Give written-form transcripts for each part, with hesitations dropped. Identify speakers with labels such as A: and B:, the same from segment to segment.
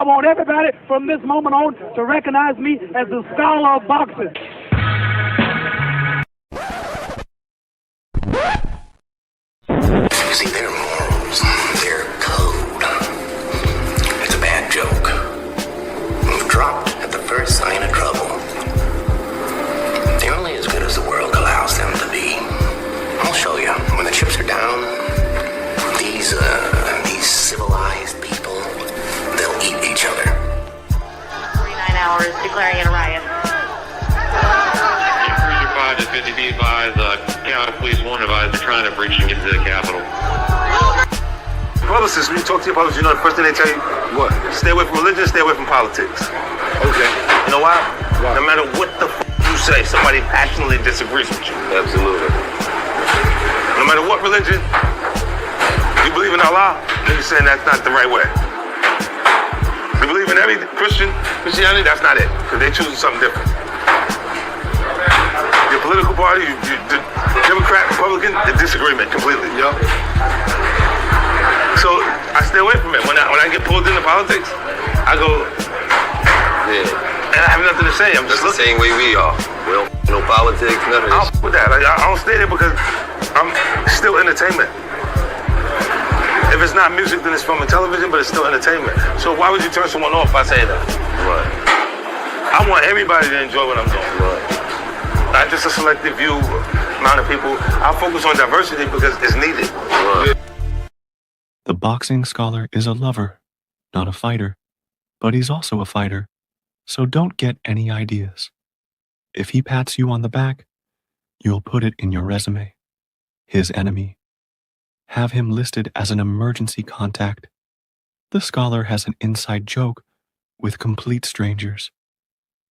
A: want everybody from this moment on to recognize me as the scholar of boxing.
B: See, their morals, their code, it's a bad joke. Dropped at the first sign of trouble. They're only as good as the world allows them to be. I'll show you. When the chips are down, these civilized people, they'll eat each other.
C: 49 hours declaring it a riot.
D: Cruiser 5 to 50 be advised, County Police 1 advised they're trying to breach and get to the Capitol.
E: Publicists, when you talk to your publicists, you know the first thing they tell you? What? Stay away from religion, stay away from politics.
F: Okay.
E: You know why?
F: Why?
E: No matter what the you say, somebody passionately disagrees with you.
F: Absolutely.
E: No matter what religion, you believe in Allah, niggas saying that's not the right way. You believe in every Christianity, that's not it, because they're choosing something different. Your political party, the Democrat, Republican, the disagreement completely.
F: Yup.
E: So I stay away from it. When I get pulled into politics, I go,
F: Yeah.
E: and I have nothing to say. I'm just
F: That's the
E: looking.
F: same way we are. We don't no politics, none of
E: I'll
F: this.
E: with that. I don't stay there because I'm still entertainment. If it's not music, then it's film and television, but it's still entertainment. So why would you turn someone off by saying that?
F: Right.
E: I want everybody to enjoy what I'm doing.
F: Right.
E: Not just a selective few amount of people. I focus on diversity because it's needed.
F: Right.
G: The boxing scholar is a lover, not a fighter, but he's also a fighter, so don't get any ideas. If he pats you on the back, you'll put it in your resume. His enemy. Have him listed as an emergency contact. The scholar has an inside joke with complete strangers.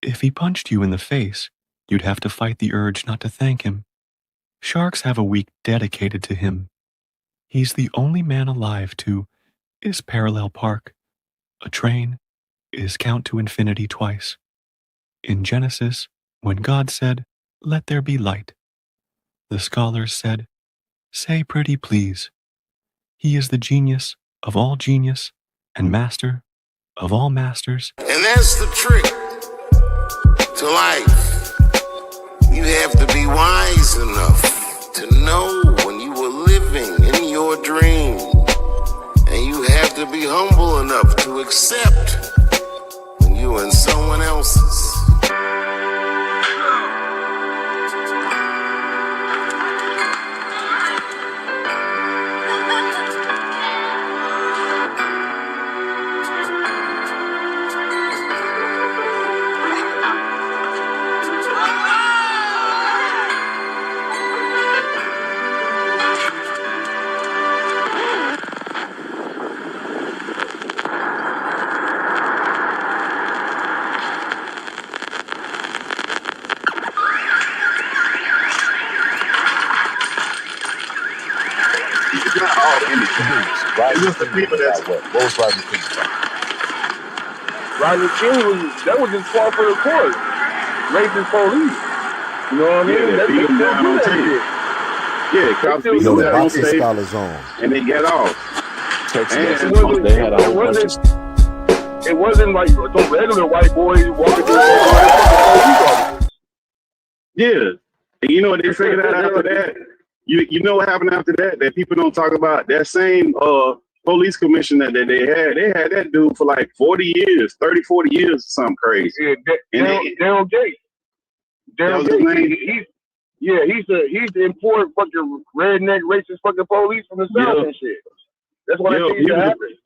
G: If he punched you in the face, you'd have to fight the urge not to thank him. Sharks have a week dedicated to him. He's the only man alive to is parallel park. A train is count to infinity twice. In Genesis, when God said, "Let there be light," the scholars said, "Say pretty please." He is the genius of all genius and master of all masters.
H: And that's the trick to life. You have to be wise enough to know when you were living in your dream. And you have to be humble enough to accept when you're in someone else's.
I: Right? It was the people that what was Rodney King?
J: Rodney King was just far for the court. Racist police. You know what I mean?
I: Yeah,
J: That's
I: beat them down on tape. Yeah, cops beat them down on tape. And they get off.
J: It wasn't like some regular white boys walking through the
I: Yeah. And you know what they figured out after that? You know what happened after that? That people don't talk about that same police commissioner that they had that dude for like 40 years, 30, 40 years or something crazy.
J: Yeah, Daryl Gates. Daryl Gates. He's the important fucking redneck racist fucking police from the South and shit. That's why that thing happened.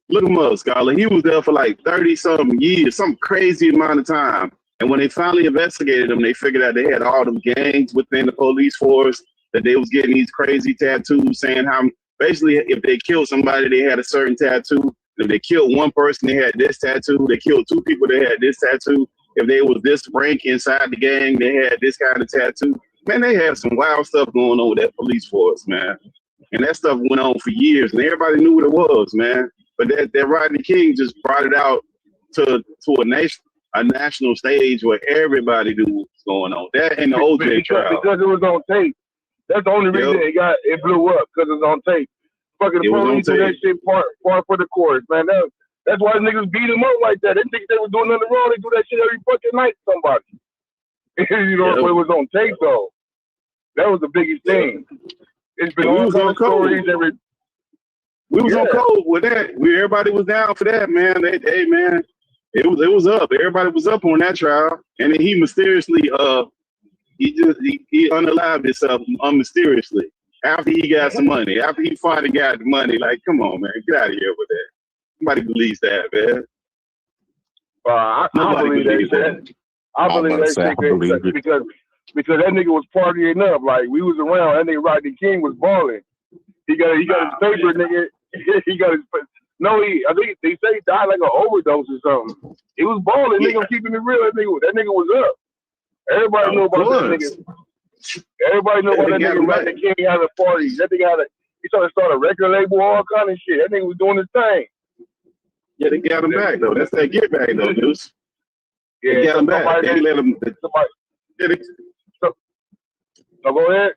I: Look him up, Scholar. He was there for like 30-something years, some crazy amount of time. And when they finally investigated him, they figured out they had all them gangs within the police force, that they was getting these crazy tattoos saying how basically if they killed somebody, they had a certain tattoo. If they killed one person, they had this tattoo. They killed two people, they had this tattoo. If they was this rank inside the gang, they had this kind of tattoo. Man, they had some wild stuff going on with that police force, man. And that stuff went on for years, and everybody knew what it was, man. But that Rodney King just brought it out to a national stage where everybody knew what was going on. That and the OJ trial.
J: Because it was on tape. That's the only reason it blew up, because it was on tape. Fucking the police do that shit far for the courts, man. That's why niggas beat him up like that. They think they were doing nothing wrong. They do that shit every fucking night to somebody. You know, it was on tape though. That was the biggest thing. It's been all kind of stories every.
I: We was on code with that. Everybody was down for that, man. Hey, man, it was up. Everybody was up on that trial, and then he mysteriously, he unalived himself mysteriously after he got some money. After he finally got the money, like, come on, man, get out of here with that. Nobody believes that, man.
J: I believe that. I believe that because that nigga was partying up. Like we was around. That nigga Rodney King was balling. He got his paper, nigga. He got his. No, I think they say he died like an overdose or something. He was balling. Nigga, keeping it real. That nigga was up. Everybody know about that nigga. Everybody know about that nigga Rodney King had a party. That nigga he tried to start a record label, all kind of shit. That nigga was doing his thing. Yeah, they got him back though. That's that get back though, dudes. Yeah, they got him back. They let him. So go ahead.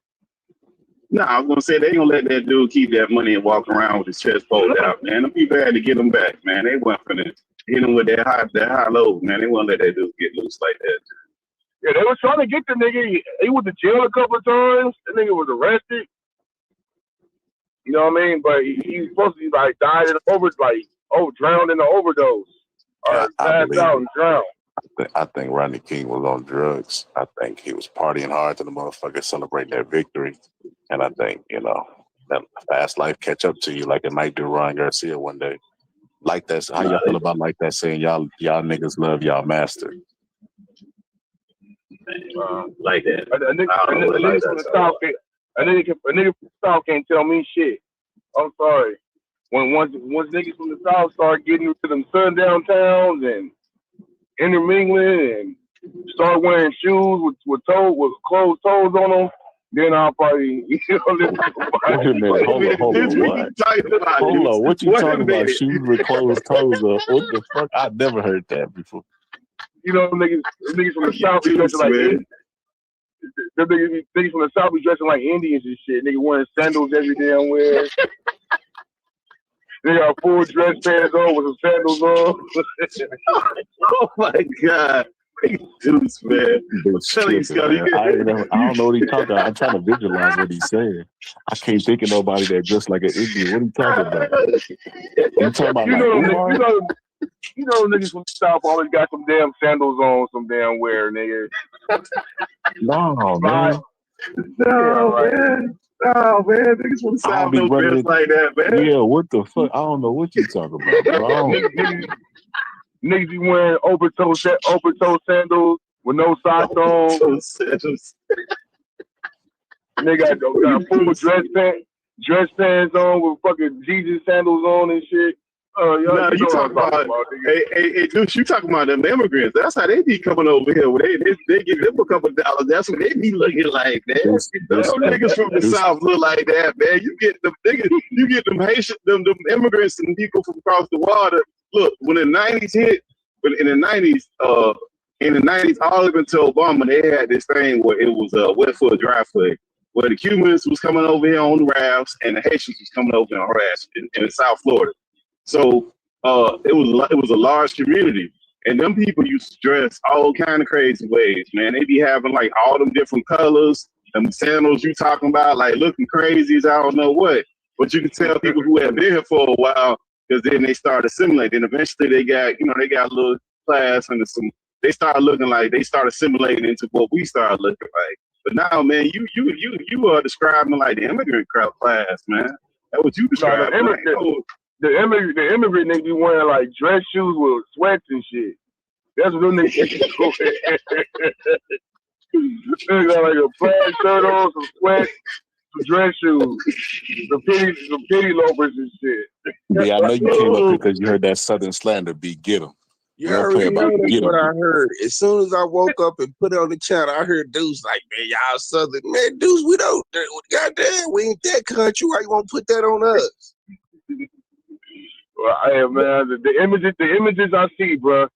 I: No, I was gonna say they gonna let that dude keep that money and walk around with his chest pulled out, man. Them people had to get him back, man. They weren't finna hit him with that high low, man. They won't let that dude get loose like that. Yeah, they was trying to get the nigga. He went to jail a couple of times. The nigga was arrested. You know what I mean? But he supposed to be like died in drowned in an overdose. Or passed out and drowned.
K: I think Rodney King was on drugs. I think he was partying hard to the motherfucker celebrating their victory. And I think, that fast life catch up to you like it might do Ryan Garcia one day. Like that. How y'all feel about like that saying y'all niggas love y'all master?
I: Like that.
J: A nigga from the South can't tell me shit. I'm sorry. Once niggas from the South start getting to them sundown towns and intermingling and start wearing shoes with closed toes on them, then I'll probably
K: Wait a minute, hold on, what you talking about? Shoes with closed toes on? What the fuck? I've never heard that before.
J: You know, niggas from the South be dressing like niggas from the South be dressing like Indians and shit. Niggas wearing sandals every damn where. They got full dress pants on with some sandals on.
I: Oh my God. Dudes, man.
K: I don't know what he's talking about. I'm trying to visualize what he's saying. I can't think of nobody that dressed like an Indian. What are you talking about? You talking about
J: you know niggas from the South always got some damn sandals on, some damn wear, nigga.
K: No, man.
I: Man. Oh man, niggas from the South don't dress like that, man.
K: Yeah, what the fuck? I don't know what you talking about, bro.
J: Niggas be wearing open toe sandals with no socks on. They got full dress pants on with fucking Jesus sandals on and shit.
I: You talking about hey, dude, you talking about them immigrants. That's how they be coming over here. They give them a couple of dollars. That's what they be looking like, man. Those niggas from the South look like that, man. You get them niggas, you get them Haitian, them immigrants and people from across the water. Look, when the 90s hit, in the 90s, all up until Obama, they had this thing where it was wet foot, dry foot, where the Cubans was coming over here on the rafts and the Haitians was coming over on rafts in South Florida. So it was a large community, and them people used to dress all kind of crazy ways, man. They be having like all them different colors, them sandals you talking about, like looking crazy as I don't know what. But you can tell people who have been here for a while, because then they start assimilating. Eventually they got a little class and they started looking like they started assimilating into what we started looking like. But now, man, you are describing like the immigrant class, man. That's what you described.
J: The immigrant niggas be wearing like dress shoes with sweats and shit. That's what them niggas do. They got like a plaid shirt on, some sweats, some dress shoes, some kitty loafers and shit.
K: Yeah, I know you came up here because you heard that Southern slander beat "Get 'em."
L: You already know that's what I heard. As soon as I woke up and put it on the channel, I heard Deuce like, man, y'all Southern. Man, Deuce, we don't. Goddamn, we ain't that country. Why you want to put that on us?
J: Well, hey, man, the images I see, bro.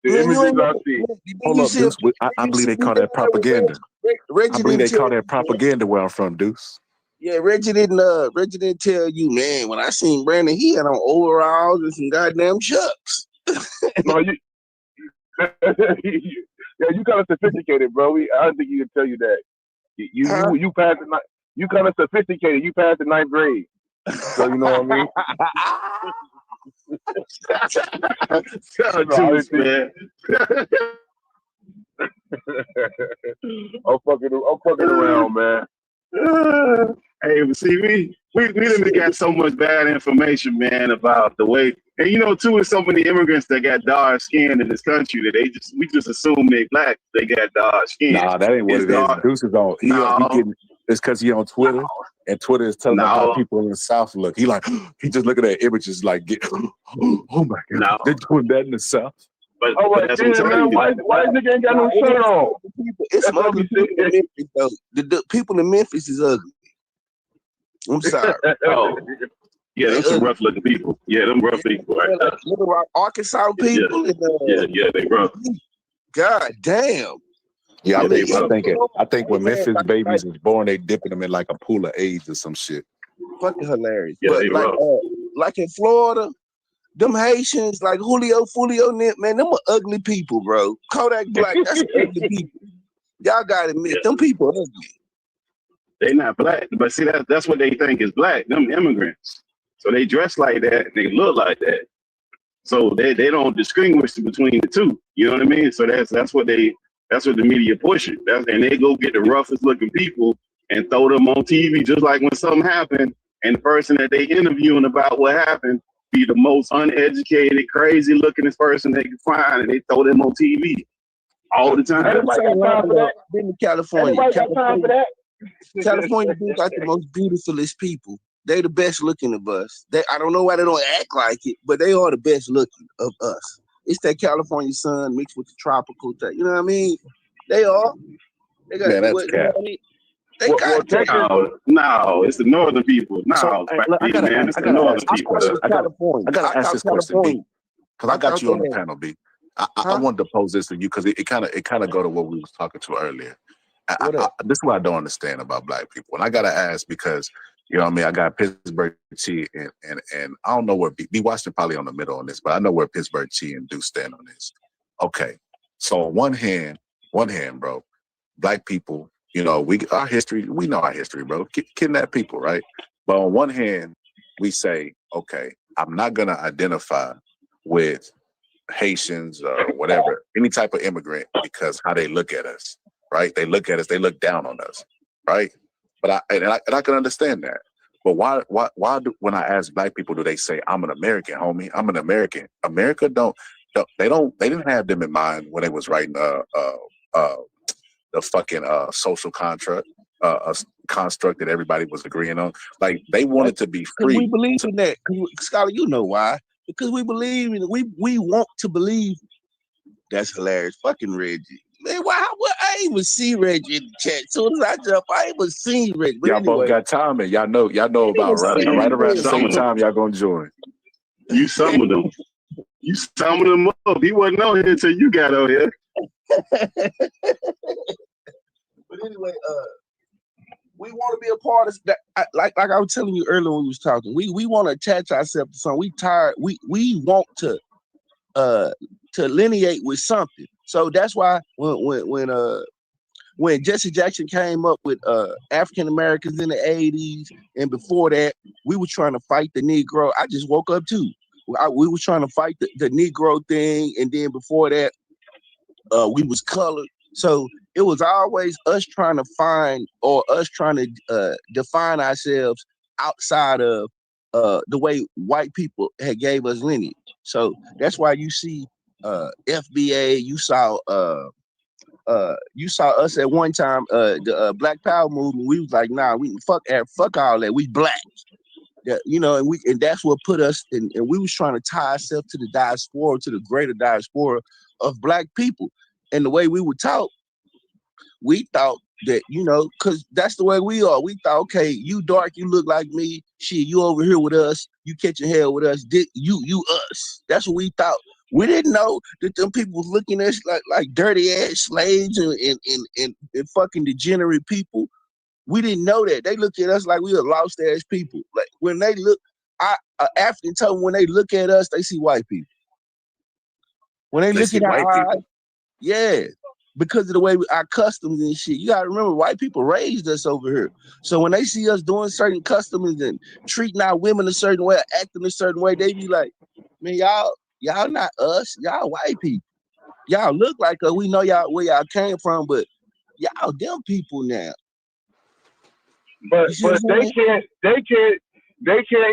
J: The images I see.
K: Hold up, Deuce. I believe they call that propaganda. I believe they call that propaganda where I'm from, Deuce.
L: Yeah, Reggie didn't tell you, man. When I seen Brandon, he had on overalls and some goddamn chucks.
J: No, you kind of sophisticated, bro. I don't think you can tell you that. You passed the you kind of sophisticated. You passed the 9th grade, so you know what I mean.
I: Man.
J: I'm fucking around, man.
I: Hey, see, we done got so much bad information, man, about the way, and you know, too, is so many immigrants that got dark skin in this country that we just assume they black, they got dark skin.
K: Nah, that ain't what it is. Deuce is on. It's because he on Twitter, and Twitter is telling him how people in the South look. He just looking at images like, oh my God, they're doing that in the South.
J: But that's man, why nigga ain't got no shirt on?
L: It's some ugly people in Memphis, though. The people in Memphis is ugly. I'm sorry.
I: Yeah, them some rough looking people. Yeah, them rough people right there.
L: Little Rock, Arkansas people.
I: Yeah, they rough.
L: God damn.
K: Yeah, I think when Memphis babies is born, they dipping them in like a pool of AIDS or some shit.
L: Fucking hilarious.
I: Yeah,
L: but like in Florida, them Haitians, like Julio, man, them are ugly people, bro. Kodak Black, that's ugly people. Y'all gotta admit, them people are ugly.
I: They not black, but see, that's what they think is black, them immigrants. So they dress like that, they look like that. So they don't distinguish between the two. You know what I mean? So that's what the media pushing. And they go get the roughest looking people and throw them on TV, just like when something happened, and the person that they interviewing about what happened be the most uneducated, crazy looking person they can find, and they throw them on TV all the time.
L: In California. California dudes like the most beautifulest people. They the best looking of us. I don't know why they don't act like it, but they are the best looking of us. It's that California sun mixed with the tropical thing. You know what I mean? They are. They got
K: that's cap.
I: No, it's the northern people. No, I
K: gotta ask this question, B, because I got you on the panel, B. I wanted to pose this to you because it kind of go to what we was talking to earlier. This is what I don't understand about black people, and I gotta ask because you know what I mean. I got Pittsburgh Chi and I don't know where B Washington probably on the middle on this, but I know where Pittsburgh Chi and Deuce stand on this. Okay, so on one hand, bro, black people, you know, we know our history, bro. Kidnap people, right? But on one hand, we say, okay, I'm not gonna identify with Haitians or whatever, any type of immigrant because how they look at us. Right? They look at us, they look down on us, right? But I can understand that. But why when I ask black people, do they say I'm an American, homie? I'm an American. America they didn't have them in mind when they was writing the fucking social contract, construct that everybody was agreeing on. Like they wanted to be free.
L: We believe in that. Scholar, you know why? Because we believe in it. We want to believe. That's hilarious. Fucking Reggie. Man, I ain't even see Reggie in the chat. As soon as I jump, I ain't even seen Reggie. But
K: y'all
L: anyway,
K: both got time, and y'all know about right around the same time y'all gonna join.
I: You summoned them. You summoned them up. He wasn't on here until you got on here.
L: But anyway, we want to be a part of that. Like I was telling you earlier when we was talking, we want to attach ourselves to something. We tired. We want to lineate with something. So that's why when Jesse Jackson came up with African Americans in the 80s and before that, we were trying to fight the Negro. I just woke up too. We were trying to fight the Negro thing, and then before that, we was colored. So it was always us trying to find or us trying to define ourselves outside of the way white people had gave us lineage. So that's why you see FBA, you saw us at one time, the Black Power movement. We was like, nah, we fuck all that. We black, yeah, you know, and that's what put us in. And we was trying to tie ourselves to the diaspora, to the greater diaspora of black people. And the way we would talk, we thought that, you know, because that's the way we are. We thought, okay, you dark, you look like me. Shit, you over here with us. You catching hell with us. You us. That's what we thought. We didn't know that them people was looking at us like dirty ass slaves and fucking degenerate people. We didn't know that. They look at us like we were lost ass people. Like when they look, African told me when they look at us, they see white people. When they look at our eyes, yeah, because of the way our customs and shit. You gotta remember, white people raised us over here. So when they see us doing certain customs and treating our women a certain way, acting a certain way, they be like, man, y'all not us. Y'all white people. Y'all look like us. We know y'all where y'all came from, but y'all them people now.
J: But they can't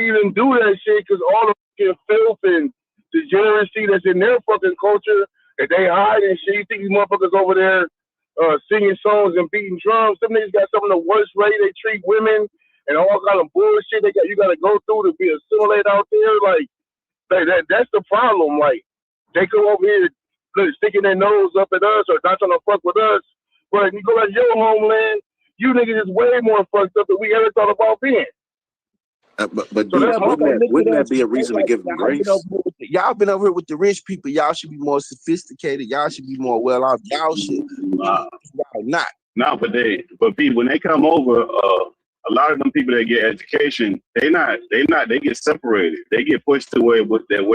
J: even do that shit because all the fucking filth and degeneracy that's in their fucking culture that they hide and shit. You think these motherfuckers over there singing songs and beating drums? Some niggas got some of the worst way they treat women and all kind of bullshit you gotta go through to be assimilated out there. Like that's the problem. Like they come over here sticking their nose up at us or not trying to fuck with us. But you go to your homeland, you niggas is way more fucked up than we ever thought about being.
K: But wouldn't that be a reason to give them grace?
L: Y'all been over here with the rich people. Y'all should be more sophisticated. Y'all should be more well off. Y'all should. Y'all not.
I: No, but when they come over, a lot of them people that get education, they get separated. They get pushed to where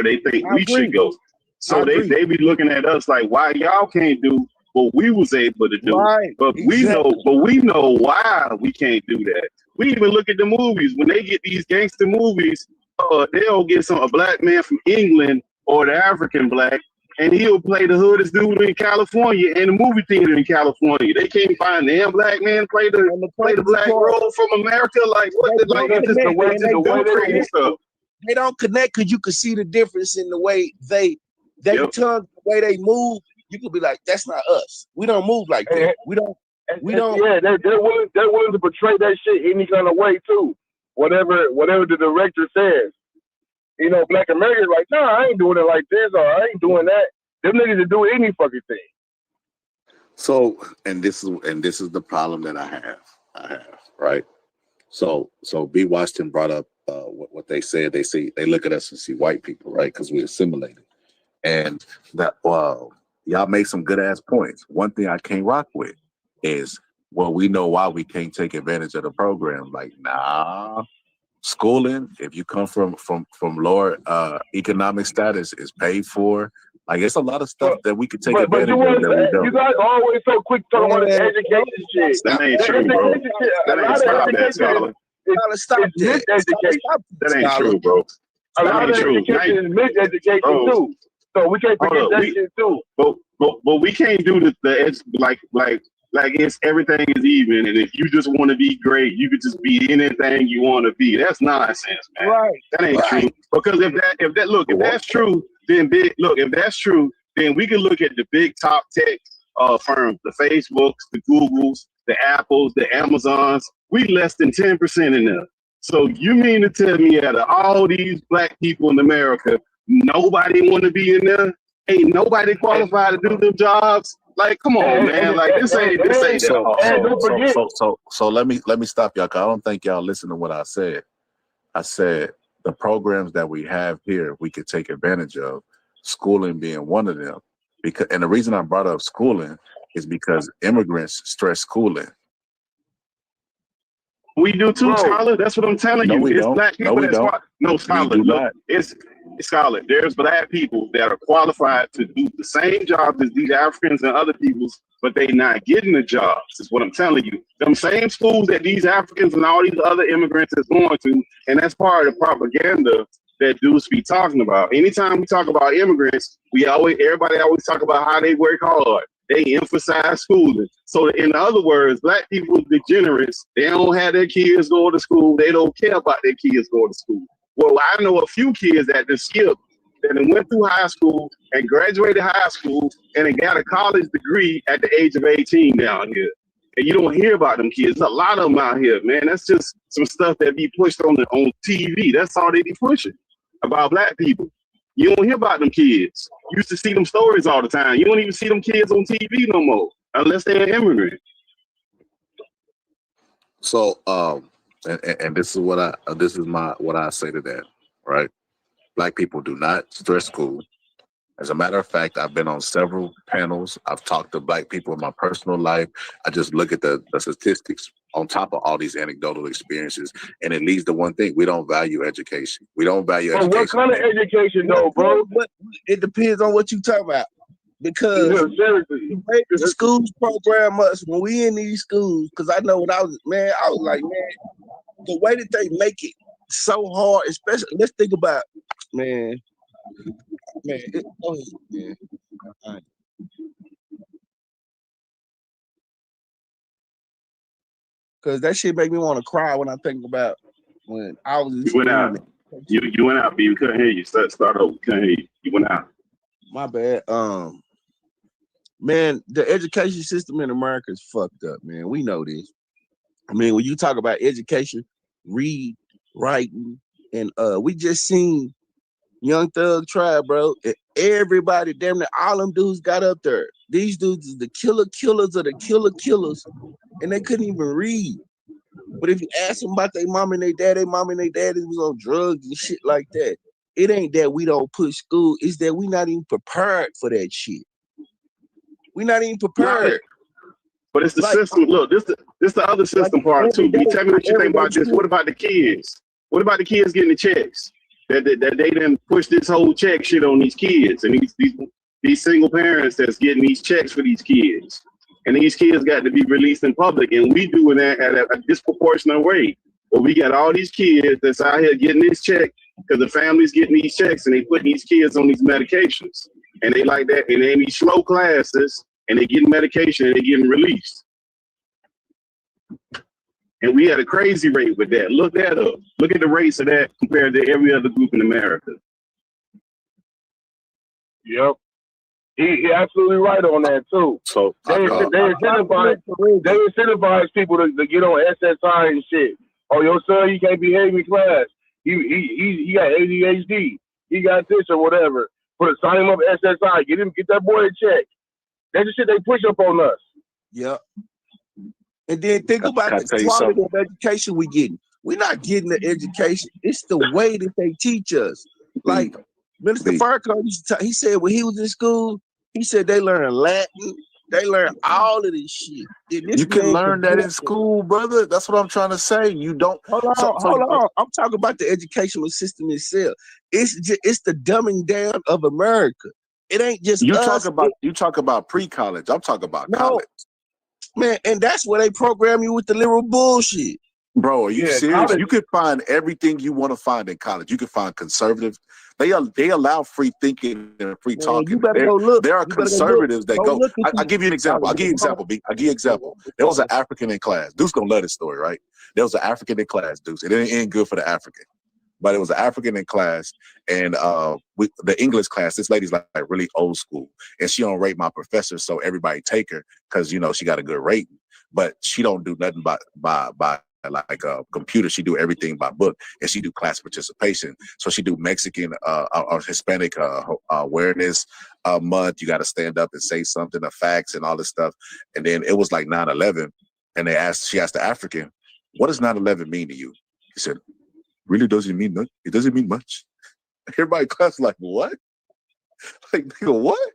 I: they think we should go. So they be looking at us like, why y'all can't do what we was able to do?
L: Right.
I: But we know why we can't do that. We even look at the movies. When they get these gangster movies, they'll get a black man from England or the African black, and he'll play the hoodest dude in California in the movie theater in California. They can't find the black man to play the black role from America. Like what?
L: They don't connect because you can see the difference in the way they tongue, the way they move. You could be like, that's not us. We don't move like that. We don't.
J: Yeah, they're willing to portray that shit any kind of way too. Whatever the director says. You know, Black Americans like, nah, I ain't doing it like this, or I ain't doing that. Them niggas will do any fucking thing.
K: So, and this is the problem that I have, right? So B. Washington brought up what they said. They look at us and see white people, right? Because we assimilated, and that y'all make some good ass points. One thing I can't rock with is, well, we know why we can't take advantage of the program. Like, nah, schooling, if you come from lower economic status, is paid for. Like, it's a lot of stuff that we could take advantage of.
J: You guys are always so quick talking about the education shit.
I: That ain't true, bro. That ain't stop that, Scholar. That ain't true, bro.
J: A lot of education is miseducation too. So we can't forget that shit too.
I: But we can't do like it's everything is even, and if you just want to be great, you could just be anything you want to be. That's nonsense, man.
L: Right.
I: That ain't true. Because if that's true, then we can look at the big top tech firms, the Facebooks, the Googles, the Apples, the Amazons. We less than 10% in there. So you mean to tell me out of all these black people in America, nobody want to be in there? Ain't nobody qualified to do them jobs? Like, come on, man! Like this ain't
K: So let me stop y'all. Cause I don't think y'all listen to what I said. I said the programs that we have here, we could take advantage of. Schooling being one of them. And the reason I brought up schooling is because immigrants stress schooling.
I: We do too, Scholar. That's what I'm telling you. It's black people no, Scholar. Look, it's Scholar. There's black people that are qualified to do the same jobs as these Africans and other peoples, but they not getting the jobs. Is what I'm telling you. Them same schools that these Africans and all these other immigrants is going to, and that's part of the propaganda that dudes be talking about. Anytime we talk about immigrants, everybody always talk about how they work hard. They emphasize schooling. So in other words, black people are degenerates. They don't have their kids go to school. They don't care about their kids going to school. Well, I know a few kids that just skipped, that went through high school and graduated high school and they got a college degree at the age of 18 down here. And you don't hear about them kids. There's a lot of them out here, man. That's just some stuff that be pushed on TV. That's all they be pushing about black people. You don't hear about them kids. You used to see them stories all the time. You don't even see them kids on TV no more, unless they're an immigrant.
K: So, and this is what I say to that, right? Black people do not stress school. As a matter of fact, I've been on several panels. I've talked to black people in my personal life. I just look at the statistics. on top of all these anecdotal experiences, and it leads to one thing: we don't value education. We don't value education.
J: What kind of education, though, bro?
L: But it depends on what you talk about. Because the schools program us when we in these schools, because I know when I was like, the way that they make it so hard, especially, let's think about, go ahead, man. All right. Because that shit make me want to cry when I think about when I was in school.
I: You went out, B. We couldn't hear you. Start over. Couldn't hear you. You went out.
L: My bad. Man, the education system in America is fucked up, man. We know this. I mean, when you talk about education, read, writing, and we just seen Young Thug Tribe, bro. Everybody, damn near all them dudes got up there. These dudes is the killers of the killers, and they couldn't even read. But if you ask them about their mom and their daddy was on drugs and shit like that. It ain't that we don't push school, it's that we not even prepared for that shit. We're not even prepared.
I: But it's the system. Look, this the other system part too. Tell me what you think about this. What about the kids? What about the kids getting the checks? That they didn't push this whole check shit on these kids and these single parents that's getting these checks for these kids. And these kids got to be released in public, and we doing that at a disproportionate rate. But we got all these kids that's out here getting this check because the family's getting these checks and they putting these kids on these medications. And they like that, and they in these slow classes, and they getting medication, and they getting released. And we had a crazy rate with that. Look that up. Look at the rates of that compared to every other group in America.
J: Yep. He absolutely right on that too. So they incentivize people to get on SSI and shit. Oh, your son, he can't behave in class. He got ADHD. He got this or whatever. Sign him up SSI. Get that boy a check. That's the shit they push up on us.
L: Yep. And then think about the quality of education we getting. We're not getting the education. It's the way that they teach us. Like Minister Farrakhan, he said when he was in school, he said they learn Latin. They learn all of this shit.
K: You can learn that in school, brother. That's what I'm trying to say. You don't.
L: Hold on. I'm talking about the educational system itself. It's the dumbing down of America. It ain't just
K: you
L: us.
K: talk about pre-college. I'm talking about college.
L: Man, and that's where they program you with the liberal bullshit.
K: Bro, are you serious? College. You could find everything you want to find in college. You can find conservative. They allow free thinking and free talking.
L: You better go look.
K: There are conservatives that go. I'll give you an example. I'll give you an example. There was an African in class. Deuce gonna love this story, right? There was an African in class, Deuce. It didn't end good for the African. But it was an African in class, and the English class, this lady's like really old school, and she don't rate my professor, so everybody take her because she got a good rating. But she don't do nothing by like a computer. She do everything by book, and she do class participation. So she do Mexican or Hispanic awareness month. You got to stand up and say something, the facts and all this stuff. And then it was like 9/11, and she asked the African, "What does 9/11 mean to you?" He said, "Really doesn't mean nothing. It doesn't mean much." Everybody in class like, what? Like, nigga, what?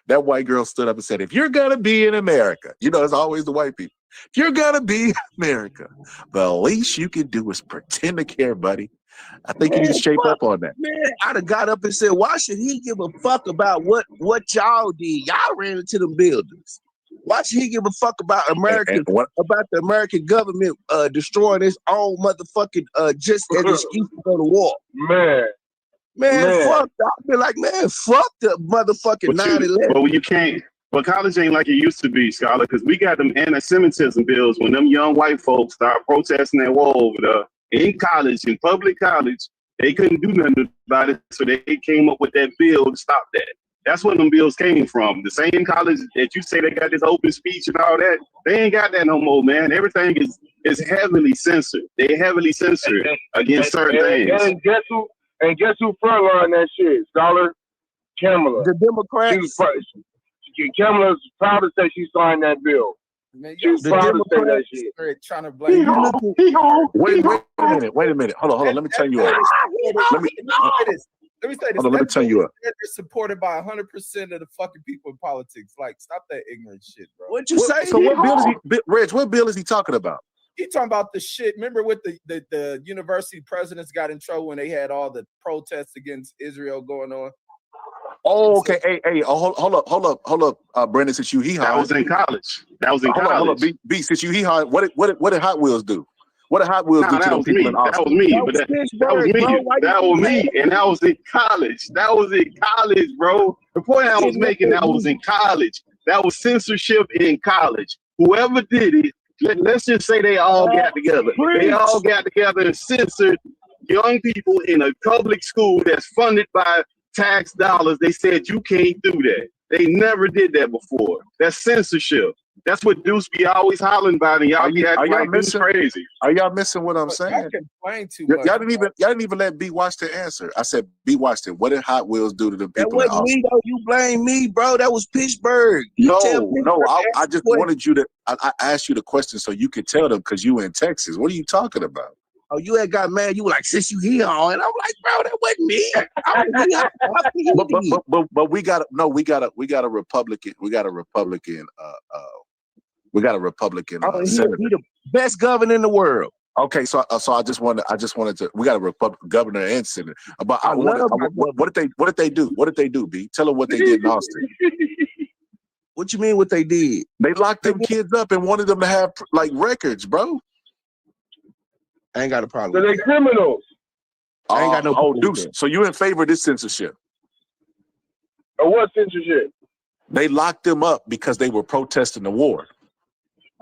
K: That white girl stood up and said, "If you're gonna be in America," it's always the white people. "If you're gonna be in America, the least you can do is pretend to care, buddy." I think you need to shape up on that.
L: Man, I'd have got up and said, why should he give a fuck about what y'all did? Y'all ran into them buildings. Why should he give a fuck about about the American government destroying its own motherfucking just as an excuse to go to war? Man, fuck that. I'd be like, man, fuck the motherfucking 9/11.
I: But you can't. But college ain't like it used to be, Scholar, because we got them anti-Semitism bills when them young white folks start protesting that war over there in college, in public college. They couldn't do nothing about it, so they came up with that bill to stop that. That's where them bills came from. The same college that you say they got this open speech and all that, they ain't got that no more, man. Everything is heavily censored. They heavily censored against certain things.
J: And guess who frontlined that shit? Scholar? Kamala.
L: The Democrats.
J: Kamala's proud to say she signed that bill.
M: Man,
J: she's proud to say that shit.
M: Trying to blame
K: Wait a minute. Hold on. Let me tell you what.
M: Let me say this.
K: Let me tell you what.
M: They're supported by 100% of the fucking people in politics. Like, stop that ignorant shit, bro.
L: What you say?
K: So what bill is Reg? What bill is he talking about?
M: He talking about the shit. Remember with the university presidents got in trouble when they had all the protests against Israel going on?
N: Oh, okay. Hey, hold up, Brandon. Since you
I: That was in college. That was in college.
N: Hold up, B. Since you what did Hot Wheels do? What did Hot Wheels do to those people in Austin?
I: That was me. But that was me. That was me, and that was in college. That was in college, bro. The point I was making, that was in college. That was censorship in college. Whoever did it, let's just say they all got together. They all got together and censored young people in a public school that's funded by tax dollars. They said you can't do that. They never did that before. That's censorship. That's what Deuce be always hollering about, and y'all be acting like Deuce crazy.
N: Are y'all missing what I'm saying?
M: I complain too much.
N: Y'all didn't even let B. Washington answer. I said, B. Washington, what did Hot Wheels do to the people?
L: That wasn't me, though. You blame me, bro. That was Pittsburgh.
N: No. I just wanted you to. I asked you the question so you could tell them because you in Texas. What are you talking about?
L: Oh, you had got mad. You were like, since you here on, and I'm like, bro, that wasn't me.
N: But we got a Republican. We got a Republican. Senator.
L: He the best governor in the world.
N: Okay, so I just wanted to. We got a Republican governor and senator. But what did they do? What did they do? B, tell them what they did in Austin.
L: What you mean? What they did?
N: They locked them kids up and wanted them to have like records, bro.
L: I ain't got a problem.
J: So they criminals.
N: I ain't got no. Deuce. So you in favor of this censorship?
J: Or what censorship?
N: They locked them up because they were protesting the war.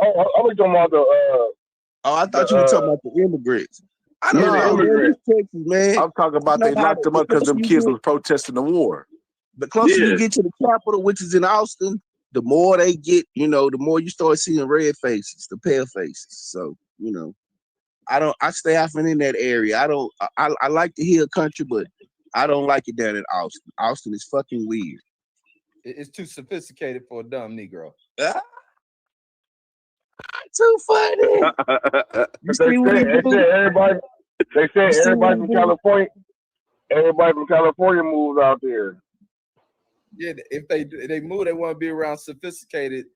J: Oh, I was talking about the.
L: I thought you were talking about the immigrants. I don't know. Texas, man.
N: I'm talking about they locked them up because them kids was protesting the war.
L: The closer you get to the capital, which is in Austin, the more they get. The more you start seeing red faces, the pale faces. So I stay often in that area. I like the hill country, but I don't like it down in Austin. Austin is fucking weird.
M: It's too sophisticated for a dumb Negro.
L: Too funny.
J: They said everybody from California. Everybody from California moves out there.
M: Yeah, if they move, they want to be around sophisticated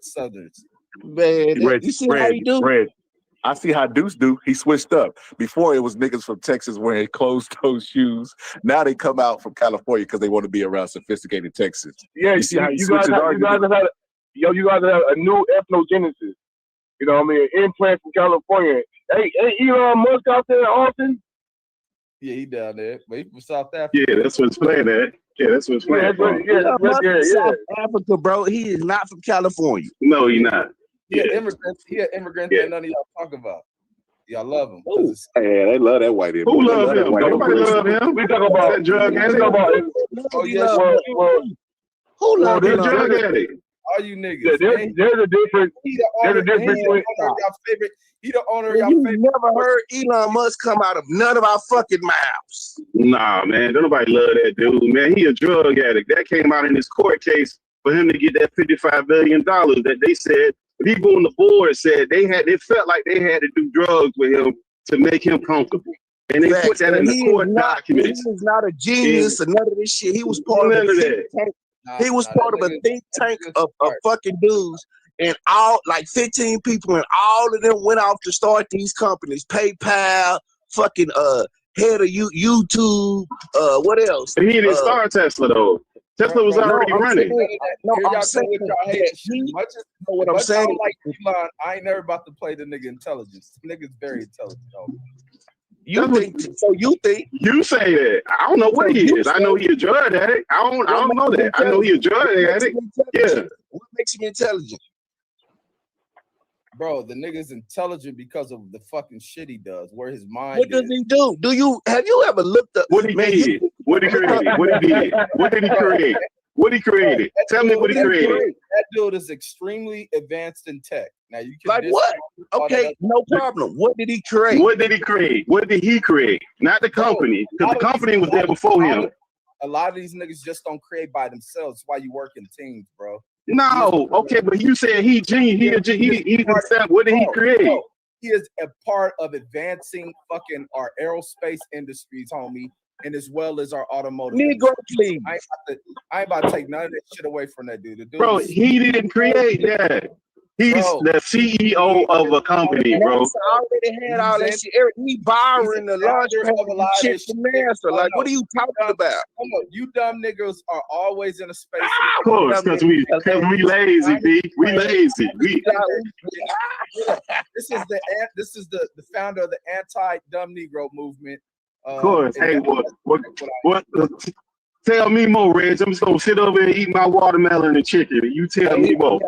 M: Southerns.
L: Man, you see how you do?
N: I see how Deuce do. He switched up. Before it was niggas from Texas wearing closed-toe shoes. Now they come out from California because they want to be around sophisticated Texans.
J: Yeah, you guys have a new ethnogenesis. You know what I mean? Implant from California. Hey, Elon Musk out there in Austin?
M: Yeah, he down there. But he from South Africa.
I: Yeah, that's what's playing at. Yeah, that's what's playing.
L: South Africa, bro. He is not from California.
I: No, he's not.
M: Yeah, immigrants that none of y'all talk about. Y'all love him.
N: Hey, they love that white immigrant.
I: Who love him? Nobody love him.
J: We talk about
I: that drug addict.
M: Oh, yes.
L: Who love
I: him? Drug addict.
M: All you niggas.
J: There's a difference. There's a difference between
M: he the owner of
L: y'all
M: favorite.
L: You never heard Elon Musk come out of none of our fucking mouths.
I: Nah, man. Don't nobody love that dude, man. He a drug addict. That came out in his court case for him to get that $55 billion that they said. People on the board said they felt like they had to do drugs with him to make him comfortable. And they put that in the court documents.
L: He was not a genius or none of this shit. He was part of a think tank. He was part of a think tank of fucking dudes. And all like 15 people, and all of them went off to start these companies. PayPal, fucking head of YouTube, what else?
I: But he didn't start Tesla though. Tesla was already running.
L: I'm saying what I'm saying.
M: Like Elon, I ain't never about to play the nigga intelligence. The nigga's very intelligent. Though.
L: You think
I: you say that? I don't know what he is. I know he a drug addict. I don't know that. I know he a drug addict. Yeah.
L: What makes him intelligent?
M: Bro, the nigga's intelligent because of the fucking shit he does. Where his mind.
L: What does he do? Have you ever looked up
I: what he did? What he created? What he did? What did he create? What he created? Tell me what he created.
M: That dude is extremely advanced in tech. Now you can
L: like what? Okay, no problem. What did he create?
I: What did he create? What did he create? Not the company, because the company was there before him.
M: A lot of these niggas just don't create by themselves. That's why you work in teams, bro.
I: No, okay, but you said he genius. He what did he create?
M: He is a part of advancing fucking our aerospace industries, homie, and as well as our automotive.
L: Negro, please.
M: I ain't about to take none of that shit away from that dude.
I: Bro, he didn't create that. He's the CEO of a company, bro.
L: NASA already had all that shit. He borrowing the launch pad of shit from NASA. Like, what are you talking about?
M: You dumb niggas are always in a space.
I: Of course, because we lazy, B. We lazy.
M: This is the founder of the anti-dumb Negro movement.
I: Of course. Hey, what? Tell me more, Reg. I'm just gonna sit over and eat my watermelon and chicken. And you tell me more.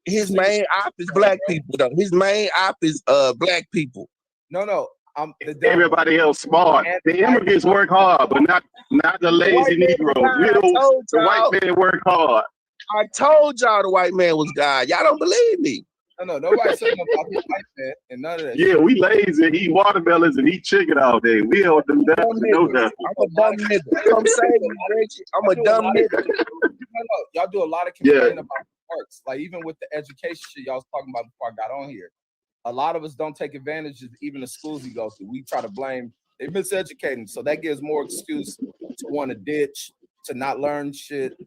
L: His main op is black people, though. His main op is black people.
M: No.
I: Everybody else smart. The immigrants work hard, but not the lazy Negroes. The white man work hard.
L: I told y'all the white man was God. Y'all don't believe me.
M: No, nobody said nothing about the white man and none of that.
I: Yeah, we lazy, eat watermelons and eat chicken all day. We don't do that. No,
L: I'm a dumb nigga. Come save me, Reggie. I'm a dumb nigga.
M: No, y'all do a lot of complaining about parks. Like even with the education shit y'all was talking about before I got on here. A lot of us don't take advantage of even the schools we go to. We try to blame, they're miseducating. So that gives more excuse to want to ditch, to not learn shit,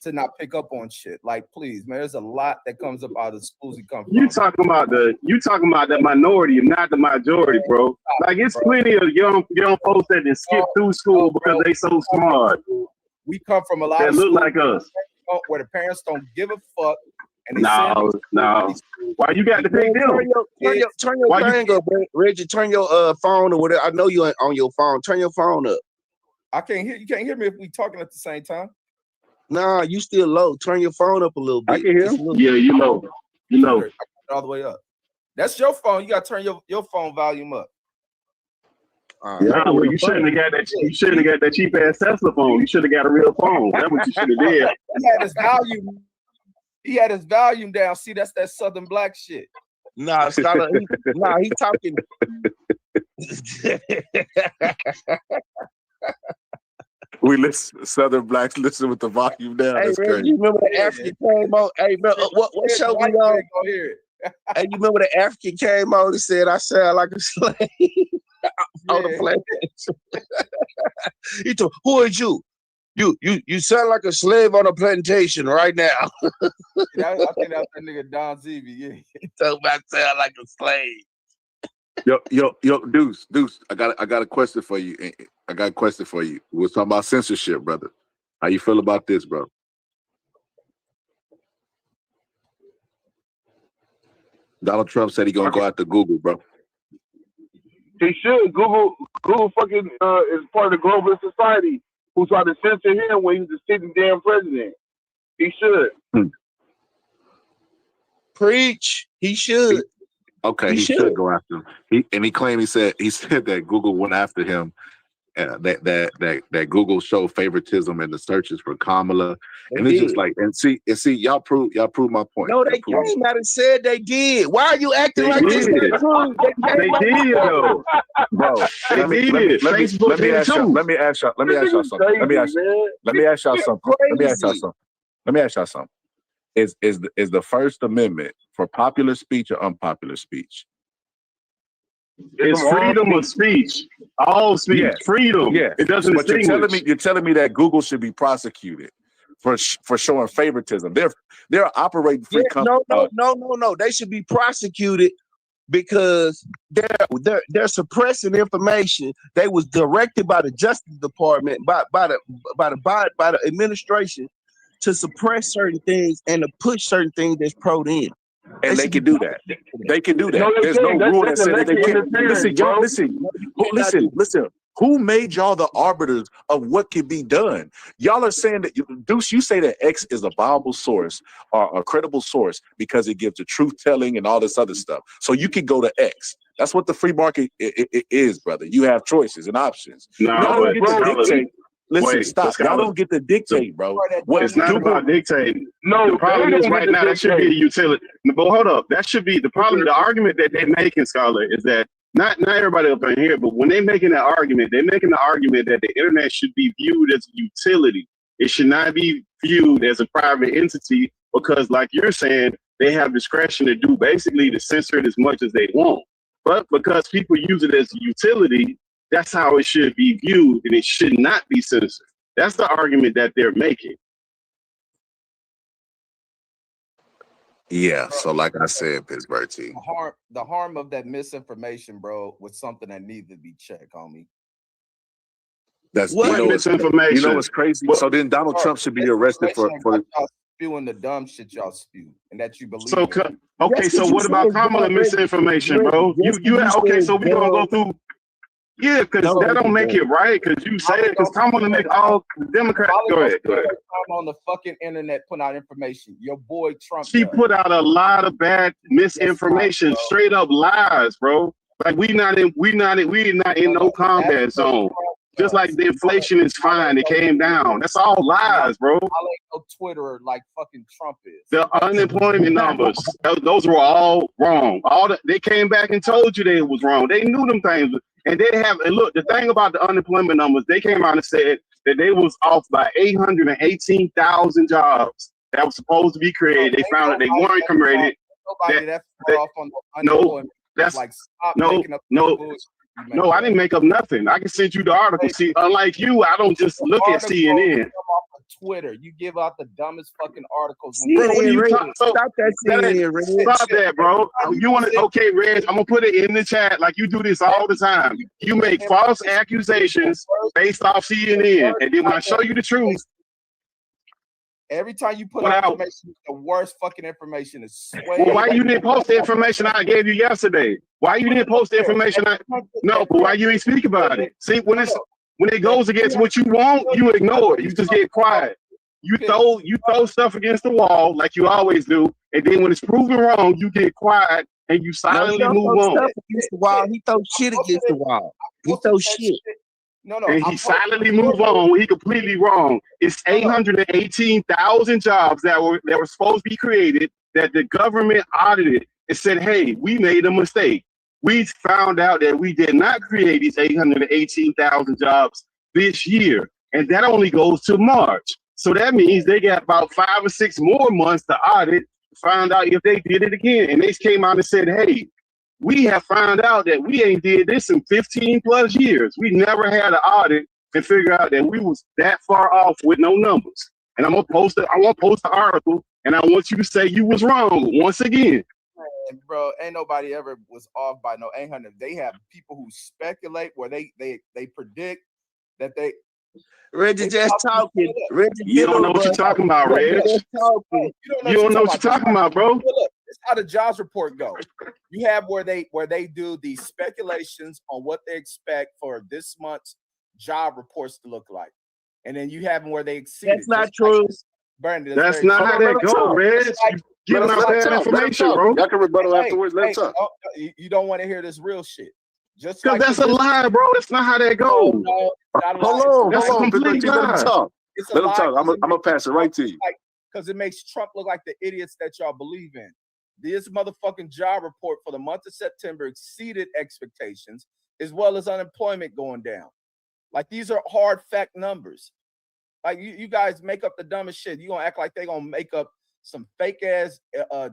M: to not pick up on shit. Like, please, man, there's a lot that comes up out of the schools you come from.
I: You talking about the minority and not the majority, bro. Like it's plenty of young folks that just skip through school because they so smart.
M: We come from a lot
I: that
M: of
I: look like us.
M: Where the parents don't give a fuck. And
I: no. Why you got to pick them?
L: Turn your thing up, Reggie. Turn your phone or whatever. I know you're on your phone. Turn your phone up.
M: I can't hear you. Can't hear me if we talking at the same time.
L: Nah, you still low. Turn your phone up a little bit.
I: I can hear. Yeah, you low. You low.
M: All the way up. That's your phone. You got to turn your phone volume up.
I: Yeah, well, you shouldn't have got that. You shouldn't have got that cheap ass Tesla phone. You should have got a real phone. That's what you should have did.
M: He had his volume down. See, that's that Southern black shit.
L: Nah, Scholar, he talking.
N: We listen. Southern blacks listen with the volume down.
L: Hey,
N: That's
L: Ray,
N: crazy.
L: you remember the African came on? Hey, what show we on? Hey, you remember the African came on and said, "I sound like a slave on the plantation." He told, "Who is you? You sound like a slave on a plantation right now."
M: I think that's that nigga Don Zevy. Yeah,
L: he told me I sound like a slave.
N: Yo, Deuce. I got a question for you. We're talking about censorship, brother. How you feel about this, bro? Donald Trump said he's gonna go after Google, bro.
J: He should. Google fucking is part of the global society who tried to censor him when he was the sitting damn president. He should.
L: Preach. He should.
N: Okay, he should go after him. He claimed he said that Google went after him. That Google showed favoritism in the searches for Kamala, and it's just like and see y'all prove my point.
L: No, they came out and said they did. Why are you acting like this?
I: They did though, bro. Let me ask
N: y'all something. Is the First Amendment for popular speech or unpopular speech?
I: It's freedom of speech. All speech, freedom. Yeah, it doesn't distinguish.
N: You're telling me that Google should be prosecuted for showing favoritism. They're operating free company.
L: No. They should be prosecuted because they're suppressing information. They was directed by the Justice Department, by the administration to suppress certain things and to push certain things that's pro-in.
N: And they can do that. They can do that. No, there's no rule that says that they can't. Listen. Who made y'all the arbiters of what can be done? Y'all are saying that, Deuce, you say that X is a viable source or a credible source because it gives the truth telling and all this other stuff. So you can go to X. That's what the free market is, brother. You have choices and options. Listen, stop. Y'all don't get to dictate, bro.
I: It's not about dictating. No, the problem is right now that should be a utility. But hold up, that should be the problem. The argument that they're making, Scholar, is that not everybody up in here, but when they're making that argument, they're making the argument that the internet should be viewed as a utility. It should not be viewed as a private entity because, like you're saying, they have discretion to do basically to censor it as much as they want. But because people use it as a utility, that's how it should be viewed, and it should not be censored. That's the argument that they're making.
N: Yeah. So like I said, Pittsburgh team.
M: The harm of that misinformation, bro, was something that needed to be checked, homie.
N: That's
I: what misinformation?
N: You know what's crazy? So then Donald Trump should be arrested for
M: y'all spewing the dumb shit y'all spew and that you believe.
I: So okay, so what about Kamala misinformation, bro? You okay? So we gonna go through. Yeah, because that don't make it right. Because you say it. Because Kamala make all Democrats. Go ahead.
M: On the fucking internet putting out information. Your boy Trump.
I: She put out a lot of bad misinformation, straight up lies, bro. Like we not in no combat zone. Just like the inflation is fine, it came down. That's all lies, bro.
M: I ain't no Twitterer like fucking Trump is.
I: The unemployment numbers, those were all wrong. They came back and told you they was wrong. They knew them things. And look, the thing about the unemployment numbers, they came out and said that they was off by 818,000 jobs that was supposed to be created. They found that they weren't created.
M: Nobody that's off on the unemployment.
I: No, I didn't make up nothing. I can send you the article. See, unlike you, I don't just look at CNN.
M: Twitter, you give out the dumbest fucking articles.
I: Bro, stop that, bro. You want to? Okay, Reg, I'm gonna put it in the chat like you do this all the time. You make false accusations based off CNN, and then when I show you the truth.
M: Every time you put out information, the worst fucking information is.
I: Well, why you didn't post the information I gave you yesterday? Why you didn't post the information? No, but why you ain't speak about it? See, when it goes against what you want, you ignore it. You just get quiet. You throw stuff against the wall like you always do, and then when it's proven wrong, you get quiet and you silently move on.
L: Stuff against the wall. He throw shit against the wall. He throw shit.
M: No.
I: And he silently move on when he completely wrong. It's 818,000 jobs that were supposed to be created that the government audited and said, hey, we made a mistake. We found out that we did not create these 818,000 jobs this year. And that only goes to March. So that means they got about 5 or 6 more months to audit to find out if they did it again. And they came out and said, hey, we have found out that we ain't did this in 15 plus years. We never had an audit and figure out that we was that far off with no numbers. And I want to post the article, and I want you to say you was wrong once again.
M: Man, bro, ain't nobody ever was off by no 800. They have people who speculate where they predict that they.
L: Reggie just talking.
I: You don't know what you're talking about, Reg. You don't know what you're talking about, bro.
M: Look, it's how the jobs report go. You have where they do these speculations on what they expect for this month's job reports to look like, and then you have them where they exceed.
L: That's not true.
M: Brandon,
I: that's not how that goes, Reg. You giving out bad information, bro.
N: Y'all can rebuttal afterwards. Let's talk.
M: You don't want to hear this real shit. Just
I: because that's a lie, bro. That's not how that goes.
M: No,
N: hold on.
I: That's a complete lie.
N: Let him talk. Let him talk. I'm gonna pass it right to you.
M: Because it makes Trump look like the idiots that y'all believe in. This motherfucking job report for the month of September exceeded expectations, as well as unemployment going down. Like, these are hard fact numbers. Like, you guys make up the dumbest shit. You gonna act like they gonna make up some fake ass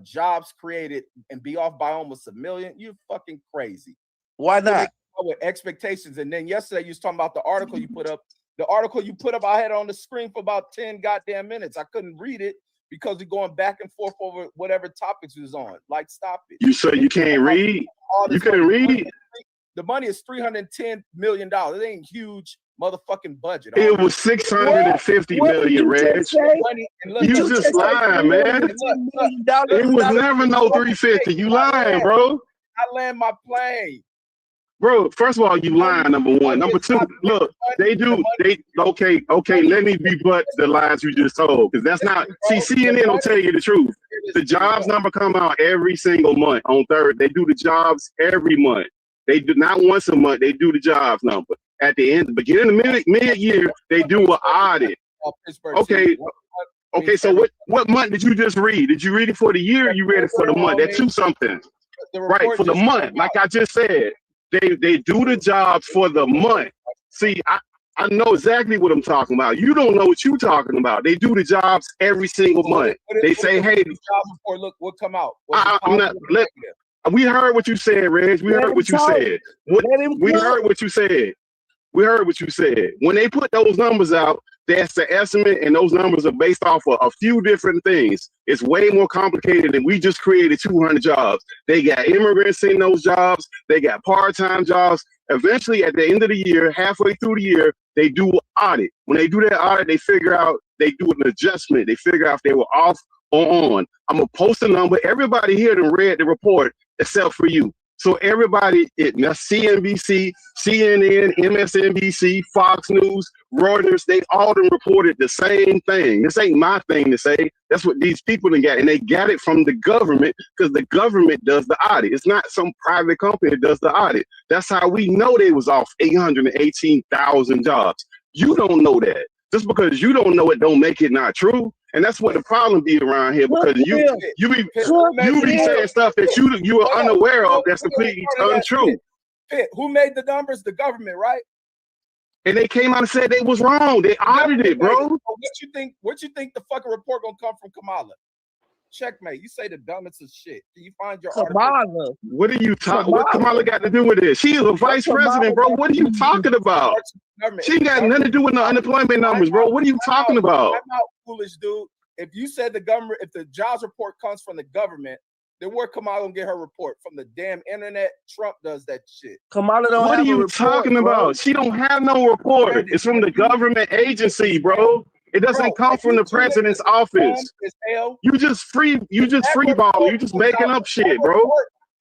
M: jobs created and be off by almost 1 million? You fucking crazy.
L: Why not?
M: With expectations. And then yesterday you was talking about the article you put up. The article you put up, I had it on the screen for about 10 goddamn minutes. I couldn't read it because we're going back and forth over whatever topics we was on. Like, stop it.
I: You sure you can't read? You couldn't read?
M: The money is $310 million. It ain't huge motherfucking budget.
I: It was 650 million, Reg. You just lying, man. It was never no 350. You lying, bro.
M: I land my plane.
I: Bro, first of all, you lying, number one. Number two, look, okay, let me rebut the lies you just told, because that's not, see, CNN don't tell you the truth. The jobs number come out every single month on third. They do the jobs every month. They do not once a month, they do the jobs number. At the end, beginning of mid-year, they do an audit. Okay, so what month did you just read? Did you read it for the year or you read it for the month? That's 2 something. Right, for the month, like I just said. They do the jobs for the month. See, I know exactly what I'm talking about. You don't know what you're talking about. They do the jobs every single month. They say, hey,
M: job report, look, what come out?
I: We heard what you said, Reg. We heard what you said. We heard what you said. We heard what you said. When they put those numbers out, That's the estimate, and those numbers are based off of a few different things. It's way more complicated than we just created 200 jobs. They got immigrants in those jobs. They got part-time jobs. Eventually, at the end of the year, halfway through the year, they do an audit. When they do that audit, they figure out, they do an adjustment. They figure out if they were off or on. I'm going to post a number. Everybody here done read the report except for you. So everybody, CNBC, CNN, MSNBC, Fox News, Reuters, they all done reported the same thing. This ain't my thing to say. That's what these people done got. And they got it from the government because the government does the audit. It's not some private company that does the audit. That's how we know they was off 818,000 jobs. You don't know that. Just because you don't know it don't make it not true. And that's what the problem be around here, because you be saying stuff that you are unaware of that's completely untrue.
M: Pitt, who made the numbers? The government, right?
I: And they came out and said they was wrong. They audited it, bro.
M: What you think the fucking report gonna come from Kamala? Checkmate. You say the dumbest of shit. Can you find your article?
I: What are you talking? What Kamala got to do with this? She is a vice president, bro. What are you talking about? She ain't got nothing to do with the unemployment numbers, bro. What are you talking about?
M: I'm not foolish, dude. If you said the government, if the jobs report comes from the government, then where Kamala gonna get her report? From the damn internet? Trump does that shit.
L: Kamala don't
I: What
L: have
I: are you
L: a report,
I: talking about? She don't have no report. It's from the government agency, bro. It doesn't come from the president's office. You just freeball. You just making up shit, bro.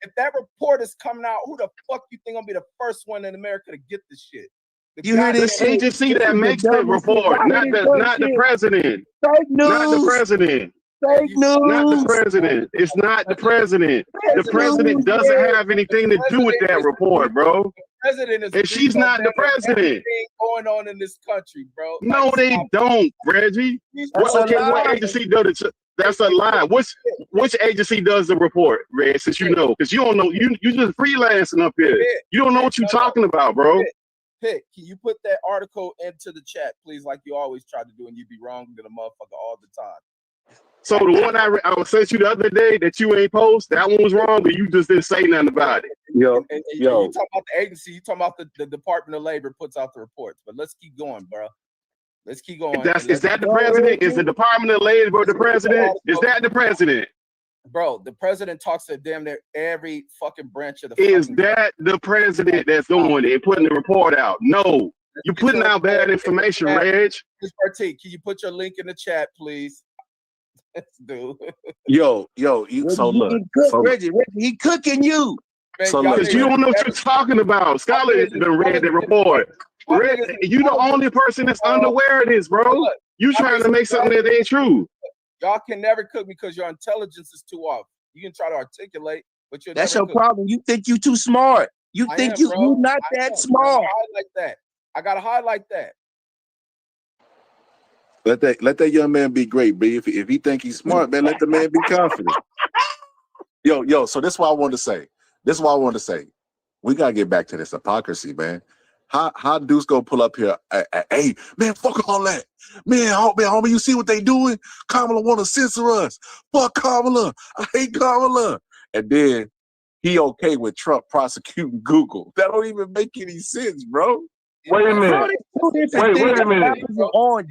M: If that report is coming out, who the fuck you think gonna be the first one in America to get this shit?
I: You hear this agency that makes the report, not the president.
L: Fake news.
I: Not the president.
L: Fake news.
I: Not the president. It's not the president. The president doesn't have anything to do with that report, bro.
M: President is,
I: and she's not the president.
M: Everything going on in this country, bro.
I: No, like, they don't, Reggie. What agency does it? That's a lie. Which agency does the report, Reg? Since you know, because you don't know, you just freelancing up here. You don't know what you're talking about, bro.
M: Pitt, can you put that article into the chat, please, like you always try to do, and you be wrong to the motherfucker all the time.
I: So the one I sent you the other day that you ain't post, that one was wrong, but you just didn't say nothing about it.
M: You talking about the agency, you talking about the Department of Labor puts out the reports, but let's keep going, bro. Let's keep going.
I: Is that the president? Is the Department of Labor the president? Is that the president?
M: Bro, the president talks to damn near every fucking branch of the.
I: Is that the president that's doing it, putting the report out? No, you're putting out bad information, Reg.
M: Can you put your link in the chat, please? Dude.
N: Yo, so look.
L: Reggie, he cooking you.
I: So because you don't know what you're talking about. Scholar has been read the report. You the only person that's unaware of this, bro. You trying to make something that ain't true.
M: Y'all can never cook me because your intelligence is too off. You can try to articulate, but you're
L: that's your problem. You think you too smart. You think you're not that smart.
M: I gotta highlight that.
N: Let that young man be great, B. If he think he's smart, man, let the man be confident. Yo. So this is what I wanted to say. We gotta get back to this hypocrisy, man. How Deuce gonna pull up here? Hey, man, fuck all that. Man, homie, you see what they doing? Kamala want to censor us. Fuck Kamala. I hate Kamala. And then he okay with Trump prosecuting Google. That don't even make any sense, bro.
J: Wait a minute. Wait a minute.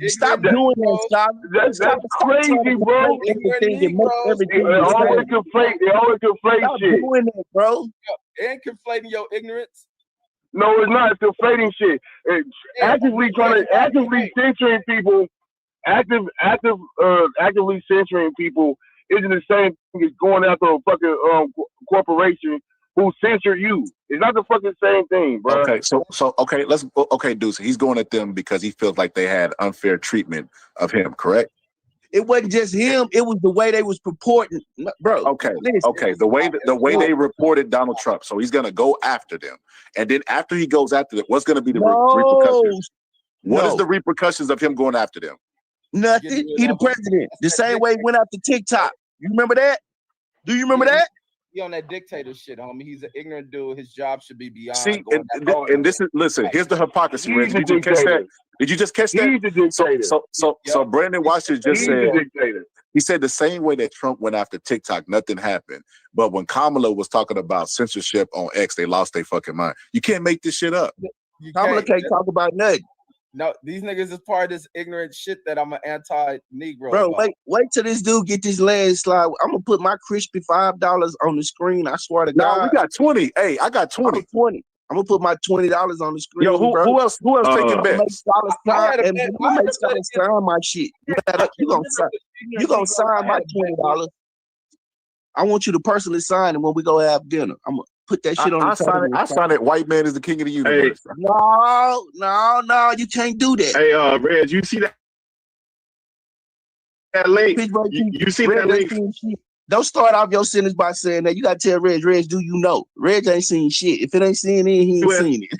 L: Stop doing that, Scott.
J: That's crazy, bro. They always conflate shit.
L: Doing that, bro.
M: And conflating your ignorance.
J: No, it's not. It's conflating shit. Actively censoring people. Actively censoring people isn't the same thing as going after a fucking corporation who censor you. It's not the fucking same thing, bro.
N: Okay, so Deuce, he's going at them because he feels like they had unfair treatment of him, correct?
L: It wasn't just him, it was the way they was purporting, bro.
N: Okay. The way they reported Donald Trump. So he's gonna go after them. And then after he goes after them, what's gonna be the repercussions? What is the repercussions of him going after them?
L: Nothing. He the president. The same way he went after TikTok. You remember that? Do you remember that?
M: He on that dictator shit, homie. He's an ignorant dude. His job should be beyond.
N: See, and this is here's the hypocrisy, Reggie. Did you catch that? Did you just catch that?
J: He's a dictator.
N: So Brandon Washington just said he said the same way that Trump went after TikTok, nothing happened. But when Kamala was talking about censorship on X, they lost their fucking mind. You can't make this shit up.
L: Kamala can't talk about nothing.
M: No, these niggas is part of this ignorant shit that I'm an anti-Negro.
L: Bro,
M: about.
L: wait till this dude get this landslide. I'm gonna put my crispy $5 on the screen. I swear to God.
N: No, we got 20. Hey, I got 20.
L: 20. I'm gonna put my $20 on the screen.
N: Yo, who else taking bets?
L: Make Scholar sign my shit. You gonna sign my $20. I want you to personally sign it when we go have dinner. I'm gonna put that shit on the table.
N: I sign it. White man is the king of the universe.
L: Hey, no, you can't do that.
I: Hey, Reg, you see that link? You see that link?
L: Don't start off your sentence by saying that. You gotta tell Reg, do you know? Reg ain't seen shit. If it ain't seen it, he ain't seen it.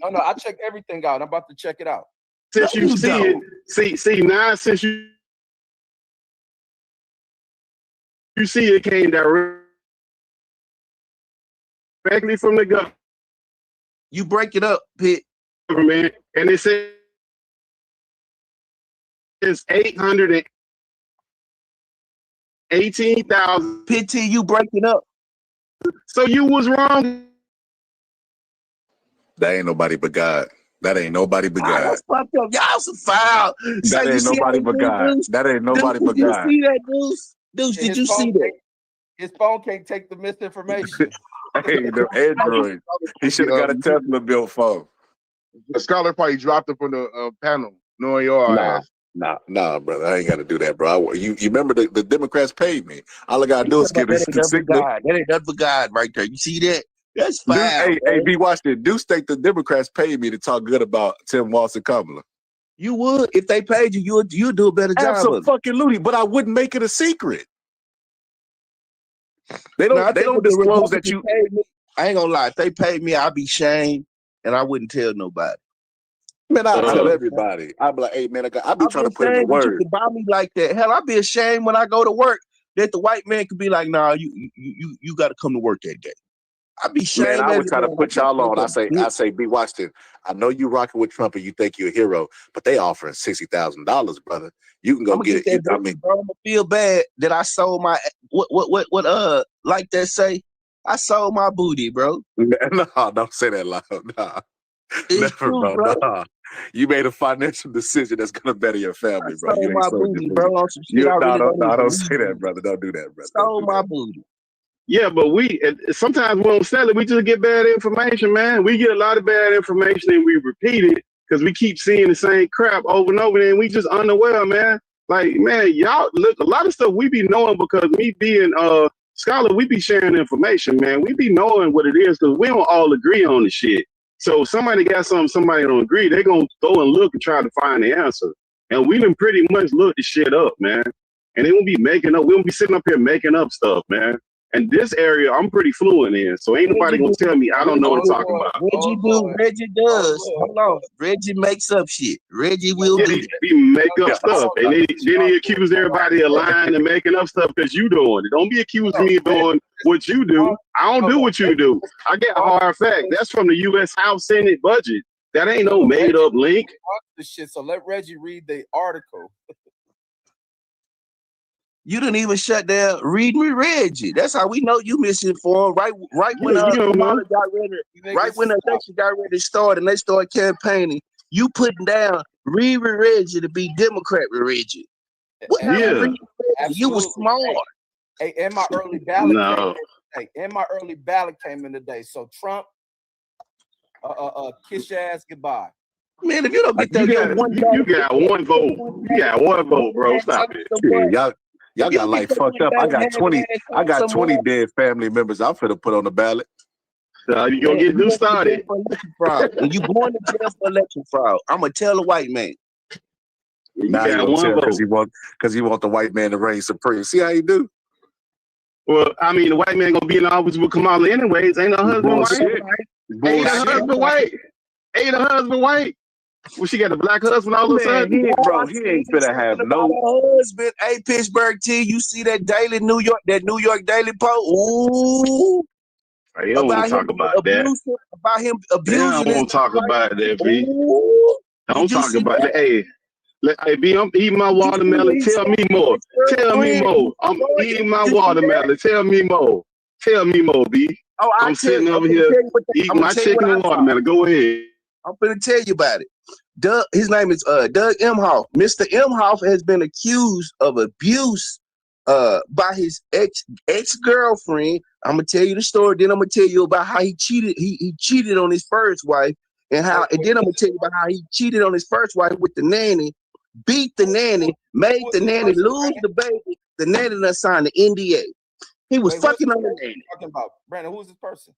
M: No, I checked everything out. I'm about to check it out.
I: Since you see it, see now since you see it came directly from the government.
L: You break it up, Pitt.
I: Government, and it says it's 818,000.
L: Pitt, you break it up.
I: So you was wrong.
N: That ain't nobody but God. That ain't nobody but God.
L: That's fucked up. Y'all some foul.
N: That ain't nobody but God. That ain't nobody but God.
L: Did you see that, Deuce? Deuce, did you see that?
M: His phone can't take the misinformation.
N: Hey, the Android. He should have got a Tesla built phone.
J: The scholar probably dropped it from the panel, knowing your ass.
N: Nah, brother. I ain't got to do that, bro. You remember the Democrats paid me. All I got to do is give this signal.
L: That ain't nothing but God right there. You see that? That's fine.
N: Hey, B, watch this. Deuce think the Democrats paid me to talk good about Tim Walz and Kamala.
L: You would. If they paid you, you'd do a better job.
N: Absolutely, but I wouldn't make it a secret. They don't disclose that you
L: paid me. I ain't gonna lie. If they paid me, I'd be shamed and I wouldn't tell nobody.
N: Man, I'll tell everybody. I'd be like, hey, man, I be trying to put in the word.
L: You could buy me like that. Hell, I'd be ashamed when I go to work that the white man could be like, nah, you got to come to work that day. I'd be ashamed.
N: Man, I always try to put y'all on. I say, B, watch this. I know you rocking with Trump and you think you're a hero, but they offering $60,000, brother. You can go get it.
L: I'm gonna feel bad that I sold my what like that say. I sold my booty, bro.
N: No, don't say that loud. Nah. Never, true, bro. Nah. You made a financial decision that's gonna better your family, bro. You ain't sold
L: booty, bro.
N: Don't say that, brother. Don't do that, brother.
L: Sold my booty.
I: Yeah, but sometimes we don't sell it. We just get bad information, man. We get a lot of bad information and we repeat it because we keep seeing the same crap over and over, and we just unaware, man. Like, man, y'all look, a lot of stuff we be knowing because me being scholar, we be sharing information, man. We be knowing what it is because we don't all agree on the shit. So if somebody got something, somebody don't agree, they gonna go and look and try to find the answer. And we done pretty much looked the shit up, man. And they won't be making up. We won't be sitting up here making up stuff, man. And this area, I'm pretty fluent in, so ain't nobody gonna tell me I don't know what I'm talking about.
L: Reggie does. Hold on. Reggie makes up shit. Reggie will do that.
I: He make up stuff, and then he accuse everybody of lying and making up stuff because you doing it. Don't be accusing me of doing what you do. I don't do what you do. I get a hard fact. That's from the U.S. House Senate budget. That ain't no made up link.
M: So let Reggie read the article.
L: You didn't even shut down Read Me Reggie. That's how we know you misinformed. Right when the election got ready to start and they started campaigning, you putting down Read Me Reggie to be Democrat with Reggie. You was smart.
M: Hey, and my early ballot came in today. So Trump, kiss your ass goodbye.
L: Man, if you don't get that,
I: you got one vote. You got one vote, bro. Stop it.
N: Yeah, y'all got like fucked up. I got 20 dead family members I'm finna put on the ballot.
I: You gonna get new started.
L: When you going to jail for election fraud, I'm gonna tell a white man.
N: Nah, because he want the white man to reign supreme. See how you do?
I: Well, I mean, the white man gonna be in the office with Kamala anyways. Ain't her husband white? Ain't her husband white? Well, she got a black husband all of a sudden.
N: He ain't finna have no
L: husband. Hey, Pittsburgh T, you see that New York Daily Post? Ooh.
I: You don't want to talk about that.
L: About him abusing.
I: I don't want to talk about that, B. Don't talk about that. Hey, B, I'm eating my watermelon. Tell me more. Tell me more. I'm eating my watermelon. Tell me more. Tell me more, B. I'm sitting over here eating my chicken and watermelon. Go ahead.
L: I'm gonna tell you about it. Doug, his name is Doug Emhoff. Mr. Emhoff has been accused of abuse by his ex-girlfriend. I'm gonna tell you the story, then I'm gonna tell you about how he cheated. He cheated on his first wife, and then I'm gonna tell you about how he cheated on his first wife with the nanny, beat the nanny, made the nanny lose the baby. The nanny done signed the NDA. He was fucking on the nanny.
M: Talking about Brandon, who's this person?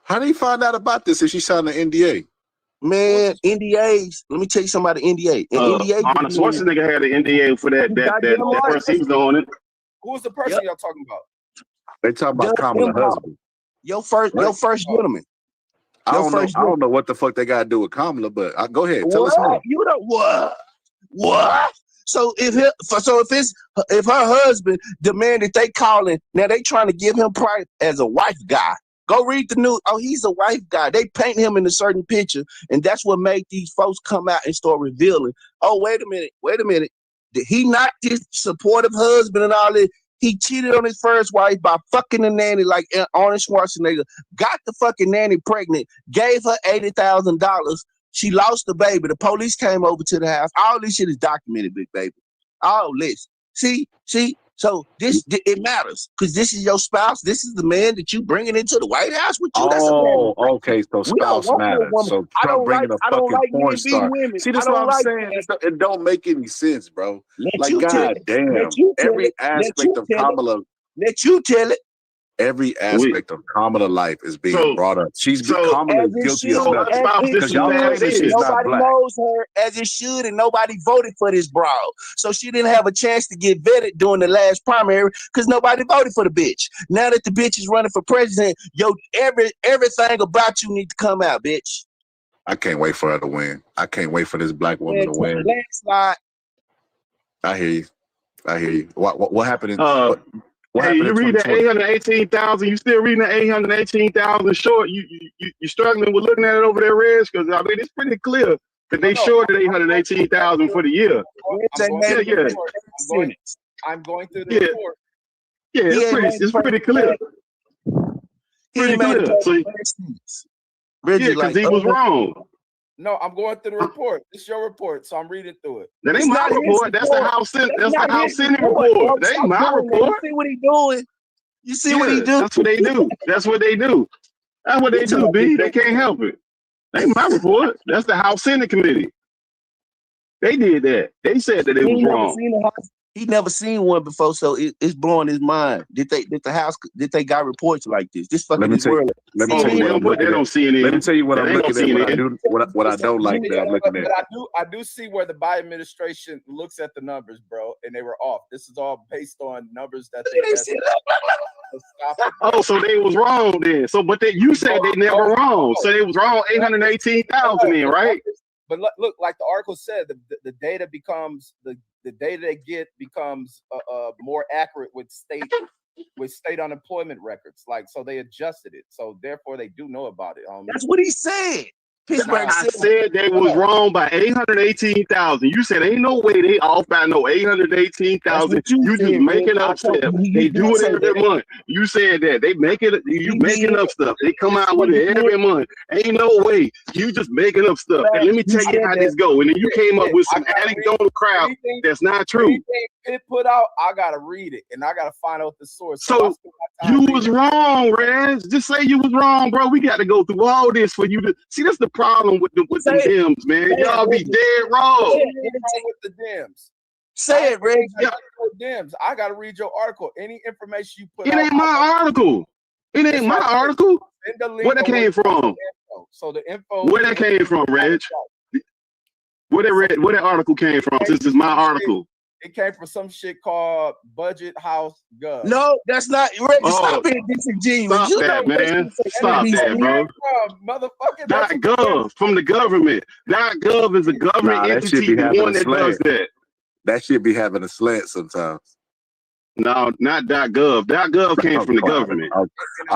N: How did he find out about this if she signed an NDA?
L: Man, NDAs. Let me tell you something about the NDA. NDA.
I: Arnold Schwarzenegger had an NDA for that first he was on it.
M: Who's the person y'all talking about?
N: They talking about Kamala husband.
L: Your first gentleman.
N: I don't know what the fuck they got to do with Kamala, but go ahead. Tell us more.
L: You know what? What? So if her husband demanded they calling, now they trying to give him price as a wife guy. Go read the news. Oh, he's a wife guy. They paint him in a certain picture, and that's what made these folks come out and start revealing. Oh, wait a minute. Did he not this supportive husband and all this? He cheated on his first wife by fucking the nanny like Arnold Schwarzenegger, got the fucking nanny pregnant, gave her $80,000. She lost the baby. The police came over to the house. All this shit is documented, big baby. All this. See? So it matters because this is your spouse. This is the man that you bringing into the White House with you.
N: Oh, okay. So spouse matters. So Trump bringing a fucking porn star. See, that's what I'm saying. It don't make any sense, bro. Like, goddamn, every aspect of Kamala.
L: Let you tell it.
N: Every aspect of Kamala's life is being brought up. Kamala is guilty of nothing. Because y'all say she's not black.
L: Nobody knows her as it should, and nobody voted for this broad. So she didn't have a chance to get vetted during the last primary because nobody voted for the bitch. Now that the bitch is running for president, everything about you need to come out, bitch.
N: I can't wait for her to win. I can't wait for this black woman to win.
L: Landslide.
N: I hear you. What happened?
I: Hey, you read the 818,000. You still reading the 818,000 short? You struggling with looking at it over there, Reg? Because I mean, it's pretty clear that they shorted 818,000 for the year.
M: I'm going through the report.
I: Yeah, it's pretty clear. Pretty clear. So, because he was wrong.
M: No, I'm going through the report. It's your report, so I'm reading through it.
I: That ain't my report. That's the House Senate. That's the House Senate report. That ain't my report.
L: You see what he doing? You see what he do?
I: That's what they do. That's what they do. That's what they do, B. They can't help it. That ain't my report. That's the House Senate committee. They did that. They said that it was wrong.
L: He never seen one before, so it's blowing his mind. Did they got reports like this? This fucking world.
N: Let me tell you what I'm looking at. What I don't like that I'm looking at.
M: I do see where the Biden administration looks at the numbers, bro, and they were off. This is all based on numbers that they
I: Oh, so they was wrong then. So, but you said they never wrong. So they was wrong 818,000 then, right?
M: But look, like the article said, the data becomes the data they get becomes more accurate with state unemployment records. Like, so they adjusted it. So therefore, they do know about it.
L: That's what he said.
I: Pittsburgh said they was wrong by 818,000. You said ain't no way they off by no 818,000. You just making up stuff. They do it every month. You said that they make it. You making up stuff. They come out with it every month. Ain't no way. You just making up stuff. And let me tell you how this go. And then you came up with some anecdotal crowd that's not true.
M: It put out. I gotta read it and I gotta find out the source.
I: So you was wrong, Rez. Just say you was wrong, bro. We got to go through all this for you to see. That's the problem with the Dems, man. Y'all be dead wrong.
M: With the Dems.
L: Say it, Reg.
M: Dems. I gotta read your article. Any information you put
I: out. It ain't my article. It ain't my article. Where that came from?
M: So the info.
I: Where that came from, Reg? Where that article came from? This is my article.
M: It came from some shit called Budget House Gov.
L: No, that's not. Stop being disingenuous.
I: Stop that, man. Stop that, bro.
M: Motherfucker.
I: .gov from the government. .gov is a government entity. The one that does that.
N: That should be having a slant sometimes.
I: No, not .gov. .gov came from the government.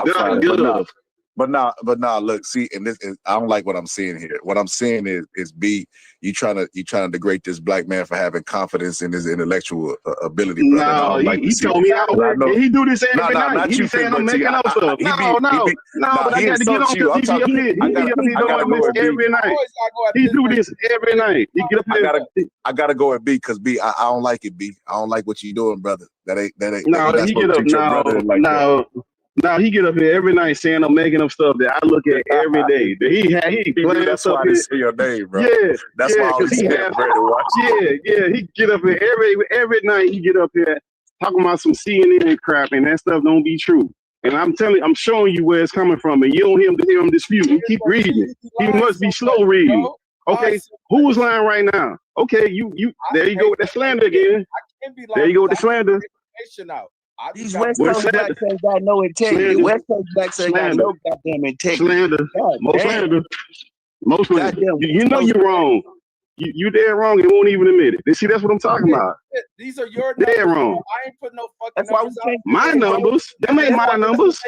I: .gov.
N: But nah, look, see, and this is, I don't like what I'm seeing here. What I'm seeing is B, you trying to degrade this black man for having confidence in his intellectual ability, brother. And I
I: No,
N: don't like to
I: he
N: see
I: told me
N: that.
I: I know he do this every night.
N: Not
I: He
N: you,
I: be saying
N: but
I: I'm making up stuff.
N: but
I: I got to get on because he be up here. He be up here doing this every night. He do this every night. He get up here.
N: I gotta go at B because B, I don't like it, B. I don't like what you doing, brother. That ain't.
I: No, he get up now. He get up here every night saying I'm making up stuff that I look at every day. He playing
N: that's
I: stuff
N: why I say your name, bro.
I: Yeah,
N: that's why I always say watch.
I: Yeah. He get up here every night. He get up here talking about some CNN crap, and that stuff don't be true. And I'm showing you where it's coming from, and you don't hear him dispute. You keep reading it. He must be slow reading. Okay, who is lying right now? Okay, you there you go with the slander again. There you go with the slander.
L: These West Coast blacks ain't got no integrity. West Coast blacks ain't got no goddamn integrity.
I: Slander. Most slander. You know you're wrong. You dead wrong. You won't even admit it. See, that's what I'm talking about.
M: These are your numbers.
I: Dead wrong.
M: I ain't putting no fucking numbers out.
I: My numbers. Them ain't my numbers.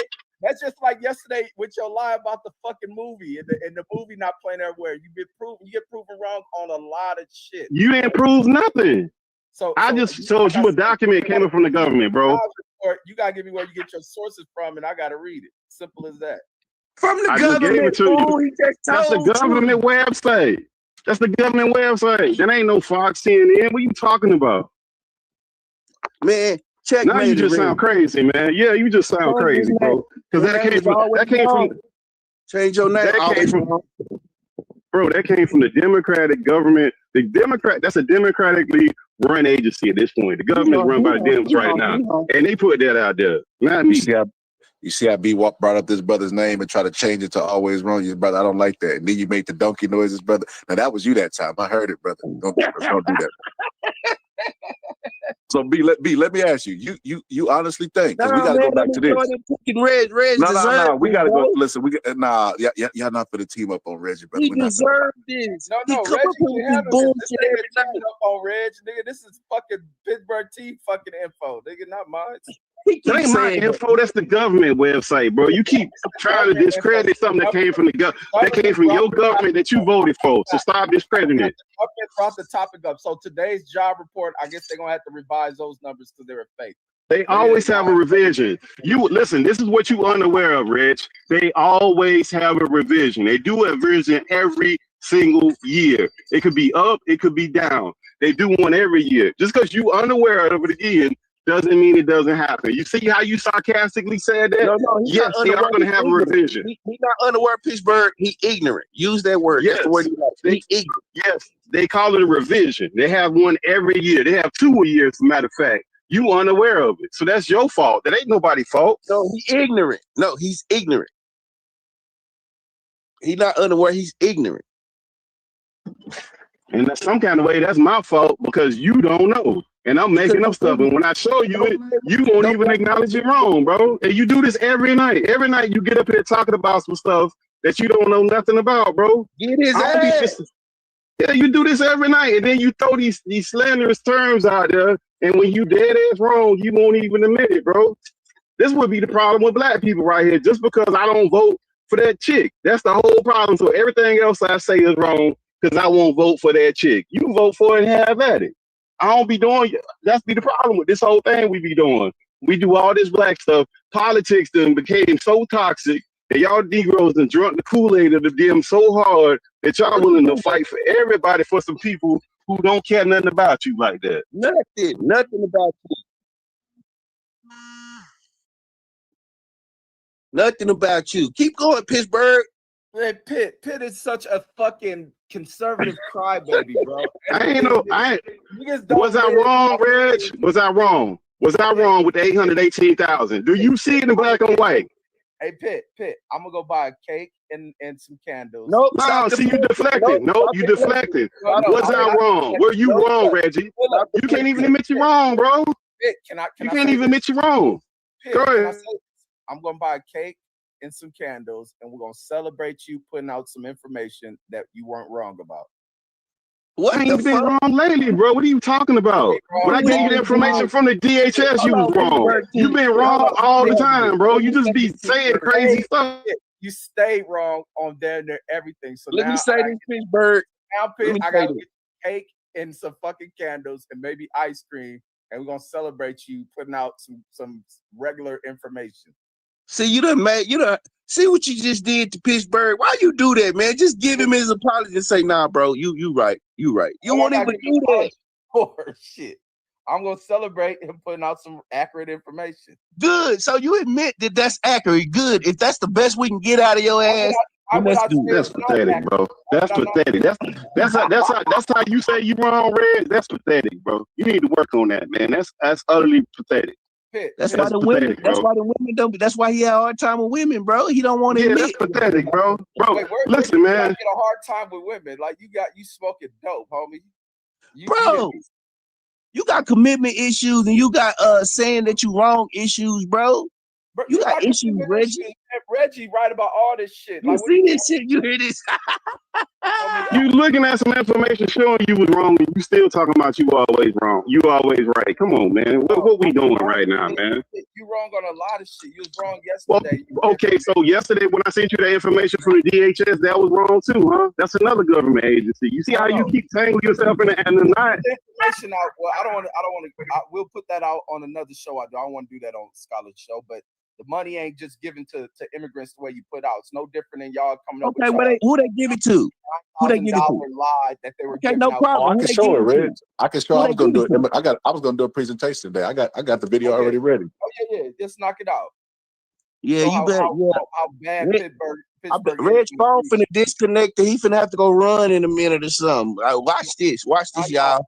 M: That's just like yesterday with your lie about the fucking movie and the movie not playing everywhere. You get proven wrong on a lot of shit.
I: You didn't prove nothing. So I just told you a document came from the government, bro.
M: You gotta give me where you get your sources from, and I gotta read it. Simple as that.
L: From the
I: government.
L: Just gave it to you.
I: That's the government website. That's the government website. That ain't no Fox, CNN. What are you talking about?
L: Man, check.
I: Now you just sound crazy, man. Yeah, you just sound crazy, bro. Because that came from.
L: Change your name.
I: Bro, that came from the Democratic government. That's a democratically run agency at this point. The government's run by the Dems right now. And they put that out there. Not me.
N: You see how B brought up this brother's name and tried to change it to always wrong. You brother, I don't like that. And then you make the donkey noises, brother. Now that was you that time. I heard it, brother. Don't do that. So B, let me ask you. You honestly think? Because we gotta go back to this. No. We gotta go. Listen, y'all not for the team up on Reggie, brother.
L: He deserved this.
M: No, Reggie, you have bullshit every time up on Reg, nigga. This is fucking Pittsburgh T fucking info, nigga, not mine.
I: That ain't my info. That's the government website, bro. You keep trying to discredit something that came from that came from your government that you voted for. So stop discrediting it.
M: I brought the topic up. So today's job report, I guess they're gonna have to revise those numbers because they were fake.
I: They always have a revision. You listen. This is what you unaware of, Reg. They always have a revision. They do a revision every single year. It could be up. It could be down. They do one every year. Just because you unaware of it again doesn't mean it doesn't happen. You see how you sarcastically said that?
L: No,
I: yes, they are going to have a revision.
L: He's not unaware, Pittsburgh. He ignorant. Use that word.
I: Yes.
L: That's the word he ignorant.
I: Yes, they call it a revision. They have one every year. They have 2 a year, as a matter of fact. You unaware of it. So that's your fault. That ain't nobody's fault.
L: No, he's ignorant. No, he's ignorant. He's not unaware. He's ignorant.
I: And that's some kind of way, that's my fault because you don't know. And I'm making up stuff. And when I show you it, you won't even acknowledge it wrong, bro. And you do this every night. Every night you get up here talking about some stuff that you don't know nothing about, bro.
L: Get his ass.
I: Yeah, you do this every night. And then you throw these slanderous terms out there. And when you dead ass wrong, you won't even admit it, bro. This would be the problem with black people right here. Just because I don't vote for that chick. That's the whole problem. So everything else I say is wrong because I won't vote for that chick. You vote for it and have at it. I don't be doing, that's be the problem with this whole thing we be doing. We do all this black stuff. Politics then became so toxic and y'all Negroes done drunk the Kool-Aid of the DM so hard that y'all willing to fight for everybody for some people who don't care nothing about you like that.
L: Nothing about you. Nothing about you. Keep going, Pittsburgh.
M: Man, Pitt is such a fucking conservative crybaby, bro.
I: Was I wrong, Reg? Was I wrong? Was I wrong with the 818,000? Do you see it in black and white?
M: Hey, Pitt, I'm gonna go buy a cake and some candles.
L: Nope.
I: No, see, you deflected. No, you deflected. Was I wrong? Were you wrong, Reggie? You can't even admit you're wrong, bro.
M: Pitt,
I: you can't even admit you're wrong.
M: Pitt,
I: go ahead.
M: I'm gonna buy a cake and some candles, and we're gonna celebrate you putting out some information that you weren't wrong about.
I: What? I ain't been wrong lately, bro. What are you talking about? When I gave you the information from the DHS, you was wrong. You've been wrong all the time, bro. You just be saying crazy stuff.
M: You stayed wrong on there everything. So
L: Let
M: now
L: me say this, Pittsburgh.
M: now
L: Let me
M: I
L: say
M: gotta
L: this.
M: get cake and some fucking candles and maybe ice cream, and we're gonna celebrate you putting out some regular information.
L: See, you done see what you just did to Pittsburgh. Why you do that, man? Just give him his apology and say, nah, bro, you right. You right. You won't even do that.
M: For shit. I'm gonna celebrate him putting out some accurate information.
L: Good. So you admit that that's accurate. Good. If that's the best we can get out of your ass, then let's do it.
I: That's pathetic, bro. That's pathetic. That's how you say you wrong, Red. That's pathetic, bro. You need to work on that, man. That's utterly pathetic.
L: That's why the women. That's why the women don't. That's why he had a hard time with women, bro. He don't want to admit.
I: That's pathetic, bro.
M: Wait,
I: listen, man.
M: I get a hard time with women. Like you smoking dope, homie.
L: Bro, you got commitment issues and you got saying that you wrong issues, bro. You got issues, Reggie.
M: Reggie right about all this shit.
L: You see this shit? You hear this?
I: You looking at some information showing you was wrong, and you still talking about you always wrong. You always right. Come on, man. What we doing right now, man?
M: You wrong on a lot of shit. You was wrong yesterday.
I: Well, okay, so yesterday when I sent you the information from the DHS, that was wrong too, huh? That's another government agency. You see how you keep tangling yourself in the knot?
M: Information out. Well, I don't want to. We'll put that out on another show. I don't want to do that on Scholar's show, but. The money ain't just given to immigrants the way you put out. It's no different than y'all coming up.
L: Okay, who they give it to? Who they give it to?
M: Lie that they were
L: okay, no problem.
K: I can show it, Reg. I can show. I was gonna do it. I was gonna do a presentation today. I got the video already ready.
M: Oh yeah, just knock it out.
L: Yeah, you bet.
M: How bad Pittsburgh
L: Red's phone finna disconnect. He finna have to go run in a minute or something. Watch this, y'all.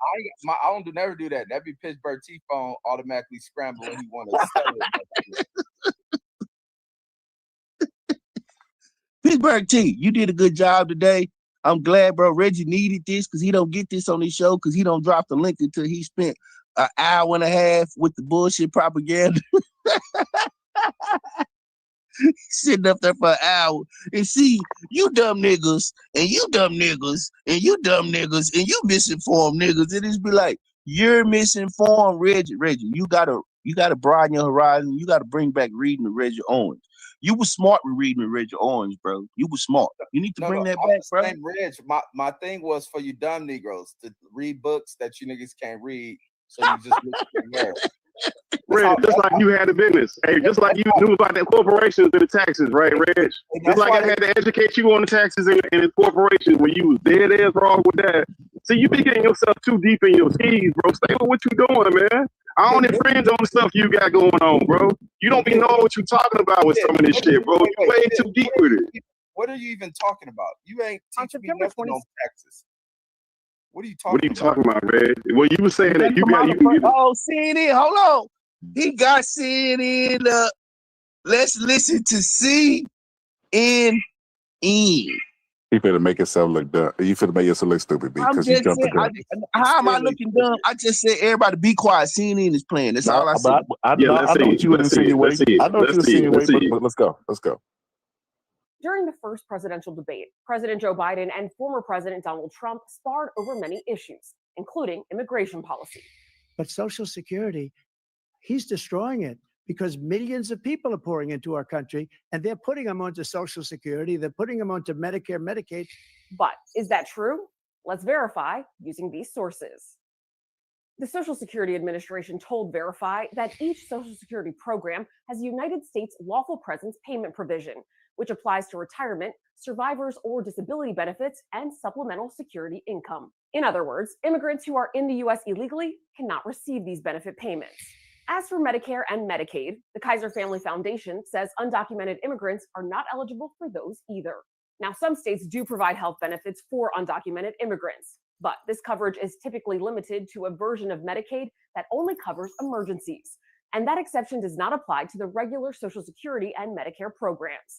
M: I don't never do that. That'd be Pittsburgh T phone automatically scramble when he want to sell it.
L: Pittsburgh T, you did a good job today. I'm glad, bro. Reggie needed this because he don't get this on his show because he don't drop the link until he spent an hour and a half with the bullshit propaganda. Sitting up there for an hour and see you dumb niggas and you dumb niggas and you dumb niggas and you misinformed niggas. It just be like, you're misinformed, Reggie. You gotta broaden your horizon. You gotta bring back reading the Reggie Owens. You was smart with reading the Reggie Owens, bro. You was smart. You need to bring that back, bro.
M: Reg, my thing was for you dumb Negroes to read books that you niggas can't read, so you just look at your
I: Reg, just like you had a business. Hey, just like you knew about the corporations and the taxes, right, Reg? Just like I had to educate you on the taxes and the corporations when you was dead ass wrong with that. See, you be getting yourself too deep in your skis, bro. Stay with what you doing, man. I don't infringe on the stuff you got going on, bro. You don't be knowing what you're talking about with some of this shit, bro. You way too deep with it.
M: What are you even talking about? You ain't teaching me nothing on taxes. What are you talking about?
I: What are you talking about, Reg? Well, you were saying that you can get
L: Oh, CNN, hold on. He got CNN up. Let's listen to CNN.
K: He finna make himself look dumb. You finna make yourself look stupid because you jumped the gun.
L: How am I looking dumb? I just said everybody be quiet. CNN is playing. That's all I said.
K: I know what you were insinuating. I know what you were insinuating, but let's go.
O: During the first presidential debate, President Joe Biden and former President Donald Trump sparred over many issues, including immigration policy.
P: But Social Security, he's destroying it because millions of people are pouring into our country and they're putting them onto Social Security. They're putting them onto Medicare, Medicaid.
O: But is that true? Let's verify using these sources. The Social Security Administration told Verify that each Social Security program has a United States lawful presence payment provision, which applies to retirement, survivors or disability benefits, and supplemental security income. In other words, immigrants who are in the U.S. illegally cannot receive these benefit payments. As for Medicare and Medicaid, the Kaiser Family Foundation says undocumented immigrants are not eligible for those either. Now, some states do provide health benefits for undocumented immigrants, but this coverage is typically limited to a version of Medicaid that only covers emergencies. And that exception does not apply to the regular Social Security and Medicare programs.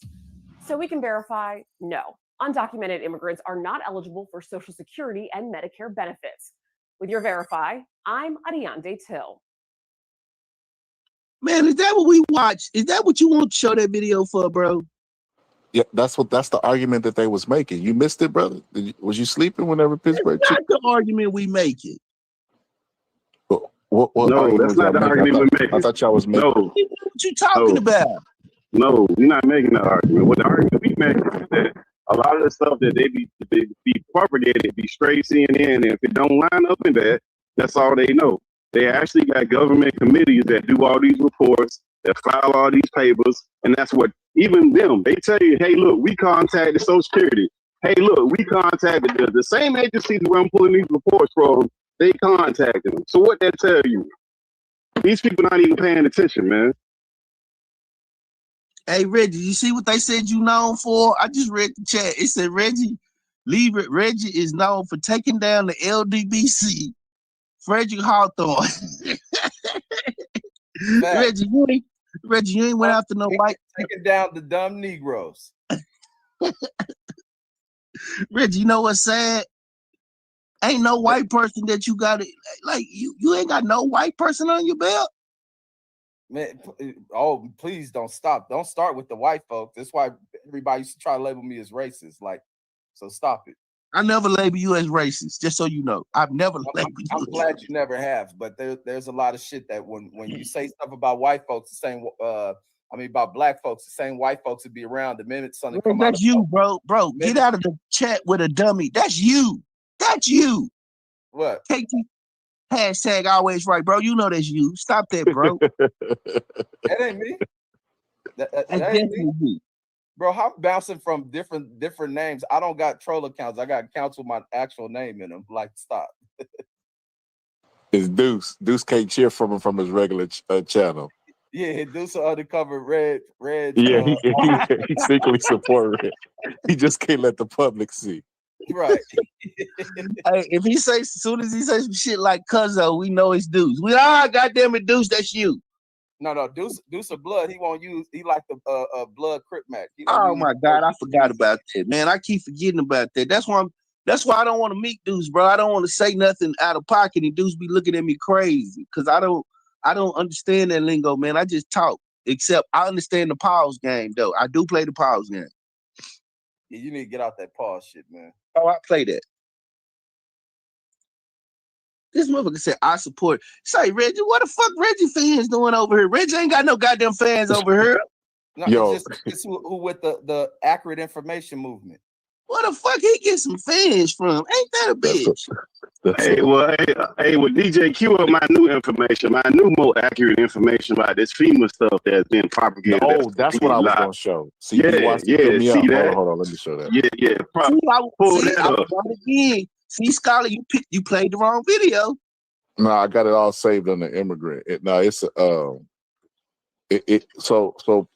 O: So we can verify, no, undocumented immigrants are not eligible for Social Security and Medicare benefits. With your Verify, I'm Ariande Till.
L: Man, is that what we watch? Is that what you want to show that video for, bro?
K: Yeah, that's the argument that they was making. You missed it, brother. Was you sleeping whenever Pittsburgh?
L: That's not the argument we making.
K: What
I: no, that's not the argument we're making.
K: I thought y'all was making.
I: No.
L: What you talking about?
I: No, we're not making the argument. What the argument we making is that a lot of the stuff that they be propagated be straight CNN, and if it don't line up in that, that's all they know. They actually got government committees that do all these reports, that file all these papers, and that's what even them, they tell you, hey, look, we contacted Social Security. Hey, look, we contacted the same agencies where I'm pulling these reports from, they contacted them. So what that tell you? These people not even paying attention, man.
L: Hey, Reggie, you see what they said you known for? I just read the chat. It said Reggie is known for taking down the LDBC. Frederick Hawthorne. Reggie, you ain't went after no white.
M: Taking down the dumb Negroes.
L: Reggie, you know what's sad? Ain't no white person that you got it. Like you ain't got no white person on your belt.
M: Man, please don't stop. Don't start with the white folks. That's why everybody used to try to label me as racist. Like, so stop it.
L: I never label you as racist, just so you know. I've never labeled you.
M: I'm glad you never have, but there's a lot of shit that when you say stuff about white folks, the same about black folks, the same white folks would be around the minute something come out.
L: That's you, bro. Get out of the chat with a dummy. That's you. That's you.
M: What?
L: Hashtag always right, bro. You know that's you. Stop that, bro.
M: That ain't me. That ain't me. Bro, I'm bouncing from different names. I don't got troll accounts. I got accounts with my actual name in them. Like, stop.
N: It's Deuce. Deuce can't cheer from him from his regular channel.
M: Yeah, Deuce undercover red.
N: Yeah, he secretly support Red. He just can't let the public see.
M: Right.
L: Hey, if he say, as soon as he says some shit like Cuzzo, we know it's Deuce. Goddamn it, Deuce, that's you.
M: No, Deuce of blood. He won't use. He like the blood Crip Mac.
L: Oh my God, I forgot about that, man. I keep forgetting about that. That's why I don't want to meet Deuce, bro. I don't want to say nothing out of pocket, and Deuce be looking at me crazy because I don't understand that lingo, man. I just talk. Except I understand the pause game, though. I do play the pause game.
M: Yeah, you need to get out that pause shit, man.
L: Oh, I play that. This motherfucker said, I support. Say, Reggie, what the fuck Reggie fans doing over here? Reggie ain't got no goddamn fans over here.
M: No, Yo. It's who with the accurate information movement.
L: What the fuck he get some fans from? Ain't that a bitch?
I: Hey, with DJ Q up my new information, my new more accurate information about this FEMA stuff that's been propagated.
N: Oh, that's what I was going to show. See,
I: see that?
N: Hold on, let me show that.
I: Yeah.
L: Pull that up. See, Scholar, you played the wrong video.
N: No, I got it all saved on the immigrant. So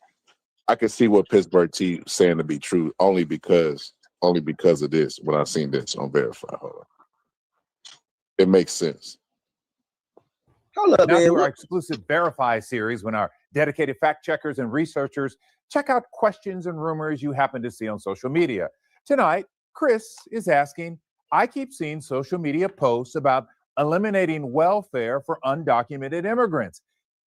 N: I can see what Pittsburgh T saying to be true only because of this. When I seen this on Verify, hold on. It makes sense.
L: Hold up,
Q: now
L: man.
Q: to our exclusive Verify series, when our dedicated fact checkers and researchers check out questions and rumors you happen to see on social media. Tonight, Chris is asking, I keep seeing social media posts about eliminating welfare for undocumented immigrants.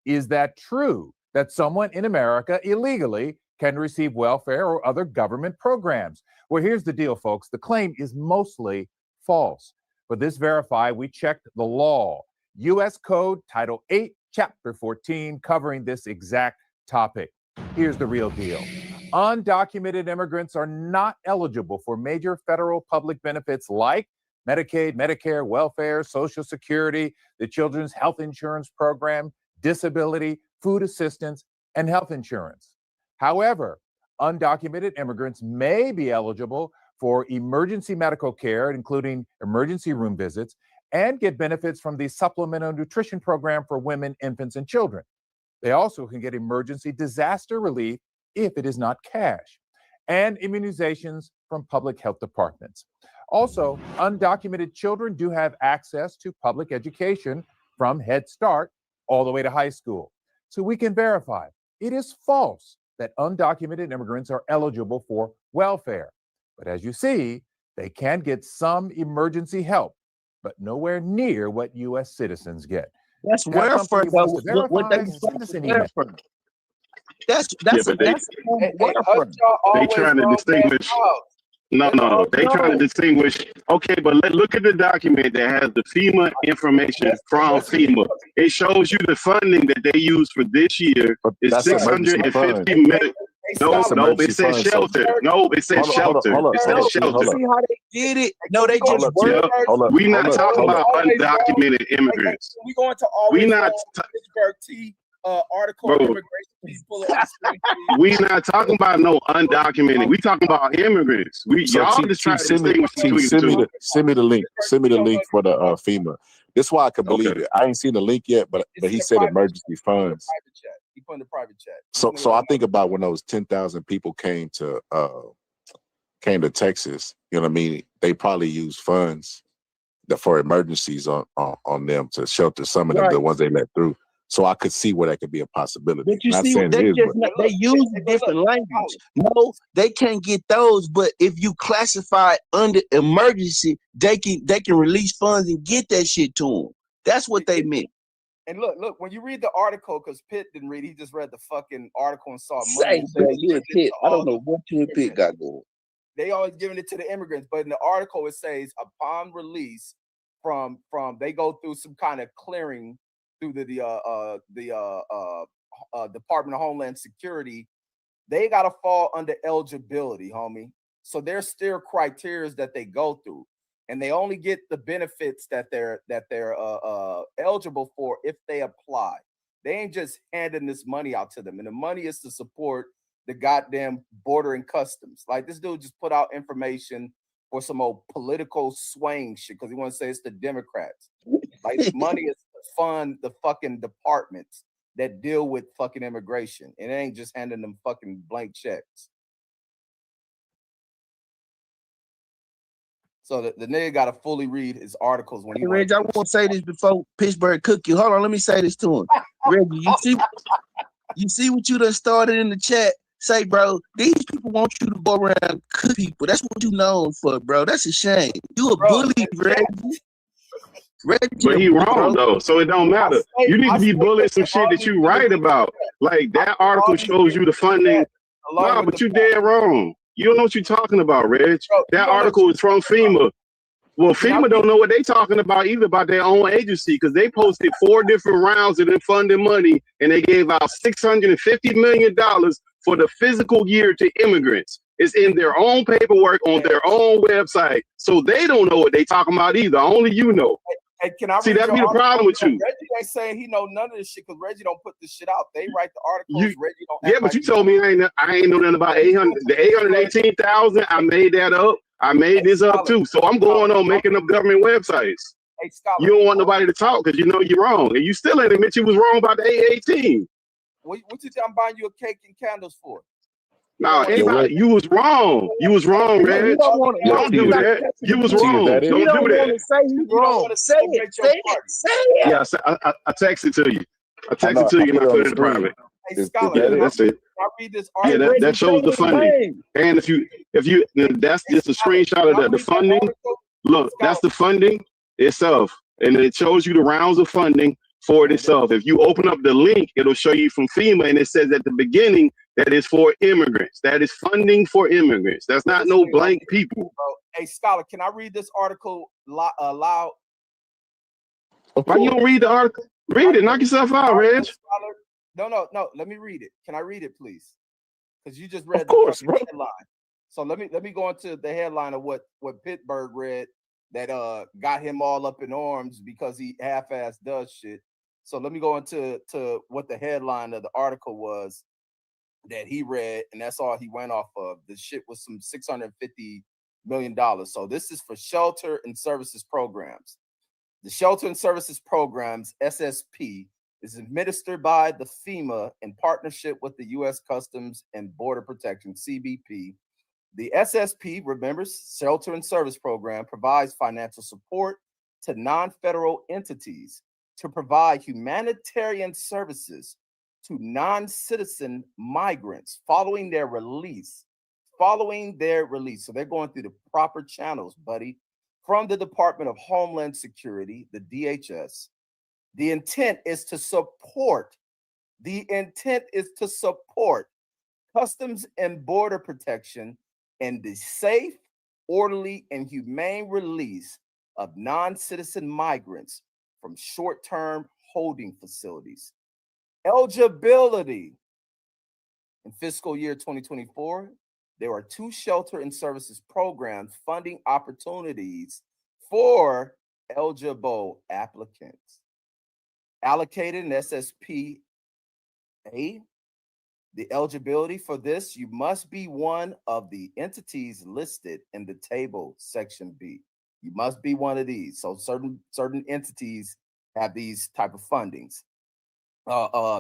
Q: Is that true that someone in America illegally can receive welfare or other government programs? Well, here's the deal, folks. The claim is mostly false. For this Verify, we checked the law. U.S. Code, Title 8, Chapter 14, covering this exact topic. Here's the real deal. Undocumented immigrants are not eligible for major federal public benefits like Medicaid, Medicare, welfare, Social Security, the Children's Health Insurance Program, disability, food assistance, and health insurance. However, undocumented immigrants may be eligible for emergency medical care, including emergency room visits, and get benefits from the Supplemental Nutrition Program for women, infants, and children. They also can get emergency disaster relief if it is not cash, and immunizations from public health departments. Also, undocumented children do have access to public education from Head Start all the way to high school. So we can verify it is false that undocumented immigrants are eligible for welfare. But as you see, they can get some emergency help, but nowhere near what U.S. citizens get.
L: That's welfare, though. What they That's
I: they trying to distinguish. No, they trying to distinguish. Okay, but look at the document that has the FEMA information from FEMA. It shows you the funding that they use for this year is
N: That's emergency funds.
I: $650 million. No,
N: That's
I: it
N: emergency
I: says
N: funds.
I: shelter. No, it says shelter. It says shelter.
L: See how they did it? No, they just
I: We not talking about undocumented immigrants.
M: We going to always
I: We not
M: Pittsburgh T article
I: Bro.
M: immigration. Please pull it up the screen, please.
I: We not talking about no undocumented. We talking about immigrants. Y'all just trying to distinguish between the two.
N: Send me the link. Send me the link for the FEMA. This is why I could believe it. I ain't seen the link yet, but he said emergency funds.
M: He put in the private chat.
N: So I think about when those 10,000 people came to Texas. You know what I mean? They probably used funds for emergencies on them to shelter some of them, the ones they let through. So I could see where that could be a possibility.
L: But you see, they use a different language. No, they can't get those. But if you classify under emergency, they can release funds and get that shit to them. That's what they meant.
M: And look, when you read the article, because Pitt didn't read, he just read the fucking article and saw
L: money. You and Pitt. I don't know what you and Pitt got going.
M: They always giving it to the immigrants, but in the article it says upon release from they go through some kind of clearing through the Department of Homeland Security. They gotta fall under eligibility, homie. So there's still criteria that they go through, and they only get the benefits that they're eligible for if they apply. They ain't just handing this money out to them, and the money is to support the goddamn border and customs. Like, this dude just put out information for some old political swaying shit because he wants to say it's the Democrats. Like, this money is to fund the fucking departments that deal with fucking immigration. And it ain't just handing them fucking blank checks. So the nigga got to fully read his articles when he.
L: Reg, I want to say this before Pittsburgh cook you. Hold on, let me say this to him. Reggie, you see what you done started in the chat? Say, bro, these people want you to go around and cook people. That's what you known for, bro. That's a shame. You a bully, Reggie.
I: But he wrong though, so it don't matter. You need to be bullied some shit that you write about. Like that article shows you the funding. Nah, but you dead wrong. You don't know what you're talking about, Reg. That article is from FEMA. Well, FEMA don't know what they talking about either about their own agency because they posted 4 different rounds of them funding money and they gave out $650 million for the fiscal year to immigrants. It's in their own paperwork on their own website. So they don't know what they talking about either. Only you know.
M: Hey, can I
I: see that be the problem with you?
M: Reggie ain't saying he know none of this shit because Reggie don't put this shit out. They write the articles. Reggie don't.
I: Yeah, but you told me I ain't know nothing about 818,000. I made that up. I made this up too. So I'm going on making up government websites.
M: Hey, Scholar,
I: you don't want nobody to talk because you know you're wrong, and you still ain't admit you was wrong about the 818.
M: What you think I'm buying you a cake and candles for?
I: No, you was wrong. You was wrong, man. Don't do that. You was wrong. Don't do that.
L: Say it.
I: Yeah, I text it to you. I text it to you and I put it in private.
M: Hey, Scholar,
I: that's it.
M: I read this
I: article. Yeah, that shows the funding. And if you, that's just a screenshot of the funding. Look, that's the funding itself, and it shows you the rounds of funding for it itself. If you open up the link, it'll show you from FEMA, and it says at the beginning that is for immigrants. That is funding for immigrants. That's not no blank people.
M: Hey, Scholar, can I read this article loud?
I: Why you don't read the article? Read it. Knock yourself out, Reg.
M: No. Let me read it. Can I read it, please? Because you just read
I: of course,
M: the headline. So let me go into the headline of what Pittsburgh read that got him all up in arms because he half-assed does shit. So let me go into what the headline of the article was that he read, and that's all he went off of. The shit was some $650 million. So this is for shelter and services programs. The Shelter and Services Programs, SSP, is administered by the FEMA in partnership with the U.S. Customs and Border Protection, CBP. The SSP, remembers, Shelter and Service Program, provides financial support to non-federal entities to provide humanitarian services to non-citizen migrants following their release. So they're going through the proper channels, buddy, from the Department of Homeland Security, the DHS. The intent is to support Customs and Border Protection in the safe, orderly, and humane release of non-citizen migrants from short-term holding facilities. Eligibility. In fiscal year 2024, there are 2 shelter and services programs funding opportunities for eligible applicants. Allocated in SSPA, the eligibility for this, you must be one of the entities listed in the table, section B. You must be one of these. So certain entities have these type of fundings.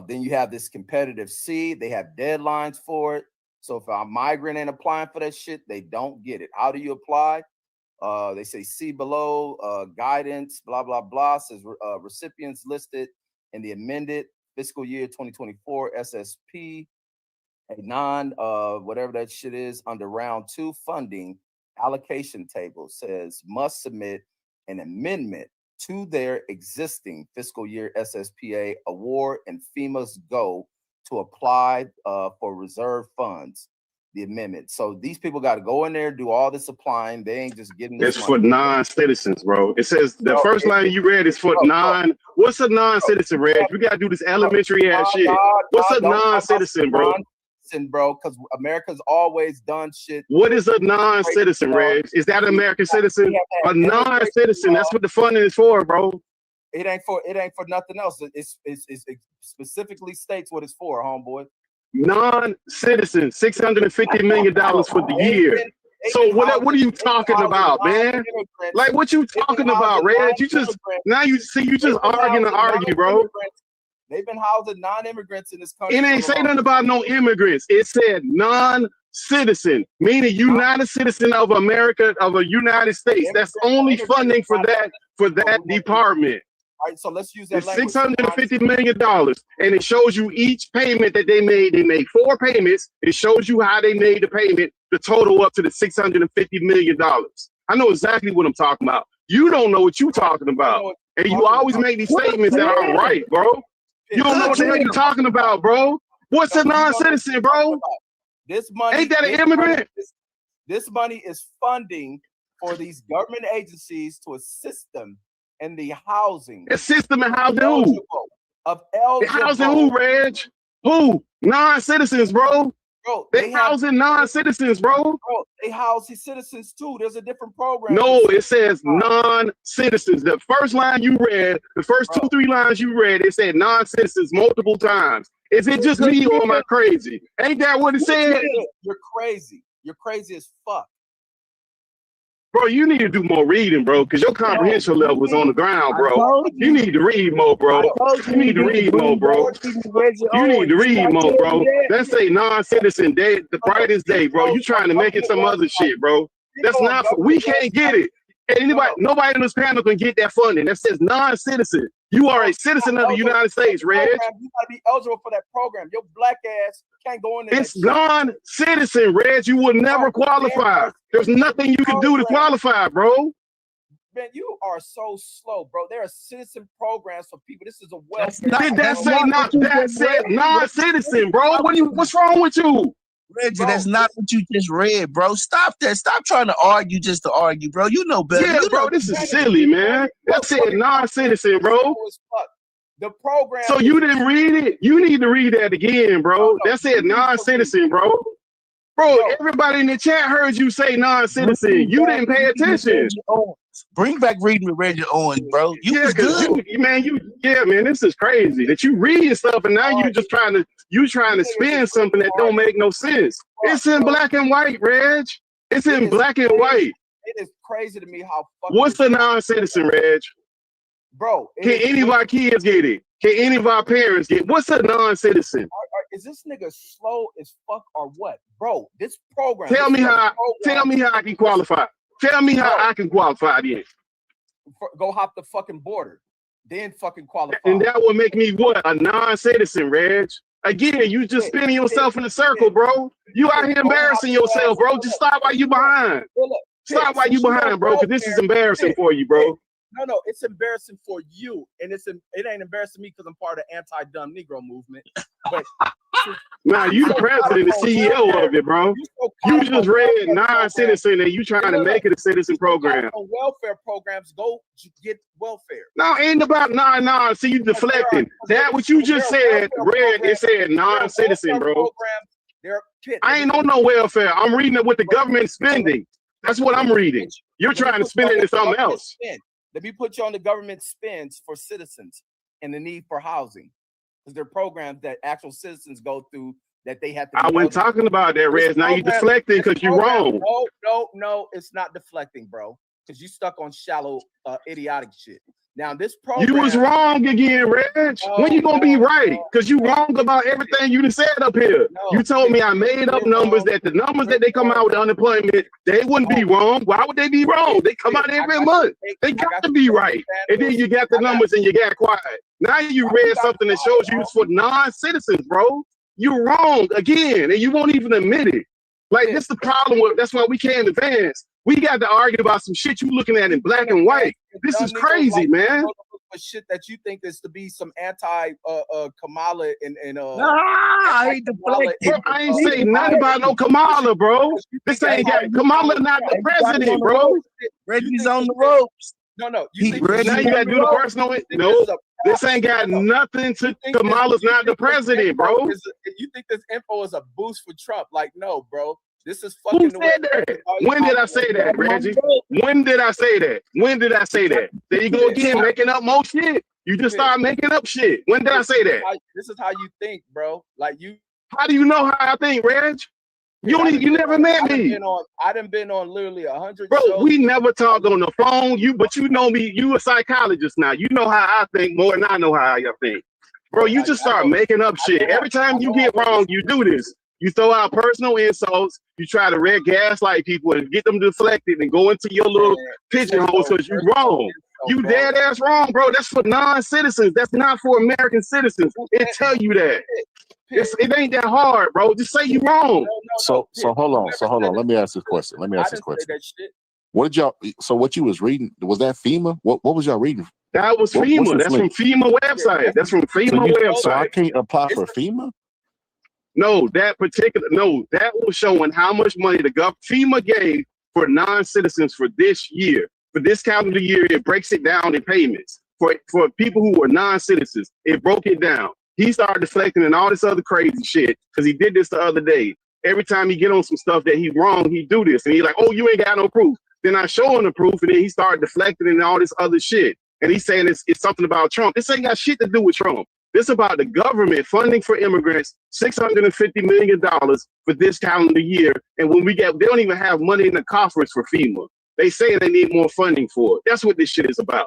M: Then you have this competitive C. They have deadlines for it. So if a migrant ain't applying for that shit, they don't get it. How do you apply? They say see below, guidance, blah, blah, blah, says recipients listed in the amended fiscal year 2024 SSP, a whatever that shit is, under round 2 funding allocation table says must submit an amendment to their existing fiscal year SSPA award and FEMA's go to apply for reserve funds, the amendment. So these people got to go in there, do all this applying. They ain't just getting this
I: It's
M: money.
I: for non-citizens, bro. It says the first line you read is for what's a non-citizen, Reg? We got to do this elementary ass shit. What's a non-citizen, bro?
M: Bro, because America's always done shit.
I: What is a non-citizen, Reg? Is that an American citizen? A non-citizen. That's what the funding is for, bro.
M: It ain't for nothing else. It specifically states what it's for, homeboy.
I: Non-citizen, $650 million for the year. So what are you talking about, man? Like what you talking about, Reg? You just arguing to argue, bro.
M: They've been housing non-immigrants in this country.
I: It ain't say nothing about no immigrants. It said non-citizen, meaning you're not a citizen of America, of a United States. That's only funding for that department.
M: All right, so let's use that.
I: It's $650 million, and it shows you each payment that they made. They made 4 payments. It shows you how they made the payment, the total up to the $650 million. I know exactly what I'm talking about. You don't know what you're talking about, and you always make these statements that aren't right, bro. You don't know what the hell you're talking about, bro. What's a non-citizen, bro?
M: This money
I: ain't that an immigrant?
M: This money is funding for these government agencies to assist them in the housing.
I: Assist them in housing who? Housing who, Reg? Who? Non-citizens, bro.
M: Bro,
I: they housing non-citizens, bro.
M: Bro, they house the citizens too. There's a different program.
I: No, it says non-citizens. The first line you read, the first 2-3 lines you read, it said non-citizens multiple times. Is it just me or am I crazy? Ain't that what it said?
M: You're crazy. You're crazy as fuck.
I: Bro, you need to do more reading, bro, because your comprehension level is on the ground, bro. You need to read more, bro. You need to read more, bro. You need to read more, bro. Let's say non-citizen day, the brightest day, bro. You trying to make it some other shit, bro. That's not, we can't get it. Nobody in this panel can get that funding. That says non-citizen. You are a citizen of the United States, Reg.
M: You gotta be eligible for that program. Your black ass can't go in there.
I: It's non-citizen, Reg. You will never qualify. There's nothing you can do to qualify, bro.
M: Man, you are so slow, bro. There are citizen programs for people. This is a welfare.
I: Did that say not? That said non-citizen, bro. What's wrong with you?
L: Reggie, that's not what you just read, bro. Stop that. Stop trying to argue just to argue, bro. You know better.
I: Yeah, bro, this is silly, man. That said non-citizen, bro.
M: The program.
I: So you didn't read it? You need to read that again, bro. That said non-citizen, bro. Bro, everybody in the chat heard you say non-citizen. You didn't pay attention.
L: Bring back reading with Reggie Owens, bro. You was good.
I: Man, this is crazy that you reading stuff and now you just trying to spin something that don't make no sense. It's in black and white, Reg. It's in black and white.
M: It is crazy to me how
I: what's a non-citizen, Reg?
M: Bro,
I: can any of our kids get it? Can any of our parents get it? What's a non-citizen?
M: Is this nigga slow as fuck or what? Bro, this program.
I: Tell me how I can qualify. Tell me how I can qualify then.
M: Go hop the fucking border. Then fucking qualify.
I: And that would make me what? A non-citizen, Reg. Again, you just spinning yourself in a circle, bro. You out here embarrassing yourself, bro. Just stop while you behind. Stop while you behind, bro, because this is embarrassing for you, bro.
M: No, it's embarrassing for you, and it ain't embarrassing me because I'm part of the anti-dumb Negro movement. But
I: Nah, you the president, the CEO of it, bro. You just read non-citizen and you trying to make it a citizen program.
M: Welfare programs, go get welfare.
I: No, ain't about see you deflecting. That what you just said, read, it said non-citizen, bro. I ain't on no welfare. I'm reading it with the government spending. That's what I'm reading. You're trying to spend it into something else.
M: Let me put you on the government spends for citizens and the need for housing. Because they're programs that actual citizens go through that they have to.
I: I wasn't talking about that, Rez. Now you're deflecting because you're wrong.
M: No, it's not deflecting, bro. Because you stuck on shallow, idiotic shit. Now this program.
I: You was wrong again, Reg. When you gonna be right? Because you wrong about everything you done said up here. You told me I made up numbers that the numbers that they come out with unemployment, they wouldn't be wrong. Why would they be wrong? They come out every month. They got to be right. And then you got the numbers and you got quiet. Now you read something that shows you it's for non-citizens, bro. You're wrong again, and you won't even admit it. Like, this is the problem with, that's why we can't advance. We got to argue about some shit you looking at in black and white. This is crazy, man.
M: Shit that you think is to be some anti Kamala and
L: I ain't deflecting.
I: I ain't saying nothing about no Kamala, bro. This ain't got Kamala not the president, bro.
L: Reggie's on the ropes.
M: No.
I: Now you gotta do the personal. No, this ain't got nothing to Kamala's not the president, bro.
M: You think this info is a boost for Trump? Like, no, bro. This is fucking.
I: Who said that? When did I say that, Reggie? When did I say that? When did I say that? There you go again, making up more shit. You just start making up shit. When did I say that?
M: This is how you think, bro. Like you.
I: How do you know how I think, Reg? You never met me.
M: I done been on literally 100
I: bro,
M: shows.
I: We never talked on the phone. But you know me. You a psychologist now. You know how I think more than I know how I think. Bro, you just start making up shit. Every time you get wrong, you do this. You throw out personal insults. You try to red gaslight people and get them deflected and go into your little pigeonholes because you're wrong. You dead ass wrong, bro. That's for non-citizens. That's not for American citizens. It tell you that. It ain't that hard, bro. Just say you wrong.
K: So hold on. Let me ask this question. What did y'all? So what you was reading, was that FEMA? What was y'all reading?
I: That was FEMA. That's from FEMA website. That's from FEMA website.
K: So I can't apply for FEMA?
I: No, that was showing how much money the FEMA gave for non-citizens for this year. For this calendar year, it breaks it down in payments. For people who were non-citizens, it broke it down. He started deflecting and all this other crazy shit because he did this the other day. Every time he get on some stuff that he's wrong, he do this. And he's like, oh, you ain't got no proof. Then I show him the proof, and then he started deflecting and all this other shit. And he's saying it's something about Trump. This ain't got shit to do with Trump. This about the government funding for immigrants, $650 million for this calendar year. And when they don't even have money in the coffers for FEMA. They say they need more funding for it. That's what this shit is about.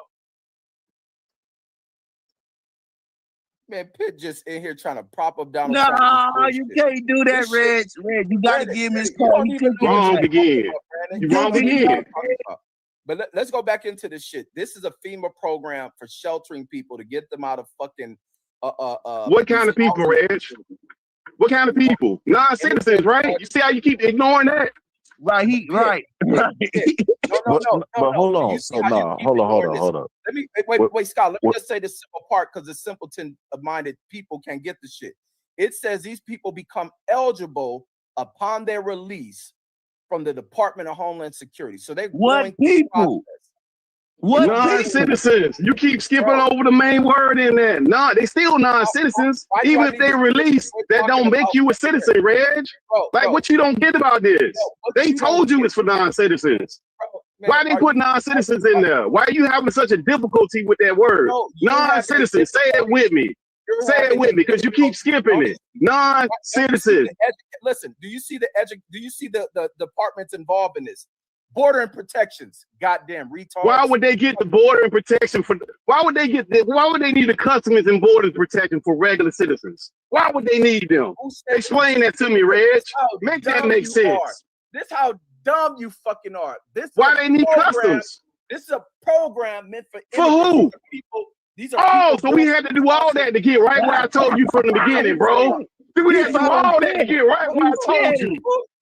M: Man, Pitt just in here trying to prop up Donald Trump.
L: No, you can't do that, Reg. You got to give him his call.
I: You wrong again. You wrong again.
M: But let's go back into this shit. This is a FEMA program for sheltering people to get them out of fucking.
I: What kind of people, Reg? What kind of people? Non-citizens, right? You see how you keep ignoring that?
L: Right, right.
K: No, but hold on. So hold on.
M: Let me wait, Scott. Let me just say this simple part because the simpleton-minded people can get the shit. It says these people become eligible upon their release from the Department of Homeland Security. So they're
L: what people?
I: What non-citizens? You keep skipping over the main word in there. No, they still non-citizens. Even if they release, that don't make you a citizen, Reg. Like, what you don't get about this? They told you it's for non-citizens. Why they put non-citizens in there? Why are you having such a difficulty with that word? Non-citizens. Say it with me. Say it with me, because you keep skipping it. Non-citizens.
M: Listen, do you see the departments involved in this? Border and protections, goddamn retards.
I: Why would they get the border and protection for? Why would they need the customs and border protection for regular citizens? Why would they need them? Explain that to me, Reg. Make that make sense.
M: This is how dumb you fucking are.
I: Why they need customs?
M: This is a program meant for
I: who?
M: People. These are
I: so we had to do all that to get right where I told you from the beginning, bro. We had to do all that to get right where I told you.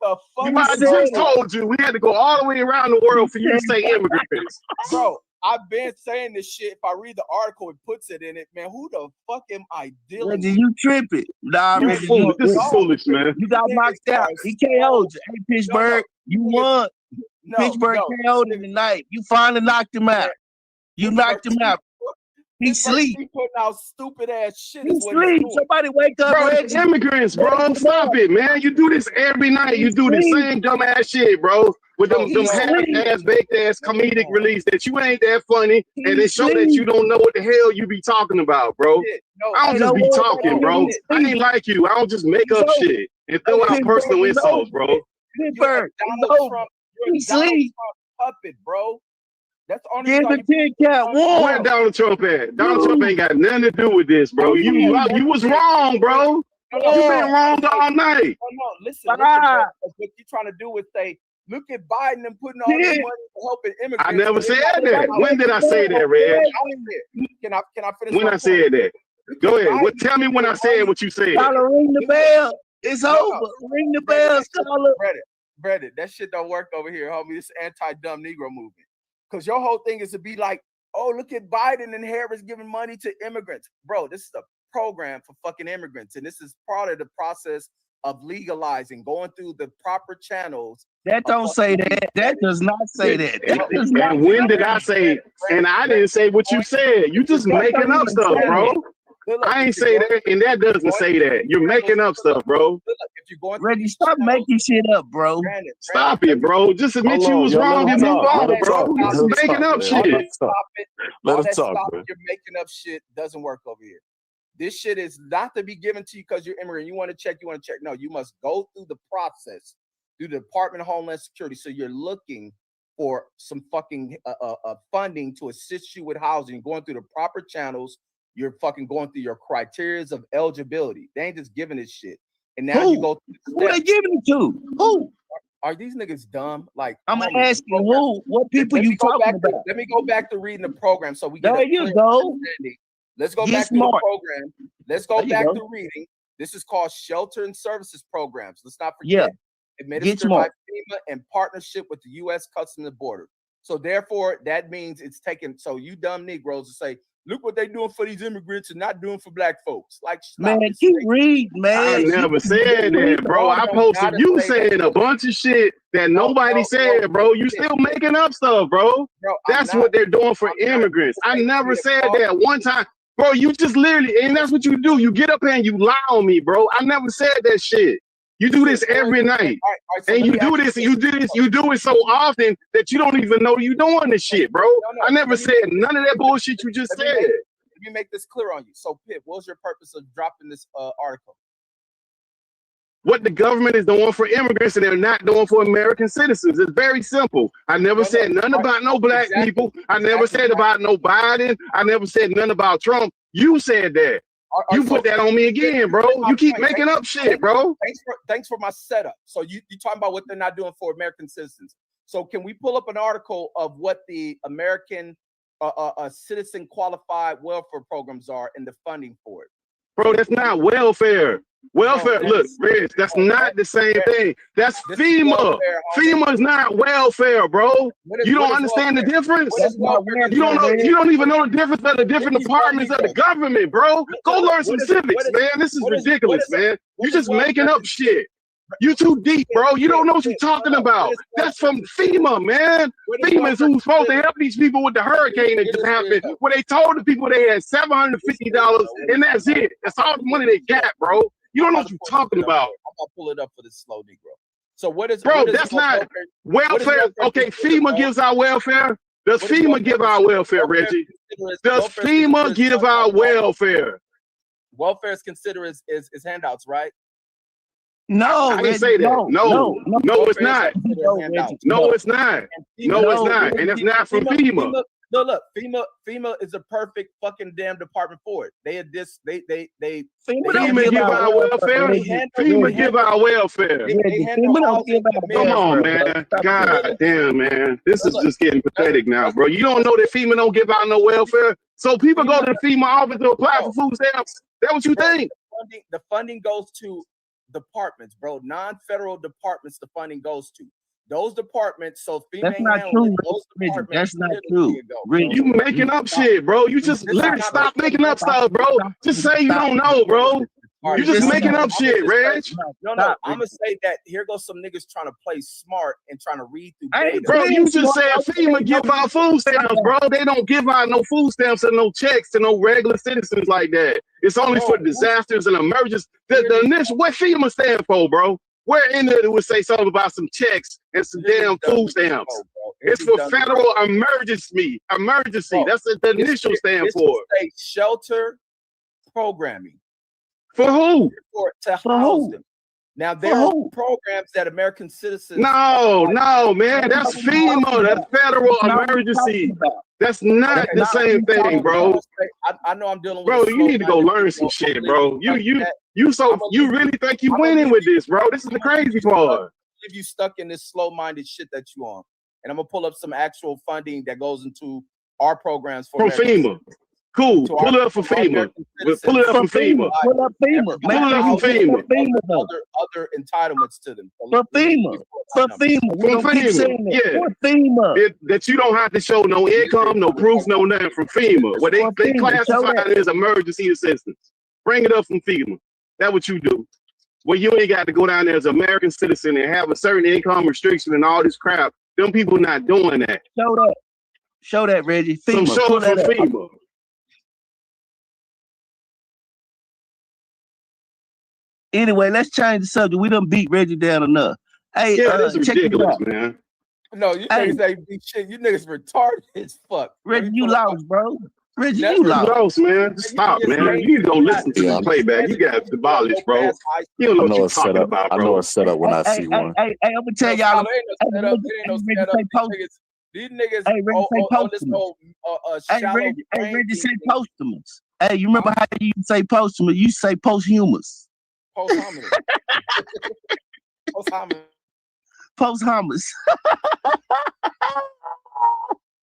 I: I just told you we had to go all the way around the world for you to say immigrants.
M: Bro, I've been saying this shit. If I read the article, it puts it in it. Man, who the fuck am I dealing
L: Reggie,
M: with?
L: you tripping? Nah,
I: You
L: Reggie,
I: foolish. This is foolish, man.
L: you got knocked out. He KO'd you. Hey, Pittsburgh, you won. Pittsburgh KO'd him tonight. You finally knocked him out. You knocked him out. He sleep.
M: He putting out stupid ass shit.
L: He sleep. Somebody wake up,
I: Bro,
L: Reggie.
I: immigrants, bro. Stop it, man. You do this every night. You do the same dumb ass shit, bro. With them half-ass, baked-ass comedic release that you ain't that funny, and it show that you don't know what the hell you be talking about, bro. I don't just be talking, bro. I ain't like you. I don't just make up shit and throw out personal insults, bro.
L: Pittsburgh,
M: You're a Donald Trump puppet, bro. That's the only
L: Give the Kit Kat
I: Where Donald Trump at? Donald Trump ain't got nothing to do with this, bro. You was wrong, bro. You been wrong all night.
M: No, listen, bro. What you trying to do is say, look at Biden and putting all this money to helping immigrants.
I: I never said that. When did I say that, Red?
M: Can I finish?
I: When I said that? Go ahead. Tell me when I said what you said.
L: Scholar, ring the bell. It's over. Ring the bell, Scholar.
M: Brandon, that shit don't work over here, homie. This anti-dumb Negro movement. Because your whole thing is to be like, oh, look at Biden and Harris giving money to immigrants. Bro, this is a program for fucking immigrants. And this is part of the process of legalizing, going through the proper channels.
L: That don't say that. That does not say that.
I: And when did I say, and I didn't say what you said. You just making up stuff, bro. I ain't say that, and that doesn't say that. You're making up stuff, bro.
L: Reggie, stop making shit up, bro.
I: Stop it, bro. Just admit you was wrong and move on, bro. You're just making up shit.
K: Let us talk, man.
M: You're making up shit. Doesn't work over here. This shit is not to be given to you because you're immigrant. You want to check. No, you must go through the process, through the Department of Homeland Security. So you're looking for some fucking funding to assist you with housing, going through the proper channels. You're fucking going through your criteria of eligibility. They ain't just giving this shit. And now you go through the
L: Who they giving it to? Who?
M: Are these niggas dumb? Like,
L: I'm asking who? What people you talking about?
M: Let me go back to reading the program so we get
L: there you go.
M: Let's go back to the program. Let's go back to reading. This is called Shelter and Services Programs. Let's not forget. Administered by FEMA in partnership with the U.S. Customs and Border. So therefore, that means it's taken. So you dumb Negroes to say, look what they doing for these immigrants and not doing for black folks. Like,
L: man, you read, man.
I: I never said that, bro. I posted you saying a bunch of shit that nobody said, bro. You still making up stuff, bro. That's what they're doing for immigrants. I never said that one time. Bro, you just literally, and that's what you do. You get up here and you lie on me, bro. I never said that shit. You do this every night. And you do this, you do it so often that you don't even know you're doing this shit, bro. I never said none of that bullshit you just said.
M: Let me make this clear on you. So, Pip, what was your purpose of dropping this article?
I: What the government is doing for immigrants and they're not doing for American citizens. It's very simple. I never said nothing about no black people. I never said about no Biden. I never said nothing about Trump. You said that. You put that on me again, bro. You keep making up shit, bro.
M: Thanks for my setup. So you talking about what they're not doing for American citizens. So can we pull up an article of what the American citizen qualified welfare programs are and the funding for it?
I: Bro, that's not welfare. Welfare, look, Rich, that's not the same thing. That's FEMA. FEMA is not welfare, bro. You don't understand the difference? You don't even know the difference of the different departments of the government, bro. Go learn some civics, man. This is ridiculous, man. You're just making up shit. You too deep, bro. You don't know what you're talking about. That's from FEMA, man. FEMA is who's supposed to help these people with the hurricane that just happened, where they told the people they had $750 and that's it. That's all the money they got, bro. You don't know what you're talking about.
M: I'm gonna pull it up for this slow Negro. So what is,
I: bro? That's not welfare. Okay, FEMA gives out welfare. Does FEMA give out welfare, Reggie? Does FEMA give out welfare?
M: Welfare is considered as handouts, right?
L: No,
I: I didn't say that. No, it's not. No, it's not. No, it's not. And it's not from FEMA.
M: No, look, FEMA is a perfect fucking damn department for it. FEMA
I: give out welfare. FEMA give out welfare. Come on, man. God damn, man. This is just getting pathetic now, bro. You don't know that FEMA don't give out no welfare? So people go to the FEMA office to apply for food stamps. That's what you think?
M: The funding goes to departments, bro. Non-federal departments the funding goes to. Those departments, so FEMA
L: That's not true. That's not true.
I: You making up shit, bro. You just literally stop making up stuff, bro. Just say you don't know, bro. You just making up shit, Reg.
M: No. I'm gonna say that here goes some niggas trying to play smart and trying to read through data.
I: Bro, you just said FEMA give out food stamps, bro. They don't give out no food stamps and no checks to no regular citizens like that. It's only for disasters and emergencies. The initial, what FEMA stand for, bro? Where in there it would say something about some checks and some damn food stamps? It's for federal emergency. That's what the initial stand for.
M: It's shelter programming.
I: For who?
M: To house them. Now there are programs that American citizens.
I: No, man, that's FEMA. That's federal emergency. That's not the same thing, bro.
M: I know I'm dealing with.
I: Bro, you need to go learn some shit, bro. You really think you winning with this, bro? This is the crazy part.
M: If you stuck in this slow-minded shit that you on, and I'm gonna pull up some actual funding that goes into our programs
I: from FEMA. Cool. Pull it up for FEMA. Pull it up from FEMA.
L: Pull up FEMA.
I: Pull it up from FEMA.
M: Other entitlements to them.
L: For FEMA. For FEMA.
I: Yeah.
L: For FEMA.
I: That you don't have to show no income, no proof, no nothing from FEMA. What they classify it as emergency assistance. Bring it up from FEMA. That's what you do. Well, you ain't got to go down there as an American citizen and have a certain income restriction and all this crap. Them people not doing that.
L: Show that, Reggie. FEMA.
I: Some show it from FEMA.
L: Anyway, let's change the subject. We done beat Reggie down enough. Hey,
I: that's
L: check
I: ridiculous,
L: it out,
I: man.
M: No, you niggas ain't beat shit. You niggas retarded as fuck.
L: Reggie, you lost, bro. Reggie,
I: you lost, man. Just stop, man. You need to go listen to the playback. You got demolished, bro. You don't know what you're talking about, bro.
K: I know it's set up when I see one.
L: Hey, I'm gonna tell y'all.
M: These niggas
L: on this whole Reggie say posthumous. Hey, you remember how you say posthumous? You say posthumous.
M: Post-homous.
L: Posthumous.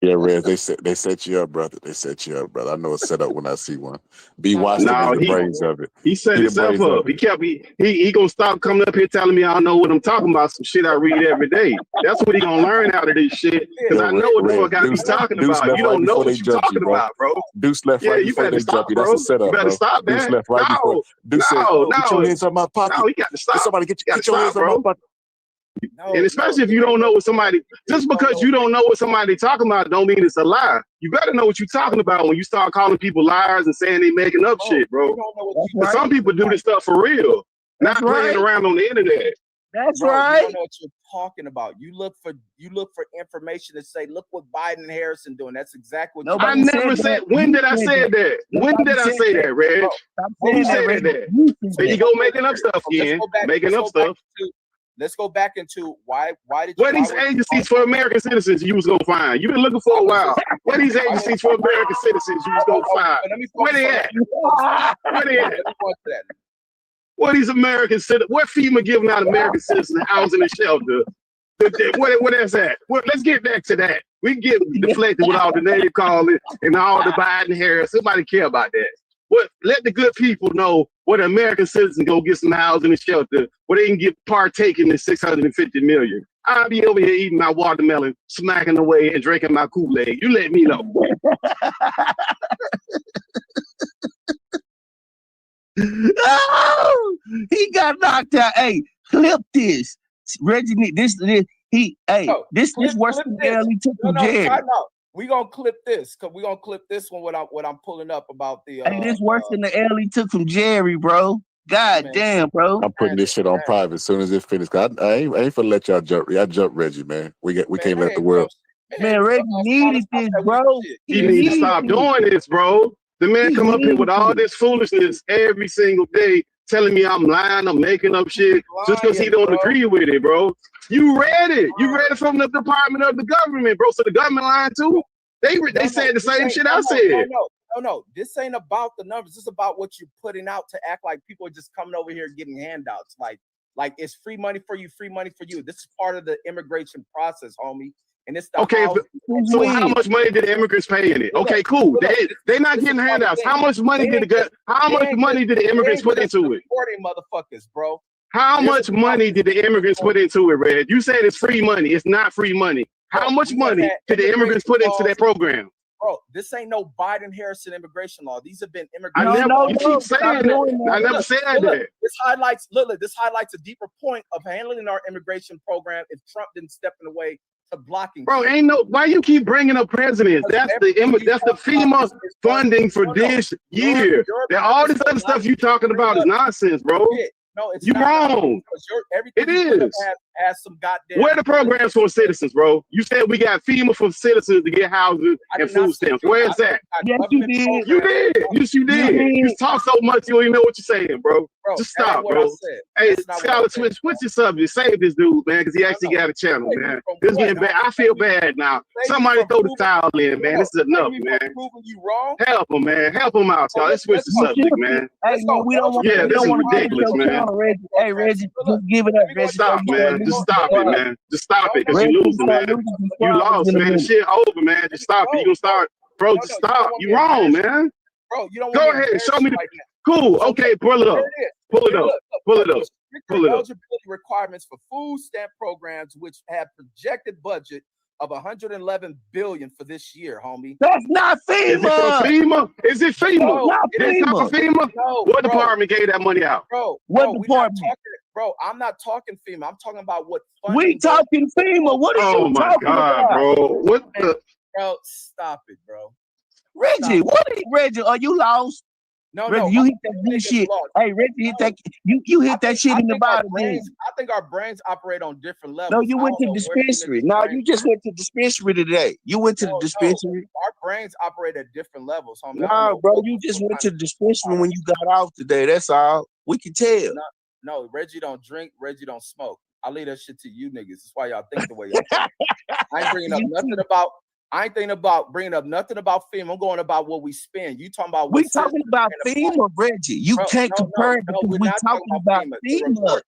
K: Yeah, Reg, they set you up, brother. They set you up, brother. I know it's set up when I see one. B watched the brains of it.
I: He set himself up. He gonna stop coming up here telling me I don't know what I'm talking about. Some shit I read every day. That's what he gonna learn out of this shit. Because I know what the fuck I be talking about. You don't know what you're talking about, bro.
K: Deuce left right before they jump you. That's a setup,
I: bro. You better stop, man.
K: Deuce left right before. Deuce said, "Get your hands out my pocket."
I: No, he got to stop.
K: Somebody get your hands out my pocket.
I: And especially if you don't know what somebody, just because you don't know what somebody talking about, don't mean it's a lie. You better know what you're talking about when you start calling people liars and saying they making up shit, bro. Some people do this stuff for real, not playing around on the internet.
L: That's
M: Bro,
L: right.
M: You don't know what you're talking about. You look for information to say, look what Biden and Harrison doing. That's exactly what
I: I never said. When did I say that? When did I say that, Reg? Who said that? There you go, making up stuff again. Making up stuff.
M: Let's go back into why did
I: what these agencies for American citizens you was gonna find? You've been looking for a while. What these agencies for American citizens you was gonna find? Where they at? Where they at? What these American citizens? What FEMA giving out American citizens housing and shelter? What is that? Let's get back to that. We get deflected with all the name calling and all the Biden Harris. Somebody care about that. Let the good people know what American citizens go get some housing and shelter where they can get partake in the $650 million. I'll be over here eating my watermelon, smacking away and drinking my Kool-Aid. You let me know.
L: Oh, he got knocked out. Hey, clip this. Reggie, this worse than the hell he took from Jerry.
M: We gonna clip this because we gonna clip this one. What I'm pulling up about the.
L: Hey, this worse than the L he took from Jerry, bro. God damn, bro.
K: I'm putting this shit on private as soon as it finishes. I ain't finna let y'all jump. I jumped Reggie, man. We can't let the world.
L: Man, Reggie needed this, bro.
I: He need to stop doing this, bro. The man come up here with all this foolishness every single day, telling me I'm lying, I'm making up shit just because he don't agree with it, bro. You read it. You read it from the Department of the Government, bro. So the government lying too? They said the same shit I said.
M: No. This ain't about the numbers. This is about what you're putting out to act like people are just coming over here getting handouts. Like it's free money for you, free money for you. This is part of the immigration process, homie. And it's
I: okay. So how much money did the immigrants pay in it? Okay, cool. They not getting handouts. How much money did the immigrants put into it?
M: Supporting motherfuckers, bro.
I: How much money did the immigrants put into it, Red? You said it's free money. It's not free money. How much money did the immigrants put into that program?
M: Bro, this ain't no Biden-Harrison immigration law. These have been
I: I
M: immigration
I: never.
M: laws.
I: You keep saying that. I never said that.
M: This highlights a deeper point of handling our immigration program if Trump didn't step in the way to blocking.
I: Bro, ain't no. Why you keep bringing up presidents? That's the FEMA funding for this year. That all this other stuff you talking about is nonsense, bro.
M: No, it's
I: you wrong. It is.
M: Has some goddamn.
I: Where the programs for citizens, bro? You said we got FEMA for citizens to get houses and food stamps. Where is that?
L: Yes, you did.
I: You did. Yes, you did. You talk so much you don't even know what you're saying, bro. Just stop, bro. Hey, Scholar, switch your subject. Save this dude, man, because he actually got a channel, man. This is getting bad. I feel bad now. Somebody throw the towel in, man. This is enough, man. Help him, man. Help him out, Scholar. Let's switch the subject, man.
L: Hey, man, we don't want.
I: Yeah, this is ridiculous, man.
L: Hey, Reggie, just give it up, Reggie.
I: Stop, man. Just stop it, man. Just stop it, because you're losing, man. You lost, man. The shit over, man. Just stop it. You gonna start, bro, just stop. You wrong, man.
M: Bro, you don't
I: go ahead. Show me the cool. Okay, pull it up. Pull it up. Pull it up. Pull it up.
M: Eligibility requirements for food stamp programs, which have projected budget of $111 billion for this year, homie.
L: That's not FEMA.
I: Is it FEMA?
M: No,
I: It's not FEMA.
M: No,
I: what department gave that money out?
L: What department?
M: Bro, I'm not talking FEMA. I'm talking about what
L: we talking FEMA. What are you talking about?
I: Bro. What the?
M: Bro, stop it, bro.
L: Reggie, Reggie, are you lost?
M: No,
L: Reggie, you hit that good shit. Hey, Reggie, hit that. You hit that shit in the bottom.
M: I think our brains operate on different levels.
L: No, you went to dispensary. No, you just went to dispensary today. You went to the dispensary.
M: Our brains operate at different levels, homie.
L: No, bro, you just went to the dispensary when you got off today. That's all. We can tell.
M: No, Reggie don't drink. Reggie don't smoke. I leave that shit to you niggas. That's why y'all think the way y'all think. I ain't bringing up nothing about. I ain't thinking about bringing up nothing about FEMA. I'm going about what we spend. You talking about
L: we talking about FEMA, Reggie. You can't compare it because we're talking about FEMA.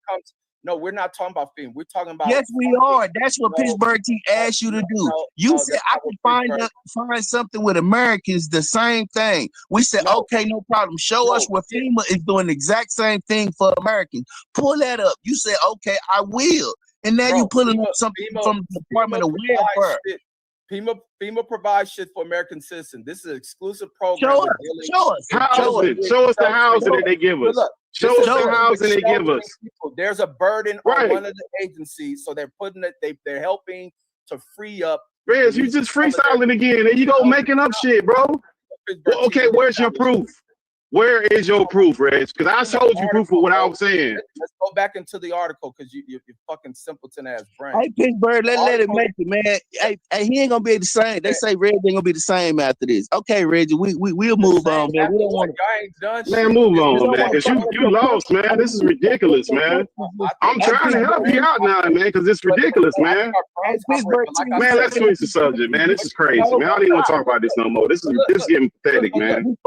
M: No, we're not talking about FEMA. We're talking about.
L: Yes, we are. That's what Pittsburgh T asked you to do. You said I can find something with Americans, the same thing. We said, okay, no problem. Show us where FEMA is doing the exact same thing for Americans. Pull that up. You said, okay, I will. And now you pulling up something from the Department of Welfare.
M: FEMA provides shit for American citizens. This is an exclusive program.
L: Show us
I: the housing that they give us. Show us the housing they give us.
M: There's a burden on one of the agencies, so they're putting it. They're helping to free up.
I: Rez, you just freestyling again, and you go making up shit, bro. Well, okay, where's your proof? Where is your proof, Reg? Because I showed you proof of what I was saying.
M: Let's go back into the article because you fucking simpleton ass brain.
L: Hey, Pittsburgh, let it make it, man. Hey, he ain't gonna be the same. They say Reggie ain't gonna be the same after this. Okay, Reggie, we'll move on, man. We don't want
M: to.
I: Man, move on, man. Because you lost, man. This is ridiculous, man. I'm trying to help you out now, man, because it's ridiculous, man. Man, let's switch the subject, man. This is crazy, man. I don't even want to talk about this no more. This is getting pathetic, man.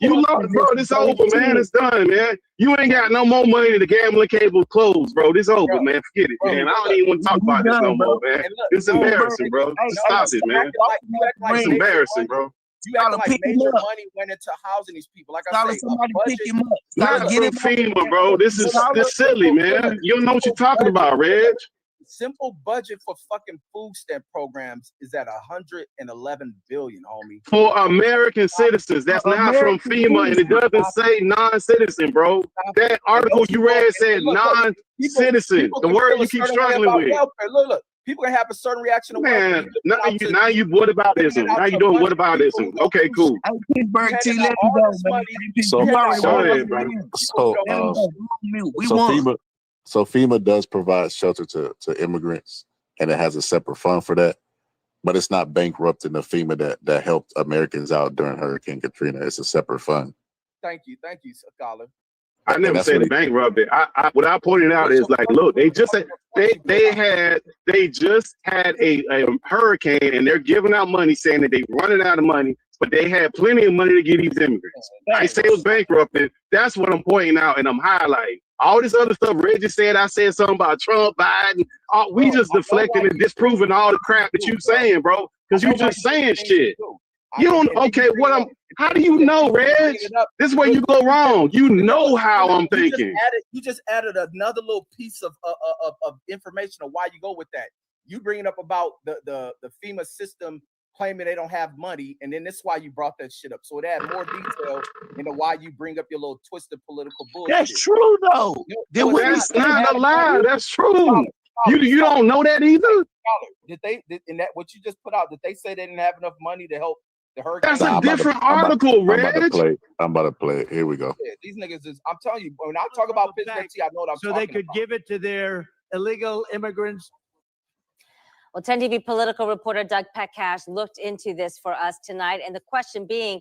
I: You lost. Bro, this over, man. It's done, man. You ain't got no more money. The gambling cable closed, bro. This over, man. Forget it, man. I don't even want to talk about this no more, man. It's embarrassing, bro. Stop it, man. It's embarrassing, bro.
M: You act like major money went into housing these people. Like I say,
L: somebody pick him up.
I: Not get it FEMA, bro. This is silly, man. You don't know what you're talking about, Reg.
M: Simple budget for fucking food stamp programs is at $111 billion, homie.
I: For American citizens, that's not from FEMA, and it doesn't say non-citizen, bro. That article you read said non-citizen. The word you keep struggling with.
M: Look. People can have a certain reaction to
I: man. Now you what about this? Now you doing what about this? Okay, cool.
L: Pittsburgh T, let me go, man.
K: So FEMA does provide shelter to immigrants, and it has a separate fund for that. But it's not bankrupting the FEMA that helped Americans out during Hurricane Katrina. It's a separate fund.
M: Thank you, scholar.
I: I never said bankrupted. What I pointed out is like, look, they just had a hurricane, and they're giving out money, saying that they're running out of money, but they had plenty of money to give these immigrants. I say it was bankrupted. That's what I'm pointing out, and I'm highlighting. All this other stuff Reggie said, I said something about Trump, Biden. We just deflecting and disproving all the crap that you saying, bro, because you just saying shit. You don't. Okay, how do you know, Reg? This is where you go wrong. You know how I'm thinking.
M: You just added another little piece of information of why you go with that. You bringing up about the FEMA system claiming they don't have money, and then that's why you brought that shit up. So it add more detail into why you bring up your little twisted political bullshit.
L: That's true though.
I: That's not a lie. That's true. You don't know that either.
M: Did they? In that what you just put out? Did they say they didn't have enough money to help the hurricane?
I: That's a different article, Reg.
K: I'm about to play it. Here we go.
M: Yeah, these niggas is. I'm telling you, when I talk about Pittsburgh Tea, I know what I'm talking about.
P: So they could give it to their illegal immigrants.
R: Well, 10 TV political reporter Doug Petcash looked into this for us tonight. And the question being,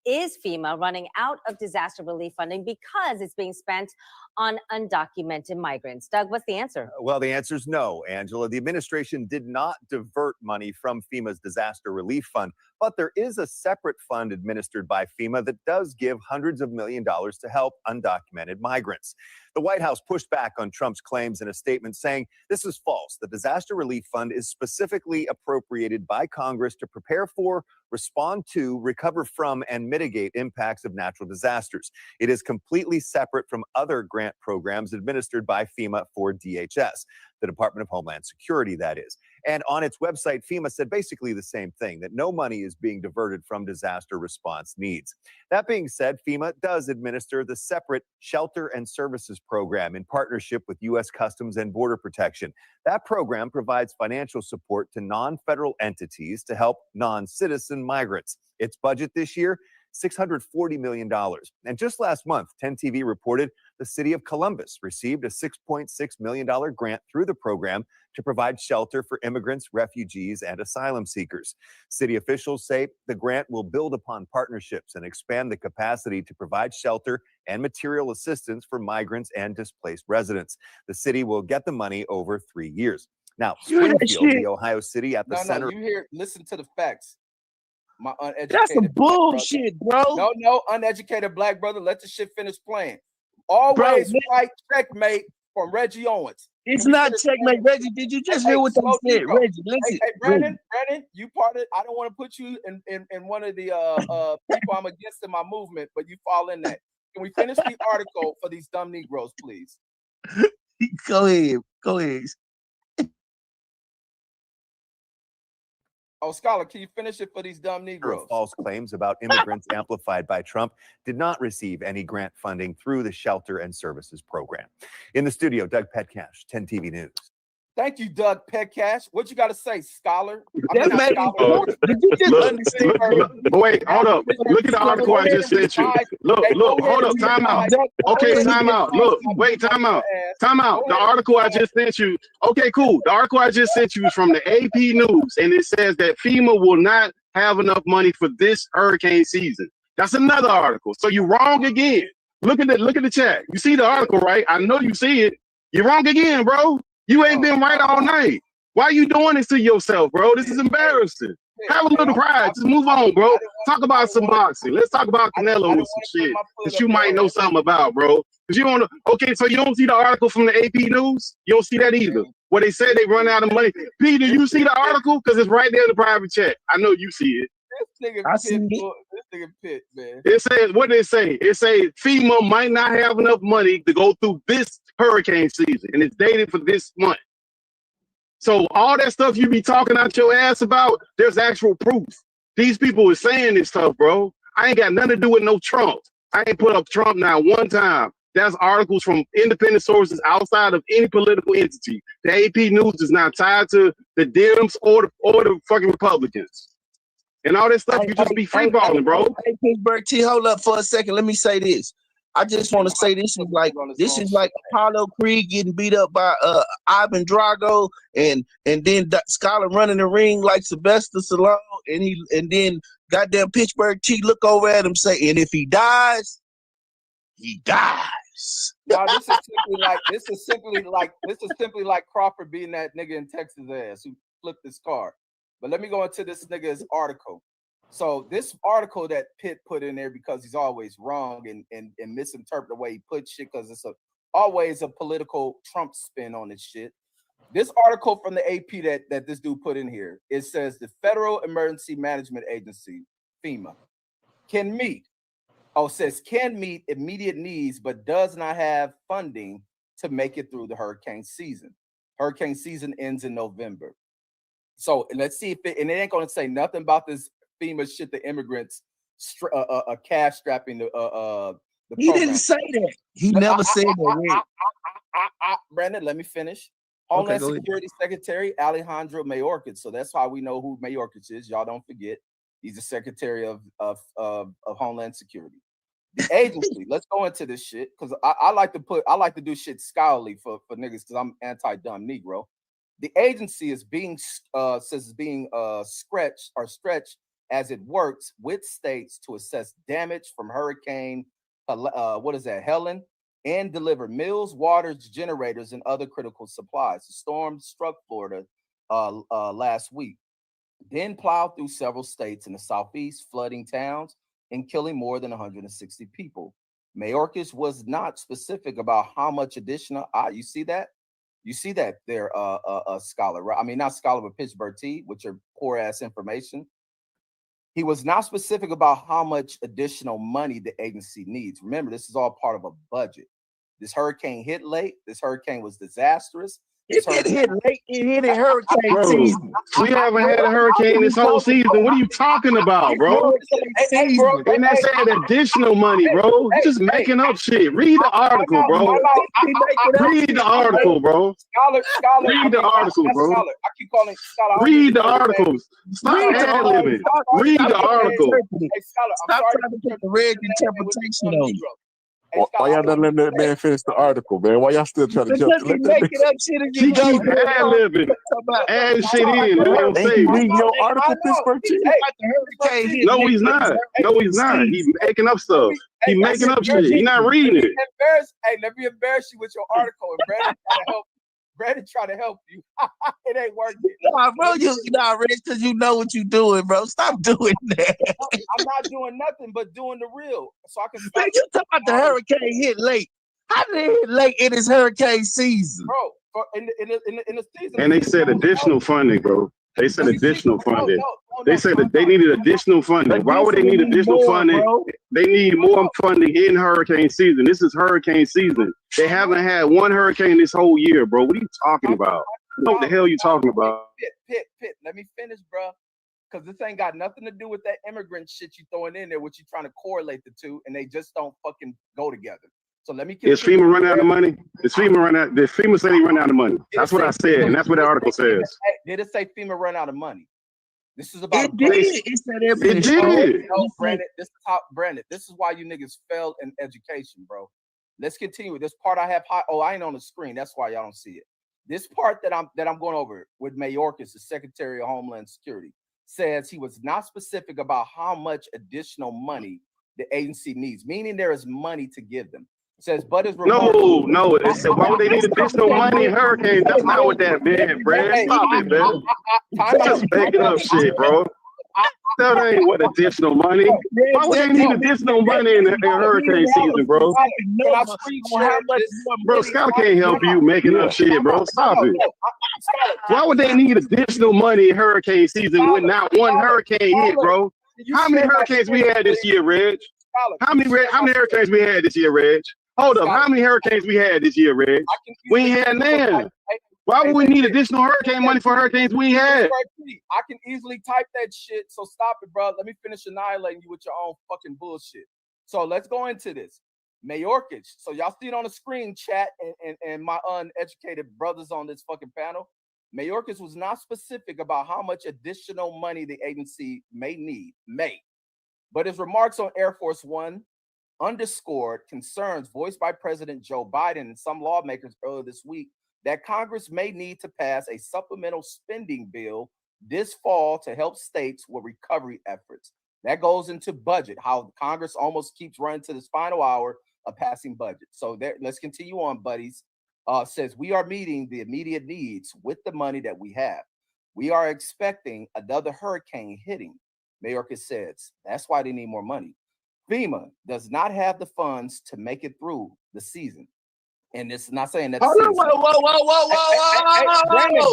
R: is FEMA running out of disaster relief funding because it's being spent on undocumented migrants? Doug, what's the answer?
S: Well, the answer is no, Angela. The administration did not divert money from FEMA's disaster relief fund, but there is a separate fund administered by FEMA that does give hundreds of millions of dollars to help undocumented migrants. The White House pushed back on Trump's claims in a statement saying this is false. The disaster relief fund is specifically appropriated by Congress to prepare for, respond to, recover from, and mitigate impacts of natural disasters. It is completely separate from other grant programs administered by FEMA for DHS, the Department of Homeland Security, that is. And on its website, FEMA said basically the same thing, that no money is being diverted from disaster response needs. That being said, FEMA does administer the separate Shelter and Services Program in partnership with U.S. Customs and Border Protection. That program provides financial support to non-federal entities to help non-citizen migrants. Its budget this year, $640 million. And just last month, 10 TV reported the city of Columbus received a $6.6 million grant through the program to provide shelter for immigrants, refugees, and asylum seekers. City officials say the grant will build upon partnerships and expand the capacity to provide shelter and material assistance for migrants and displaced residents. The city will get the money over 3 years. Now, Springfield, the Ohio city at the center.
M: You hear, listen to the facts. My uneducated.
L: That's some bullshit, bro.
M: No, uneducated black brother. Let the shit finish playing. Always right, checkmate from Reggie Owens.
L: It's not checkmate, Reggie. Did you just hear what they said, Reggie? Listen,
M: hey, Brandon, you part of. I don't want to put you in one of the people I'm against in my movement, but you fall in that. Can we finish the article for these dumb Negroes, please?
L: Go ahead.
M: Oh, Scholar, can you finish it for these dumb Negroes?
S: False claims about immigrants amplified by Trump did not receive any grant funding through the Shelter and Services Program. In the studio, Doug Petcash, 10 TV News.
M: Thank you, Doug Petcash. What you got to say, Scholar?
L: Did you just understand?
I: Wait, hold up. Look at the article I just sent you. Look, hold up. Time out. Okay, time out. Look, wait, time out. Time out. The article I just sent you. Okay, cool. The article I just sent you is from the AP News, and it says that FEMA will not have enough money for this hurricane season. That's another article. So you're wrong again. Look at the chat. You see the article, right? I know you see it. You're wrong again, bro. You ain't been right all night. Why are you doing this to yourself, bro? This is embarrassing. Have a little pride. Just move on, bro. Talk about some boxing. Let's talk about Canelo with some shit that you might know something about, bro. Because you don't know. Okay, so you don't see the article from the AP News? You don't see that either. Where they said they run out of money. Peter, you see the article? Because it's right there in the private chat. I know you see it.
M: This nigga Pitt, man.
I: It says, what did it say? It says FEMA might not have enough money to go through this hurricane season, and it's dated for this month. So all that stuff you be talking out your ass about, there's actual proof. These people are saying this stuff, bro. I ain't got nothing to do with no Trump. I ain't put up Trump now one time. That's articles from independent sources outside of any political entity. The AP News is not tied to the Dems or the fucking Republicans. And all this stuff, you just be free balling, bro.
L: Hey, Pittsburgh T, hold up for a second. Let me say this. I just want to say this is like Apollo Creed getting beat up by Ivan Drago, and then Scholar running the ring like Sylvester Stallone, and then goddamn Pittsburgh T look over at him say, and if he dies, he dies.
M: No, this is simply like Crawford beating that nigga in Texas ass who flipped his car. But let me go into this nigga's article. So this article that Pitt put in there, because he's always wrong and misinterpret the way he puts shit, because it's always a political Trump spin on this shit. This article from the AP that this dude put in here, it says the Federal Emergency Management Agency FEMA can meet. Says can meet immediate needs, but does not have funding to make it through the hurricane season. Hurricane season ends in November. So let's see if it ain't going to say nothing about this FEMA shit. The immigrants cash strapping the
L: He
M: program.
L: didn't say that. He never said that.
M: Brandon, let me finish.
L: Okay,
M: Homeland
L: go ahead.
M: Security Secretary Alejandro Mayorkas. So that's how we know who Mayorkas is. Y'all don't forget. He's the Secretary of Homeland Security. The agency. Let's go into this shit because I like to do shit scholarly for niggas because I'm anti-dumb Negro. The agency is being stretched as it works with states to assess damage from Hurricane Helen, and deliver mills, waters, generators, and other critical supplies. The storm struck Florida last week, then plowed through several states in the southeast, flooding towns and killing more than 160 people. Mayorkas was not specific about how much additional. You see that? You see that there, a scholar, right? I mean, not scholar, but Pittsburgh T, which are poor ass information. He was not specific about how much additional money the agency needs. Remember, this is all part of a budget. This hurricane hit late. This hurricane was disastrous.
L: It hit late. It hit in hurricane season.
I: We haven't had a hurricane this whole season. What are you talking about, bro? And that's saying additional money, bro. You're just making up shit. Read the article, bro. Read the article, bro. Read the article, bro.
M: I keep calling scholar.
I: Read the articles. Stop ad-libbing. Read the article.
L: Stop trying to put the red interpretation on it.
K: Why y'all not letting that man finish the article, man? Why y'all still trying to jump?
I: She keep ad-libbing. Add shit in.
K: Hey, read your article, Pittsburgh T.
I: No, he's not. No, he's not. He's making up stuff. He's making up shit. He's not reading it.
M: Let me embarrass you with your article. And Brandon trying to help you. It ain't working.
L: Nah, bro, you not rich because you know what you're doing, bro. Stop doing that.
M: I'm not doing nothing but doing the real. So I can.
L: Man, you talking about the hurricane hit late? How did it hit late in this hurricane season,
M: bro? In the season.
I: And they said additional funding, bro. They said additional funding. They said that they needed additional funding. Why would they need additional funding? They need more funding in hurricane season. This is hurricane season. They haven't had one hurricane this whole year, bro. What are you talking about? What the hell are you talking about?
M: Pit. Let me finish, bro. Because this ain't got nothing to do with that immigrant shit you throwing in there, what you trying to correlate the two, and they just don't fucking go together. So let me.
I: Is FEMA run out of money? Did FEMA say he run out of money? That's what I said, and that's what the article says.
M: Did it say FEMA run out of money? This is about.
L: It did. It said
I: it did.
M: No, Brandon, this is why you niggas failed in education, bro. Let's continue with this part. I ain't on the screen. That's why y'all don't see it. This part that I'm going over with Mayorkas, the Secretary of Homeland Security, says he was not specific about how much additional money the agency needs, meaning there is money to give them. It says, but it's
I: no. It said, why would they need additional money in hurricanes? That's not what that meant, Brad. Stop it, man. Just making up shit, bro. That ain't what additional money. Why would they need additional money in hurricane season, bro? Bro, Scott can't help you making up shit, bro. Stop it. Why would they need additional money in hurricane season when not one hurricane hit, bro? How many hurricanes we had this year, Reg? How many hurricanes we had this year, Reg? Hold up, how many hurricanes we had this year, Reg? We ain't had none. Why would we need additional hurricane money for hurricanes we had?
M: I can easily type that shit, so stop it, bro. Let me finish annihilating you with your own fucking bullshit. So let's go into this. Mayorkas. So y'all see it on the screen, chat, and my uneducated brothers on this fucking panel. Mayorkas was not specific about how much additional money the agency may need, but his remarks on Air Force One underscored concerns voiced by President Joe Biden and some lawmakers earlier this week that Congress may need to pass a supplemental spending bill this fall to help states with recovery efforts. That goes into budget, how Congress almost keeps running to this final hour of passing budget. So there, let's continue on, buddies. Says we are meeting the immediate needs with the money that we have. We are expecting another hurricane hitting. Mayorkas says that's why they need more money. FEMA does not have the funds to make it through the season. And it's not saying that.
L: Whoa.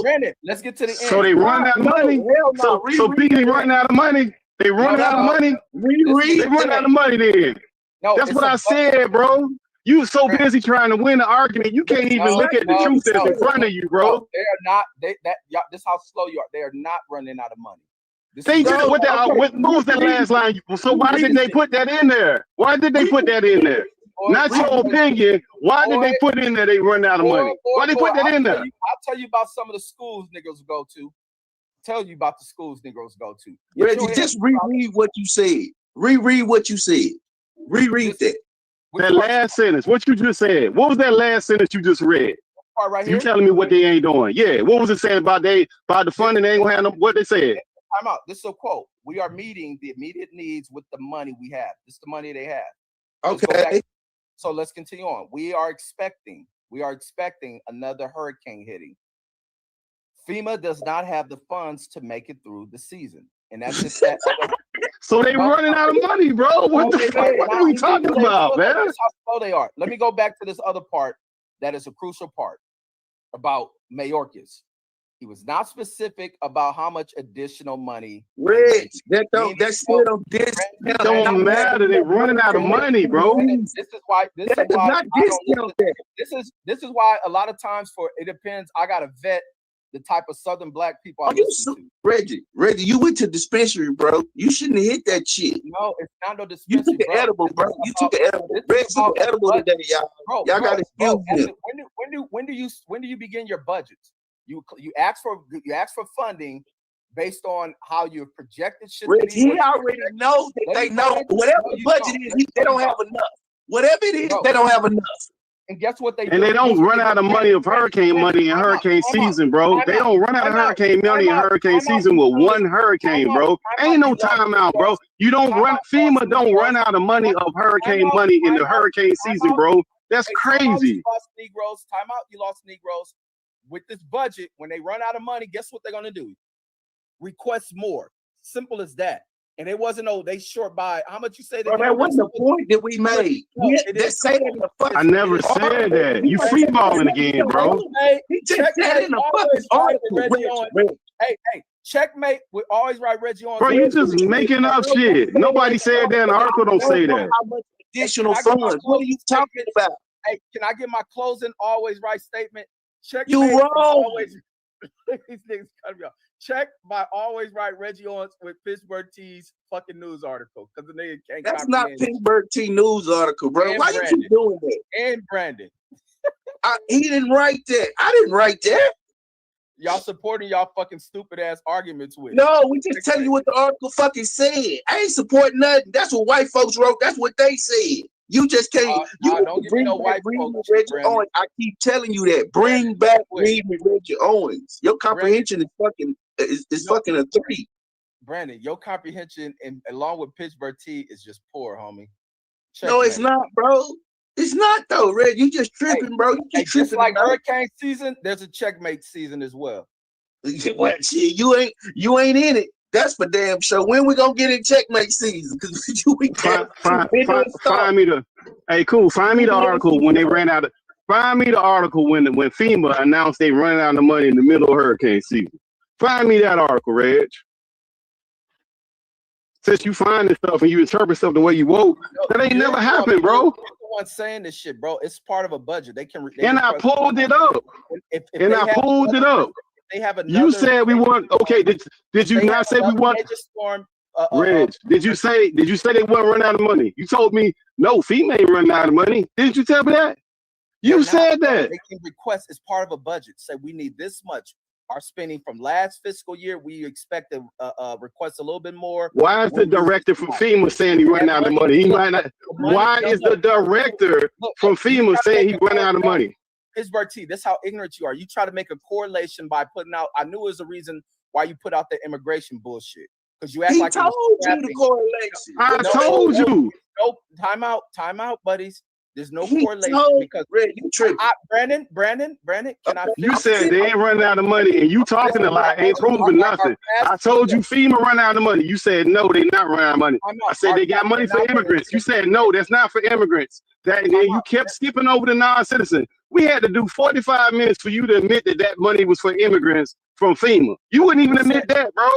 M: Brandon, let's get to the end.
I: So they run out of money. So BD running out of money. They run out of money. They run out of money then.
M: No,
I: that's what I said, bro. You so busy trying to win the argument, you can't even look at the truth that's in front of you, bro.
M: No, they are not. This is how slow you are. They are not running out of money.
I: They just what was that last line? So why didn't they put that in there? Why did they put that in there? Not your opinion. Why did they put in there they run out of money? Why they put that in there?
M: I'll tell you about some of the schools niggas go to. Tell you about the schools niggas go to.
L: Reggie, just reread what you said. Reread what you said. Reread that.
I: That last sentence. What you just said. What was that last sentence you just read?
M: Part right
I: You
M: here.
I: telling me what they ain't doing? Yeah. What was it saying about the funding? They ain't gonna have no. What they said?
M: Time out. This is a quote. We are meeting the immediate needs with the money we have. This is the money they have.
L: Okay.
M: So let's continue on. We are expecting another hurricane hitting. FEMA does not have the funds to make it through the season. And that's just that.
I: So they running out of money, bro. What the fuck? What are we talking about, man?
M: That's how slow they are. Let me go back to this other part that is a crucial part about Mayorkas. He was not specific about how much additional money.
L: Rich, that still don't
I: matter. They're running out of money, bro.
M: This is why. This is why a lot of times it depends. I gotta vet the type of Southern black people I listen to.
L: Reggie, you went to dispensary, bro. You shouldn't have hit that shit.
M: No, it's not no dispensary.
L: You took an edible, bro. You took an edible. Reggie took an edible today, y'all. Y'all got to excuse me.
M: When do you begin your budgets? You ask for funding based on how your projected shit.
L: Reggie, he already knows that they know whatever the budget is, they don't have enough. Whatever it is, they don't have enough.
M: And guess what they do?
I: And they don't run out of money of hurricane money in hurricane season, bro. They don't run out of hurricane money in hurricane season with one hurricane, bro. Ain't no timeout, bro. You don't run. FEMA don't run out of money of hurricane money in the hurricane season, bro. That's crazy.
M: You lost Negroes. Timeout. You lost Negroes. With this budget, when they run out of money, guess what they're gonna do? Request more. Simple as that. And it wasn't they short by how much you say that.
L: That wasn't the point that we made. Say that in the
I: I never said that. You free balling again, bro.
L: He just said in the fucking article.
M: Hey, checkmate with always right Reggie on.
I: Bro, you just making up shit. Nobody said that in the article. Don't say that.
L: How much additional funds? What are you talking about?
M: Hey, can I get my closing always right statement? Check
L: you wrong.
M: Always, these niggas cut me off. Check my always right Reggie Owens with Pittsburgh T's fucking news article because the nigga can't.
L: That's not Pittsburgh T news article, bro. Why you keep doing that?
M: And Brandon,
L: he didn't write that. I didn't write that.
M: Y'all supporting y'all fucking stupid ass arguments with.
L: No, we just telling you what the article fucking said. I ain't supporting nothing. That's what white folks wrote. That's what they said. You just can't.
M: Don't give me no white folks.
L: Reggie Owens. I keep telling you that. Bring back Read Me Reggie Owens. Your comprehension is fucking fucking a 3.
M: Brandon, your comprehension and along with Pittsburgh T is just poor, homie.
L: No, it's not, bro. It's not though, Red. You just tripping, bro. You keep tripping.
M: Just like hurricane season, there's a checkmate season as well.
L: Well, shit, you ain't in it. That's for damn sure. When we gonna get in checkmate season? Because
I: find me the. Hey, cool. Find me the article when they ran out of. Find me the article when FEMA announced they ran out of money in the middle of hurricane season. Find me that article, Reg. Since you find this stuff and you interpret stuff the way you woke, that ain't never happened, bro.
M: You're the one saying this shit, bro. It's part of a budget. They can.
I: And I pulled it up. I pulled it up.
M: They have another.
I: You said we want. Okay, did you not say we want? Reg, did you say they wasn't running out of money? You told me no, FEMA ain't running out of money. Didn't you tell me that? You said that.
M: They can request as part of a budget. Say we need this much. Our spending from last fiscal year, we expect to request a little bit more.
I: Why is the director from FEMA saying he ran out of money? He might not. Why is the director from FEMA saying he ran out of money?
M: Pittsburgh T, that's how ignorant you are. You try to make a correlation by putting out. I knew it was a reason why you put out the immigration bullshit because you act like
L: told you the correlation.
I: I told you.
M: Nope. Time out, buddies. There's no correlation because
L: you tripping.
M: Brandon, can I?
I: You said they ain't running out of money, and you talking a lot, ain't proving nothing. I told you FEMA run out of money. You said no, they not running out of money. I said they got money for immigrants. You said no, that's not for immigrants. That you kept skipping over the non-citizen. We had to do 45 minutes for you to admit that money was for immigrants from FEMA. You wouldn't even admit that, bro.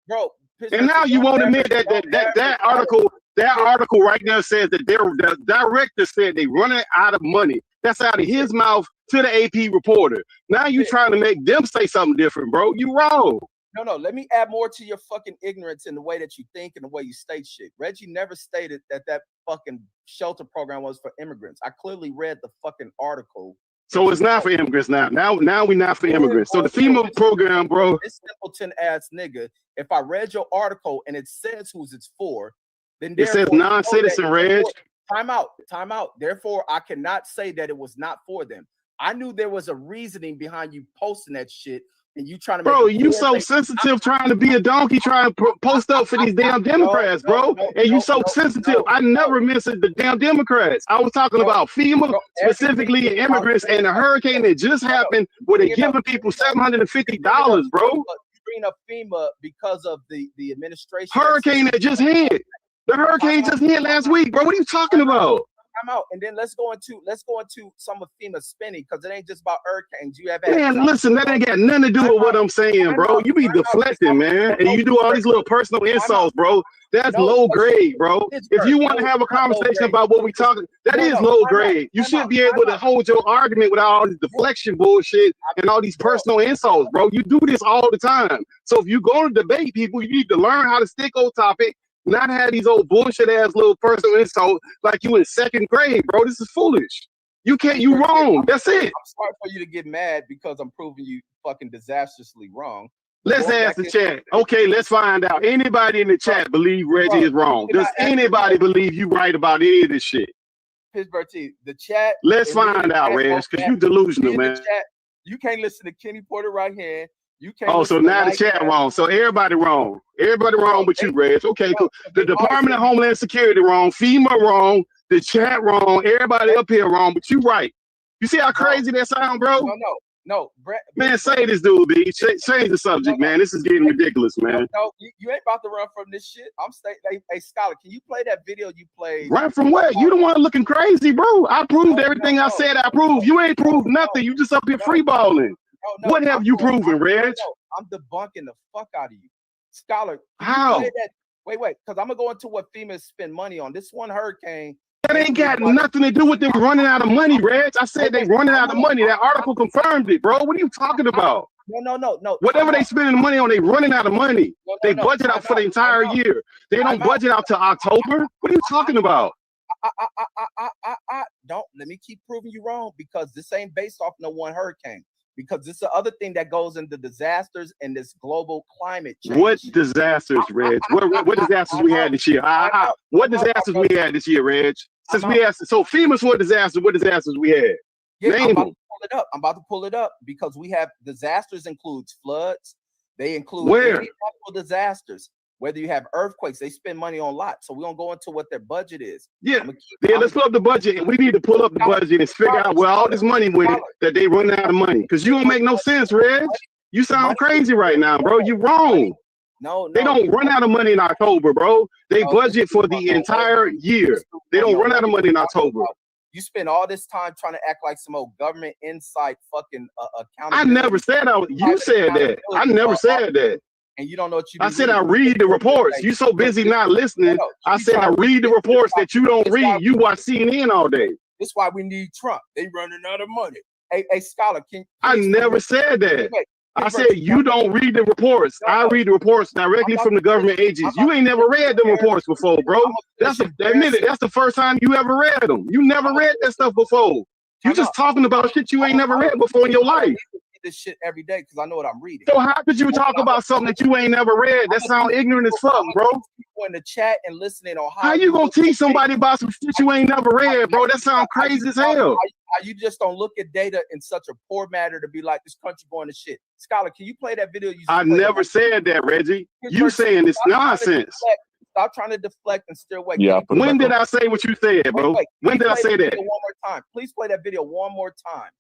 M: Bro,
I: And now you won't admit that article right now says that the director said they running out of money. That's out of his mouth to the AP reporter. Now you trying to make them say something different, bro. You wrong.
M: No, let me add more to your fucking ignorance in the way that you think and the way you state shit. Reggie never stated that fucking shelter program was for immigrants. I clearly read the fucking article.
I: So it's not for immigrants now. Now we're not for immigrants. So the FEMA program, bro.
M: This simpleton ass nigga. If I read your article and it says who's it's for, then
I: it says non-citizen, Reg.
M: Time out. Therefore, I cannot say that it was not for them. I knew there was a reasoning behind you posting that shit. And you trying to
I: bro, you so sensitive trying to be a donkey, trying to post up for these damn Democrats, bro. And you so sensitive. I never missed the damn Democrats. I was talking about FEMA, specifically immigrants, and a hurricane that just happened where they're giving people $750, bro.
M: You bring up FEMA because of the administration.
I: Hurricane that just hit. The hurricane just hit last week, bro. What are you talking about?
M: I'm out, and then let's go into some of FEMA spending because it ain't just about hurricanes. You have
I: man, listen, that ain't got nothing to do with what I'm saying, bro. You be deflecting, man, and you do all these little personal insults, bro. That's low grade, bro. If you want to have a conversation about what we talking, that is low grade. You should be able to hold your argument without all this deflection bullshit and all these personal insults, bro. You do this all the time. So if you go to debate people, you need to learn how to stick on topic. Not have these old bullshit ass little personal insults like you in second grade, bro. This is foolish. You wrong. That's it.
M: I'm sorry for you to get mad because I'm proving you fucking disastrously wrong.
I: Let's ask the chat. Okay, let's find out. Anybody in the chat believe Reggie is wrong? Does anybody believe you right about any of this shit?
M: Pittsburgh T, the chat.
I: Let's find out, Reg, because you delusional, man.
M: You can't listen to Kenny Porter right here. You can't.
I: Oh, so now the chat wrong. So everybody wrong. Everybody wrong but you, Reg. Okay, cool. The Department of Homeland Security wrong. FEMA wrong. The chat wrong. Everybody up here wrong, but you right. You see how crazy that sound, bro?
M: No. Brett,
I: man, say this, dude, B. Change the subject, man. This is getting ridiculous, man.
M: No, you ain't about to run from this shit. I'm saying, hey, Scholar, can you play that video you played?
I: Run from what? You the one looking crazy, bro. I proved everything I said I proved. You ain't proved nothing. You just up here freeballing. What have you proven, Reg?
M: I'm debunking the fuck out of you. Scholar,
I: how?
M: Wait, because I'm going to go into what FEMA spend money on. This one hurricane.
I: That ain't got nothing to do with them running out of money, Reg. I said they running out of money. That article confirmed it, bro. What are you talking about?
M: No.
I: Whatever they spending money on, they running out of money. They budget out for the entire year. They don't budget out to October. What are you talking about?
M: Don't let me keep proving you wrong because this ain't based off no one hurricane. Because this is the other thing that goes into disasters and this global climate change.
I: What disasters, Reg? What disasters we had this year? What disasters we had this year, Reg? Since we asked, so FEMA's what disasters we had?
M: Yeah,
I: Name them.
M: I'm about to pull it up because we have disasters includes floods. They include
I: natural
M: disasters. Whether you have earthquakes, they spend money on lots. So we don't go into what their budget is.
I: Yeah, let's pull up the budget. We need to pull up the budget and figure out where all this money went that they running out of money. Because you don't make no sense, Reg. You sound crazy right now, bro. You wrong.
M: No.
I: They don't run out of money in October, bro. They budget for the entire year. They don't run out of money in October.
M: You spend all this time trying to act like some old government insight fucking accountability.
I: I never said you said that. I never said that.
M: And you don't know what you.
I: I said I read the reports. You so busy not listening. I said I read the reports that you don't read. You watch CNN all day.
M: That's why we need Trump. They running out of money. Hey, Scholar,
I: I never said that. I said you don't read the reports. I read the reports directly from the government agents. You ain't never read them reports before, bro. Admit it. That's the first time you ever read them. You never read that stuff before. You just talking about shit you ain't never read before in your life.
M: This shit every day because I know what I'm reading.
I: So how could you talk about something that you ain't never read? That sound ignorant as fuck, bro.
M: People in the chat and listening on
I: how you gonna teach somebody about some shit you ain't never read, bro? That sound crazy as hell.
M: You just don't look at data in such a poor manner to be like this country going to shit. Scholar, can you play that video?
I: I never said that, Reggie. You saying it's nonsense.
M: Stop trying to deflect and steer away.
I: Yeah. When did I say what you said, bro? When did I say that?
M: One more time. Please play that video one more time.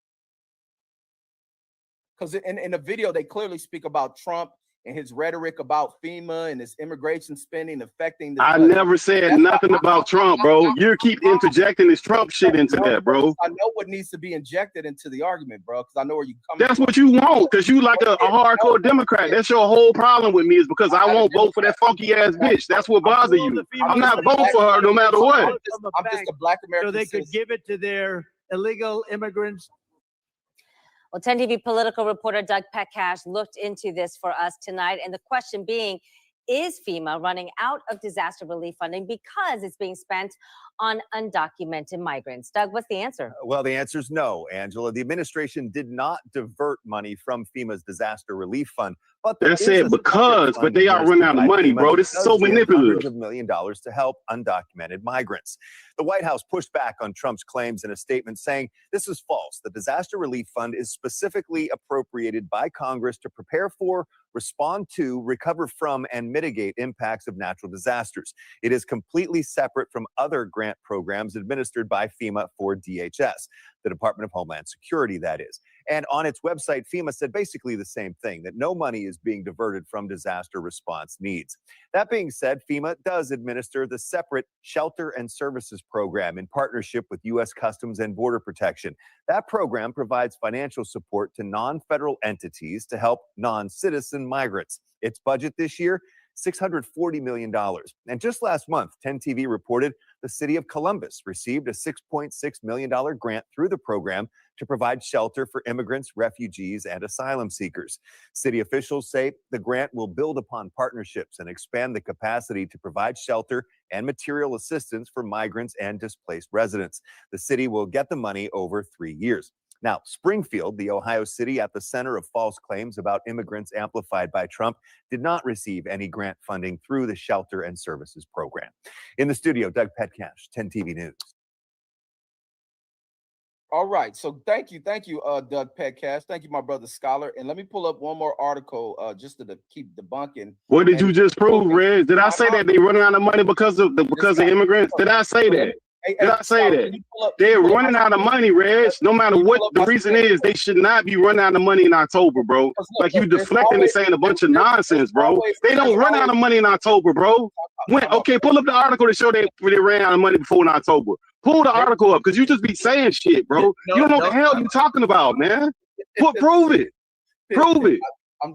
M: Because in the video, they clearly speak about Trump and his rhetoric about FEMA and his immigration spending affecting the
I: I never said nothing about Trump, bro. You keep interjecting this Trump shit into that, bro.
M: I know what needs to be injected into the argument, bro, because I know where you coming
I: That's
M: from.
I: what you want, because you like a hardcore Democrat. That's your whole problem with me, is because I won't vote for that funky ass bitch. That's what bothers you. I'm not voting for her no matter what.
M: I'm just a black American
P: so they could give it to their illegal immigrants.
R: Well, 10 TV political reporter Doug Petcash looked into this for us tonight. And the question being, is FEMA running out of disaster relief funding because it's being spent on undocumented migrants? Doug, what's the answer?
S: Well, the answer is no, Angela. The administration did not divert money from FEMA's disaster relief fund. But
I: that's it, because, but they are running out of money, bro. This is so manipulative.
S: Hundreds of $1 million to help undocumented migrants. The White House pushed back on Trump's claims in a statement saying this is false. The disaster relief fund is specifically appropriated by Congress to prepare for, respond to, recover from, and mitigate impacts of natural disasters. It is completely separate from other grant programs administered by FEMA for DHS, the Department of Homeland Security, that is. And on its website, FEMA said basically the same thing, that no money is being diverted from disaster response needs. That being said, FEMA does administer the separate Shelter and Services Program in partnership with U.S. Customs and Border Protection. That program provides financial support to non-federal entities to help non-citizen migrants. Its budget this year, $640 million. And just last month, 10 TV reported the city of Columbus received a $6.6 million grant through the program to provide shelter for immigrants, refugees, and asylum seekers. City officials say the grant will build upon partnerships and expand the capacity to provide shelter and material assistance for migrants and displaced residents. The city will get the money over 3 years. Now, Springfield, the Ohio city at the center of false claims about immigrants amplified by Trump, did not receive any grant funding through the Shelter and Services Program. In the studio, Doug Petcash, 10 TV News.
M: All right, so thank you, Doug Petcash. Thank you, my brother Scholar. And let me pull up one more article just to keep debunking.
I: What did you just prove, Reg? Did I say that they running out of money because of immigrants? Did I say that? Did I say that? They're running out of money, Reg. No matter what the reason is, they should not be running out of money in October, bro. Like you deflecting and saying a bunch of nonsense, bro. They don't run out of money in October, bro. Okay, pull up the article to show they ran out of money before in October. Pull the article up, because you just be saying shit, bro. You don't know what the hell you talking about, man. Prove it. Prove it.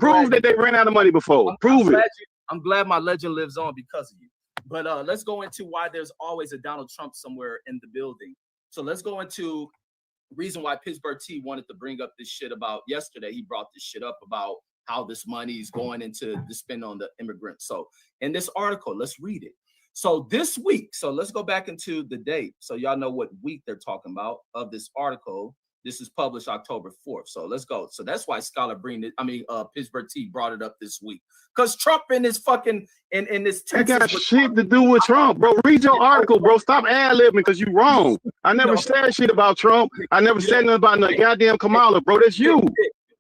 I: Prove that they ran out of money before. Prove it.
M: I'm glad my legend lives on because of you. But let's go into why there's always a Donald Trump somewhere in the building. So let's go into reason why Pittsburgh T wanted to bring up this shit about yesterday. He brought this shit up about how this money is going into the spend on the immigrants. So in this article, let's read it. So this week, so let's go back into the date so y'all know what week they're talking about of this article. This is published October 4th. So let's go. So that's why Pittsburgh T brought it up this week. Because Trump in this fucking in this text.
I: That got shit to do with Trump, bro. Read your article, bro. Stop ad-libbing because you wrong. I never said shit about Trump. I never said nothing about no goddamn Kamala, bro. That's you.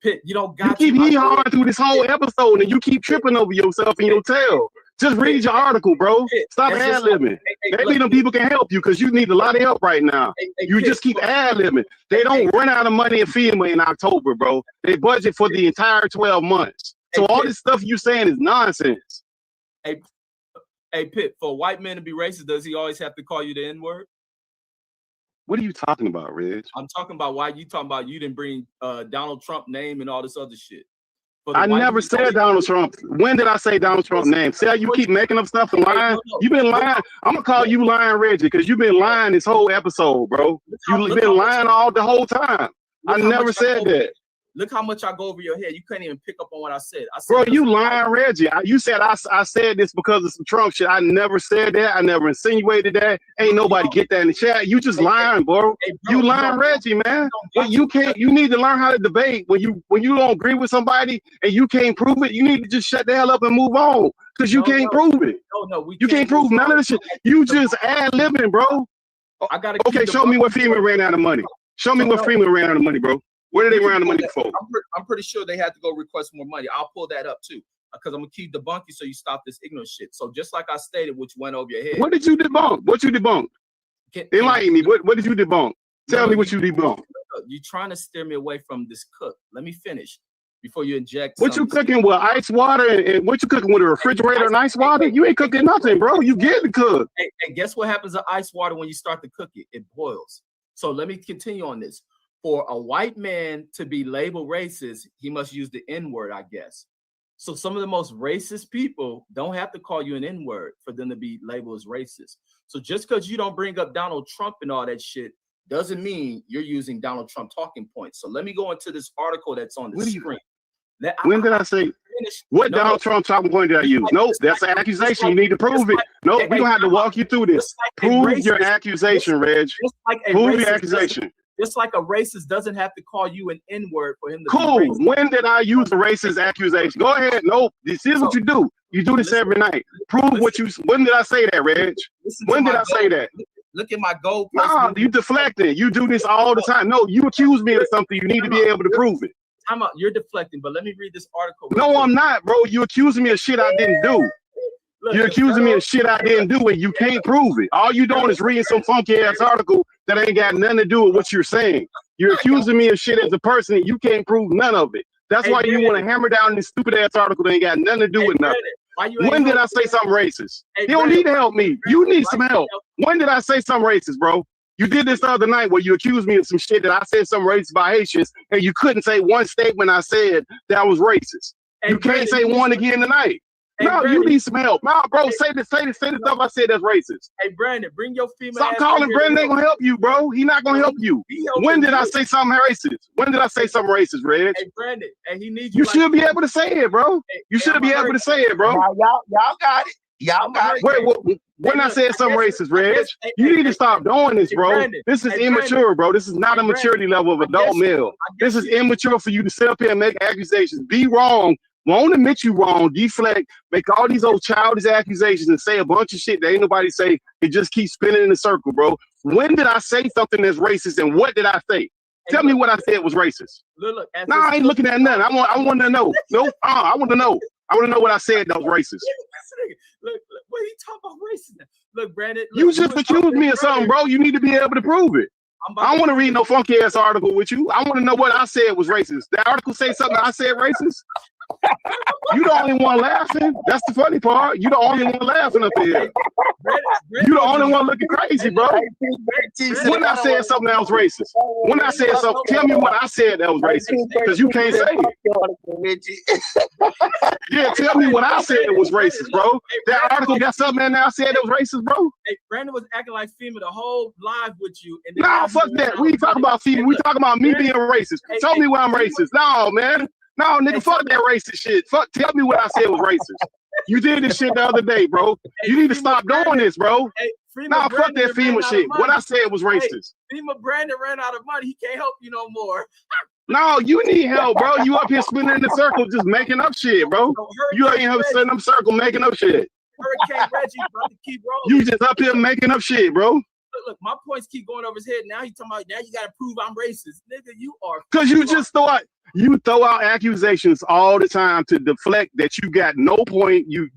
M: Pitt, you don't got
I: you keep hee-hawing through this whole episode and you keep tripping over yourself in your tail. Just read your article, bro. Stop ad-libbing. Maybe them people can help you because you need a lot of help right now. You just keep ad-libbing. They don't run out of money in FEMA in October, bro. They budget for the entire 12 months. So all this stuff you saying is nonsense.
M: Hey, Pitt, for a white man to be racist, does he always have to call you the N-word?
I: What are you talking about, Reg?
M: I'm talking about why you talking about you didn't bring Donald Trump name and all this other shit.
I: I never said Donald Trump. When did I say Donald Trump name? See how you keep making up stuff and lying? You've been lying. I'm going to call you lying, Reggie, because you've been lying this whole episode, bro. You've been lying the whole time. I never said that.
M: Look how much I go over your head. You couldn't even pick up on what I said.
I: Bro, you lying, Reggie. You said I said this because of some Trump shit. I never said that. I never insinuated that. Ain't nobody get that in the chat. You just lying, bro. You lying, Reggie, man. You can't. You need to learn how to debate. When you don't agree with somebody and you can't prove it, you need to just shut the hell up and move on. Because you can't prove it. You can't prove none of this shit. You just ad-libbing, bro. Okay, show me where FEMA ran out of money. Show me where FEMA ran out of money, bro. Where did they run the money for?
M: I'm pretty sure they had to go request more money. I'll pull that up too, because I'm gonna keep debunking so you stop this ignorant shit. So just like I stated, which went over your head.
I: What did you debunk? What you debunked? Enlighten me. What did you debunk? Tell me what you debunked.
M: You're trying to steer me away from this cook. Let me finish. before you inject.
I: What you cooking with ice water and what you cooking with a refrigerator and ice water? You ain't cooking nothing, bro. You get to cook.
M: Hey, guess what happens to ice water when you start to cook it? It boils. So let me continue on this. For a white man to be labeled racist, he must use the N-word, I guess. So some of the most racist people don't have to call you an N-word for them to be labeled as racist. So just because you don't bring up Donald Trump and all that shit doesn't mean you're using Donald Trump talking points. So let me go into this article that's on the screen.
I: When did I say? What Donald Trump talking point did I use? Nope, that's an accusation. You need to prove it. No, we're gonna have to walk you through this. Prove your accusation, Reg. Prove your accusation.
M: Just like a racist doesn't have to call you an N-word for him to
I: cool.
M: be racist.
I: When did I use a racist accusation? Go ahead. Nope. This is what you do. You do this every night. Prove what you. When did I say that, Reg? When did I say that?
M: Look at my goal.
I: Nah, you deflecting. You do this all the time. No, you accuse me of something. You need to be able to prove it.
M: I'm out. You're deflecting, but let me read this article.
I: No, I'm not, bro. You accusing me of shit I didn't do. You're accusing me of shit I didn't do, and you can't prove it. All you doing is reading some funky ass article that ain't got nothing to do with what you're saying. You're accusing me of shit as a person, and you can't prove none of it. That's why you want to hammer down this stupid ass article that ain't got nothing to do with nothing. When did I say something racist? You don't need to help me. You need some help. When did I say something racist, bro? You did this the other night where you accused me of some shit that I said some racist about Haitians, and you couldn't say one statement I said that was racist. You can't say one again tonight. No, you need some help. No, bro, say the stuff I said that's racist.
M: Hey, Brandon, bring your female.
I: Stop calling Brandon. Ain't gonna help you, bro. He not gonna help you. When did I say something racist? When did I say something racist, Reg?
M: Hey, Brandon, and he needs you.
I: You should be able to say it, bro. You should be able to say it, bro.
L: Y'all got it. Y'all got it.
I: Wait, when I said something racist, Reg, you need to stop doing this, bro. This is immature, bro. This is not a maturity level of adult male. This is immature for you to sit up here and make accusations. Be wrong. Won't admit you wrong, deflect, make all these old childish accusations and say a bunch of shit that ain't nobody say. It just keeps spinning in a circle, bro. When did I say something that's racist and what did I say? Tell me what I said was racist.
M: Look,
I: I ain't looking at nothing. I want to know. Nope. I want to know. I want to know what I said that was racist.
M: Look, what are you talking about racist? Look, Brandon.
I: You just accused me of something, bro. You need to be able to prove it. I don't want to read no funky ass article with you. I want to know what I said was racist. The article say something I said racist. You the only one laughing. That's the funny part. You the only one laughing up here. You the only one looking crazy, bro. When I said something that was racist. When I said something, tell me what I said that was racist. Because you can't say it. Yeah, tell me what I said was racist, bro. That article got something in there I said that was racist, bro.
M: Hey, Brandon was acting like FEMA the whole live with you. And
I: nah, fuck that. We ain't talking about FEMA. We talking about me being racist. Tell me why I'm racist. No, man. No, nigga, fuck that racist shit. Fuck, tell me what I said was racist. You did this shit the other day, bro. You need to stop doing this, bro. Nah, fuck that FEMA shit. What I said was racist.
M: FEMA Brandon ran out of money. He can't help you no more.
I: No, you need help, bro. You up here spinning in the circle just making up shit, bro. You ain't here sitting up circle making up shit.
M: Hurricane Reggie about to keep rolling.
I: You just up here making up shit, bro.
M: Look, my points keep going over his head. Now he's talking about, now you got to prove I'm racist. Nigga, you are.
I: Because you just thought, you throw out accusations all the time to deflect that you got no point. You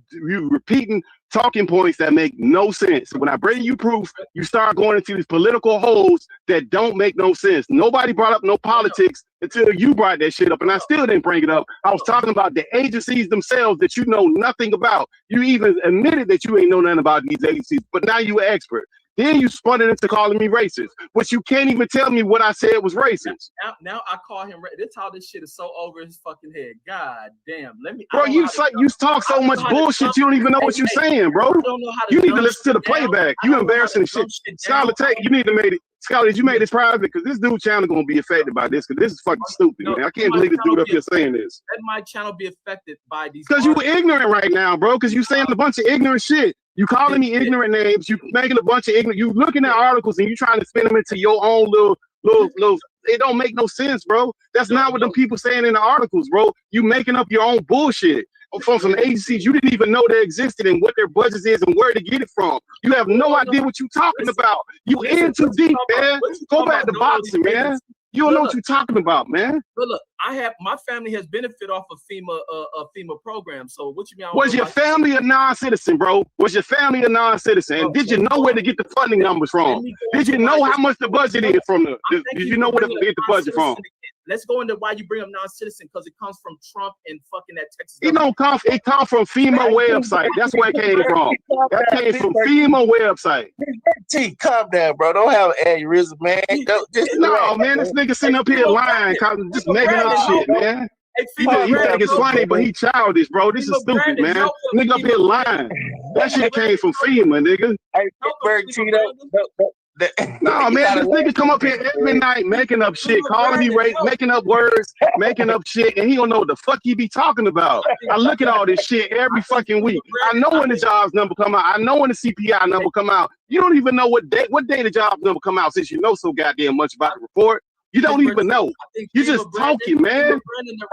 I: repeating talking points that make no sense. When I bring you proof, you start going into these political holes that don't make no sense. Nobody brought up no politics until you brought that shit up, and I still didn't bring it up. I was talking about the agencies themselves that you know nothing about. You even admitted that you ain't know nothing about these agencies, but now you're an expert. Then you spun it into calling me racist, which you can't even tell me what I said was racist.
M: Now I call him. This how this shit is so over his fucking head. God damn. Let me.
I: Bro, you talk so much bullshit. You don't even know what you're saying, bro. You need to listen to the playback. You embarrassing shit. Scholar, you need to make it. Scholar, you made this private because this dude channel gonna be affected by this because this is fucking stupid. Man. I can't believe this dude up here saying this.
M: Let my channel be affected by these.
I: Because you ignorant right now, bro. Because you saying a bunch of ignorant shit. You calling me ignorant names. You making a bunch of ignorant. You looking at articles and you trying to spin them into your own little. It don't make no sense, bro. That's not what them people saying in the articles, bro. You making up your own bullshit from some agencies you didn't even know they existed and what their budget is and where to get it from. You have no idea what you talking about. You in too deep, man. Go back to boxing, man. You don't know what you're talking about, man.
M: But look, my family has benefited off of FEMA program. So what you mean?
I: Was your family a non-citizen, bro? Was your family a non-citizen? And did you know where to get the funding numbers from? Did you know how much the budget is from the? Did you know where to get the budget from?
M: let's go into why you bring up non-citizen, because it comes from Trump and fucking that Texas.
I: It don't come. It come from FEMA website. That's where it came from. That came from FEMA website.
L: T, calm down, bro. Don't have an aneurysm, man.
I: No, man, this nigga sitting up here lying, just making up shit, man. He think it's funny, but he childish, bro. This is stupid, man. Nigga up here lying. That shit came from FEMA, nigga.
L: Hey,
I: No, man, this nigga come up here every night making up shit, calling me rape, making up words, making up shit, and he don't know what the fuck he be talking about. I look at all this shit every fucking week. I know when the jobs number come out. I know when the CPI number come out. You don't even know what day the jobs number come out, since you know so goddamn much about the report. You don't even know. You just talking, man.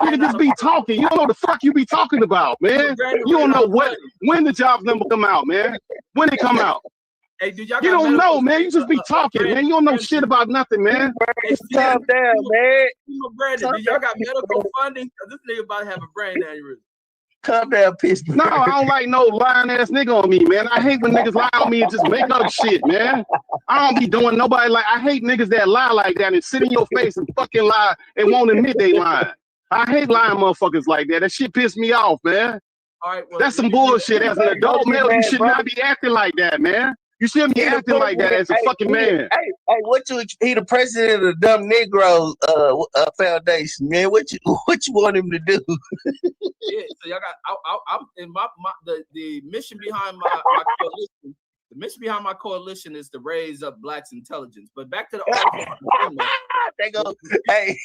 I: You just be talking. You don't know the fuck you be talking about, man. You don't know when the jobs number come out, man. When it come out.
M: Hey, dude, y'all
I: you don't know, man. You just be talking, man. You don't know shit about nothing, man.
L: Calm down, man.
M: Brandon, do y'all got medical funding? This nigga about to have a brain aneurysm.
L: Calm down, piss.
I: No, I don't like no lying ass nigga on me, man. I hate when niggas lie on me and just make up shit, man. I don't be doing nobody like. I hate niggas that lie like that and sit in your face and fucking lie and won't admit they lying. I hate lying motherfuckers like that. That shit piss me off, man.
M: All right, well,
I: that's some bullshit. As an adult male, you should not be acting like that, man. You shouldn't be acting like that as a fucking man.
L: Hey, he the president of the Dumb Negro Foundation, man. What you want him to do?
M: Yeah, so y'all got. I'm in the mission behind my coalition. The mission behind my coalition is to raise up blacks' intelligence. But back to the article.
L: They go, hey,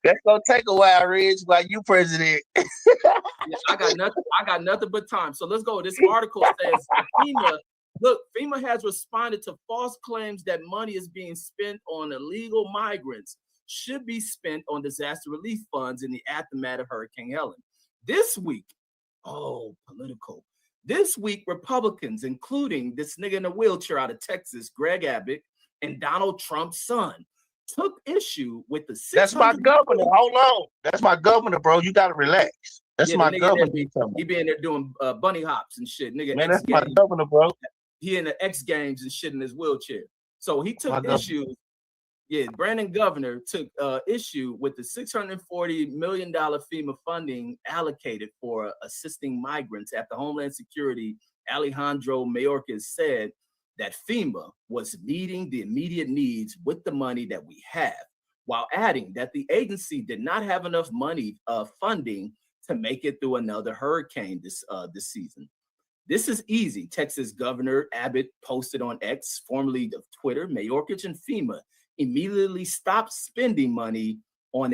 L: that's gonna take a while, Rich, while you president.
M: Yeah, I got nothing but time. So let's go. This article says FEMA has responded to false claims that money is being spent on illegal migrants should be spent on disaster relief funds in the aftermath of Hurricane Helen. This week, political. This week, Republicans, including this nigga in a wheelchair out of Texas, Greg Abbott, and Donald Trump's son, took issue with the.
L: That's my governor. Hold on. That's my governor, bro. You gotta relax. That's my governor.
M: He be in there doing bunny hops and shit, nigga.
L: Man, that's my governor, bro.
M: He in the X Games and shit in his wheelchair. So he took issue. Yeah, Brandon Governor took issue with the $640 million FEMA funding allocated for assisting migrants after Homeland Security Alejandro Mayorkas said that FEMA was meeting the immediate needs with the money that we have, while adding that the agency did not have enough money funding to make it through another hurricane this season. This is easy. Texas Governor Abbott posted on X, formerly of Twitter. Mayorkas and FEMA immediately stopped spending money on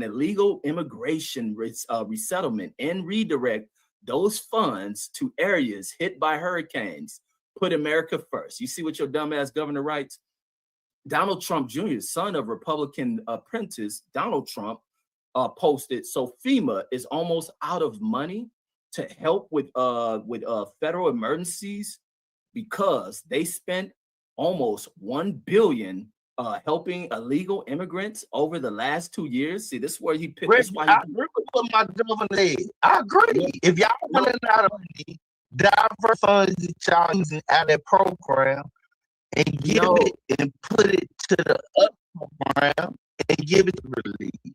M: illegal immigration resettlement and redirect those funds to areas hit by hurricanes. Put America first. You see what your dumbass governor writes? Donald Trump Jr., son of Republican apprentice Donald Trump, posted, so FEMA is almost out of money to help with federal emergencies because they spent almost $1 billion helping illegal immigrants over the last 2 years. See, this is where he picked.
L: I agree with what my governor is. I agree. If y'all running out of money, divert funds that y'all using out of that program and give it and put it to the up program and give it relief.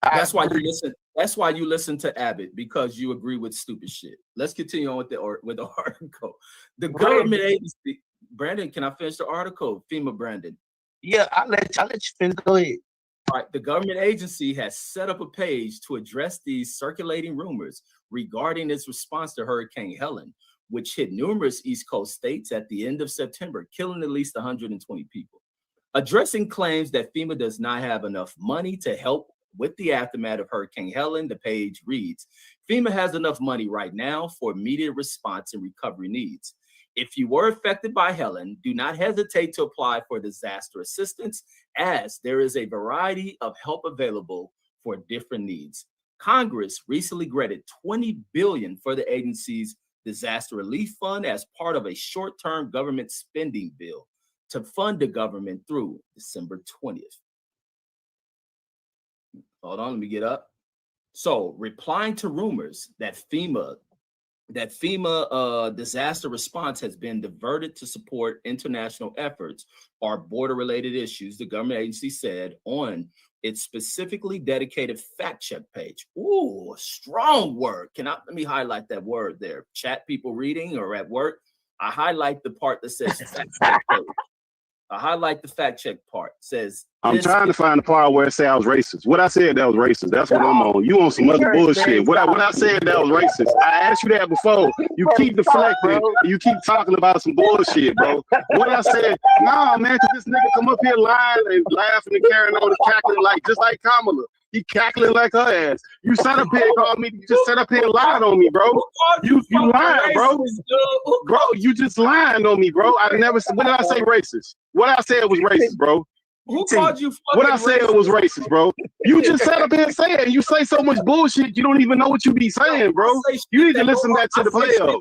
M: That's why you listen. That's why you listen to Abbott, because you agree with stupid shit. Let's continue on with the article. The government agency. Brandon, can I finish the article? FEMA, Brandon.
L: Yeah, I'll let you finish. Go ahead.
M: All right. The government agency has set up a page to address these circulating rumors regarding its response to Hurricane Helen, which hit numerous East Coast states at the end of September, killing at least 120 people. Addressing claims that FEMA does not have enough money to help with the aftermath of Hurricane Helen, the page reads, FEMA has enough money right now for immediate response and recovery needs. If you were affected by Helen, do not hesitate to apply for disaster assistance, as there is a variety of help available for different needs. Congress recently granted $20 billion for the agency's disaster relief fund as part of a short-term government spending bill to fund the government through December 20th. Hold on, let me get up. So, replying to rumors that FEMA
T: that FEMA disaster response has been diverted to support international efforts or border-related issues, the government agency said on its specifically dedicated fact check page. Ooh, strong word. Let me highlight that word there. Chat people reading or at work, I highlight the part that says fact check page. I highlight the fact check part. It says
I: I'm trying to find the part where it said I was racist. What I said that was racist. That's what I'm on. You on some other bullshit. What I said that was racist. I asked you that before. You keep deflecting. You keep talking about some bullshit, bro. What I said, nah, man, cause this nigga come up here lying and laughing and carrying on and cackling just like Kamala. He cackling like her ass. You sat up here and called me. You just sat up here and lied on me, bro. You lying, bro. Bro, you just lying on me, bro. I never said. What did I say racist? What I said was racist, bro.
T: Who called you?
I: What I said was racist, bro. You just sat up here and say it. You say so much bullshit. You don't even know what you be saying, bro. You need to listen back to the playoff.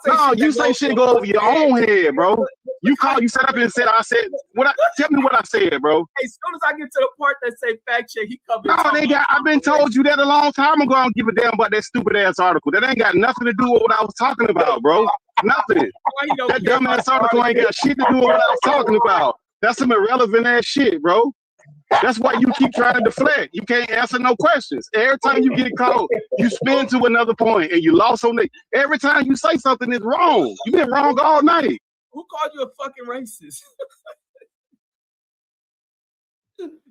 I: No, you say shit go over your own head, bro. You sat up and said, tell me what I said, bro.
T: As soon as I get to the part that say fact check, he comes.
I: No, I've been told you that a long time ago. I don't give a damn about that stupid ass article. That ain't got nothing to do with what I was talking about, bro. Nothing. That dumb ass article ain't got shit to do with what I was talking about. That's some irrelevant ass shit, bro. That's why you keep trying to deflect. You can't answer no questions. Every time you get caught, you spin to another point and you lost on it. Every time you say something is wrong. You've been wrong all night.
T: Who called you a fucking racist?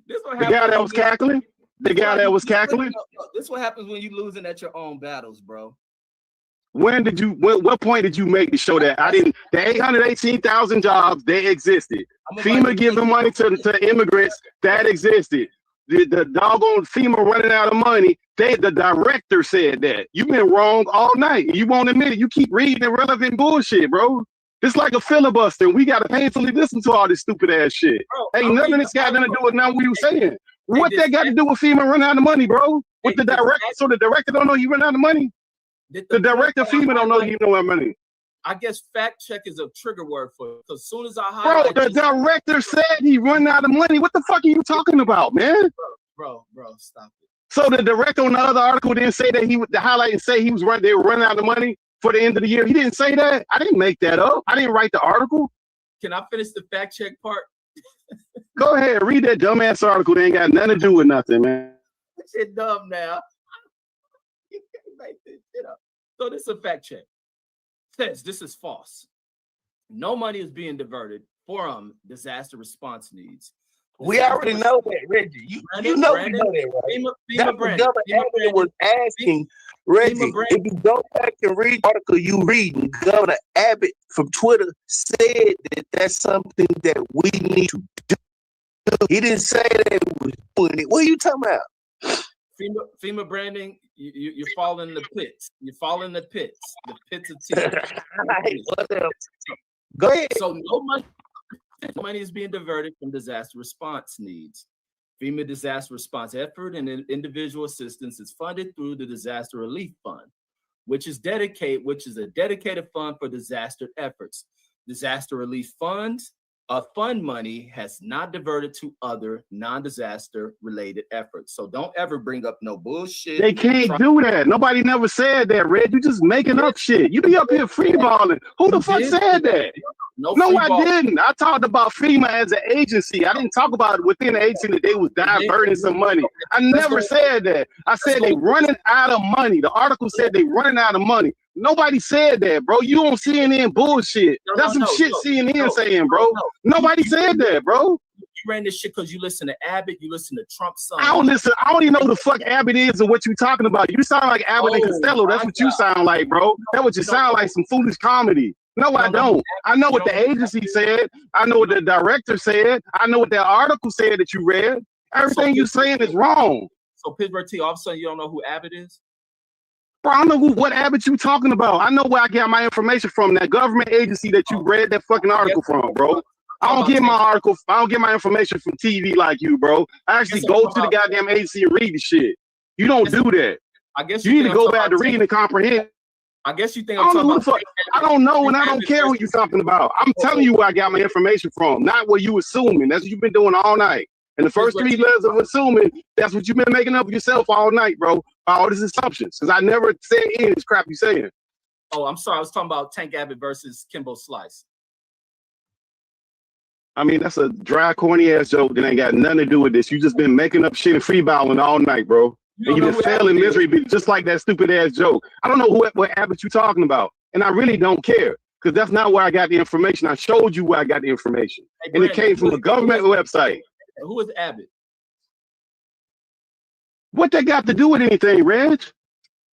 T: This what
I: the guy that was cackling? The guy that was cackling?
T: This is what happens when you losing at your own battles, bro.
I: What point did you make to show that the 818,000 jobs, they existed? FEMA giving money to immigrants, that existed. The doggone FEMA running out of money, the director said that. You've been wrong all night. You won't admit it. You keep reading irrelevant bullshit, bro. It's like a filibuster. We got to painfully listen to all this stupid ass shit. Ain't nothing that's got nothing to do with nothing we were saying. What that got to do with FEMA running out of money, bro? With the director, so the director don't know he run out of money? The director FEMA don't know you know how money.
T: I guess fact check is a trigger word for it. Because as soon as I
I: highlight, bro, the director said he run out of money. What the fuck are you talking about, man?
T: Bro, stop it.
I: So the director on the other article didn't say that he would highlight and say they were running out of money for the end of the year. He didn't say that. I didn't make that up. I didn't write the article.
T: Can I finish the fact check part?
I: Go ahead, read that dumbass article. They ain't got nothing to do with nothing, man.
T: That shit dumb now. You can't make this shit up. So this is a fact check. Says this is false. No money is being diverted from disaster response needs.
L: We already know that, Reggie. You know we know that, right? That's what Governor Abbott was asking, Reggie. If you go back and read the article you reading, Governor Abbott from Twitter said that that's something that we need to do. He didn't say that it was doing it. What are you talking about?
T: FEMA branding, you fall in the pits. You fall in the pits of tea.
L: Go ahead.
T: So no money is being diverted from disaster response needs. FEMA disaster response effort and individual assistance is funded through the Disaster Relief Fund, which is a dedicated fund for disaster efforts. Disaster relief funds, fund money has not diverted to other non-disaster related efforts. So don't ever bring up no bullshit.
I: They can't do that. Nobody never said that, Red. You just making up shit. You be up here freeballing. Who the fuck said that? No, I didn't. I talked about FEMA as an agency. I didn't talk about it within the agency that they was diverting some money. I never said that. I said they running out of money. The article said they running out of money. Nobody said that, bro. You on CNN bullshit. That's some shit CNN saying, bro. Nobody said that, bro.
T: You ran this shit because you listen to Abbott, you listen to Trump's son.
I: I don't listen. I don't even know who the fuck Abbott is or what you talking about. You sound like Abbott and Costello. That's what you sound like, bro. That's what you sound like, some foolish comedy. No, I don't. I know what the agency said. I know what the director said. I know what that article said that you read. Everything you're saying is wrong.
T: So Pittsburgh T, all of a sudden you don't know who Abbott is?
I: Bro, I don't know what Abbott you talking about. I know where I get my information from. That government agency that you read that fucking article from, bro. I don't get my information from TV like you, bro. I actually go to the goddamn agency and read the shit. You don't do that.
T: I guess
I: you need to go back to reading and comprehend.
T: I guess you think I'm talking about.
I: I don't know, and I don't care who you're talking about. I'm telling you where I got my information from, not what you assuming. That's what you've been doing all night. And the first 3 letters of assuming, that's what you've been making up yourself all night, bro. All these assumptions. Because I never said any of this crap you're saying.
T: Oh, I'm sorry. I was talking about Tank Abbott versus Kimbo Slice.
I: I mean, that's a dry, corny ass joke that ain't got nothing to do with this. You just been making up shit and freeballing all night, bro. And you just fell in misery, just like that stupid ass joke. I don't know what Abbott you talking about, and I really don't care because that's not where I got the information. I showed you where I got the information, and Brandon, it came from a government website.
T: Who is Abbott?
I: What that got to do with anything, Reg?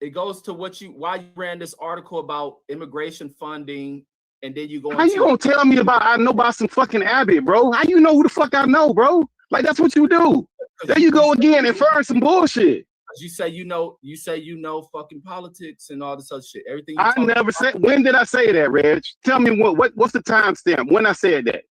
T: It goes to why you ran this article about immigration funding, and then you go.
I: How you gonna tell me I know about some fucking Abbott, bro? How you know who the fuck I know, bro? Like that's what you do. There you go again, inferring some bullshit.
T: You say you know fucking politics and all this other shit. Everything.
I: I never said. When did I say that, Reg? Tell me what's the timestamp when I said that?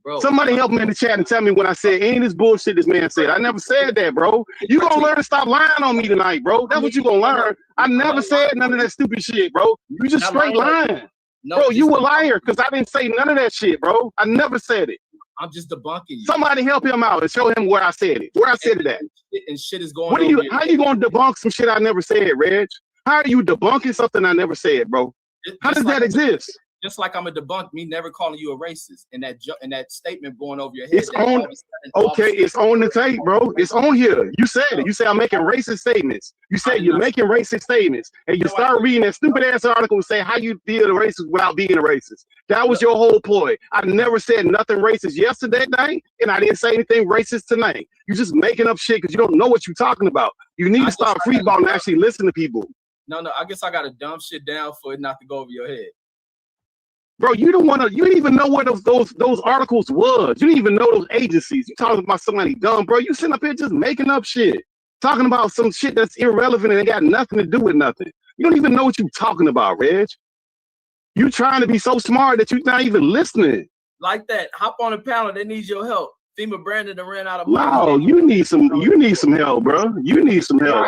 I: Bro, somebody help me in the chat and tell me when I said any of this bullshit this man said. I never said that, bro. You gonna learn to stop lying on me tonight, bro. That's what you gonna learn. I never said none of that stupid shit, bro. You just straight lying. Bro, you a liar because I didn't say none of that shit, bro. I never said it.
T: I'm just debunking you.
I: Somebody help him out and show him where I said it. Where I said it at.
T: And shit is going
I: on. How you gonna debunk some shit I never said, Reg? How are you debunking something I never said, bro? How does that exist?
T: Just like I'm a debunk me never calling you a racist and that statement going over your head.
I: It's on. Okay, it's on the tape, bro. It's on here. You said it. You say I'm making racist statements. You say you're making racist statements, and you start reading that stupid ass article and say how you deal a racist without being a racist. That was your whole point. I never said nothing racist yesterday night, and I didn't say anything racist tonight. You're just making up shit because you don't know what you're talking about. You need to stop freeballing and actually listen to people.
T: No, I guess I gotta dumb shit down for it not to go over your head.
I: Bro, you didn't even know what those articles was. You didn't even know those agencies. You talking about somebody dumb, bro. You sitting up here just making up shit. Talking about some shit that's irrelevant and it got nothing to do with nothing. You don't even know what you're talking about, Reg. You trying to be so smart that you're not even listening.
T: Like that. Hop on a panel, they need your help. FEMA Brandon ran out of money.
I: No, you need some help, bro. You need some help.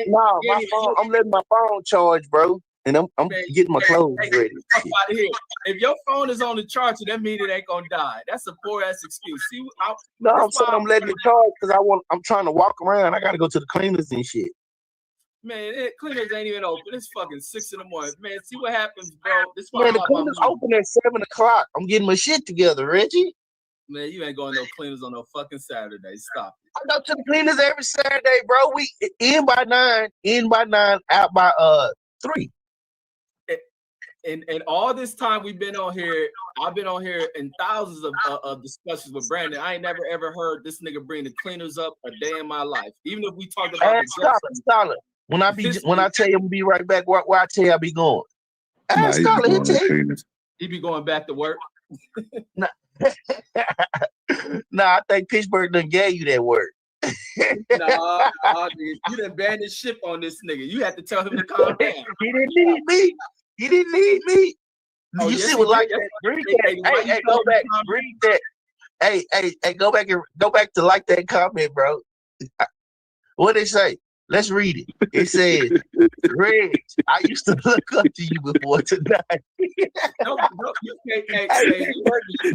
L: No, my phone, I'm letting my phone charge, bro. And I'm getting my clothes ready.
T: Out of here. If your phone is on the charger, that means it ain't gonna die. That's a poor ass excuse. See,
L: I'm letting it charge because I'm trying to walk around. I gotta go to the cleaners and shit.
T: Man, cleaners ain't even open. It's fucking 6 in the morning. Man, see what happens, bro.
L: Man, the cleaners open at 7 o'clock. I'm getting my shit together, Reggie.
T: Man, you ain't going to no cleaners on no fucking Saturday. Stop it.
L: I go to the cleaners every Saturday, bro. We in by 9, out by 3.
T: And all this time we've been on here, I've been on here in thousands of discussions with Brandon. I ain't never ever heard this nigga bring the cleaners up a day in my life. Even if we talked about
L: Scholar. When I tell you I'm gonna be right back, where I tell you I be going. Ask Scholar, he'll tell you.
T: He be going back to work.
L: Nah, I think Pittsburgh done gave you that word.
T: Nah, you done banned his ship on this nigga. You have to tell him to calm down.
L: He didn't need me. He didn't need me.
T: Oh,
L: you
T: yes,
L: see what like that? Read that. Hey, go back. Read that. Hey, go back to like that comment, bro. What they say? Let's read it. It says, Reg, I used to look up to you before tonight.
T: No, you can't say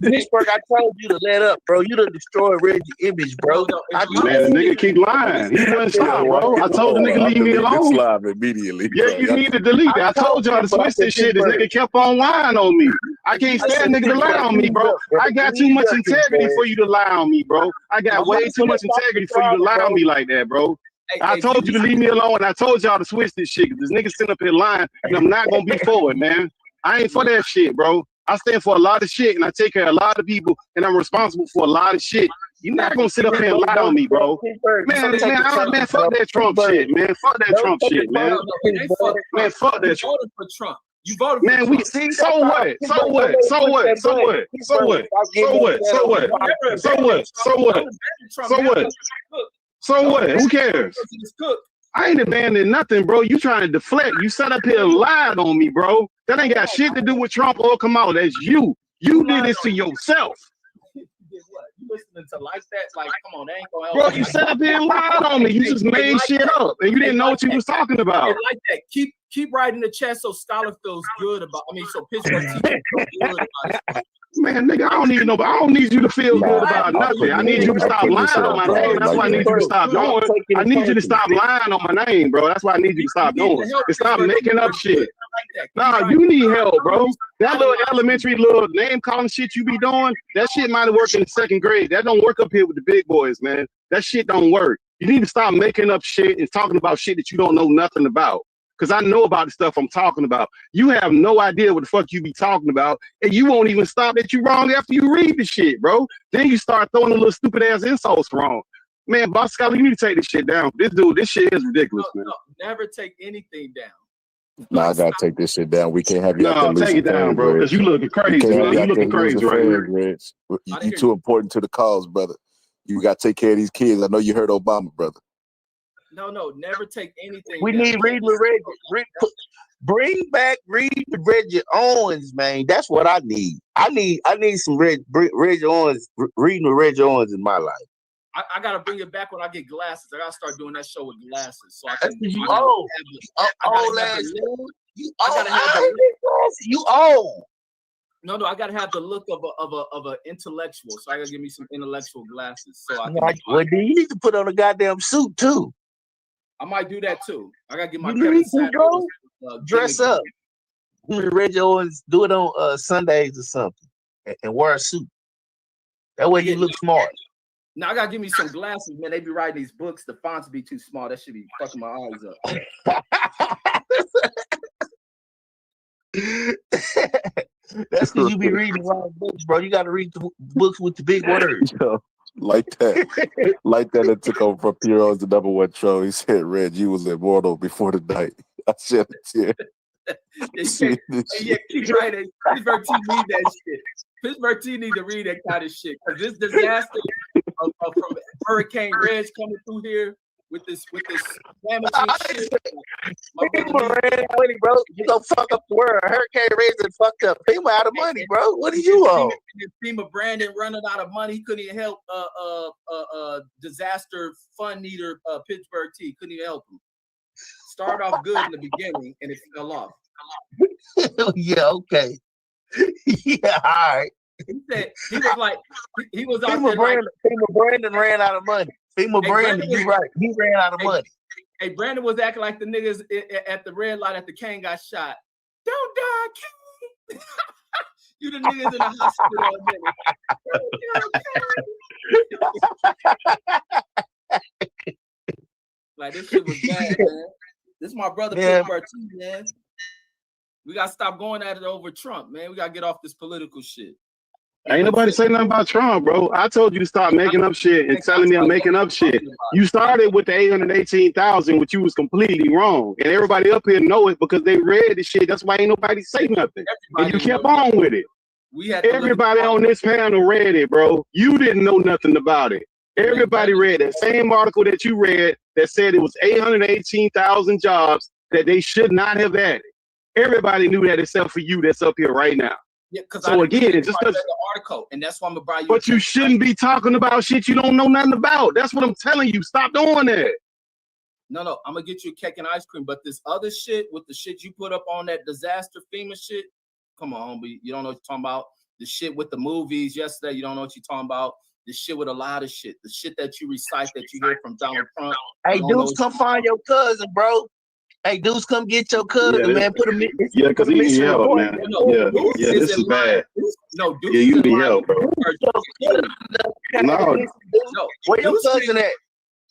L: Pittsburgh, I told you to let up, bro. You done destroyed Reggie's image, bro.
I: Man, the nigga keep lying. He wouldn't stop, bro. I told the nigga leave me alone.
K: Live immediately.
I: Yeah, you need to delete that. I told y'all to switch this shit. This nigga kept on lying on me. I can't stand nigga to lie on me, bro. I got too much integrity for you to lie on me, bro. I got way too much integrity for you to lie on me like that, bro. I told you to leave me alone, and I told y'all to switch this shit. This nigga sitting up here lying, and I'm not gonna be for it, man. I ain't for that shit, bro. I stand for a lot of shit, and I take care of a lot of people, and I'm responsible for a lot of shit. You're not gonna sit up here and lie on me, bro. Man, fuck that Trump shit, man. Fuck that Trump shit, man. Man, fuck that Trump.
T: For Trump. You voted for
I: man,
T: Trump.
I: So what? So what? So what? So what? So what? So what? So what? So what? So what? So what? So what? Who cares? I ain't abandoning nothing, bro. You trying to deflect. You sat up here and lied on me, bro. That ain't got shit to do with Trump or Kamala. That's you. You did this to yourself.
T: You listening to like that? Like, come on, that ain't gonna help.
I: Bro, you sat up here and lied on me. You just made shit up, and you didn't know what you was talking about.
T: Like that. Keep writing the chat so Scholar feels good about. I mean, so Pittsburgh team feels good about it.
I: Man, nigga, I don't need you to feel good about nothing. I need you to stop lying on my name. That's why I need you to stop doing. I need you to stop lying on my name, bro. That's why I need you to stop doing. And stop making up shit.
T: that.
I: Nah, you need help, bro. That little elementary little name calling shit you be doing, that shit might have worked in the 2nd grade. That don't work up here with the big boys, man. That shit don't work. You need to stop making up shit and talking about shit that you don't know nothing about. Because I know about the stuff I'm talking about. You have no idea what the fuck you be talking about, and you won't even stop that you wrong after you read the shit, bro. Then you start throwing the little stupid ass insults wrong. Man, Boss Scholar, you need to take this shit down. This shit is ridiculous, man.
T: No, never take anything down.
N: Nah, I gotta take this shit down. We can't have you out there
I: No, take
N: losing
I: it down,
N: fans,
I: bro, because you looking crazy, man. You looking crazy right now.
N: You too important to the cause, brother. You got to take care of these kids. I know you heard Obama, brother.
T: No, never take anything.
L: We
T: down.
L: need Reed bring back Reed Reggie Owens, man. That's what I need. I need some Reggie Owens, reading Reggie Owens in my life.
T: I gotta bring it back when I get glasses. I gotta start doing that show with glasses. So I can.
L: You old.
T: No, I gotta have the look of a intellectual. So I gotta give me some intellectual glasses. So I can.
L: Well, then you need to put on a goddamn suit too.
T: I might do that too. I gotta get my
L: dress up. Reggie Owens, do it on Sundays or something, and wear a suit. That way you look smart.
T: Now I gotta give me some glasses, man. They be writing these books. The fonts be too small. That should be fucking my eyes up.
L: That's because you be reading a lot of books, bro. You got to read the books with the big words.
N: Yo, like that. Like that. It took over from Piero's the #1 troll. He said, Red, you was immortal before the night. I said it here.
T: Yeah, keep writing. Pittsburgh T need that shit. Pittsburgh T need to read that kind of shit. Because this disaster from Hurricane Reg coming through here with this damage and shit.
L: Money, bro. You gonna fuck up the world. Hurricane Reg and fucked up. FEMA out of money, bro. What are you on?
T: FEMA Brandon running out of money. He couldn't even help disaster fund needer Pittsburgh T. Couldn't even help him. Started off good in the beginning and it fell off.
L: Yeah, okay. Yeah, all right.
T: He said he was out
L: FEMA
T: there.
L: FEMA Brandon ran out of money. FEMA Brandon, you right. He ran out of money.
T: Hey, Brandon was acting like the niggas at the red light after Kane got shot. Don't die, Kane. You the niggas in the hospital. Like this shit was bad, man. This is my brother Pittsburgh too, man. We gotta stop going at it over Trump, man. We gotta get off this political shit.
I: Ain't nobody say nothing about Trump, bro. I told you to stop making up shit and telling me I'm making up shit. You started with the 818,000, which you was completely wrong. And everybody up here know it because they read the shit. That's why ain't nobody say nothing. And you kept on with it. Everybody on this panel read it, bro. You didn't know nothing about it. Everybody read that same article that you read that said it was 818,000 jobs that they should not have added. Everybody knew that except for you that's up here right now.
T: Yeah, because
I: so again, it's just because
T: the article, and that's why I'm gonna buy you.
I: But you shouldn't be talking about shit you don't know nothing about. That's what I'm telling you. Stop doing that.
T: No, I'm gonna get you a cake and ice cream. But this other shit with the shit you put up on that disaster FEMA shit, come on, homie. You don't know what you're talking about. The shit with the movies yesterday, you don't know what you're talking about. The shit with a lot of shit. The shit that you recite that you hear from Donald Trump.
L: Hey, dudes, come find your cousin, bro. Hey, dudes, come get your cousin, man. Put him in.
I: Yeah, because he need help, man. Yeah, this is bad.
T: No, dude.
I: Yeah, you need help, bro.
L: No. Where your cousin at?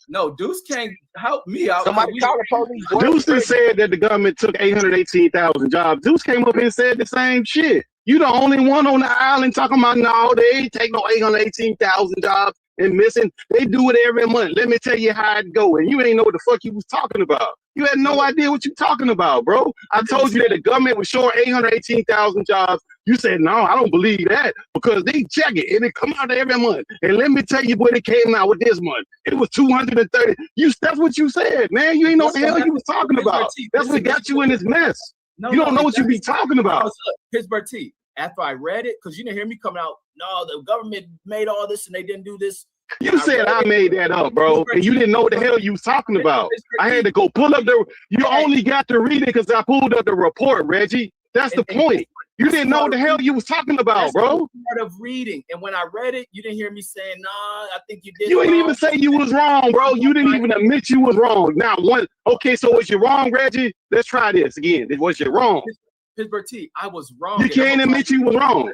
T: No, Deuce can't help me out.
L: Somebody call the police.
I: Deuce said that the government took 818,000 jobs. Deuce came up here and said the same shit. You the only one on the island talking about, no, they ain't take no 818,000 jobs and missing. They do it every month. Let me tell you how it go. And you ain't know what the fuck you was talking about. You had no idea what you talking about, bro. I told you that the government was short 818,000 jobs. You said, no, I don't believe that because they check it and it come out every month. And let me tell you what it came out with this month. It was 230. That's what you said, man. You ain't know what the hell you was talking about. That's what got you in this mess. You don't know what you be talking about.
T: Pittsburgh T. After I read it, because you didn't hear me coming out, no, the government made all this and they didn't do this.
I: You said I made that up, bro, and you didn't know what the hell you was talking about. I had to go pull up you only got to read it because I pulled up the report, Reggie. That's the point. You didn't know what the hell you was talking about, bro.
T: Part of reading, and when I read it, you didn't hear me saying, "Nah, I think you did."
I: You didn't even say you was wrong, bro. You didn't even admit you was wrong. Now, okay, so was you wrong, Reggie? Let's try this again. Was you wrong?
T: Pittsburgh T, I was wrong.
I: You can't admit you was wrong.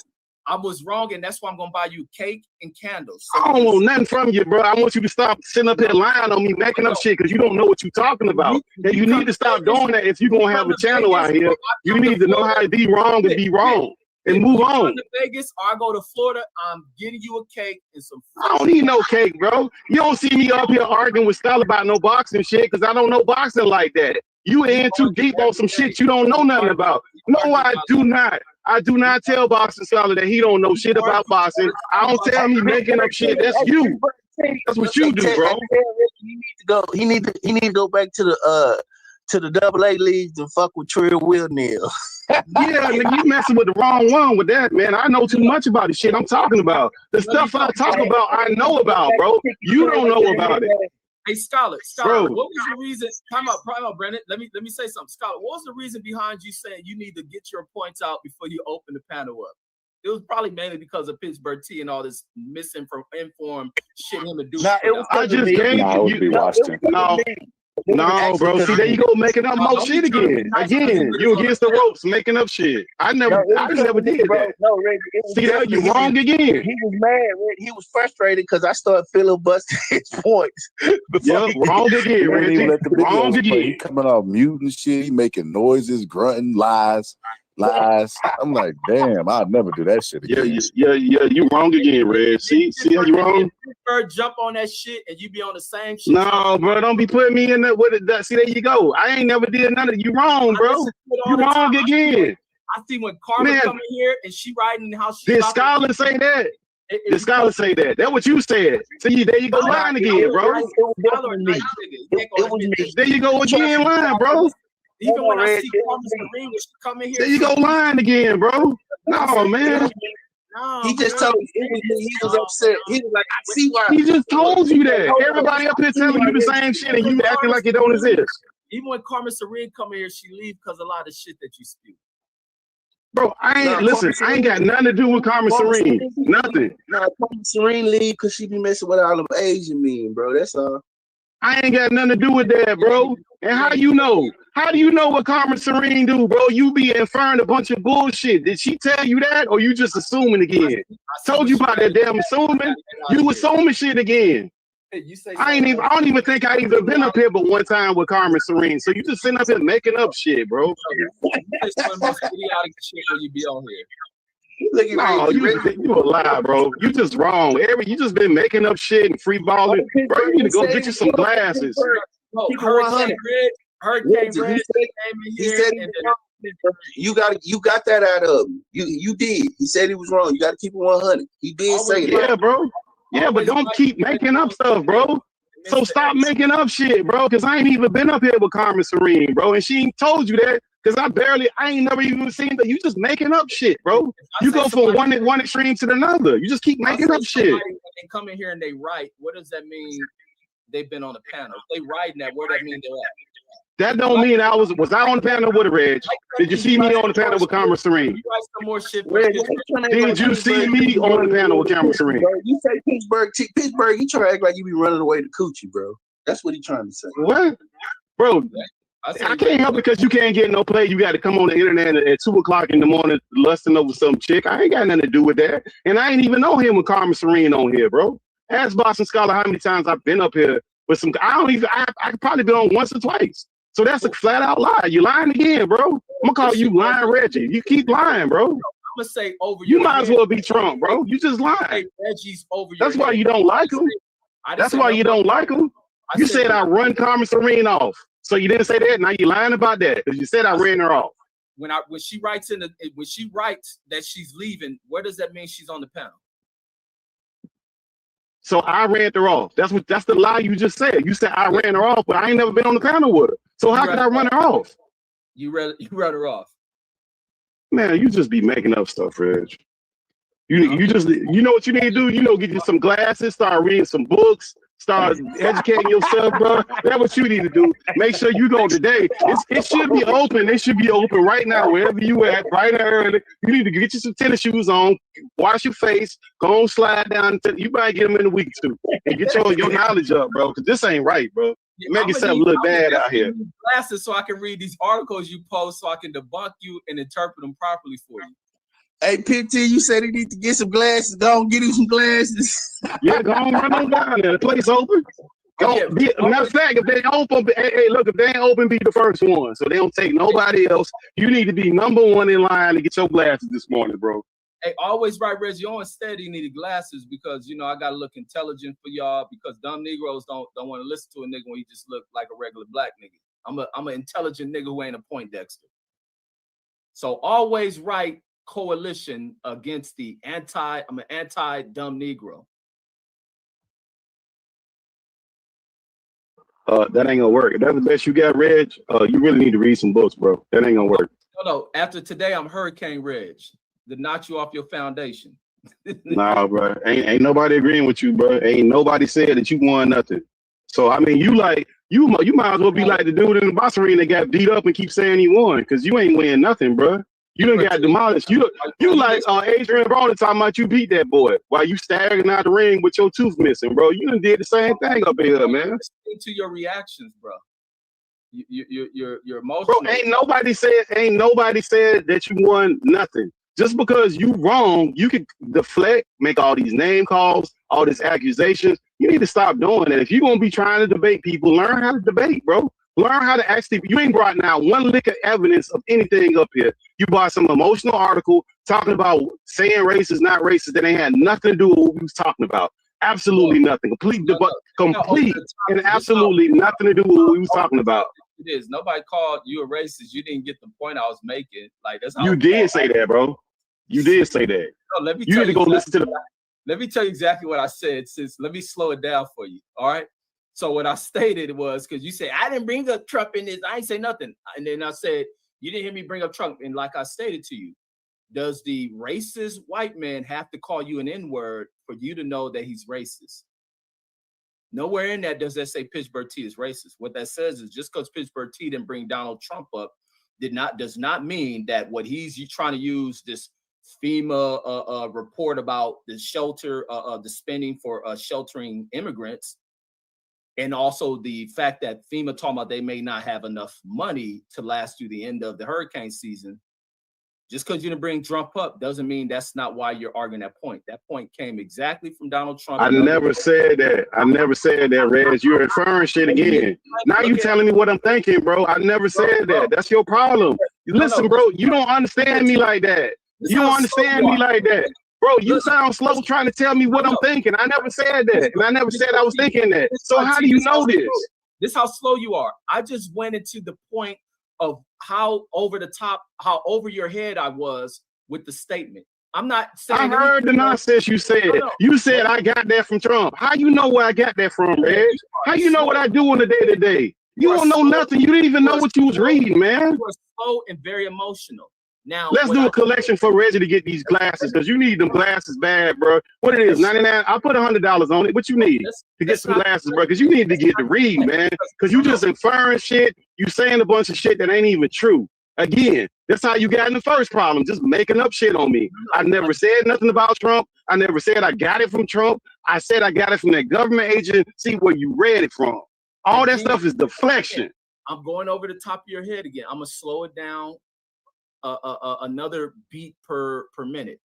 T: I was wrong, and that's why I'm gonna buy you cake and candles. So
I: I don't want nothing from you, bro. I want you to stop sitting up here lying on me, making up shit because you don't know what you're talking about. And you need to stop doing that if you're gonna have a channel out here. You need to know how to be wrong and be wrong and move on.
T: I go to Vegas or I go to Florida, I'm getting you a cake and some.
I: I don't need no cake, bro. You don't see me up here arguing with Stella about no boxing shit because I don't know boxing like that. You in too deep on some shit you don't know nothing about. No, I do not. I do not tell Boxing Scholar that he don't know shit about boxing. I don't tell him he making up shit. That's you. That's what you do, bro.
L: He need to go back to the AA leagues and fuck with Trill Wilneal.
I: Yeah, nigga, you messing with the wrong one with that, man. I know too much about the shit I'm talking about. The stuff I talk about, I know about, bro. You don't know about it.
T: Hey, Scholar,
I: Bro.
T: what was the reason? Time out, Brennan. Let me say something. Scholar, what was the reason behind you saying you need to get your points out before you open the panel up? It was probably mainly because of Pittsburgh T and all this misinformed shit him to do.
I: I just gave you. No, bro. See, there you go, making up more shit again. You against the ropes, making up shit. I never did that.
L: No, Reggie,
I: see that you wrong again.
L: He was mad. Reggie. He was frustrated because I started filibustering his points.
I: Wrong again, Reggie. Wrong again.
N: He coming off mute and shit. He making noises, grunting, lies. I'm like, damn, I'll never do that shit again.
I: Yeah, you wrong again, Red. See how you wrong?
T: Jump on that shit and you be on the same shit.
I: No, bro, don't be putting me in that with it. See, there you go. I ain't never did none of it. You wrong, bro. You wrong again.
T: I see when Carmen come in here and she writing how she.
I: Did Scholar say that? Did Scholar say that? That's what you said. See, there you go, lying again, bro. There you go again, lying, bro.
T: Even when I see Carmen Serene, when she come in here,
I: there you go, lying again, bro. No, man.
L: He just told me he was upset. He was like, I see why.
I: He just told you that. Everybody up here telling you the same shit and you acting like it don't exist.
T: Even when Carmen Serene come in here, she leave because a lot of shit that you spew.
I: Bro, I ain't got nothing to do with Carmen Serene. Nothing.
L: No, Carmen Serene leave because she be messing with all them Asian men, bro. That's all.
I: I ain't got nothing to do with that, bro. And how you know? How do you know what Carmen Serene do, bro? You be inferring a bunch of bullshit. Did she tell you that, or you just assuming again? Told you about that damn assuming. You assuming shit again. I don't even think I even been up here but one time with Carmen Serene. So you just sitting up here making up shit, bro. No, you a lie, bro. You just wrong. You just been making up shit and free balling. Bro, you need to go get you some glasses.
T: Hurricane Red came in here.
L: You got that out of him. You did. He said he was wrong. You got to keep it 100. He did say that.
I: Yeah, bro. Yeah, but don't keep making up stuff, bro. So stop making up shit, bro, because I ain't even been up here with Carmen Serene, bro, and she ain't told you that because I ain't never even seen that. You just making up shit, bro. You go from one extreme to another. You just keep making up shit.
T: When they come in here and they write, what does that mean? They've been on the panel. If they writing that, where that mean they're at?
I: That don't mean I was I on the panel with a Reg? Did you see me on the panel with Carmen Serene?
T: You write some more shit.
I: Did you see me on the panel with Carmen Serene?
L: You say Pittsburgh, you try to act like you be running away to coochie, bro. That's what he trying to say.
I: What? Bro, I can't help it because you can't get no play. You got to come on the internet at 2 o'clock in the morning lusting over some chick. I ain't got nothing to do with that. And I ain't even know him with Carmen Serene on here, bro. Ask Boston Scholar how many times I've been up here with some. I could probably been on once or twice. So that's a flat out lie. You lying again, bro. I'm gonna call you lying Reggie. You keep lying, bro.
T: I'm gonna say over.
I: You might as well be Trump, bro. You just lying.
T: Reggie's over.
I: That's why you don't like him. That's why you don't like him. You said I run Carmen Serene off. So you didn't say that. Now you lying about that because you said I ran her off.
T: When she writes that she's leaving, where does that mean she's on the panel?
I: So I ran her off. That's the lie you just said. You said I ran her off, but I ain't never been on the panel with her. So how could I run her off?
T: You run her off.
I: Man, you just be making up stuff, Reg. You know what you need to do? Get you some glasses, start reading some books, start educating yourself, bro. That's what you need to do. Make sure you go today. It should be open. It should be open right now, wherever you at, right now early. You need to get you some tennis shoes on, wash your face, go on, slide down. You might get them in a week too, and get your knowledge up, bro. Because this ain't right, bro. make yourself look bad out here.
M: Glasses so I can read these articles you post, so I can debunk you and interpret them properly for you.
L: Hey, PT, you said he need to get some glasses. Go on, get him some glasses.
I: Yeah, go on, run on down there. The place open. Matter of fact, if they open, hey, look, if they ain't open, be the first one. So they don't take nobody else. You need to be number one in line to get your glasses this morning, bro.
M: Hey, always right, Reggie. On steady needed glasses because I gotta look intelligent for y'all because dumb Negroes don't want to listen to a nigga when he just look like a regular black nigga. I'm an intelligent nigga who ain't a Poindexter. So always right coalition against I'm an anti-dumb Negro.
I: That ain't gonna work. If that's the best you got, Reg, you really need to read some books, bro. That ain't gonna work.
M: No. After today, I'm Hurricane Reg to knock you off your foundation.
I: Nah, bro. Ain't nobody agreeing with you, bro. Ain't nobody said that you won nothing. So I mean, you might as well be like the dude in the box arena that got beat up and keep saying he won because you ain't winning nothing, bro. You done got demolished. You like Adrian Broner talking about you beat that boy while you staggering out the ring with your tooth missing, bro. You done did the same thing up here, man.
M: To your reactions, bro. You're emotional.
I: Bro, ain't nobody said that you won nothing. Just because you wrong, you can deflect, make all these name calls, all these accusations. You need to stop doing that. If you're gonna be trying to debate people, learn how to debate, bro. Learn how to actually, you ain't brought now one lick of evidence of anything up here. You brought some emotional article talking about saying race is not racist that ain't had nothing to do with what we was talking about. Absolutely nothing. Complete and absolutely nothing to do with what we was talking about.
M: It is. Nobody called you a racist. You didn't get the point I was making. Like that's how
I: you did say that, bro. You did say that.
M: No, let me
I: you
M: tell
I: need to go listen to the.
M: Let me tell you exactly what I said. Let me slow it down for you. All right. So what I stated was because you said I didn't bring up Trump in this. I ain't say nothing. And then I said you didn't hear me bring up Trump. And like I stated to you, does the racist white man have to call you an N-word for you to know that he's racist? Nowhere in that does that say Pittsburgh T is racist. What that says is just because Pittsburgh T didn't bring Donald Trump up does not mean that what he's trying to use this FEMA report about the shelter, the spending for sheltering immigrants, and also the fact that FEMA talking about they may not have enough money to last through the end of the hurricane season. Just because you didn't bring Trump up doesn't mean that's not why you're arguing that point. That point came exactly from Donald Trump.
I: I never said that. I never said that, Reg. You're inferring shit again. Now you telling me what I'm thinking, bro. I never said that. That's your problem. Listen, bro, you don't understand me like that. You don't understand me like that. Bro, you sound slow trying to tell me what I'm thinking. I never said that. And I never said I was thinking that. So how do you know this?
M: This is how slow you are. I just went into the point of how over the top, how over your head I was with the statement. I'm not saying.
I: I heard the nonsense you said. You said I got that from Trump. How you know where I got that from, Reg? How you know what I do on the day to day? You don't know nothing. You didn't even know what you was reading, man.
M: You are slow and very emotional. Now
I: let's do a collection for Reggie to get these glasses because you need them glasses bad, bro. What it is, 99. I'll put $100 on it. What you need to get some glasses, bro? Because you need to get to read, man. Because you just inferring shit. You saying a bunch of shit that ain't even true. Again, that's how you got in the first problem, just making up shit on me. I never said nothing about Trump. I never said I got it from Trump. I said I got it from that government agency where you read it from. All that stuff is deflection.
M: I'm going over the top of your head again. I'm gonna slow it down. Another beat per minute.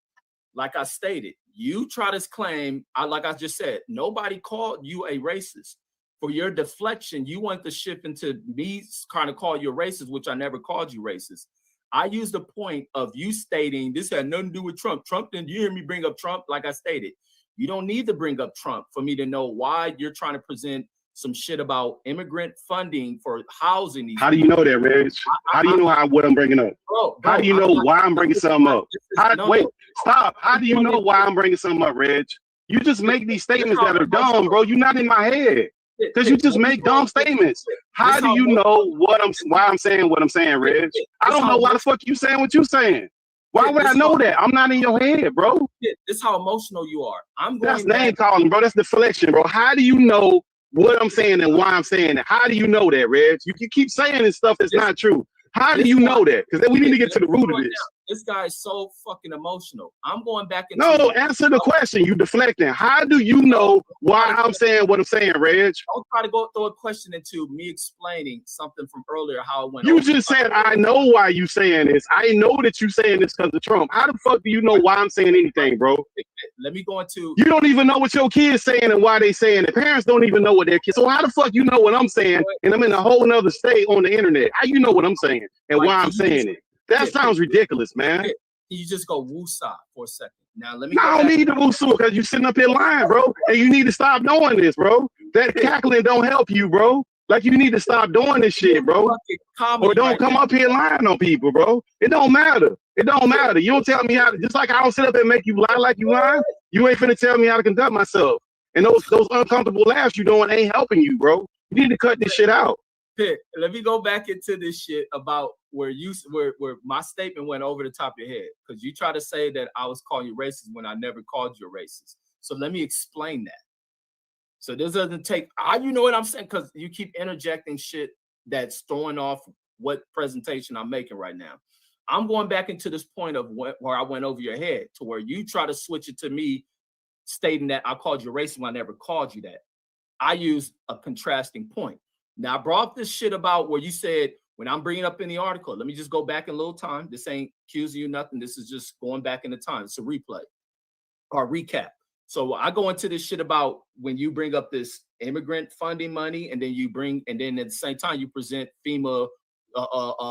M: Like I stated, you try to claim, like I just said, nobody called you a racist. For your deflection, you want to shift into me kind of call you a racist, which I never called you racist. I used the point of you stating this had nothing to do with Trump. Trump didn't you hear me bring up Trump? Like I stated, you don't need to bring up Trump for me to know why you're trying to present some shit about immigrant funding for housing.
I: How do you know that, Reg? How do you know what I'm bringing up? How do you know why I'm bringing something up? Wait, stop. How do you know why I'm bringing something up, Reg? You just make these statements that are dumb, bro. You're not in my head because you just make dumb statements. How do you know why I'm saying what I'm saying, Reg? I don't know why the fuck you saying what you saying. Why would I know that? I'm not in your head, bro.
M: This is how emotional you are.
I: That's name calling, bro. That's deflection, bro. How do you know what I'm saying and why I'm saying that? How do you know that, Reg? You keep saying this stuff that's not true. How do you know that? Because we need to get to the root of this.
T: This guy is so fucking emotional. I'm going back into
I: No, answer the question. You deflecting. How do you know why I'm saying what I'm saying, Reg?
T: Don't try to go throw a question into me explaining something from earlier how it went.
I: You just said I know why you saying this. I know that you saying this because of Trump. How the fuck do you know why I'm saying anything, bro?
T: Let me go into.
I: You don't even know what your kids saying and why they saying it. Parents don't even know what their kids. So how the fuck you know what I'm saying? And I'm in a whole nother state on the internet. How you know what I'm saying and why I'm saying it? That sounds ridiculous, man.
T: You just go woosah for a second. Now let me.
I: No, I don't need to woosah because you're sitting up here lying, bro. And you need to stop doing this, bro. That cackling don't help you, bro. Like you need to stop doing this shit, bro. Or don't come up here lying on people, bro. It don't matter. It don't matter. You don't tell me how to, just like I don't sit up and make you lie like you lying. You ain't finna tell me how to conduct myself. And those uncomfortable laughs you doing ain't helping you, bro. You need to cut this shit out.
T: Let me go back into this shit about where my statement went over the top of your head, because you try to say that I was calling you racist when I never called you racist. So let me explain that. So this doesn't take, you know what I'm saying? Because you keep interjecting shit that's throwing off what presentation I'm making right now. I'm going back into this point of where I went over your head to where you try to switch it to me stating that I called you racist when I never called you that. I used a contrasting point. Now, I brought up this shit about where you said, when I'm bringing up in the article, let me just go back in a little time. This ain't accusing you nothing. This is just going back in the time. It's a replay or recap. So I go into this shit about when you bring up this immigrant funding money, and then at the same time you present FEMA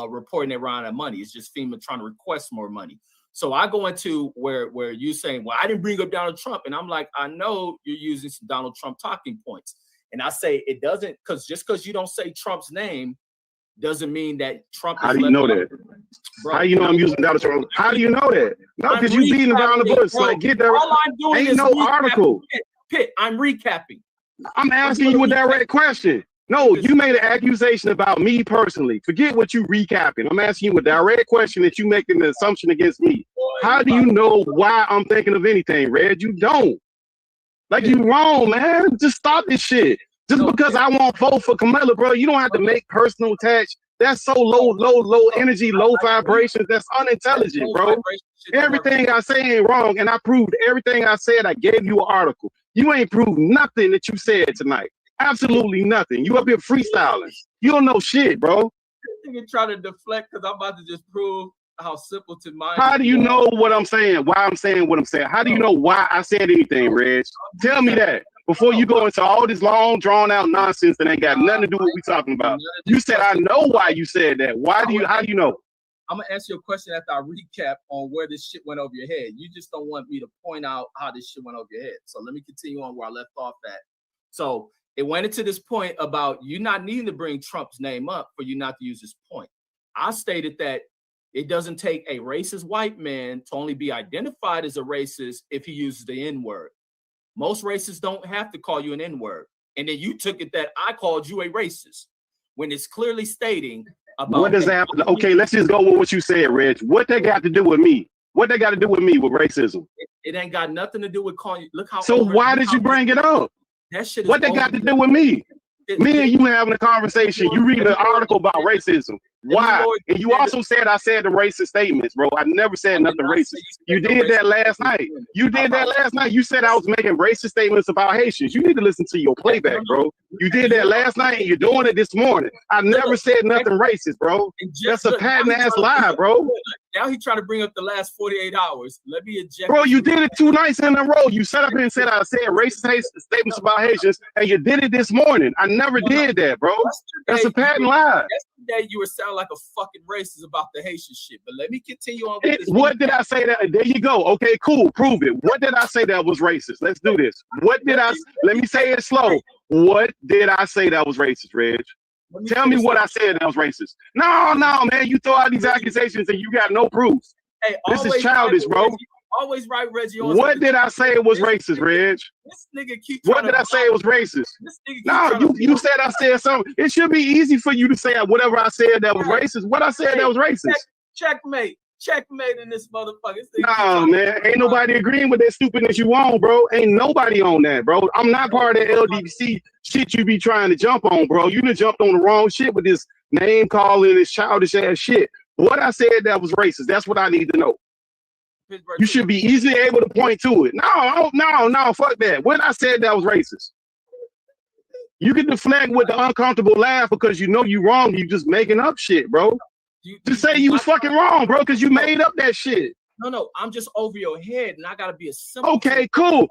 T: reporting around that money. It's just FEMA trying to request more money. So I go into where you saying, well, I didn't bring up Donald Trump. And I'm like, I know you're using some Donald Trump talking points. And I say it doesn't, because you don't say Trump's name doesn't mean that Trump.
I: How do you know that? Bro, how do you know I'm using Donald Trump? How do you know that? No, because you beating around the bush. Like, get there.
T: All I'm doing
I: ain't no article.
T: Pitt, I'm recapping.
I: I'm asking you a direct question. No, you made an accusation about me personally. Forget what you recapping. I'm asking you a direct question that you making an assumption against me. How do you know why I'm thinking of anything, Red? You don't. Like, you wrong, man. Just stop this shit. Just because I won't vote for Kamala, bro, you don't have to make personal attacks. That's so low energy, low vibrations. That's unintelligent, bro. Everything I say ain't wrong, and I proved everything I said. I gave you an article. You ain't proved nothing that you said tonight. Absolutely nothing. You up here freestyling. You don't know shit, bro.
T: You try to deflect because I'm about to just prove how simpleton mind.
I: How do you know what I'm saying? Why I'm saying what I'm saying? How do you know why I said anything, Reg? Tell me that before you go into all this long, drawn out nonsense that ain't got nothing to do with what we talking about. You said I know why you said that. How do you know?
T: I'm gonna answer your question after I recap on where this shit went over your head. You just don't want me to point out how this shit went over your head. So let me continue on where I left off at. So it went into this point about you not needing to bring Trump's name up for you not to use this point. I stated that it doesn't take a racist white man to only be identified as a racist if he uses the N-word. Most racists don't have to call you an N-word. And then you took it that I called you a racist when it's clearly stating about
I: what does that have? Okay, let's just go with what you said, Reg. What that got to do with me? What they got to do with me with racism?
T: It ain't got nothing to do with calling you. Look how.
I: So why did you bring it up?
T: That shit.
I: What they got to do with me? Me and you having a conversation. You reading an article about racism. Why? And you also said I said the racist statements, bro. I never said nothing racist. You did that last night. You did that last night. You said I was making racist statements about Haitians. You need to listen to your playback, bro. You did that last night and you're doing it this morning. I never said nothing racist, bro. That's a patent ass lie, bro.
T: Now he trying to bring up the last 48 hours. Let me eject.
I: Bro, you did it 2 nights in a row. You set up and said I said racist statements about Haitians, and you did it this morning. I never did that, bro. That's a patent lie.
T: Yesterday you were sounding like a fucking racist about the Haitian shit. But let me continue on with this.
I: What did I say that? There you go. Okay, cool. Prove it. What did I say that was racist? Let's do this. What did I? Let me say it slow. What did I say that was racist, Reg? Tell me what I said that was racist. No, man. You throw out these accusations and you got no proof.
T: Hey,
I: this is childish, bro.
T: Always right, Reggie.
I: What did I say it was racist, Reg?
T: This nigga keep.
I: What did I say it was racist? No, you said I said something. It should be easy for you to say whatever I said that was racist. What I said that was racist.
T: Checkmate in this motherfucker.
I: No, man. Ain't nobody agreeing with that stupidness you on, bro. Ain't nobody on that, bro. I'm not part of that LDC shit you be trying to jump on, bro. You done jumped on the wrong shit with this name calling, this childish ass shit. What I said that was racist. That's what I need to know. You should be easily able to point to it. No, fuck that. When I said that was racist. You can deflect with the uncomfortable laugh because you know you wrong. You just making up shit, bro. Just say you was fucking wrong, bro, because you made up that shit.
T: No, I'm just over your head, and I gotta be a simple.
I: Okay, cool.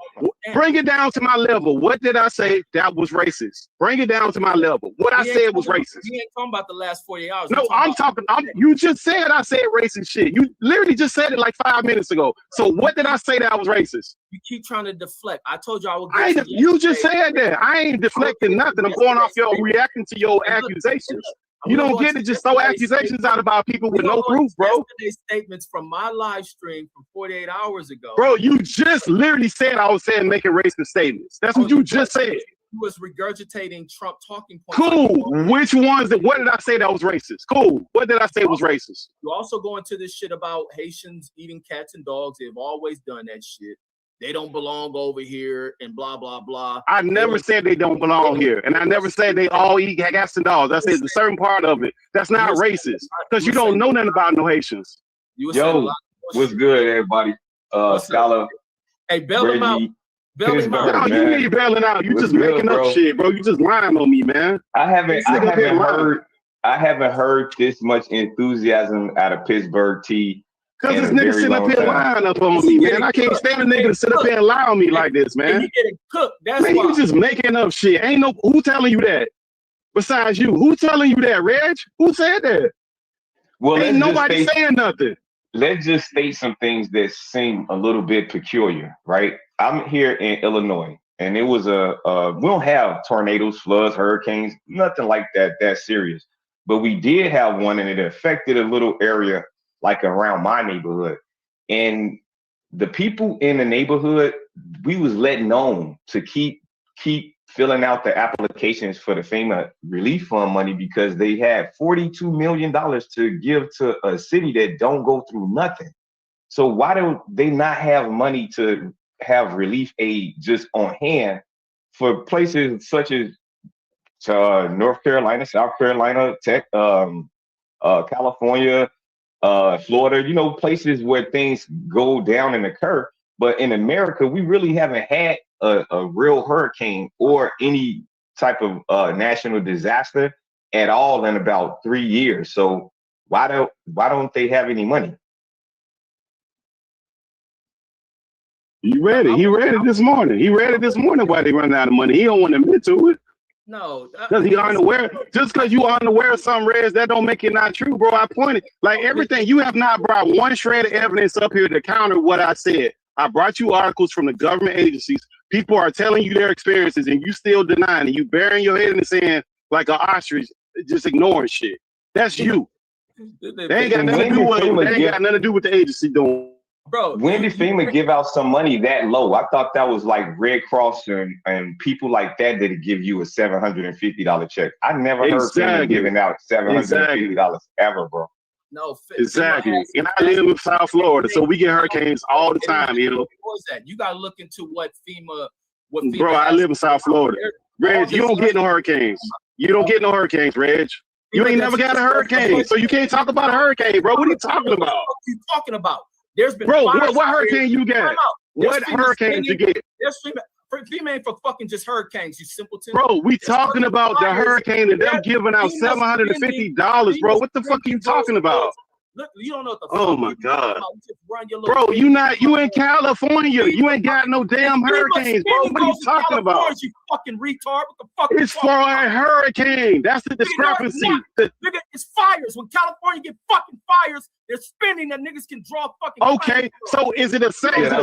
I: Bring it down to my level. What did I say that was racist? Bring it down to my level. What I said was racist.
T: You ain't talking about the last 48 hours.
I: No, I'm talking. You just said I said racist shit. You literally just said it like 5 minutes ago. So what did I say that was racist?
T: You keep trying to deflect. I told you I would.
I: You just said that. I ain't deflecting nothing. I'm going off your reacting to your accusations. You don't get to just throw accusations out about people with no proof, bro.
T: Yesterday's statements from my live stream from 48 hours ago.
I: Bro, you just literally said I was saying making racist statements. That's what you just said.
T: You was regurgitating Trump talking points.
I: Cool. Which ones? What did I say that was racist? Cool. What did I say was racist?
T: You also go into this shit about Haitians eating cats and dogs. They've always done that shit. They don't belong over here and blah, blah, blah.
I: I never said they don't belong here. And I never said they all eat cats and dogs. I said a certain part of it. That's not racist because you don't know nothing about no Haitians.
B: Yo, what's good, everybody? Scholar.
T: Hey, bail him out. Bail him out.
I: No, you need bailing out. You just making up shit, bro. You just lying on me, man.
B: I haven't heard this much enthusiasm out of Pittsburgh T.
I: Because this nigga sitting up here lying up on me, man. I can't stand a nigga to sit up here and lie on me like this, man.
T: You getting cooked. That's
I: man,
T: why.
I: You just making up shit. Ain't no who telling you that besides you. Who telling you that, Reg? Who said that?
B: Well,
I: ain't nobody saying nothing.
B: Let's just state some things that seem a little bit peculiar, right? I'm here in Illinois, and it was we don't have tornadoes, floods, hurricanes, nothing like that serious. But we did have one, and it affected a little area like around my neighborhood. And the people in the neighborhood, we was letting on to keep filling out the applications for the FEMA relief fund money because they had $42 million to give to a city that don't go through nothing. So why do they not have money to have relief aid just on hand for places such as North Carolina, South Carolina, California, Florida, places where things go down and occur. But in America, we really haven't had a real hurricane or any type of national disaster at all in about 3 years. So why don't they have any money?
I: He read it. He read it this morning. He read it this morning why they run out of money. He don't want to admit to it.
T: No,
I: because he unaware. Just because you unaware of some Reds, that don't make it not true, bro. I pointed like everything. You have not brought one shred of evidence up here to counter what I said. I brought you articles from the government agencies. People are telling you their experiences, and you still denying it. You burying your head in the sand like an ostrich, just ignoring shit. That's you. They ain't got nothing to do with. They ain't got nothing to do with the agency doing.
T: Bro,
B: when did FEMA give out some money that low? I thought that was like Red Cross and people like that give you a $750 check. I never heard FEMA giving out $750 ever, bro.
T: No,
I: exactly. And I live in South Florida, so we get hurricanes all the time. You know.
T: What is that? You gotta look into what FEMA.
I: Bro, I live in South Florida. Reg, you don't get no hurricanes. You don't get no hurricanes, Reg. You ain't never got a hurricane, so you can't talk about a hurricane, bro. What are you talking about?
T: What are you talking about? There's been
I: what hurricane you got? What hurricane did you get?
T: FEMA ain't for fucking just hurricanes, you simpleton.
I: Bro, we talking about the hurricane and them giving out $750, bro. What the fuck are you talking about?
T: Look, you don't know what the
I: fuck. Oh my God. Bro, you in California. You ain't got no damn hurricanes, bro. What are you talking about?
T: You fucking retard. What the fuck?
I: It's for a hurricane. That's the discrepancy.
T: Nigga, it's fires. When California get fucking fires, they're spending that niggas can draw fucking
I: okay, so is it a standard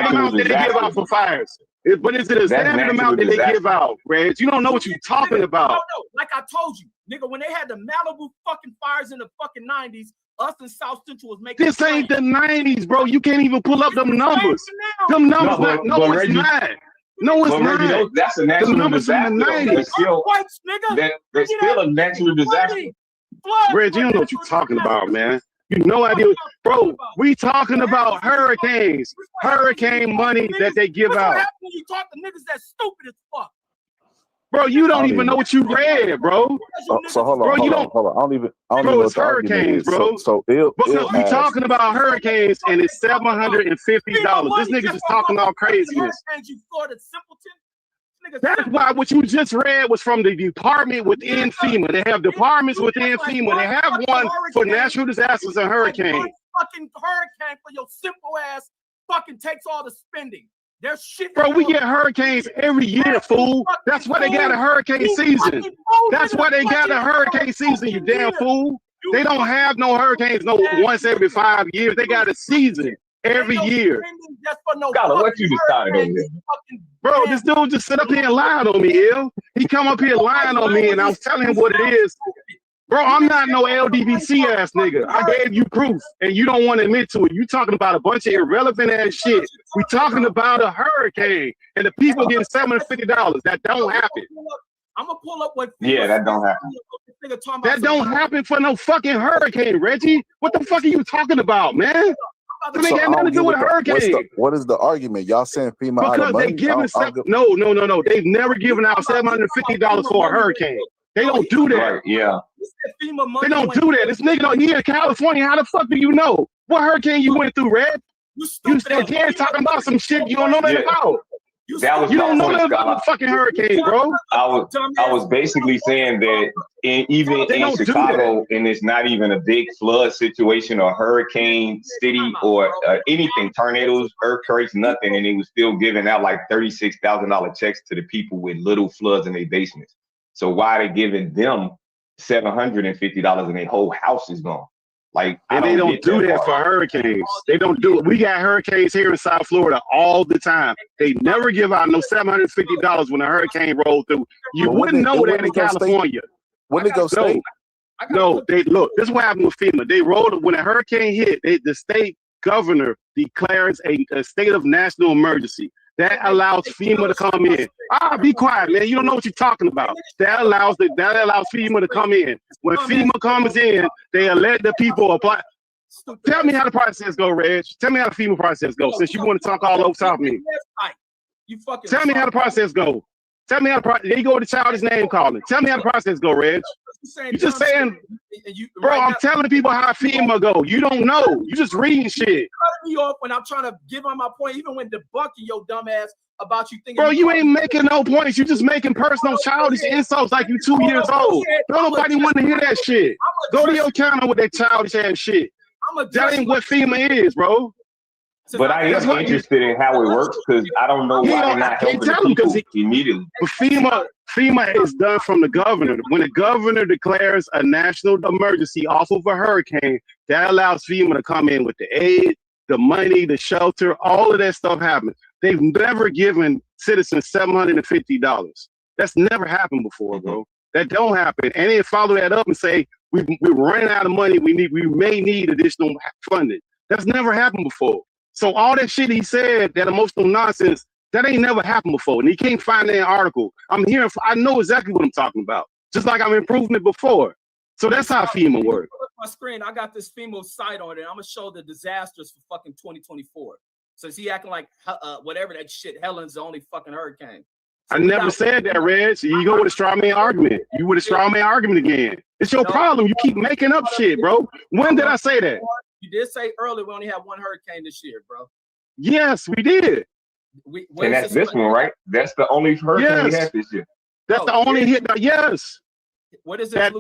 I: amount that they give out for fires? But is it a standard amount that they give out, Reg? You don't know what you're talking about.
T: No, like I told you, nigga, when they had the Malibu fucking fires in the fucking 90s, us in South Central was making.
I: This ain't the 90s, bro. You can't even pull up them numbers. Them numbers, no, it's not. No, it's not.
B: That's a natural disaster. That's still a natural disaster.
I: Reg, you don't know what you're talking about, man. You no idea, bro. We talking about hurricanes, hurricane money that they give out.
T: What happens when you talk to niggas that's stupid as fuck?
I: Bro, you don't even know what you read, bro.
K: So hold on,
I: Bro,
K: hold on. I don't even know
I: bro,
K: what
I: it's
K: the argument
I: hurricanes,
K: is.
I: bro.
K: So ill
I: Because we
K: asked,
I: talking about hurricanes and it's $750. This nigga just talking all craziness. That's why what you just read was from the department within FEMA. They have departments within FEMA. They have one for natural disasters and hurricanes.
M: Fucking hurricane for your simple ass fucking takes all the spending. There's shit.
I: Bro, we get hurricanes every year, fool. That's why they got a hurricane season. That's why they got a hurricane season, you damn fool. They don't have no hurricanes once every 5 years. They got a season every year.
B: Scholar, what you decided over there?
I: Bro, this dude just sit up here and lied on me, ill. He come up here lying on me, and I was telling him what it is. Bro, I'm not no LDVC ass nigga. I gave you proof, and you don't want to admit to it. You talking about a bunch of irrelevant ass shit. We talking about a hurricane, and the people getting $750. That don't happen.
M: I'm gonna pull up what.
B: Yeah, that don't happen.
I: That don't happen for no fucking hurricane, Reggie. What the fuck are you talking about, man? That ain't got nothing to do with a hurricane.
K: What is the argument? Y'all saying FEMA out of
I: Because
K: money?
I: they giving no. They've never given out $750 for a hurricane. They don't do that.
B: Right, yeah.
I: They don't do that. This nigga here in California, how the fuck do you know? What hurricane you went through, Red? You again talking about some shit you don't know nothing about.
B: That was
I: You don't know
B: my
I: nothing
B: point,
I: about the fucking hurricane, bro.
B: I was basically saying that even
I: They
B: in
I: don't do
B: Chicago, and it's not even a big flood situation or hurricane city or anything, tornadoes, earthquakes, nothing, and it was still giving out like $36,000 checks to the people with little floods in their basements. So why are they giving them $750 and their whole house is gone? Like,
I: And they don't do that for hurricanes. They don't do it. We got hurricanes here in South Florida all the time. They never give out no $750 when a hurricane rolls through. You wouldn't know that in California.
K: When they go state?
I: No, they look. This is what happened with FEMA. They rolled when a hurricane hit. The state governor declares a state of national emergency. That allows FEMA to come in. Be quiet, man. You don't know what you're talking about. That allows FEMA to come in. When FEMA comes in, they let the people apply. Tell me how the process go, Reg. Tell me how the FEMA process goes. Since you want to talk all over top of me. Tell me how the process go. Tell me how the process. There you go with the childish name calling. Tell me how the process go, Reg. You just saying, bro. I'm telling people how FEMA go. You don't know. You just reading shit.
M: Cut me off when I'm trying to give on my point, even when debunking your dumb ass about you thinking.
I: Bro, you ain't making no points. You just making personal childish insults like you 2 years old. Don't nobody want to hear that shit. Go to your channel with that childish ass shit. That ain't what FEMA is, bro.
B: But I am interested in how it works because I don't know why they're not helping the people immediately.
I: But FEMA is done from the governor. When the governor declares a national emergency off of a hurricane, that allows FEMA to come in with the aid, the money, the shelter, all of that stuff happens. They've never given citizens $750. That's never happened before, bro. That don't happen. And then follow that up and say, we're running out of money. We may need additional funding. That's never happened before. So all that shit he said, that emotional nonsense, that ain't never happened before. And he can't find that article. I know exactly what I'm talking about. Just like I'm improving it before. So that's how FEMA works.
M: My screen, I got this FEMA site on it. I'm gonna show the disasters for fucking 2024. So is he acting like whatever that shit? Helen's the only fucking hurricane. So
I: I never said that, Reg. So you go with a straw man argument. You with a straw man argument again. It's your problem. You keep making up shit, bro. When did I say that?
M: You did say earlier we only have one hurricane this year, bro.
I: Yes, we did.
B: And that's this one, right? That's the only hurricane we had this year.
I: That's the only hit. Yes.
M: What is
I: that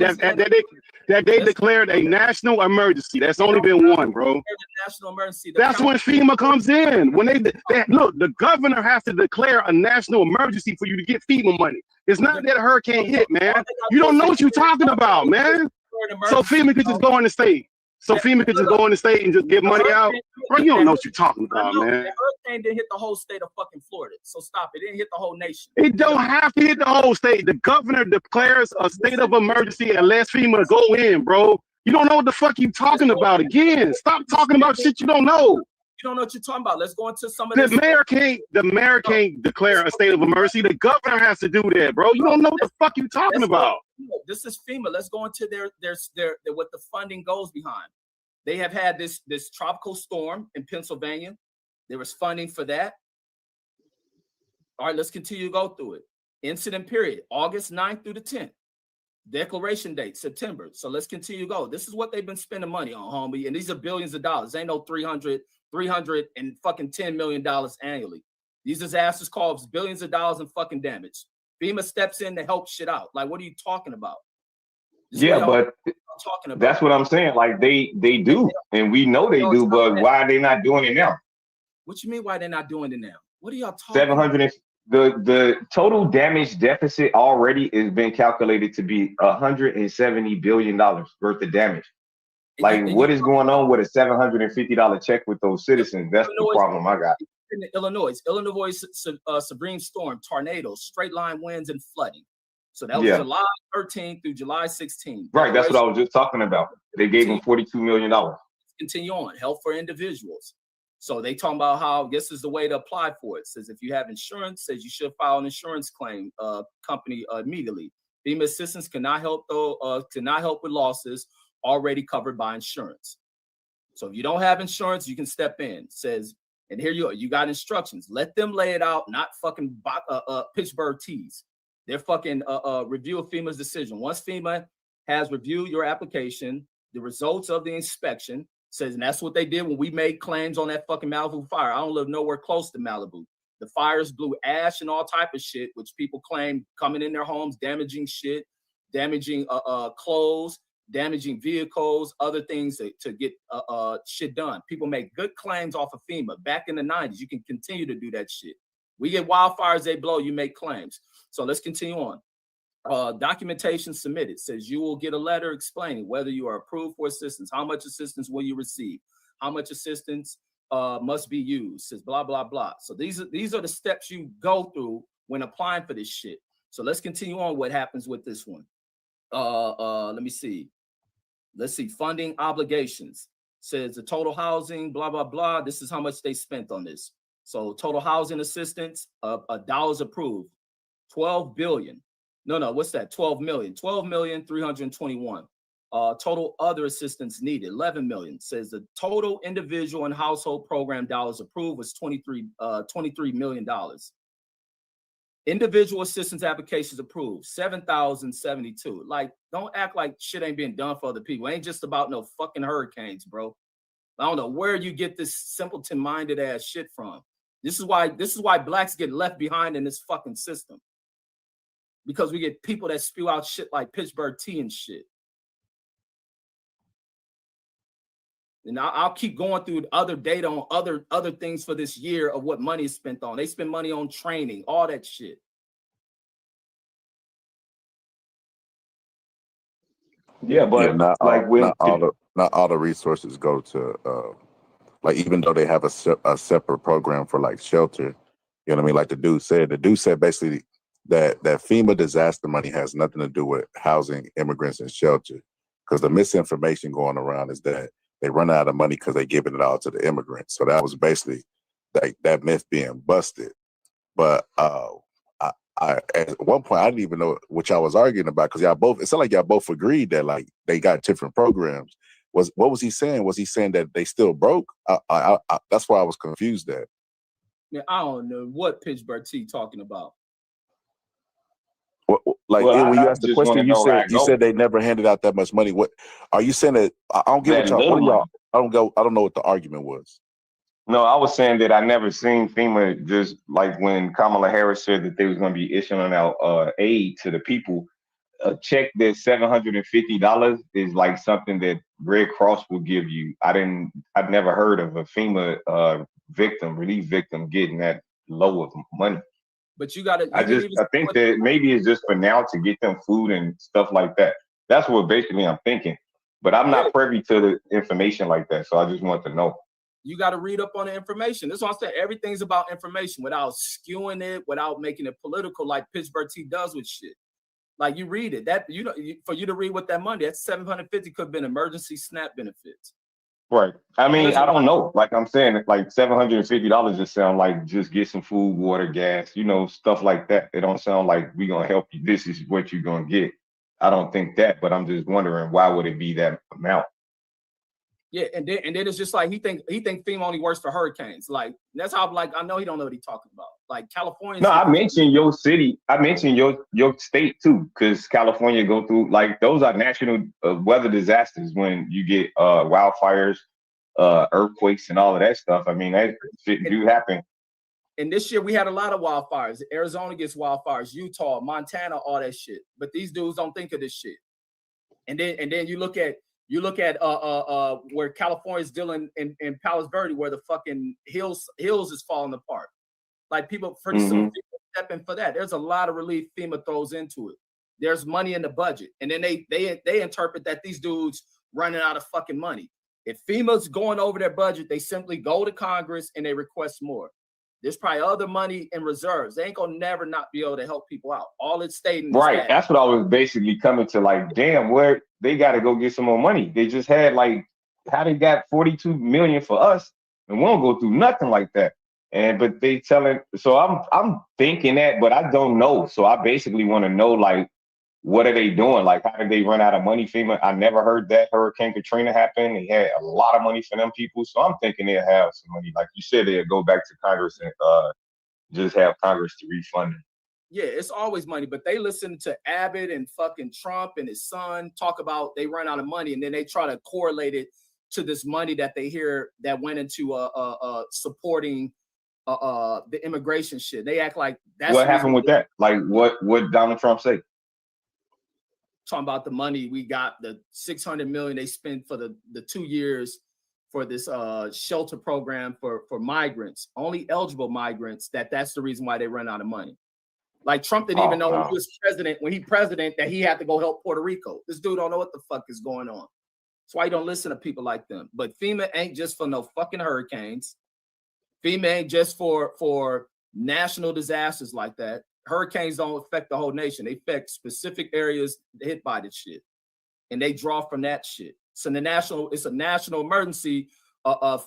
I: they declared a national emergency? That's only been one, bro.
M: National emergency.
I: That's when FEMA comes in. When they look, the governor has to declare a national emergency for you to get FEMA money. It's not that a hurricane hit, man. You don't know what you're talking about, man. So FEMA could just go in the state. So FEMA could just go in the state and just give money out. Bro, you don't know what you're talking about, man.
M: The hurricane didn't hit the whole state of fucking Florida. So stop. It didn't hit the whole nation.
I: It don't have to hit the whole state. The governor declares a state of emergency and lets FEMA go in, bro. You don't know what the fuck you talking about again. Stop talking about shit you don't know.
M: You don't know what you're talking about. Let's go into some of
I: this. The mayor can't declare a state of emergency. The governor has to do that, bro. You don't know what the fuck you talking about.
M: This is FEMA. Let's go into their what the funding goes behind. They have had this tropical storm in Pennsylvania. There was funding for that. All right, let's continue to go through it.
T: Incident period, August 9th through the 10th. Declaration date, September. So let's continue to go. This is what they've been spending money on, homie. And these are billions of dollars. Ain't no 300 and fucking $10 million annually. These disasters cause billions of dollars in fucking damage. FEMA steps in to help shit out. Like, what are you talking about?
B: Yeah, but that's what I'm saying. Like they do, and we know they do, but why are they not doing it now?
T: What you mean why they're not doing it now? What are y'all talking
B: 700
T: about?
B: The total damage deficit already has been calculated to be $170 billion worth of damage. Like, what is going on with a $750 check with those citizens? That's the problem I got.
T: In Illinois, Supreme storm, tornadoes, straight line winds, and flooding. So that was July 13th through July 16th.
B: Right, that's what I was just talking about. They gave them $42 million.
T: Continue on, help for individuals. So they talking about how this is the way to apply for it. Says if you have insurance, says you should file an insurance claim company immediately. FEMA assistance cannot help with losses already covered by insurance. So if you don't have insurance, you can step in. Says, and here you are, you got instructions. Let them lay it out, not fucking Pittsburgh teas. They're fucking review of FEMA's decision. Once FEMA has reviewed your application, the results of the inspection, says, and that's what they did when we made claims on that fucking Malibu fire. I don't live nowhere close to Malibu. The fires blew ash and all type of shit, which people claim coming in their homes, damaging shit, damaging clothes, damaging vehicles, other things to get shit done. People make good claims off of FEMA. Back in the 90s, you can continue to do that shit. We get wildfires, they blow, you make claims. So let's continue on. Documentation submitted says you will get a letter explaining whether you are approved for assistance, how much assistance will you receive, how much assistance must be used, says blah, blah, blah. So these are the steps you go through when applying for this shit. So let's continue on what happens with this one. Let me see. Let's see, funding obligations. Says the total housing, blah, blah, blah. This is how much they spent on this. So total housing assistance, dollars approved, 12 billion. No, what's that? 12 million. 12,321,000. Total other assistance needed, 11 million. Says the total individual and household program dollars approved was $23 million. Individual assistance applications approved, 7,072. Like, don't act like shit ain't being done for other people. It ain't just about no fucking hurricanes, bro. I don't know where you get this simpleton-minded ass shit from. This is why blacks get left behind in this fucking system. Because we get people that spew out shit like Pittsburgh tea and shit. And I'll keep going through other data on other things for this year of what money is spent on. They spend money on training, all that shit.
B: Yeah, but
K: not all the resources go to like, even though they have a separate program for like shelter, you know what I mean? Like the dude said basically that FEMA disaster money has nothing to do with housing immigrants and shelter, because the misinformation going around is that they run out of money because they're giving it all to the immigrants. So that was basically like that myth being busted. But I at one point I didn't even know what y'all was arguing about, because it sounded like y'all both agreed that like they got different programs. What was he saying? Was he saying that they still broke? That's why I was confused at.
T: Yeah, I don't know what Pittsburgh tea talking about.
K: When you asked the question, you said they never handed out that much money. What are you saying? That I don't get what y'all. What are y'all? I don't know what the argument was.
B: No, I was saying that I never seen FEMA just like when Kamala Harris said that they was going to be issuing out aid to the people. A check that's $750 is like something that Red Cross will give you. I'd never heard of a FEMA relief victim getting that low of money.
T: But you gotta.
B: I think that maybe it's just for now to get them food and stuff like that. That's what basically I'm thinking. But I'm not privy to the information like that, so I just want to know.
T: You got to read up on the information. That's why I said everything's about information without skewing it, without making it political, like Pittsburgh tea does with shit. Like, you read it. That for you to read what that money, that's $750 could have been emergency SNAP benefits.
B: Right. I mean, I don't know. Like I'm saying, like $750 just sound like just get some food, water, gas, stuff like that. It don't sound like we gonna help you. This is what you're gonna get. I don't think that, but I'm just wondering why would it be that amount?
T: Yeah, and then it's just like he think FEMA only works for hurricanes. Like, that's how I know he don't know what he's talking about. Like California.
B: No, I mentioned your city. I mentioned your state too, because California go through like those are national weather disasters when you get wildfires, earthquakes, and all of that stuff. I mean, that shit do happen.
T: And this year we had a lot of wildfires. Arizona gets wildfires, Utah, Montana, all that shit. But these dudes don't think of this shit. And then you look at where California's dealing in Palos Verde, where the fucking hills is falling apart. Like people for some step in for that. There's a lot of relief FEMA throws into it. There's money in the budget, and then they interpret that these dudes running out of fucking money. If FEMA's going over their budget, they simply go to Congress and they request more. There's probably other money in reserves. They ain't gonna never not be able to help people out. All it's stating
B: Right.
T: is
B: That's what I was basically coming to. Like, damn, where they got to go get some more money. They just had like how they got 42 million for us, and we don't go through nothing like that. But they telling. So I'm thinking that, but I don't know. So I basically want to know like, what are they doing? Like, how did they run out of money? FEMA. I never heard that Hurricane Katrina happened. They had a lot of money for them people. So I'm thinking they'll have some money. Like you said, they'll go back to Congress and just have Congress to refund it.
T: Yeah, it's always money, but they listen to Abbott and fucking Trump and his son talk about they run out of money, and then they try to correlate it to this money that they hear that went into supporting the immigration shit. They act like that's
B: what happened with that. Like what Donald Trump say?
T: Talking about the money we got, the $600 million they spent for the 2 years for this shelter program for migrants, only eligible migrants. That's the reason why they run out of money. Like Trump didn't even know when he was president that he had to go help Puerto Rico. This dude don't know what the fuck is going on. That's why you don't listen to people like them. But FEMA ain't just for no fucking hurricanes. FEMA ain't just for national disasters like that. Hurricanes don't affect the whole nation. They affect specific areas hit by this shit. And they draw from that shit. So it's a national emergency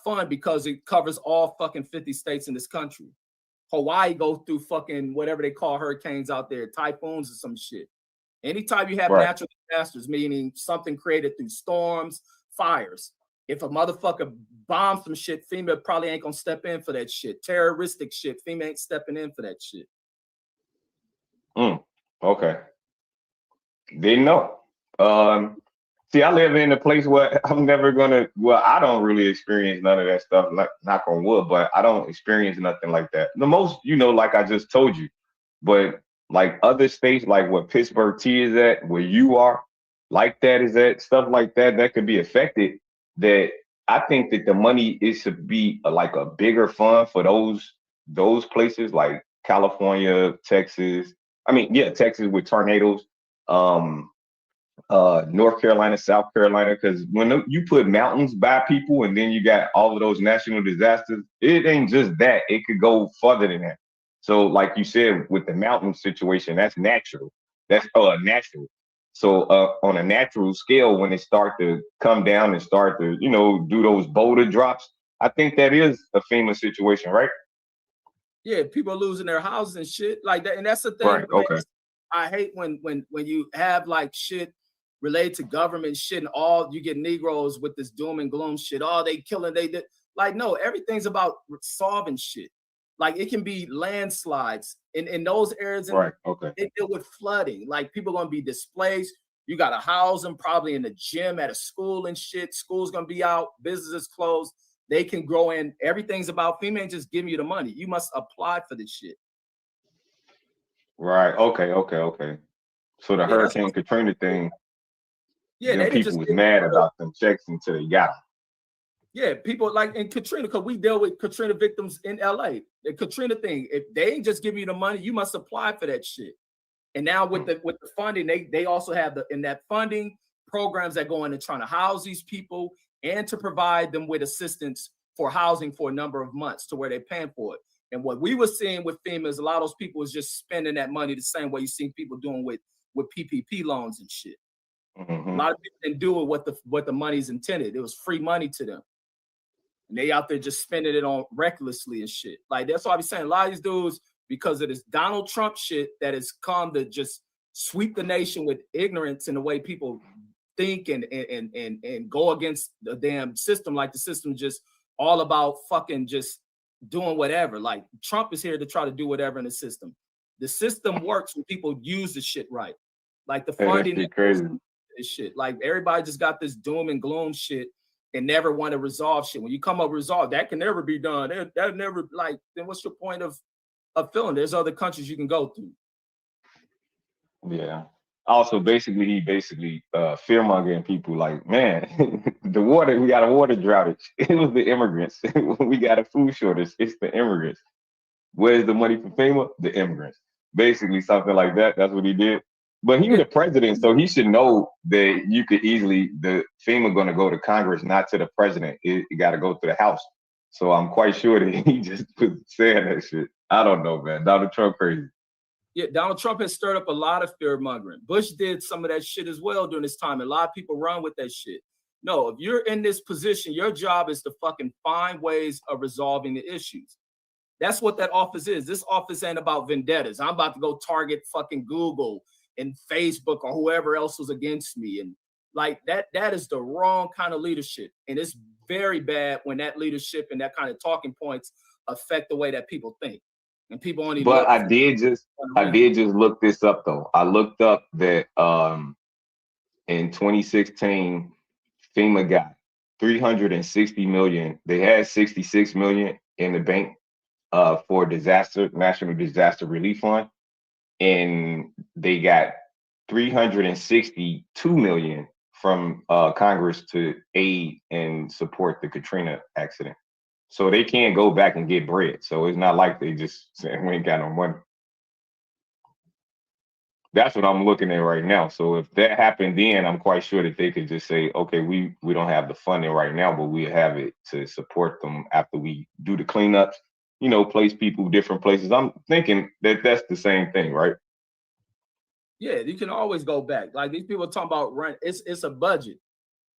T: fund because it covers all fucking 50 states in this country. Hawaii goes through fucking whatever they call hurricanes out there, typhoons or some shit. Anytime you have natural disasters, meaning something created through storms, fires. If a motherfucker bombs some shit, FEMA probably ain't gonna step in for that shit. Terroristic shit, FEMA ain't stepping in for that shit.
B: Okay. Didn't know. See, I live in a place where I'm never gonna. Well, I don't really experience none of that stuff. Like, knock on wood, but I don't experience nothing like that. The most, like I just told you. But like other states, like where Pittsburgh T is at, where you are, like that is at stuff like that could be affected. That I think that the money is to be like a bigger fund for those places like California, Texas. I mean, yeah, Texas with tornadoes. North Carolina, South Carolina, because when you put mountains by people and then you got all of those national disasters, it ain't just that. It could go further than that. So like you said, with the mountain situation, that's natural. That's natural. So on a natural scale, when it start to come down and start to, do those boulder drops, I think that is a FEMA situation, right?
T: Yeah, people are losing their houses and shit like that. And that's the thing.
B: Right, okay.
T: I hate when you have like shit related to government shit and all you get Negroes with this doom and gloom shit. Oh, they killing, they did. Like, no, everything's about solving shit. Like it can be landslides in those areas.
B: Right, okay.
T: They deal with flooding. Like people are gonna be displaced. You gotta house them probably in the gym at a school and shit. School's gonna be out, businesses closed. They can grow in. Everything's about FEMA ain't just giving you the money. You must apply for this shit.
B: Right. Okay. So the Hurricane Katrina thing,
T: they
B: people was mad about them checks until they got them.
T: Yeah, people like in Katrina, because we deal with Katrina victims in LA. The Katrina thing, if they ain't just giving you the money, you must apply for that shit. And now with the funding, they also have in that funding programs that go in and trying to house these people and to provide them with assistance for housing for a number of months to where they're paying for it. And what we were seeing with FEMA is a lot of those people was just spending that money the same way you see people doing with PPP loans and shit.
B: Mm-hmm.
T: A lot of people didn't do it what the money's intended. It was free money to them. And they out there just spending it on recklessly and shit. Like that's why I be saying a lot of these dudes, because of this Donald Trump shit that has come to just sweep the nation with ignorance in the way people think and go against the damn system. Like the system just all about fucking just doing whatever. Like Trump is here to try to do whatever in the system. The system works when people use the shit right. Like the funding
B: That crazy.
T: is shit. Like everybody just got this doom and gloom shit and never want to resolve shit. When you come up with resolve, that can never be done. That never, like, then what's your point of feeling? There's other countries you can go through.
B: Yeah. Also, he basically fear mongering people like, man, we got a water drought. It was the immigrants. We got a food shortage. It's the immigrants. Where's the money for FEMA? The immigrants. Basically something like that. That's what he did. But he was the president, so he should know that you could easily, the FEMA going to go to Congress, not to the president. It got to go to the House. So I'm quite sure that he just was saying that shit. I don't know, man. Donald Trump crazy.
T: Yeah, Donald Trump has stirred up a lot of fear mongering. Bush did some of that shit as well during this time. And a lot of people run with that shit. No, if you're in this position, your job is to fucking find ways of resolving the issues. That's what that office is. This office ain't about vendettas. I'm about to go target fucking Google and Facebook or whoever else was against me. And like that is the wrong kind of leadership. And it's very bad when that leadership and that kind of talking points affect the way that people think. And people only.
B: But I did just look this up though. I looked up that in 2016, FEMA got 360 million. They had 66 million in the bank for National Disaster Relief Fund, and they got 362 million from Congress to aid and support the Katrina accident. So they can't go back and get bread. So it's not like they just saying we ain't got no money. That's what I'm looking at right now. So if that happened then, I'm quite sure that they could just say, okay, we don't have the funding right now, but we have it to support them after we do the cleanups, place people different places. I'm thinking that that's the same thing, right?
T: Yeah, you can always go back. Like these people talking about rent. It's a budget.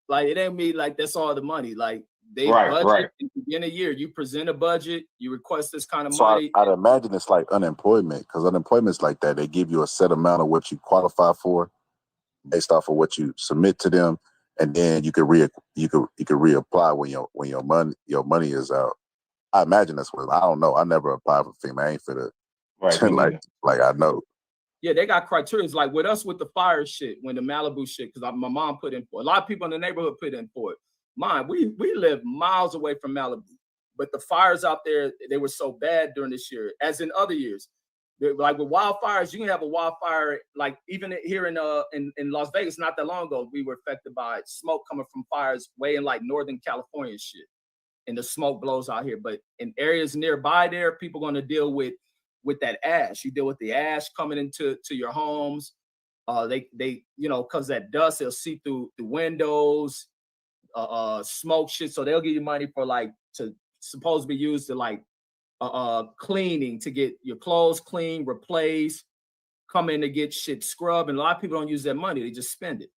T: Like it ain't me like that's all the money. Like they budget in the beginning of the year. You present a budget, you request this kind of money.
N: I'd imagine it's like unemployment, because unemployment's like that. They give you a set amount of what you qualify for based off of what you submit to them, and then you could reapply when your money is out. I imagine that's what. I don't know. I never applied for FEMA. I ain't for the like I know.
T: Yeah, they got criteria. Like with us with the fire shit, when the Malibu shit, because my mom put in for it. A lot of people in the neighborhood put in for it. Mine, we live miles away from Malibu, but the fires out there, they were so bad during this year, as in other years. Like with wildfires, you can have a wildfire, like even here in Las Vegas, not that long ago, we were affected by smoke coming from fires way in like Northern California and shit. And the smoke blows out here. But in areas nearby there, people are going to deal with that ash. You deal with the ash coming into your homes. They because that dust, they'll see through the windows, smoke shit. So they'll give you money for supposed to be used to like cleaning, to get your clothes clean, replaced, come in to get shit scrubbed. And a lot of people don't use that money. They just spend it.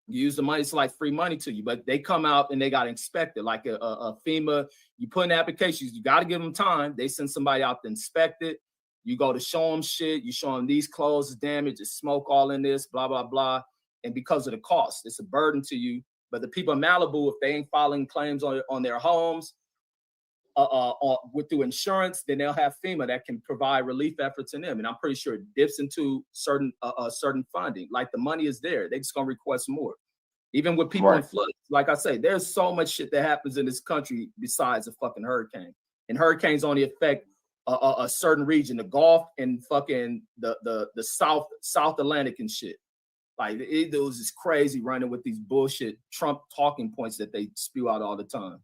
T: You use the money, it's like free money to you, but they come out and they got inspected. Like a FEMA, you put in applications, you got to give them time. They send somebody out to inspect it. You go to show them shit. You show them these clothes is damaged, there's smoke all in this, blah, blah, blah. And because of the cost, it's a burden to you. But the people in Malibu, if they ain't filing claims on their homes through insurance, then they'll have FEMA that can provide relief efforts in them. And I'm pretty sure it dips into certain funding. Like the money is there. They're just going to request more. Even with people in floods, like I say, there's so much shit that happens in this country besides a fucking hurricane. And hurricanes only affect a certain region, the Gulf and fucking the South Atlantic and shit. Like it was just crazy running with these bullshit Trump talking points that they spew out all the time.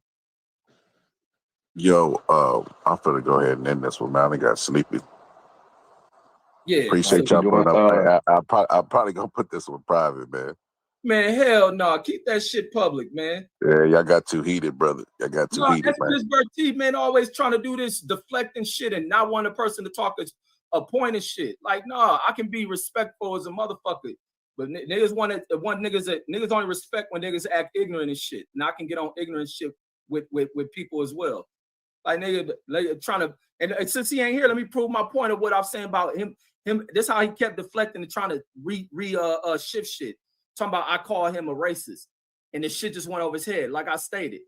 N: Yo, I'm gonna go ahead and end this one, man. I got sleepy.
T: Yeah,
N: appreciate y'all putting up. I'm probably gonna put this one private, man.
T: Man, hell no. Keep that shit public, man.
N: Yeah, y'all got too heated, brother. Y'all got too heated, man.
T: This Bertie, man, always trying to do this deflecting shit and not want a person to talk a point of shit. Like, nah, I can be respectful as a motherfucker. But niggas niggas only respect when niggas act ignorant and shit. And I can get on ignorant shit with people as well. Like nigga trying to, and since he ain't here, let me prove my point of what I'm saying about him. This how he kept deflecting and trying to shift shit. Talking about I call him a racist, and the shit just went over his head. Like I stated,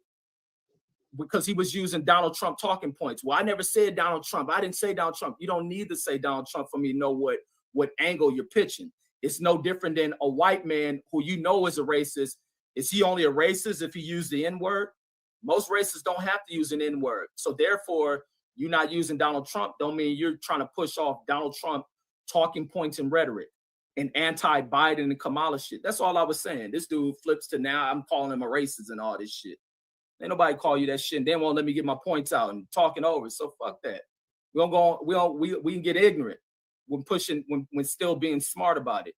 T: because he was using Donald Trump talking points. Well, I never said Donald Trump. I didn't say Donald Trump. You don't need to say Donald Trump for me to know what angle you're pitching. It's no different than a white man who you know is a racist. Is he only a racist if he used the N-word? Most racists don't have to use an N-word. So therefore, you not using Donald Trump don't mean you're trying to push off Donald Trump talking points and rhetoric and anti-Biden and Kamala shit. That's all I was saying. This dude flips to now I'm calling him a racist and all this shit. Ain't nobody call you that shit and they won't let me get my points out and talking over. So fuck that. We can get ignorant when pushing when still being smart about it.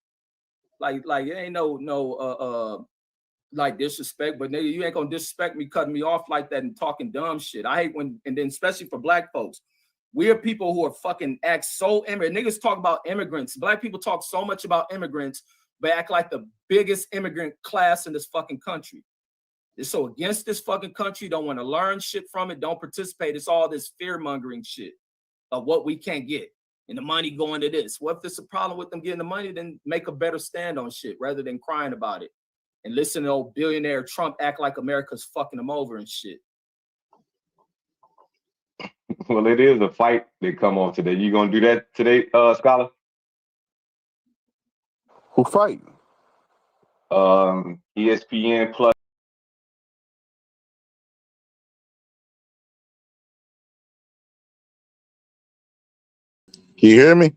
T: Like it ain't no like disrespect, but nigga, you ain't gonna disrespect me cutting me off like that and talking dumb shit. I hate when, and then especially for black folks, we're people who are fucking act so immigrant. Niggas talk about immigrants. Black people talk so much about immigrants, but act like the biggest immigrant class in this fucking country. They're so against this fucking country, don't want to learn shit from it, don't participate. It's all this fear-mongering shit of what we can't get and the money going to this. What if there's a problem with them getting the money? Then make a better stand on shit rather than crying about it. And listen to old billionaire Trump act like America's fucking him over and shit.
B: Well, it is a fight that come on today. You gonna do that today, Scholar?
N: Who fighting?
B: ESPN Plus.
N: Can you hear me?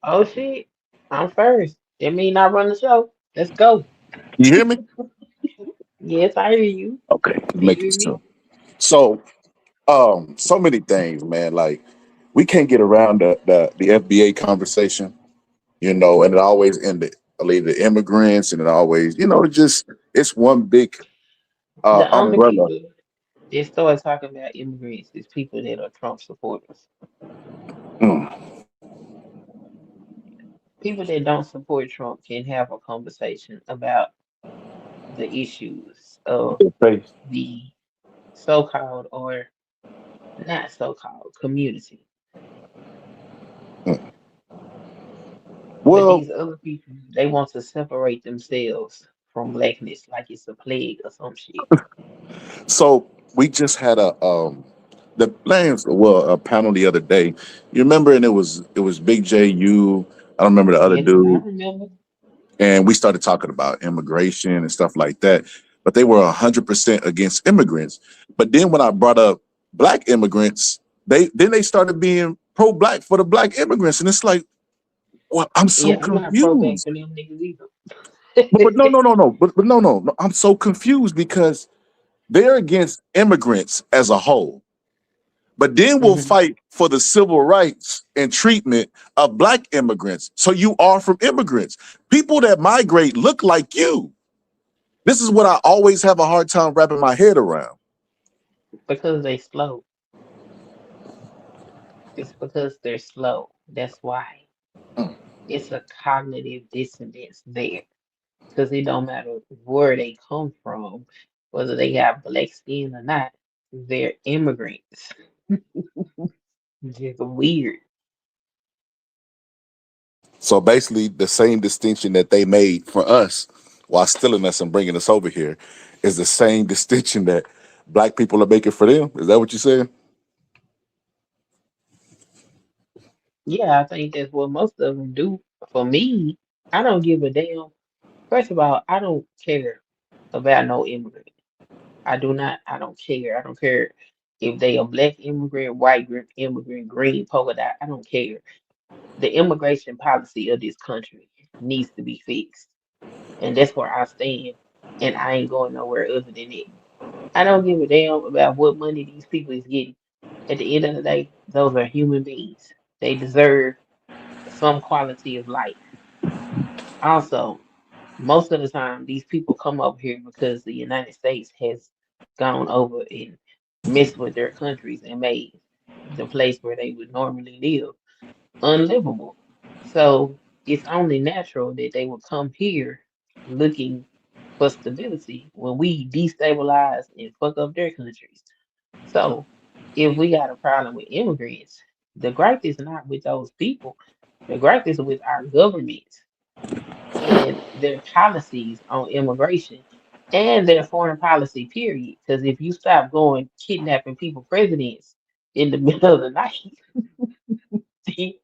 U: Oh shit, I'm first. That mean I run the show. Let's go.
N: You hear me?
U: Yes, I hear you.
N: Okay,
U: Do
N: make
U: you
N: it
U: hear me?
N: simple. So, so many things, man. Like, we can't get around the FBA conversation, and it always ended either immigrants, and it always, it's one big
U: The only
N: umbrella.
U: people that start talking about immigrants is people that are Trump supporters.
N: Mm.
U: People that don't support Trump can have a conversation about the issues of the so-called or not so-called community. But
N: Well,
U: these other people, they want to separate themselves from blackness like it's a plague or some shit.
N: so we just had a panel the other day. You remember, and it was Big J, I don't remember the other
U: Yes, I
N: dude,
U: remember.
N: and we started talking about immigration and stuff like that. But they were 100% against immigrants. But then when I brought up black immigrants, they started being pro-black for the black immigrants, and it's like, well, I'm so
U: Yeah, I'm not pro-black
N: confused.
U: for them niggas either.
N: But no. But no. I'm so confused because they're against immigrants as a whole. But then we'll fight for the civil rights and treatment of black immigrants. So you are from immigrants. People that migrate look like you. This is what I always have a hard time wrapping my head around.
U: Because they slow. It's because they're slow. That's why. It's a cognitive dissonance there. Because it don't matter where they come from, whether they got black skin or not, they're immigrants. Just weird.
N: So basically, the same distinction that they made for us while stealing us and bringing us over here is the same distinction that black people are making for them. Is that what you're saying?
U: Yeah, I think that's what most of them do. For me, I don't give a damn. First of all, I don't care about no immigrant. I do not. I don't care. I don't care if they a black immigrant, white immigrant, green polka dot. I don't care. The immigration policy of this country needs to be fixed, and that's where I stand. And I ain't going nowhere other than it. I don't give a damn about what money these people is getting. At the end of the day, those are human beings. They deserve some quality of life. Also, most of the time, these people come up here because the United States has gone over and messed with their countries and made the place where they would normally live unlivable. So it's only natural that they would come here looking for stability when we destabilize and fuck up their countries. So if we got a problem with immigrants, the gripe is not with those people. The gripe is with our government and their policies on immigration. and their foreign policy, period. Because if you stop going kidnapping people, presidents in the middle of the night, then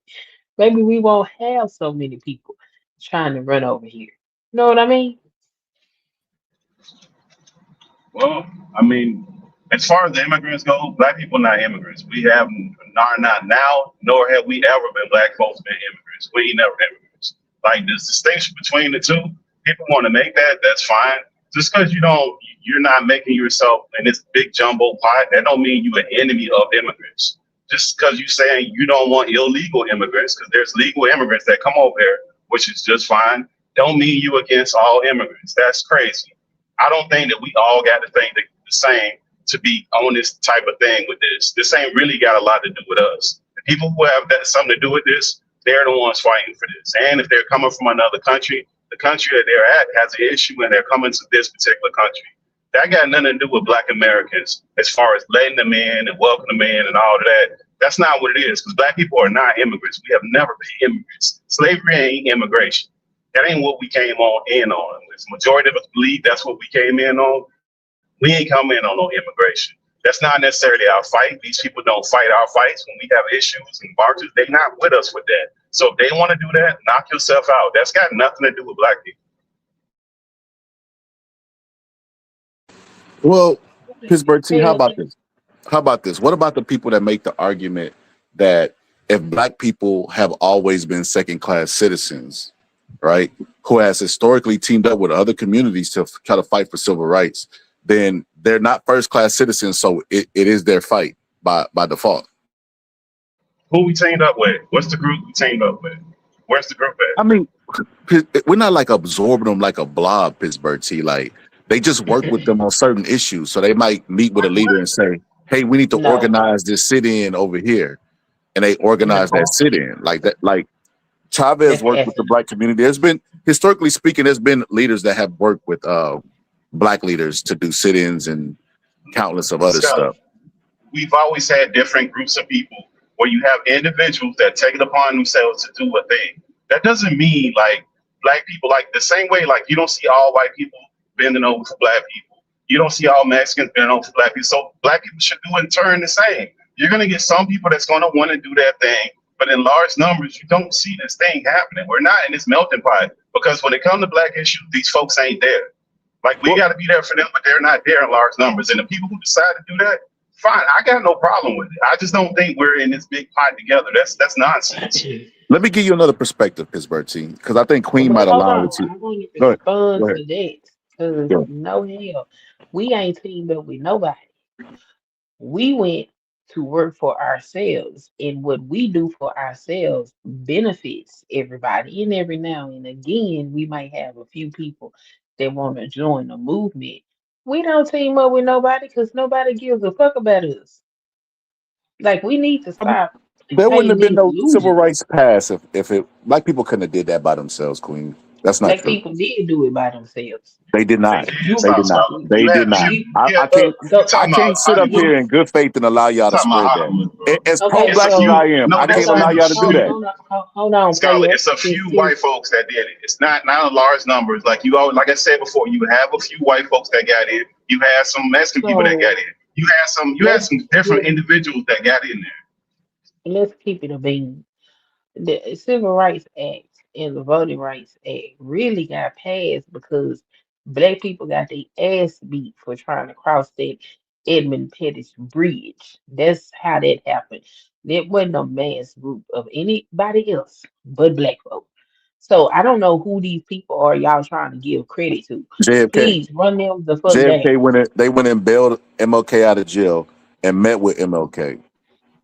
U: maybe we won't have so many people trying to run over here. You know what I mean?
I: Well, I mean, as far as the immigrants go, black people not immigrants. We have not now, nor have we ever been black folks been immigrants. We ain't never immigrants. Like this distinction between the two, people want to make that, that's fine. Just because you're not making yourself in this big jumbo pot, that don't mean you're an enemy of immigrants. Just because you're saying you don't want illegal immigrants, because there's legal immigrants that come over here, which is just fine, don't mean you against all immigrants. That's crazy. I don't think that we all got to think the same to be on this type of thing with this. This ain't really got a lot to do with us. The people who have something to do with this, they're the ones fighting for this. And if they're coming from another country, the country that they're at has an issue and they're coming to this particular country. That got nothing to do with black Americans as far as letting them in and welcoming them in and all of that. That's not what it is, because black people are not immigrants. We have never been immigrants. Slavery ain't immigration. That ain't what we came in on. The majority of us believe that's what we came in on. We ain't come in on no immigration. That's not necessarily our fight. These people don't fight our fights when we have issues and marches. They're not with us with that. So if they want to do that, knock yourself out. That's got nothing to do with black people.
N: Well, Pittsburgh T, how about this? How about this? What about the people that make the argument that if black people have always been second-class citizens, right, who has historically teamed up with other communities to try to fight for civil rights, then they're not first-class citizens, so it is their fight by default.
I: Who we teamed up with? What's the group we teamed up with? Where's the group at?
N: I mean, we're not like absorbing them like a blob, Pittsburgh T. Like, they just work with them on certain issues. So they might meet with a leader and say, hey, we need to organize this sit-in over here. And they organize that sit-in. Like that, like Chavez worked with the black community. There's been, historically speaking, there's been leaders that have worked with black leaders to do sit-ins and countless of other stuff.
I: We've always had different groups of people where you have individuals that take it upon themselves to do a thing. That doesn't mean like black people, like the same way, like you don't see all white people bending over for black people. You don't see all Mexicans bending over for black people. So black people should do in turn the same. You're going to get some people that's going to want to do that thing, but in large numbers, you don't see this thing happening. We're not in this melting pot because when it comes to black issues, these folks ain't there. Like we got to be there for them, but they're not there in large numbers. And the people who decide to do that, fine, I got no problem with it. I just don't think we're in this big pot together. That's nonsense.
N: Let me give you another perspective, Pittsburgh T, because I think Queen might align with you.
U: I'm going to
N: Go ahead.
U: respond
N: Go ahead.
U: to that. Because no hell, we ain't teamed up with nobody. We went to work for ourselves, and what we do for ourselves benefits everybody. And every now and again, we might have a few people that want to join the movement. We don't team up with nobody because nobody gives a fuck about us. Like, we need to stop.
N: There wouldn't have been
U: playing
N: no
U: these
N: civil
U: illusions.
N: rights pass if black people couldn't have did that by themselves, Queen. That's not
U: Black
N: true.
U: people did do it by themselves.
N: They did not.
U: You-
N: They did not.
U: you-
N: They
U: you
N: did
U: have-
N: not.
U: you-
N: I can't sit up here in good faith and allow y'all to spread that. As pro-black as I am, I can't allow y'all to do that.
U: Hold on,
I: Scarlett, it's a few white folks that did it. It's not large numbers. Like you always, like I said before, you have a few white folks that got in. You had some Mexican people that got in. You had some different individuals that got in there.
U: Let's keep it a bean. The Civil Rights Act and the Voting Rights Act really got passed because black people got their ass beat for trying to cross that Edmund Pettus Bridge. That's how that happened. There wasn't a mass group of anybody else but black folk. So I don't know who these people are y'all trying to give credit to.
N: JFK.
U: Please run them the fuck down.
N: JFK went and bailed MLK out of jail and met with MLK.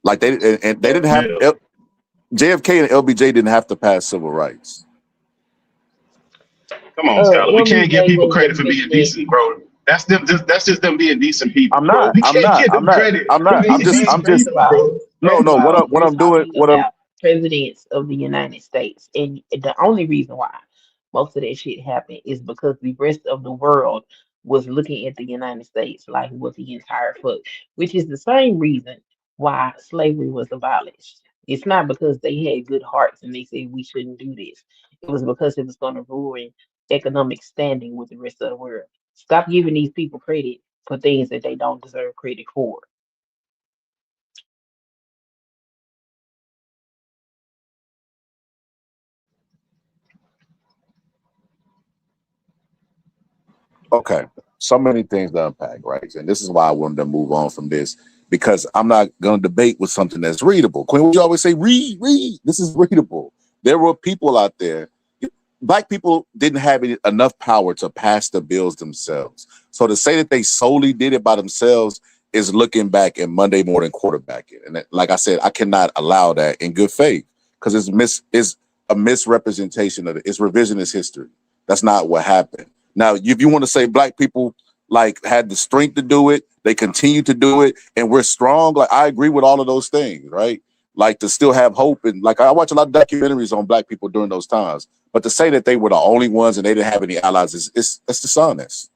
N: Like they didn't have JFK and LBJ didn't have to pass civil rights.
I: Come on, Scarlett. We can't give people credit for being decent, bro. That's just them being decent people.
N: I'm not.
I: We can't give them credit.
N: I'm just. What I'm doing.
U: Presidents of the United States, and the only reason why most of that shit happened is because the rest of the world was looking at the United States like what the entire fuck, which is the same reason why slavery was abolished. It's not because they had good hearts and they said we shouldn't do this. It was because it was going to ruin economic standing with the rest of the world. Stop giving these people credit for things that they don't deserve credit for.
N: Okay, so many things to unpack, right? And this is why I wanted to move on from this, because I'm not going to debate with something that's readable. Quinn, would you always say, read? This is readable. There were people out there. Black people didn't have enough power to pass the bills themselves. So to say that they solely did it by themselves is looking back and Monday morning quarterbacking. And like I said, I cannot allow that in good faith, because it's a misrepresentation of it. It's revisionist history. That's not what happened. Now, if you want to say black people like had the strength to do it, they continue to do it, and we're strong. Like, I agree with all of those things, right? Like, to still have hope. And like, I watch a lot of documentaries on black people during those times. But to say that they were the only ones and they didn't have any allies it's dishonest.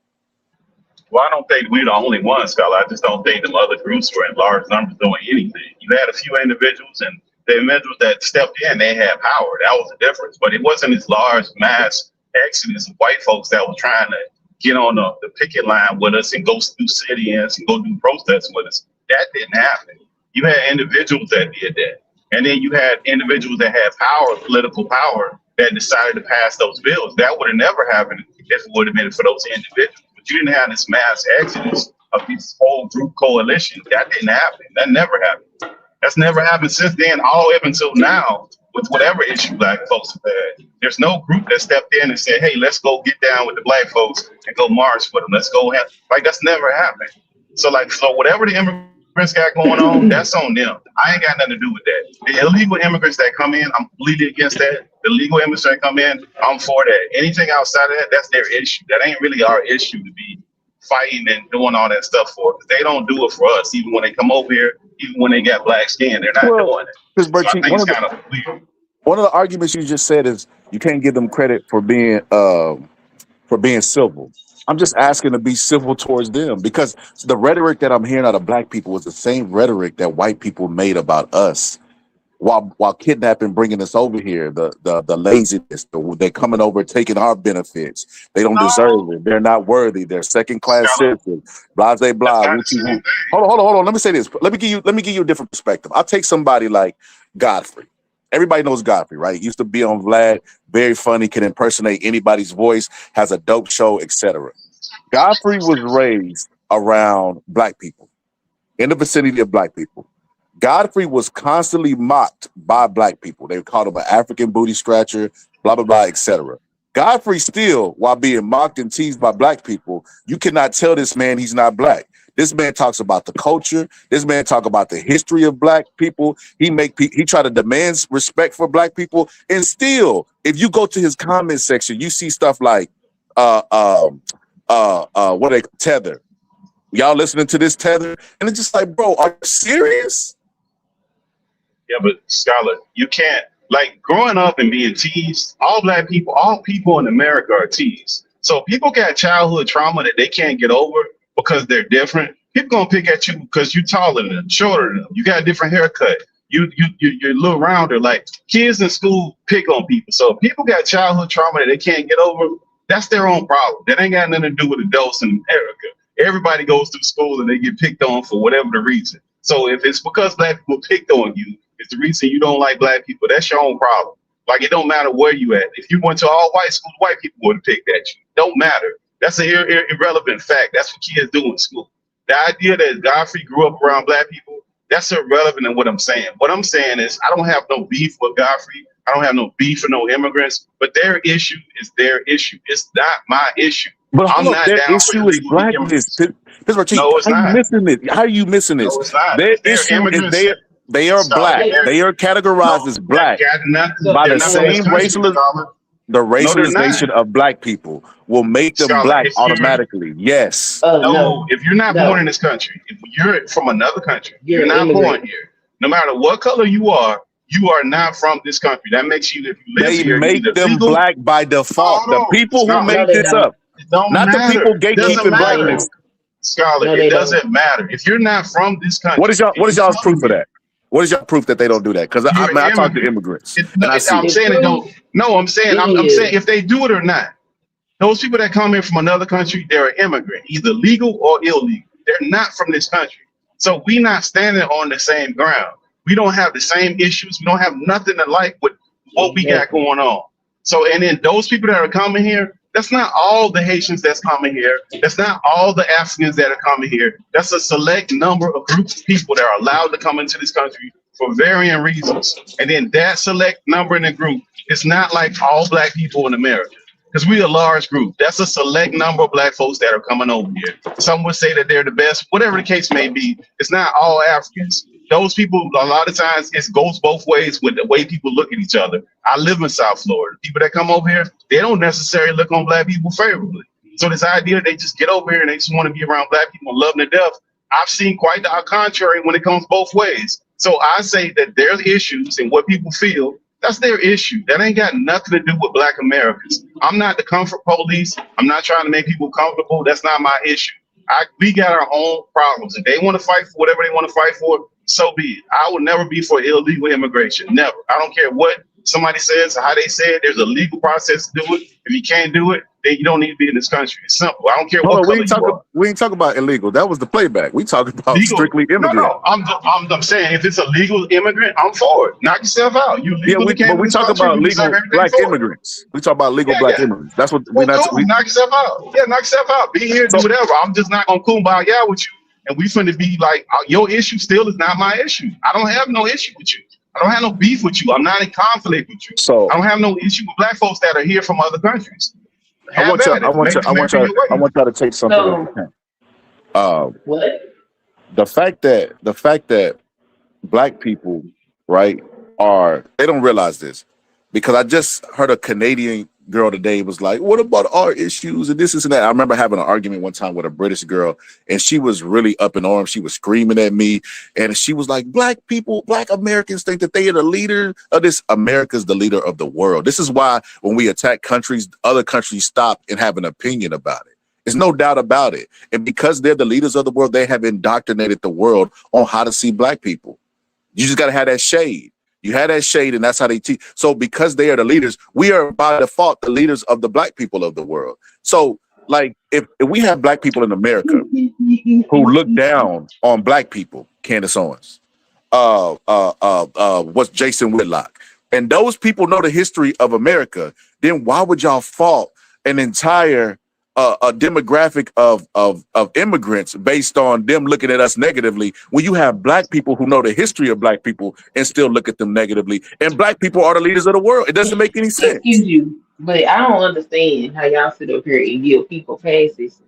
A: Well, I don't think we're the only ones, Scholar. I just don't think them other groups were in large numbers doing anything. You had a few individuals, and the individuals that stepped in, they had power. That was the difference. But it wasn't this large mass exodus of white folks that were trying to get on the picket line with us and go do sit-ins and go do protests with us. That didn't happen. You had individuals that did that. And then you had individuals that had power, political power, that decided to pass those bills. That would have never happened if it would have been for those individuals. But you didn't have this mass exodus of this whole group coalition. That didn't happen. That never happened. That's never happened since then, all up until now, with whatever issue black folks have had. There's no group that stepped in and said, hey, let's go get down with the black folks and go march with them. Let's go have, like, that's never happened. So whatever the immigrants got going on, that's on them. I ain't got nothing to do with that. The illegal immigrants that come in, I'm completely against that. The legal immigrants that come in, I'm for that. Anything outside of that, that's their issue. That ain't really our issue to be fighting and doing all that stuff for. They don't do it for us. Even when they come over here, even when they got black skin, they're not doing it. So I think it's kind of weird.
N: One of the arguments you just said is you can't give them credit for being civil. I'm just asking to be civil towards them, because the rhetoric that I'm hearing out of black people is the same rhetoric that white people made about us while kidnapping, bringing us over here. The laziness, they're coming over, taking our benefits. They don't deserve it. They're not worthy. They're second-class citizens. Blah, blah, blah. Hold on. Let me say this. Let me give you a different perspective. I'll take somebody like Godfrey. Everybody knows Godfrey, right? He used to be on Vlad, very funny, can impersonate anybody's voice, has a dope show, etc. Godfrey was raised around black people, in the vicinity of black people. Godfrey was constantly mocked by black people. They called him an African booty scratcher, blah, blah, blah, etc. Godfrey still, while being mocked and teased by black people, you cannot tell this man he's not black. This man talks about the culture. This man talk about the history of black people. He try to demand respect for black people. And still, if you go to his comment section, you see stuff like Tether. Y'all listening to this Tether? And it's just like, bro, are you serious?
A: Yeah, but Scholar, you can't, like, growing up and being teased, all people in America are teased. So people got childhood trauma that they can't get over because they're different. People gonna pick at you because you're taller than them, shorter than them. You got a different haircut. You're a little rounder. Like, kids in school pick on people. So if people got childhood trauma that they can't get over, that's their own problem. That ain't got nothing to do with adults in America. Everybody goes through school and they get picked on for whatever the reason. So if it's because black people picked on you, it's the reason you don't like black people, that's your own problem. Like, it don't matter where you at. If you went to all white schools, white people would have picked at you. Don't matter. That's an irrelevant fact. That's what kids do in school. The idea that Godfrey grew up around black people, that's irrelevant in what I'm saying. What I'm saying is, I don't have no beef with Godfrey. I don't have no beef with no immigrants, but their issue is their issue. It's not my issue.
N: But I'm not their down issue is blackness. No, it's not. How are you missing this?
A: No, it's not.
N: Their issue is they are black. They are categorized as black by the same racialization of black people will make them black automatically. Yes.
A: No, if you're not born in this country, if you're from another country, you're not born here. No matter what color you are not from this country. That makes you, if you live here,
N: they make them black by default. The people who make this up, not the people gatekeeping blackness.
A: Scholar, it doesn't matter. If you're not from this country,
N: what is y'all's proof of that? What is your proof that they don't do that? Because I talk to immigrants.
A: I'm saying it don't. No, I'm saying if they do it or not. Those people that come in from another country, they're an immigrant, either legal or illegal. They're not from this country. So we're not standing on the same ground. We don't have the same issues. We don't have nothing alike with what we got going on. So, and then those people that are coming here, that's not all the Haitians that's coming here. That's not all the Africans that are coming here. That's a select number of groups of people that are allowed to come into this country for varying reasons. And then that select number in the group, it's not like all black people in America. Because we're a large group. That's a select number of black folks that are coming over here. Some would say that they're the best, whatever the case may be. It's not all Africans. Those people, a lot of times, it goes both ways with the way people look at each other. I live in South Florida. People that come over here, they don't necessarily look on black people favorably. So this idea they just get over here and they just want to be around black people and love them to death, I've seen quite the contrary when it comes both ways. So I say that there's issues and what people feel, that's their issue. That ain't got nothing to do with black Americans. I'm not the comfort police. I'm not trying to make people comfortable. That's not my issue. We got our own problems. If they want to fight for whatever they want to fight for, so be it. I will never be for illegal immigration. Never. I don't care what somebody says or how they say it. There's a legal process to do it. If you can't do it, then you don't need to be in this country. It's simple. I don't care what color you are.
N: We ain't talking about illegal. That was the playback. We talking about legal, strictly immigrant.
A: No, I'm saying if it's a legal immigrant, I'm for it. Knock yourself out. You legally
N: but we talk about legal black immigrants. We talk about legal black immigrants. That's what we're not.
A: Knock yourself out. Yeah, knock yourself out. Be here, do whatever. I'm just not gonna kumbaya with you. And we finna be like, your issue still is not my issue. I don't have no issue with you. I don't have no beef with you. I'm not in conflict with you.
N: So
A: I don't have no issue with black folks that are here from other countries.
N: I want y'all to take something.
U: What?
N: The fact that black people, right, they don't realize this, because I just heard a Canadian girl today was like, what about our issues and this and that. I remember having an argument one time with a British girl, and she was really up in arms. She was screaming at me, and she was like, black Americans think that they are the leader of this. America's the leader of the world. This is why when we attack countries, other countries stop and have an opinion about it. There's no doubt about it. And because they're the leaders of the world, they have indoctrinated the world on how to see black people. You just got to have that shade. You had that shade, and that's how they teach. So because they are the leaders, we are by default the leaders of the black people of the world. So like if we have black people in America who look down on black people, Candace Owens, what's Jason Whitlock, and those people know the history of America, then why would y'all fault an entire a demographic of immigrants based on them looking at us negatively, when you have black people who know the history of black people and still look at them negatively, and black people are the leaders of the world? It doesn't make any sense.
U: Excuse you, but I don't understand how y'all sit up here and give people passes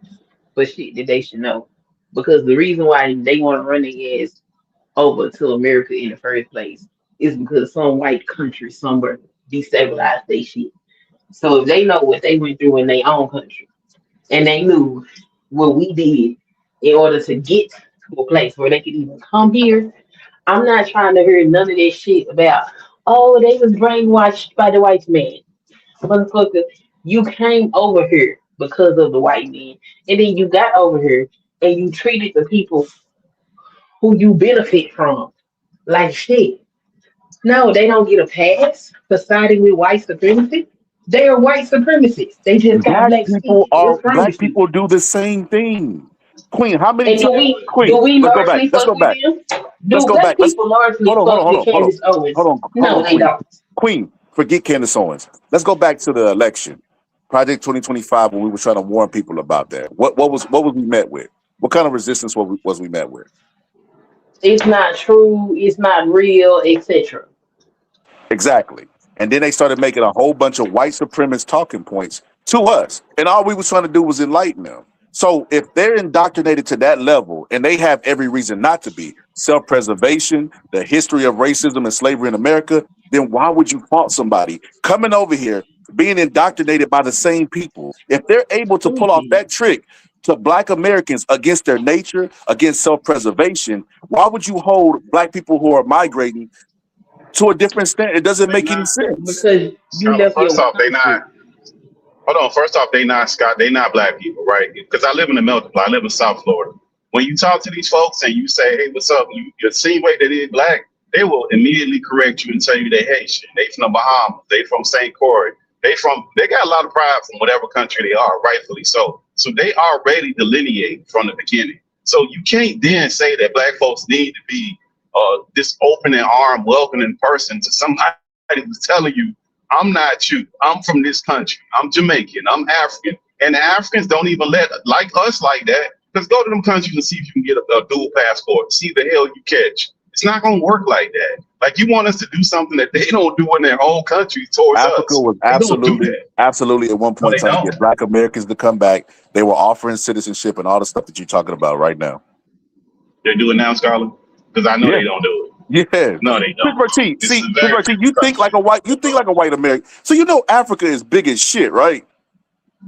U: for shit that they should know. Because the reason why they want to run their ass over to America in the first place is because some white country somewhere destabilized their shit. So if they know what they went through in their own country, and they knew what we did in order to get to a place where they could even come here, I'm not trying to hear none of this shit about, oh, they was brainwashed by the white man. Motherfucker, you came over here because of the white man, and then you got over here and you treated the people who you benefit from like shit. No, they don't get a pass for siding with white supremacy. They are white supremacists. They just got black people.
N: Black people do the same thing. Queen, how many
U: times?
N: Queen, let's go back. Let's go back. Hold on.
U: No, they don't.
N: Queen, forget Candace Owens. Let's go back to the election, Project 2025, when we were trying to warn people about that. What was we met with? What kind of resistance was we met with?
U: It's not true. It's not real, etc.
N: Exactly. And then they started making a whole bunch of white supremacist talking points to us. And all we were trying to do was enlighten them. So if they're indoctrinated to that level, and they have every reason not to be, self-preservation, the history of racism and slavery in America, then why would you fault somebody coming over here, being indoctrinated by the same people? If they're able to pull off that trick to black Americans against their nature, against self-preservation, why would you hold black people who are migrating to a different standard? It doesn't make any sense.
U: Because
A: first off, they not. Hold on. First off, they not Scott. They not black people, right? Because I live in the melting pot. I live in South Florida. When you talk to these folks and you say, "Hey, what's up?" You insinuate that they're black, they will immediately correct you and tell you they Haitian. They from the Bahamas. They from St. Croix. They got a lot of pride from whatever country they are, rightfully so. So they already delineate from the beginning. So you can't then say that black folks need to be this open and arm, welcoming person to somebody who's telling you, I'm not you. I'm from this country. I'm Jamaican. I'm African. And the Africans don't even like us like that. Because go to them countries and see if you can get a dual passport. See the hell you catch. It's not going to work like that. Like, you want us to do something that they don't do in their own country towards
N: Africa
A: us.
N: was
A: Absolutely,
N: absolutely at one point trying to get black Americans to come back. They were offering citizenship and all the stuff that you're talking about right now.
A: They're doing now, Scarlett? Because I know they don't do
N: it. Yeah.
A: No, they don't.
N: See, you think like a white American. So you know Africa is big as shit, right?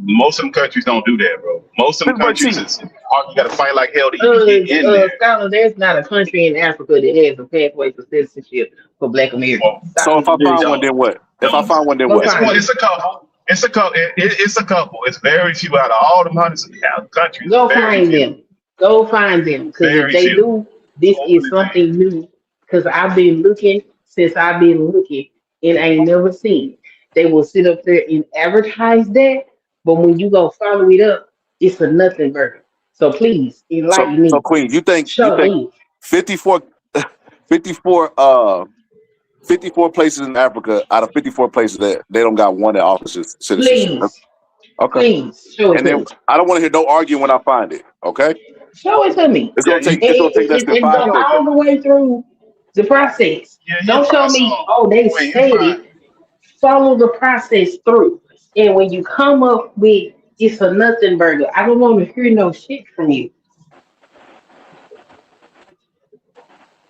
A: Most of them countries don't do that, bro. Most of them countries, you got to fight like hell to even get in there.
U: Scholar, there's not a country in Africa that has a pathway for citizenship for black Americans.
N: So if I find one, then what? If I find one, then what?
A: It's a couple. It's a couple. It's a couple. It's very few out of all the hundreds of countries.
U: Go find them. Go find them. Because if they do, this is something new. Because I've been looking since I've been looking and I ain't never seen. They will sit up there and advertise that, but when you go follow it up, it's a nothing burger. So please enlighten me.
N: So Queen, you think 54 places in Africa out of 54 places that they don't got one that offers citizenship?
U: Please.
N: Okay.
U: Please show it
N: and then I don't want to hear no arguing when I find it. Okay.
U: Show it to me.
N: It's gonna take less than 5
U: seconds. All the way through the process. Don't show me, they said it. Follow the process through. And when you come up with it's a nothing burger, I don't want to hear no shit from you.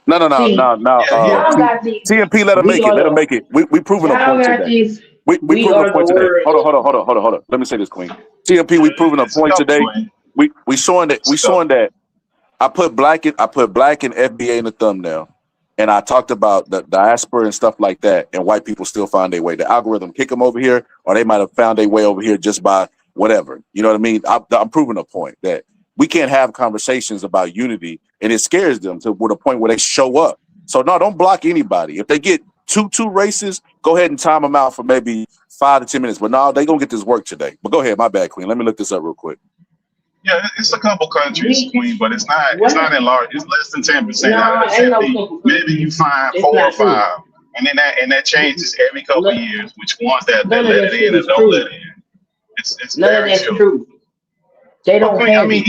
N: No. TMP, let them make it. Let them make it. We proving a point today. We proving a point today. Hold on. Let me say this, Queen. TMP, we proving a point today. We showing that. I put black and FBA in the thumbnail, and I talked about the diaspora and stuff like that, and white people still find their way. The algorithm kick them over here, or they might have found their way over here just by whatever. You know what I mean? I'm proving a point that we can't have conversations about unity, and it scares them to the point where they show up. So no, don't block anybody. If they get two races, go ahead and time them out for maybe 5 to 10 minutes. But no, they gonna get this work today. But go ahead, my bad, Queen. Let me look this up real quick.
A: Yeah, it's a couple countries, Queen, but it's not in large. It's less than 10% out of the 50. Maybe you find 4 or 5, and then that changes every couple of years. Which ones that let it in and don't let it in. It's very true.
U: They don't.
A: I mean,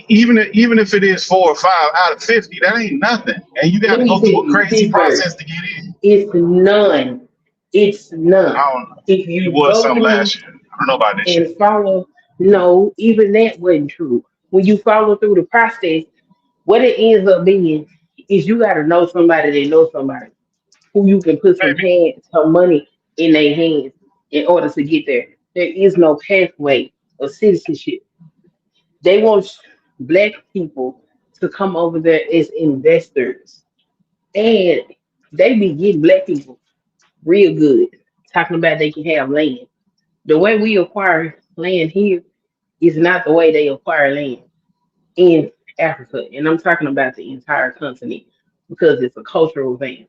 A: even if it is 4 or 5 out of 50, that ain't nothing, and you got to go through a crazy process to get in.
U: It's none. It's none.
A: I don't know.
U: If you
A: was some last year. I don't know about this
U: and
A: shit.
U: follow. No, even that wasn't true. When you follow through the process, what it ends up being is you got to know somebody that knows somebody who you can put some money in their hands in order to get there. There is no pathway of citizenship. They want black people to come over there as investors, and they be getting black people real good, talking about they can have land. The way we acquire land here is not the way they acquire land in Africa. And I'm talking about the entire continent because it's a cultural thing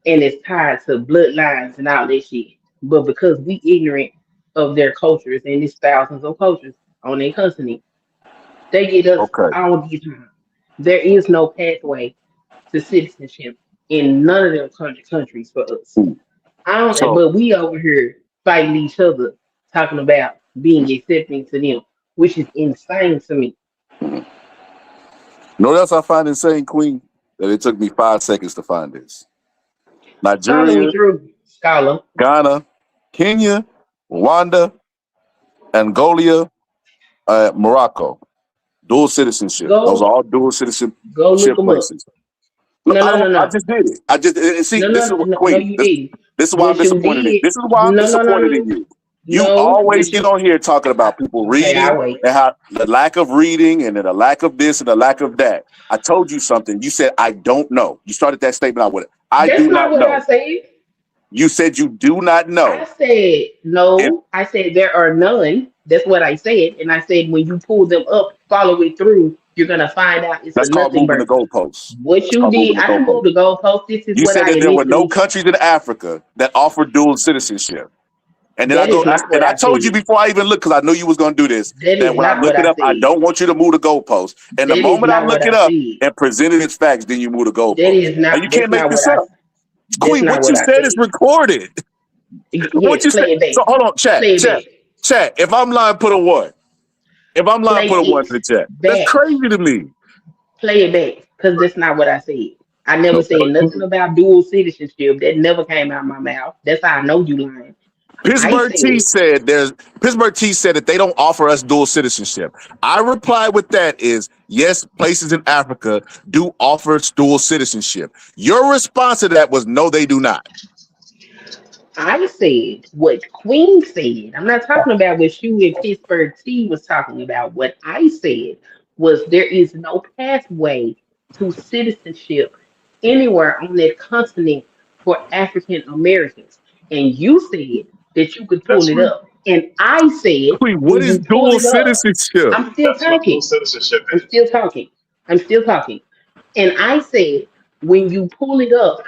U: and it's tied to bloodlines and all that shit. But because we ignorant of their cultures, and there's thousands of cultures on their continent, they get us all the time. There is no pathway to citizenship in none of them countries for us. But we over here fighting each other, talking about being accepting to them, which is insane to me.
N: You know what else I find insane, Queen? That it took me 5 seconds to find this. Nigeria, Ghana, Kenya, Rwanda, Angola, Morocco. Dual citizenship. Those are all dual citizenship places.
U: No.
N: I just did it. This is what Queen. This is why I'm disappointed in you. This is why I'm disappointed in you. You always get on here talking about people reading and how the lack of reading and the lack of this and the lack of that. I told you something. You said, I don't know. You started that statement out with it. I do not know. I said. You said you do not know.
U: I said no. I said there are none. That's what I said. And I said when you pull them up, follow it through, you're gonna find out it's
N: called moving the goalposts.
U: What you did, I didn't move the goalposts. This is
N: you
U: what
N: said that there were no countries in Africa that offer dual citizenship.
K: And then
U: That is not what
K: I
U: I
K: told you
U: said.
K: before I even looked, because I knew you was gonna do this.
U: That
K: That
U: is
K: when I
U: not
K: look
U: what
K: it
U: I
K: up, I
U: said.
K: don't want you to move the goalpost. And the
U: That is
K: moment I
U: not
K: look
U: what
K: it
U: I
K: up
U: said.
K: and presented its facts, then you move the
U: That
K: goalpost.
U: is not.
K: And you can't
U: That's
K: make
U: not
K: this
U: what I.
K: up.
U: That's
K: Queen,
U: not
K: what
U: what
K: you
U: I
K: said
U: said.
K: is recorded. What
U: Yes,
K: you
U: play
K: said.
U: it back.
K: So hold on, chat.
U: Play it back.
K: If I'm lying, put a 1. If I'm lying,
U: Play
K: put a 1
U: it
K: in the chat. That's
U: back.
K: crazy to me.
U: Play it back, because that's not what I said. I never said
K: Okay.
U: nothing about dual citizenship. That never came out of my mouth. That's how I know you lying. I
K: Pittsburgh T
U: said
K: said that they don't offer us dual citizenship. I replied with that is yes, places in Africa do offer dual citizenship. Your response to that was no, they do not.
U: I said what Queen said. I'm not talking about what you and Pittsburgh T was talking about. What I said was there is no pathway to citizenship anywhere on that continent for African Americans. And you said that you could pull
A: That's
U: it
A: what,
U: up. And I said
K: Queen, what
U: when
K: is
U: you pull
K: dual
U: it up,
K: citizenship?
U: I'm still
A: that's what dual
U: talking.
A: citizenship
U: I'm
A: is.
U: still talking. I'm still talking. And I said, when you pull it up,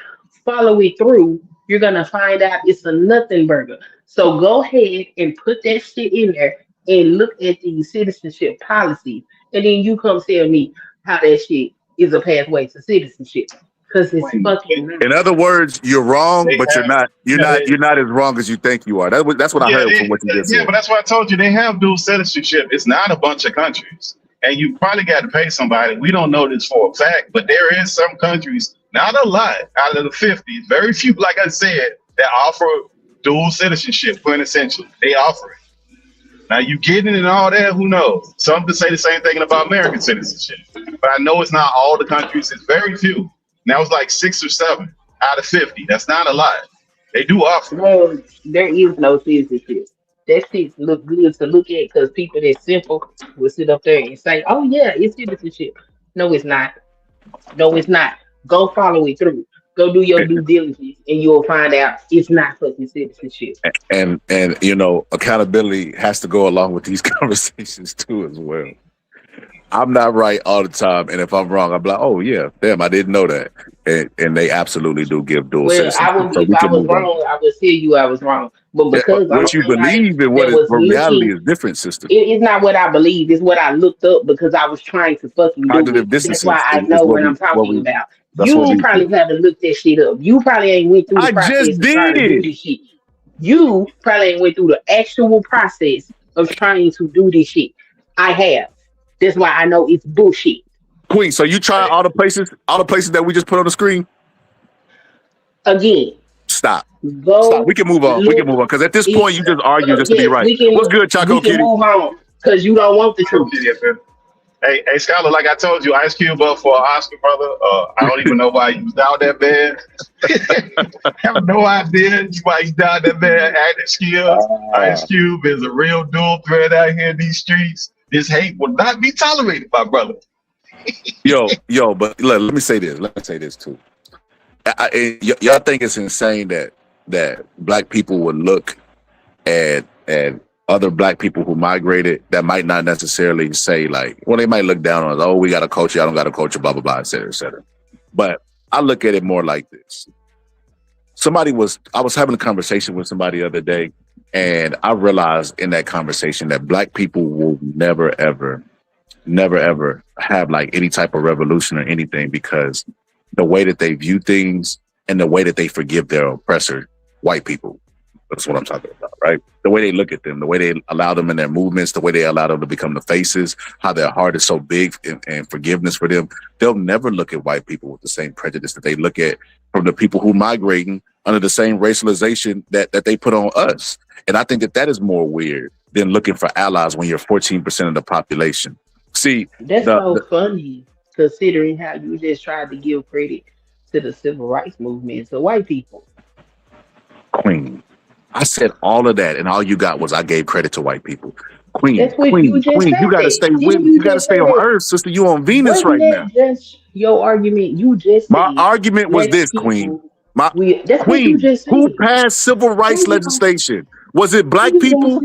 U: follow it through, you're gonna find out it's a nothing burger. So go ahead and put that shit in there and look at the citizenship policies, and then you come tell me how that shit is a pathway to citizenship. Cause it's fucking not.
K: In other words, you're wrong,
A: They
K: but
A: have,
K: you're not as wrong as you think you are. That's what I
A: yeah,
K: heard from what you just
A: yeah,
K: said.
A: but that's why I told you they have dual citizenship. It's not a bunch of countries, and you probably got to pay somebody. We don't know this for a fact, but there is some countries, not a lot, out of the 50s, very few, like I said, that offer dual citizenship. Quintessentially, they offer it. Now you getting it and all that, who knows? Some could say the same thing about American citizenship, but I know it's not all the countries. It's very few. Now it's like 6 or 7 out of 50. That's not a lot. They do offer it.
U: No, there is no citizenship. That shit look good to look at because people that simple will sit up there and say, "Oh yeah, it's citizenship." No, it's not. No, it's not. Go follow it through. Go do your due diligence, and you'll find out it's not fucking citizenship.
K: And accountability has to go along with these conversations too as well. I'm not right all the time, and if I'm wrong, I'm like, oh yeah, damn, I didn't know that. And they absolutely do give dual
U: Well,
K: citizenship, so
U: if
K: we
U: I
K: can
U: was
K: move on.
U: wrong, I would tell you I was wrong. But
K: Yeah, but
U: because I'm
K: what you
U: somebody
K: believe and
U: that was
K: what reality
U: looking,
K: is different, sister.
U: it's not what I believe. It's what I looked up because I was trying to fucking do it.
K: Cognitive
U: That's why
K: dissonance
U: I
K: is
U: know what I'm talking about.
K: that's what
U: You
K: we
U: probably
K: do.
U: haven't looked that shit up. You probably ain't went through the
K: I
U: process
K: just
U: of trying to do
K: did.
U: this shit. You probably ain't went through the actual process of trying to do this shit. I have. That's why I know it's bullshit.
K: Queen, so you try all the places that we just put on the screen?
U: Again,
K: Stop.
U: go
K: We can move on.
U: look.
K: Because at this point, you just argue just to be
U: Yes,
K: right. What's good, Choco
U: we can
K: Kitty?
U: move on because you don't want the truth.
A: Hey, Scholar, like I told you, Ice Cube up for an Oscar, brother. I don't even know why he was down that bad. I have no idea why he's down that bad. Acting skills. Ice Cube is a real dual threat out here in these streets. This hate will not be tolerated, my brother.
K: Yo, but let me say this. Let me say this too. Y'all think it's insane that black people would look at other black people who migrated that might not necessarily say like, well, they might look down on us. Oh, we got a culture. I don't got a culture. Blah blah blah, et cetera, et cetera. But I look at it more like this. I was having a conversation with somebody the other day, and I realized in that conversation that black people will never ever have like any type of revolution or anything because the way that they view things and the way that they forgive their oppressor, white people. That's what I'm talking about, right? The way they look at them, the way they allow them in their movements, the way they allow them to become the faces, how their heart is so big and forgiveness for them. They'll never look at white people with the same prejudice that they look at from the people who migrating under the same racialization that they put on us. And I think that is more weird than looking for allies when you're 14% of the population. See,
U: That's so funny considering how you just tried to give credit to the civil rights movement to white people.
K: Queen, I said all of that, and all you got was I gave credit to white people. Queen,
U: That's what you just said.
K: you gotta stay with me. You gotta stay on Earth, sister. You on Venus
U: Wasn't
K: right now.
U: Just your argument? You just
K: My
U: said
K: argument was this,
U: people,
K: Queen.
U: that's
K: Queen,
U: what you just said.
K: who passed civil rights legislation? Was it black people?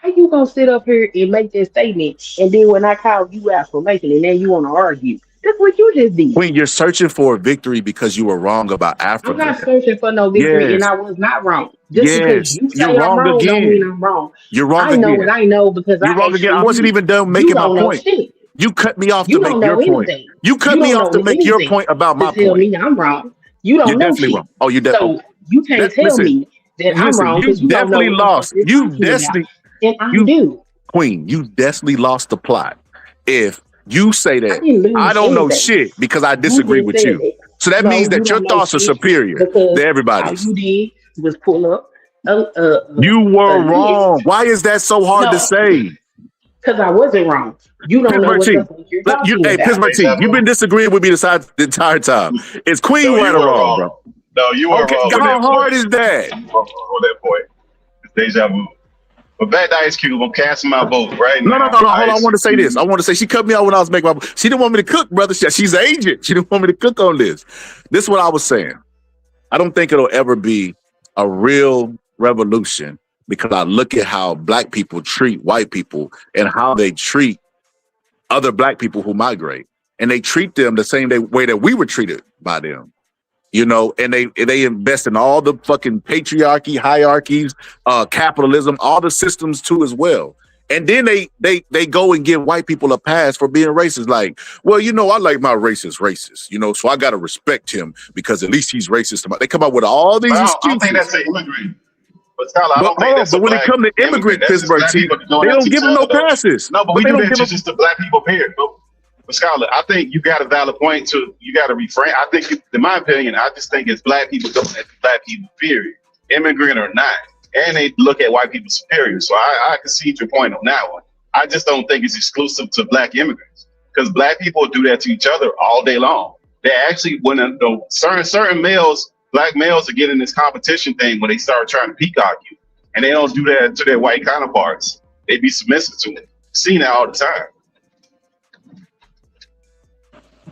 U: How you gonna sit up here and make that statement, and then when I call you out for making it, then you want to argue? That's what you just did.
K: Queen, you're searching for a victory because you were wrong about Africa.
U: I'm not searching for no victory,
K: Yes.
U: and I was not wrong. Just because
N: Yes,
U: you
N: you're
U: say I'm
N: wrong
U: wrong, don't mean
N: again.
U: I'm wrong.
N: You're wrong
U: I know what
N: again.
U: I know because
N: You're
U: I
N: wrong again. I
U: actually
N: wasn't
U: did.
N: even done
U: You
N: making my
U: don't know
N: point.
U: shit.
N: You cut me off to
U: You
N: make
U: don't
N: your
U: know
N: point.
U: anything.
N: You cut
U: You
N: me
U: don't
N: off
U: know
N: to make your
U: anything
N: point about
U: to
N: my
U: tell
N: point.
U: me I'm wrong. You
N: You're
U: don't know
N: definitely
U: shit.
N: wrong. Oh, you definitely.
U: So you can't tell
N: Listen,
U: me that I'm
N: listen.
U: wrong
N: You
U: because you don't know
N: definitely
U: what the fuck
N: lost.
U: you're
N: You
U: talking about.
N: definitely.
U: And I
N: You
U: do.
N: Queen. You definitely lost the plot. If you say
U: I
N: that
U: didn't
N: I
U: lose
N: don't know
U: anything.
N: shit because I
U: You
N: disagree
U: just
N: with
U: said
N: you,
U: that.
N: so that
U: No,
N: means
U: you
N: that your
U: don't know
N: thoughts are
U: shit
N: superior
U: because
N: to
U: all
N: everybody's.
U: you did was pull up a
N: You were
U: list.
N: wrong. Why is that so hard to
U: No,
N: say?
U: because I wasn't wrong. You don't know
N: Pittsburgh
U: what the
N: T.
U: fuck you're talking
N: Hey,
U: about.
N: Pittsburgh T, you've been disagreeing with me the entire time. Is Queen
A: No,
N: right
A: you
N: or
A: were
N: wrong,
A: wrong.
N: bro?
A: No, you were
N: Okay,
A: wrong with
N: how
A: that point.
N: hard is that?
A: You were wrong with that point. It's deja vu. But back to Ice Cube, I'm casting my vote right
N: No,
A: now.
N: hold on. I
A: Ice
N: want to say this. I
A: Cube.
N: want to say she cut me out when I was making my. She didn't want me to cook, brother. She's an agent. She didn't want me to cook on this. This is what I was saying. I don't think it'll ever be a real revolution because I look at how black people treat white people and how they treat other black people who migrate, and they treat them the same way that we were treated by them. You know, and they invest in all the fucking patriarchy, hierarchies, capitalism, all the systems too as well. And then they go and give white people a pass for being racist. Like, well, you know, I like my racist, you know, so I gotta respect him because at least he's racist. They come up with all these
A: But I
N: excuses.
A: don't think that's an immigrant. But Tyler, I
N: But
A: don't think
N: hold on,
A: that's
N: but
A: a
N: when it
A: black
N: comes to immigrant
A: That's just
N: Pittsburgh
A: black
N: T,
A: people doing
N: they
A: that
N: don't
A: to
N: give
A: each
N: them no
A: other, though.
N: passes.
A: No, but we do that to just the black people, period. But Scholar, I think you got a valid point to, you got to reframe. I think, in my opinion, I just think it's black people doing that to black people, period. Immigrant or not. And they look at white people superior. So I concede your point on that one. I just don't think it's exclusive to black immigrants because black people do that to each other all day long. They actually, when certain males, black males are getting this competition thing when they start trying to peacock you. And they don't do that to their white counterparts. They be submissive to it. See that all the time.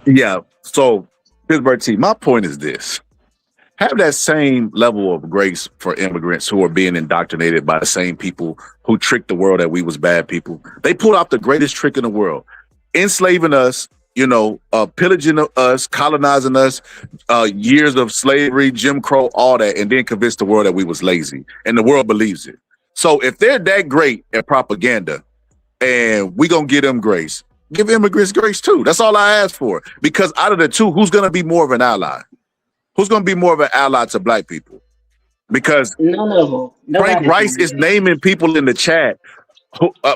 N: Yeah. So Pittsburgh T, my point is this. Have that same level of grace for immigrants who are being indoctrinated by the same people who tricked the world that we was bad people. They pulled out the greatest trick in the world, enslaving us, you know, pillaging us, colonizing us, years of slavery, Jim Crow, all that, and then convinced the world that we was lazy, and the world believes it. So if they're that great at propaganda, and we gonna give them grace, give immigrants grace too. That's all I ask for. Because out of the two, who's gonna be more of an ally? Who's going to be more of an ally to black people? Because
U: none of them.
N: Frank Rice is naming people in the chat.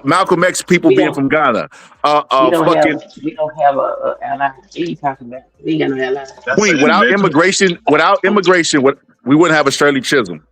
N: Malcolm X people being from Ghana.
U: We don't have a ally. What are you talking about? We ain't got no ally.
N: Queen, without immigration, we wouldn't have a Shirley Chisholm,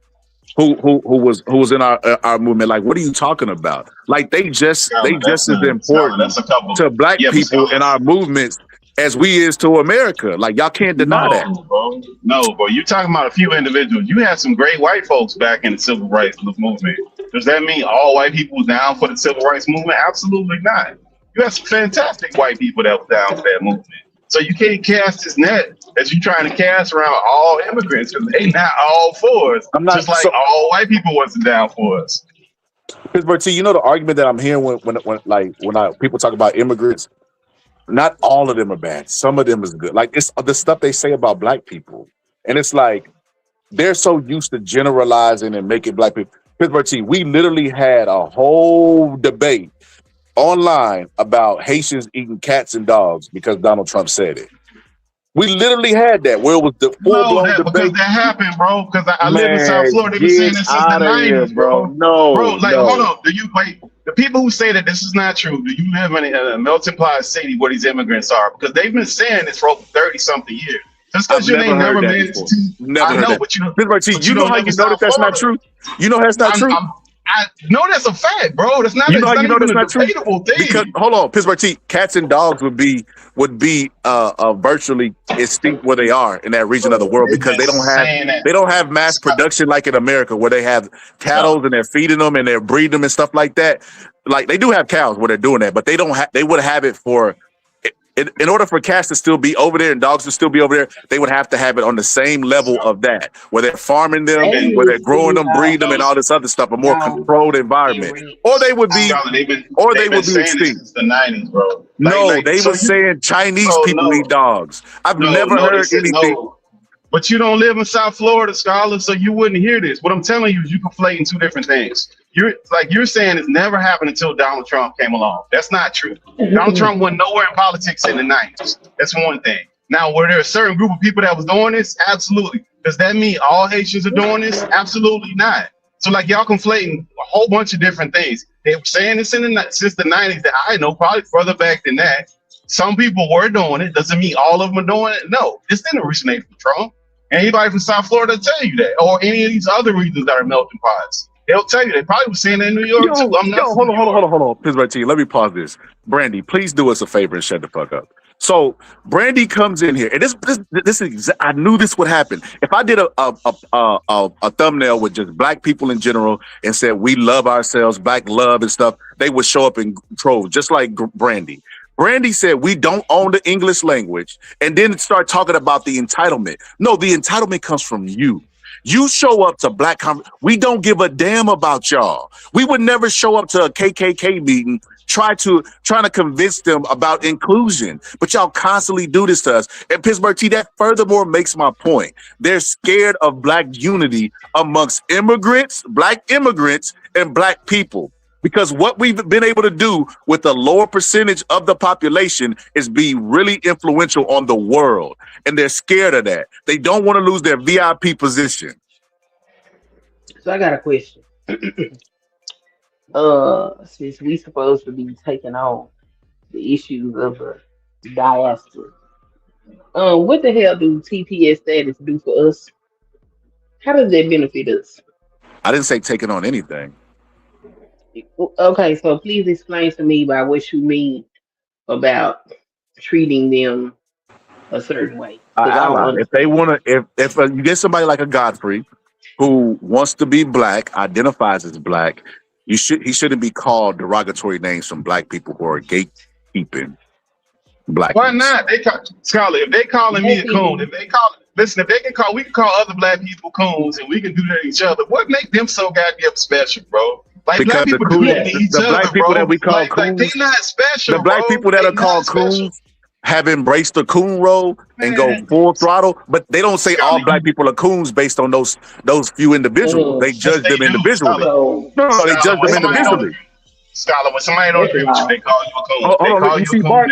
N: who was in our movement. Like, what are you talking about? Like, they just as important to black people in our movements as we is to America. Like, y'all can't deny that.
A: Bro. No, bro. You talking about a few individuals. You have some great white folks back in the civil rights movement. Does that mean all white people was down for the civil rights movement? Absolutely not. You have some fantastic white people that was down for that movement. So you can't cast this net as you trying to cast around all immigrants because they not all for us. Just like all white people wasn't down for us.
N: Pittsburgh T, you know the argument that I'm hearing when people talk about immigrants. Not all of them are bad. Some of them is good. Like, it's the stuff they say about black people. And it's like, they're so used to generalizing and making black people. Pittsburgh T, we literally had a whole debate online about Haitians eating cats and dogs because Donald Trump said it. We literally had that where it was the full-blown debate.
A: Because that happened, bro. Because I live in South Florida. They've been saying this since the 90s, bro. Hold on. The people who say that this is not true, do you live in a melting pot city where these immigrants are? Because they've been saying this for 30-something years. Just because you ain't never made it to
N: I know, but you know how you know that that's not true? You know that's not true?
A: I know that's a fact, bro. That's not.
N: You know how you know that's not true?
A: Thing.
N: Because hold on, Pittsburgh T, cats and dogs would be virtually extinct where they are in that region of the world because they don't have mass production like in America where they have cattle and they're feeding them and they're breeding them and stuff like that. Like, they do have cows where they're doing that, but they don't have. They would have it for. In order for cats to still be over there and dogs to still be over there, they would have to have it on the same level of that, where they're farming them and where they're growing them, breeding them, and all this other stuff, a more controlled environment. Or they would be, extinct.
A: Since the 90s, bro.
N: They were saying Chinese people eat dogs. I've never heard anything.
A: But you don't live in South Florida, Scholar, so you wouldn't hear this. What I'm telling you is you're conflating two different things. You're saying it's never happened until Donald Trump came along. That's not true. Donald Trump wasn't nowhere in politics in the 90s. That's one thing. Now, were there a certain group of people that was doing this? Absolutely. Does that mean all Haitians are doing this? Absolutely not. So like y'all conflating a whole bunch of different things. They were saying this since the 90s that I know, probably further back than that. Some people were doing it. Doesn't mean all of them are doing it. No, this didn't originate from Trump. Anybody from South Florida will tell you that, or any of these other regions that are melting pots. They'll tell you. They probably were saying that in New York too.
N: Hold on. Pittsburgh T, let me pause this. Brandy, please do us a favor and shut the fuck up. So Brandy comes in here, and this is I knew this would happen. If I did a thumbnail with just black people in general and said we love ourselves, black love and stuff, they would show up in troves, just like Brandy. Brandy said we don't own the English language, and then start talking about the entitlement. No, the entitlement comes from you. You show up to black we don't give a damn about y'all. We would never show up to a KKK meeting trying to convince them about inclusion, but y'all constantly do this to us. And Pittsburgh T, that furthermore makes my point. They're scared of black unity amongst immigrants, black immigrants, and black people. Because what we've been able to do with a lower percentage of the population is be really influential on the world. And they're scared of that. They don't want to lose their VIP position.
U: So I got a question. Since we supposed to be taking on the issues of the diaspora, what the hell do TPS status do for us? How does that benefit us?
N: I didn't say taking on anything.
U: Okay, so please explain to me by what you mean about treating them a certain way.
N: If they want to, if you get somebody like a Godfrey who wants to be black, identifies as black, he shouldn't be called derogatory names from black people who are gatekeeping black.
A: Why not? Scholar, if they calling me a coon, if they can call, we can call other black people coons, and we can do that to each other. What make them so goddamn special, bro? Like
N: because
A: black people do that to each other,
N: black people
A: bro.
N: that we call coons,
A: like they not special.
N: The black people that are called coons have embraced the coon role and go full throttle, but they don't say all black people are coons based on those few individuals. They judge them individually. No, they judge them individually.
A: Scholar, when somebody don't agree with you, they call you a coon.
N: Hold on,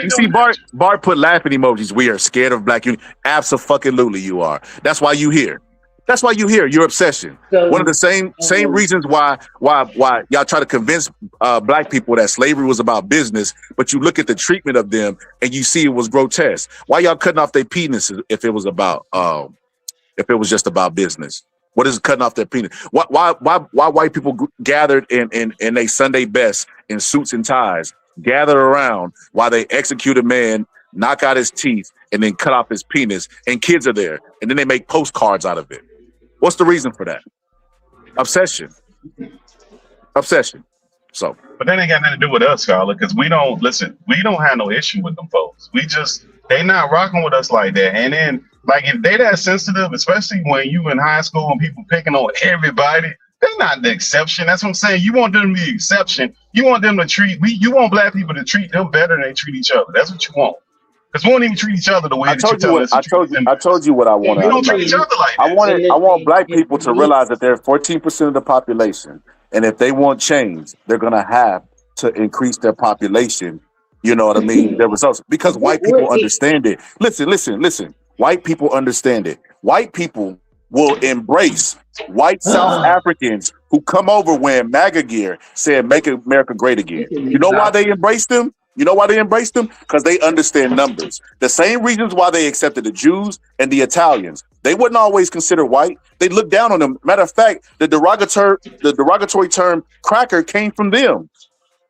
N: you see Bart put laughing emojis. We are scared of black unity. Absolutely, you are. That's why you here. That's why you here. Your obsession. One of the same reasons why y'all try to convince black people that slavery was about business, but you look at the treatment of them and you see it was grotesque. Why y'all cutting off their penises if it was just about business? What is cutting off their penis? Why white people gathered in a Sunday best in suits and ties, gathered around while they execute a man, knock out his teeth, and then cut off his penis, and kids are there, and then they make postcards out of it. What's the reason for that? Obsession. So,
A: but that ain't got nothing to do with us, Scholar, because we don't have no issue with them folks. They not rocking with us like that. And then, like, if they that sensitive, especially when you in high school and people picking on everybody, they're not the exception. That's what I'm saying. You want them to be the exception. You want them to you want black people to treat them better than they treat each other. That's what you want. Because we won't even treat each other the way
N: I told you what I want.
A: We don't treat each other like that.
N: I want black people to realize that they're 14% of the population, and if they want change, they're gonna have to increase their population. You know what I mean? Their results, because white people understand it. Listen. White people understand it. White people will embrace white South Africans who come over wearing MAGA gear, saying "Make America Great Again." You know why they embrace them? Because they understand numbers. The same reasons why they accepted the Jews and the Italians. They wouldn't always consider white. They looked down on them. Matter of fact, the derogatory term cracker came from them,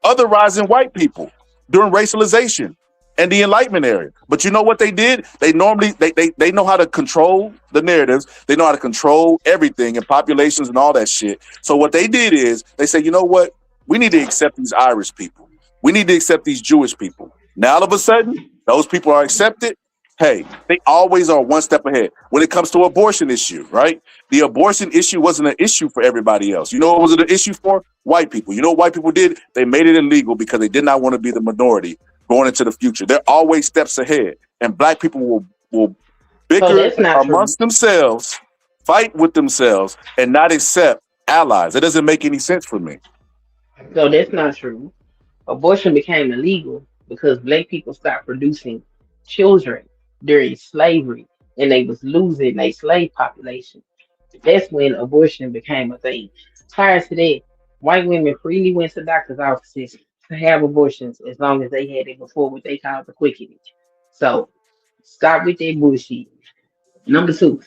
N: otherizing white people during racialization and the Enlightenment era. But you know what they did? They normally they know how to control the narratives. They know how to control everything and populations and all that shit. So what they did is they said, you know what? We need to accept these Irish people. We need to accept these Jewish people. Now, all of a sudden, those people are accepted. Hey, they always are one step ahead. When it comes to abortion issue, right? The abortion issue wasn't an issue for everybody else. You know what was it an issue for? White people. You know what white people did? They made it illegal because they did not want to be the minority going into the future. They're always steps ahead. And black people will
U: So
N: bicker
U: that's not true.
N: amongst themselves, fight with themselves, and not accept allies. It doesn't make any sense for me.
U: So that's not true. Abortion became illegal because black people stopped producing children during slavery and they was losing their slave population. That's when abortion became a thing. Prior to that, white women freely went to doctor's offices to have abortions as long as they had it before what they called the quickening. So stop with that bullshit. Number two,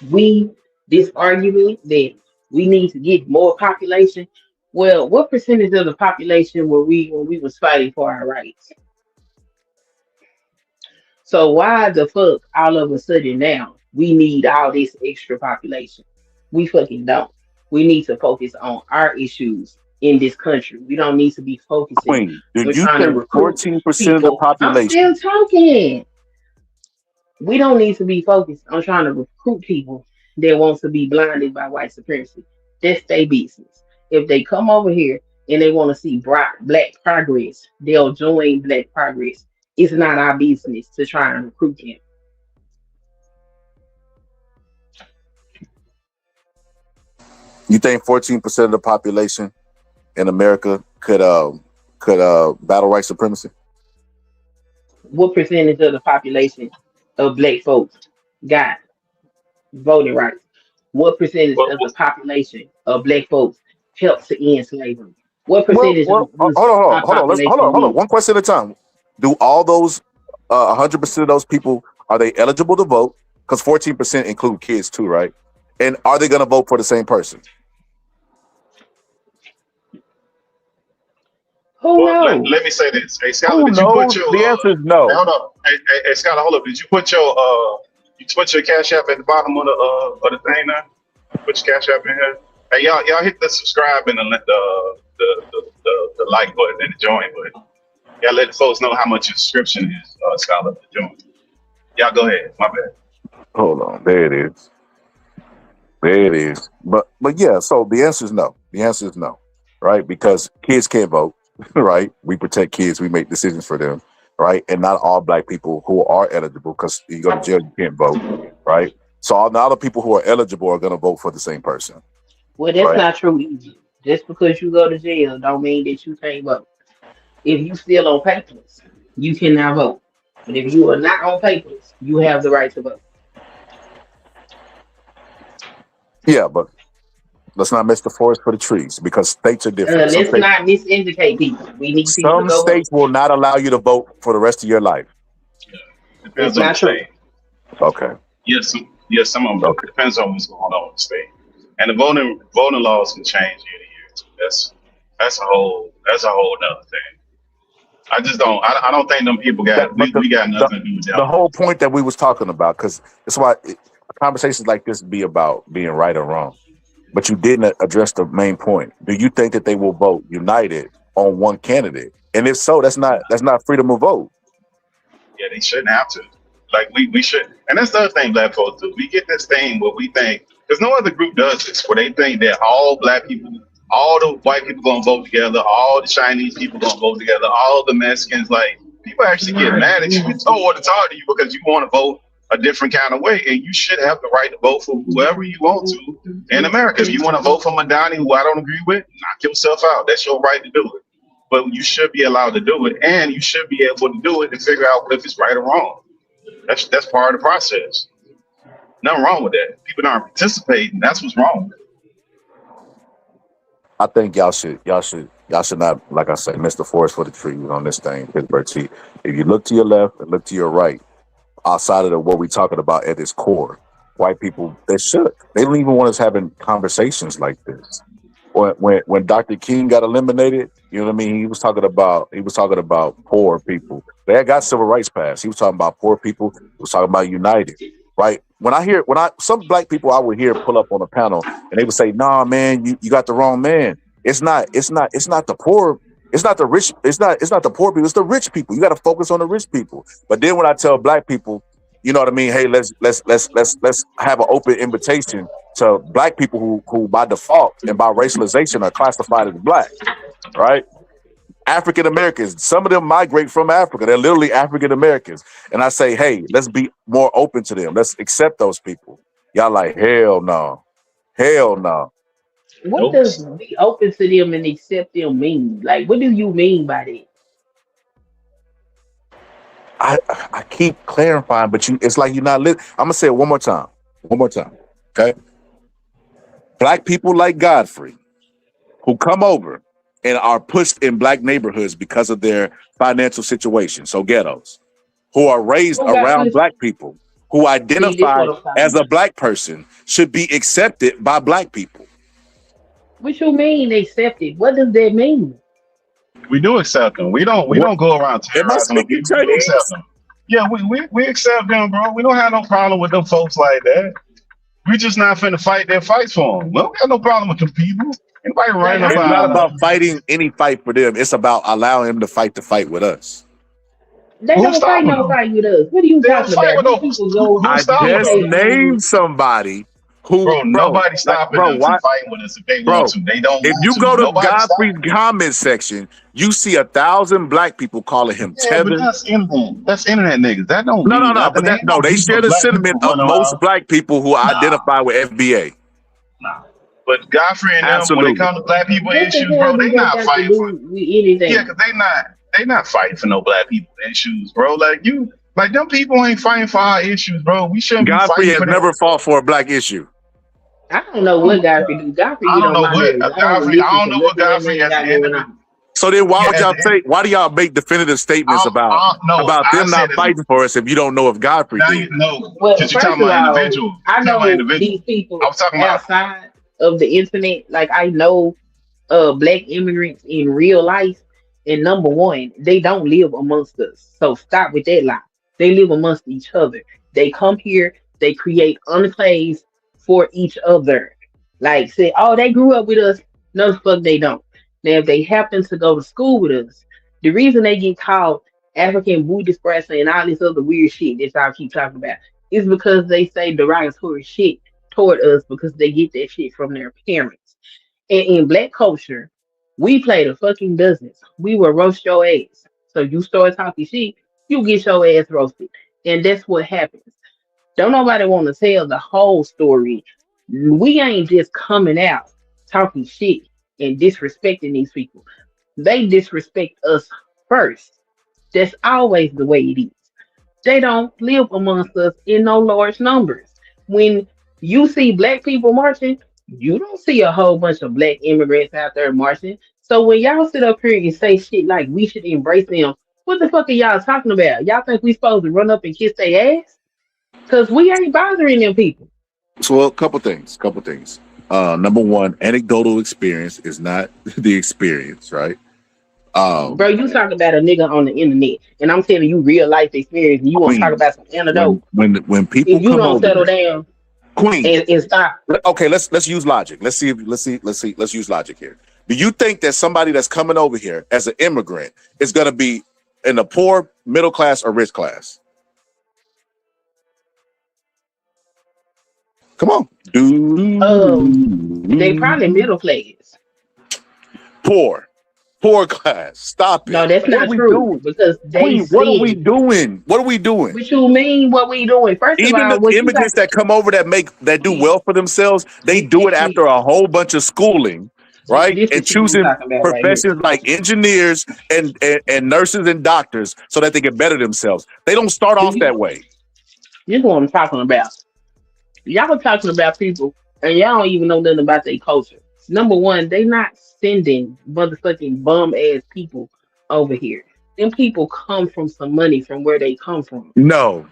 U: we this argument that we need to get more population. Well, what percentage of the population were we when we was fighting for our rights? So why the fuck all of a sudden now we need all this extra population? We fucking don't. We need to focus on our issues in this country. We don't need to be focusing
N: Queen, did
U: on
N: you
U: trying
N: say
U: to recruit
N: 14% of the
U: people. I'm
N: population?
U: still talking. We don't need to be focused on trying to recruit people that wants to be blinded by white supremacy. That's their business. If they come over here and they want to see black progress, they'll join black progress. It's not our business to try and recruit them.
N: You think 14% of the population in America could battle white supremacy?
U: What percentage of the population of black folks got voting rights? What percentage of the population of black folks helped to end slavery? What percentage of
N: Hold
U: this
N: on,
U: our population
N: hold on.
U: live?
N: One question at a time. Do all those 100% of those people, are they eligible to vote? Because 14% include kids too, right? And are they going to vote for the same person?
U: Who
A: Well,
U: knows?
A: let me say this. Hey, Scott,
N: Who
A: did you
N: knows?
A: put your
N: The answer is no.
A: hold up. Hey, Scott, hold up. Did you put your cash app at the bottom of the thing now? Put your cash app in here. Hey, y'all hit the subscribe and the like button and the join button. Y'all let the folks know how much your subscription is, Scholar, to join. Y'all go ahead. My bad.
N: Hold on. There it is. There it is. But yeah, so the answer is no. The answer is no, right? Because kids can't vote, right? We protect kids. We make decisions for them, right? And not all black people who are eligible, because you go to jail, you can't vote, right? So all the people who are eligible are going to vote for the same person.
U: Well, that's
N: right?
U: not true either. Just because you go to jail don't mean that you can't vote. If you still on papers, you cannot vote. But if you are not on papers, you have the right to vote.
N: Yeah, but let's not miss the forest for the trees, because states are different.
U: Let's not misindicate people. We need people to
N: Some
U: go vote.
N: states will not allow you to vote for the rest of your life.
A: Depends
U: That's
A: on the
U: not true.
A: state.
N: Okay.
A: Yes, some of them.
N: Okay.
A: Depends on what's going on in the state. And the voting laws can change year to year too. That's a whole nother thing. I just don't. I don't think them people got. We got nothing to do with that.
N: The whole point that we was talking about, because it's why conversations like this be about being right or wrong. But you didn't address the main point. Do you think that they will vote united on one candidate? And if so, that's not freedom of vote.
A: Yeah, they shouldn't have to. Like we should. And that's the other thing black folks do. We get this thing where we think, because no other group does this, where they think that all black people, all the white people gonna vote together, all the Chinese people gonna vote together, all the Mexicans, like people actually get mad at you and don't want to talk to you because you want to vote a different kind of way, and you should have the right to vote for whoever you want to in America. If you want to vote for Madani, who I don't agree with, knock yourself out. That's your right to do it. But you should be allowed to do it, and you should be able to do it and figure out if it's right or wrong. That's part of the process. Nothing wrong with that. People aren't participating. That's what's wrong.
N: I think y'all should not, like I said, miss the forest for the trees on this thing, Pittsburgh T. If you look to your left and look to your right, outside of what we're talking about at its core, white people, they don't even want us having conversations like this. When Dr. King got eliminated, you know what I mean? He was talking about poor people. They had got civil rights passed. He was talking about poor people. He was talking about united, right? Some black people I would hear pull up on a panel and they would say, "Nah, man, you got the wrong man. It's not the poor. It's not the rich. It's not the poor people. It's the rich people. You got to focus on the rich people." But then when I tell black people, you know what I mean? Hey, let's have an open invitation to black people who by default and by racialization are classified as black, right? African Americans. Some of them migrate from Africa. They're literally African Americans. And I say, hey, let's be more open to them. Let's accept those people. Y'all like, hell no. Hell no.
U: What does be open to them and accept them mean? Like, what do you mean by that?
N: I keep clarifying, but it's like you're not listening. I'm gonna say it one more time. One more time. Okay. Black people like Godfrey who come over and are pushed in black neighborhoods because of their financial situation, so ghettos, who are raised around black people, who identify as a black person, should be accepted by black people.
U: What you mean accepted? What does that mean?
A: We do accept them. We don't go around terrorizing them. We do accept them. Yeah, we accept them, bro. We don't have no problem with them folks like that. We just not finna fight their fights for them. We don't got no problem with them people. Anybody running
N: It's
A: about?
N: not about fighting any fight for them. It's about allowing them to fight the fight with us.
U: They don't fight no fight with us. What are you talking about? These people go.
N: I just named somebody who,
A: bro, nobody stopping them from fighting with us if they want to. They don't.
N: If you go to Godfrey's comment section, you see 1,000 black people calling him
A: Yeah, but
N: Tevin.
A: that's internet. That's internet niggas. That don't.
N: No,
A: mean
N: no,
A: nothing.
N: but no, they share the sentiment of most black people who identify with FBA.
A: But Godfrey and them, when it comes to black people issues, bro, they not fighting for
U: anything.
A: Yeah, because they not fighting for no black people issues, bro. Like them people ain't fighting for our issues, bro. We shouldn't be
N: Godfrey
A: fighting
N: has
A: for them.
N: never fought for a black issue.
U: I don't know what Godfrey do. Godfrey,
A: I don't know what Godfrey has to do.
N: So then why would y'all say, why do y'all make definitive statements about them not fighting for us if you don't know if Godfrey did?
U: Well,
A: Because you're talking about individuals.
U: I know these people
A: I was talking about
U: outside of the internet. Like, I know black immigrants in real life, and number one, they don't live amongst us. So stop with that lie. They live amongst each other. They come here, they create enclaves for each other. Like, say, oh, they grew up with us. No, the fuck they don't. Now, if they happen to go to school with us, the reason they get called African booty scratcher and all this other weird shit that y'all keep talking about is because they say derogatory shit toward us because they get that shit from their parents. And in black culture, we play the fucking dozens. We will roast your ass. So you start talking shit, you get your ass roasted. And that's what happens. Don't nobody want to tell the whole story. We ain't just coming out talking shit and disrespecting these people. They disrespect us first. That's always the way it is. They don't live amongst us in no large numbers. When you see black people marching, you don't see a whole bunch of black immigrants out there marching. So when y'all sit up here and say shit like we should embrace them, what the fuck are y'all talking about? Y'all think we supposed to run up and kiss their ass? Because we ain't bothering them people.
N: So a couple things. Number one, anecdotal experience is not the experience, right?
U: Bro, you talking about a nigga on the internet, and I'm telling you real life experience, and you want to talk about some anecdote.
N: When people
U: if you
N: come
U: don't
N: over,
U: settle down,
N: Queen,
U: and stop.
N: Okay, let's use logic. Let's use logic here. Do you think that somebody that's coming over here as an immigrant is going to be in the poor, middle class, or rich class? Come on.
U: They probably middle class.
N: Poor class. Stop it.
U: No, that's not true. Because they
N: what are we doing? What are we doing?
U: What you mean? What we doing? First of
N: Even
U: all,
N: the immigrants that come over that do well for themselves, they do it after a whole bunch of schooling, right? And choosing professions like engineers and nurses and doctors so that they can better themselves. They don't start off that way.
U: This is what I'm talking about. Y'all talking about people, and y'all don't even know nothing about their culture. Number one, they not sending motherfucking bum ass people over here. Them people come from some money from where they come from.
N: No,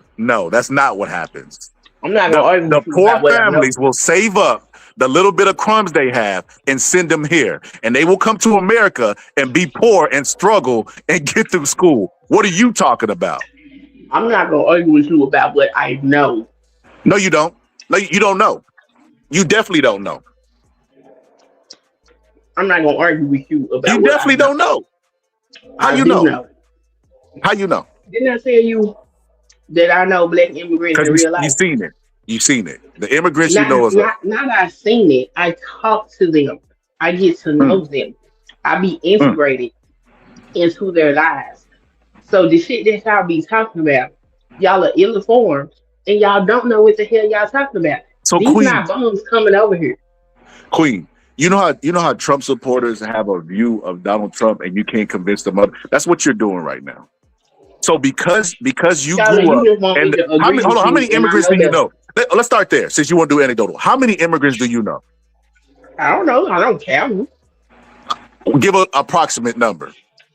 N: that's not what happens.
U: I'm not gonna argue with you
N: poor
U: about what I know.
N: families will save up the little bit of crumbs they have and send them here, and they will come to America and be poor and struggle and get through school. What are you talking about?
U: I'm not gonna argue with you about what I know.
N: No, you don't. No, you don't know. You definitely don't know.
U: I'm not gonna argue with you about.
N: You definitely don't know. How you know? How you know?
U: Didn't I tell you that I know black immigrants in real life?
N: You seen it. The immigrants
U: Not
N: you know is
U: that I've seen it. I talk to them. I get to know them. I be integrated into their lives. So the shit that y'all be talking about, y'all are ill-informed and y'all don't know what the hell y'all talking about.
N: So
U: These
N: Queen,
U: not bums coming over here.
N: Queen, you know how Trump supporters have a view of Donald Trump and you can't convince them of that's what you're doing right now. So because you
U: Scholar,
N: grew
U: you
N: up
U: just want me
N: and
U: to agree with
N: how
U: you,
N: many
U: and I
N: immigrants
U: know
N: do you
U: better.
N: know? Let's start there since you want to do anecdotal. How many immigrants do you know?
U: I don't know. I don't count.
N: Give an approximate number,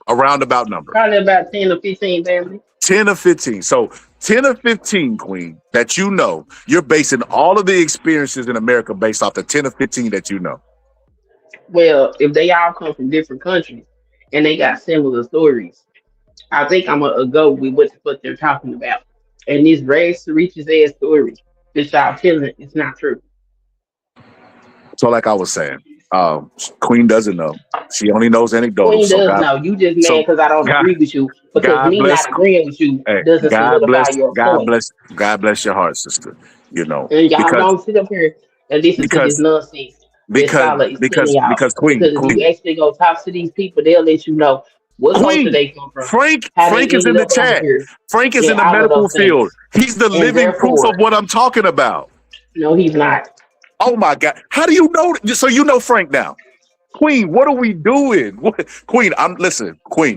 N: a roundabout number.
U: Probably about 10 or 15 families.
N: 10 or 15. So 10 or 15, Queen, that you know, you're basing all of the experiences in America based off the 10 or 15 that you know.
U: Well, if they all come from different countries and they got similar stories, I think I'm gonna go with what the fuck they're talking about. And this rags to riches ass story that y'all telling it's not true.
N: So like I was saying, Queen doesn't know. She only knows anecdotal.
U: Queen
N: So
U: does know. You just mad because I don't agree with you. Because
N: God
U: me
N: bless.
U: not agreeing with you
N: Hey,
U: doesn't solidify your point.
N: God bless your heart, sister. You know,
U: And y'all don't sit up here and listen to this nonsense that Scholar is telling y'all.
N: Queen,
U: Because if you actually go talk to these people, they'll let you know what culture
N: Queen,
U: they come from,
N: Frank
U: how they
N: is in
U: ended
N: the
U: up over
N: chat.
U: here,
N: Frank is
U: and
N: in the
U: all of
N: medical
U: those
N: field.
U: things.
N: He's the
U: And
N: living proof
U: therefore,
N: of what I'm talking about.
U: no, he's not.
N: Oh my God. How do you know? So you know Frank now. Queen, what are we doing? Queen,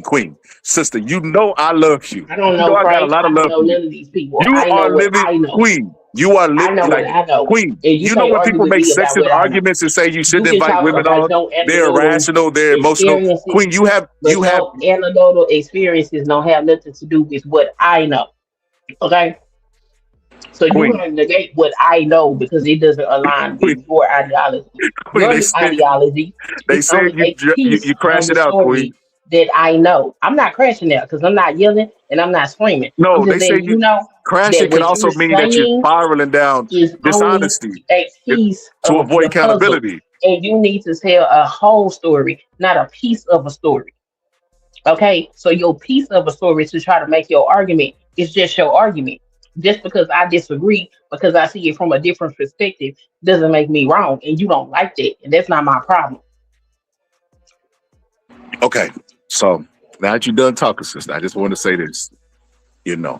N: Queen, sister, you know I love you.
U: I don't
N: You know
U: know
N: I got a
U: Frank.
N: lot
U: I
N: of
U: don't
N: love
U: know
N: for you.
U: none of these people.
N: You
U: I know
N: are
U: what
N: living,
U: I know.
N: Queen. You are
U: I
N: living
U: know what
N: like
U: I know.
N: Queen.
U: And you
N: You know
U: can't
N: when
U: argue
N: people
U: with
N: make
U: me about
N: sexist
U: what I know.
N: arguments and say you
U: You
N: shouldn't
U: can
N: invite
U: talk
N: women
U: about
N: on,
U: your
N: they're
U: anecdotal
N: irrational, they're emotional.
U: experiences,
N: Queen, you have
U: but your anecdotal experiences don't have nothing to do with what I know. Okay? So you
N: Queen.
U: gonna negate what I know because it doesn't align with your ideology.
N: Queen,
U: Your
N: they said
U: ideology is
N: you
U: only a piece of
N: crash
U: the
N: it out, Queen.
U: story that I know. I'm not crashing out because I'm not yelling and I'm not screaming. I'm
N: No,
U: just
N: they say
U: letting you know
N: crashing
U: that
N: could
U: what
N: also
U: you're
N: mean that you're
U: saying
N: spiraling down
U: is only
N: dishonesty
U: a piece
N: to
U: of
N: avoid
U: the puzzle.
N: accountability.
U: And you need to tell a whole story, not a piece of a story. Okay, so your piece of a story to try to make your argument is just your argument. Just because I disagree, because I see it from a different perspective, doesn't make me wrong, and you don't like that, and that's not my problem.
N: Okay, so now that you're done talking, sister, I just want to say this. You know,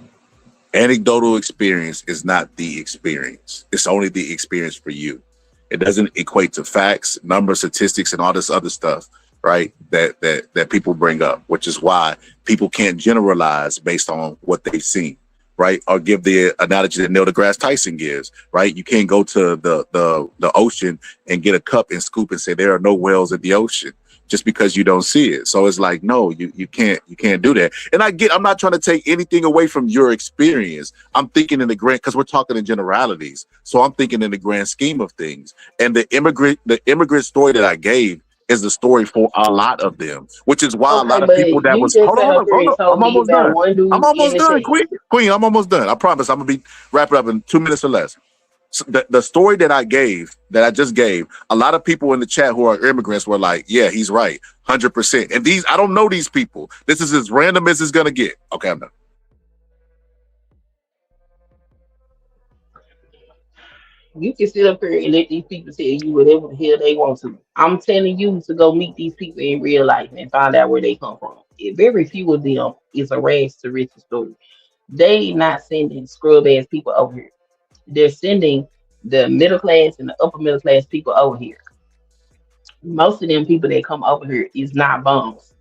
N: anecdotal experience is not the experience. It's only the experience for you. It doesn't equate to facts, numbers, statistics, and all this other stuff, right? That people bring up, which is why people can't generalize based on what they've seen, right? Or give the analogy that Neil deGrasse Tyson gives, right? You can't go to the ocean and get a cup and scoop and say there are no whales in the ocean just because you don't see it. So it's like, no, you can't do that. And I'm not trying to take anything away from your experience. I'm thinking in the grand, because we're talking in generalities. So I'm thinking in the grand scheme of things. And the immigrant story that I gave is the story for a lot of them, which is why a
U: Okay,
N: lot of
U: but
N: people that
U: you
N: was
U: just sat up here and told
N: I'm
U: me
N: almost
U: about
N: done.
U: one
N: I'm
U: dude in
N: almost
U: the
N: done,
U: chat.
N: Queen. I'm almost done. I promise. I'm gonna be wrap it up in 2 minutes or less. So the story that I just gave, a lot of people in the chat who are immigrants were like, yeah, he's right, 100%. And I don't know these people. This is as random as it's gonna get. Okay, I'm done.
U: You can sit up here and let these people tell you whatever the hell they want to. I'm telling you to go meet these people in real life and find out where they come from. Very few of them is a rags to riches story. They not sending scrub ass people over here. They're sending the middle class and the upper middle class people over here. Most of them people that come over here is not bums.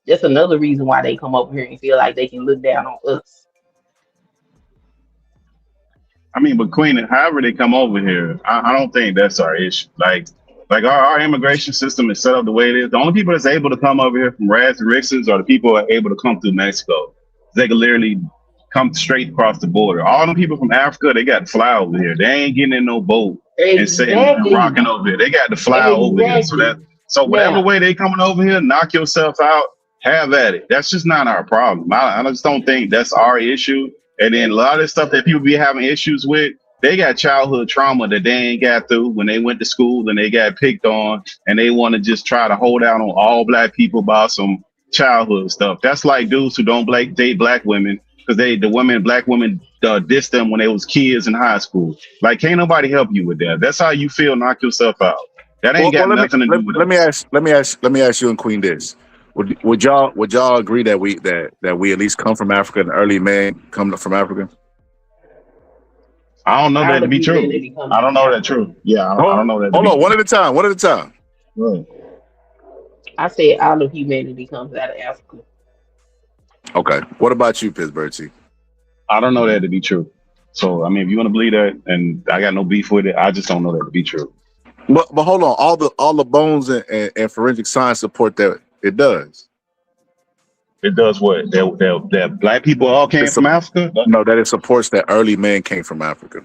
U: That's another reason why they come over here and feel like they can look down on us.
A: I mean, but Queen, however they come over here, I don't think that's our issue. Like our immigration system is set up the way it is. The only people that's able to come over here from rags to riches are the people who are able to come through Mexico. They can literally come straight across the border. All the people from Africa, they got to fly over here. They ain't getting in no boat and sitting and
U: Exactly.
A: rocking over here. They got to fly over here. So whatever
U: Now,
A: way they coming over here, knock yourself out, have at it. That's just not our problem. I just don't think that's our issue. And then a lot of the stuff that people be having issues with, they got childhood trauma that they ain't got through when they went to school and they got picked on, and they want to just try to hold out on all black people about some childhood stuff. That's like dudes who don't date black women because black women dissed them when they was kids in high school. Like, can't nobody help you with that. That's how you feel. Knock yourself out. That ain't got nothing to do with us.
N: Let me ask you and Queen this. Would y'all agree that we at least come from Africa and the early man come from Africa?
A: I don't know that to be true. I don't know that true. Yeah, I don't know that to
N: Hold
A: be
N: on,
A: true.
N: one at a time. One at a time.
A: Right.
U: I said all of humanity comes out of Africa.
N: Okay. What about you, Pittsburgh T?
A: I don't know that to be true. So I mean, if you want to believe that, and I got no beef with it, I just don't know that to be true.
N: But hold on, all the bones and forensic science support that it does.
A: It does what? That black people all came from Africa?
N: No, that it supports that early man came from Africa.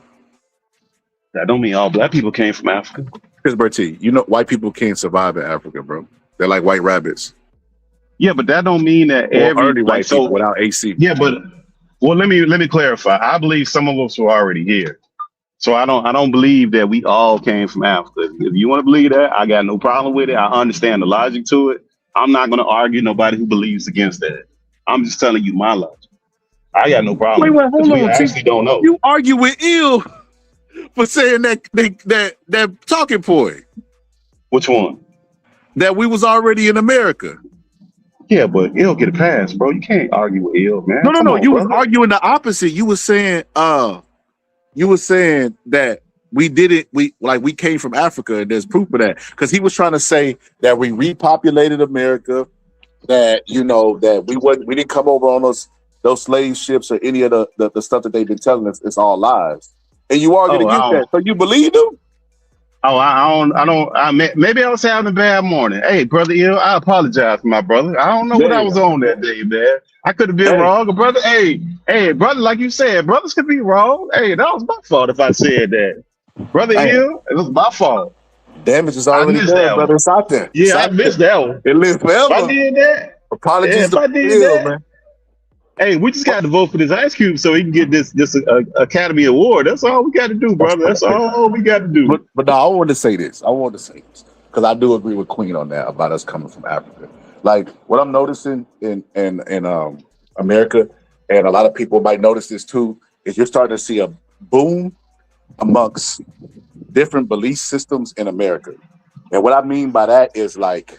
A: That don't mean all black people came from Africa.
N: Pittsburgh T, you know white people can't survive in Africa, bro. They're like white rabbits.
A: Yeah, but that don't mean that
N: early white people without AC.
A: Yeah, but well, let me clarify. I believe some of us were already here. So I don't believe that we all came from Africa. If you want to believe that, I got no problem with it. I understand the logic to it. I'm not going to argue nobody who believes against that. I'm just telling you my logic. I got no problem.
N: Wait, hold on.
A: We actually don't know.
N: You argue with ill for saying that talking point.
A: Which one?
N: That we was already in America.
A: Yeah, but ill get a pass, bro. You can't argue with ill, man.
N: No. You was arguing the opposite. You was saying that we came from Africa, and there's proof of that. Because he was trying to say that we repopulated America, that that we didn't come over on those slave ships or any of the stuff that they've been telling us. It's all lies. And you argued against that. So you believe them?
A: Maybe I was having a bad morning. Hey, brother ill, I apologize for my brother. I don't know what I was on that day, man. I could have been wrong, brother. Hey, brother, like you said, brothers could be wrong. Hey, that was my fault if I said that. Brother ill, it was my fault.
N: Damage is already done, brother. It's out there.
A: Yeah, I missed that one.
N: It lives forever.
A: If I did that,
N: apologies
A: if I did that, man. Hey, we just got to vote for this Ice Cube so he can get this Academy Award. That's all we got to do, brother. That's all we got to do.
N: But no, I want to say this. Because I do agree with Queen on that about us coming from Africa. Like what I'm noticing in America, and a lot of people might notice this too, is you're starting to see a boom amongst different belief systems in America. And what I mean by that is like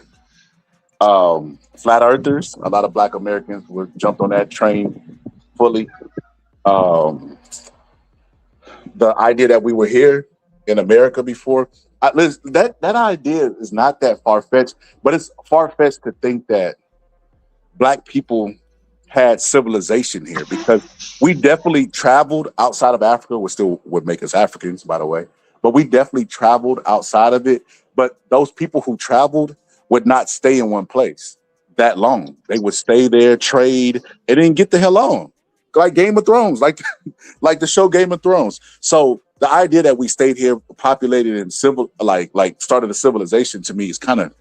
N: flat earthers. A lot of Black Americans jumped on that train fully. The idea that we were here in America before, that idea is not that far-fetched, but it's far-fetched to think that Black people had civilization here, because we definitely traveled outside of Africa, which still would make us Africans, by the way, but we definitely traveled outside of it. But those people who traveled would not stay in one place that long. They would stay there, trade, and then get the hell on. Like Game of Thrones, like the show Game of Thrones. So the idea that we stayed here, populated and started a civilization, to me is kind of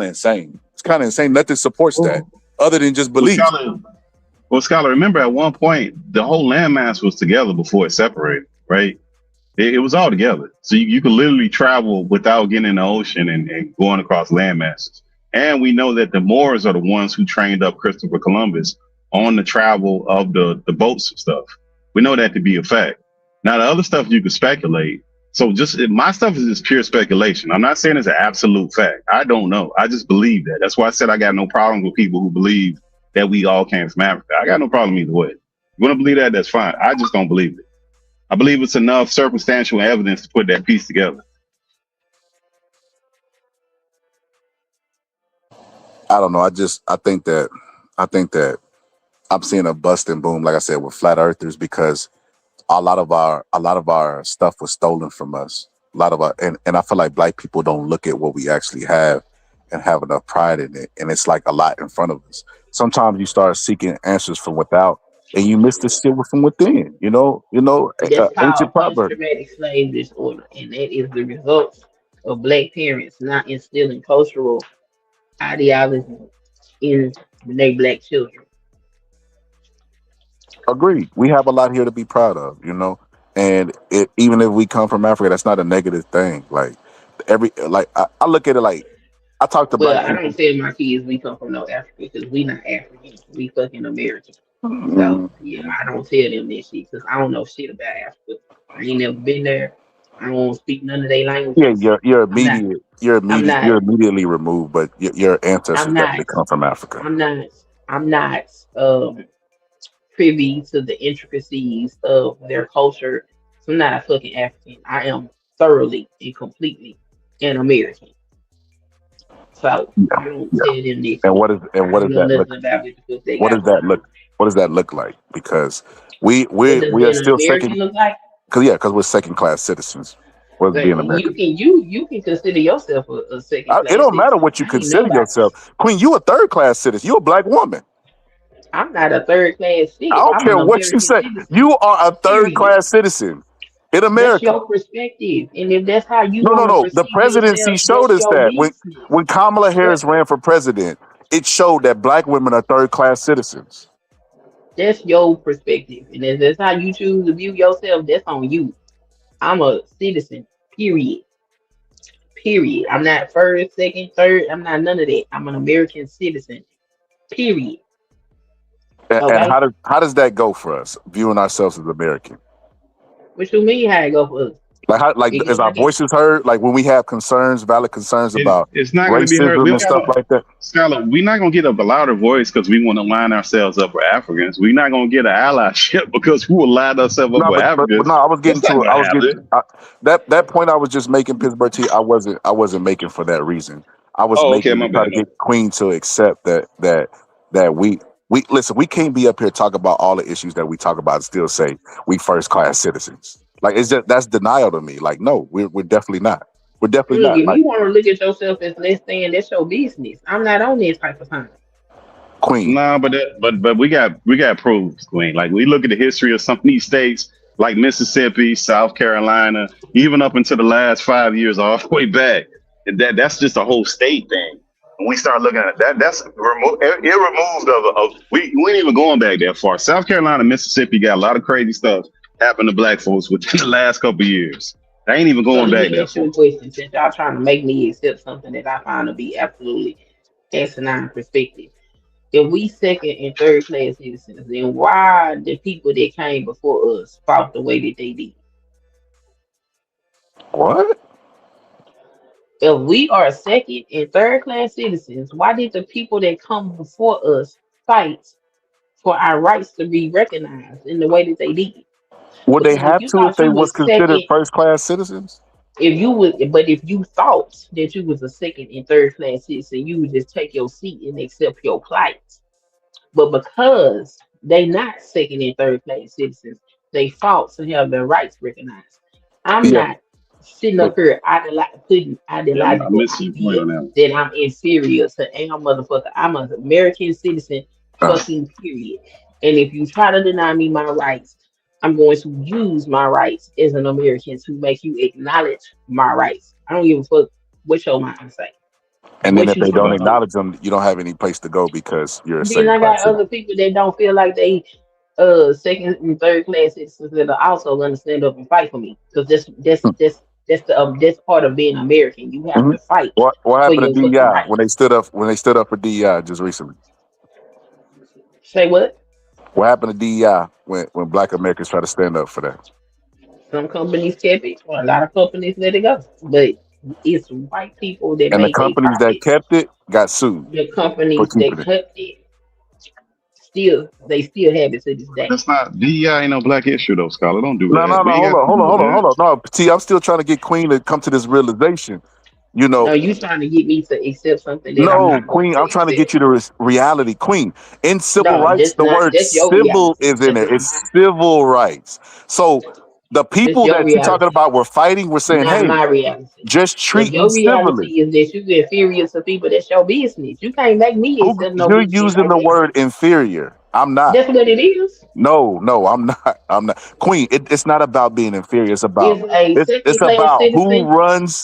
N: insane. It's kind of insane. Nothing supports that other than just belief.
A: Well, Scholar, remember at one point the whole landmass was together before it separated, right? It was all together. So you could literally travel without getting in the ocean and going across land masses. And we know that the Moors are the ones who trained up Christopher Columbus on the travel of the boats and stuff. We know that to be a fact. Now, the other stuff you could speculate. So my stuff is just pure speculation. I'm not saying it's an absolute fact. I don't know. I just believe that. That's why I said I got no problem with people who believe that we all came from Africa. I got no problem either way. You want to believe that? That's fine. I just don't believe it. I believe it's enough circumstantial evidence to put that piece together.
N: I don't know. I think that I'm seeing a bust and boom, like I said, with flat earthers, because a lot of our stuff was stolen from us. And I feel like Black people don't look at what we actually have and have enough pride in it. And it's like a lot in front of us. Sometimes you start seeking answers from without, and you miss the shit from within.
U: That's called
N: ancient proverb.
U: post-traumatic slave disorder, and that is the result of Black parents not instilling cultural ideology in their Black children.
N: Agreed. We have a lot here to be proud of, and even if we come from Africa, that's not a negative thing. Like I look at it like I talk to Black people.
U: I don't tell my kids we come from no Africa, because we not Africans. We fucking American. So yeah, I don't tell them that shit because I don't know shit about Africa. I ain't never been there. I don't speak none of their languages.
K: You're
U: I'm not.
K: immediate. You're
U: I'm
K: immediate.
U: not.
K: You're immediately removed, but your
U: I'm
K: ancestors
U: not.
K: definitely come from Africa.
U: I'm not. I'm not privy to the intricacies of their culture. So I'm not a fucking African. I am thoroughly and completely an American. So
K: Yeah,
U: you don't
K: yeah.
U: tell them this
K: And
U: shit.
K: what
U: I
K: does
U: don't know
K: that look?
U: nothing about what the fuck they
K: What
U: got
K: does that
U: going
K: look?
U: on.
K: What does that look like? Because we
U: What
K: we
U: does
K: we are
U: being an
K: still
U: American
K: second.
U: look like?
K: Because we're second class citizens. What does
U: Like
K: being
U: you
K: American?
U: can you can consider yourself a second
K: It
U: class
K: don't matter
U: citizen.
K: what you
U: I ain't know
K: consider
U: about this.
K: yourself, Queen. You a third class citizen. You a black woman.
U: I'm not a third class
K: I
U: shit.
K: don't
U: I'm
K: care
U: an
K: what you
U: American
K: say.
U: citizen.
K: You are a third
U: Period.
K: class citizen in
U: That's
K: America.
U: your perspective. And if that's how you want to
K: No. The
U: perceive
K: presidency
U: yourself,
K: showed
U: that's
K: us
U: your
K: that
U: business.
K: when Kamala
U: What
K: Harris ran for president, it showed that black women are third class citizens.
U: that's your perspective. And if that's how you choose to view yourself, that's on you. I'm a citizen. Period. Period. I'm not first, second, third. I'm not none of that. I'm an American citizen. Period.
K: And
U: Okay?
K: how does that go for us viewing ourselves as American?
U: What you mean how it go for us?
K: Like
U: It go
K: is our
U: like it.
K: voices heard? Like when we have concerns, valid concerns about
A: It's not going to be heard.
K: racism
A: We
K: and
A: don't
K: stuff
A: gotta,
K: like that.
A: Scholar, we're not going to get a louder voice because we want to line ourselves up with Africans. We're not going to get an allyship because we will line ourselves up
K: No,
A: with
K: but
A: Africans.
K: no, I was getting
A: That's not
K: to it.
A: going to happen.
K: That point I was just making, Pittsburgh T. I wasn't making for that reason. I was
A: Oh, okay,
K: making
A: my
K: to try
A: bad.
K: to get Queen to accept that we listen. We can't be up here talk about all the issues that we talk about and still say we first class citizens. Like it's just that's denial to me. Like no, we're definitely not. We're definitely
U: Look,
K: not.
U: if
K: Like
U: you want to look at yourself as less than, that's your business. I'm not on that type of time.
K: Queen.
A: No, but we got proofs, Queen. Like we look at the history of some of these states, like Mississippi, South Carolina, even up into the last 5 years, all the way back. And that's just a whole state thing. When we start looking at that, it removed we ain't even going back that far. South Carolina, Mississippi got a lot of crazy stuff happen to black folks within the last couple of years. I ain't even
U: So
A: going
U: let
A: back
U: me
A: that
U: ask you
A: far.
U: a question. Since y'all trying to make me accept something that I find to be absolutely asinine perspective. If we second and third class citizens, then why the people that came before us fought the way that they did?
K: What?
U: If we are second and third class citizens, why did the people that come before us fight for our rights to be recognized in the way that they did?
K: Would they
U: Because if
K: have
U: you
K: to if
U: thought
K: they
U: you
K: was
U: was
K: considered
U: second,
K: first class citizens?
U: if you thought that you was a second and third class citizen, you would just take your seat and accept your plight. But because they not second and third class citizens, they fought to have their rights recognized. I'm
K: Yeah,
U: not sitting
K: but
U: up here putting
A: Yeah, I
U: ideological
A: missed your point
U: idea
A: on that.
U: that I'm inferior to a motherfucker. I'm an American citizen,
K: uh,
U: fucking period. And if you try to deny me my rights, I'm going to use my rights as an American to make you acknowledge my rights. I don't give a fuck what your mind say.
K: and then
U: What
K: if
U: you
K: they don't
U: trying to do?
K: acknowledge them, you don't have any place to go because you're a
U: Then
K: second
U: I
K: class
U: got
K: citizen.
U: other people that don't feel like they second and third class citizens that are also gonna stand up and fight for me. Because that's part of being American. You have
K: Mhm.
U: to fight
K: What
U: for
K: happened
U: your
K: to
U: fucking
K: DEI
U: rights.
K: when they stood up for DEI just recently?
U: Say what?
K: What happened to DEI when Black Americans try to stand up for that?
U: Some companies kept it, or a lot of companies let it go. But it's white people that
K: And the
U: made their
K: companies that
U: profits.
K: kept it got sued
U: The
K: for
U: companies that
K: keeping it.
U: kept it still have it to this day.
A: That's not DEI ain't no black issue though, Scholar. Don't do
K: No,
A: that.
K: no, no.
A: We ain't got to do that.
K: Hold on. No, T, I'm still trying to get Queen to come to this realization. You know,
U: No, you trying to get me to accept something that I'm
K: no,
U: not going
K: Queen,
U: to
K: I'm trying to
U: accept.
K: get you to reality. Queen, in civil
U: No,
K: rights,
U: that's
K: the
U: not.
K: word
U: That's your
K: civil
U: reality.
K: is in
U: That's
K: there.
U: not
K: It's
U: mine.
K: civil rights. So the
U: That's
K: people
U: your
K: that you're talking
U: reality,
K: about were fighting, were saying,
U: not
K: hey,
U: my reality.
K: just
U: If
K: treat me
U: your
K: civilly.
U: reality is that you inferior to people, that's your business. You can't make me accept no
K: You're
U: bullshit
K: using
U: like
K: the
U: that.
K: word inferior. I'm not.
U: That's what it is.
K: No, I'm not. I'm not. Queen, it's not about being inferior.
U: Is a
K: It's
U: second class
K: about
U: citizen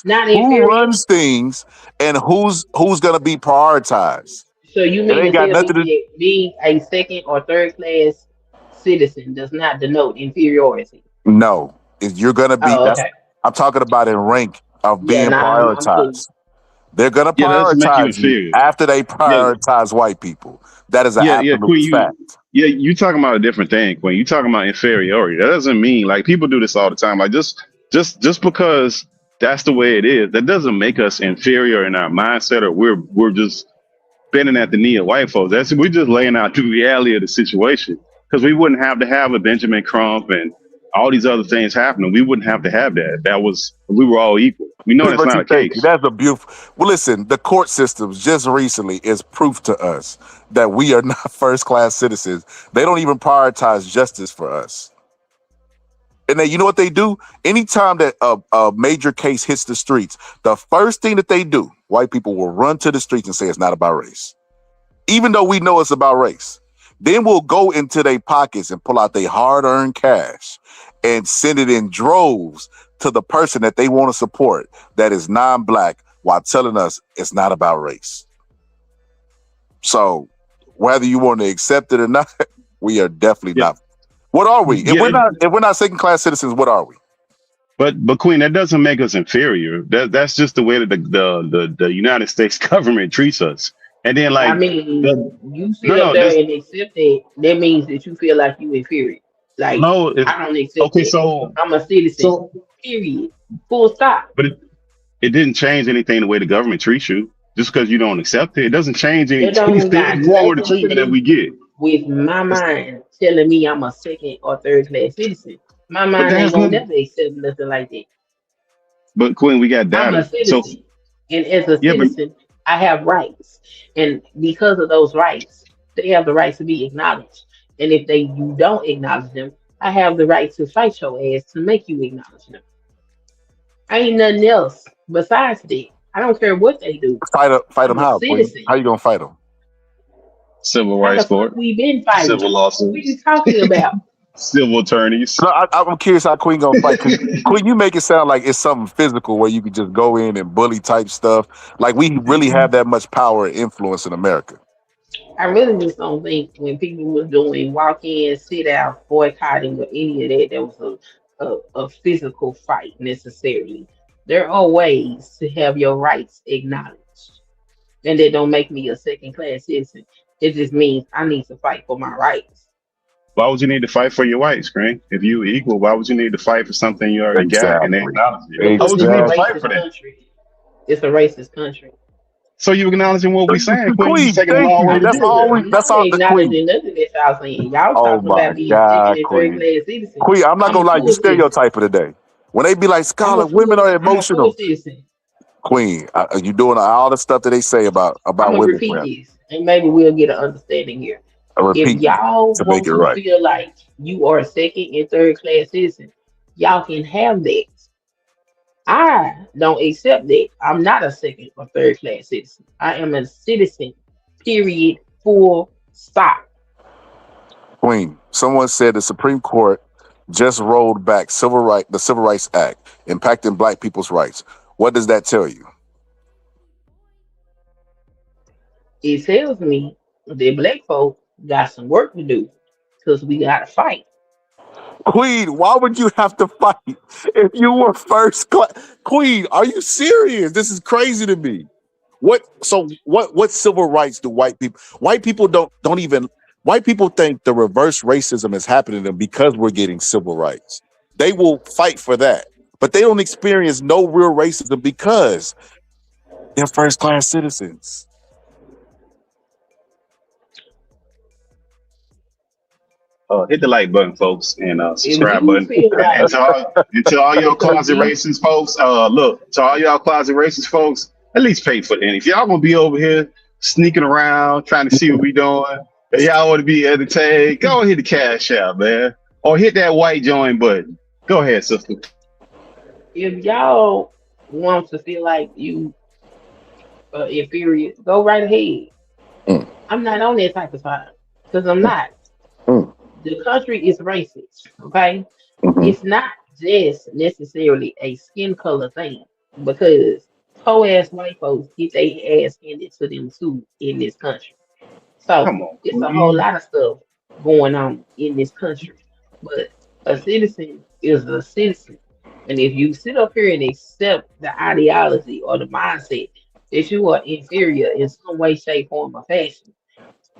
U: not
K: who
U: inferior?
K: runs things and who's gonna be prioritized.
U: So you
K: It
U: mean
K: ain't
U: to
K: got
U: tell
K: nothing
U: me
K: to
U: that being a second or third class citizen does not denote inferiority?
K: no. If you're gonna be
U: Oh,
K: that's
U: okay.
K: I'm talking about in rank of
U: Yeah,
K: being
U: nah, I'm cool.
K: prioritized. They're gonna
A: Yeah, that doesn't make you
K: prioritize you
A: inferior.
K: after they
A: Yeah,
K: prioritize white people. That is an
A: yeah,
K: absolute
A: Queen.
K: fact.
A: You talking about a different thing, Queen. You talking about inferiority. That doesn't mean like people do this all the time. Like just just because that's the way it is, that doesn't make us inferior in our mindset, or we're just bending at the knee of white folks. We're just laying out the reality of the situation. Because we wouldn't have to have a Benjamin Crump and all these other things happening. We wouldn't have to have that. We were all equal. We know that's not a case.
N: That's a beautiful. Well, listen, the court systems just recently is proof to us that we are not first-class citizens. They don't even prioritize justice for us. And then you know what they do? Anytime that a major case hits the streets, the first thing that they do, white people will run to the streets and say it's not about race. Even though we know it's about race. Then we'll go into their pockets and pull out their hard-earned cash and send it in droves to the person that they want to support that is non-black, while telling us it's not about race. So whether you want to accept it or not, we are definitely not. What are we? If we're not second-class citizens, what are we?
A: But Queen, that doesn't make us inferior. That's just the way that the United States government treats us. And then, like,
U: I mean, you sit up there and accept it. That means that you feel like you inferior. Like, I don't accept it.
A: So
U: I'm a citizen. Period. Full stop.
A: But it didn't change anything the way the government treats you. Just because you don't accept it, it doesn't change anything. It's wrong with the treatment that we get.
U: With my mind telling me I'm a second or third class citizen, my mind ain't gonna never accept nothing like that.
A: But Queen, we got data.
U: I'm a citizen, and as a citizen, I have rights, and because of those rights, they have the right to be acknowledged. And if you don't acknowledge them, I have the right to fight your ass to make you acknowledge them. I ain't nothing else besides that. I don't care what they do.
N: Fight them how? How you gonna fight them?
A: Civil rights court.
U: We've been fighting.
A: Civil lawsuits.
U: What are you talking about?
A: Civil attorneys.
N: No, I'm curious how Queen gonna fight. Queen, you make it sound like it's something physical where you could just go in and bully type stuff. Like we really have that much power and influence in America.
U: I really just don't think when people was doing walk-in, sit-out, boycotting, or any of that, there was a physical fight necessarily. There are ways to have your rights acknowledged, and that don't make me a second-class citizen. It just means I need to fight for my rights.
A: Why would you need to fight for your rights, Grant? If you equal, why would you need to fight for something you already got and they acknowledge it? Why would you need to fight for that?
U: It's a racist country.
A: So you acknowledging what we're saying,
N: Queen?
A: Taking a long way to
N: That's
A: do
N: all.
A: it.
N: That's all.
U: Acknowledging nothing that y'all saying. Y'all talking about being second and third class citizens.
N: Queen, I'm not gonna lie. You stereotyping today. When they be like, Scholar, women are emotional. Queen, you doing all the stuff that they say about women.
U: Repeat this, and maybe we'll get an understanding here. If y'all want to feel like you are a second and third class citizen, y'all can have that. I don't accept that. I'm not a second or third class citizen. I am a citizen. Period. Full stop.
N: Queen, someone said the Supreme Court just rolled back the Civil Rights Act, impacting black people's rights. What does that tell you?
U: It tells me that black folk got some work to do because we got to fight.
N: Queen, why would you have to fight if you were first class? Queen, are you serious? This is crazy to me. What civil rights do white people? White people don't even. White people think the reverse racism is happening to them because we're getting civil rights. They will fight for that, but they don't experience no real racism because they're first class citizens.
A: Hit the like button, folks, and subscribe button. And to all your closet racist folks, look, to all y'all closet racist folks, at least pay for it. And if y'all gonna be over here sneaking around trying to see what we doing, and y'all want to be entertained, go and hit the cash out, man, or hit that white join button. Go ahead, sister.
U: If y'all want to feel like you inferior, go right ahead. I'm not on that type of time because I'm not. The country is racist, okay? It's not just necessarily a skin color thing because po-ass white folks get their ass handed to them too in this country. So it's a whole lot of stuff going on in this country. But a citizen is a citizen. And if you sit up here and accept the ideology or the mindset that you are inferior in some way, shape, form, or fashion,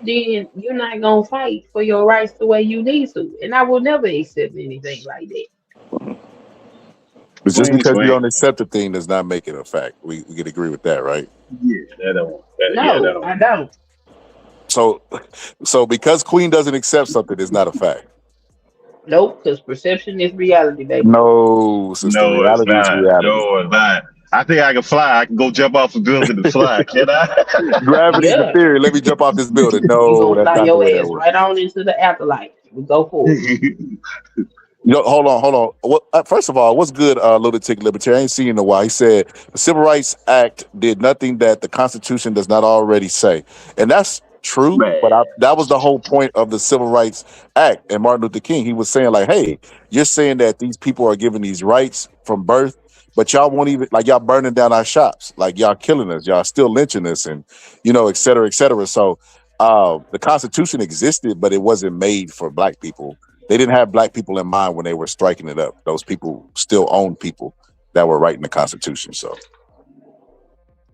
U: then you're not gonna fight for your rights the way you need to. And I will never accept anything like that.
N: But just
A: Queen
N: because you
A: swing.
N: don't accept a thing does not make it a fact. We can agree with that, right?
A: Yeah, that don't. That, yeah, that
U: No,
A: don't.
U: I don't.
N: So because Queen doesn't accept something, it's not a fact.
U: Nope, because perception is reality, baby.
N: No, sister,
A: No, it's
N: reality is
A: not.
N: reality.
A: No, it's not. I think I can fly. I can go jump off a building and fly. Can I?
N: Gravity's the
U: Yeah,
N: theory. Let me jump off this building.
U: you
N: No,
U: gonna
N: that's
U: fly
N: not the
U: your
N: way that
U: ass
N: works.
U: right on into the afterlife. We go forward.
N: Hold on. What, first of all, what's good, lunatic libertarian? I ain't seen you in a while. He said the Civil Rights Act did nothing that the Constitution does not already say, and that's true.
A: Man,
N: But that was the whole point of the Civil Rights Act. And Martin Luther King, he was saying like, "Hey, you're saying that these people are given these rights from birth, but y'all won't even like y'all burning down our shops, like y'all killing us, y'all still lynching us, and et cetera, et cetera." So the Constitution existed, but it wasn't made for Black people. They didn't have Black people in mind when they were striking it up. Those people still owned people that were writing the Constitution. So,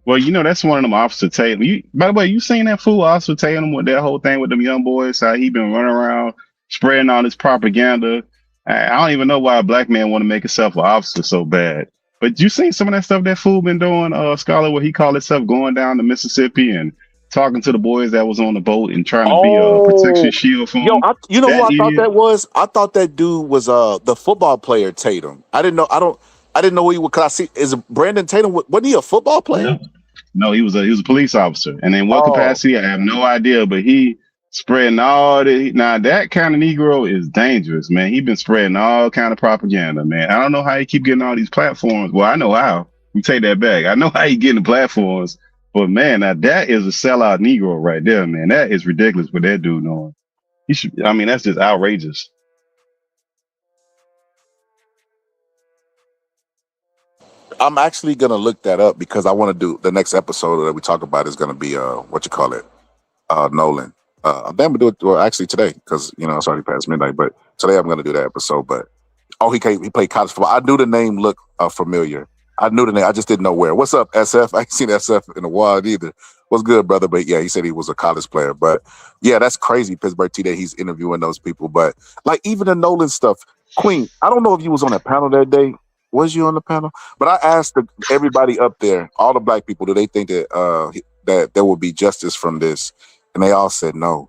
A: well, that's one of them Officer Tatum. By the way, you seen that fool Officer Tatum with that whole thing with them young boys? How he been running around spreading all this propaganda. I don't even know why a Black man want to make himself an officer so bad. But you seen some of that stuff that fool been doing, Scholar, where he called himself going down to Mississippi and talking to the boys that was on the boat and trying to be a protection shield for
N: yo,
A: them.
N: you know who
A: That
N: I thought
A: idiot.
N: that was? I thought that dude was the football player Tatum. I didn't know. I didn't know who he was. Cause I see is Brandon Tatum. Wasn't he a football player?
A: No, he was a police officer, and in what
N: Oh,
A: capacity, I have no idea. But he spreading all the now that kind of Negro is dangerous, man. He been spreading all kind of propaganda, man. I don't know how he keep getting all these platforms. Well, I know how. You take that back. I know how he getting the platforms, but man, now that is a sellout Negro right there, man. That is ridiculous what that dude doing. He should. I mean, that's just outrageous.
N: I'm actually gonna look that up because I want to do the next episode that we talk about is gonna be Nolan. I'm gonna do it actually today because it's already past midnight. But today I'm gonna do that episode. But he played college football. I knew the name looked familiar. I knew the name. I just didn't know where. What's up, SF? I ain't seen SF in a while either. What's good, brother? But yeah, he said he was a college player. But yeah, that's crazy, Pittsburgh T, that he's interviewing those people. But like even the Nolan stuff, Queen. I don't know if you was on that panel that day. Was you on the panel? But I asked everybody up there, all the Black people, do they think that that there will be justice from this? And they all said no.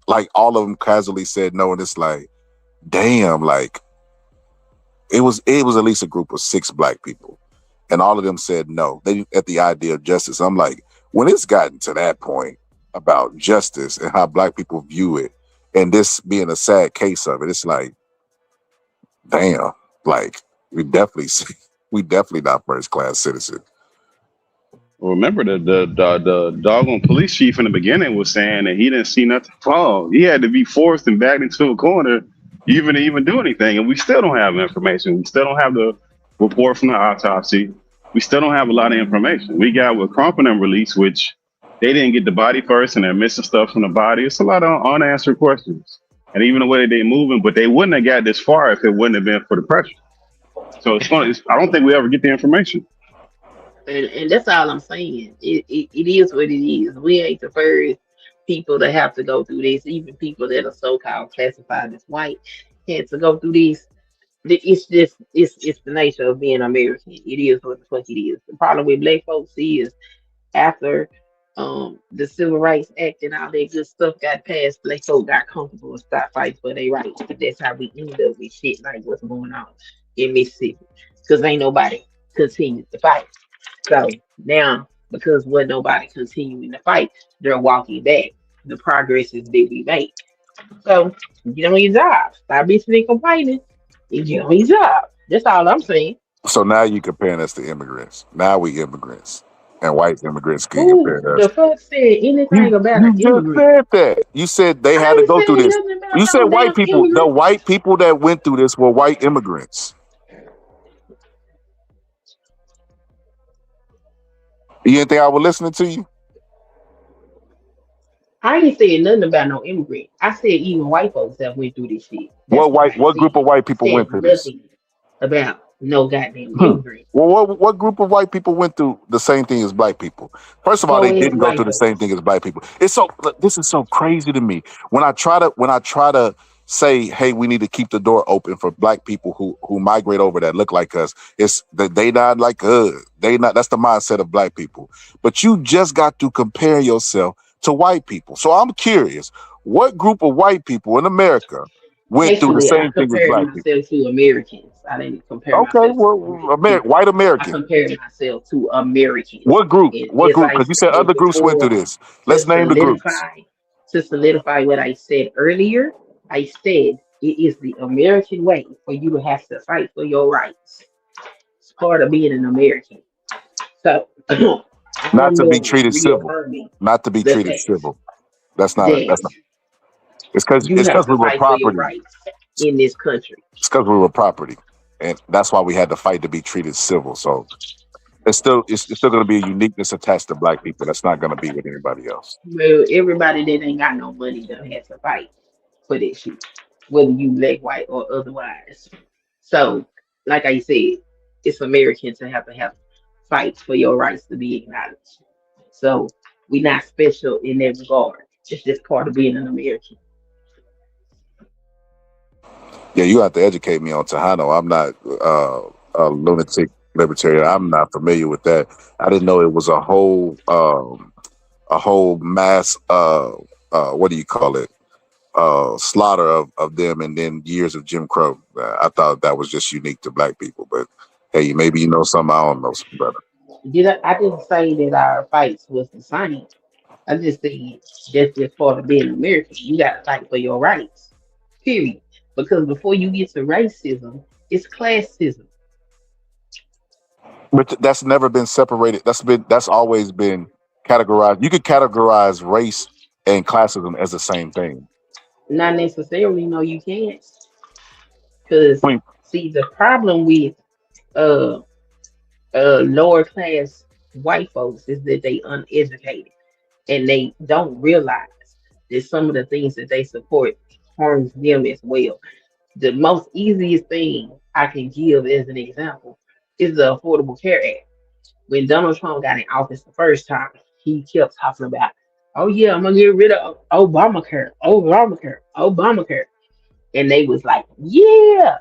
N: Like all of them casually said no, and it's like, damn, like it was at least a group of 6 Black people, and all of them said no. They at the idea of justice. I'm like, when it's gotten to that point about justice and how Black people view it, and this being a sad case of it, it's like, damn, like we definitely not first class citizens.
A: Remember the doggone police chief in the beginning was saying that he didn't see nothing wrong. He had to be forced and backed into a corner even to even do anything. And we still don't have information. We still don't have the report from the autopsy. We still don't have a lot of information. We got what Crump and them released, which they didn't get the body first and they're missing stuff from the body. It's a lot of unanswered questions. And even the way they're moving, but they wouldn't have got this far if it wouldn't have been for the pressure. So I don't think we ever get the information.
U: And that's all I'm saying. It is what it is. We ain't the first people to have to go through this. Even people that are so-called classified as white had to go through this. It's just it's the nature of being American. It is what the fuck it is. The problem with Black folks is after the Civil Rights Act and all that good stuff got passed, Black folk got comfortable and stopped fighting for their rights. That's how we end up with shit like what's going on in Mississippi. Because ain't nobody continued to fight. So now, because wasn't nobody continuing to fight, they're walking back the progresses that we made. So get on your job. Stop bitching and complaining and get on your job. That's all I'm saying.
N: So now you comparing us to immigrants. Now we immigrants. And white immigrants can
U: Who
N: compare us.
U: the fuck said anything about an
N: You just
U: immigrant?
N: said that. You said they had
U: I
N: to
U: ain't
N: go through
U: saying
N: this.
U: nothing about
N: You said
U: no
N: white
U: damn
N: people. The
U: immigrant.
N: white people that went through this were white immigrants. You didn't think I was listening to you?
U: I ain't saying nothing about no immigrant. I said even white folks that went through this shit. That's what I
N: What
U: said.
N: group of white
U: I
N: people
U: said
N: went through this?
U: nothing about no goddamn immigrant.
N: Well, what group of white people went through the same thing as Black people? First of all,
U: Poor
N: they
U: ass
N: didn't go
U: white
N: through the
U: folks.
N: same thing as Black people. This is so crazy to me. When I try to
K: say, hey, we need to keep the door open for black people who migrate over that look like us. It's that they not like they not. That's the mindset of black people. But you just got to compare yourself to white people. So I'm curious, what group of white people in America went through the
U: Actually, I
K: same thing as
U: compared
K: black people?
U: myself to Americans. I didn't compare
K: Okay,
U: myself to
K: well,
U: people.
K: white
U: I
K: American.
U: compared myself to Americans.
K: What group?
U: And
K: What
U: as
K: group?
U: I
K: Because you said
U: said
K: other groups went through
U: before,
K: this.
U: to
K: Let's name the groups.
U: solidify what I said earlier, I said it is the American way for you to have to fight for your rights. It's part of being an American. So
K: Not
U: I'm
K: to be
U: doing
K: treated civil.
U: reaffirming
K: Not to be
U: the
K: treated
U: fact
K: civil. That's not.
U: that
K: That's not. It's because
U: you have
K: we
U: to
K: were
U: fight for your
K: property.
U: rights in this country.
K: It's because we were property, and that's why we had to fight to be treated civil. So it's still going to be a uniqueness attached to black people. That's not going to be with anybody else.
U: Well, everybody that ain't got no money done has to fight for that shit, whether you black, white, or otherwise. So, like I said, it's American to have fights for your rights to be acknowledged. So we not special in that regard. It's just part of being an American.
K: Yeah, you have to educate me on Tejano. I'm not a lunatic libertarian. I'm not familiar with that. I didn't know it was a whole mass what do you call it? Slaughter of them, and then years of Jim Crow. I thought that was just unique to black people, but hey, maybe you know something I don't know, brother.
U: I didn't say that our fights was the same. I just said that's just part of being American. You got to fight for your rights. Period. Because before you get to racism, it's classism.
K: But that's never been separated. That's always been categorized. You could categorize race and classism as the same thing.
U: Not necessarily, no, you can't. Because see, the problem with uh lower class white folks is that they uneducated and they don't realize that some of the things that they support harms them as well. The most easiest thing I can give as an example is the Affordable Care Act. When Donald Trump got in office the first time, he kept talking about, oh yeah, I'm gonna get rid of Obamacare, Obamacare, Obamacare. And they was like, yeah.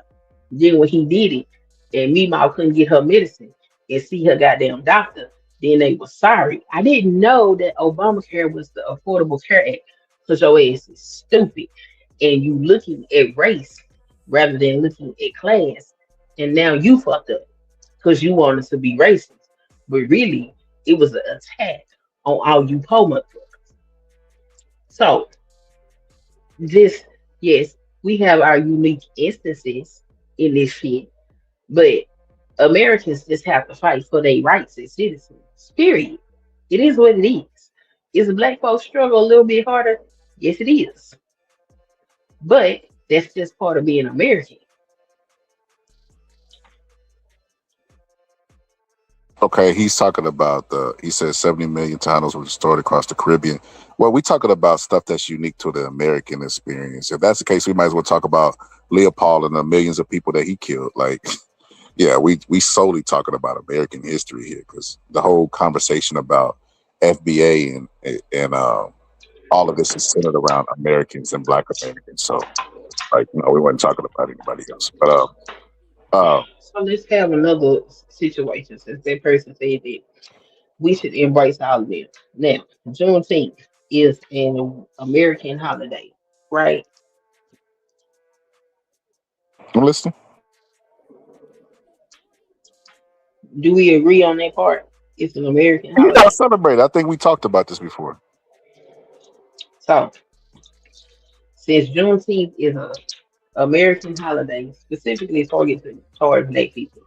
U: Then when he did it, and Meemaw couldn't get her medicine and see her goddamn doctor, then they was sorry. I didn't know that Obamacare was the Affordable Care Act because your ass is stupid. And you looking at race rather than looking at class. And now you fucked up because you wanted to be racist. But really, it was an attack on all you poor motherfuckers. So, this, yes, we have our unique instances in this shit, but Americans just have to fight for their rights as citizens. Period. It is what it is. Is black folks struggle a little bit harder? Yes, it is. But that's just part of being American.
K: Okay, he's talking about he says 70 million tunnels were destroyed across the Caribbean. Well, we're talking about stuff that's unique to the American experience. If that's the case, we might as well talk about Leopold and the millions of people that he killed. Like, yeah, we solely talking about American history here, because the whole conversation about FBA and all of this is centered around Americans and Black Americans. So, like, no, we weren't talking about anybody else. But
U: So let's have another situation since that person said that we should embrace all of them. Now, Juneteenth is an American holiday, right?
K: I'm listening.
U: Do we agree on that part? It's an American
K: You
U: holiday.
K: gotta celebrate. I think we talked about this before.
U: So, since Juneteenth is a American holiday, specifically targeted toward black people,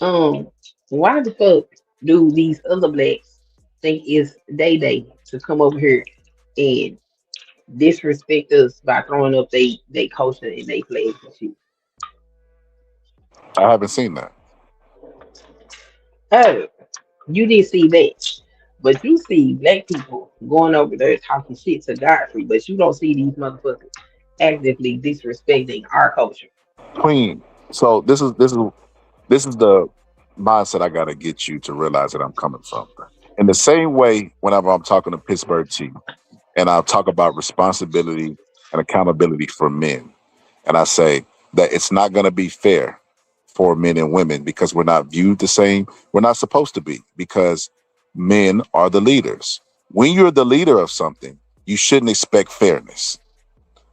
U: um, why the fuck do these other blacks think it's day to come over here and disrespect us by throwing up they culture and they flags and shit?
K: I haven't seen that.
U: Oh, you didn't see that. But you see black people going over there talking shit to Godfrey, but you don't see these motherfuckers actively disrespecting our culture.
K: Queen. So this is the mindset I gotta get you to realize that I'm coming from. In the same way, whenever I'm talking to Pittsburgh T, and I'll talk about responsibility and accountability for men, And I say that it's not going to be fair for men and women because we're not viewed the same. We're not supposed to be because men are the leaders. When you're the leader of something, you shouldn't expect fairness.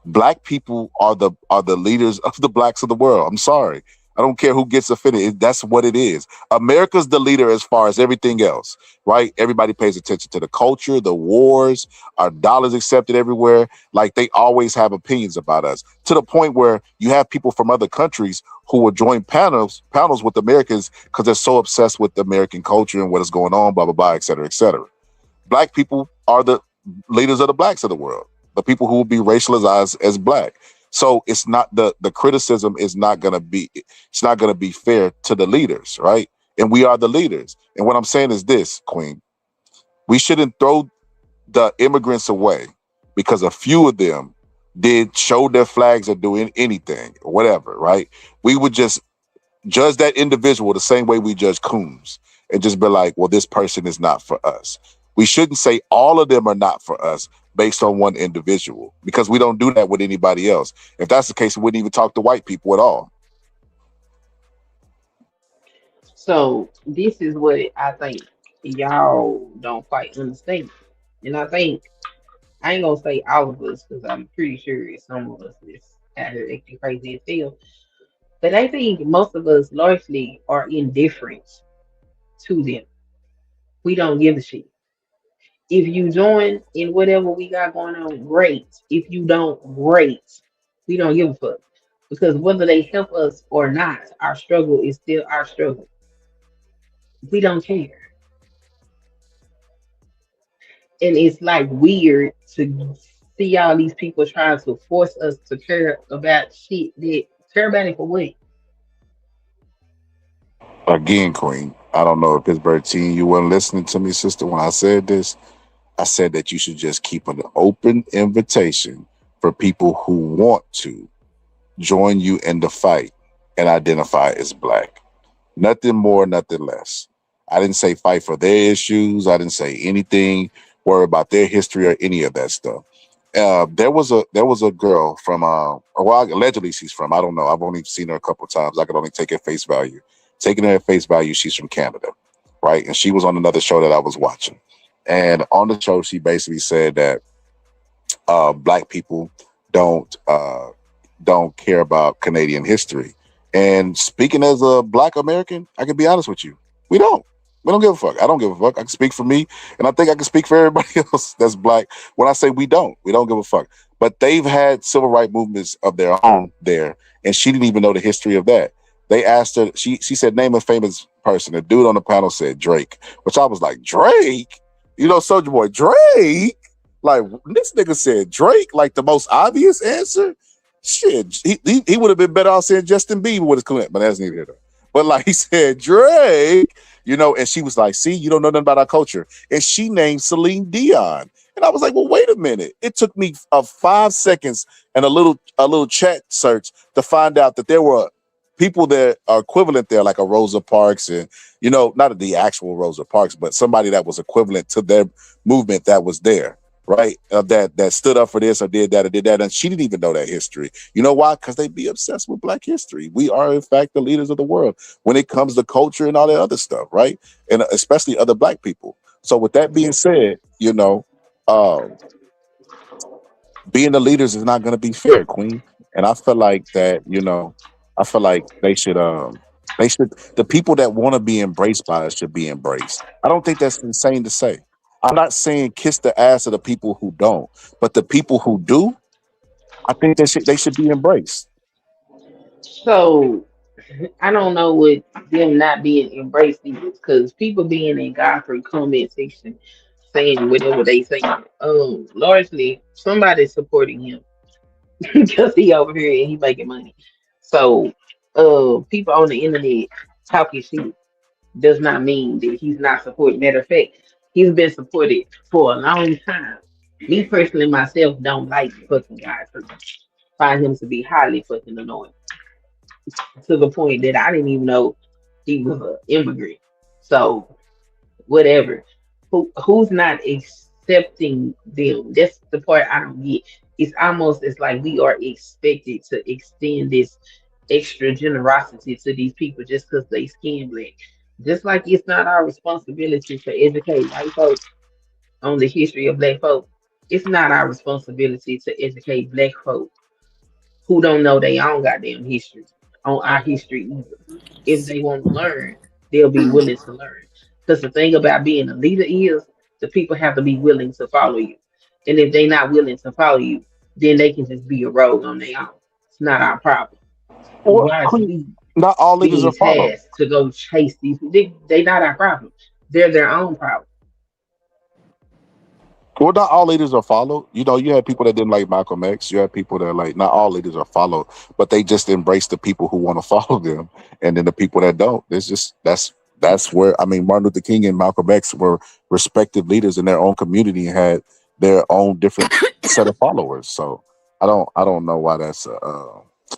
K: Black people are the leaders of the blacks of the world. I'm sorry. I don't care who gets offended. That's what it is. America's the leader as far as everything else, right? Everybody pays attention to the culture, the wars, our dollars accepted everywhere. Like they always have opinions about us to the point where you have people from other countries who will join panels with Americans because they're so obsessed with American culture and what is going on, blah, blah, blah, et cetera, et cetera. Black people are the leaders of the blacks of the world, the people who will be racialized as black. So it's not the criticism is not gonna be fair to the leaders, right? And we are the leaders. And what I'm saying is this, Queen, we shouldn't throw the immigrants away because a few of them did show their flags or doing anything or whatever, right? We would just judge that individual the same way we judge Coombs and just be like, well, this person is not for us. We shouldn't say all of them are not for us based on one individual because we don't do that with anybody else. If that's the case, we wouldn't even talk to white people at all.
U: So this is what I think y'all don't quite understand. And I think I ain't gonna say all of us because I'm pretty sure some of us is out here acting crazy as hell. But I think most of us largely are indifferent to them. We don't give a shit. If you join in whatever we got going on, great. If you don't, great. We don't give a fuck. Because whether they help us or not, our struggle is still our struggle. We don't care. And it's like weird to see all these people trying to force us to care about shit that care about it for what?
K: Again, Queen, I don't know if Pittsburgh team, you weren't listening to me, sister, when I said this. I said that you should just keep an open invitation for people who want to join you in the fight and identify as black. Nothing more, nothing less. I didn't say fight for their issues. I didn't say anything, worry about their history or any of that stuff. There was a girl from well, allegedly she's from, I don't know. I've only seen her a couple of times. I could only take her at face value. Taking her at face value, she's from Canada, right? And she was on another show that I was watching. And on the show, she basically said that black people don't care about Canadian history. And speaking as a black American, I can be honest with you. We don't. We don't give a fuck. I don't give a fuck. I can speak for me, and I think I can speak for everybody else that's black. When I say we don't give a fuck. But they've had civil rights movements of their own there, and she didn't even know the history of that. They asked her, she said, name a famous person. The dude on the panel said Drake, which I was like, Drake? You know, Soulja Boy, Drake? Like, this nigga said Drake, like the most obvious answer? Shit, he would have been better off saying Justin Bieber with his Clint, but that's neither here. But like he said, Drake, you know, and she was like, see, you don't know nothing about our culture. And she named Celine Dion. And I was like, well, wait a minute. It took me 5 seconds and a little chat search to find out that there were people that are equivalent there, like a Rosa Parks and, you know, not the actual Rosa Parks, but somebody that was equivalent to their movement that was there. Right, that stood up for this or did that or did that, and she didn't even know that history. You know why? Because they be obsessed with Black history. We are, in fact, the leaders of the world when it comes to culture and all that other stuff, right? And especially other Black people. So, with that being said, you know, being the leaders is not going to be fair, Queen. And I feel like that, you know, I feel like the people that want to be embraced by us should be embraced. I don't think that's insane to say. I'm not saying kiss the ass of the people who don't, but the people who do, I think they should be embraced.
U: So I don't know what them not being embraced is because people being in Godfrey comment section saying whatever they say. Largely somebody's supporting him because he over here and he making money. So people on the internet talking shit does not mean that he's not supported. Matter of fact, he's been supported for a long time. Me personally, myself, don't like fucking Godfrey. Find him to be highly fucking annoying to the point that I didn't even know he was an immigrant. So whatever. Who's not accepting them? That's the part I don't get. It's like we are expected to extend this extra generosity to these people just because they skin black. Just like it's not our responsibility to educate white folks on the history of black folk, it's not our responsibility to educate black folk who don't know their own goddamn history on our history either. If they want to learn, they'll be willing to learn. Because the thing about being a leader is the people have to be willing to follow you. And if they're not willing to follow you, then they can just be a rogue on their own. It's not our problem.
K: Well,
U: Why is we
K: not all leaders
U: being
K: are followed.
U: tasked to go chase these? They not our problem. They're their own problem.
K: Well, not all leaders are followed. You know, you had people that didn't like Malcolm X. You had people that like not all leaders are followed, but they just embrace the people who want to follow them, and then the people that don't. It's just that's where I mean, Martin Luther King and Malcolm X were respected leaders in their own community and had their own different set of followers. So I don't know why that's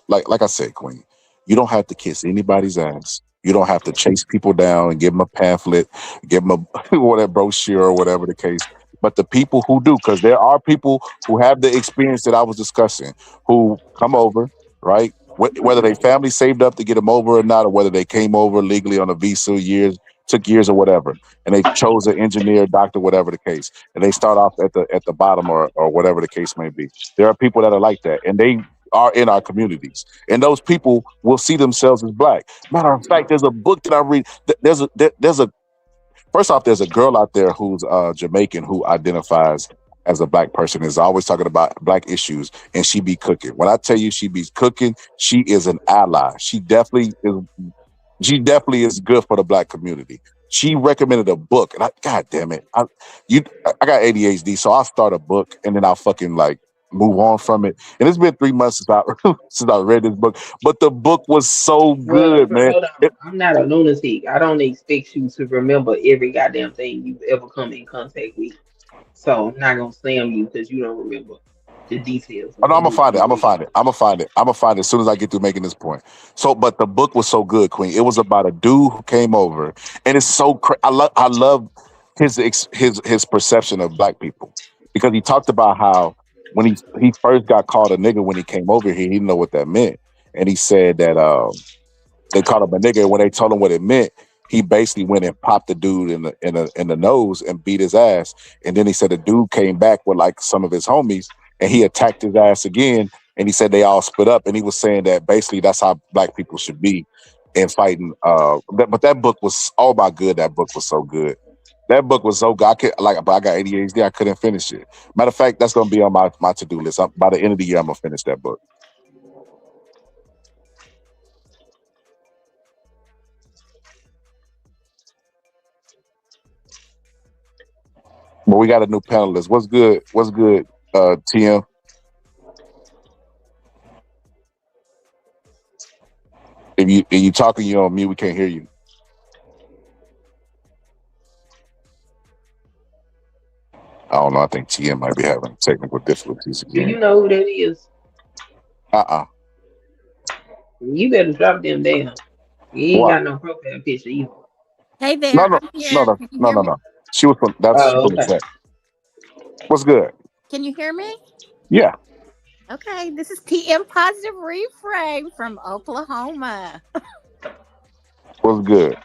K: like I said, Queen. You don't have to kiss anybody's ass. You don't have to chase people down and give them a pamphlet, give them a whatever brochure or whatever the case. But the people who do, because there are people who have the experience that I was discussing, who come over, right? Whether they family saved up to get them over or not, or whether they came over legally on a visa, took years or whatever, and they chose an engineer, doctor, whatever the case, and they start off at the bottom or whatever the case may be. There are people that are like that, and they are in our communities, and those people will see themselves as black. Matter of fact, there's a book that I read. There's a First off, there's a girl out there who's Jamaican who identifies as a black person, is always talking about black issues, and she be cooking. When I tell you she be cooking, she is an ally. She definitely is good for the black community. She recommended a book, and God damn it, I got ADHD, so I'll start a book and then I'll fucking like move on from it. And it's been 3 months since I since I read this book, but the book was so
U: Well,
K: good, man.
U: hold on. I'm not a lunatic. I don't expect you to remember every goddamn thing you've ever come in contact with. So I'm not gonna slam you because you don't remember the details
K: Oh,
U: of
K: no,
U: the
K: I'm gonna
U: book
K: find it.
U: you
K: I'm gonna
U: read.
K: find it. I'm gonna find it. I'm gonna find it as soon as I get through making this point. So, but the book was so good, Queen. It was about a dude who came over, and it's so I love his perception of black people, because he talked about how when he first got called a nigga when he came over here, he didn't know what that meant, and he said that they called him a nigga. And when they told him what it meant, he basically went and popped the dude in the nose and beat his ass. And then he said the dude came back with like some of his homies and he attacked his ass again. And he said they all split up. And he was saying that basically that's how black people should be in fighting. But that book was, oh my good, that book was so good. That book was so good. But I got ADHD. I couldn't finish it. Matter of fact, that's gonna be on my to-do list. By the end of the year, I'm gonna finish that book. But we got a new panelist. What's good? What's good, TM? If you talking, you're on mute. We can't hear you. I don't know. I think TM might be having technical difficulties
U: Do you
K: again.
U: know who that is? You better drop them down. You ain't
K: What?
U: got no profile picture either.
C: Hey
K: No,
C: there,
K: no,
C: I'm
K: no,
C: here.
K: no,
C: Can you
K: no,
C: hear
K: no,
C: me?
K: no. She was from
U: Oh,
K: the
U: okay.
K: chat. What's good?
C: Can you hear me?
K: Yeah.
C: Okay, this is TM Positive Reframe from Oklahoma.
K: What's good?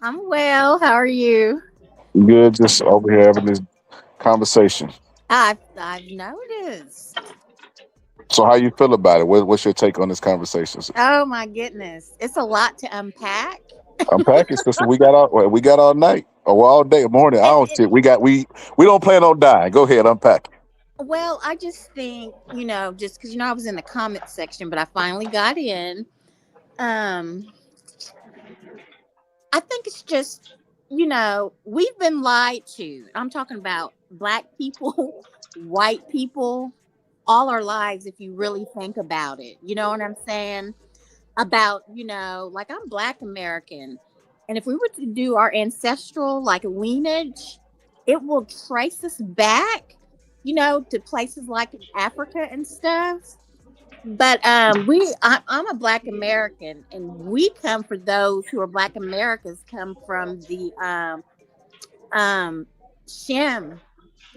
C: I'm well. How are you?
K: Good. Just over here having this conversation.
C: I've noticed.
K: So how you feel about it? What's your take on this conversation?
C: Oh my goodness, it's a lot to unpack.
K: Unpack it, sister. We got all night or all day, morning. I don't shit. We don't plan on dying. Go ahead, unpack it.
C: Well, I just think, just because I was in the comment section, but I finally got in. I think it's just, we've been lied to. I'm talking about black people, white people, all our lives, if you really think about it. You know what I'm saying? About, like I'm Black American. And if we were to do our ancestral like lineage, it will trace us back, to places like Africa and stuff. But I'm a Black American, and we come for those who are Black Americans come from the Shem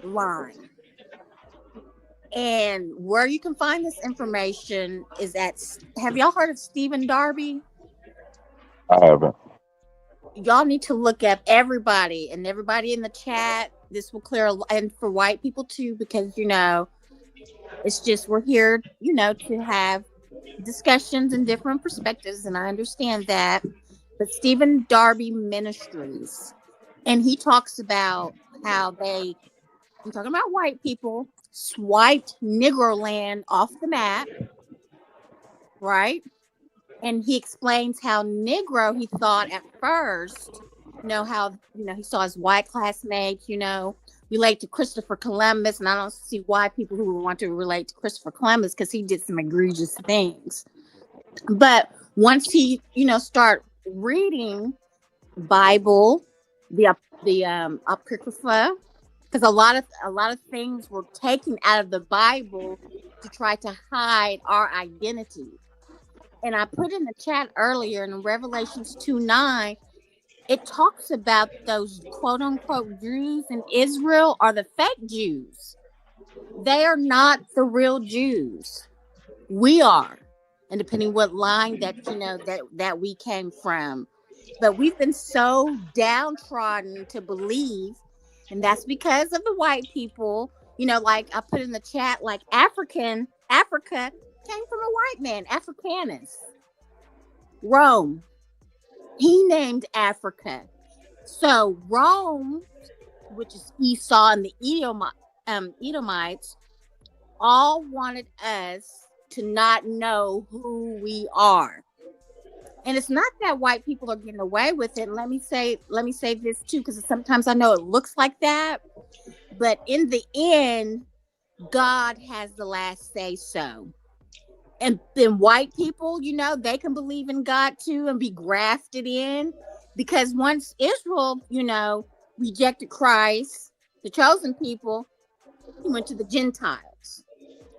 C: line. And where you can find this information is at, have y'all heard of Stephen Darby?
K: I haven't.
C: Y'all need to look up everybody and everybody in the chat. This will clear, and for white people too, because, you know, it's just, we're here, you know, to have discussions and different perspectives. And I understand that. But Stephen Darby Ministries, and he talks about how they, I'm talking about white people, swiped Negro land off the map, right? And he explains how Negro, he thought at first, you know, how, you know, he saw his white classmates, you know, relate to Christopher Columbus. And I don't see why people who would want to relate to Christopher Columbus, because he did some egregious things. But once he, you know, start reading Bible, the Apocrypha, because a lot of things were taken out of the Bible to try to hide our identity. And I put in the chat earlier in Revelations 2:9, it talks about those quote unquote Jews in Israel are the fake Jews. They are not the real Jews. We are. And depending what line that, you know, that we came from. But we've been so downtrodden to believe, and that's because of the white people, you know, like I put in the chat, like Africa came from a white man, Africanus. Rome, he named Africa. So Rome, which is Esau and the Edomites, all wanted us to not know who we are. And it's not that white people are getting away with it. And let me say this too, because sometimes I know it looks like that, but in the end, God has the last say so. And then white people, you know, they can believe in God too and be grafted in, because once Israel, you know, rejected Christ, the chosen people, he went to the Gentiles,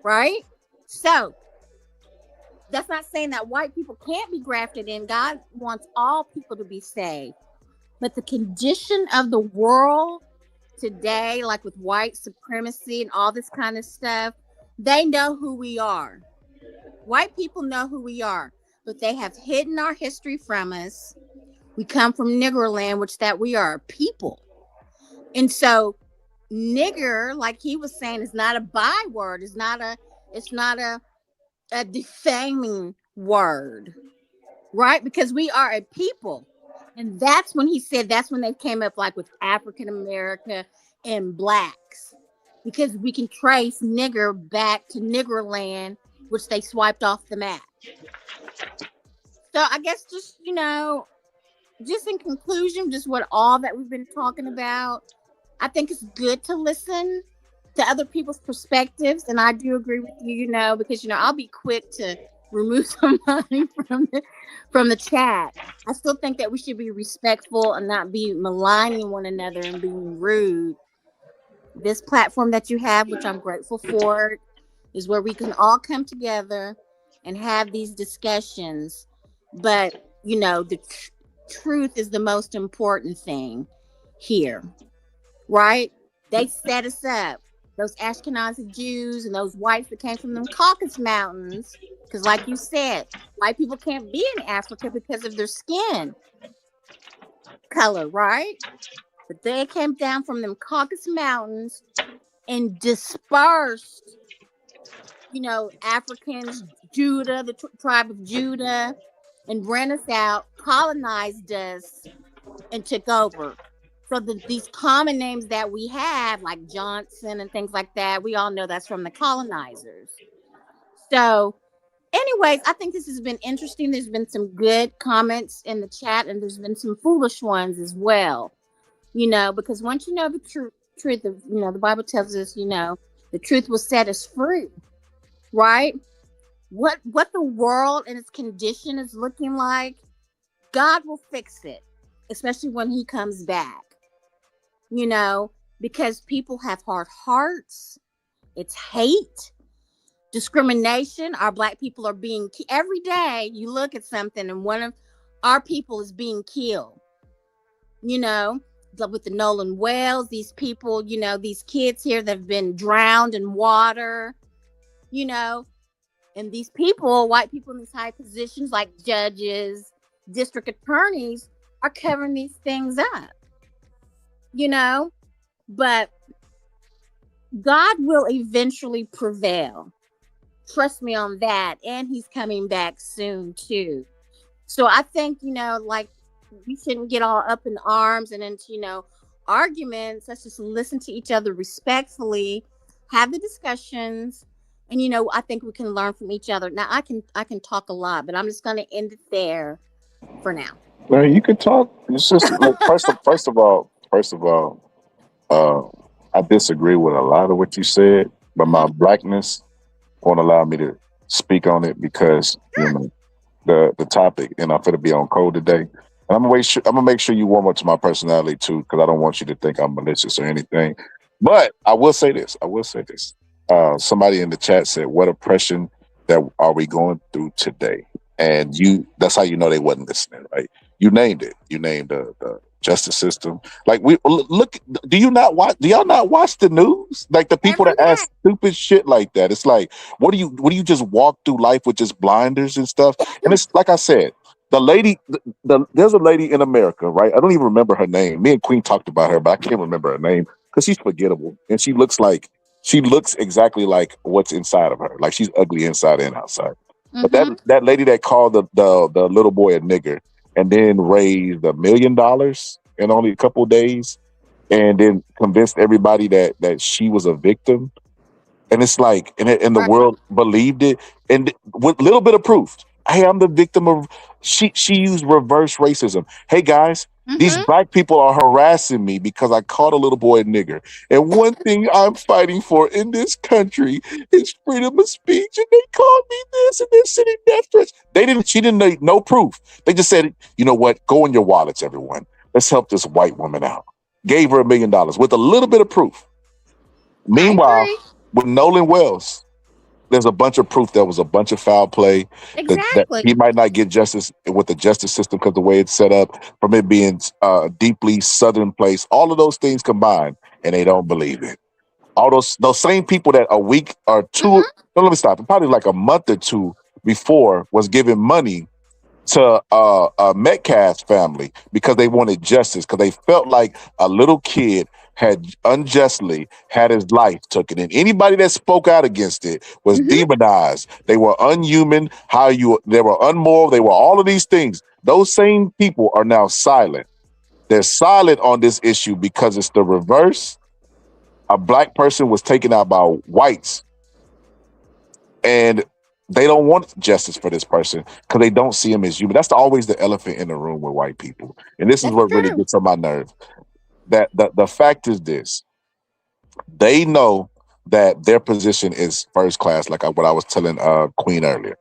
C: right? So that's not saying that white people can't be grafted in. God wants all people to be saved. But the condition of the world today, like with white supremacy and all this kind of stuff, they know who we are. White people know who we are, but they have hidden our history from us. We come from Negro land, which that we are a people. And so nigger, like he was saying, is not a byword. It's not a defaming word, right? Because we are a people. And that's when he said, that's when they came up like with African America and blacks, because we can trace nigger back to Negro land, which they swiped off the map. So I guess just, you know, just in conclusion, just what all that we've been talking about, I think it's good to listen to other people's perspectives. And I do agree with you, you know, because, you know, I'll be quick to remove somebody from the chat. I still think that we should be respectful and not be maligning one another and being rude. This platform that you have, which I'm grateful for, is where we can all come together and have these discussions. But, you know, the truth is the most important thing here, right? They set us up, those Ashkenazi Jews and those whites that came from them Caucasus Mountains, because like you said, white people can't be in Africa because of their skin color, right? But they came down from them Caucasus Mountains and dispersed, you know, Africans, Judah, the tribe of Judah, and ran us out, colonized us, and took over. So these common names that we have, like Johnson and things like that, we all know that's from the colonizers. So anyways, I think this has been interesting. There's been some good comments in the chat, and there's been some foolish ones as well. You know, because once you know the truth of, you know, the Bible tells us, you know, the truth will set us free, right? What the world and its condition is looking like, God will fix it, especially when he comes back. You know, because people have hard hearts. It's hate, discrimination. Our black people are being every day. You look at something and one of our people is being killed. You know, with the Nolan Wells, these people, you know, these kids here that have been drowned in water. you know, and these people, white people in these high positions like judges, district attorneys, are covering these things up, you know, but God will eventually prevail. Trust me on that. And he's coming back soon too. So I think, you know, like, we shouldn't get all up in arms and into, you know, arguments. Let's just listen to each other respectfully, have the discussions, and, you know, I think we can learn from each other. Now I can talk a lot, but I'm just going to end it there for now.
K: Well, you could talk. It's just like first of all, uh, I disagree with a lot of what you said, but my blackness won't allow me to speak on it because you know the topic, and I'm gonna be on code today. And I'm gonna make sure you warm up to my personality too, because I don't want you to think I'm malicious or anything. But I will say this. Somebody in the chat said, "What oppression that are we going through today?" And that's how you know they wasn't listening, right? You named it. You named the justice system. Like look, do y'all not watch the news? Like the people that ask stupid shit like that. It's like, what do you just walk through life with just blinders and stuff? And it's like I said, the lady, there's a lady in America, right? I don't even remember her name. Me and Queen talked about her, but I can't remember her name because she's forgettable. And she looks exactly like what's inside of her. Like she's ugly inside and outside. But that lady that called the little boy a nigger and then raised $1 million in only a couple of days, and then convinced everybody that she was a victim, and it's like, and the world believed it, and with little bit of proof. Hey, I'm the victim of. She used reverse racism. Hey guys, these black people are harassing me because I called a little boy a nigger. And one thing I'm fighting for in this country is freedom of speech. And they called me this, and they're sending death threats. She didn't need no proof. They just said, you know what? Go in your wallets, everyone. Let's help this white woman out. Gave her $1 million with a little bit of proof. Meanwhile, with Nolan Wells, there's a bunch of proof there was a bunch of foul play. That he might not get justice with the justice system because the way it's set up, from it being a deeply Southern place, all of those things combined, and they don't believe it. All those same people that a week or two, no, let me stop. Probably like a month or two before was giving money to Metcalf's family because they wanted justice, because they felt like a little kid had unjustly had his life taken, and anybody that spoke out against it was demonized. They were unhuman. They were unmoral. They were all of these things. Those same people are now silent. They're silent on this issue because it's the reverse. A black person was taken out by whites, and they don't want justice for this person because they don't see him as human. That's always the elephant in the room with white people, and this is what really gets on my nerve. That the fact is this: they know that their position is first class, like what I was telling Queen earlier,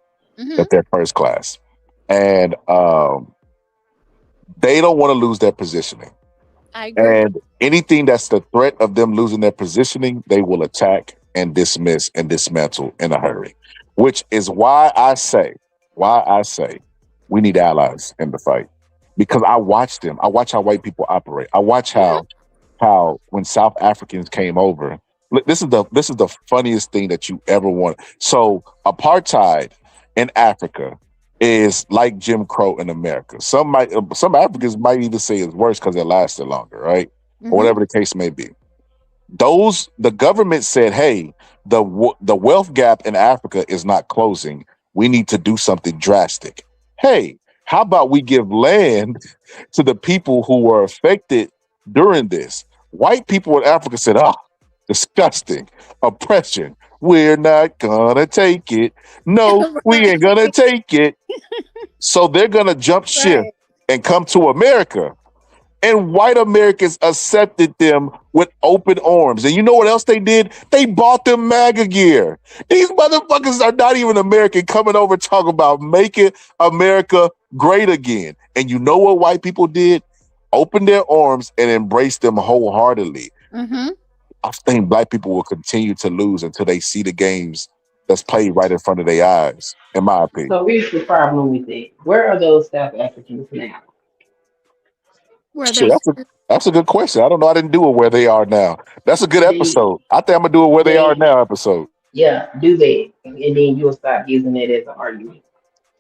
K: that they're first class, and they don't want to lose their positioning.
C: I agree.
K: And anything that's the threat of them losing their positioning, they will attack and dismiss and dismantle in a hurry. Which is why I say we need allies in the fight. Because I watch them. I watch how white people operate. I watch how when South Africans came over, this is the funniest thing that you ever want. So apartheid in Africa is like Jim Crow in America. Some Africans might even say it's worse because it lasted longer, right? Or whatever the case may be. The government said, hey, the wealth gap in Africa is not closing. We need to do something drastic. Hey, how about we give land to the people who were affected during this? White people in Africa said, disgusting, oppression. We're not gonna take it. No, we ain't gonna take it. So they're gonna jump ship and come to America. And white Americans accepted them with open arms. And you know what else they did? They bought them MAGA gear. These motherfuckers are not even American, coming over talking about making America great again. And you know what white people did? Open their arms and embrace them wholeheartedly. I think black people will continue to lose until they see the games that's played right in front of their eyes, in my opinion.
U: So here's the problem with it. Where are those South Africans now?
K: Shit, that's a good question. I don't know. I didn't do it where they are now. That's a good episode. I think I'm gonna do it where they are now episode.
U: Yeah, do that, and then you'll stop using it as an argument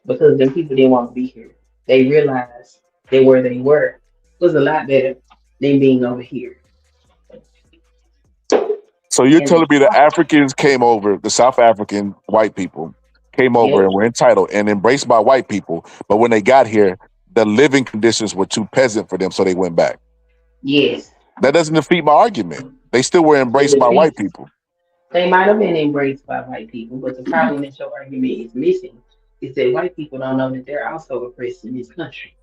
U: because the people didn't want to be here. They realized that where they were was a lot better than being over here.
N: So you're
U: And they
N: telling me the Africans came over, the South African white people came over
U: Yep.
N: and were entitled and embraced by white people, but when they got here, the living conditions were too peasant for them, so they went back.
U: Yes.
N: That doesn't defeat my argument. They still were embraced by white people.
U: They might have been embraced by white people, but the problem that your argument is missing is that white people don't know that they're also oppressed in this country.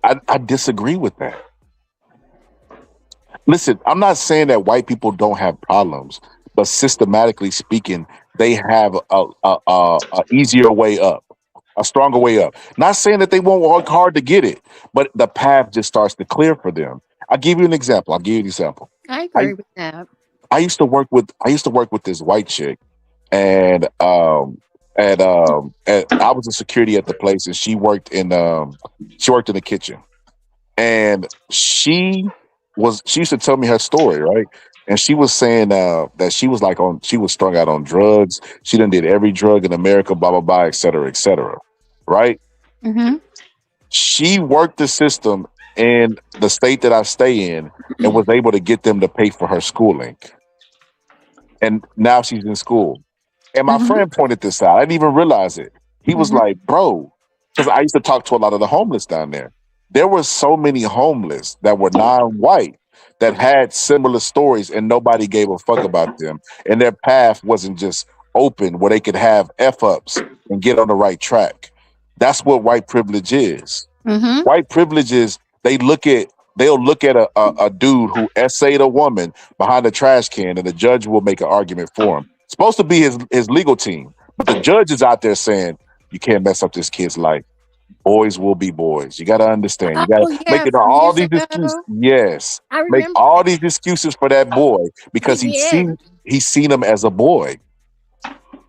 N: I disagree with that. Listen, I'm not saying that white people don't have problems, but systematically speaking, they have a easier way up, a stronger way up. Not saying that they won't work hard to get it, but the path just starts to clear for them. I'll give you an example.
C: I agree with that.
N: I used to work with this white chick, and and I was a security at the place, and she worked in the kitchen. And she used to tell me her story, right? And she was saying that she was strung out on drugs. She done did every drug in America, blah, blah, blah, et cetera, right?
C: Mm-hmm.
N: She worked the system in the state that I stay in and was able to get them to pay for her schooling. And now she's in school. And my friend pointed this out. I didn't even realize it. He was like, bro, because I used to talk to a lot of the homeless down there. There were so many homeless that were non-white that had similar stories and nobody gave a fuck about them. And their path wasn't just open where they could have F-ups and get on the right track. That's what white privilege is.
C: Mm-hmm.
N: White privilege is they'll look at a dude who essayed a woman behind a trash can and the judge will make an argument for him. It's supposed to be his legal team. But the judge is out there saying, you can't mess up this kid's life. Boys will be boys. You got to understand. You got to make it all these excuses. Yes.
C: I
N: Make
C: remember
N: all these excuses for that boy because he's seen him as a boy.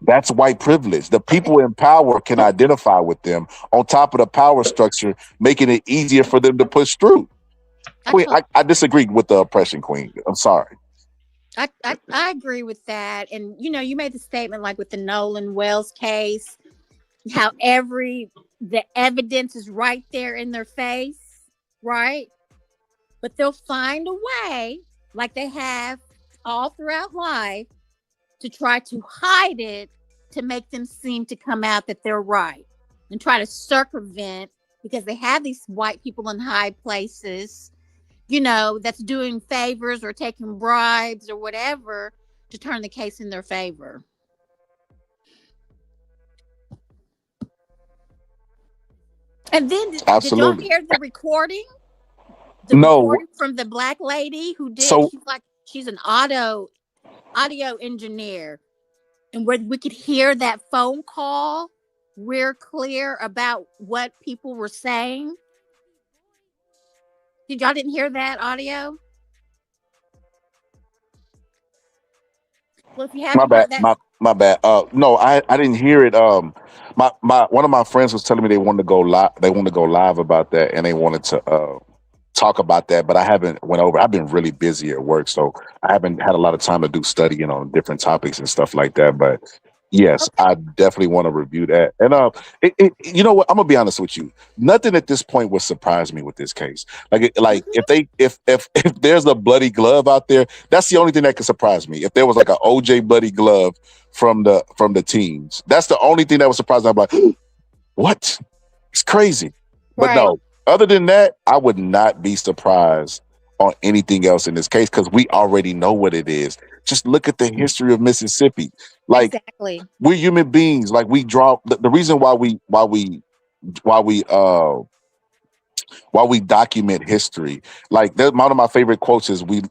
N: That's white privilege. The people in power can identify with them on top of the power structure, making it easier for them to push through. Queen, I disagree with the oppression, Queen. I'm sorry.
C: I agree with that. And you made the statement like with the Nolan Wells case, how the evidence is right there in their face, right? But they'll find a way, like they have all throughout life, to try to hide it to make them seem to come out that they're right and try to circumvent because they have these white people in high places, that's doing favors or taking bribes or whatever to turn the case in their favor. And then did y'all hear the recording? Recording from the black lady who did. She's an audio engineer, and where we could hear that phone call real clear about what people were saying. Y'all didn't hear that audio? Well, if you haven't heard that,
N: My bad. No, I didn't hear it. My one of my friends was telling me they wanted to go live. They wanted to go live about that, and they wanted to talk about that. But I haven't went over. I've been really busy at work, so I haven't had a lot of time to do studying on different topics and stuff like that. But yes, I definitely want to review that. And you know what? I'm gonna be honest with you. Nothing at this point would surprise me with this case. If there's a bloody glove out there, that's the only thing that could surprise me. If there was like an OJ bloody glove from the teams, that's the only thing that would surprise me. I'm like, what? It's crazy. But no, other than that, I would not be surprised on anything else in this case because we already know what it is. Just look at the history of Mississippi. Like, exactly. We're human beings. Like, we draw the reason why we document history. Like, one of my favorite quotes is we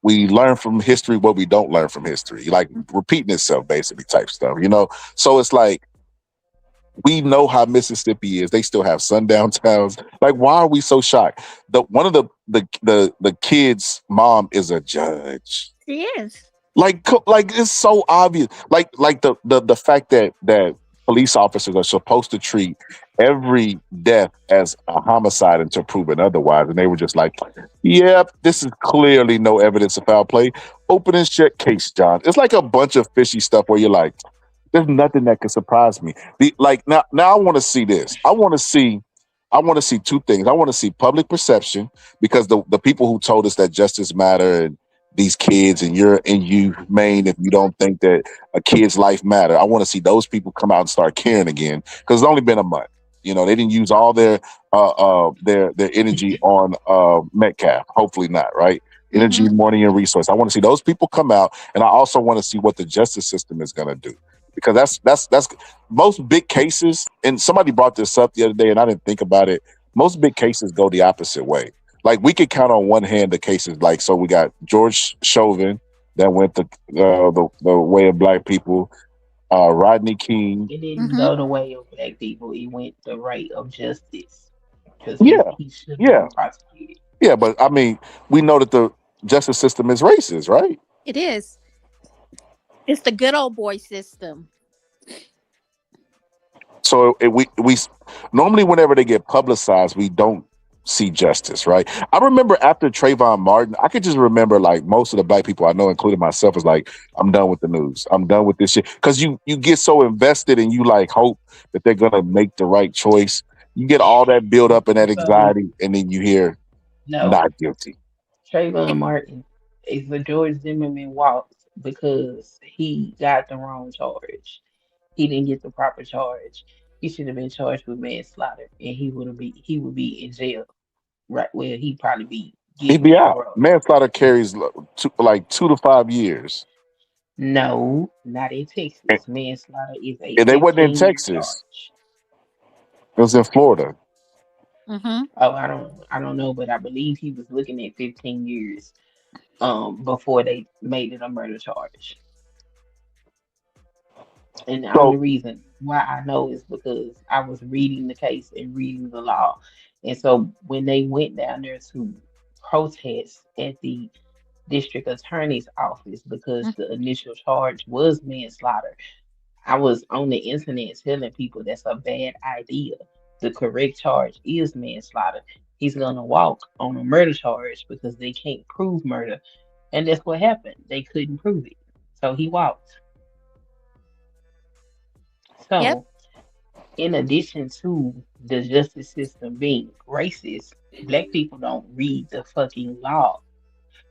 N: learn from history what we don't learn from history. Like repeating itself, basically, type stuff. So it's like we know how Mississippi is. They still have sundown towns. Like, why are we so shocked? One of the kids' mom is a judge.
C: She is.
N: Like it's so obvious. Like the fact that police officers are supposed to treat every death as a homicide until proven otherwise, and they were just like, "Yep, this is clearly no evidence of foul play." open and shut case, John. It's like a bunch of fishy stuff where you're like, there's nothing that can surprise me. Now I want to see this. I want to see two things. I want to see public perception, because the people who told us that justice matter and these kids and you're inhumane if you don't think that a kid's life matter. I want to see those people come out and start caring again, because it's only been a month. You know, they didn't use all their energy on Metcalf. Hopefully not, right? Energy, money, and resource. I want to see those people come out, and I also want to see what the justice system is going to do, because that's most big cases. And somebody brought this up the other day, and I didn't think about it. Most big cases go the opposite way. Like, we could count on one hand the cases. Like, so we got George Chauvin that went the way of black people. Rodney King.
U: It didn't go the way of black people. It went the right of justice. Because he should have been prosecuted.
N: Yeah, but I mean, we know that the justice system is racist, right?
C: It is. It's the good old boy system.
N: So we normally, whenever they get publicized, we don't see justice, right? I remember after Trayvon Martin, I could just remember, like, most of the black people I know, including myself, is like, I'm done with the news. I'm done with this shit. Because you get so invested and you like hope that they're gonna make the right choice. You get all that build up and that anxiety, and then you hear not guilty.
U: Trayvon Martin is the George Zimmerman walked because he got the wrong charge. He didn't get the proper charge. He should have been charged with manslaughter, and he would be in jail. Right, well, he'd probably be.
N: He'd be out. Manslaughter carries like 2 to 5 years.
U: No, not in Texas. Manslaughter is a.
N: And they wasn't in Texas.
U: Charge.
N: It was in Florida.
U: Oh, I don't know, but I believe he was looking at 15 years before they made it a murder charge. And the only reason why I know is because I was reading the case and reading the law. And so when they went down there to protest at the district attorney's office because the initial charge was manslaughter, I was on the internet telling people that's a bad idea. The correct charge is manslaughter. He's going to walk on a murder charge because they can't prove murder. And that's what happened. They couldn't prove it. So he walked. So, in addition to the justice system being racist, black people don't read the fucking law.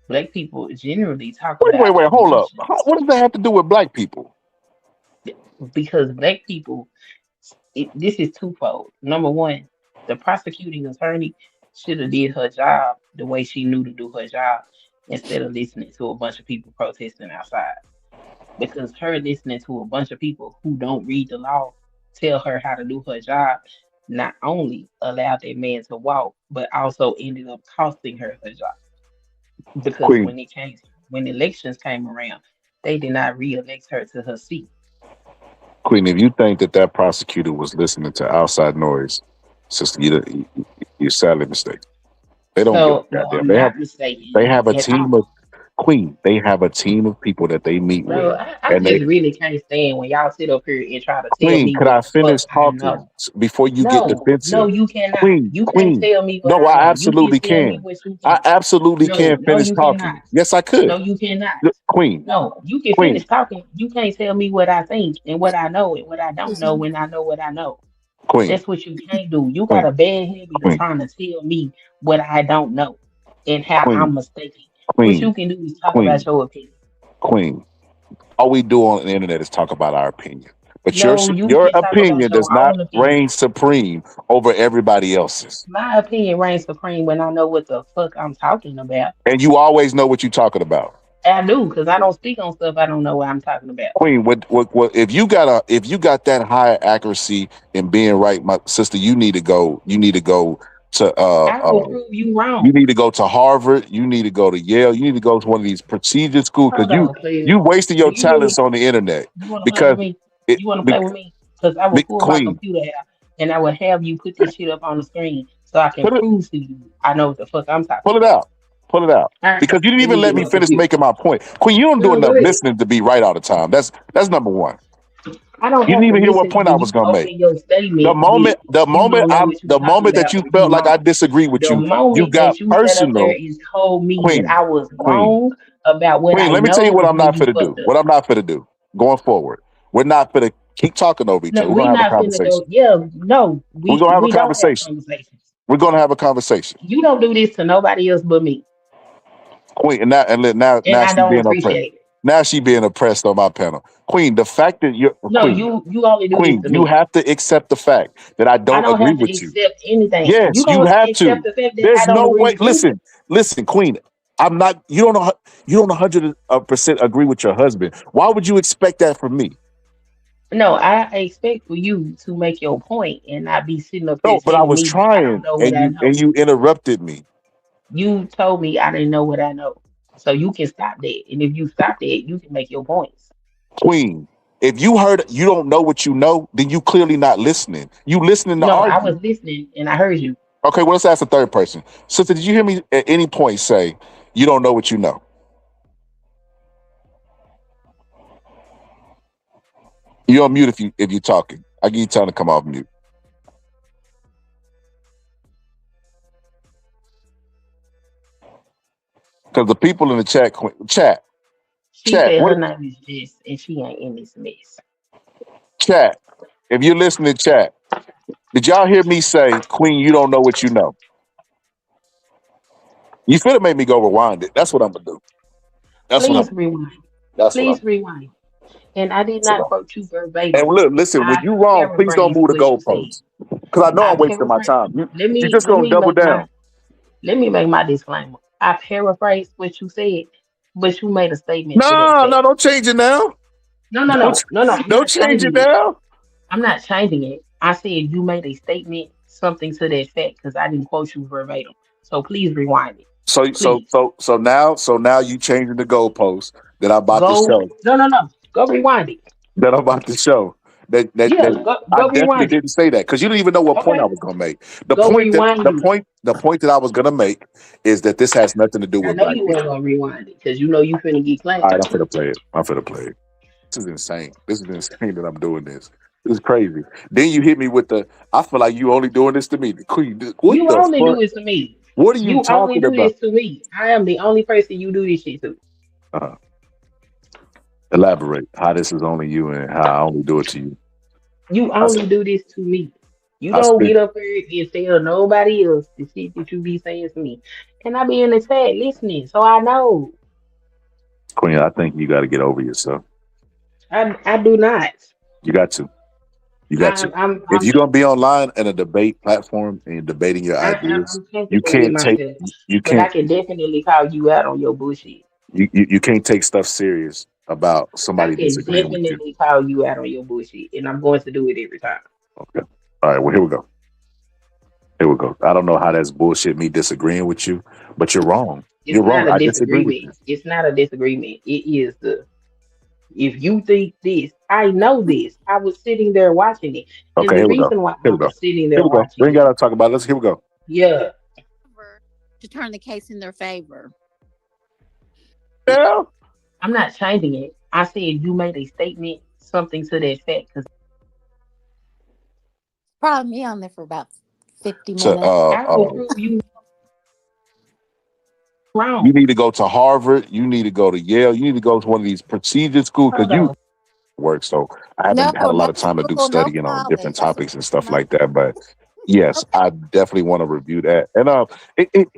U: Black people generally talk about...
N: Wait, hold up. What does that have to do with black people?
U: Because black people, this is twofold. Number one, the prosecuting attorney should have did her job the way she knew to do her job instead of listening to a bunch of people protesting outside. Because her listening to a bunch of people who don't read the law tell her how to do her job not only allowed that man to walk, but also ended up costing her job. Because when elections came around, they did not re-elect her to her seat.
N: Queen, if you think that prosecutor was listening to outside noise, sister, you're sadly mistaken. They don't give a goddamn. They have a team of Queen. They have a team of people that they meet with.
U: I just really can't stand when y'all sit up here and try to tell
N: Queen,
U: me.
N: Could I finish talking before you get defensive?
U: No, you cannot.
N: Queen,
U: you can't tell me. What
N: no, I absolutely can. I absolutely can finish talking. Yes, I could.
U: No, you cannot.
N: Queen.
U: No, you can finish talking. You can't tell me what I think and what I know and what I don't know when I know what I know.
N: Queen.
U: That's what you can't do. You got a bad habit of trying to tell me what I don't know and how I'm mistaken. What you can do is talk about your opinion.
N: Queen, all we do on the internet is talk about our opinion. But your opinion does not reign supreme over everybody else's.
U: My opinion reigns supreme when I know what the fuck I'm talking about.
N: And you always know what you're talking about.
U: I do, because I don't speak on stuff I don't know what I'm talking about.
N: Queen, what if you got that high accuracy in being right, my sister, you need to go to
U: I will prove you wrong.
N: You need to go to Harvard. You need to go to Yale. You need to go to one of these prestigious schools because you wasted your talents on the internet.
U: You want to play with me? Because I will pull my computer out and I will have you put this shit up on the screen so I can prove to you I know what the fuck I'm talking about.
N: Pull it out. Because you didn't even let me finish making my point. Queen, you don't do enough listening to be right all the time. That's number one.
U: I don't.
N: You didn't even hear what point I was gonna make. The moment that you felt like I disagree with you, you got personal.
U: And told me that I was wrong about what
K: Queen,
U: I
K: let me tell you
U: know
K: what
U: is
K: I'm
U: when
K: not
U: you
K: finna do.
U: fucked up.
K: What I'm not finna do going forward. We're not finna keep talking over each
U: No,
K: other. We're
U: we
K: gonna have a
U: not finna
K: conversation.
U: go. Yeah, no,
K: We're gonna have a
U: we don't have
K: conversation.
U: conversations.
K: We're gonna have a conversation.
U: You don't do this to nobody else but me,
K: Queen,
U: and
K: now
U: I
K: she
U: don't
K: being oppressed.
U: appreciate it.
K: Now she being oppressed on my panel. Queen, the fact that you're
U: No, you only do this
K: Queen,
U: to
K: you
U: me.
K: have to accept the fact that I
U: I
K: don't
U: don't
K: agree
U: have to
K: with you.
U: accept anything. You
K: Yes, you
U: don't
K: have
U: accept
K: to.
U: the fact that I
K: There's
U: don't
K: no
U: agree
K: way.
U: with you.
K: Listen, Queen. I'm not. You don't 100% agree with your husband. Why would you expect that from me?
U: No, I expect for you to make your point and not be sitting up here
K: No, but I
U: telling
K: was
U: me that I don't
K: trying,
U: know what
K: and
U: I
K: you
U: know.
K: and you interrupted me.
U: You told me I didn't know what I know. So you can stop that. And if you stop that, you can make your points.
K: Queen, if you heard you don't know what you know, then you clearly not listening. You listening to
U: No, I was
K: argue.
U: listening and I heard you.
K: Okay, well, let's ask the third person. Sister, did you hear me at any point say you don't know what you know? You're on mute if you're talking. I give you time to come off mute. Because the people in the chat,
U: She said her
K: what
U: name is Jess and she ain't in this mess.
K: chat? If you're listening, chat, did y'all hear me say, Queen, you don't know what you know? You should have made me go rewind it. That's what I'm gonna do. That's what
U: Please
K: I'm.
U: rewind.
K: That's what I'm.
U: Please rewind. And I did
K: That's what
U: not
K: I'm.
U: quote you
K: And
U: verbatim.
K: look, listen, when
U: I
K: you wrong, please don't
U: paraphrased
K: move the
U: what you said.
K: goalposts. Because I know
U: I
K: I'm wasting my
U: paraphrased.
K: time. You just
U: Let
K: gonna
U: me
K: double
U: make
K: down.
U: my disclaimer. I paraphrased what you said, but you made a statement to that
K: No,
U: effect.
K: don't change it now.
U: No. I'm
K: Don't
U: not
K: change it
U: changing it.
K: now.
U: I'm not changing it. I said you made a statement, something to that effect, because I didn't quote you verbatim. So please rewind it. Please
K: So now you changing the goalposts that I'm about to
U: go.
K: show.
U: No. Go rewind it.
K: That I'm about to show. That
U: Yeah,
K: I
U: go
K: definitely
U: rewind it.
K: didn't say that because you didn't even know what point I
U: Okay,
K: was gonna make. The
U: go
K: point that
U: rewind it.
K: the point that I was gonna make is that this has nothing to do
U: I
K: with
U: know
K: black
U: you ain't
K: people.
U: gonna rewind it because you know you finna get
K: All right,
U: clapped.
K: I'm finna play it. This is insane. This is insane that I'm doing this. This is crazy. Then you hit me with the. I feel like you only doing this to me. The Queen. What
U: You
K: the
U: only
K: fuck?
U: do it to me.
K: What are you
U: You only
K: talking
U: do
K: about?
U: this to me. I am the only person you do this shit to.
K: Uh, elaborate how this is only you and how I only do it to you.
U: You
K: I,
U: only do this to me. You
K: I
U: don't
K: speak.
U: get up here and tell nobody else the shit that you be saying to me. And I be in the chat listening, so I know.
K: Queen, I think you got to get over yourself.
U: I do not.
K: You got to. You got to. If
U: I'm
K: you're gonna be online in a debate platform and you're debating your ideas,
U: I'm
K: you
U: comfortable with
K: can't take
U: myself.
K: you
U: But I
K: can't
U: can definitely call you out on your bullshit.
K: you can't take stuff serious about
U: I
K: somebody
U: can
K: disagreeing with you.
U: definitely call you out on your bullshit. And I'm going to do it every time.
K: Okay. All right. Well, here we go. Here we go. I don't know how that's bullshit. Me disagreeing with you, but you're wrong.
U: It's
K: You're
U: not
K: wrong.
U: a
K: I disagree with
U: disagreement.
K: you.
U: It's not a disagreement. It is the if you think this, I know this. I was sitting there watching it. And
K: Okay.
U: the
K: Here we go.
U: reason why
K: Here
U: I
K: we go.
U: was sitting
K: Here
U: there
K: we go. We
U: watching
K: ain't
U: it,
K: gotta talk about it. Let's here we go.
U: yeah.
C: To turn the case in their favor.
K: Yeah.
U: I'm not changing it. I said you made a statement, something to that effect. Because
C: Probably me on there for about 50
K: So
C: minutes.
U: I will prove you wrong.
K: you need to go to Harvard. You need to go to Yale. You need to go to one of these prestigious schools because
U: Hold
K: you
U: on.
K: work. So I haven't had
C: No,
K: a
C: no
K: lot of time to do
C: school, no
K: studying on different
C: college. I said
K: topics and stuff
C: no.
K: like that. But yes, I definitely want to review that. And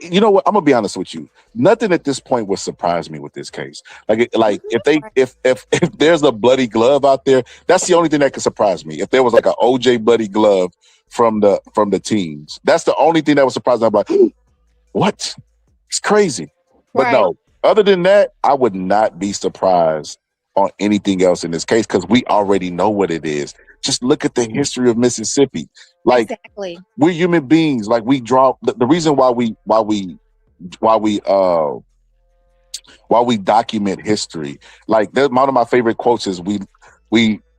K: you know what? I'm gonna be honest with you. Nothing at this point would surprise me with this case. Like if there's a bloody glove out there, that's the only thing that could surprise me. If there was like an OJ bloody glove from the teams, that's the only thing that would surprise me. I'm like, what? It's crazy. But
C: Right.
K: no, other than that, I would not be surprised on anything else in this case because we already know what it is. Just look at the history of Mississippi. Like
C: Exactly.
K: we're human beings. Like we draw the reason why we document history. Like one of my favorite quotes is we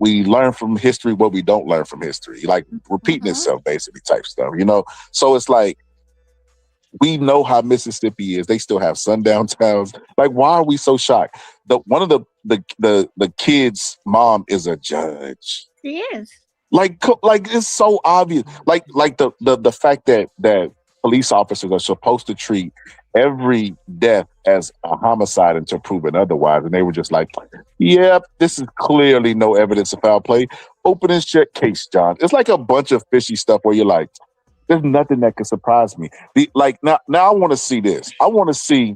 K: learn from history what we don't learn from history. Like repeating itself basically type stuff, you know? So it's like we know how Mississippi is. They still have sundown towns. Like, why are we so shocked? One of the kids' mom is a judge.
C: She is.
K: Like it's so obvious. Like the fact that police officers are supposed to treat every death as a homicide until proven otherwise. And they were just like, yep, this is clearly no evidence of foul play. Open and shut case, John. It's like a bunch of fishy stuff where you're like, there's nothing that can surprise me. Now I want to see this. I want to see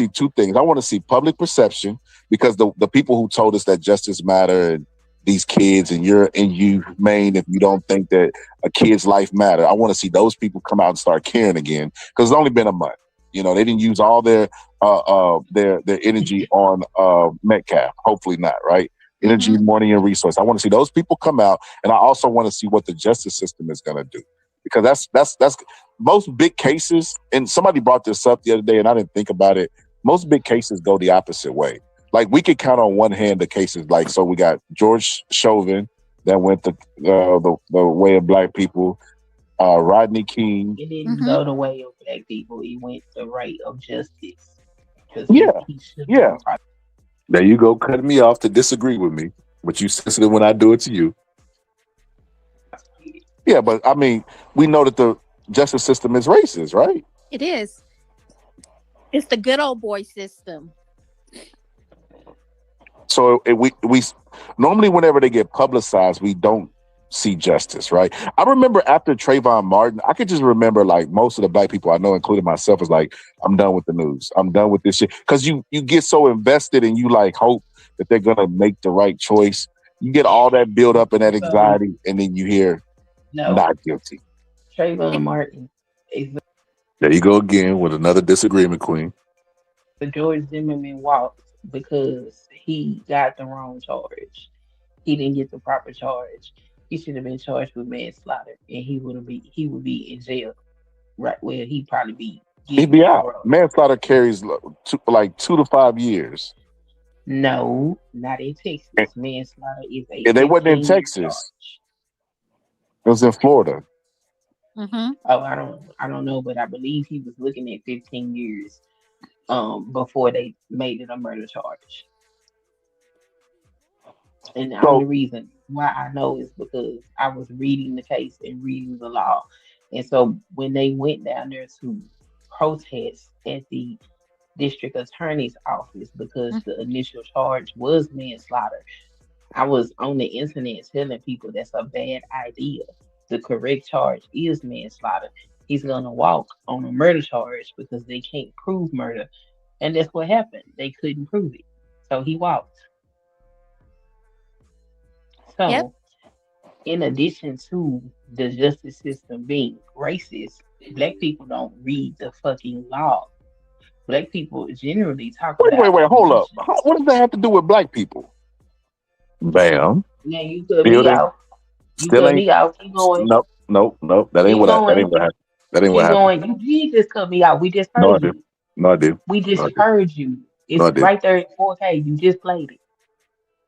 K: two things. I want to see public perception, because the people who told us that justice matter and these kids and you're inhumane if you don't think that a kid's life matter. I want to see those people come out and start caring again, because it's only been a month. You know, they didn't use all their energy on Metcalf. Hopefully not, right? Energy, money, and resource. I want to see those people come out, and I also want to see what the justice system is going to do, because that's most big cases. And somebody brought this up the other day, and I didn't think about it. Most big cases go the opposite way. Like, we could count on one hand the cases. Like, so we got George Chauvin that went the way of black people. Rodney King.
U: It didn't go the way of black people. It went the right of justice.
K: Yeah. There you go, cutting me off to disagree with me, but you sensitive when I do it to you. Yeah, but I mean, we know that the justice system is racist, right?
C: It is. It's the good old boy system.
K: So we normally, whenever they get publicized, we don't see justice, right? I remember after Trayvon Martin, I could just remember like most of the black people I know, including myself, is like, I'm done with the news. I'm done with this shit. Because you get so invested and you like hope that they're gonna make the right choice. You get all that build up and that anxiety, and then you hear not guilty.
U: Trayvon Martin is
K: There you go again with another disagreement, Queen.
U: the George Zimmerman walked because he got the wrong charge. He didn't get the proper charge. He should have been charged with manslaughter, and he would be in jail. Right, well, he'd probably be.
K: He'd be out. Manslaughter carries like 2 to 5 years.
U: No, not in Texas. Manslaughter is a.
K: And they wasn't in Texas.
U: Charge.
K: It was in Florida.
U: Oh, I don't know, but I believe he was looking at 15 years. Before they made it a murder charge. And the only reason why I know is because I was reading the case and reading the law. And so when they went down there to protest at the district attorney's office because the initial charge was manslaughter, I was on the internet telling people that's a bad idea. The correct charge is manslaughter. He's gonna walk on a murder charge because they can't prove murder. And that's what happened. They couldn't prove it. So he walked. So in addition to the justice system being racist, black people don't read the fucking law. Black people generally talk about.
K: Wait, hold up. What does that have to do with black people? Bam.
U: Now you cut me out. You cut me out. Keep going.
K: Nope. That ain't what happened. That ain't what happened.
U: You just cut me out. We just heard you.
K: No, I do.
U: We just heard you. It's right there in 4K. You just played it.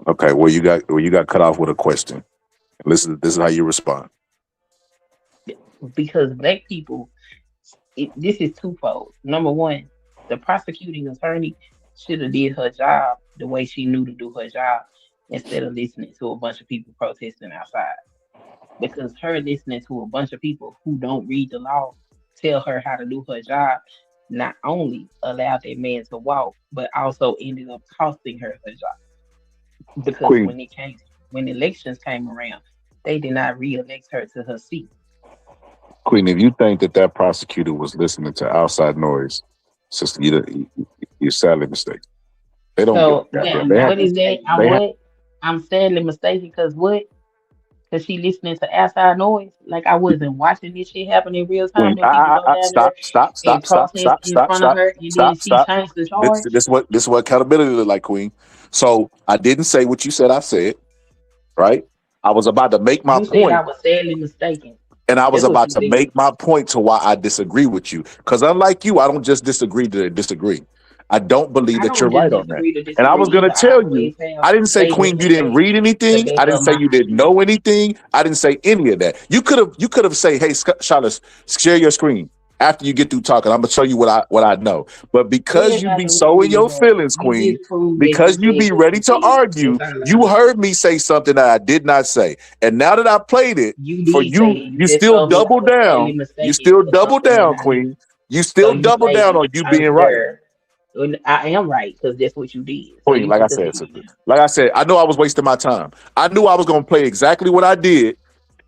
K: Okay, well you got cut off with a question. This is how you respond.
U: Because black people, this is twofold. Number one, the prosecuting attorney should have did her job the way she knew to do her job instead of listening to a bunch of people protesting outside. Because her listening to a bunch of people who don't read the law tell her how to do her job not only allowed that man to walk, but also ended up costing her job. Because when elections came around, they did not re-elect her to her seat.
K: Queen, if you think that prosecutor was listening to outside noise, sister, you're sadly mistaken. They don't.
U: So what is that? I'm sadly mistaken because what? Because she listening to outside noise? Like I wasn't watching this shit happen in real time.
K: Stop. This is what accountability look like, Queen. So I didn't say what you said I said, right? I was about to make my point.
U: I was sadly mistaken.
K: And I was about to make my point to why I disagree with you. Because unlike you, I don't just disagree to disagree. I don't believe that you're right on that. And I was going to tell you, I didn't say, Queen, you didn't read anything. I didn't say you didn't know anything. I didn't say any of that. You could have said, hey, Charlotte, share your screen. After you get through talking, I'm going to show you what I know. But because you be so in your feelings, Queen, because you be ready to argue, you heard me say something that I did not say. And now that I played it, for you still double down. You still double down, Queen. You still double down on you being right.
U: I am right because that's what you did. So
N: Queen,
U: you can
N: like I said, I know I was wasting my time. I knew I was gonna play exactly what I did,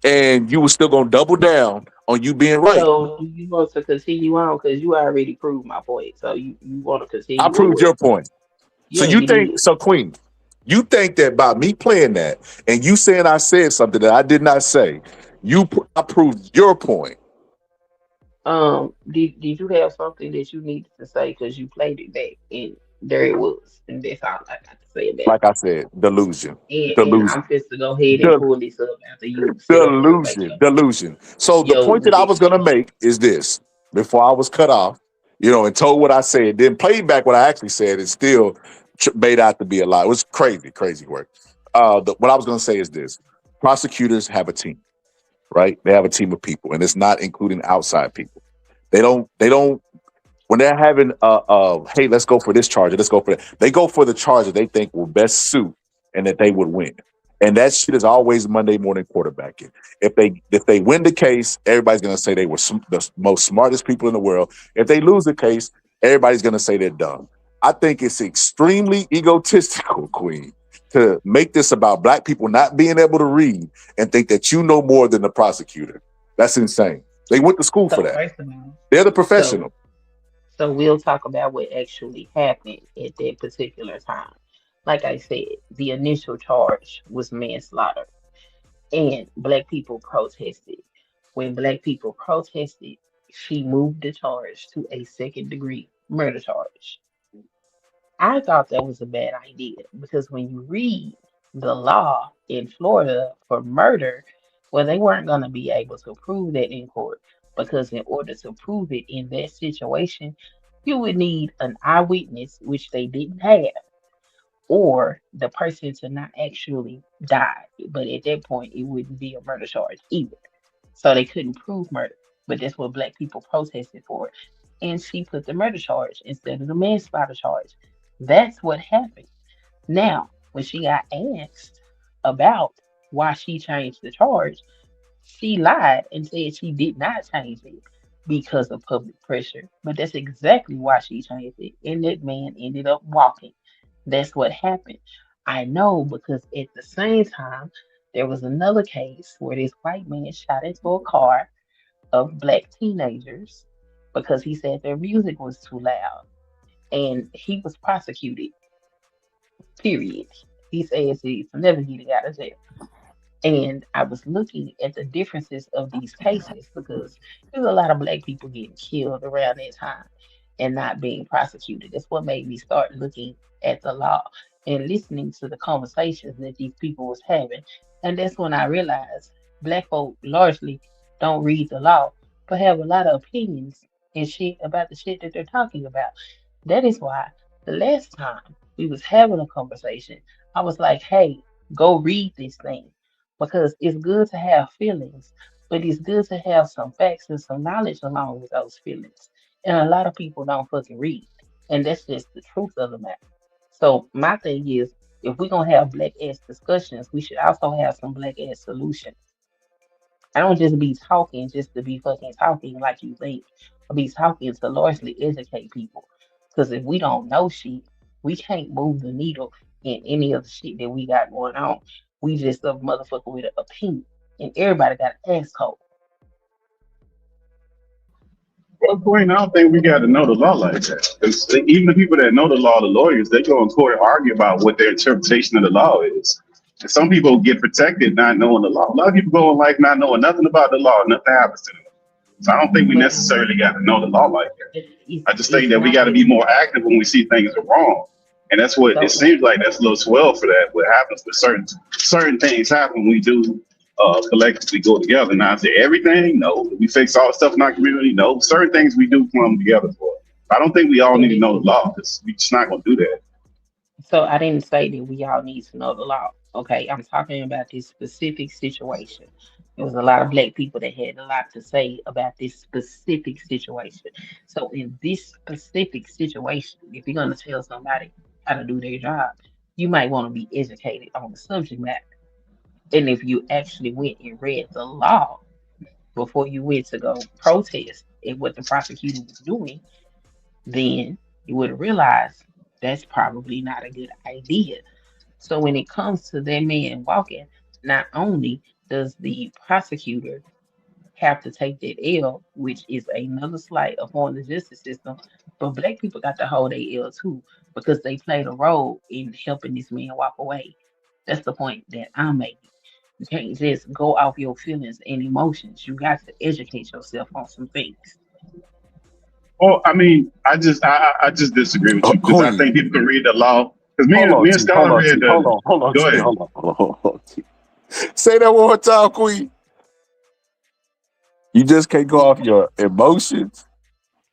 N: and you were still gonna double down on you being right.
U: So do you want to continue on? Because you already proved my point. So you want to
N: I
U: continue
N: proved
U: with?
N: your point. So
U: Yeah,
N: you
U: you
N: think
U: did.
N: so, Queen? You think that by me playing that and you saying I said something that I did not say, I proved your point.
U: Did you have something that you needed to say? Because you played it back, and there it was, and that's all I got to say about
N: Like I said, delusion,
U: it. And
N: delusion,
U: I'm just to go ahead and
N: de-
U: pull this up after you sit up here and make
N: delusion, delusion. So the
U: your
N: point that I was gonna
U: declaration.
N: make is this: before I was cut off, and told what I said, then played back what I actually said, and still made out to be a lie. It was crazy, crazy work. What I was gonna say is this: prosecutors have a team, right? They have a team of people, and it's not including outside people. They don't when they're having hey, let's go for this charge, let's go for that. They go for the charge that they think will best suit and that they would win. And that shit is always Monday morning quarterbacking. If they win the case, everybody's gonna say they were the most smartest people in the world. If they lose the case, everybody's gonna say they're dumb. I think it's extremely egotistical, Queen, to make this about black people not being able to read and think that you know more than the prosecutor. That's insane. They went to school for
U: So
N: that.
U: first of all,
N: They're the
U: so
N: professional.
U: so we'll talk about what actually happened at that particular time. Like I said, the initial charge was manslaughter, and black people protested. When black people protested, she moved the charge to a second degree murder charge. I thought that was a bad idea because when you read the law in Florida for murder, well, they weren't going to be able to prove that in court because in order to prove it in that situation, you would need an eyewitness, which they didn't have, or the person to not actually die. But at that point, it wouldn't be a murder charge either. So they couldn't prove murder. But that's what black people protested for. And she put the murder charge instead of the manslaughter charge. That's what happened. Now, when she got asked about why she changed the charge, she lied and said she did not change it because of public pressure. But that's exactly why she changed it. And that man ended up walking. That's what happened. I know because at the same time, there was another case where this white man shot into a car of black teenagers because he said their music was too loud. And he was prosecuted, period. He says he's never getting out of jail. And I was looking at the differences of these cases because there's a lot of black people getting killed around that time and not being prosecuted. That's what made me start looking at the law and listening to the conversations that these people was having. And that's when I realized black folk largely don't read the law, but have a lot of opinions and shit about the shit that they're talking about. That is why the last time we was having a conversation, I was like, hey, go read this thing because it's good to have feelings, but it's good to have some facts and some knowledge along with those feelings. And a lot of people don't fucking read. And that's just the truth of the matter. So my thing is, if we're gonna have black ass discussions, we should also have some black ass solutions. I don't just be talking just to be fucking talking like you think. I be talking to largely educate people. Because if we don't know shit, we can't move the needle in any of the shit that we got going on. We just a motherfucker with an opinion. And everybody got an asshole.
A: Well, Queen, I don't think we got to know the law like that. 'Cause even the people that know the law, the lawyers, they go in court and argue about what their interpretation of the law is. And some people get protected not knowing the law. A lot of people go in life not knowing nothing about the law. Nothing happens to them. So I don't think we
U: But
A: necessarily got to know the law like that. I just think
U: it's
A: that we
U: not
A: got to
U: that
A: be more active when we see things are wrong. And that's what it
U: so
A: seems like. That's a little swell for that. What happens with certain things happen, we do collectively go together. Now, is it everything? No. Do we fix all the stuff in our community? No. Certain things we do come together for. I don't think we all
U: so
A: need to know
U: this
A: the law because we're just not going to do that.
U: so I didn't say that we all need to know the law. Okay, I'm talking about this specific situation. There was a lot of black people that had a lot to say about this specific situation. So in this specific situation, if you're gonna tell somebody how to do their job, you might want to be educated on the subject matter. And if you actually went and read the law before you went to go protest at what the prosecutor was doing, then you would realize that's probably not a good idea. So when it comes to that man walking, not only does the prosecutor have to take that L, which is another slight upon the justice system, but black people got to hold their L too because they played a role in helping this man walk away. That's the point that I'm making. You can't just go off your feelings and emotions. You got to educate yourself on some things.
A: Well, I mean, I just disagree with you because I think people can read the law. Because me and Scholar read the.
N: Hold on,
A: Go ahead.
N: hold on. Say that one more time, Queen. You just can't go off your emotions.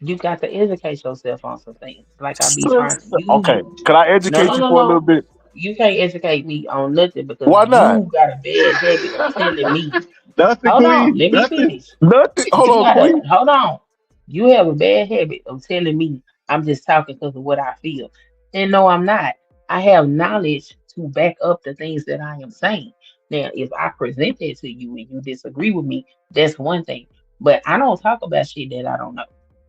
U: You got to educate yourself on some things. Like I be trying to use.
N: Okay, can I educate you for a little bit?
U: You can't educate me on nothing because
N: Why not?
U: you got a bad habit of telling me.
A: Nothing,
U: Hold on,
A: Queen.
U: let me
A: Nothing.
U: finish.
N: Nothing. Hold on, Queen.
U: Hold on. You have a bad habit of telling me I'm just talking because of what I feel. And no, I'm not. I have knowledge to back up the things that I am saying. Now, if I present that to you and you disagree with me, that's one thing. But I don't talk about shit that I don't know.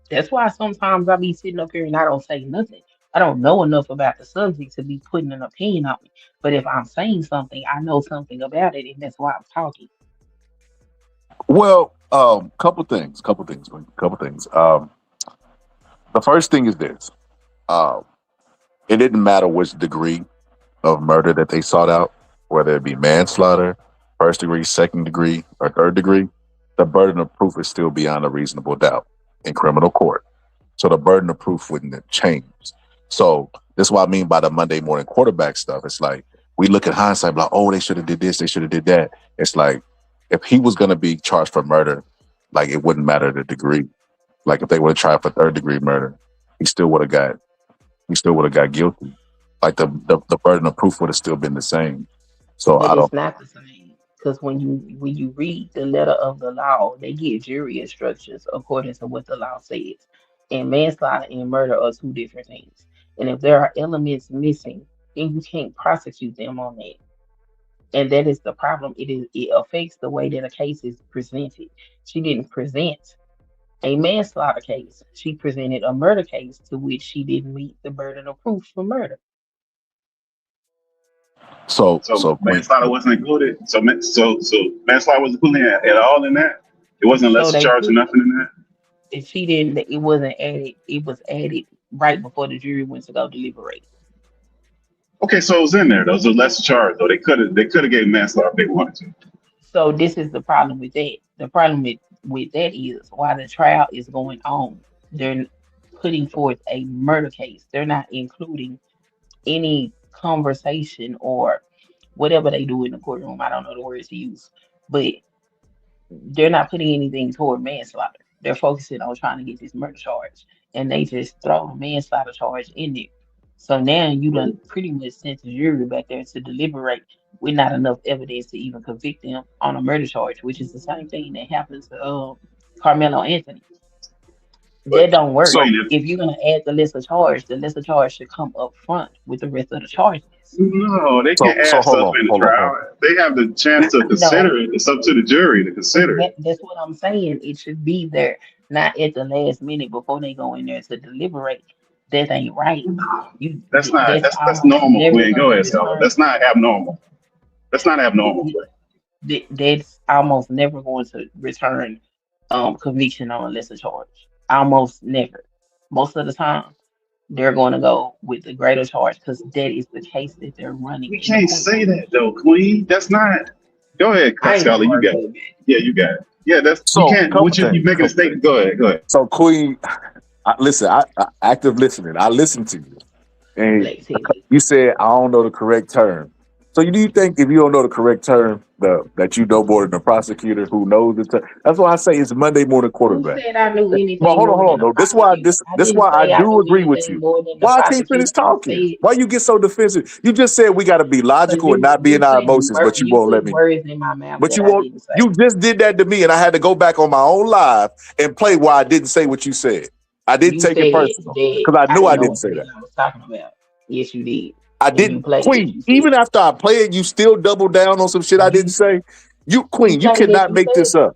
U: That's why sometimes I be sitting up here and I don't say nothing. I don't know enough about the subject to be putting an opinion on it. But if I'm saying something, I know something about it, and that's why I'm talking.
N: Well, couple things. The first thing is this. It didn't matter which degree of murder that they sought out, whether it be manslaughter, first degree, second degree, or third degree. The burden of proof is still beyond a reasonable doubt in criminal court. So the burden of proof wouldn't have changed. So this is what I mean by the Monday morning quarterback stuff. It's like we look at hindsight like, oh, they should have did this, they should have did that. It's like if he was going to be charged for murder, like it wouldn't matter the degree. Like if they would have tried for third degree murder, he still would have got guilty. Like the burden of proof would have still been the same. So
U: But
N: I don't.
U: it's not the same because when you read the letter of the law, they give jury instructions according to what the law says. And manslaughter and murder are two different things. And if there are elements missing, then you can't prosecute them on that. And that is the problem. It affects the way that a case is presented. She didn't present a manslaughter case. She presented a murder case to which she didn't meet the burden of proof for murder.
N: So
A: manslaughter wasn't included. So manslaughter wasn't included at all in that. It wasn't lesser charge or nothing in that.
U: If she didn't, it wasn't added. It was added right before the jury went to go deliberate.
A: Okay, so it was in there. Those are lesser charge though. They could have gave manslaughter if they wanted to.
U: So this is the problem with that. The problem with that is while the trial is going on, they're putting forth a murder case. They're not including any conversation or whatever they do in the courtroom. I don't know the words to use, but they're not putting anything toward manslaughter. They're focusing on trying to get this murder charge, and they just throw the manslaughter charge in there. So now you done pretty much sent the jury back there to deliberate with not enough evidence to even convict them on a murder charge, which is the same thing that happened to Carmelo Anthony. That don't work. If you're gonna add the lesser charge should come up front with the rest of the charges.
A: No, they can add stuff in the trial. They have the chance to consider it. It's up to the jury to consider it.
U: That's what I'm saying. It should be there, not at the last minute before they go in there to deliberate. That ain't right.
A: That's normal. Queen. Go ahead, Stella. That's not abnormal. That's not abnormal.
U: That's almost never going to return conviction on a lesser charge. Almost never. Most of the time, they're going to go with the greater charge because that is the case that they're running.
A: We can't say that though, Queen. That's not. Go ahead, Scholar. You got it. Yeah, you got it. Yeah, that's.
N: So,
A: you can't. You making a statement? Go ahead.
N: So, Queen, I active listening. I listened to you, and you said I don't know the correct term. So, do you think if you don't know the correct term, that you know more than the prosecutor who knows the term? That's why I say it's Monday morning quarterback.
U: Who said I knew anything?
N: Well, hold on. No, this why I do agree with you. Why I can't finish talking? Why you get so defensive? You just said we got to be logical and not be in our emotions, but you won't let me.
U: Words in my mouth.
N: But you won't. You just did that to me, and I had to go back on my own live and play why I didn't say what you said. I didn't take it personal because I knew I didn't say that.
U: I was talking about. Yes, you did.
N: I didn't, Queen. Even after I played, you still double down on some shit I didn't say. You, Queen, you cannot make this up.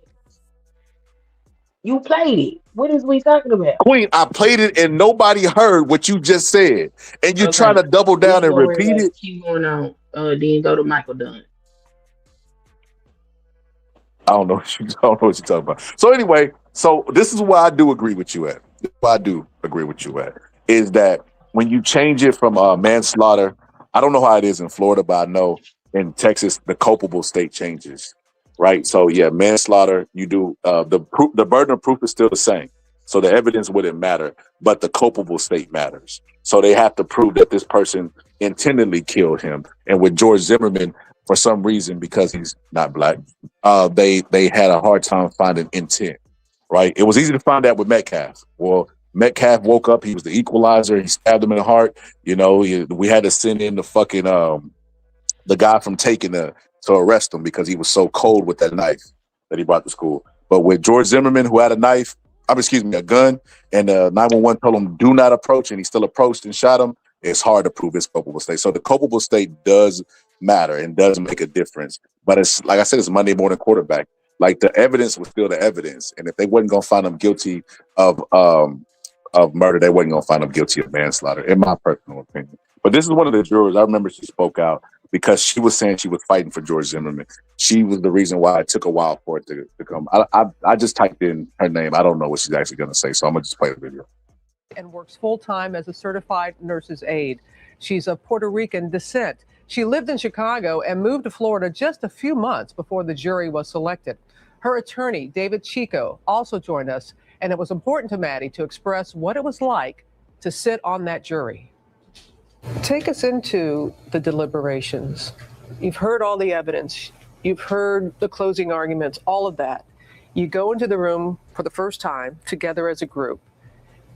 U: You played it. What is we talking about?
N: Queen, I played it and nobody heard what you just said. And you're trying
U: Okay,
N: to double down and
U: don't worry
N: repeat
U: about it.
N: it.
U: Keep going on. Then go to Michael Dunn.
N: I don't know what you're talking about. So anyway, so this is why I do agree with you at. Why I do agree with you at is that when you change it from manslaughter, I don't know how it is in Florida, but I know in Texas the culpable state changes, right? So yeah, manslaughter, you do the burden of proof is still the same. So the evidence wouldn't matter, but the culpable state matters. So they have to prove that this person intentionally killed him. And with George Zimmerman, for some reason, because he's not black, they had a hard time finding intent, right? It was easy to find that with Metcalf. Well, Metcalf woke up, he was the equalizer, he stabbed him in the heart. You know, we had to send in the fucking the guy from Taken to arrest him because he was so cold with that knife that he brought to school. But with George Zimmerman, who had a gun, and 911 told him do not approach, and he still approached and shot him, it's hard to prove his culpable state. So the culpable state does matter and does make a difference. But it's like I said, it's Monday morning quarterback. Like the evidence was still the evidence, and if they wasn't gonna find him guilty of murder, they wasn't gonna find him guilty of manslaughter, in my personal opinion. But this is one of the jurors. I remember she spoke out because she was saying she was fighting for George Zimmerman. She was the reason why it took a while for it to come. I just typed in her name. I don't know what she's actually gonna say, so I'm gonna just play the video.
D: And works full-time as a certified nurse's aide. She's of Puerto Rican descent. She lived in Chicago and moved to Florida just a few months before the jury was selected. Her attorney, David Chico, also joined us, and it was important to Maddie to express what it was like to sit on that jury. Take us into the deliberations. You've heard all the evidence. You've heard the closing arguments, all of that. You go into the room for the first time together as a group.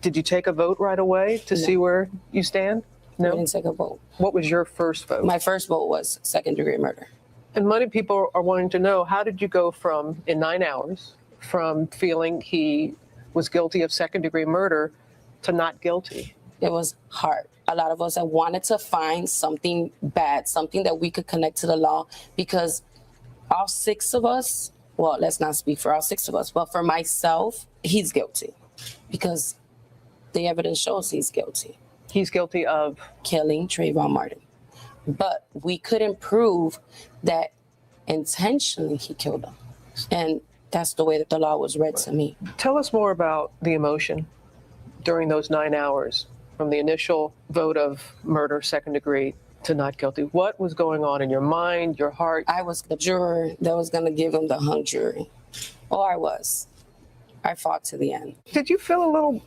D: Did you take a vote right away to see where you stand? No?
V: I didn't take a vote.
D: What was your first vote?
V: My first vote was second-degree murder.
D: And many people are wanting to know, how did you go from, in 9 hours, from feeling he was guilty of second-degree murder to not guilty?
V: It was hard. A lot of us I wanted to find something bad, something that we could connect to the law, because all six of us, well, let's not speak for all six of us, but for myself, he's guilty because the evidence shows he's guilty.
D: He's guilty of
V: killing Trayvon Martin. But we couldn't prove that intentionally he killed him. And that's the way that the law was read to me.
D: Tell us more about the emotion during those 9 hours, from the initial vote of murder, second degree, to not guilty. What was going on in your mind, your heart?
V: I was the juror that was going to give him the hung jury. Oh, I was. I fought to the end.
D: Did you feel a little,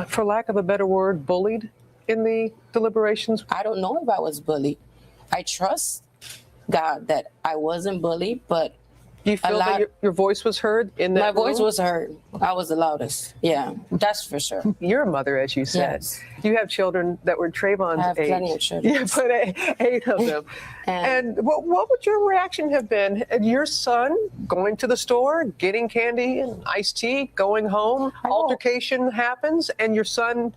D: for lack of a better word, bullied in the deliberations?
V: I don't know if I was bullied. I trust God that I wasn't bullied, but
D: you feel that your voice was heard in that
V: My voice
D: room?
V: was heard. I was the loudest. Yeah, that's for sure.
D: You're a mother, as you said.
V: Yes.
D: You have children that were Trayvon's
V: I have
D: age.
V: plenty of children.
D: Yeah, but 8 of them. And what would your reaction have been? Your son going to the store, getting candy and iced tea, going home, altercation happens, and your son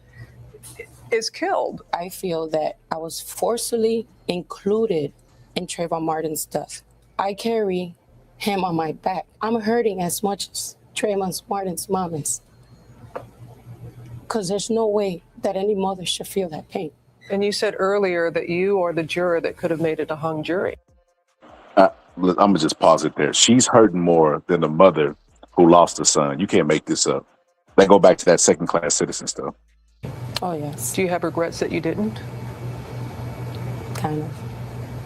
D: is killed.
V: I feel that I was forcibly included in Trayvon Martin's death. I carry him on my back. I'm hurting as much as Trayvon Martin's mom is. Because there's no way that any mother should feel that pain.
D: And you said earlier that you are the juror that could have made it a hung jury.
N: I'm gonna just pause it there. She's hurting more than the mother who lost a son. You can't make this up. They go back to that second-class citizen stuff.
V: Oh, yes.
D: Do you have regrets that you didn't?
V: Kind of.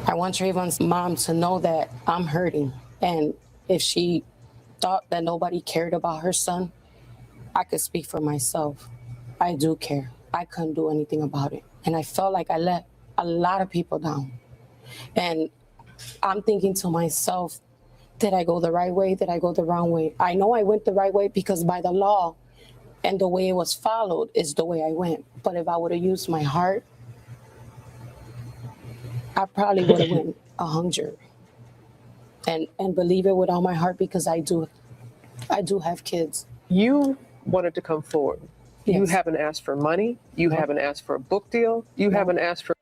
V: I want Trayvon's mom to know that I'm hurting. And if she thought that nobody cared about her son, I could speak for myself. I do care. I couldn't do anything about it. And I felt like I let a lot of people down. And I'm thinking to myself, did I go the right way? Did I go the wrong way? I know I went the right way because by the law and the way it was followed is the way I went. But if I would have used my heart, I probably would have went a hung jury. And believe it with all my heart, because I do have kids.
D: You wanted to come forward.
V: Yes.
D: You haven't asked for money. You haven't asked for a book deal. You haven't asked for.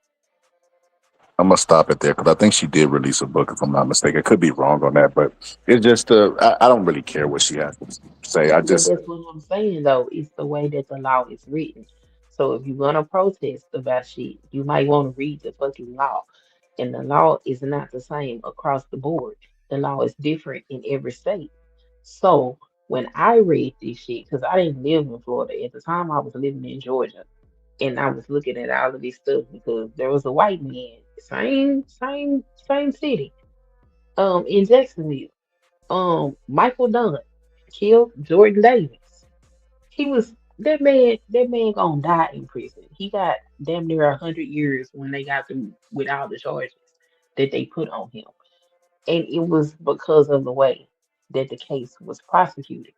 K: I'm gonna stop it there because I think she did release a book, if I'm not mistaken. I could be wrong on that, but it's just I don't really care what she has to say. I
U: But
K: just
U: that's what I'm saying though. It's the way that the law is written. So if you're gonna protest about shit, you might want to read the fucking law. And the law is not the same across the board. The law is different in every state. So when I read this shit, because I didn't live in Florida at the time, I was living in Georgia, and I was looking at all of this stuff because there was a white man, same city, in Jacksonville, Michael Dunn killed Jordan Davis. He was that man gonna die in prison. He got damn near 100 years when they got through with all the charges that they put on him. And it was because of the way that the case was prosecuted.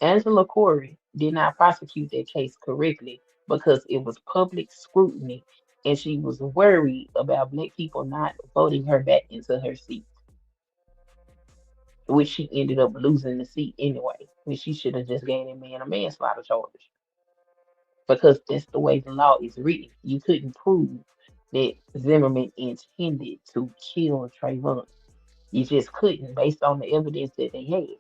U: Angela Corey did not prosecute that case correctly because it was public scrutiny and she was worried about black people not voting her back into her seat, which she ended up losing the seat anyway, when she should have just gave that man a manslaughter charge because that's the way the law is written. You couldn't prove that Zimmerman intended to kill Trayvon. You just couldn't based on the evidence that they had.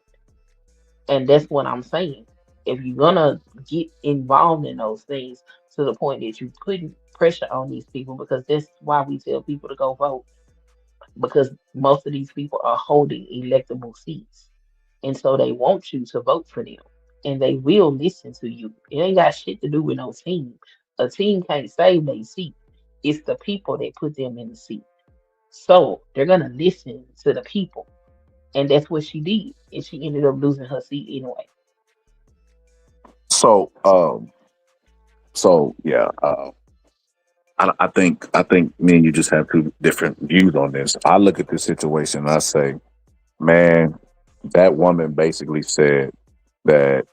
U: And that's what I'm saying. If you're gonna get involved in those things to the point that you putting pressure on these people, because that's why we tell people to go vote, because most of these people are holding electable seats. And so they want you to vote for them. And they will listen to you. It ain't got shit to do with no team. A team can't save their seat. It's the people that put them in the seat. So they're gonna listen to the people. And that's what she did. And she ended up losing her seat anyway.
K: so yeah. I think me and you just have two different views on this. I look at this situation and I say, man, that woman basically said that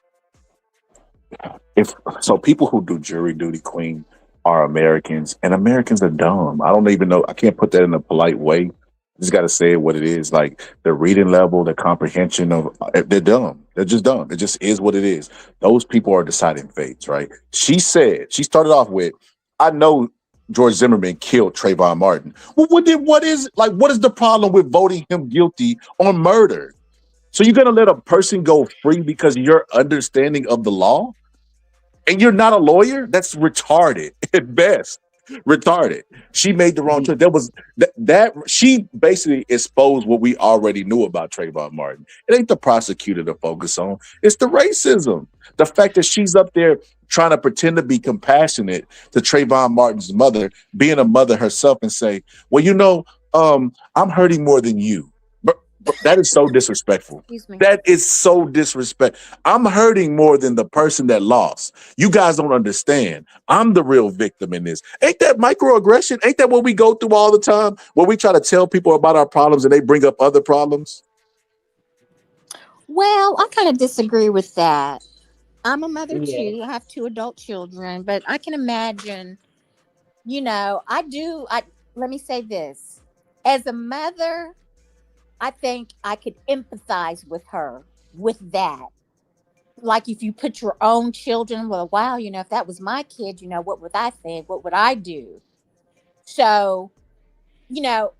K: if so people who do jury duty, Queen, are Americans, and Americans are dumb. I don't even know, I can't put that in a polite way. Just got to say it what it is. Like the reading level, the comprehension of, they're dumb. They're just dumb. It just is what it is. Those people are deciding fates, right? She started off with, I know George Zimmerman killed Trayvon Martin. Well, what is the problem with voting him guilty on murder? So you're gonna let a person go free because of your understanding of the law? And you're not a lawyer? That's retarded at best. Retarded. She made the wrong choice. That was that she basically exposed what we already knew about Trayvon Martin. It ain't the prosecutor to focus on. It's the racism. The fact that she's up there trying to pretend to be compassionate to Trayvon Martin's mother, being a mother herself, and say, well, I'm hurting more than you. But that is so disrespectful.
C: Excuse me.
K: That is so disrespectful. I'm hurting more than the person that lost. You guys don't understand. I'm the real victim in this. Ain't that microaggression? Ain't that what we go through all the time? Where we try to tell people about our problems and they bring up other problems?
C: Well, I kind of disagree with that. I'm a mother
U: Yeah.
C: too. I have two adult children, but I can imagine, let me say this. As a mother, I think I could empathize with her with that. Like if you put your own children, well, wow, if that was my kid, what would I think? What would I do? So,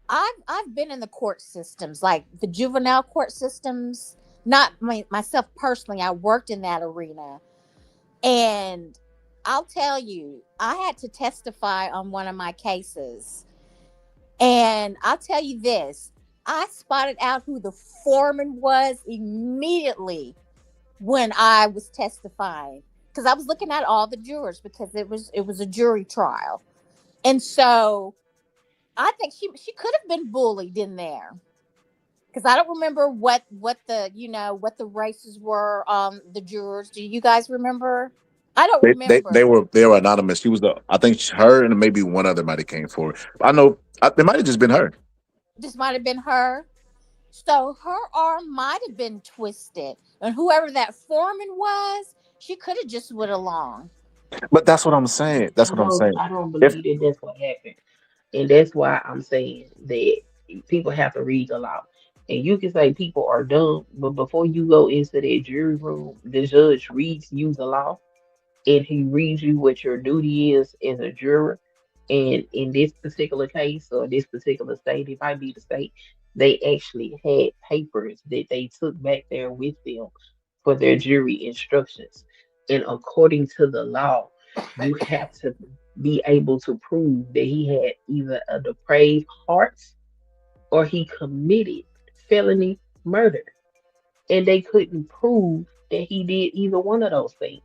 C: I've been in the court systems, like the juvenile court systems. Not myself personally, I worked in that arena. And I'll tell you, I had to testify on one of my cases. And I'll tell you this, I spotted out who the foreman was immediately when I was testifying, because I was looking at all the jurors because it was a jury trial. And so I think she could have been bullied in there, because I don't remember what the races were on the jurors. Do you guys remember? I don't remember.
K: They were anonymous. She was I think her and maybe one other might have came forward. I know it might have just been her.
C: This might have been her. So her arm might have been twisted, and whoever that foreman was, she could have just went along.
K: But that's what I'm saying. That's what I'm saying.
U: I don't believe that that's what happened. And that's why I'm saying that people have to read the law. And you can say people are dumb, but before you go into that jury room, the judge reads you the law and he reads you what your duty is as a juror. And in this particular case or this particular state, it might be the state, they actually had papers that they took back there with them for their jury instructions. And according to the law, you have to be able to prove that he had either a depraved heart or he committed felony murder. And they couldn't prove that he did either one of those things,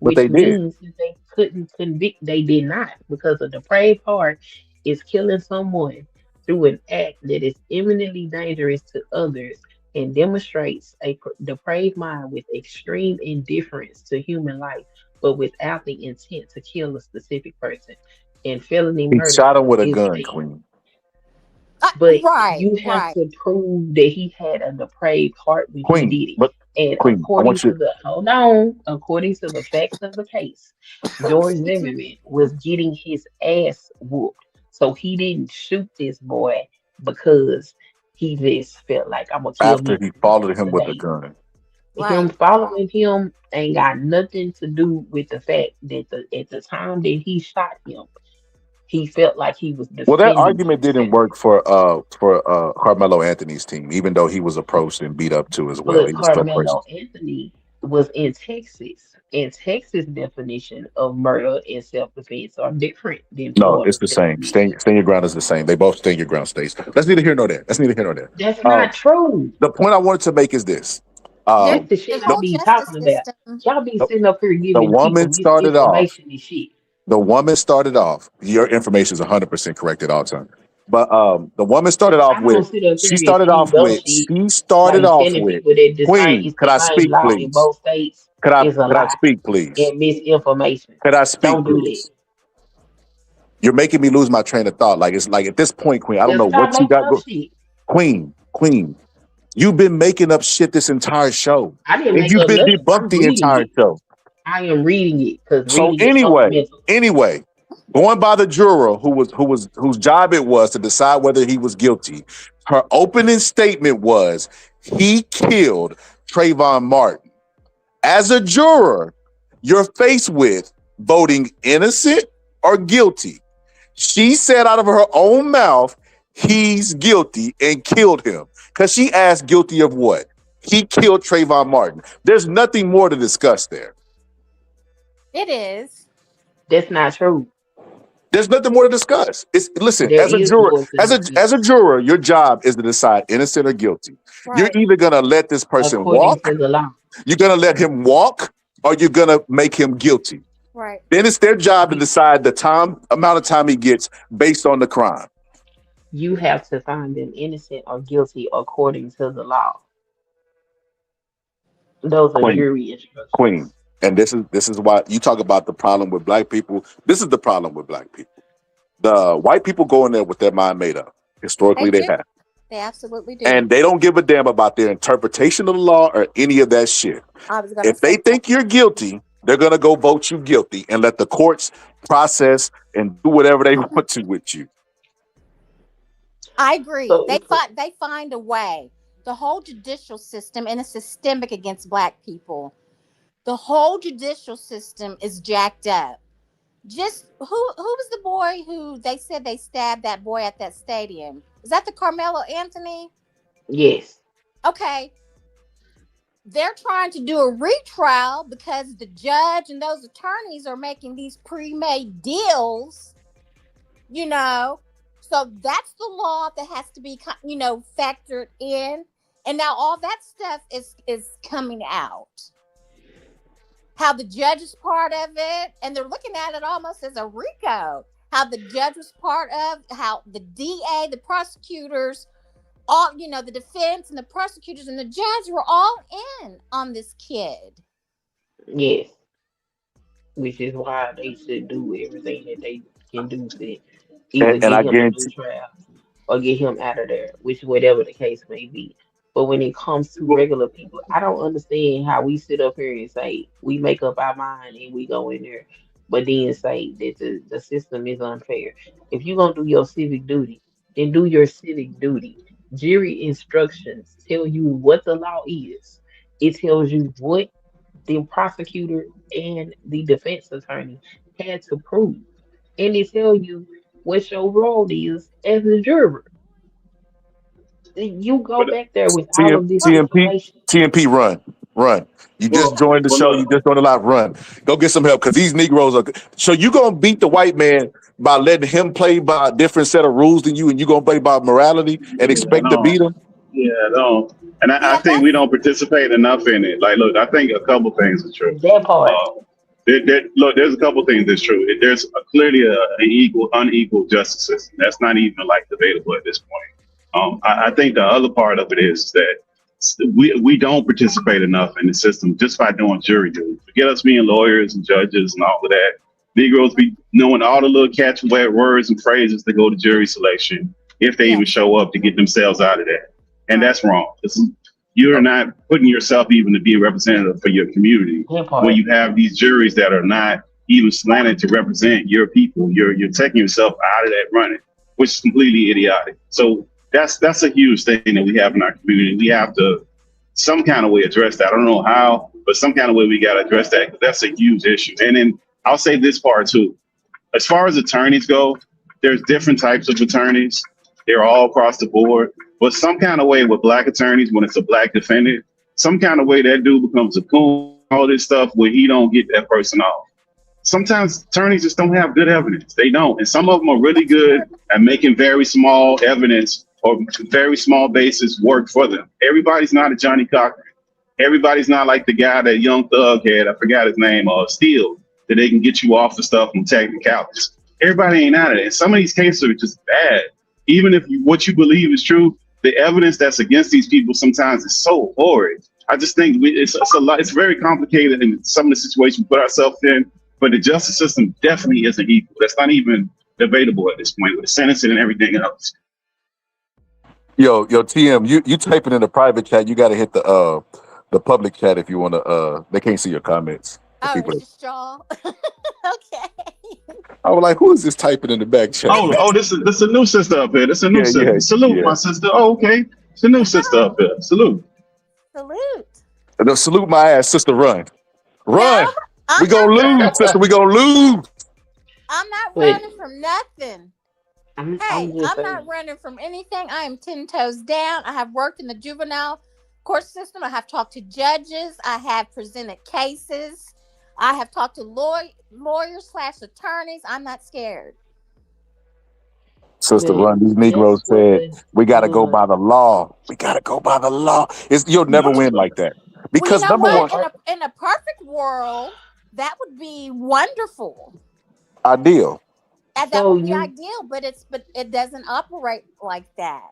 N: But
U: which
N: they did.
U: means that they couldn't convict. They did not, because a depraved heart is killing someone through an act that is eminently dangerous to others and demonstrates a depraved mind with extreme indifference to human life, but without the intent to kill a specific person. And felony
N: He
U: murder
N: shot him with a
U: is
N: gun,
U: a
N: Queen.
U: but
C: Right,
U: you have
C: right.
U: to prove that he had a depraved heart when he
N: Queen,
U: did it.
N: but
U: And
N: Queen, I
U: according
N: want
U: to
N: you.
U: the hold on, according to the facts of the case, George Zimmerman was getting his ass whooped. So he didn't shoot this boy because he just felt like I'm gonna kill
N: After
U: me
N: he followed him with a
U: today.
N: gun.
U: Him
C: Right.
U: following him ain't got nothing to do with the fact that at the time that he shot him, he felt like he was
N: Well, that
U: defending
N: argument didn't
U: himself.
N: work for Carmelo Anthony's team, even though he was approached and beat up too as well.
U: But
N: He was still pushing.
U: Carmelo Anthony was in Texas, and Texas definition of murder and self-defense are different than
N: No, it's
U: Florida's
N: the same.
U: definition.
N: Stand your ground is the same. They both stand your ground states. That's neither here nor there. That's neither here nor there.
U: That's
N: Uh,
U: not true.
N: the point I wanted to make is this:
C: There's
U: That's
N: um,
U: the shit
C: the
U: I
N: the,
C: whole
U: be
C: justice
U: talking about.
C: system.
U: Y'all be
N: the
U: sitting up here
N: the
U: giving people
N: woman started off.
U: misinformation and shit.
N: The woman started off. Your information is 100% correct at all times. But the woman started off
U: I don't
N: with.
U: sit up here
N: She
U: and
N: started
U: spew
N: off
U: dumb
N: with.
U: shit.
N: She started
U: Like
N: off
U: telling
N: with.
U: people that the same
N: Queen,
U: it's
N: could
U: the
N: I
U: same
N: speak,
U: law in
N: please?
U: both states is a
N: Could I
U: lie
N: speak, please?
U: and misinformation.
N: Could I speak,
U: Don't do that.
N: please? You're making me lose my train of thought. Like it's like at this point, Queen, I don't know
U: Just stop
N: what you
U: making
N: got
U: up
N: going.
U: shit.
N: Queen, you've been making up shit this entire show,
U: I didn't
N: and
U: make
N: you've
U: up
N: been
U: nothing.
N: debunked
U: I'm
N: the
U: reading
N: entire
U: it.
N: show.
U: I am reading it because
N: So
U: reading is fundamental.
N: anyway, going by the juror whose job it was to decide whether he was guilty, her opening statement was he killed Trayvon Martin. As a juror, you're faced with voting innocent or guilty. She said out of her own mouth, he's guilty and killed him. Because she asked guilty of what? He killed Trayvon Martin. There's nothing more to discuss there.
C: It is.
U: That's not true.
N: There's nothing more to discuss. It's listen,
U: There is more to
N: as a
U: discuss
N: juror, your job is to decide innocent or guilty. You're
C: Right.
N: either gonna let this person
U: according
N: walk,
U: to the law.
N: you're gonna let him walk, or you're gonna make him guilty.
C: Right.
N: Then it's their job to decide the amount of time he gets based on the crime.
U: You have to find them innocent or guilty according to the law. Those are
N: Queen,
U: jury
N: Queen.
U: instructions.
N: And this is why you talk about the problem with black people. This is the problem with black people. The white people go in there with their mind made up.
C: They
N: Historically, they
C: do.
N: have.
C: They absolutely do.
N: And they don't give a damn about their interpretation of the law or any of that shit.
C: I was gonna
N: If they
C: say that.
N: think you're guilty, they're gonna go vote you guilty and let the courts process and do whatever they want to with you.
C: I agree.
U: So
C: They find a way. The whole judicial system and it's systemic against black people. The whole judicial system is jacked up. Just who was the boy who they said they stabbed that boy at that stadium? Is that the Carmelo Anthony?
U: yes,
C: Okay. They're trying to do a retrial because the judge and those attorneys are making these pre-made deals, you know. So that's the law that has to be, factored in. And now all that stuff is coming out. How the judge is part of it, and they're looking at it almost as a RICO. How the judge was part of, how the DA, the prosecutors, all the defense and the prosecutors and the judge were all in on this kid.
U: yes, which is why they should do everything that they can do to either
N: And
U: get
N: I
U: him a new
N: guarantee
U: trial or get him out of there, which whatever the case may be. But when it comes to regular people, I don't understand how we sit up here and say we make up our mind and we go in there, but then say that the system is unfair. If you're gonna do your civic duty, then do your civic duty. Jury instructions tell you what the law is. It tells you what the prosecutor and the defense attorney had to prove. and they tell you what your role is as a juror. You go
N: But
U: back there with all of this information.
N: TMP, run. You just
A: Well,
N: joined the
A: well,
N: show. You
A: look,
N: just joined the live. Run. Go get some help because these Negroes are. So you gonna beat the white man by letting him play by a different set of rules than you, and you gonna play by morality and
A: yeah,
N: expect to
A: no,
N: beat him?
A: yeah, no. And I think we don't participate enough in it. Like, look, I think a couple things are true.
U: That part.
A: Look, there's a couple things that's true. There's clearly an unequal justice system. That's not even like debatable at this point. I think the other part of it is that we don't participate enough in the system just by doing jury duty. Forget us being lawyers and judges and all of that. Negroes be knowing all the little catch words and phrases that go to jury selection if they even show up to get themselves out of that. And that's wrong. You're not putting yourself even to be a representative for your community when you have these juries that are not even slanted to represent your people. You're taking yourself out of that running, which is completely idiotic. So that's a huge thing that we have in our community. We have to some kind of way address that. I don't know how, but some kind of way we got to address that because that's a huge issue. And then I'll say this part too. As far as attorneys go, there's different types of attorneys. They're all across the board. But some kind of way with black attorneys, when it's a black defendant, some kind of way that dude becomes a coon, all this stuff where he don't get that person off. Sometimes attorneys just don't have good evidence. They don't. And some of them are really good at making very small evidence or very small basis work for them. Everybody's not a Johnny Cochran. Everybody's not like the guy that Young Thug had, I forgot his name, Steele, that they can get you off the stuff from technicalities. Everybody ain't out of it. And some of these cases are just bad. Even if what you believe is true, the evidence that's against these people sometimes is so horrid. I just think it's a lot. It's very complicated in some of the situations we put ourselves in, but the justice system definitely isn't equal. That's not even debatable at this point with the sentencing and everything else.
N: Yo, TM, you type it in the private chat. You got to hit the public chat if you want to. They can't see your comments.
C: Oh, it's just y'all. Okay.
N: I was like, who is this typing in the back chat?
A: This is a new sister up here. This is a new sister. Salute, my sister. Oh, okay. It's a new sister up here. Salute.
C: Salute.
N: No, salute my ass, sister. Run. We gonna lose, sister. We gonna lose.
C: I'm not running from nothing.
U: I'm
C: not running from anything. I am 10 toes down. I have worked in the juvenile court system. I have talked to judges. I have presented cases. I have talked to lawyers/attorneys. I'm not scared.
N: Sister Run, these Negroes said we gotta go by the law. We gotta go by the law. You'll never win like that. Because number one,
C: in a perfect world, that would be wonderful.
N: Ideal.
C: And that would be ideal, but it doesn't operate like that.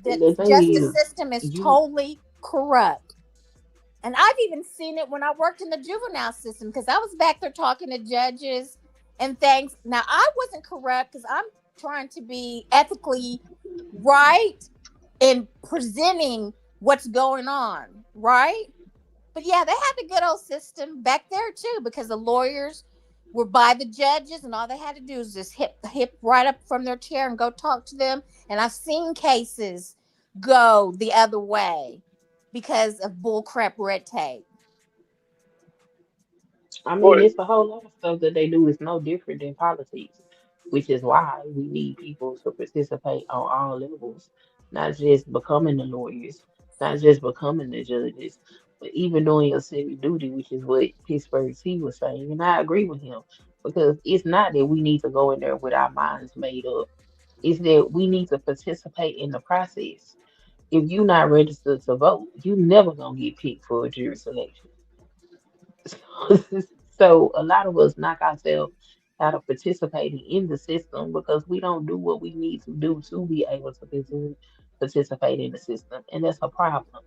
C: The justice system is totally corrupt. And I've even seen it when I worked in the juvenile system because I was back there talking to judges and things. Now, I wasn't corrupt because I'm trying to be ethically right in presenting what's going on, right? But yeah, they had a good old system back there too because the lawyers were by the judges and all they had to do is just hip right up from their chair and go talk to them. And I've seen cases go the other way because of bullcrap red tape.
U: I mean, it's a whole lot of stuff that they do is no different than politics, which is why we need people to participate on all levels, not just becoming the lawyers, not just becoming the judges, but even doing your civic duty, which is what Pittsburgh T was saying. And I agree with him because it's not that we need to go in there with our minds made up. It's that we need to participate in the process. If you're not registered to vote, you never gonna get picked for a jury selection. So a lot of us knock ourselves out of participating in the system because we don't do what we need to do to be able to participate in the system, and that's a problem.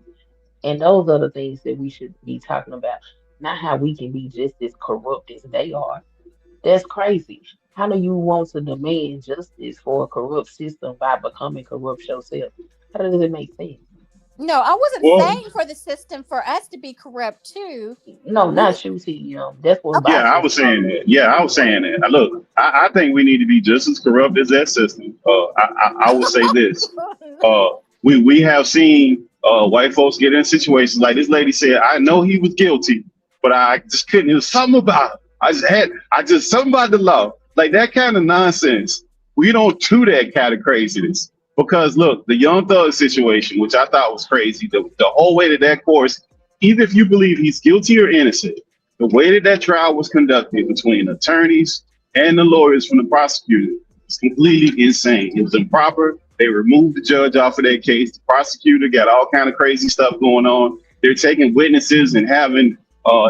U: And those are the things that we should be talking about, not how we can be just as corrupt as they are. That's crazy. How do you want to demand justice for a corrupt system by becoming corrupt yourself? How does it make sense?
C: No, I wasn't saying for the system for us to be corrupt too.
U: No, not you, TM. That's what.
A: Yeah, I was saying that. Now, look, I think we need to be just as corrupt as that system. I would say this. We have seen white folks get in situations like this lady said, I know he was guilty, but I just couldn't. It was something about it. Something about the law.
I: Like that kind of nonsense. We don't do that kind of craziness. Because look, the Young Thug situation, which I thought was crazy, the whole way that course, even if you believe he's guilty or innocent, the way that trial was conducted between attorneys and the lawyers from the prosecutor is completely insane. It was improper. They removed the judge off of that case. The prosecutor got all kind of crazy stuff going on. They're taking witnesses and having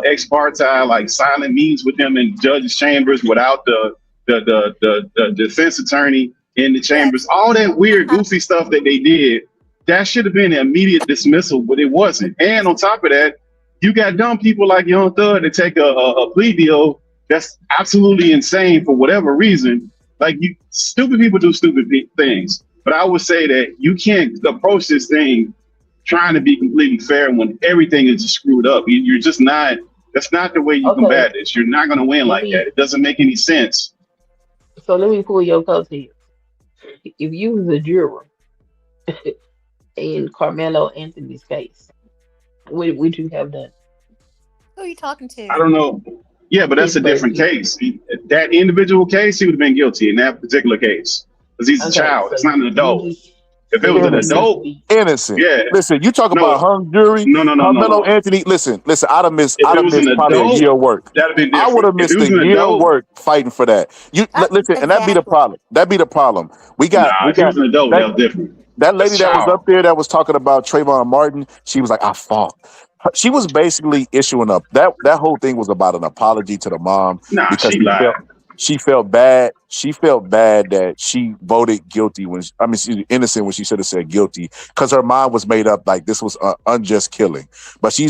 I: ex parte, like silent meetings with them in judges' chambers without the defense attorney in the chambers. All that weird, goofy stuff that they did, that should have been an immediate dismissal, but it wasn't. And on top of that, you got dumb people like Young Thug that take a plea deal that's absolutely insane for whatever reason. Like, stupid people do stupid things. But I would say that you can't approach this thing trying to be completely fair when everything is just screwed up. You're just not, that's not the way you combat this. You're not going to win like that. It doesn't make any sense.
U: So let me pull your coattails. If you was a juror in Carmelo Anthony's case, what would you have done?
C: Who are you talking to?
I: I don't know. Yeah, but that's a different case. That individual case, he would have been guilty in that particular case. Because he's a child. It's not an adult. If it was an adult,
N: innocent.
I: Yeah.
N: Listen, you talk about hung jury.
I: No.
N: Carmelo Anthony. Listen. I'd have missed probably a year of work.
I: That'd be
N: I would have missed a year of work fighting for that. Listen, and that'd be the problem. We got.
I: If he was an adult, that was different.
N: That lady that was up there that was talking about Trayvon Martin, she was like, I fought. She was basically issuing up. That whole thing was about an apology to the mom because she felt bad. She felt bad that she voted guilty when she was innocent when she should have said guilty because her mind was made up like this was an unjust killing. But she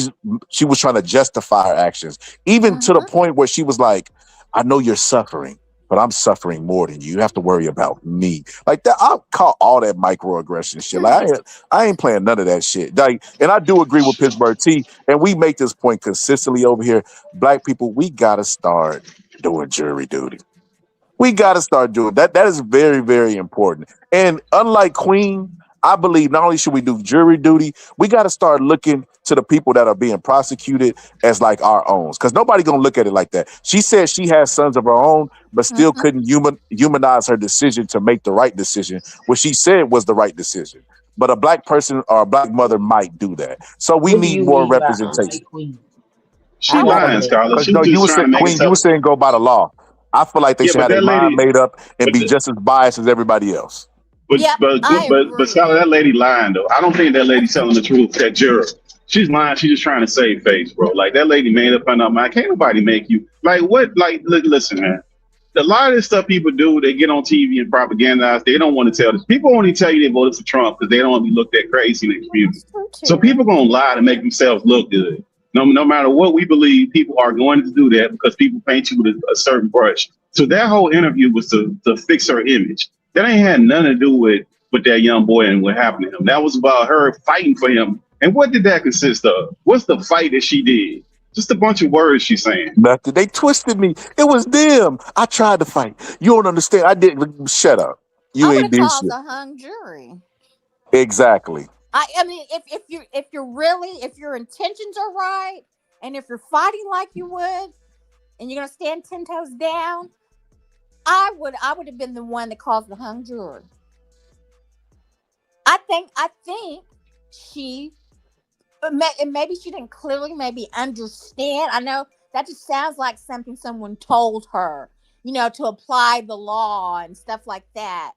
N: was trying to justify her actions, even to the point where she was like, "I know you're suffering, but I'm suffering more than you. You have to worry about me." Like that, I call all that microaggression shit. Like I ain't playing none of that shit. Like, and I do agree with Pittsburgh T. And we make this point consistently over here. Black people, we gotta start doing jury duty. We gotta start doing that. That is very, very important. And unlike Queen, I believe not only should we do jury duty, we gotta start looking to the people that are being prosecuted as like our own. Because nobody gonna look at it like that. She said she has sons of her own, but still couldn't humanize her decision to make the right decision, which she said was the right decision. But a black person or a black mother might do that. So we need more representation.
I: She lying, Scarlett.
N: No, you were saying Queen. You were saying go by the law. I feel like they should have their mind made up and be just as biased as everybody else.
I: But Scarlett, that lady lying though. I don't think that lady's telling the truth. That juror, she's lying. She's just trying to save face, bro. Like that lady made up her mind. Can't nobody make you like what? Like, listen, man. A lot of this stuff people do, they get on TV and propagandize. They don't want to tell this. People only tell you they voted for Trump because they don't want to be looked at crazy in the community. So people gonna lie to make themselves look good. No matter what we believe, people are going to do that because people paint you with a certain brush. So that whole interview was to fix her image. That ain't had nothing to do with that young boy and what happened to him. That was about her fighting for him. And what did that consist of? What's the fight that she did? Just a bunch of words she's saying.
N: Nothing. They twisted me. It was them. I tried to fight. You don't understand. I didn't. Shut up. You ain't did shit.
C: A hung jury.
N: Exactly.
C: I mean, if your intentions are right, and if you're fighting like you would, and you're gonna stand 10 toes down, I would have been the one that caused the hung jury. I think she. And maybe she didn't clearly understand. I know that just sounds like something someone told her, to apply the law and stuff like that.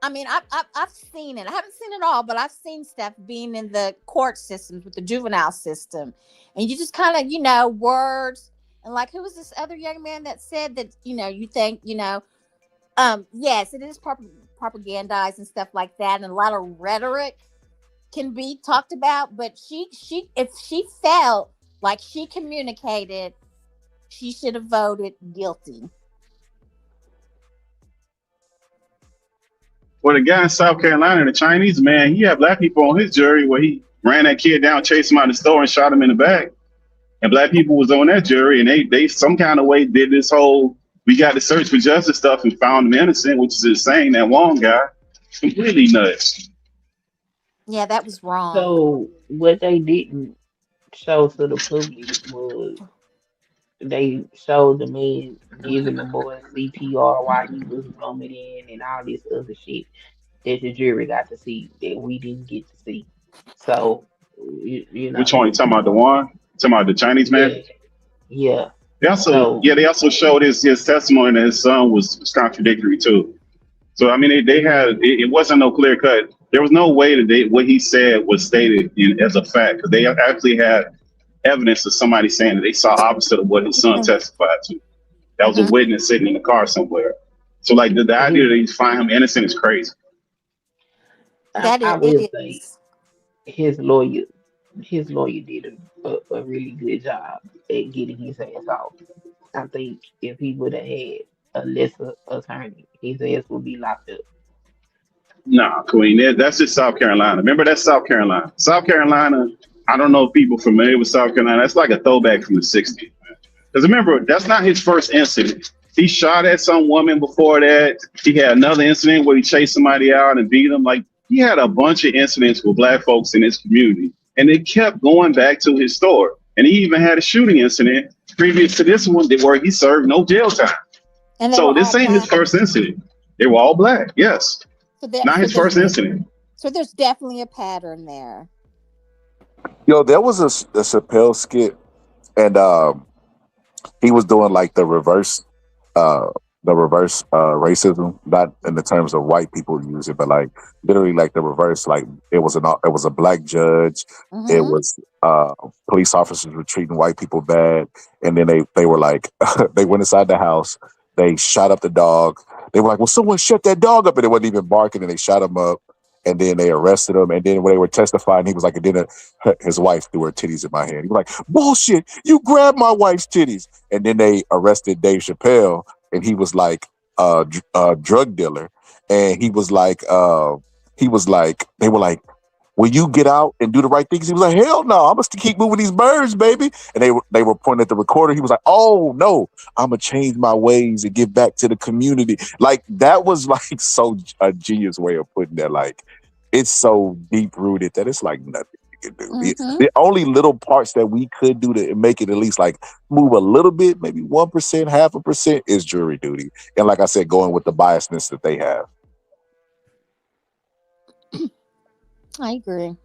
C: I mean, I've seen it. I haven't seen it all, but I've seen stuff being in the court systems with the juvenile system. And you just kind of, words. And like, who was this other young man that said that, you think, yes, it is propagandized and stuff like that. And a lot of rhetoric can be talked about, but if she felt like she communicated, she should have voted guilty.
I: Well, the guy in South Carolina, the Chinese man, he had black people on his jury where he ran that kid down, chased him out of the store, and shot him in the back. And black people was on that jury, and they some kind of way did this whole we got to search for justice stuff and found him innocent, which is insane. That Wong guy, completely nuts.
C: Yeah, that was wrong.
U: So what they didn't show to the public was they showed the man giving the boy CPR while he was vomiting and all this other shit that the jury got to see that we didn't get to see. So, you
A: Which
U: know,
A: one? You talking about the one? You talking about the Chinese man?
U: yeah, yeah.
A: Yeah,
U: So,
A: they also showed his testimony that his son was contradictory too. So I mean, they had it wasn't no clear cut. There was no way that what he said was stated as a fact because they actually had evidence of somebody saying that they saw opposite of what his son testified to. That was a witness sitting in the car somewhere. So like the idea that he's find him innocent is crazy.
U: I will say his lawyer, his lawyer did a really good job at getting his ass off. I think if he would have had a lesser attorney, his ass would be locked up.
A: Nah, Queen, that's just South Carolina. Remember, that's South Carolina. South Carolina, I don't know if people familiar with South Carolina. That's like a throwback from the 60s. Because remember, that's not his first incident. He shot at some woman before that. He had another incident where he chased somebody out and beat them. Like, he had a bunch of incidents with black folks in his community. And it kept going back to his store. And he even had a shooting incident previous to this one where he served no jail time.
C: And
A: So this ain't his first incident. They were all black, yes. Not his first incident.
C: So there's definitely a pattern there.
N: Yo, there was a Chappelle skit, and he was doing like the reverse racism, not in the terms of white people use it, but like literally like the reverse. Like it was a black judge. It was police officers were treating white people bad, and then they were like they went inside the house. They shot up the dog. They were like, "Well, someone shut that dog up," and it wasn't even barking, and they shot him up. And then they arrested him. And then when they were testifying, he was like, and then his wife threw her titties in my hand. He was like, "Bullshit, you grabbed my wife's titties." And then they arrested Dave Chappelle, and he was like a drug dealer. And he was like, they were like, "Will you get out and do the right things?" He was like, "Hell no, I'm gonna keep moving these birds, baby." And they were pointing at the recorder. He was like, "Oh no, I'm gonna change my ways and give back to the community." Like that was like so a genius way of putting that. Like it's so deep rooted that it's like nothing you can do. The only little parts that we could do to make it at least like move a little bit, maybe 1%, 0.5%, is jury duty. And like I said, going with the biasness that they have.
C: I agree.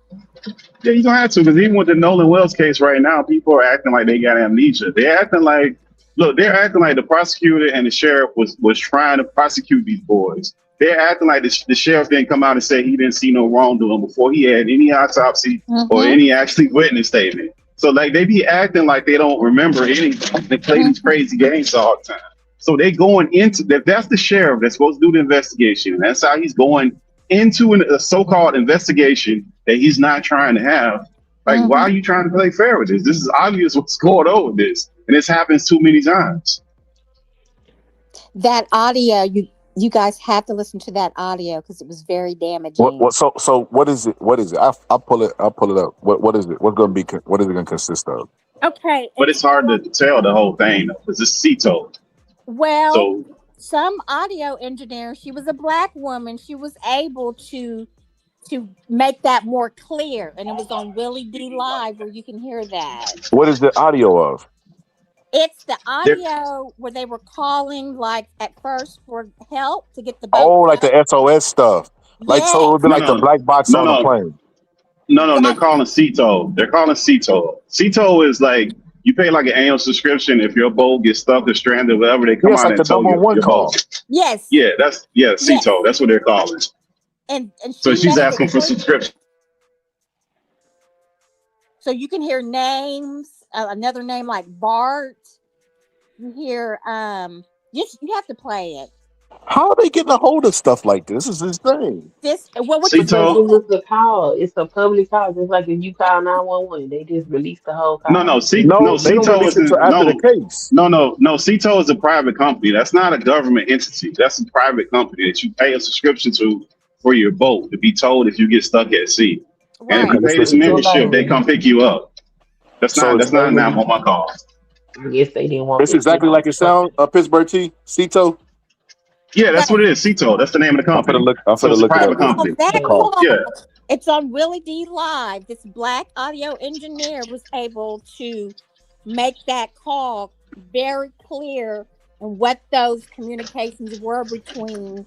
A: Yeah, you don't have to, because even with the Nolan Wells case right now, people are acting like they got amnesia. They're acting like the prosecutor and the sheriff was trying to prosecute these boys. They're acting like the sheriff didn't come out and say he didn't see no wrongdoing before he had any autopsy or any actually witness statement. So like they be acting like they don't remember anything. They play these crazy games all the time. So they going into that. That's the sheriff that's supposed to do the investigation. That's how he's going into a so-called investigation that he's not trying to have. Like, why are you trying to play fair with this? This is obvious what's going on with this, and this happens too many times.
C: That audio, you guys have to listen to that audio because it was very damaging.
N: So what is it? What is it? I'll pull it up. What is it? What is it going to consist of?
C: Okay.
A: But it's hard to tell the whole thing because it's CETO.
C: Well, some audio engineer, she was a black woman. She was able to make that more clear, and it was on Willie D Live where you can hear that.
N: What is the audio of?
C: It's the audio where they were calling, like at first for help to get the boat.
N: Oh, like the SOS stuff. Like so, it would be like the black box on the plane.
A: No, they're calling CETO. They're calling CETO. CETO is like you pay like an annual subscription if your boat gets stuck or stranded, whatever. They come out
N: like
A: and
N: the
A: tow
N: number one
A: your
N: call.
A: boat.
C: Yes.
A: Yeah, CETO. That's what they're calling.
C: And
A: so she's asking for subscription.
C: So you can hear names, another name like Bart. You hear, you have to play it.
N: How are they getting a hold of stuff like this? This is insane.
U: What you said, it was a call. It's a public call, just like if you call 911, they just release the whole call.
A: CETO is
N: after the case.
A: No, CETO is a private company. That's not a government entity. That's a private company that you pay a subscription to for your boat to be told if you get stuck at sea. Right. And if you pay this membership, they come pick you up. That's not a 911 call.
U: I guess they didn't want.
N: It's exactly like it sounds. Pittsburgh T. CETO.
A: Yeah, that's what it is. CETO. That's the name of the company.
N: I'm gonna look it up.
A: Yeah.
C: It's on Willie D Live. This black audio engineer was able to make that call very clear on what those communications were between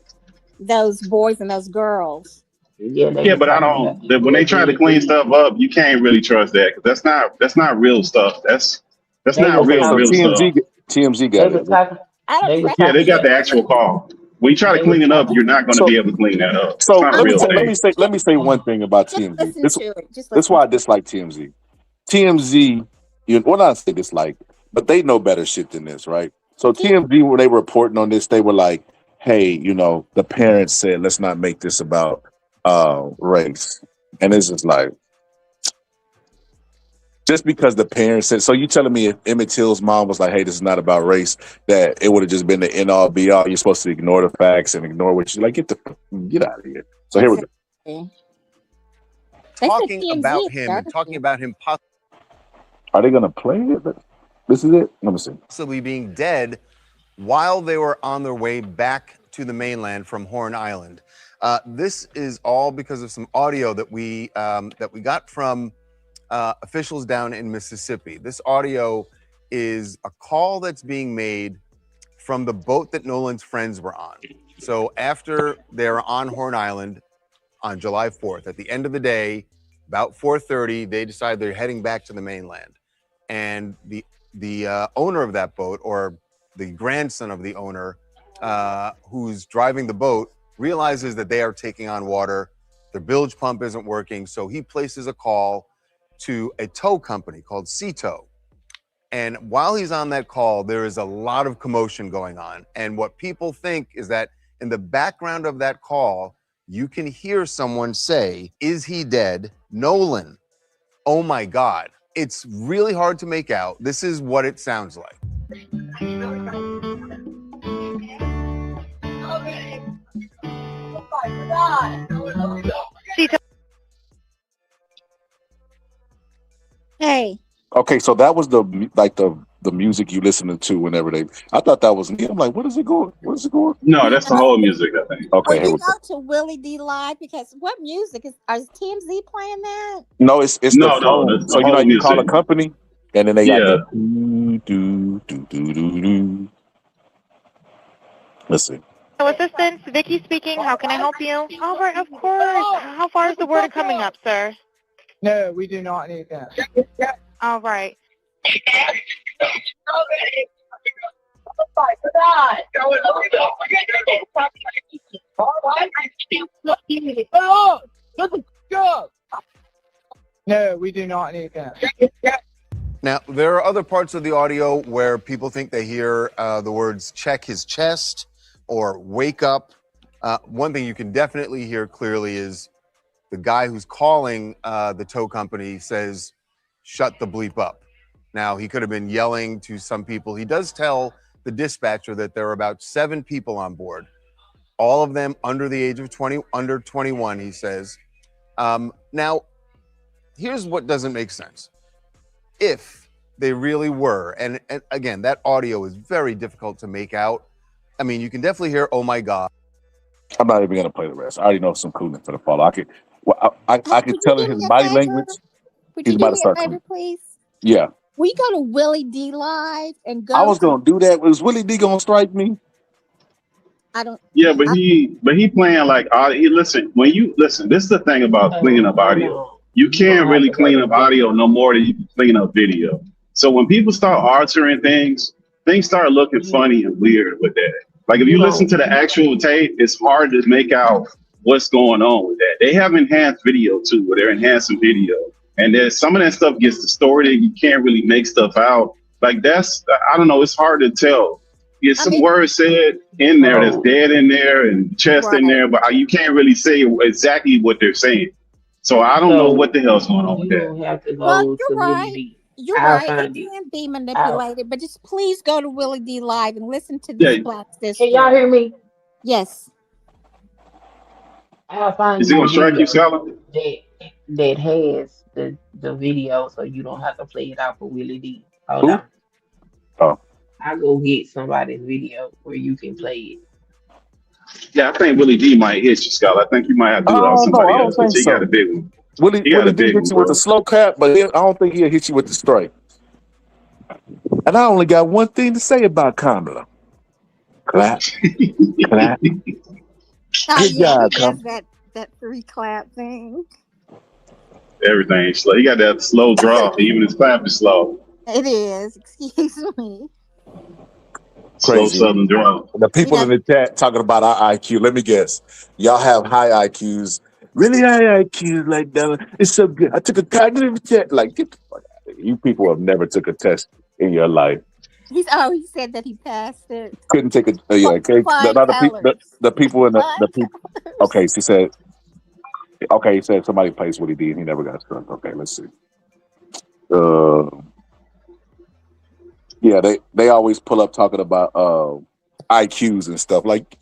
C: those boys and those girls.
U: Yeah, they
A: Yeah,
U: was
A: but I
U: talking about
A: don't. When they try to clean stuff up, you can't really trust that because that's not real stuff. That's
U: they
A: not
U: was
K: Okay, so
A: real
U: talking.
A: stuff.
K: TMZ
U: They
K: got
U: was
K: it.
U: talking.
C: I don't
U: They was
C: trust
A: Yeah, they
U: talking.
A: got the actual call. When you try to
U: They was
A: clean it up,
U: talking.
A: you're not going to
K: So
A: be able to clean that up. It's
K: so
A: not a
K: let me
A: real
K: say let
A: thing.
K: me say let me say one thing about
C: just
K: TMZ.
C: listen to it. Just
K: This
C: listen
K: why I
C: to it.
K: dislike TMZ. TMZ, well, not say dislike, but they know better shit than this, right? So TMZ, when they were reporting on this, they were like, "Hey, the parents said let's not make this about race," and it's just like, just because the parents said. So you telling me if Emmett Till's mom was like, "Hey, this is not about race," that it would have just been the end all be all? You're supposed to ignore the facts and ignore what you like. Get out of here. So here we go.
C: Exactly.
S: Talking
C: TMZ
S: about
C: is
S: him and talking
C: dirty.
S: about him
K: Are they gonna play it? This is it. Let me see.
S: possibly being dead while they were on their way back to the mainland from Horn Island. This is all because of some audio that we got from officials down in Mississippi. This audio is a call that's being made from the boat that Nolan's friends were on. So after they're on Horn Island on July 4th, at the end of the day, about 4:30, they decide they're heading back to the mainland. And the owner of that boat, or the grandson of the owner, who's driving the boat, realizes that they are taking on water. Their bilge pump isn't working, so he places a call to a tow company called Sea Tow. And while he's on that call, there is a lot of commotion going on. And what people think is that in the background of that call, you can hear someone say, "Is he dead? Nolan. Oh my God." It's really hard to make out. This is what it sounds like.
C: Hey.
K: Okay, so that was the music you listening to whenever they. I thought that was me. I'm like, what is it going? What is it going?
A: No, that's the whole music, I think.
K: Okay,
C: When
K: here
C: you
K: we go.
C: go to Willie D Live, because what music is TMZ playing that?
K: No, it's the
A: No,
K: phone.
A: that's
K: So
A: the whole
K: you call a
A: music.
K: company, and then they got
A: Yeah.
K: the do. Let's see.
E: So assistance, Vicky speaking. How can I help you? All right, of course. How far is the word coming up, sir?
F: No, we do not need that.
E: All right.
F: No, we do not need that.
S: Now, there are other parts of the audio where people think they hear the words "check his chest" or "wake up." One thing you can definitely hear clearly is the guy who's calling the tow company says, "Shut the bleep up." Now, he could have been yelling to some people. He does tell the dispatcher that there are about 7 people on board, all of them under the age of 20, under 21, he says. Now, here's what doesn't make sense. If they really were, and again, that audio is very difficult to make out. I mean, you can definitely hear, "Oh my God."
K: I'm not even gonna play the rest. I already know some cooling for the fall. I could tell in
C: Would you do
K: his
C: me a
K: body
C: favor?
K: language.
C: Would
K: He's
C: you do
K: about to
C: me a
K: start
C: favor,
K: cooling.
C: please?
K: Yeah,
C: We go to Willie D Live and
K: I
C: go
K: was
C: to.
K: gonna do that. Was Willie D gonna strike me?
C: I don't.
A: Yeah, but he playing like listen, when you listen, this is the thing about cleaning up audio. You can't really clean up audio no more than you can clean up video. So when people start altering things start looking funny and weird with that. Like if you listen to the actual tape, it's hard to make out what's going on with that. They have enhanced video too, where they're enhancing video. And there's some of that stuff gets distorted. You can't really make stuff out. Like I don't know, it's hard to tell. There's some words said in there that's dead in there and chest in there, but you can't really say exactly what they're saying. So I don't know what the hell's going on with
U: You
A: that.
U: don't have to
C: Well,
U: go to
C: you're
U: Willie
C: right.
U: D.
C: You're
U: I'll
C: right.
U: find
C: It
U: it.
C: can be manipulated, but just please go to Willie D Live and listen to
U: Yeah.
C: this Black sister.
U: Can y'all hear me?
C: Yes.
U: I'll find
A: Is he
U: you
A: gonna
U: a
A: strike you,
U: video
A: Scholar?
U: that has the video, so you don't have to play it out for Willie D. Hold
K: Who?
U: on.
K: Oh.
U: I'll go get somebody's video where you can play it.
A: Yeah, I think Willie D might hit you, Scholar. I think you might have to do it off
K: Oh no, I
A: somebody
K: don't
A: else, but
K: think
A: he got a
K: so.
A: big one.
K: Willie
A: He got
K: D
A: a big
K: hit
A: one,
K: you with
A: bro.
K: the slow cap, but I don't think he'll hit you with the strike.
N: And I only got one thing to say about Kamala. Clap. Clap.
C: Oh
N: Good
C: yeah,
N: job,
C: he does
N: Kamala.
C: that three clap thing.
A: Everything slow. He got that slow draw. Even his clap is slow.
C: It is. Excuse me.
A: Slow
N: Crazy.
A: southern draw.
N: The people in the chat talking about our IQ. Let me guess. Y'all have high IQs. Really high IQs like that. It's so good. I took a cognitive test. Like, get the fuck out of here. You people have never took a test in your life.
C: He said that he passed it.
N: Couldn't take a yeah. Okay.
C: Flying colors.
N: The people in the
C: Flying
N: people. Okay, she said. Okay, he said somebody placed what he did. He never got struck. Okay, let's see. Yeah, they always pull up talking about IQs and stuff. Like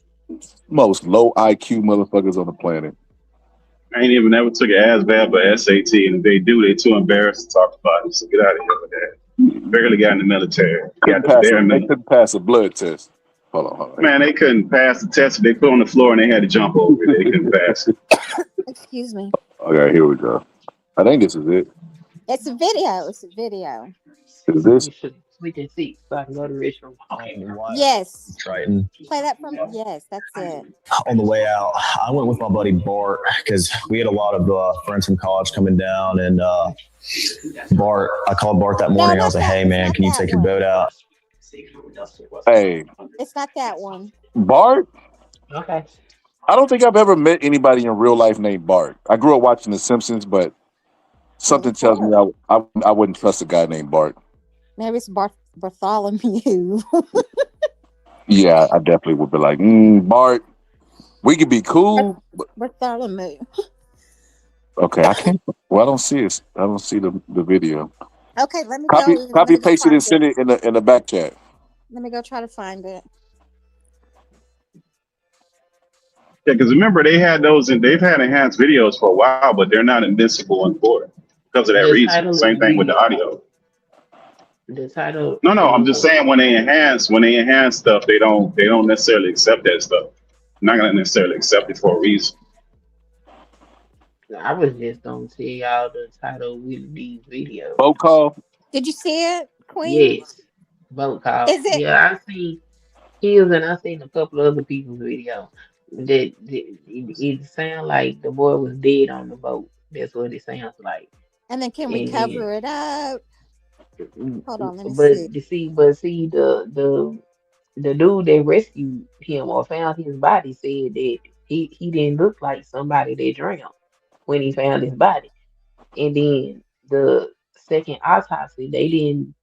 N: most low IQ motherfuckers on the planet.
A: I ain't even never took an ASVAB or SAT, and if they do, they too embarrassed to talk about it. So get out of here with that. Barely got in the military.
N: Couldn't they couldn't pass a blood test. Hold on.
A: Man, they couldn't pass the test. They put on the floor and they had to jump over it. They couldn't pass it.
C: Excuse me.
N: Okay, here we go. I think this is it.
C: It's a video. It's a video.
N: Is this?
U: We can see so I can go to the restroom.
C: Yes.
G: Triton.
C: Play that from. Yes, that's it.
G: On the way out, I went with my buddy Bart because we had a lot of friends from college coming down, and Bart. I called Bart that morning. I was like, "Hey, man, can you take your boat out?"
N: Hey,
C: It's not that one.
N: Bart?
U: Okay.
N: I don't think I've ever met anybody in real life named Bart. I grew up watching The Simpsons, but something tells me I wouldn't trust a guy named Bart.
C: Maybe it's Bartholomew.
N: Yeah, I definitely would be like, Bart, we could be cool.
C: Bartholomew.
N: Okay, I can't. Well, I don't see it. I don't see the video.
C: Okay, let me
N: Copy,
C: go.
N: copy, paste it, and send it in the back chat.
C: Let me go try to find it.
A: Yeah, because remember they had those, and they've had enhanced videos for a while, but they're not invincible in court because of that reason. Same thing with the audio.
U: The title.
A: No, I'm just saying when they enhance stuff, they don't necessarily accept that stuff. They're not gonna necessarily accept it for a reason.
U: I was just gonna tell y'all the title with these videos.
N: Boat call.
C: Did you see it, Queen?
U: Yes. Boat call.
C: Is it?
U: Yeah, I seen his and I seen a couple of other people's video. That it sounds like the boy was dead on the boat. That's what it sounds like.
C: And then can we cover it up? Hold on, let me see.
U: But see, the dude that rescued him or found his body said that he didn't look like somebody that drowned when he found his body. And then the second autopsy, they didn't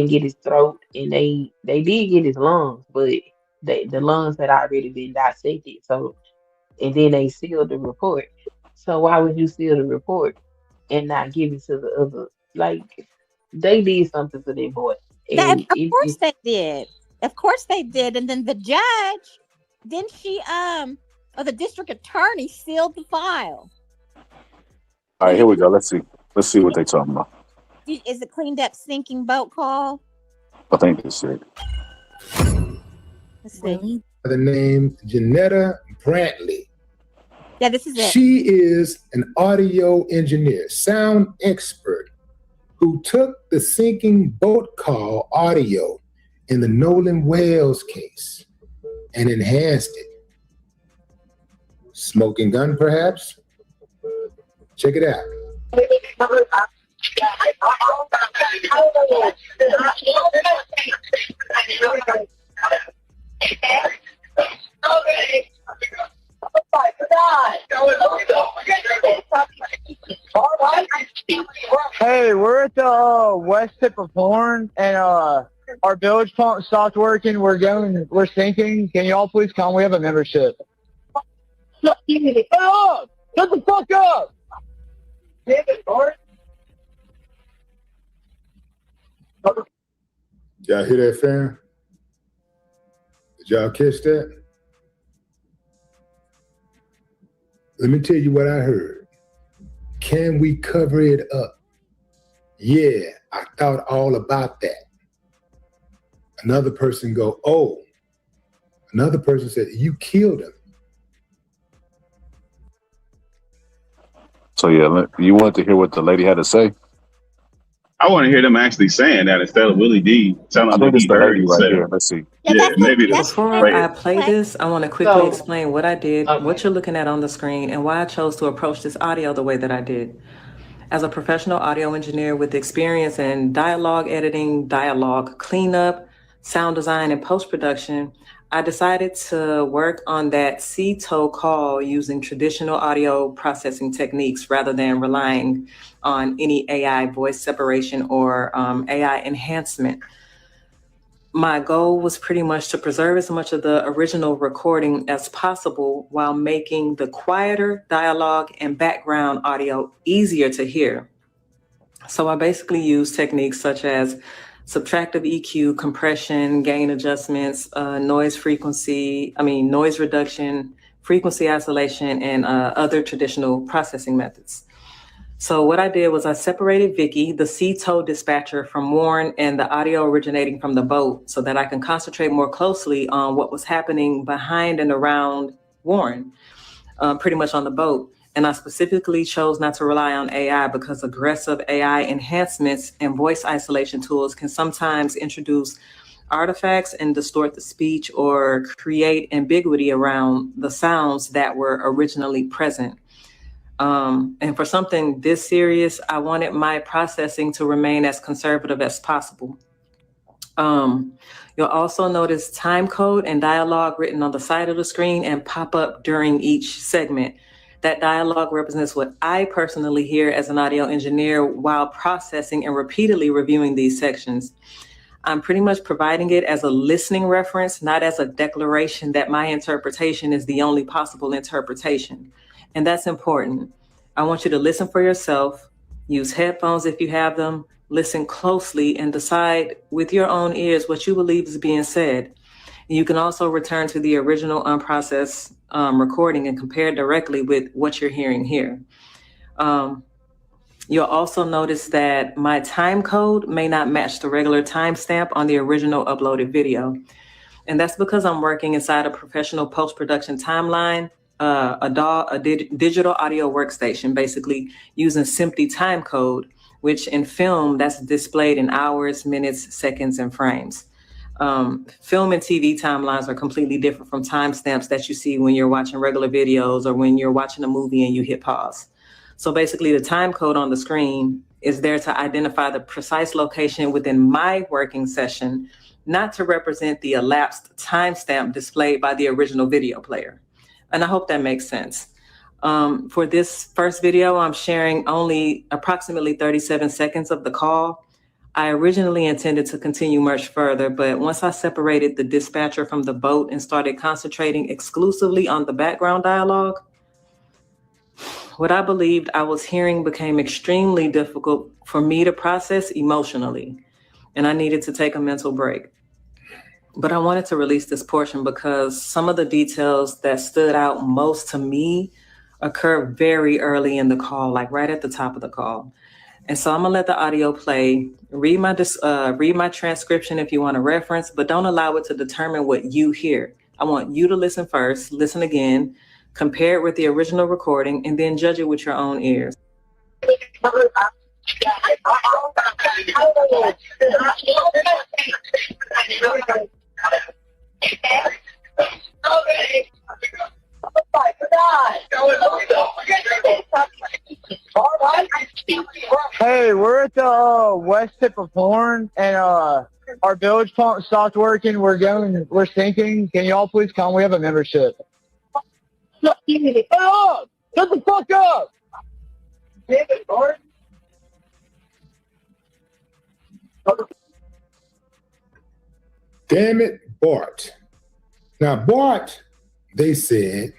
U: get his throat, and they did get his lungs, but the lungs had already been dissected. So, and then they sealed the report. So why would you seal the report and not give it to the other? Like, they did something to their boy.
C: Of course they did. Of course they did. And then the judge, then she or the district attorney sealed the file.
N: All right, here we go. Let's see what they're talking about.
C: Is it cleaned up sinking boat call?
N: I think that's it.
C: Let's see.
H: The name Janetta Brantley.
C: Yeah, this is it.
H: She is an audio engineer, sound expert, who took the sinking boat call audio in the Nolan Wells case and enhanced it. Smoking gun, perhaps? Check it out.
F: Hey, we're at the west tip of Horn, and our bilge pump stopped working. We're sinking. Can you all please come? We have a membership. Shut up! Shut the fuck up!
H: Y'all hear that, fam? Did y'all catch that? Let me tell you what I heard. Can we cover it up? Yeah, I thought all about that. Another person go, oh. Another person said, you killed him.
N: So yeah, you wanted to hear what the lady had to say?
A: I want to hear them actually saying that instead of Willie D telling
K: I
A: them
K: think it's
A: he
K: the
A: heard
K: lady right
A: himself.
K: here. Let's see.
A: Yeah, maybe the
J: Before I play this, I want to quickly
U: So,
J: explain what I did, what
U: okay.
J: you're looking at on the screen, and why I chose to approach this audio the way that I did. As a professional audio engineer with experience in dialogue editing, dialogue cleanup, sound design, and post-production, I decided to work on that CTO call using traditional audio processing techniques rather than relying on any AI voice separation or AI enhancement. My goal was pretty much to preserve as much of the original recording as possible while making the quieter dialogue and background audio easier to hear. So I basically use techniques such as subtractive EQ, compression, gain adjustments, noise reduction, frequency isolation, and other traditional processing methods. So what I did was I separated Vicky, the CTO dispatcher, from Warren and the audio originating from the boat so that I can concentrate more closely on what was happening behind and around Warren, pretty much on the boat. And I specifically chose not to rely on AI because aggressive AI enhancements and voice isolation tools can sometimes introduce artifacts and distort the speech or create ambiguity around the sounds that were originally present. And for something this serious, I wanted my processing to remain as conservative as possible. You'll also notice time code and dialogue written on the side of the screen and pop up during each segment. That dialogue represents what I personally hear as an audio engineer while processing and repeatedly reviewing these sections. I'm pretty much providing it as a listening reference, not as a declaration that my interpretation is the only possible interpretation. And that's important. I want you to listen for yourself, use headphones if you have them, listen closely, and decide with your own ears what you believe is being said. You can also return to the original unprocessed recording and compare directly with what you're hearing here. You'll also notice that my time code may not match the regular timestamp on the original uploaded video. And that's because I'm working inside a professional post-production timeline, a digital audio workstation, basically using simply time code, which in film, that's displayed in hours, minutes, seconds, and frames. Film and TV timelines are completely different from timestamps that you see when you're watching regular videos or when you're watching a movie and you hit pause. So basically the time code on the screen is there to identify the precise location within my working session, not to represent the elapsed timestamp displayed by the original video player. And I hope that makes sense. For this first video, I'm sharing only approximately 37 seconds of the call. I originally intended to continue much further, but once I separated the dispatcher from the boat and started concentrating exclusively on the background dialogue, what I believed I was hearing became extremely difficult for me to process emotionally, and I needed to take a mental break. But I wanted to release this portion because some of the details that stood out most to me occur very early in the call, like right at the top of the call. And so I'm gonna let the audio play, read my transcription if you want to reference, but don't allow it to determine what you hear. I want you to listen first, listen again, compare it with the original recording, and then judge it with your own ears.
F: Hey, we're at the west tip of Horn, and our bilge pump stopped working. We're sinking. Can y'all please come? We have a membership. Shut up! Shut the fuck up! Damn it, Bart.
H: Damn it, Bart. Now, Bart, they said.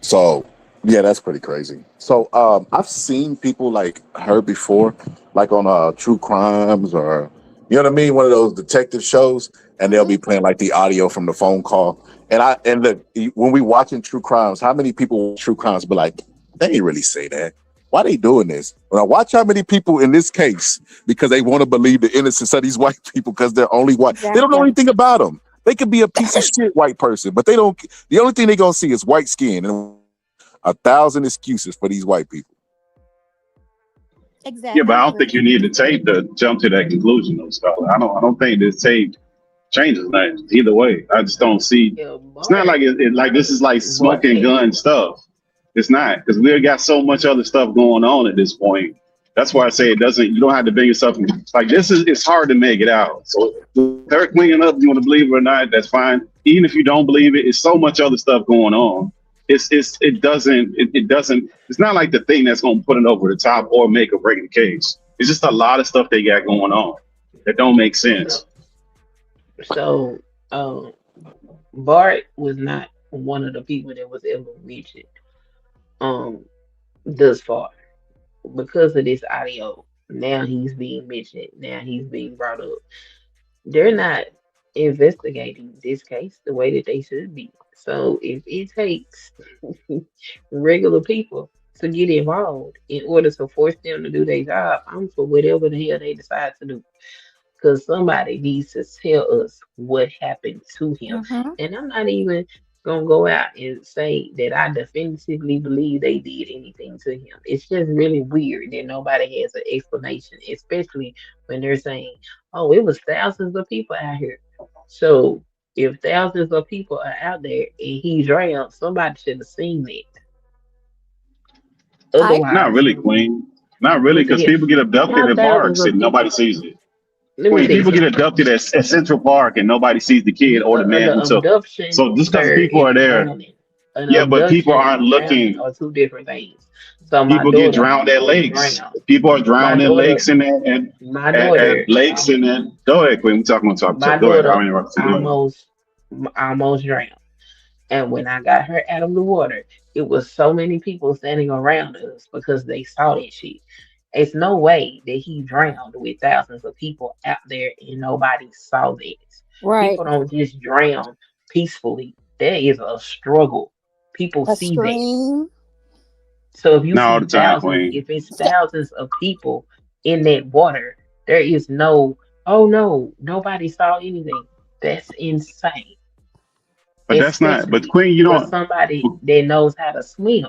K: So yeah, that's pretty crazy. So I've seen people like her before, like on true crimes or you know what I mean, one of those detective shows, and they'll be playing like the audio from the phone call. And look, when we watching true crimes, how many people watch true crimes be like, they ain't really say that. Why they doing this? When I watch how many people in this case, because they want to believe the innocence of these white people because they're only white. They don't know anything about them. They could be a piece of shit white person, but they don't. The only thing they gonna see is white skin and 1,000 excuses for these white people.
C: Exactly.
A: Yeah, but
C: I
A: I don't think
C: agree.
A: you need the tape to jump to that conclusion, though, Scholar. I don't think this tape changes nothing either way. I just don't see.
U: Yeah,
A: It's not like like this is like
U: Bart
A: smoking
U: had
A: gun stuff. It's not, because we got so much other stuff going on at this point. That's why I say it doesn't. You don't have to bring yourself like this. It's hard to make it out. So they're cleaning up. You want to believe it or not? That's fine. Even if you don't believe it, it's so much other stuff going on. It doesn't. It's not like the thing that's going to put it over the top or make or break the case. It's just a lot of stuff they got going on that don't make sense.
U: So, Bart was not one of the people that was ever mentioned, thus far. Because of this audio, now he's being mentioned. Now he's being brought up. They're not investigating this case the way that they should be. So if it takes regular people to get involved in order to force them to do their job, I'm for whatever the hell they decide to do. Because somebody needs to tell us what happened to him. And I'm not even gonna go out and say that I definitively believe they did anything to him. It's just really weird that nobody has an explanation, especially when they're saying, "Oh, it was thousands of people out here." So if thousands of people are out there and he drowned, somebody should have seen it. Otherwise,
A: Not really, Queen. Not really, because people get abducted
U: not
A: at
U: thousands
A: parks
U: of
A: and nobody
U: people.
A: sees it.
U: Let me
A: Queen,
U: tell you
A: people get
U: something.
A: abducted at Central Park and nobody sees the kid or the man
U: The
A: who took them.
U: abduction,
A: So just because
U: sir,
A: people
U: is
A: are there,
U: drowning. An
A: yeah, but people
U: abduction
A: aren't
U: and drowning
A: looking.
U: are two different things. So my
A: People get
U: daughter
A: drowned at
U: almost
A: lakes.
U: drowned.
A: People are
U: My
A: drowned in
U: daughter,
A: lakes and
U: my
A: at
U: daughter,
A: lakes and then. Go ahead, Queen. We're talking on top.
U: my
A: Go ahead.
U: daughter
A: I'm interrupting. Go ahead.
U: almost drowned. And when I got her out of the water, it was so many people standing around us because they saw that shit. It's no way that he drowned with thousands of people out there and nobody saw this.
C: Right.
U: People don't just drown peacefully. There is a struggle. People
C: A
U: see that.
C: stream.
U: So if you
A: Not all
U: see
A: the time,
U: thousands,
A: Queen.
U: if it's thousands of people in that water, there is no, oh no, nobody saw anything. That's insane.
A: But that's not. But
U: Especially
A: Queen, you
U: for
A: don't.
U: somebody that knows how to swim.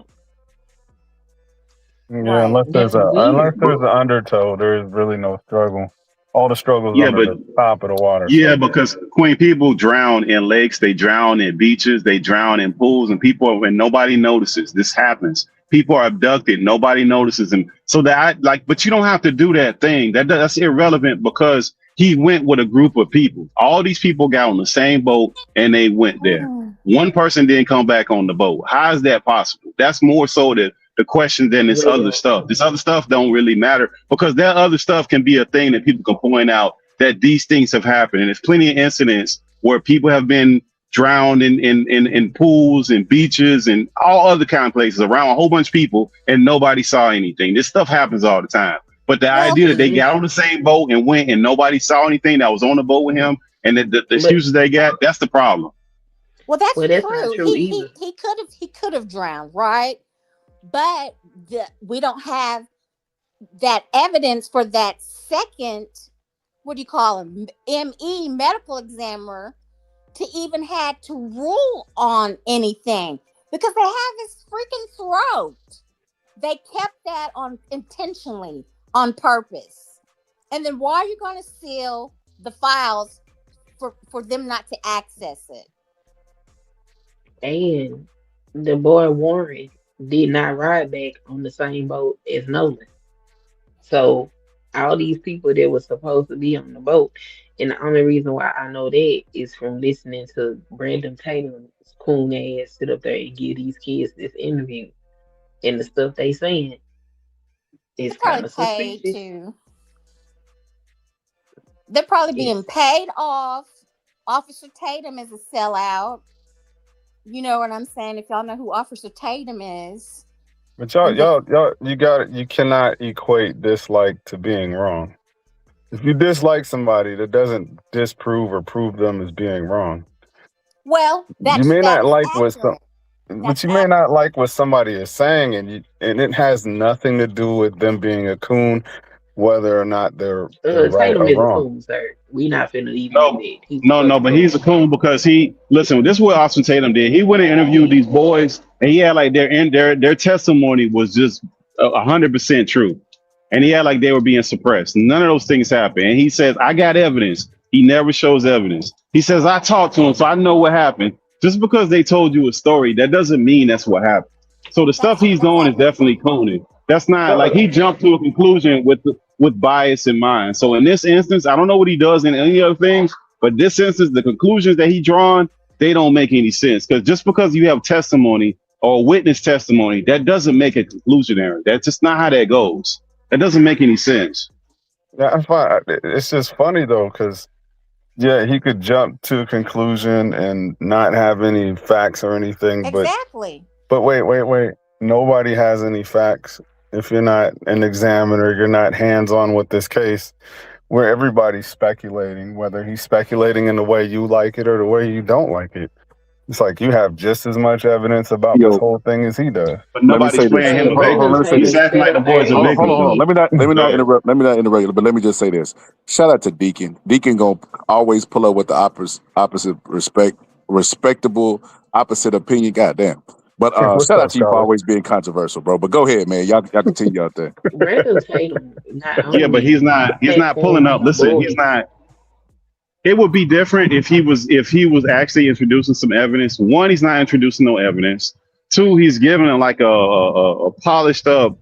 O: Yeah, unless
U: That's
O: there's
U: weird.
O: an undertow, there is really no struggle. All the struggles
A: Yeah,
O: under
A: but
O: the top of the water.
A: yeah,
O: So
A: because Queen, people drown in lakes, they drown in beaches, they drown in pools, and and nobody notices. This happens. People are abducted, nobody notices them. So but you don't have to do that thing. That's irrelevant because he went with a group of people. All these people got on the same boat and they went there. One person didn't come back on the boat. How is that possible? That's more so the question than this other stuff. This other stuff don't really matter because that other stuff can be a thing that people can point out that these things have happened. And there's plenty of incidents where people have been drowned in pools and beaches and all other kind of places around a whole bunch of people and nobody saw anything. This stuff happens all the time. But the idea that they got on the same boat and went and nobody saw anything that was on the boat with him and the excuses they got, that's the problem.
C: Well, that's
U: Well, that's
C: true.
U: not true either.
C: He could have drowned, right? But we don't have that evidence for that second, what do you call him, ME, medical examiner, to even had to rule on anything because they have his freaking throat. They kept that on intentionally, on purpose. And then why are you going to seal the files for them not to access it?
U: And the boy Warren did not ride back on the same boat as Nolan. So all these people that were supposed to be on the boat, and the only reason why I know that is from listening to Brandon Tatum's coon ass sit up there and give these kids this interview, and the stuff they saying is kind of suspicious.
C: They're probably being paid off. Officer Tatum is a sellout. You know what I'm saying? If y'all know who Officer Tatum is.
O: but you cannot equate dislike to being wrong. If you dislike somebody, that doesn't disprove or prove them as being wrong.
C: Well,
O: You may not like but you may not like what somebody is saying, and it has nothing to do with them being a coon, whether or not they're right
U: Tatum
O: or
U: is a
O: wrong.
U: coon, sir. We not finna even
A: No,
U: do that.
A: no, but he's a coon because listen, this is what Austin Tatum did. He went and interviewed these boys and he had like their testimony was just 100% true. and he had like they were being suppressed. None of those things happened. And he says, I got evidence. He never shows evidence. He says, I talked to him, so I know what happened. Just because they told you a story, that doesn't mean that's what happened. So the stuff he's doing is definitely cloning. That's not like he jumped to a conclusion with bias in mind. So in this instance, I don't know what he does in any other things, but this instance, the conclusions that he drawn, they don't make any sense. Because just because you have testimony or witness testimony, that doesn't make it conclusionary. That's just not how that goes. That doesn't make any sense.
O: Yeah, it's just funny though, because yeah, he could jump to a conclusion and not have any facts or anything.
C: Exactly.
O: But wait. Nobody has any facts. If you're not an examiner, you're not hands-on with this case, where everybody's speculating, whether he's speculating in the way you like it or the way you don't like it. It's like you have just as much evidence about this whole thing as he does.
A: But nobody's playing him a victim. He's acting like the boy's a victim.
N: Hold on. Let me not interrupt. Let me not interrupt. But let me just say this. Shout out to Deacon. Deacon gonna always pull up with the opposite respectable opposite opinion. Goddamn. But shout out to you for always being controversial, bro. But go ahead, man. Y'all continue out there.
U: Randall Tatum,
A: Yeah, but he's not pulling up. Listen, he's not. It would be different if he was actually introducing some evidence. One, he's not introducing no evidence. Two, he's giving like a polished up,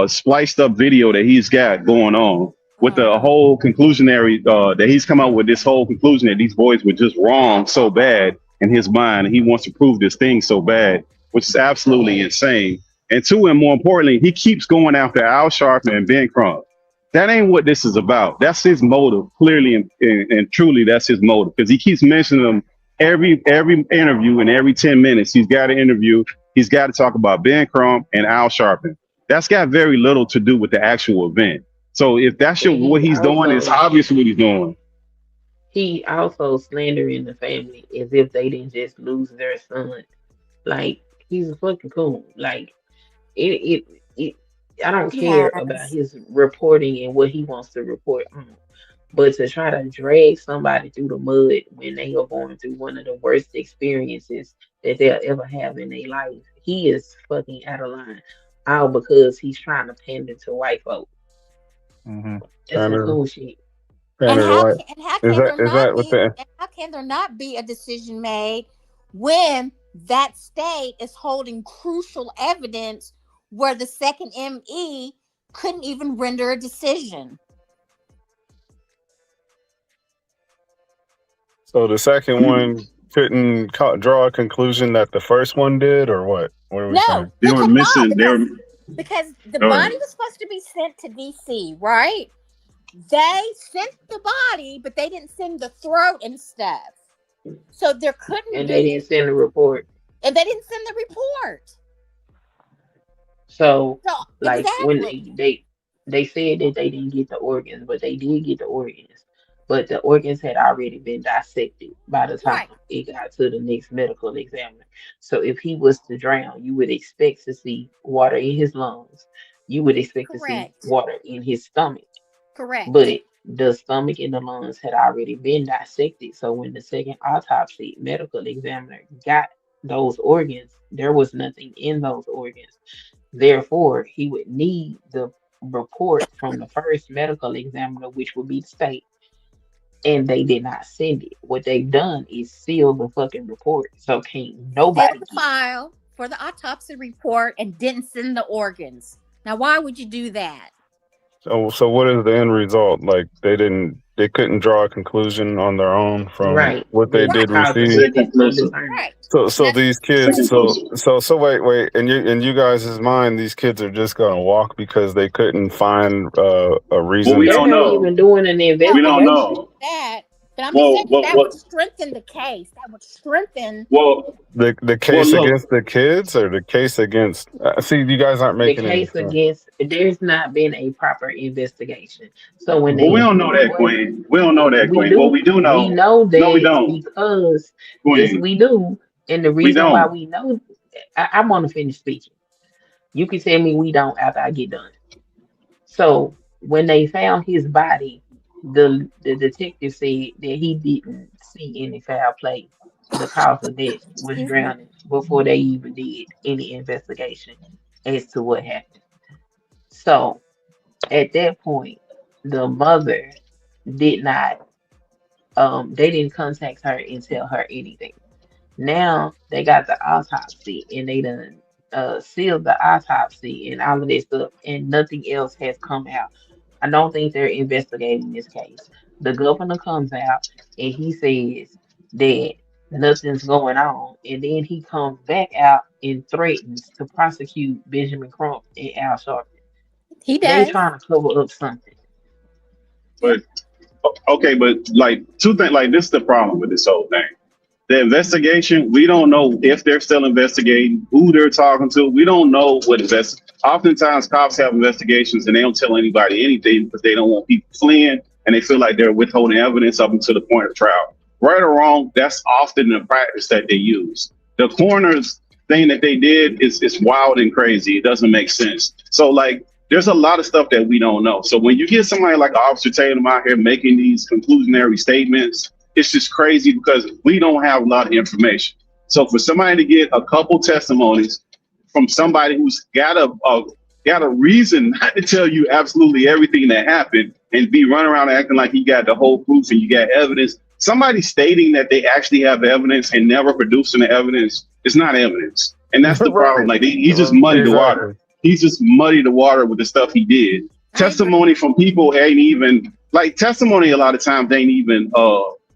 A: spliced up video that he's got going on with the whole conclusionary that he's come out with this whole conclusion that these boys were just wrong so bad in his mind. And he wants to prove this thing so bad, which is absolutely insane. And two, and more importantly, he keeps going after Al Sharpton and Ben Crump. That ain't what this is about. That's his motive, clearly and truly. That's his motive, because he keeps mentioning them every interview and every 10 minutes. He's got an interview. He's got to talk about Ben Crump and Al Sharpton. That's got very little to do with the actual event. So if that's what he's doing, it's obvious what he's doing.
U: He also slandering the family as if they didn't just lose their son. Like, he's a fucking coon. Like, it I don't care about his reporting and what he wants to report on. But to try to drag somebody through the mud when they are going through one of the worst experiences that they'll ever have in their life, he is fucking out of line. All because he's trying to pander to white folk.
O: Mm-hmm.
U: That's some cool shit.
C: And how can there not be a decision made when that state is holding crucial evidence where the second ME couldn't even render a decision?
O: So the second one couldn't draw a conclusion that the first one did, or what? What are we saying?
A: They were missing.
C: Because the body was supposed to be sent to DC, right? They sent the body, but they didn't send the throat and stuff. So there couldn't be.
U: And they didn't send the report.
C: And they didn't send the report.
U: So like
C: exactly.
U: when they said that they didn't get the organs, but they did get the organs. But the organs had already been dissected by the time it got to the next medical examiner. So if he was to drown, you would expect to see water in his lungs. You would expect to see water in his stomach.
C: Correct.
U: But the stomach and the lungs had already been dissected. So when the second autopsy medical examiner got those organs, there was nothing in those organs. Therefore, he would need the report from the first medical examiner, which would be the state. And they did not send it. What they've done is seal the fucking report. So can't nobody
C: seal the file for the autopsy report and didn't send the organs. Now, why would you do that?
O: So what is the end result? Like they couldn't draw a conclusion on their own from what they did receive. So these kids, so wait, and you guys' mind, these kids are just gonna walk because they couldn't find a reason.
U: Well, they're not even doing an investigation.
A: We don't know.
C: But I'm just saying that would strengthen the case. That would strengthen.
O: The case against the kids, or the case against. See, you guys aren't making
U: the case against. There's not been a proper investigation. So when they,
A: we don't know that, Queen. We don't know that, Queen. What we do know,
U: we know that
A: no, we don't.
U: Because
A: Queen.
U: yes, we do. And the reason why we know, I want to finish speaking. You can tell me we don't after I get done. So when they found his body, the detective said that he didn't see any foul play. The cause of death was drowning before they even did any investigation as to what happened. So At that point, the mother did not, they didn't contact her and tell her anything. Now they got the autopsy and they done sealed the autopsy and all of this stuff, and nothing else has come out. I don't think they're investigating this case. The governor comes out and he says that nothing's going on, and then he comes back out and threatens to prosecute Benjamin Crump and Al Sharpton.
C: He
U: They
C: does.
U: trying to cover up something.
A: But okay, but like two things, like this is the problem with this whole thing. The investigation, we don't know if they're still investigating, who they're talking to. We don't know what oftentimes cops have investigations and they don't tell anybody anything because they don't want people fleeing and they feel like they're withholding evidence up until the point of trial. Right or wrong, that's often the practice that they use. The coroner's thing that they did is wild and crazy. It doesn't make sense. So like, there's a lot of stuff that we don't know. So when you get somebody like Officer Tatum out here making these conclusionary statements, it's just crazy because we don't have a lot of information. So for somebody to get a couple testimonies from somebody who's got a reason not to tell you absolutely everything that happened and be running around acting like he got the whole proof and you got evidence, somebody stating that they actually have evidence and never producing the evidence is not evidence. And that's the problem. Like he just muddied the water. He's just muddied the water with the stuff he did. Testimony from people ain't even testimony a lot of times ain't even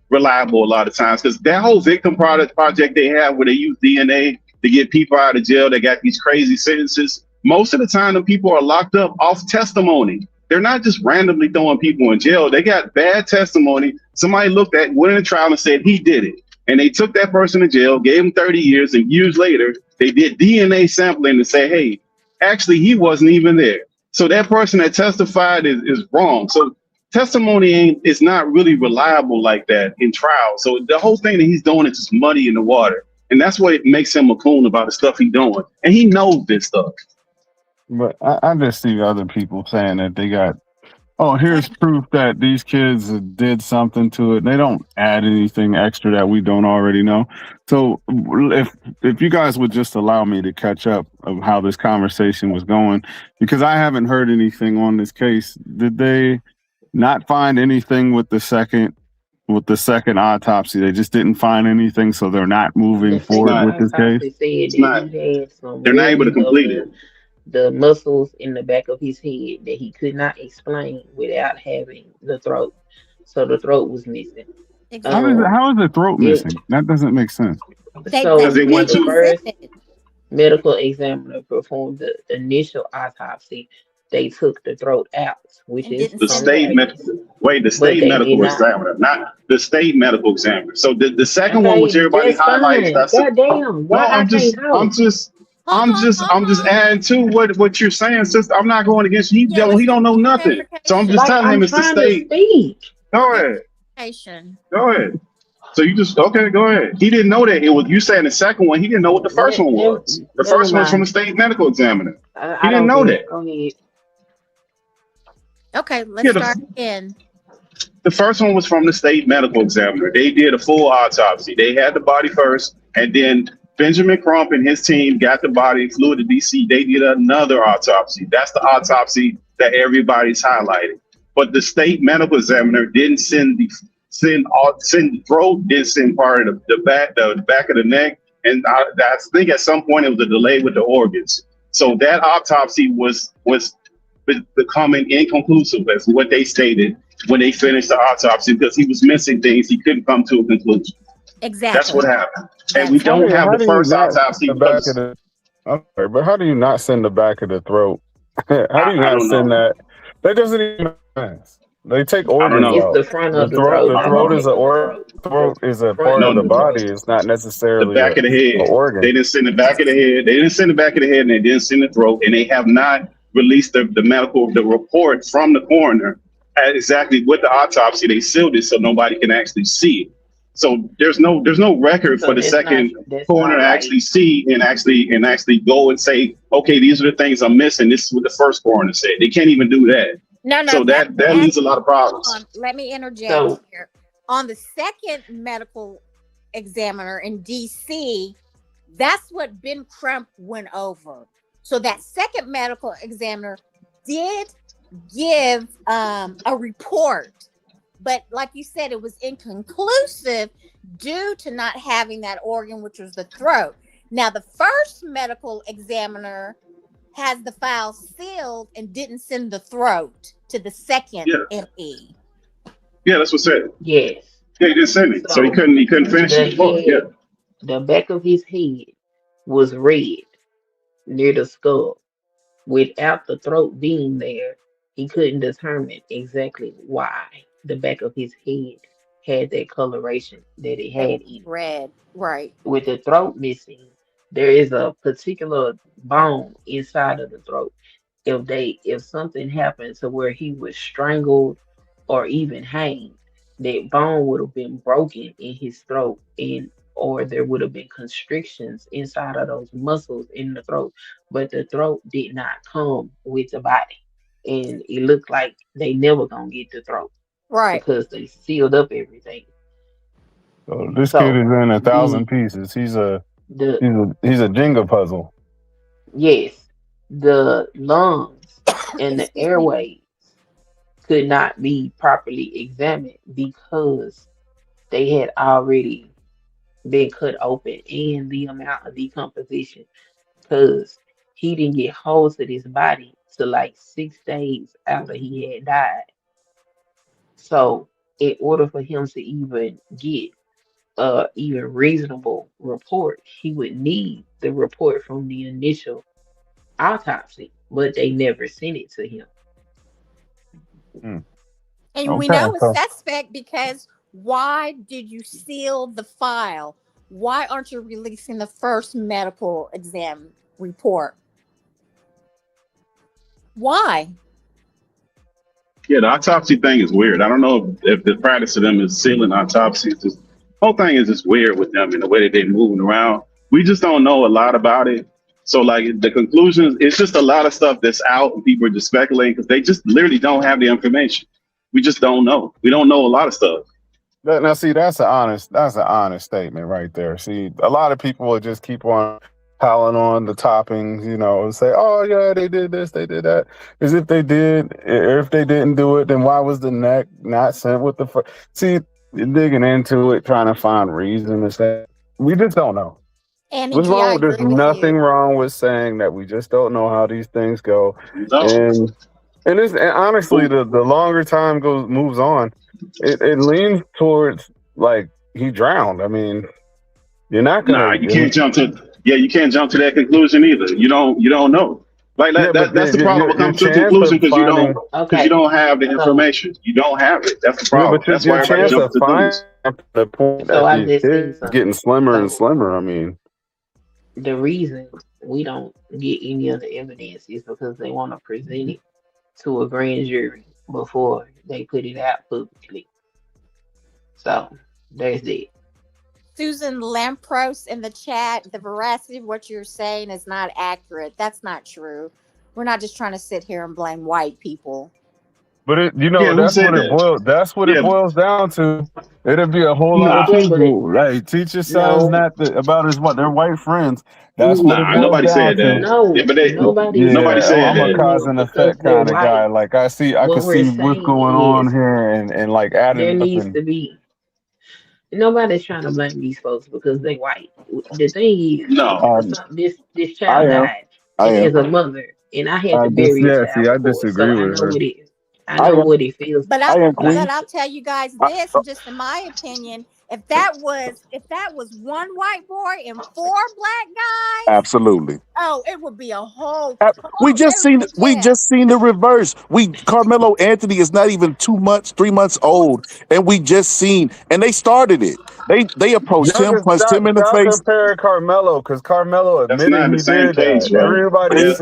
A: reliable a lot of times, because that whole victim project they have where they use DNA to get people out of jail, they got these crazy sentences. Most of the time the people are locked up off testimony. They're not just randomly throwing people in jail. They got bad testimony. Somebody went in a trial and said he did it. And they took that person to jail, gave him 30 years, and years later, they did DNA sampling to say, hey, actually, he wasn't even there. So that person that testified is wrong. So testimony is not really reliable like that in trial. So the whole thing that he's doing is just muddy in the water. And that's what makes him a coon about the stuff he's doing. And he knows this stuff.
O: But I just see other people saying that they got, oh, here's proof that these kids did something to it. They don't add anything extra that we don't already know. So if you guys would just allow me to catch up of how this conversation was going, because I haven't heard anything on this case. Did they not find anything with the second autopsy? They just didn't find anything, so they're not moving forward with this case.
U: They're
A: not able to complete it.
U: The muscles in the back of his head that he could not explain without having the throat. So the throat was missing.
O: How is the throat missing? That doesn't make sense.
U: So the first medical examiner performed the initial autopsy. They took the throat out, which is
A: the state medical examiner, not the state medical examiner. So the second one, which everybody highlights, that's
U: goddamn.
A: I'm just adding to what you're saying, sister. I'm not going against you. He don't know nothing. So I'm just telling him it's the state. Go ahead. Go ahead. So you just go ahead. He didn't know that it was you saying the second one. He didn't know what the first one was. The first one's from the state medical examiner. He didn't know that.
U: Go ahead.
C: Okay, let's start again.
A: The first one was from the state medical examiner. They did a full autopsy. They had the body first, and then Benjamin Crump and his team got the body, flew to DC. They did another autopsy. That's the autopsy that everybody's highlighting. But the state medical examiner didn't send the throat, didn't send part of the back of the neck, and I think at some point it was a delay with the organs. So that autopsy was becoming inconclusive as what they stated when they finished the autopsy, because he was missing things. He couldn't come to a conclusion.
C: Exactly.
A: That's what happened. And we don't have the first autopsy.
O: But how do you not send the back of the throat? How do you not send that? That doesn't even make sense. They take organs out.
U: It's the front of the throat.
O: The throat is a part of the body. It's not necessarily
A: the back of the head.
O: Organ.
A: They didn't send the back of the head. They didn't send the back of the head, and they didn't send the throat. And they have not released the report from the coroner at exactly what the autopsy. They sealed it so nobody can actually see it. So there's no record for the second coroner to actually see and actually go and say, okay, these are the things I'm missing. This is what the first coroner said. They can't even do that.
C: No.
A: So that leaves a lot of problems.
C: Let me interject here. On the second medical examiner in DC, that's what Ben Crump went over. So that second medical examiner did give a report. But like you said, it was inconclusive due to not having that organ, which was the throat. Now, the first medical examiner has the file sealed and didn't send the throat to the second ME.
A: Yeah, that's what said.
U: Yes.
A: Yeah, he didn't send it, so he couldn't finish
U: The
A: his book. Yeah.
U: head, the back of his head was red near the skull. Without the throat being there, he couldn't determine exactly why the back of his head had that coloration that it had in it.
C: Red, right.
U: With the throat missing, there is a particular bone inside of the throat. If something happened to where he was strangled or even hanged, that bone would have been broken in his throat, and or there would have been constrictions inside of those muscles in the throat. But the throat did not come with the body. And it looked like they never gonna get the throat.
C: Right.
U: Because they sealed up everything.
O: So this kid is in 1,000 pieces. He's a Jenga puzzle.
U: Yes, the lungs and the airways could not be properly examined because they had already been cut open, and the amount of decomposition, because he didn't get hold of his body till like 6 days after he had died. So in order for him to even get even reasonable report, he would need the report from the initial autopsy, but they never sent it to him.
C: And we know it's suspect because why did you seal the file? Why aren't you releasing the first medical exam report? Why?
A: Yeah, the autopsy thing is weird. I don't know if the practice of them is sealing autopsies. The whole thing is just weird with them and the way that they're moving around. We just don't know a lot about it. So, like, the conclusions, it's just a lot of stuff that's out and people are just speculating because they just literally don't have the information. We just don't know. We don't know a lot of stuff.
O: Now, see, that's an honest statement right there. See, a lot of people will just keep on piling on the toppings, and say, "Oh yeah, they did this, they did that." As if they did, or if they didn't do it, then why was the neck not sent with the? See, you're digging into it, trying to find reason to say we just don't know.
C: And
O: What's wrong? There's nothing wrong with saying that we just don't know how these things go, and honestly, the longer time moves on, it leans towards like he drowned. I mean, you're not gonna.
A: Nah, you can't jump to that conclusion either. You don't know. Like that's the problem with coming to a conclusion because you don't have the information. You don't have it. That's the problem.
O: Yeah, but your chance of finding the point that the kid's getting slimmer and slimmer. I mean,
U: the reason we don't get any of the evidence is because they want to present it to a grand jury before they put it out publicly. So there's it.
C: Susan Lampros in the chat, the veracity of what you're saying is not accurate. That's not true. We're not just trying to sit here and blame white people.
O: But that's what it boils down to. It'll be a whole lot of people, right? Teach your sons about their white friends. That's what it boils
A: nobody
O: down
A: said
O: to.
A: that. Nobody said
O: I'm
A: that.
O: a cause and effect kind of guy. Like I can see what's going on here and like adding.
U: There needs to be. Nobody's trying to blame these folks because they white. The thing is, this child died as a mother, and I had to bury a child.
O: I disagree with her.
U: I know what it feels.
C: But I'll tell you guys this, just in my opinion, if that was one white boy and 4 black guys,
N: absolutely.
C: Oh, it would be a whole.
N: We just seen the reverse. Carmelo Anthony is not even 3 months old, and we just seen, and they started it. They approached him, punched him in the face.
O: Compare Carmelo because Carmelo admitted he did
A: case,
O: that. Everybody,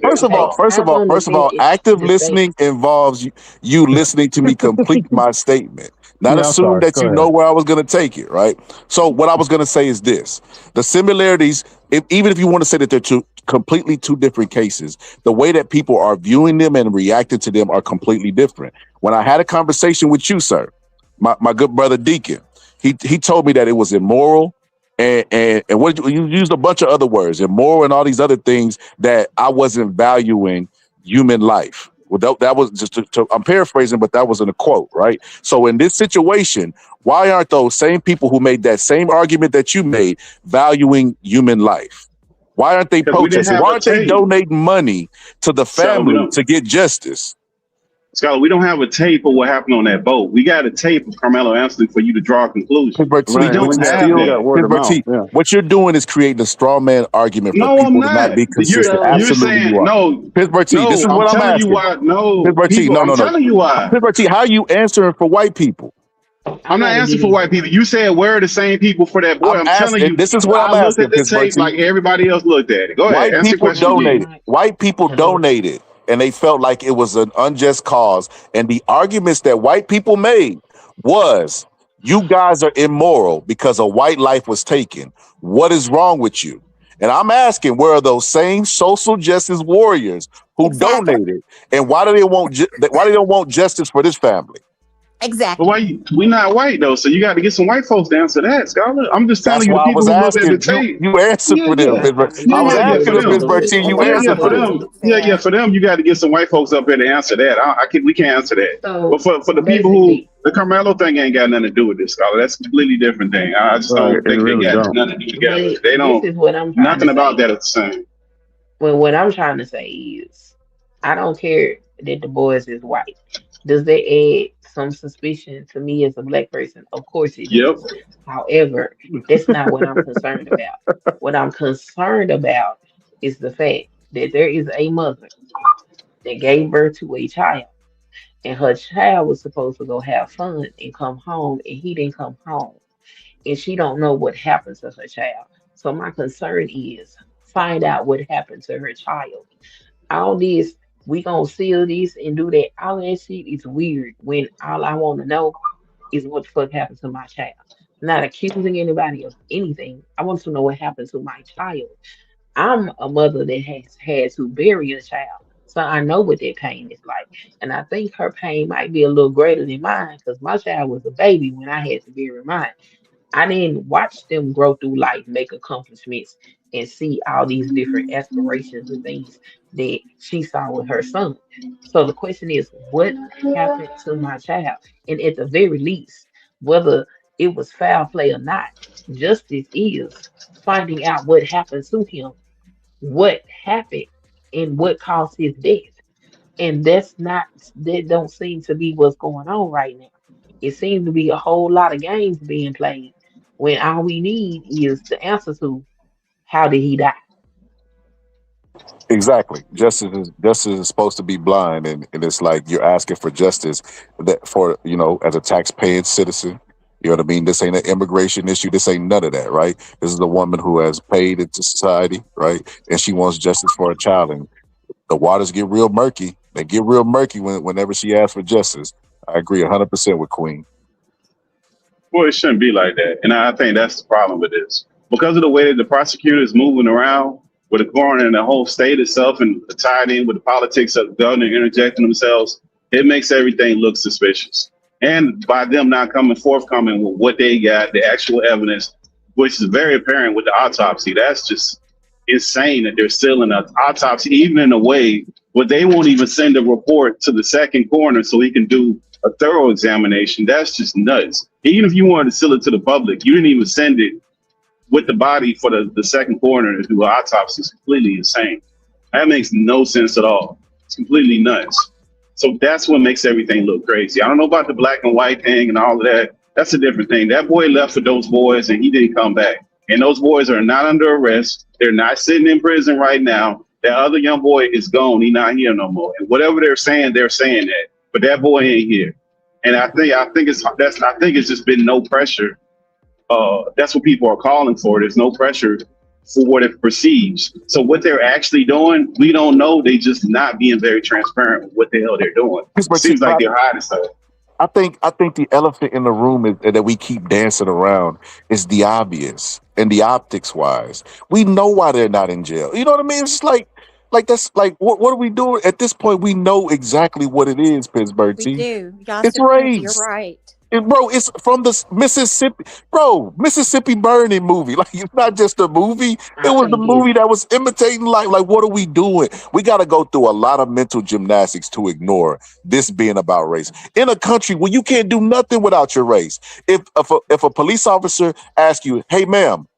N: First of all, active listening involves you listening to me complete my statement. Not assume that you know where I was going to take it, right? So what I was going to say is this. The similarities, even if you want to say that they're two different cases, the way that people are viewing them and reacting to them are completely different. When I had a conversation with you, sir, my good brother Deacon, he told me that it was immoral And what did you used a bunch of other words, immoral and all these other things that I wasn't valuing human life. Well, that was just I'm paraphrasing, but that wasn't a quote, right? So in this situation, why aren't those same people who made that same argument that you made valuing human life? Why aren't they
A: Because we didn't
N: protesting?
A: have
N: Why
A: a
N: aren't they
A: tape.
N: donating money to the
A: So we
N: family
A: don't,
N: to get justice?
A: Scholar, we don't have a tape of what happened on that boat. We got a tape of Carmelo Anthony for you to draw a conclusion.
N: But
A: We
N: T,
A: don't
N: what you
A: have
N: still
A: that.
N: but T, what you're doing is creating a straw man argument for
A: No, I'm
N: people to not
A: not.
N: be consistent.
A: You're
N: Absolutely, you
A: saying
N: are.
A: no.
N: Pittsburgh T, this
A: No,
N: is
A: I'm
N: what I'm
A: telling you
N: asking.
A: why. No,
N: Pittsburgh T,
A: people.
N: no,
A: I'm
N: no, no.
A: telling you why.
N: Pittsburgh T, how are you answering for white people?
A: I'm not answering for white people. You said we're the same people for that boy. I'm telling you.
N: This is what
A: I
N: I'm
A: looked
N: asking,
A: at the
N: Pittsburgh
A: tape
N: T.
A: like everybody else looked at it. Go ahead.
N: White
A: Answer your
N: people
A: question
N: donated.
A: again.
N: White people donated, and they felt like it was an unjust cause. And the arguments that white people made was, you guys are immoral because a white life was taken. What is wrong with you? And I'm asking, where are those same social justice warriors who donated, and why do they why they don't want justice for this family?
C: Exactly.
A: But why we not white though? So you got to get some white folks to answer that, Scholar. I'm just telling
N: That's
A: you the
N: why I
A: people
N: was
A: who looked at the
N: asking.
A: tape.
N: You answered for them, Pittsburgh. I was asking
A: for
N: the
A: them.
N: Pittsburgh T. You
A: Yeah,
N: answered
A: for
N: for them.
A: them. Yeah, for them. You got to get some white folks up here to answer that. We can't answer that.
U: So
A: But for the people who the Carmelo thing ain't got nothing to do with this, Scholar. That's a completely different thing. I just don't think they got nothing to do together.
U: But
A: They don't.
U: this is what I'm trying
A: Nothing
U: to
A: about
U: say.
A: that is the same.
U: Well, what I'm trying to say is, I don't care that the boys is white. Does that add some suspicion to me as a black person? Of course it
A: Yep.
U: does. However, that's not what I'm concerned about. What I'm concerned about is the fact that there is a mother that gave birth to a child, and her child was supposed to go have fun and come home, and he didn't come home, and she don't know what happened to her child. So my concern is find out what happened to her child. All this, we gonna seal this and do that. All that shit is weird when all I want to know is what the fuck happened to my child. Not accusing anybody of anything. I want to know what happened to my child. I'm a mother that has had to bury a child. So I know what that pain is like. And I think her pain might be a little greater than mine because my child was a baby when I had to bury mine. I didn't watch them grow through life, make accomplishments, and see all these different aspirations and things that she saw with her son. So the question is, what happened to my child? And at the very least, whether it was foul play or not, justice is finding out what happened to him, what happened, and what caused his death. And that don't seem to be what's going on right now. It seems to be a whole lot of games being played when all we need is the answer to how did he die?
N: Exactly. Justice is supposed to be blind, and it's like you're asking for justice that for, as a tax-paying citizen. You know what I mean? This ain't an immigration issue. This ain't none of that, right? This is a woman who has paid into society, right? And she wants justice for a child. And the waters get real murky. They get real murky whenever she asks for justice. I agree 100% with Queen.
A: Well, it shouldn't be like that. And I think that's the problem with this. Because of the way that the prosecutor is moving around with the coroner and the whole state itself and tied in with the politics of the governor interjecting themselves, it makes everything look suspicious. And by them not forthcoming with what they got, the actual evidence, which is very apparent with the autopsy, that's just insane that they're still in an autopsy, even in a way where they won't even send a report to the second coroner so he can do a thorough examination. That's just nuts. Even if you wanted to sell it to the public, you didn't even send it with the body for the second coroner to do an autopsy. It's completely insane. That makes no sense at all. It's completely nuts. So that's what makes everything look crazy. I don't know about the black and white thing and all of that. That's a different thing. That boy left with those boys and he didn't come back. And those boys are not under arrest. They're not sitting in prison right now. That other young boy is gone. He's not here no more. And whatever they're saying that. But that boy ain't here. And I think it's just been no pressure. That's what people are calling for. There's no pressure for what it perceives. So what they're actually doing, we don't know. They just not being very transparent with what the hell they're doing. It seems like they're hiding stuff.
N: I think the elephant in the room is that we keep dancing around is the obvious and the optics wise. We know why they're not in jail. You know what I mean? It's just like that's like what are we doing at this point? We know exactly what it is, Pittsburgh
C: We
N: T.
C: do.
N: It's race.
C: You're right.
N: Bro, it's from the Mississippi, bro. Mississippi Burning movie. Like, it's not just a movie. It was the movie that was imitating life. Like, what are we doing? We got to go through a lot of mental gymnastics to ignore this being about race in a country where you can't do nothing without your race. If a police officer asks you, "Hey, ma'am,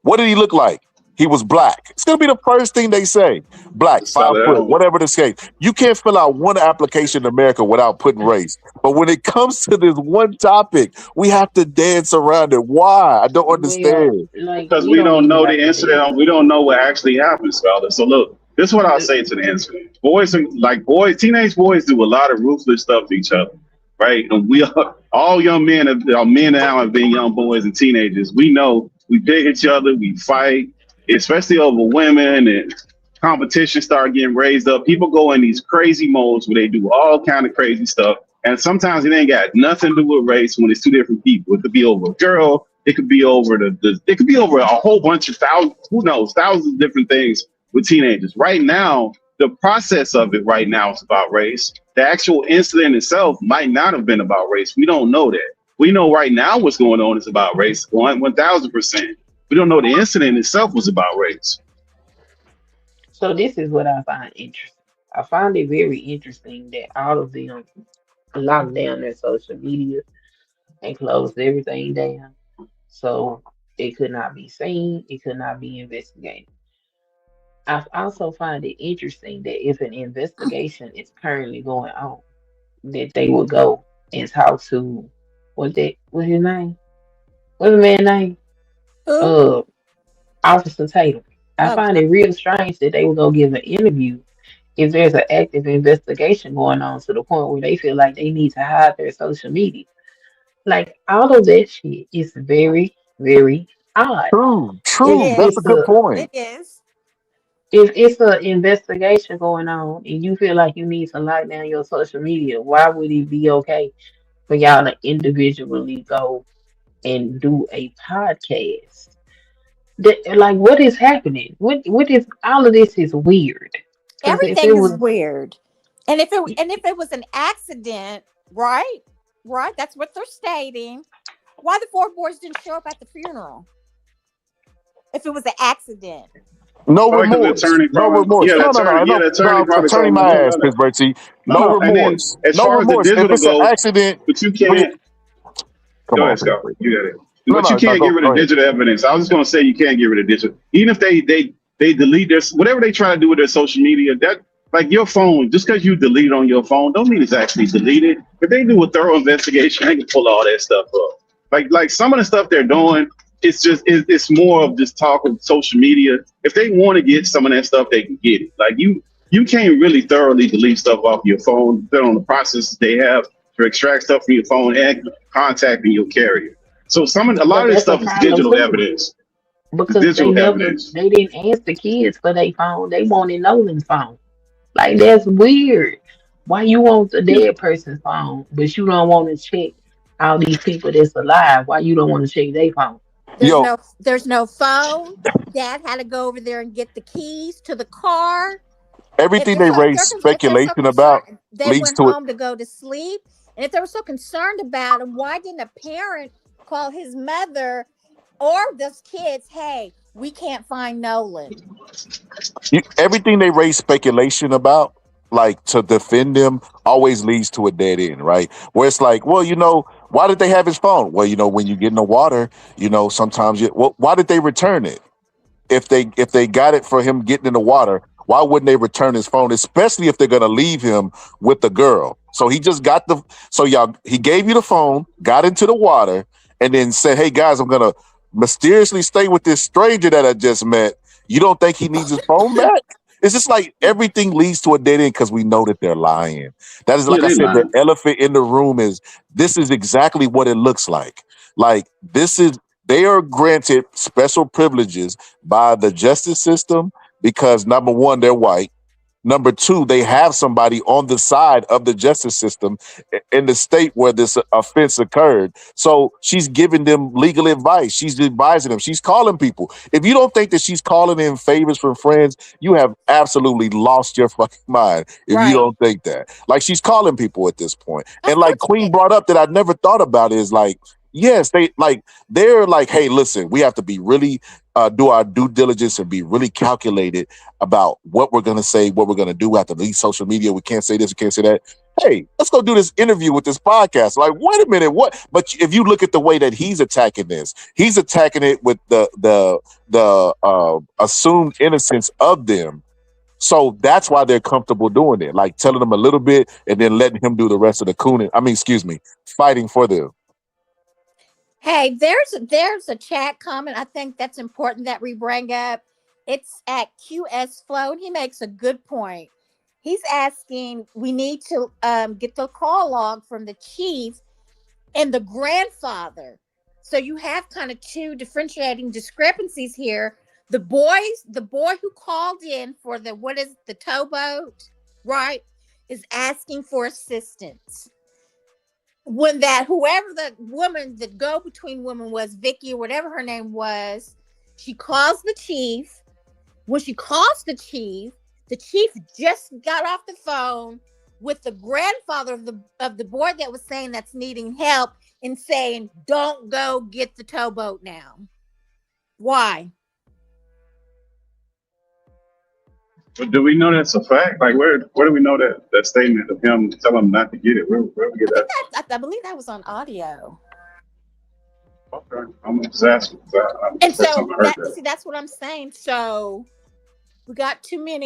N: what did he look like?" He was black. It's gonna be the first thing they say. Black, 5 foot, whatever the case. You can't fill out one application in America without putting race. But when it comes to this one topic, we have to dance around it. Why? I don't understand.
A: Because we don't know the incident. We don't know what actually happened, scholar. So look, this is what I'll say to the incident. Teenage boys do a lot of ruthless stuff to each other, right? And we are, all young men are men now have been young boys and teenagers. We know we pick each other, we fight, especially over women, and competition start getting raised up. People go in these crazy modes where they do all kind of crazy stuff. And sometimes it ain't got nothing to do with race when it's two different people. It could be over a girl. It could be over it could be over a whole bunch of thousands of different things with teenagers. Right now, the process of it right now is about race. The actual incident itself might not have been about race. We don't know that. We know right now what's going on is about race, 1,000%. We don't know the incident itself was about race.
U: So this is what I find interesting. I find it very interesting that all of them locked down their social media and closed everything down. So it could not be seen, it could not be investigated. I also find it interesting that if an investigation is currently going on, that they would go and talk to what's his name? What's the man's name?
C: Who?
U: Officer Tatum. I find it real strange that they would go give an interview if there's an active investigation going on to the point where they feel like they need to hide their social media. Like all of that shit is very, very odd.
N: True. That's a good point.
C: It is.
U: If it's an investigation going on and you feel like you need to lock down your social media, why would it be okay for y'all to individually go and do a podcast? Like, what is happening? What is all of this is weird. 'Cause if
C: Everything
U: it
C: is
U: was
C: weird. And if it was an accident, right? Right? That's what they're stating. Why the 4 boys didn't show up at the funeral? If it was an accident.
N: No remorse. No remorse. No. Attorney my ass, Pittsburgh T. No remorse. No remorse. If it's an accident,
A: but you can't. Go ahead, Scott. You got it. But you can't get rid of digital evidence. I was just gonna say you can't get rid of digital. Even if they delete their whatever they try to do with their social media, that like your phone, just because you delete it on your phone, don't mean it's actually deleted. If they do a thorough investigation, they can pull all that stuff up. Like some of the stuff they're doing, it's more of just talk of social media. If they want to get some of that stuff, they can get it. Like you can't really thoroughly delete stuff off your phone, depending on the processes they have to extract stuff from your phone and contacting your carrier. So a lot of this stuff is digital evidence.
U: Because they didn't ask the kids for their phone. They wanted Nolan's phone. Like, that's weird. Why you want the dead person's phone, but you don't want to check all these people that's alive? Why you don't want to check their phone?
C: There's no phone. Dad had to go over there and get the keys to the car.
N: Everything they raise speculation about
C: they
N: leads
C: went
N: to
C: home to go to sleep. And if they were so concerned about him, why didn't a parent call his mother or those kids, hey, we can't find Nolan?
N: Everything they raise speculation about, like to defend them, always leads to a dead end, right? Where it's like, well, why did they have his phone? Well, when you get in the water, sometimes why did they return it? If they got it for him getting in the water, why wouldn't they return his phone? Especially if they're gonna leave him with the girl. So he just got he gave you the phone, got into the water, and then said, hey guys, I'm gonna mysteriously stay with this stranger that I just met. You don't think he needs his phone back? It's just like everything leads to a dead end because we know that they're lying. That is, like I said, the elephant in the room this is exactly what it looks like. Like they are granted special privileges by the justice system because number one, they're white. Number two, they have somebody on the side of the justice system in the state where this offense occurred. So she's giving them legal advice. She's advising them. She's calling people. If you don't think that she's calling in favors from friends, you have absolutely lost your fucking mind. If you don't think that, like, she's calling people at this point. And like Queen brought up that I never thought about is like, yes, they're like, hey, listen, we have to be really do our due diligence and be really calculated about what we're gonna say, what we're gonna do. We have to leave social media. We can't say this, we can't say that. Hey, let's go do this interview with this podcast. Like, wait a minute, what? But if you look at the way that he's attacking this, he's attacking it with the assumed innocence of them. So that's why they're comfortable doing it, like telling them a little bit and then letting him do the rest of the fighting for them.
C: Hey, there's a chat comment. I think that's important that we bring up. It's at QS Flow, and he makes a good point. He's asking, we need to get the call log from the chief and the grandfather. So you have kind of two differentiating discrepancies here. The boy who called in for the towboat, right, is asking for assistance. When whoever the woman, the go-between woman was, Vicky or whatever her name was, she calls the chief. When she calls the chief just got off the phone with the grandfather of the boy that was saying that's needing help and saying, don't go get the towboat now. Why?
A: But do we know that's a fact? Like, where do we know that statement of him telling him not to get it? Where we get that?
C: I believe that was on audio.
A: Okay, I'm just asking.
C: And so that's what I'm saying. So we got too many.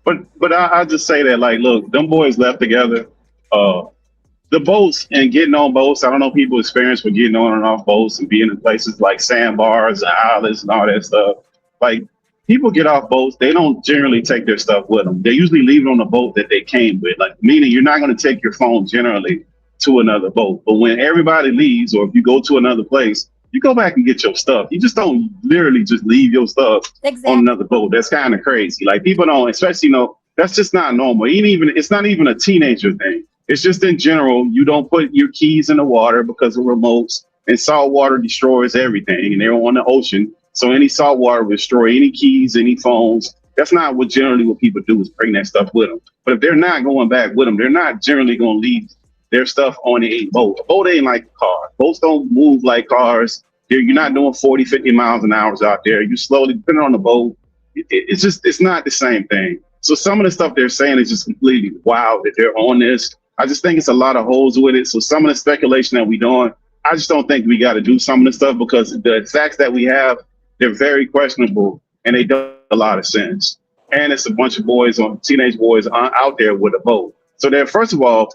A: But I just say that, like, look, them boys left together. The boats and getting on boats, I don't know people's experience with getting on and off boats and being in places like sandbars and islands and all that stuff. Like, people get off boats, they don't generally take their stuff with them. They usually leave it on the boat that they came with. Like, meaning you're not going to take your phone generally to another boat. But when everybody leaves, or if you go to another place, you go back and get your stuff. You just don't literally just leave your stuff on another boat. That's kind of crazy. Like, people don't, especially, that's just not normal. It's not even a teenager thing. It's just in general, you don't put your keys in the water because of remotes, and salt water destroys everything, and they're on the ocean. So any salt water will destroy any keys, any phones. That's not what people do, is bring that stuff with them. But if they're not going back with them, they're not generally going to leave their stuff on a boat. A boat ain't like a car. Boats don't move like cars. You're not doing 40, 50 miles an hour out there. You slowly, depending on the boat, it's not the same thing. So some of the stuff they're saying is just completely wild that they're on this. I just think it's a lot of holes with it. So some of the speculation that we're doing, I just don't think we got to do some of the stuff, because the facts that we have, they're very questionable and they don't make a lot of sense. And it's a bunch of teenage boys out there with a boat. So that, first of all,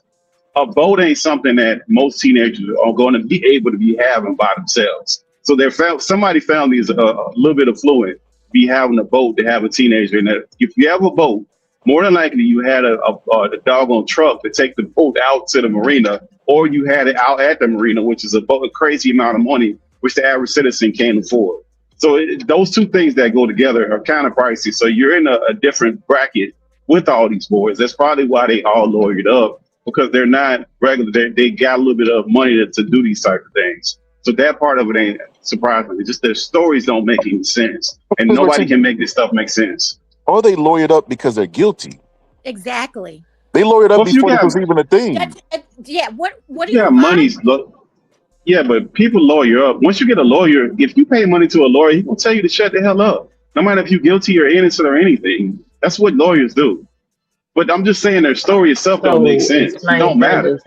A: a boat ain't something that most teenagers are going to be able to be having by themselves. So somebody found these a little bit affluent, be having a boat to have a teenager. And if you have a boat, more than likely you had a doggone truck to take the boat out to the marina, or you had it out at the marina, which is a crazy amount of money, which the average citizen can't afford. So those two things that go together are kind of pricey. So you're in a different bracket with all these boys. That's probably why they all lawyered up, because they're not regular. They got a little bit of money to do these type of things. So that part of it ain't surprising. It's just their stories don't make any sense, and nobody can make this stuff make sense.
N: Or they lawyered up because they're guilty.
C: Exactly.
N: They lawyered up before it was even a thing.
C: Yeah. What do
A: you? Yeah, money's yeah, but people lawyer up. Once you get a lawyer, if you pay money to a lawyer, he's gonna tell you to shut the hell up, no matter if you're guilty or innocent or anything. That's what lawyers do. But I'm just saying their story itself don't make sense. It don't matter.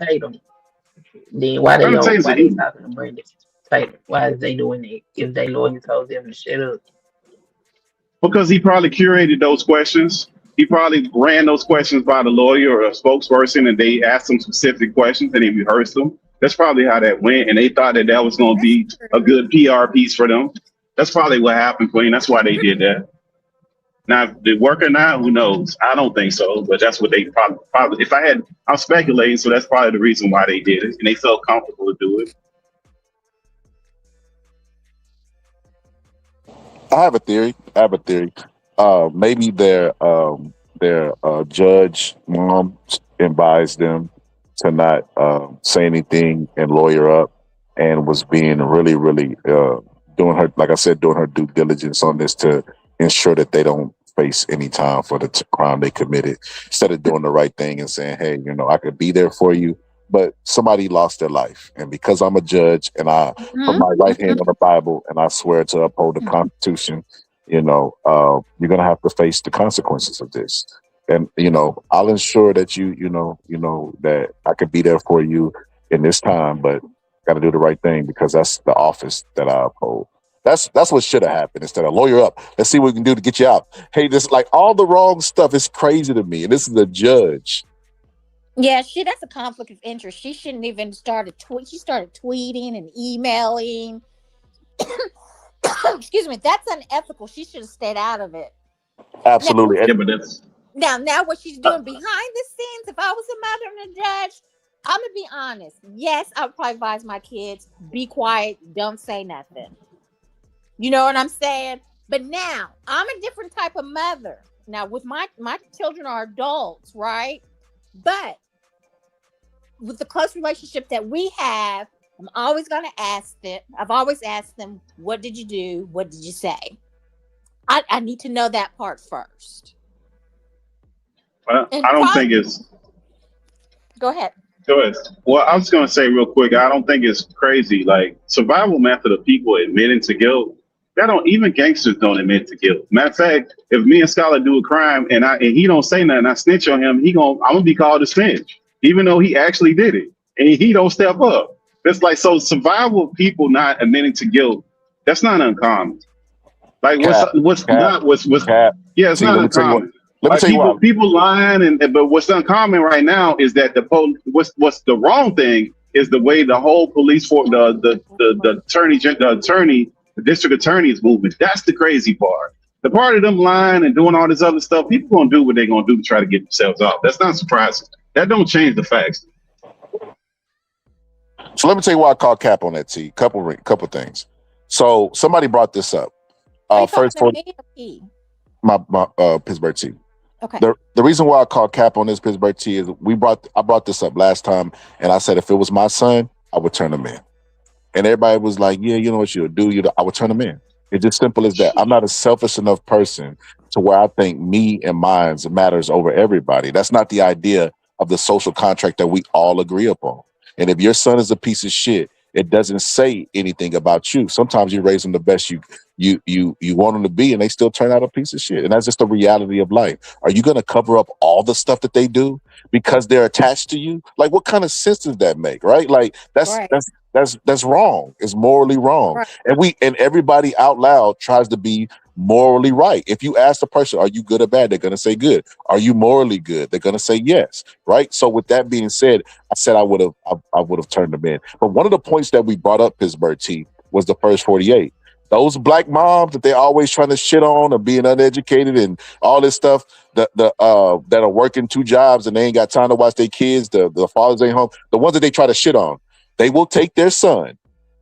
U: Then why they talking to Brandon Tatum? Why is they doing it if they lawyer told them to shut up?
A: Because he probably curated those questions. He probably ran those questions by the lawyer or a spokesperson, and they asked him specific questions and he rehearsed them. That's probably how that went, and they thought that was going to be a good PR piece for them. That's probably what happened, Queen. That's why they did that. Now, if they work or not, who knows? I don't think so, but that's what they probably. I'm speculating, so that's probably the reason why they did it, and they felt comfortable to do it.
N: I have a theory. Maybe they're
K: their judge mom advised them to not say anything and lawyer up, and was being really doing her, like I said, doing her due diligence on this to ensure that they don't face any time for the crime they committed, instead of doing the right thing and saying, hey, I could be there for you. But somebody lost their life, and because I'm a judge and I put my right hand on the Bible and I swear to uphold the Constitution, you're gonna have to face the consequences of this. And I'll ensure that you that I could be there for you in this time, but got to do the right thing because that's the office that I uphold. That's what should have happened instead of lawyer up. Let's see what we can do to get you out. Hey, this like all the wrong stuff is crazy to me, and this is a judge.
C: Yeah, that's a conflict of interest. She shouldn't even started she started tweeting and emailing. Excuse me, that's unethical. She should have stayed out of it.
K: Absolutely.
C: Now what she's doing behind the scenes, if I was a mother and a judge, I'm gonna be honest. Yes, I would probably advise my kids, be quiet, don't say nothing. You know what I'm saying? But now I'm a different type of mother. Now with my children are adults, right? But with the close relationship that we have, I'm always going to ask them. I've always asked them, what did you do? What did you say? I need to know that part first.
A: Well, I don't think it's...
C: Go ahead.
A: Go ahead. Well, I was going to say real quick, I don't think it's crazy. Like, survival method of people admitting to guilt, even gangsters don't admit to guilt. Matter of fact, if me and Scholar do a crime and he don't say nothing, I snitch on him, I'm going to be called a snitch, even though he actually did it. And he don't step up. It's like, so survival of people not admitting to guilt, that's not uncommon. Like it's not uncommon. People lying, but what's uncommon right now is that what's the wrong thing is the way the whole police force, the district attorney is moving. That's the crazy part. The part of them lying and doing all this other stuff, people gonna do what they're gonna do to try to get themselves off. That's not surprising. That don't change the facts.
K: So let me tell you why I call cap on that, T. Couple things. So somebody brought this up. First for my Pittsburgh T.
C: Okay.
K: The reason why I call cap on this Pittsburgh T is I brought this up last time, and I said if it was my son, I would turn him in. And everybody was like, yeah, you know what you'll do? I would turn him in. It's just simple as that. I'm not a selfish enough person to where I think me and mine matters over everybody. That's not the idea of the social contract that we all agree upon. And if your son is a piece of shit, it doesn't say anything about you. Sometimes you raise them the best you want them to be, and they still turn out a piece of shit. And that's just the reality of life. Are you going to cover up all the stuff that they do because they're attached to you? Like, what kind of sense does that make, right? Like, that's wrong. It's morally wrong. Right. And everybody out loud tries to be morally right. If you ask the person, are you good or bad? They're going to say good. Are you morally good? They're going to say yes. Right. So with that being said, I said I would have turned them in. But one of the points that we brought up, Pittsburgh T, was the first 48. Those black moms that they're always trying to shit on or being uneducated and all this stuff that are working 2 jobs and they ain't got time to watch their kids. The fathers ain't home. The ones that they try to shit on, they will take their son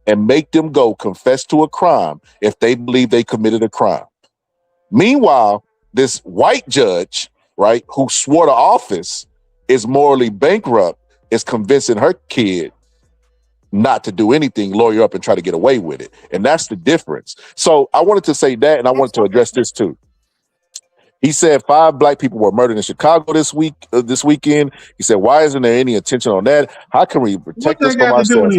K: and make them go confess to a crime if they believe they committed a crime. Meanwhile, this white judge, right, who swore to office, is morally bankrupt, is convincing her kid not to do anything, lawyer up and try to get away with it. And that's the difference. So I wanted to say that, and I wanted to address this too. He said 5 black people were murdered in Chicago this weekend. He said, why isn't there any attention on that? How can we protect us from ourselves?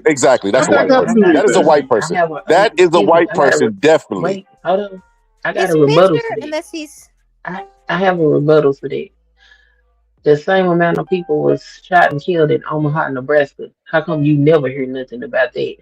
K: Exactly. That's a white person. That is a white person. That is a white person, definitely.
U: Wait, hold on. I got a rebuttal for that. I have a rebuttal for that. The same amount of people was shot and killed in Omaha, Nebraska. How come you never hear nothing about that?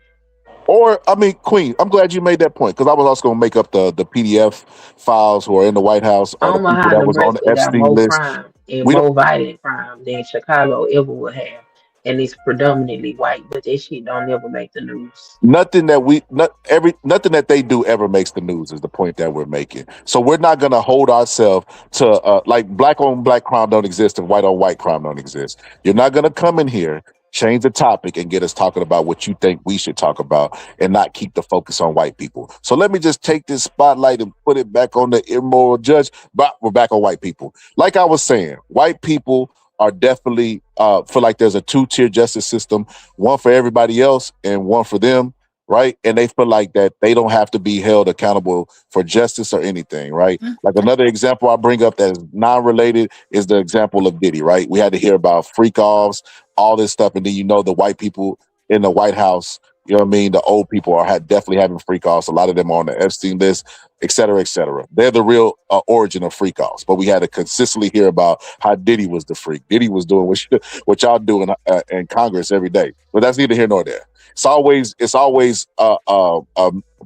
K: Or, I mean, Queen, I'm glad you made that point, because I was also going to make up the PDF files who are in the White House or the people that was on the Epstein list.
U: Crime and more violent crime than Chicago ever would have. And it's predominantly white, but that shit don't ever make the news.
K: Nothing that they do ever makes the news is the point that we're making. So we're not going to hold ourselves to like black on black crime don't exist and white on white crime don't exist. You're not going to come in here
N: change the topic and get us talking about what you think we should talk about and not keep the focus on white people. So let me just take this spotlight and put it back on the immoral judge, but we're back on white people. Like I was saying, white people are definitely feel like there's a two-tier justice system, one for everybody else and one for them, right? And they feel like that they don't have to be held accountable for justice or anything, right? Like another example I bring up that is non-related is the example of Diddy, right? We had to hear about freak offs, all this stuff, and then the white people in the White House, you know what I mean? The old people are definitely having freak offs. A lot of them are on the Epstein list, et cetera, et cetera. They're the real origin of freak offs. But we had to consistently hear about how Diddy was the freak. Diddy was doing what y'all do in Congress every day. But that's neither here nor there. It's always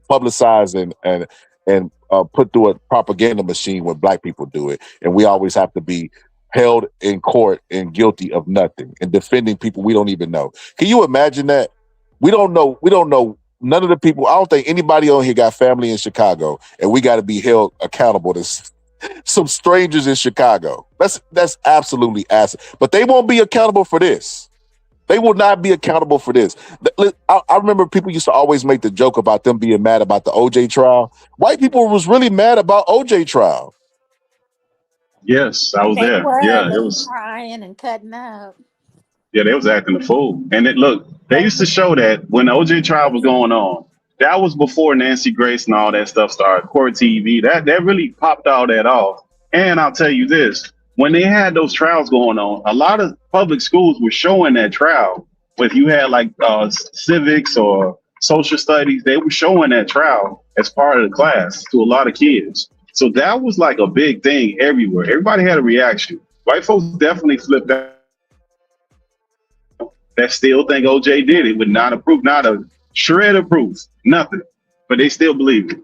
N: publicized and put through a propaganda machine when black people do it, and we always have to be held in court and guilty of nothing and defending people we don't even know. Can you imagine that? We don't know. None of the people. I don't think anybody on here got family in Chicago, and we got to be held accountable to some strangers in Chicago. That's absolutely ass. But they won't be accountable for this. They will not be accountable for this. I remember people used to always make the joke about them being mad about the OJ trial. White people was really mad about OJ trial.
A: Yes, I was
C: They
A: there.
C: were.
A: Yeah,
C: They
A: it
C: were
A: was.
C: crying and cutting up.
A: Yeah, they was acting a fool. And look, they used to show that when the OJ trial was going on, that was before Nancy Grace and all that stuff started, Court TV. That really popped all that off. And I'll tell you this, when they had those trials going on, a lot of public schools were showing that trial. If you had like civics or social studies, they were showing that trial as part of the class to a lot of kids. So that was like a big thing everywhere. Everybody had a reaction. White folks definitely flipped out. That still think OJ did it with not a proof, not a shred of proof, nothing. But they still believe it.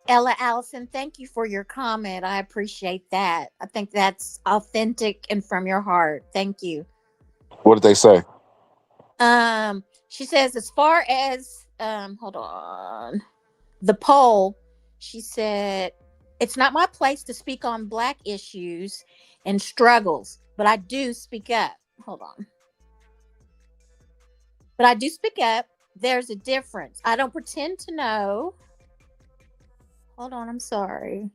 C: Ella Allison, thank you for your comment. I appreciate that. I think that's authentic and from your heart. Thank you.
N: What did they say?
C: She says, as far as hold on, the poll, she said, it's not my place to speak on Black issues and struggles, but I do speak up. Hold on. But I do speak up. There's a difference. I don't pretend to know. Hold on, I'm sorry.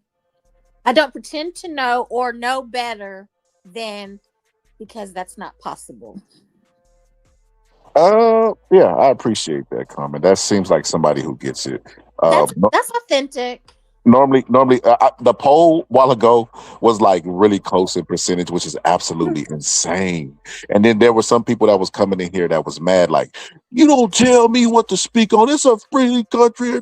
C: I don't pretend to know or know better than, because that's not possible.
N: Yeah, I appreciate that comment. That seems like somebody who gets it.
C: That's authentic.
N: Normally, the poll a while ago was like really close in percentage, which is absolutely insane. And then there were some people that was coming in here that was mad, like, you don't tell me what to speak on. It's a free country.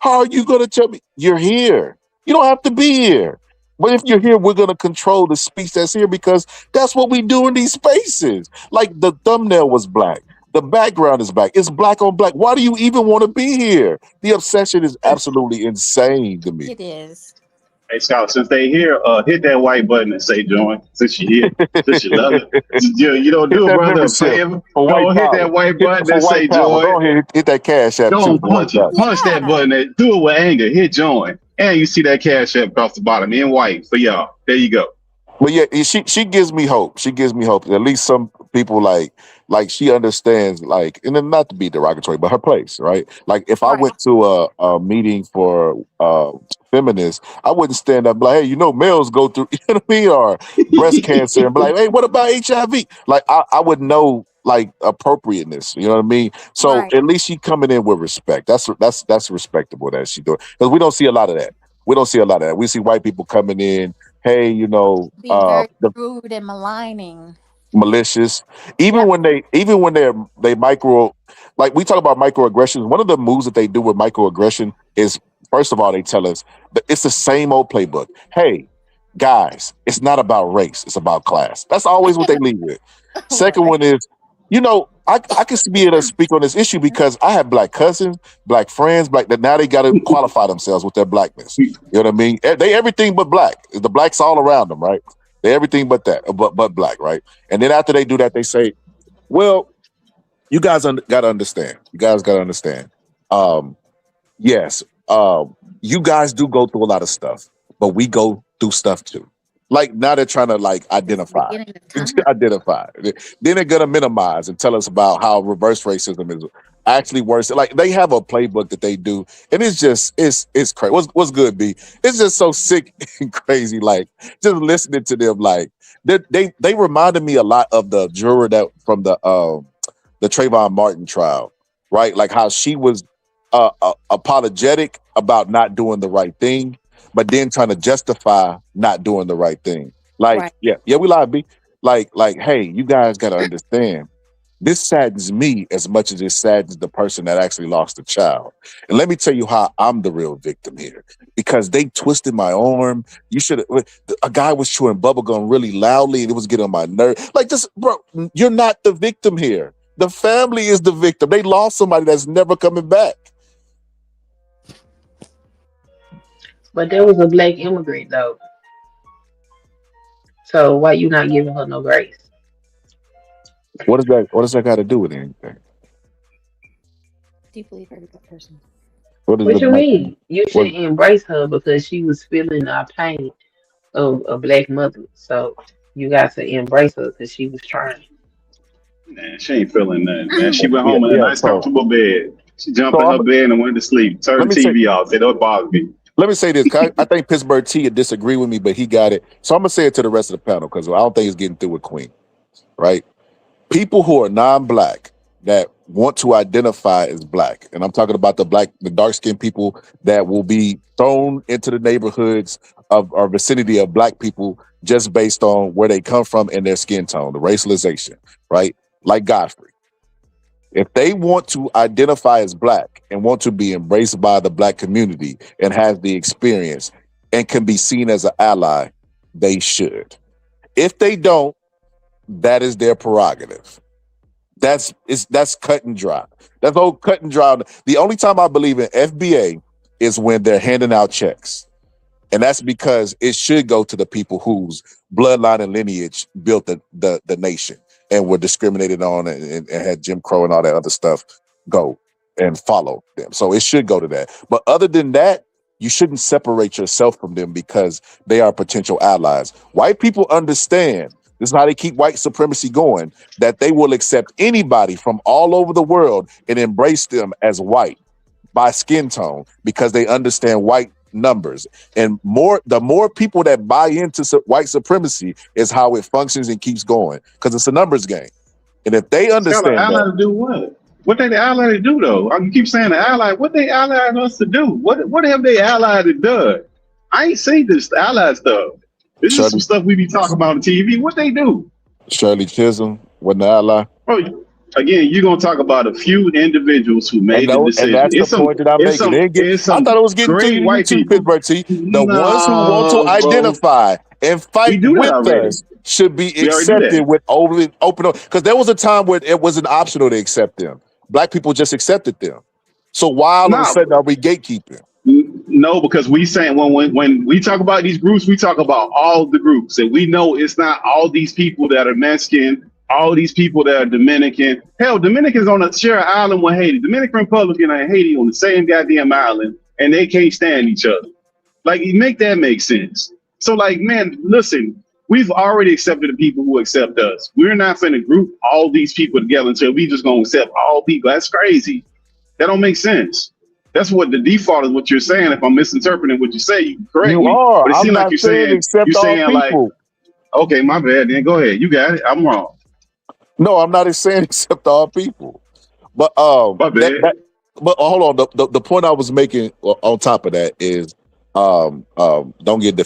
N: How are you going to tell me? You're here. You don't have to be here. But if you're here, we're going to control the speech that's here because that's what we do in these spaces. Like the thumbnail was black. The background is black. It's black on black. Why do you even want to be here? The obsession is absolutely insane to me.
C: It is.
A: Hey, Scott, since they here, hit that white button and say join. Since you here, since you love it. You don't do a brother a favor. Go hit that white button and say join.
N: Go ahead, hit that cash app.
A: Don't punch it. Punch that button. Do it with anger. Hit join. And you see that cash app across the bottom in white for y'all. There you go.
N: But yeah, she gives me hope. She gives me hope. At least some people like she understands, like, and then not to be derogatory, but her place, right? Like if I went to a meeting for feminists, I wouldn't stand up and be like, hey, males go through, you know what I mean, or breast cancer, and be like, hey, what about HIV? Like I would know like appropriateness, you know what I mean? So at least she coming in with respect. That's respectable that she doing, because we don't see a lot of that. We see white people coming in, hey,
C: Being very rude and maligning.
N: Malicious. Even when they micro, like we talk about microaggressions, one of the moves that they do with microaggression is, first of all, they tell us that it's the same old playbook. Hey, guys, it's not about race, it's about class. That's always what they lead with. Second one is, I can be able to speak on this issue because I have black cousins, black friends, that now they got to qualify themselves with their blackness. You know what I mean? They everything but black. The blacks all around them, right? They everything but that, but black, right? And then after they do that, they say, well, you guys got to understand. You guys got to understand. Yes, you guys do go through a lot of stuff, but we go through stuff too. Like now they're trying to like identify. Identify. Then they're gonna minimize and tell us about how reverse racism is actually worse. Like they have a playbook that they do, and it's crazy. What's good, B? It's just so sick and crazy. Like just listening to them, like they reminded me a lot of the juror that from the Trayvon Martin trial, right? Like how she was apologetic about not doing the right thing, but then trying to justify not doing the right thing. Like,
C: Right.
N: yeah, we lied, B. Like, hey, you guys got to understand, this saddens me as much as it saddens the person that actually lost a child. And let me tell you how I'm the real victim here. Because they twisted my arm. A guy was chewing bubblegum really loudly and it was getting on my nerve. Like, just, bro, you're not the victim here. The family is the victim. They lost somebody that's never coming back.
U: But there was a black immigrant though. So why you not giving her no grace?
N: What does that got to do with anything?
C: Deeply hurt that person.
U: What you mean? You should embrace her because she was feeling our pain of a black mother. So you got to embrace her because she was trying.
A: Man, she ain't feeling nothing, man. She went home in a nice, comfortable bed. She jumped in her bed and went to sleep. Turned the TV off. Said, don't bother me.
N: Let me say this. I think Pittsburgh T would disagree with me, but he got it. So I'm going to say it to the rest of the panel because I don't think he's getting through with Queen, right? People who are non-black that want to identify as black, and I'm talking about the dark-skinned people that will be thrown into the neighborhoods of or vicinity of black people just based on where they come from and their skin tone, the racialization, right? Like Godfrey. If they want to identify as black and want to be embraced by the black community and have the experience and can be seen as an ally, they should. If they don't, that is their prerogative. That's cut and dry. That's all cut and dry. The only time I believe in FBA is when they're handing out checks. And that's because it should go to the people whose bloodline and lineage built the nation and were discriminated on and had Jim Crow and all that other stuff go and follow them. So it should go to that. But other than that, you shouldn't separate yourself from them because they are potential allies. White people understand, this is how they keep white supremacy going, that they will accept anybody from all over the world and embrace them as white by skin tone because they understand white numbers. And the more people that buy into white supremacy is how it functions and keeps going because it's a numbers game. And if they understand
A: ally to do what? What they the ally to do though? I keep saying the ally. What they allied us to do? What have they allied to done? I ain't seen this ally stuff. This is some stuff we be talking about on TV. What they do?
N: Shirley Chisholm wasn't the ally.
A: Oh, again, you're gonna talk about a few individuals who made the decision.
N: And that's the point that I'm making. I thought it was getting to you, white people. Pittsburgh T. The ones who want to identify and fight with us should be accepted with open. Because there was a time where it wasn't optional to accept them. Black people just accepted them. So why all of a sudden are we gatekeeping?
A: No, because we saying when we talk about these groups, we talk about all the groups, and we know it's not all these people that are Mexican, all these people that are Dominican. Hell, Dominicans on a share an island with Haiti. Dominican Republic and Haiti on the same goddamn island, and they can't stand each other. Like, make that make sense. So, like, man, listen, we've already accepted the people who accept us. We're not going to group all these people together until we just going to accept all people. That's crazy. That don't make sense. That's what the default is. What you're saying. If I'm misinterpreting what you say, you can correct me.
N: Are.
A: But it
N: I'm
A: seems
N: not
A: like you're
N: saying accept
A: you're saying
N: all
A: like,
N: people.
A: okay, my bad. Then go ahead. You got it. I'm wrong.
N: No, I'm not saying accept all people. But
A: my bad.
N: But hold on. The point I was making on top of that is don't get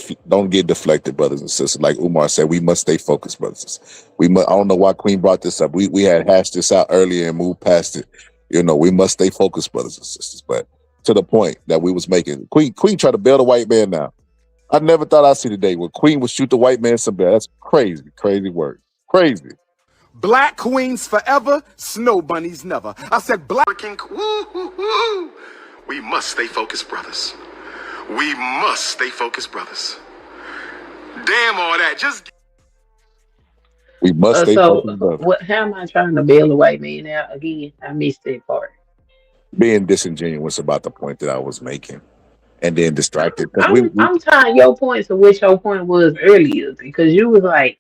N: deflected, brothers and sisters. Like Umar said, we must stay focused, brothers. I don't know why Queen brought this up. We had hashed this out earlier and moved past it. You know, we must stay focused, brothers and sisters. But to the point that we was making, Queen tried to bail the white man now. I never thought I'd see the day where Queen would shoot the white man some bail. That's crazy word. Crazy.
P: Black queens forever, snow bunnies never. I said black.
Q: We must stay focused, brothers. We must stay focused, brothers. Damn all that. Just.
N: We must stay focused, brothers.
U: How am I trying to bail a white man out again? I missed that part.
N: Being disingenuous about the point that I was making. and then distracted. Because
U: I'm tying your point to what your point was earlier because you was like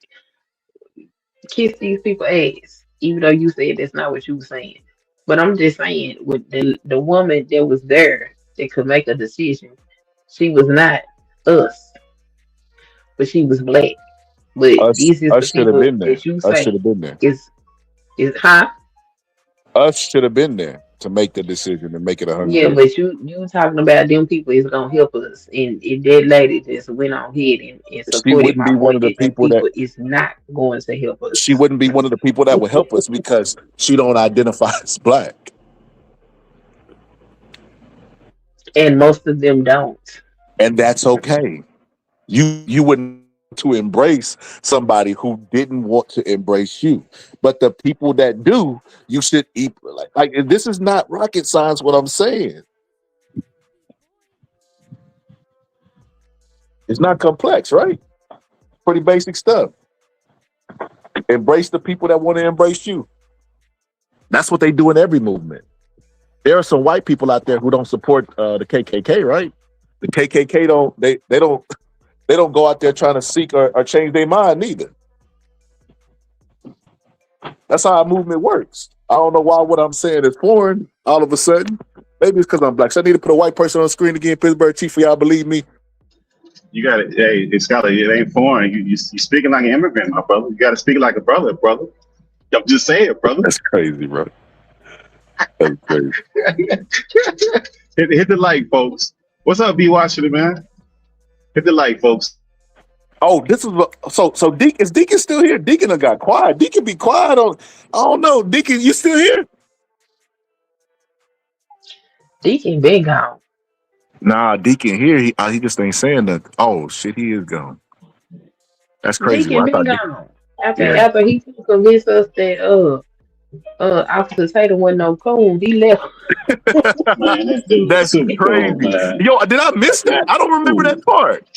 U: kiss these people ass, even though you said that's not what you were saying. But I'm just saying with the woman that was there that could make a decision, she was not us, but she was black. But this is the
N: us should have
U: people
N: been there.
U: that you
N: Us should
U: say
N: have been there.
U: is huh?
N: Us should have been there to make the decision and make it 100.
U: Yeah, but you talking about them people is gonna help us, and that lady just went on ahead and
N: She
U: supported
N: wouldn't
U: my
N: be one
U: point
N: of the
U: that them
N: people that
U: people is not going to help
N: she
U: us,
N: wouldn't be one of the people that would help us because she don't identify as black.
U: and most of them don't.
N: And that's okay. You wouldn't to embrace somebody who didn't want to embrace you. But the people that do, you should eat like this is not rocket science what I'm saying. It's not complex, right? Pretty basic stuff. Embrace the people that want to embrace you. That's what they do in every movement. There are some white people out there who don't support the KKK, right? The KKK don't go out there trying to seek or change their mind neither. That's how our movement works. I don't know why what I'm saying is foreign all of a sudden. Maybe it's because I'm black. So I need to put a white person on the screen again, Pittsburgh Chief, for y'all believe me.
A: You got it. Hey, it's got it ain't foreign. You speaking like an immigrant, my brother. You got to speak like a brother. I'm just saying, brother.
N: That's crazy, bro. That's crazy.
A: hit the like, folks. What's up, B. Washington, man? Hit the like, folks.
N: Oh, this is so Deacon. Is Deacon still here? Deacon done got quiet. Deacon be quiet on. I don't know. Deacon, you still here?
U: Deacon been gone.
N: Nah, Deacon here. He just ain't saying nothing. Oh shit, he is gone. That's crazy.
U: Deacon
N: I
U: been
N: thought
U: gone. After he convinced us that Officer Tater wasn't no coon, he left.
A: Man,
N: that's crazy. Cool, yo, did I miss that? I don't remember that part.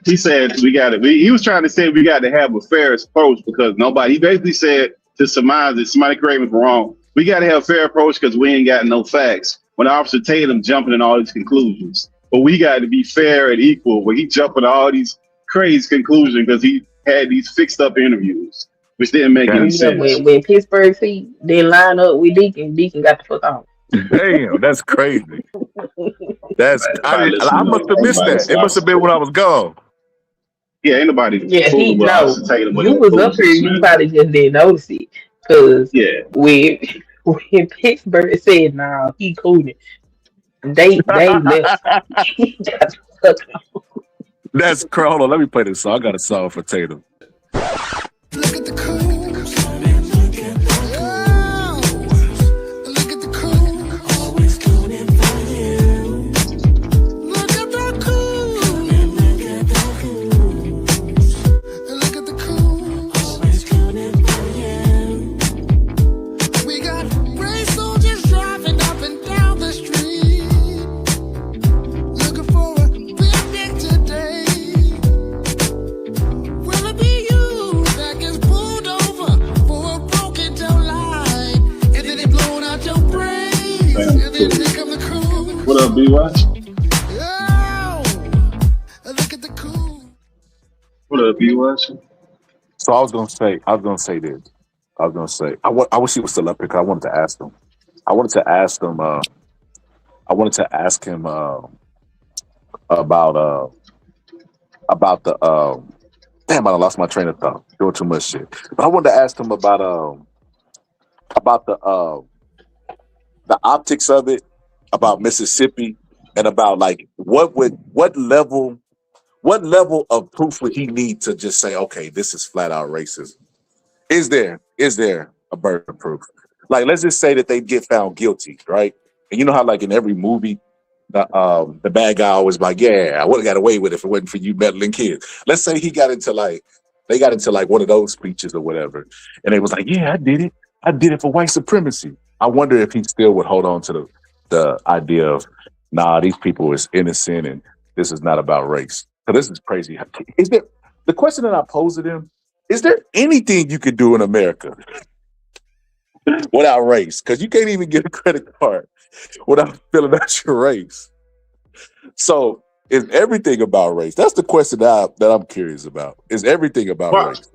A: He said he was trying to say we got to have a fair approach because he basically said to surmise that somebody correct me if I'm wrong. We got to have a fair approach because we ain't got no facts. When Officer Tatum jumping in all these conclusions, but we got to be fair and equal. When he jumping to all these crazy conclusions because he had these fixed up interviews, which didn't make any sense.
U: When Pittsburgh didn't line up with Deacon got the fuck off.
N: Damn, that's crazy. I must have missed that. It must have been when I was gone.
A: Yeah, ain't nobody.
U: Yeah, you was up here. You probably just didn't notice it because when Pittsburgh said, "Nah, he cooling," they left.
N: That's crazy. Hold on, let me play this song. I got a song for Tatum.
L: Look at the cool.
A: What up, B-Watch? What up, B-Watch?
N: So I was gonna say this. I wish he was still up here because I wanted to ask him. I wanted to ask him about the damn, I lost my train of thought. Doing too much shit. But I wanted to ask him about the optics of it, about Mississippi, and about like what level of proof would he need to just say, okay, this is flat out racism? Is there a burden of proof? Like, let's just say that they get found guilty, right? And you know how like in every movie, the bad guy always like, yeah, I would have got away with it if it wasn't for you meddling kids. Let's say they got into one of those speeches or whatever, and they was like, yeah, I did it for white supremacy. I wonder if he still would hold on to the idea of, nah, these people is innocent and this is not about race. So this is crazy. Is there the question that I posed to them? Is there anything you could do in America without race? Because you can't even get a credit card without filling out your race. So is everything about race? That's the question that I'm curious about. Is everything about
A: Well,
N: race?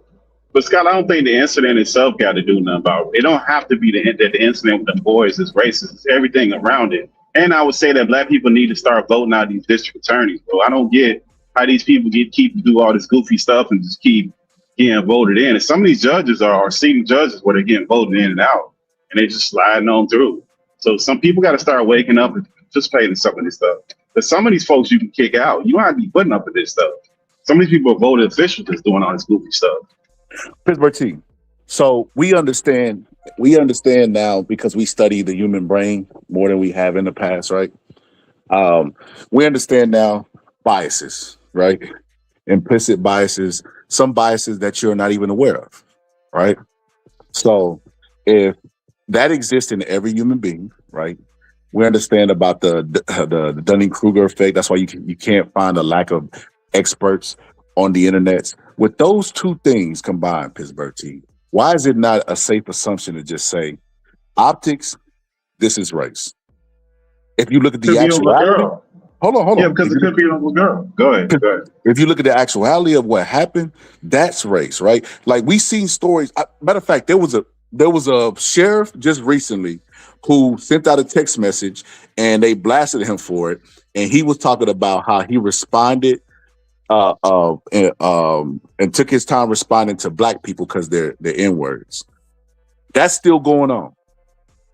A: but Scott, I don't think the incident itself got to do nothing about it. It don't have to be that the incident with the boys is racist. It's everything around it. And I would say that black people need to start voting out these district attorneys, bro. I don't get how these people keep do all this goofy stuff and just keep getting voted in. And some of these judges are sitting judges where they're getting voted in and out, and they just sliding on through. So some people got to start waking up and participating in some of this stuff. But some of these folks you can kick out. You don't have to be putting up with this stuff. Some of these people are voted officials that's doing all this goofy stuff.
N: Pittsburgh team. So we understand now because we study the human brain more than we have in the past, right? We understand now biases, right? Implicit biases, some biases that you're not even aware of, right? So if that exists in every human being, right? We understand about the Dunning-Kruger effect. That's why you can't find a lack of experts on the internet. With those two things combined, Pittsburgh team, why is it not a safe assumption to just say optics, this is race? If you look at the actuality, hold on.
A: Yeah, because it could be a little girl. Go ahead.
N: If you look at the actuality of what happened, that's race, right? Like we seen stories. Matter of fact, there was a sheriff just recently who sent out a text message and they blasted him for it, and he was talking about how he responded and took his time responding to black people because they're N-words. That's still going on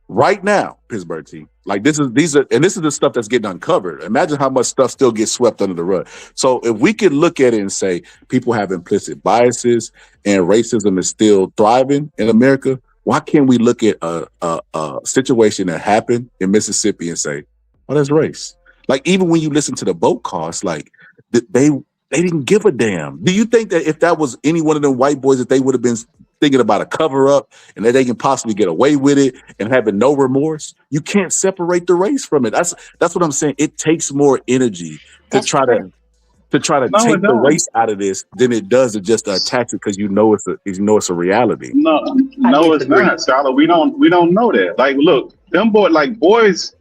N: right now, Pittsburgh team. Like this is the stuff that's getting uncovered. Imagine how much stuff still gets swept under the rug. So if we could look at it and say people have implicit biases and racism is still thriving in America, why can't we look at a situation that happened in Mississippi and say, "Oh, that's race"? Like even when you listen to the boat costs, like they didn't give a damn. Do you think that if that was any one of them white boys, that they would have been thinking about a cover up and that they can possibly get away with it and having no remorse? You can't separate the race from it. That's what I'm saying. It takes more energy to try to take the race out of this than it does to just attach it because you know it's a reality.
A: No, it's not, Scholar. We don't know that. Like, look, them boys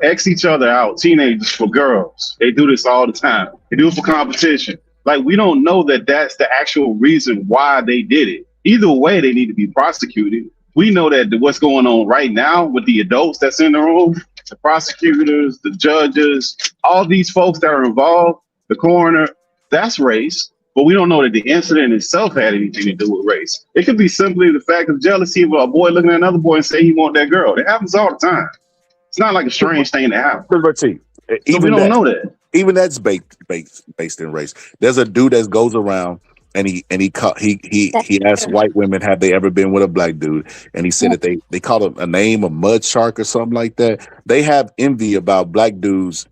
A: X each other out, teenagers for girls. They do this all the time. They do it for competition. Like, we don't know that that's the actual reason why they did it. Either way, they need to be prosecuted. We know that what's going on right now with the adults that's in the room, the prosecutors, the judges, all these folks that are involved, the coroner, that's race. But we don't know that the incident itself had anything to do with race. It could be simply the fact of jealousy of a boy looking at another boy and saying he want that girl. It happens all the time. It's not like a strange thing to happen.
N: So
A: we don't know that.
N: Even that's based in race. There's a dude that goes around and he asked white women, have they ever been with a black dude? And he said that they call him a name, a mud shark or something like that. They have envy about black dudes,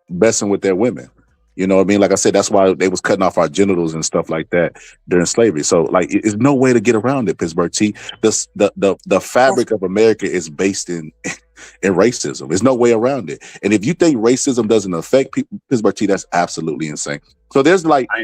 N: messing with their women. You know what I mean? Like I said, that's why they was cutting off our genitals and stuff like that during slavery. So like, there's no way to get around it, Pittsburgh T. The fabric of America is based in racism. There's no way around it. And if you think racism doesn't affect people, Pittsburgh T, that's absolutely insane. So I'm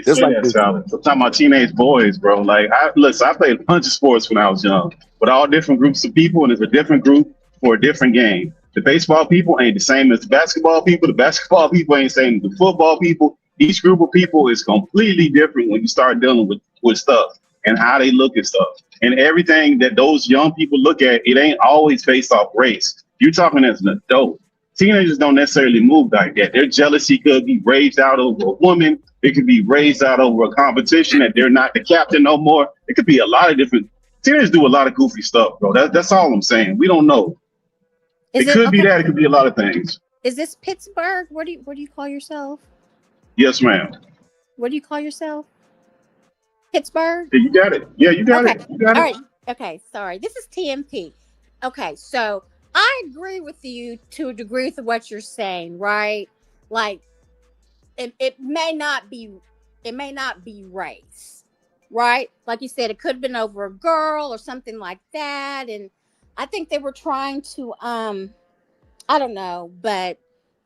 A: talking about teenage boys, bro. Like I played a bunch of sports when I was young, with all different groups of people, and it's a different group for a different game. The baseball people ain't the same as the basketball people. The basketball people ain't the same as the football people. Each group of people is completely different when you start dealing with stuff and how they look at stuff. And everything that those young people look at, it ain't always based off race. You're talking as an adult. Teenagers don't necessarily move like that. Their jealousy could be raised out over a woman. It could be raised out over a competition that they're not the captain no more. It could be a lot of different. Teenagers do a lot of goofy stuff, bro. That's all I'm saying. We don't know. It could be that. It could be a lot of things.
C: Is this Pittsburgh? What do you call yourself?
A: Yes, ma'am.
C: What do you call yourself? Pittsburgh?
A: Yeah, you got it. Yeah, you got it. You got
C: All
A: it.
C: right. Okay, sorry. This is TMP. Okay, so I agree with you to a degree with what you're saying, right? Like it may not be race, right? Like you said, it could have been over a girl or something like that. And I think they were trying to I don't know, but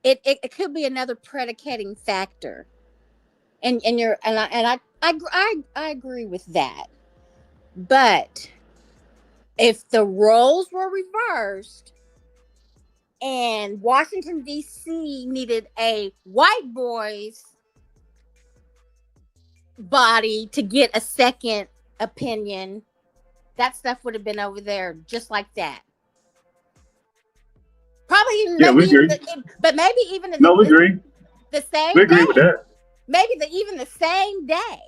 C: it could be another predicating factor. And I agree with that. But if the roles were reversed and Washington, D.C. needed a white boy's body to get a second opinion, that stuff would have been over there just like that. Probably even
A: Yeah, we agree.
C: but maybe even
A: No, we agree.
C: the same
A: We agree
C: day.
A: with that.
C: Maybe even the same day,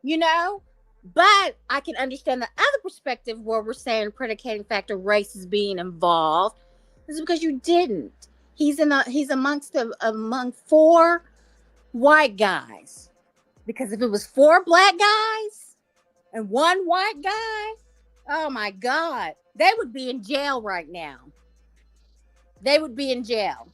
C: you know? But I can understand the other perspective where we're saying predicating factor race is being involved. This is because you didn't. He's among 4 white guys. Because if it was 4 black guys and 1 white guy, oh my God, they would be in jail right now. They would be in jail.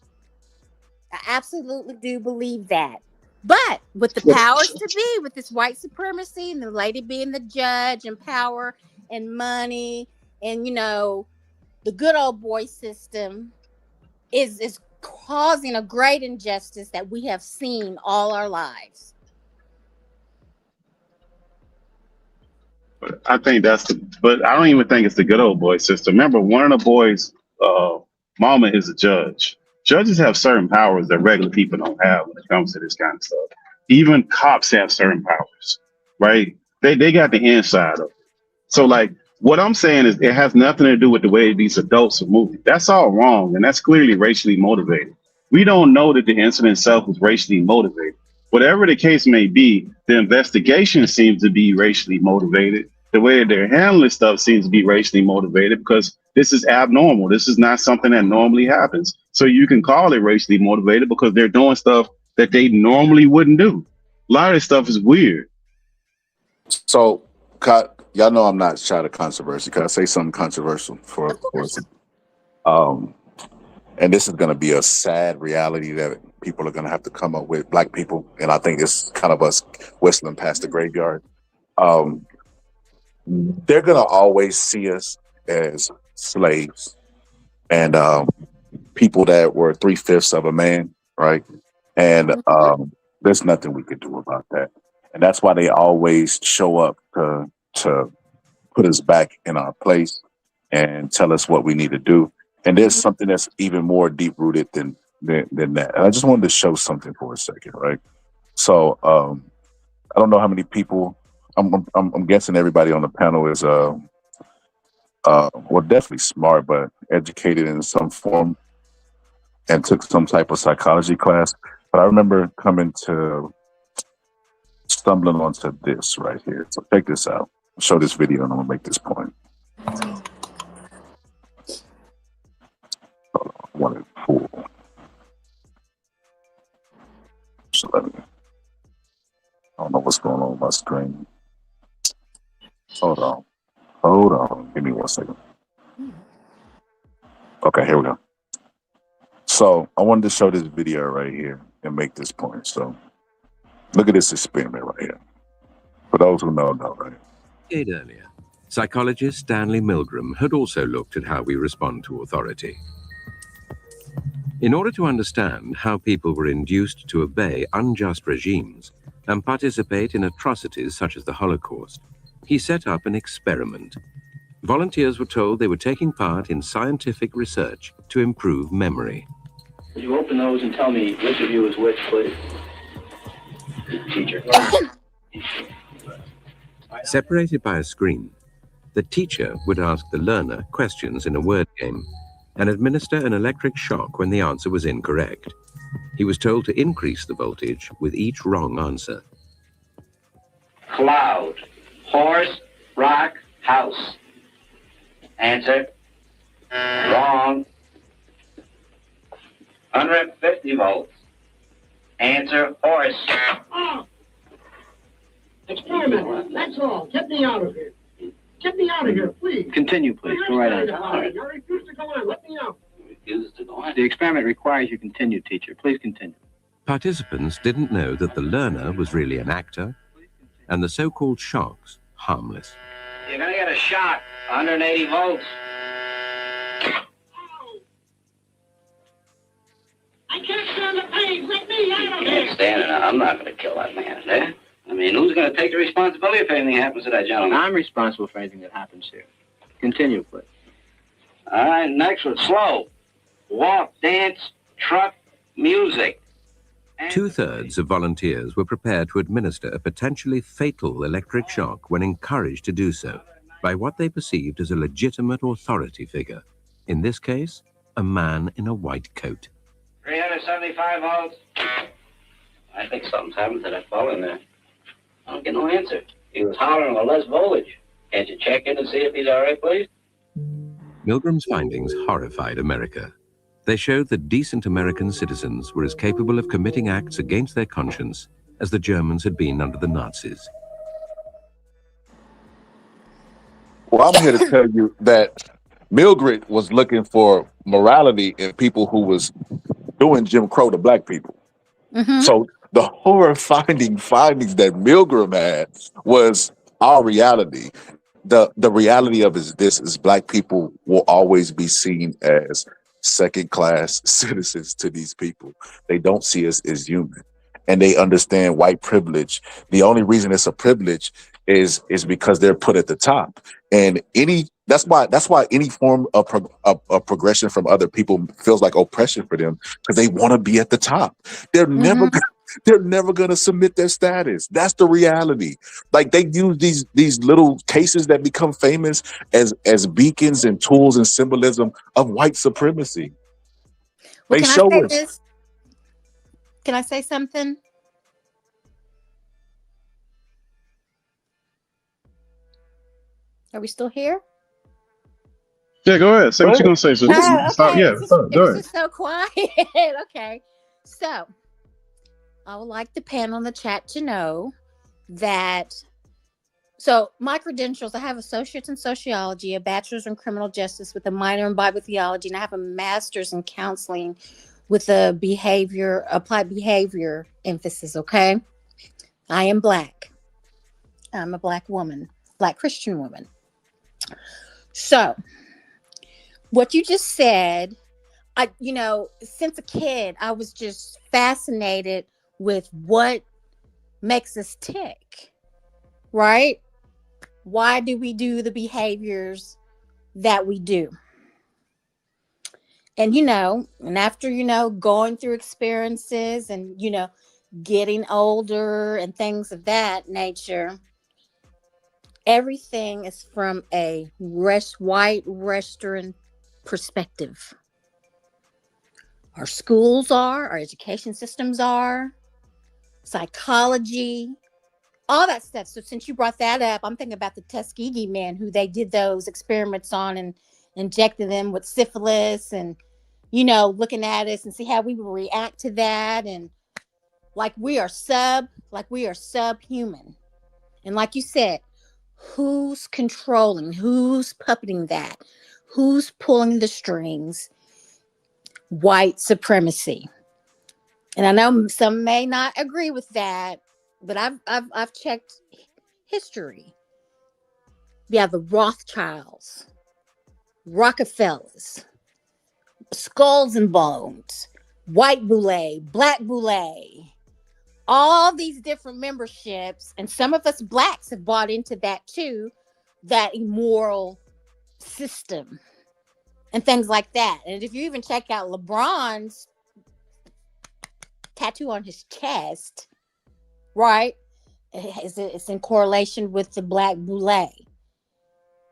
C: I absolutely do believe that. But with the powers to be, with this white supremacy and the lady being the judge and power and money and, you know, the good old boy system is causing a great injustice that we have seen all our lives.
A: I think but I don't even think it's the good old boy system. Remember, one of the boys' mama is a judge. Judges have certain powers that regular people don't have when it comes to this kind of stuff. Even cops have certain powers, right? They got the inside of it. So, like, what I'm saying is it has nothing to do with the way these adults are moving. That's all wrong, and that's clearly racially motivated. We don't know that the incident itself was racially motivated. Whatever the case may be, the investigation seems to be racially motivated. The way they're handling stuff seems to be racially motivated because this is abnormal. This is not something that normally happens. So you can call it racially motivated because they're doing stuff that they normally wouldn't do. A lot of this stuff is weird.
N: So, y'all know I'm not shy of controversy. Can I say something controversial for and this is going to be a sad reality that people are going to have to come up with, black people, and I think it's kind of us whistling past the graveyard. They're going to always see us as slaves and people that were 3/5 of a man, right? And there's nothing we can do about that. And that's why they always show up to put us back in our place and tell us what we need to do. And there's something that's even more deep rooted than that. And I just wanted to show something for a second, right? So I don't know how many people. I'm guessing everybody on the panel is well, definitely smart, but educated in some form and took some type of psychology class. But I remember stumbling onto this right here. So check this out. I'll show this video and I'm gonna make this point. Hold on, 1 and 4. So I don't know what's going on with my screen. Hold on. Give me 1 second. Okay, here we go. So I wanted to show this video right here and make this point. So look at this experiment right here. For those who know, right?
M: Earlier, psychologist Stanley Milgram had also looked at how we respond to authority. In order to understand how people were induced to obey unjust regimes and participate in atrocities such as the Holocaust, he set up an experiment. Volunteers were told they were taking part in scientific research to improve memory.
R: Would you open those and tell me which of you is which, please? Teacher.
M: Separated by a screen, the teacher would ask the learner questions in a word game and administer an electric shock when the answer was incorrect. He was told to increase the voltage with each wrong answer.
R: Cloud, horse, rock, house. Answer. Wrong. 150 volts. Answer, horse.
W: Experiment, that's all. Get me out of here. Get me out of here, please.
R: Continue, please. Go right on.
W: I refuse to go on. Let me out.
R: The experiment requires you continue, teacher. Please continue.
M: Participants didn't know that the learner was really an actor and the so-called shocks harmless.
R: You're going to get a shock. 180 volts.
W: I can't stand the pain. Let me out of
R: You
W: here.
R: can't stand it. I'm not going to kill that man, eh? I mean, who's going to take the responsibility if anything happens to that gentleman? I'm responsible for anything that happens here. Continue, please. All right, next one. Slow. walk, dance, truck, music.
M: 2/3 of volunteers were prepared to administer a potentially fatal electric shock when encouraged to do so by what they perceived as a legitimate authority figure. In this case, a man in a white coat.
R: 375 volts. I think something's happened to that fellow in there. I don't get no answer. He was hollering a less voltage. Can't you check in and see if he's all right, please?
M: Milgram's findings horrified America. They showed that decent American citizens were as capable of committing acts against their conscience as the Germans had been under the Nazis.
N: Well, I'm here to tell you that Mildred was looking for morality in people who was doing Jim Crow to black people.
C: Mm-hmm.
N: So the horrifying findings that Milgram had was our reality. The reality of is black people will always be seen as second-class citizens to these people. They don't see us as human. And they understand white privilege. The only reason it's a privilege is because they're put at the top. And that's why any form of progression from other people feels like oppression for them, because they want to be at the top. They're never gonna submit their status. That's the reality. Like, they use these little cases that become famous as beacons and tools and symbolism of white supremacy.
C: Well,
N: They
C: can
N: show
C: I say
N: us.
C: this? Can I say something? Are we still here?
O: Yeah, go ahead. Say what you're gonna say. So
C: Oh,
O: stop.
C: okay.
O: Yeah,
C: It
O: go
C: was
O: ahead.
C: just so quiet. Okay. So I would like the panel in the chat to know that. So my credentials, I have associates in sociology, a bachelor's in criminal justice with a minor in Bible theology, and I have a master's in counseling with a applied behavior emphasis. Okay. I am Black. I'm a Black woman, Black Christian woman. So what you just said, since a kid, I was just fascinated with what makes us tick, right? Why do we do the behaviors that we do? And, and after, going through experiences and, getting older and things of that nature, everything is from a white Western perspective. Our schools our education systems are, psychology, all that stuff. So since you brought that up, I'm thinking about the Tuskegee men who they did those experiments on and injected them with syphilis and, looking at us and see how we will react to that. And like we are subhuman. And like you said, who's controlling, who's puppeting that, who's pulling the strings? White supremacy. And I know some may not agree with that, but I've checked history. We have the Rothschilds, Rockefellers, Skulls and Bones, White Boule, Black Boule, all these different memberships, and some of us Blacks have bought into that too, that immoral system and things like that. And if you even check out LeBron's tattoo on his chest, right? It's in correlation with the Black Boule.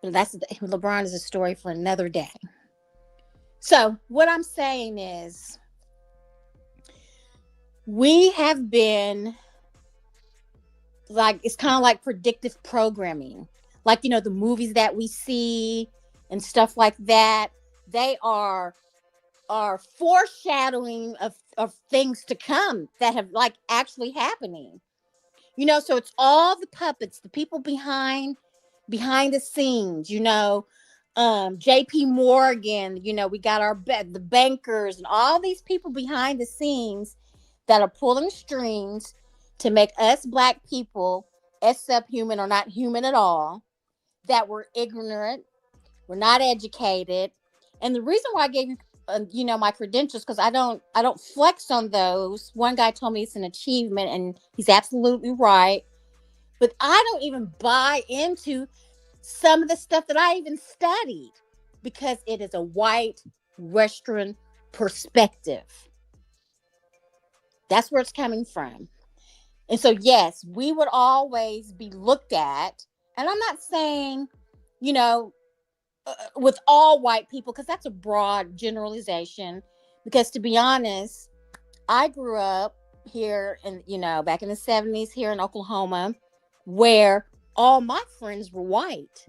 C: But LeBron is a story for another day. So what I'm saying is, we have been like, it's kind of like predictive programming. Like, the movies that we see and stuff like that, they are foreshadowing of things to come that have like actually happening. So it's all the puppets, the people behind the scenes, JP Morgan, we got the bankers and all these people behind the scenes that are pulling strings to make us Black people as subhuman or not human at all, that we're ignorant, we're not educated. And the reason why I gave you my credentials, because I don't flex on those. One guy told me it's an achievement, and he's absolutely right. But I don't even buy into some of the stuff that I even studied, because it is a white Western perspective. That's where it's coming from. And so, yes, we would always be looked at. And I'm not saying, you know, with all white people, because that's a broad generalization. Because to be honest, I grew up here in, you know, back in the 70s here in Oklahoma, where all my friends were white.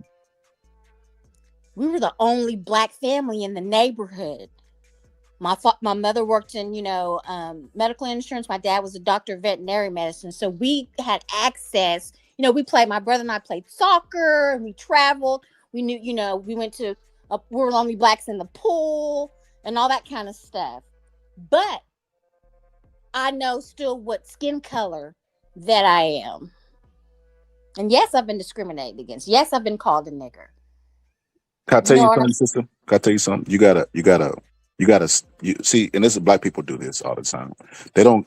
C: We were the only black family in the neighborhood. My mother worked in, you know, medical insurance. My dad was a doctor of veterinary medicine. So we had access, you know, my brother and I played soccer and we traveled. We knew, you know, we went to, we were the only blacks in the pool and all that kind of stuff. But I know still what skin color that I am. And yes, I've been discriminated against. Yes, I've been called a nigger.
N: Can I tell
C: You know
N: you
C: what
N: something,
C: I'm
N: sister? Can I tell you something? You see, and this is black people do this all the time. They don't.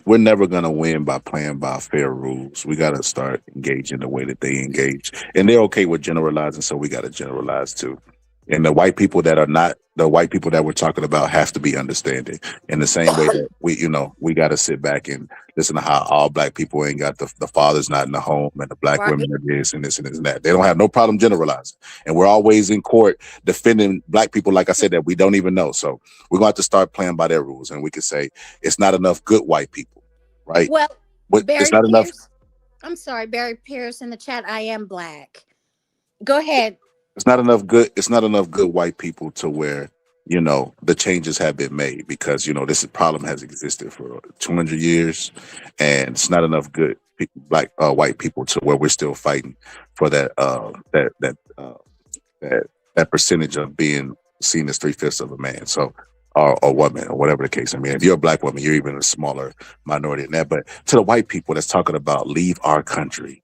N: We're never gonna win by playing by fair rules. We gotta start engaging the way that they engage, and they're okay with generalizing. So we gotta generalize too. And the white people that are not the white people that we're talking about have to be understanding in the same way that we got to sit back and listen to how all black people ain't got the father's not in the home and the black
C: Right.
N: women are this and this and this and that. They don't have no problem generalizing. And we're always in court defending black people, like I said, that we don't even know. So we're going to have to start playing by their rules. And we can say it's not enough good white people, right?
C: Well,
N: But it's not enough.
C: I'm sorry, Barry Pierce in the chat. I am black. Go ahead.
N: It's not enough good white people to where the changes have been made, because this problem has existed for 200 years, and it's not enough good black white people to where we're still fighting for that that percentage of being seen as 3/5 of a man, so or woman, or whatever the case. I mean, if you're a black woman, you're even a smaller minority than that. But to the white people that's talking about leave our country,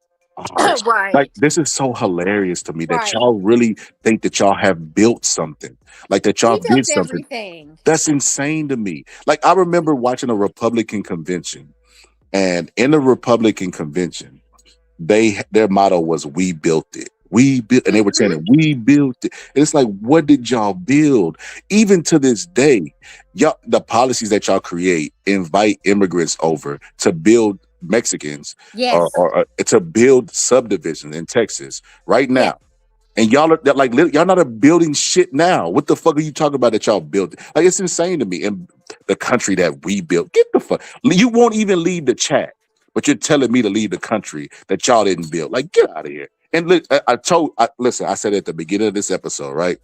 C: Right.
N: like, this is so hilarious to me that
C: Right.
N: y'all really think that y'all have built something, like that y'all
C: We built
N: did something.
C: everything.
N: That's insane to me. Like, I remember watching a Republican convention, and in the Republican convention, their motto was "We built it." We built, and they were saying it, "We built it." And it's like, what did y'all build? Even to this day, y'all, the policies that y'all create invite immigrants over to build Mexicans,
C: Yes.
N: or to build subdivisions in Texas right now.
C: Yeah.
N: And y'all are like, y'all not building shit now. What the fuck are you talking about that y'all built? Like, it's insane to me. And the country that we built, get the fuck. You won't even leave the chat, but you're telling me to leave the country that y'all didn't build. Like, get out of here. And look, listen, I said at the beginning of this episode, right?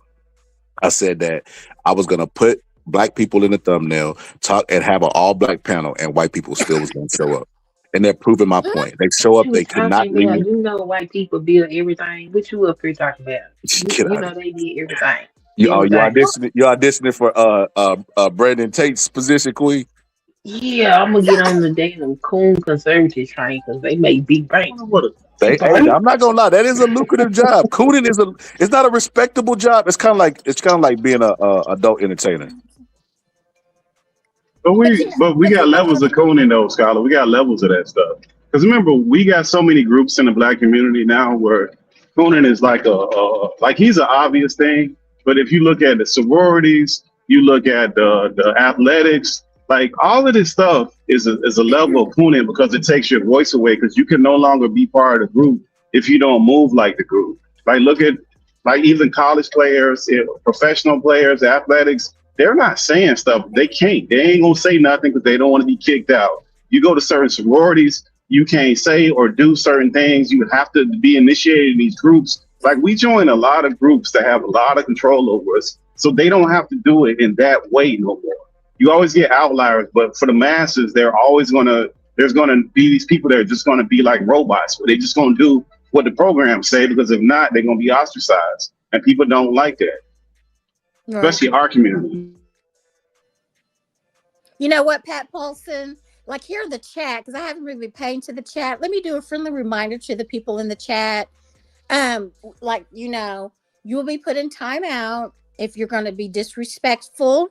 N: I said that I was gonna put black people in the thumbnail, talk and have an all black panel, and white people still was gonna show up. And they're proving my point. They show up,
U: You
N: they could not
U: talking about,
N: leave.
U: you know, white people build everything. What you up here talking about?
N: Get
U: You
N: out
U: know
N: of
U: they did everything.
N: You
U: Everything.
N: auditioning for Brandon Tate's position, Queen?
U: Yeah, I'm gonna get on the damn coon conservative train because they make big banks.
N: Hey, I'm not gonna lie, that is a lucrative job. Cooning it's not a respectable job. It's kind of like being a adult entertainer.
A: But we got levels of cooning though, Scholar. We got levels of that stuff. Because remember, we got so many groups in the black community now where cooning is like like he's an obvious thing. But if you look at the sororities, you look at the athletics, like all of this stuff is a level of cooning, because it takes your voice away, because you can no longer be part of the group if you don't move like the group. Like, look at like even college players, professional players, athletics. They're not saying stuff. They can't. They ain't gonna say nothing because they don't want to be kicked out. You go to certain sororities, you can't say or do certain things. You have to be initiated in these groups. Like, we join a lot of groups that have a lot of control over us, so they don't have to do it in that way no more. You always get outliers, but for the masses, there's gonna be these people that are just gonna be like robots, where they're just gonna do what the programs say, because if not, they're gonna be ostracized, and people don't like that.
C: Right.
A: Especially our community.
C: You know what, Pat Paulson? Like, here in the chat, because I haven't really been paying to the chat. Let me do a friendly reminder to the people in the chat. Like, you know, you will be put in timeout if you're going to be disrespectful,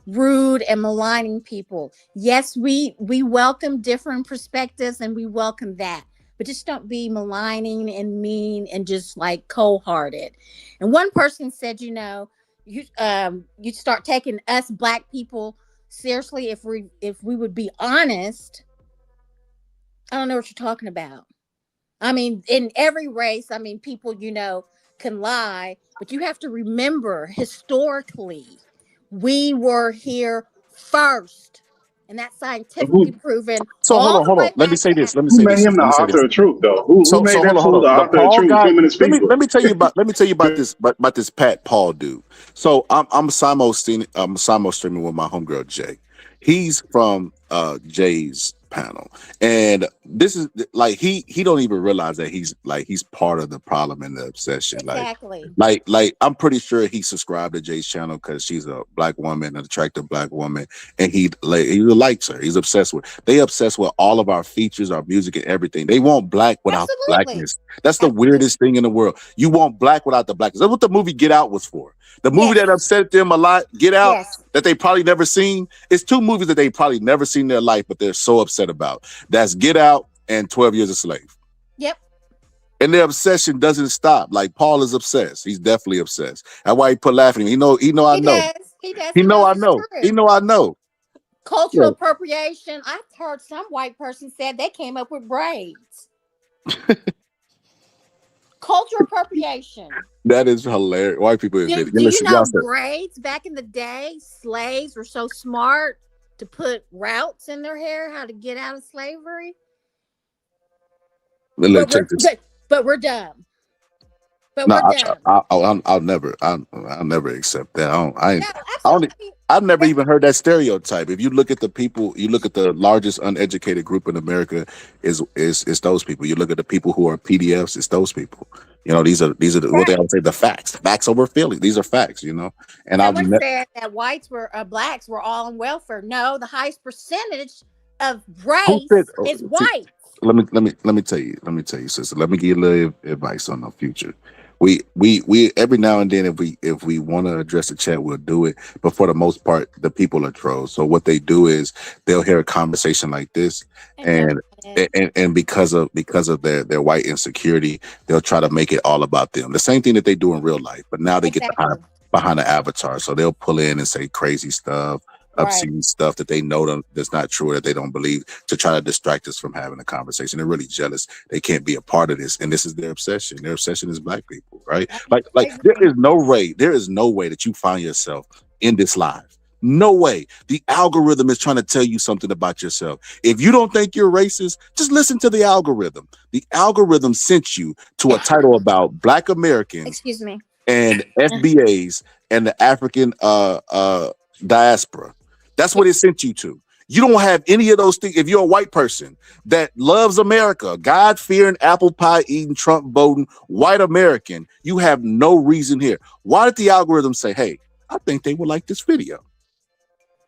C: rude, and maligning people. Yes, we welcome different perspectives, and we welcome that. But just don't be maligning and mean and just like cold-hearted. And one person said, you know, you start taking us black people seriously, if we would be honest. I don't know what you're talking about. I mean, in every race, I mean, people, can lie, but you have to remember historically, we were here first. And that's scientifically proven
N: So
C: all the
N: hold on.
C: way
N: Let me
C: back
N: say
C: to
N: this. Let me
A: Who
N: say
A: made
N: this.
A: him the
N: Let me say
A: author
N: this.
A: of truth, though? Who
N: So
A: made that
N: hold
A: fool the
N: on. The
A: author of
N: Paul
A: truth?
N: guy.
A: Him and his people.
N: Let me tell you about this about this Pat Paul dude. So I'm simul streaming with my homegirl Jay. He's from Jay's panel, and this is like he don't even realize that he's part of the problem and the obsession.
C: Exactly.
N: Like I'm pretty sure he subscribed to Jay's channel because she's a black woman, an attractive black woman, and he likes her. He's obsessed with. They obsessed with all of our features, our music, and everything. They want black without blackness. That's the weirdest thing in the world. You want black without the blackness. That's what the movie Get Out was for. The movie that upset them a lot, Get Out, that they probably never seen. It's two movies that they probably never seen in their life, but they're so upset about. That's Get Out and 12 Years a Slave.
C: Yep.
N: And their obsession doesn't stop. Like Paul is obsessed. He's definitely obsessed. That's why he put laughing at me. He know I know.
C: He does.
N: He know I
C: it's
N: know.
C: true.
N: He know I know.
C: Cultural
N: Yeah.
C: appropriation. I've heard some white person said they came up with braids. Cultural appropriation.
N: That is hilarious. White people admit it.
C: Do you know
N: y'all said-
C: braids back in the day? Slaves were so smart to put routes in their hair, how to get out of slavery. But we're dumb. But we're dumb.
N: I'll never accept that. I've never even heard that stereotype. If you look at the people, you look at the largest uneducated group in America is those people. You look at the people who are PDFs, it's those people. These are what they always say, the facts. Facts over feelings. These are facts, And
C: someone said that blacks were all on welfare. No, the highest percentage of race is white.
N: Let me tell you, sister. Let me give you a little advice on the future. We every now and then, if we want to address the chat, we'll do it. But for the most part, the people are trolls. So what they do is they'll hear a conversation like this, and because of their white insecurity, they'll try to make it all about them. The same thing that they do in real life, but now they get behind the avatar. So they'll pull in and say crazy stuff, obscene stuff that they know that's not true, that they don't believe, to try to distract us from having a conversation. They're really jealous. They can't be a part of this. And this is their obsession. Their obsession is black people, right? Like there is no way that you find yourself in this live. No way. The algorithm is trying to tell you something about yourself. If you don't think you're racist, just listen to the algorithm. The algorithm sent you to a title about black Americans.
C: Excuse me.
N: And FBAs and the African diaspora. That's what it sent you to. You don't have any of those things. If you're a white person that loves America, God-fearing, apple pie eating, Trump voting, white American, you have no reason here. Why did the algorithm say, hey, I think they would like this video?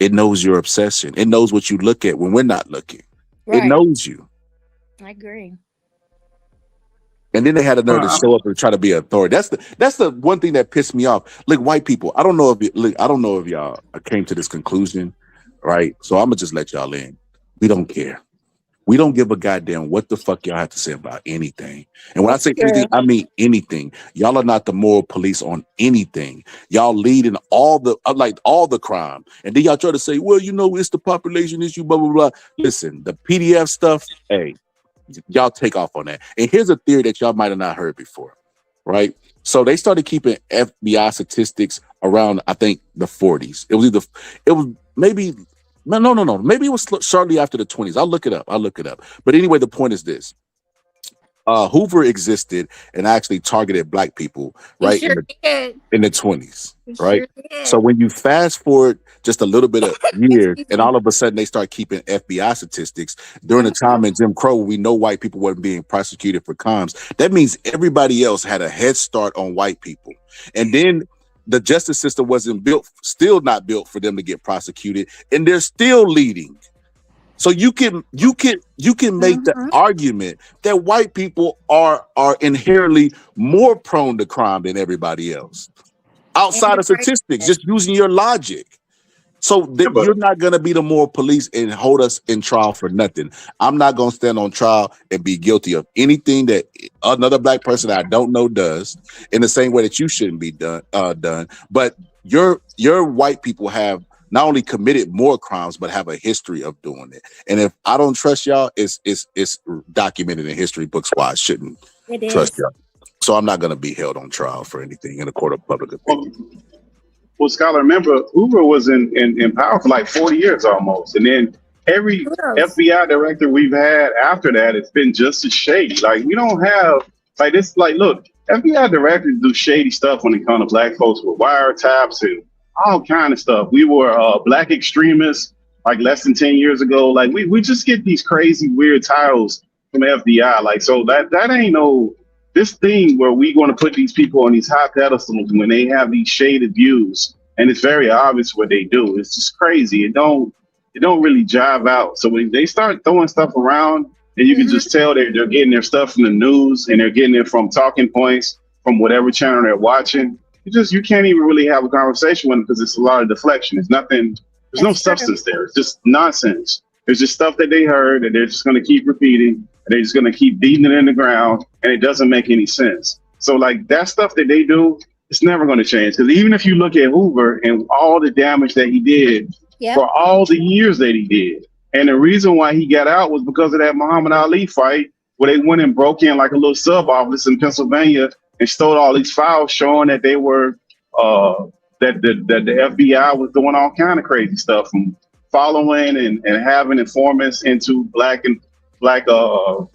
N: It knows your obsession. It knows what you look at when we're not looking. It knows you.
C: I agree.
N: And then they had another to show up and try to be an authority. That's the one thing that pissed me off. Look, white people, I don't know if y'all came to this conclusion, right? So I'm gonna just let y'all in. We don't care. We don't give a goddamn what the fuck y'all have to say about anything. And when I say anything, I mean anything. Y'all are not the moral police on anything. Y'all lead in all the crime. And then y'all try to say, well, it's the population issue, blah, blah, blah. Listen, the PDF stuff, hey, y'all take off on that. And here's a theory that y'all might have not heard before, right? So they started keeping FBI statistics around, I think, the 40s. Maybe it was shortly after the 20s. I'll look it up. But anyway, the point is this. Hoover existed and actually targeted black people, right? In the 20s, right? So when you fast forward just a little bit of years, and all of a sudden they start keeping FBI statistics during the time in Jim Crow, we know white people weren't being prosecuted for crimes. That means everybody else had a head start on white people. And then the justice system wasn't still not built for them to get prosecuted, and they're still leading. So you can make the argument that white people are inherently more prone to crime than everybody else, outside of statistics, just using your logic. So you're not going to be the moral police and hold us in trial for nothing. I'm not going to stand on trial and be guilty of anything that another black person I don't know does, in the same way that you shouldn't be done. But your white people have not only committed more crimes, but have a history of doing it. And if I don't trust y'all, it's documented in history books why I shouldn't trust y'all. So I'm not going to be held on trial for anything in a court of public opinion.
A: Well, Scholar, remember, Hoover was in power for like 40 years almost. And then every FBI director we've had after that, it's been just as shady. Like, we don't have, like, this, like, look, FBI directors do shady stuff when it comes to black folks with wiretaps and all kind of stuff. We were black extremists, like, less than 10 years ago. Like, we just get these crazy, weird titles from FBI. Like, so that ain't no, this thing where we going to put these people on these high pedestals when they have these shaded views, and it's very obvious what they do. It's just crazy. It don't really jive out. So when they start throwing stuff around, and you can just tell they're getting their stuff from the news, and they're getting it from talking points from whatever channel they're watching. You can't even really have a conversation with them because it's a lot of deflection. It's nothing. There's no substance there. It's just nonsense. There's just stuff that they heard, and they're just going to keep repeating. And they're just going to keep beating it in the ground, and it doesn't make any sense. So like that stuff that they do, it's never going to change. Because even if you look at Hoover and all the damage that he did for all the years that he did, and the reason why he got out was because of that Muhammad Ali fight where they went and broke in like a little sub office in Pennsylvania and stole all these files showing that they were that the FBI was doing all kind of crazy stuff, from following and having informants into like the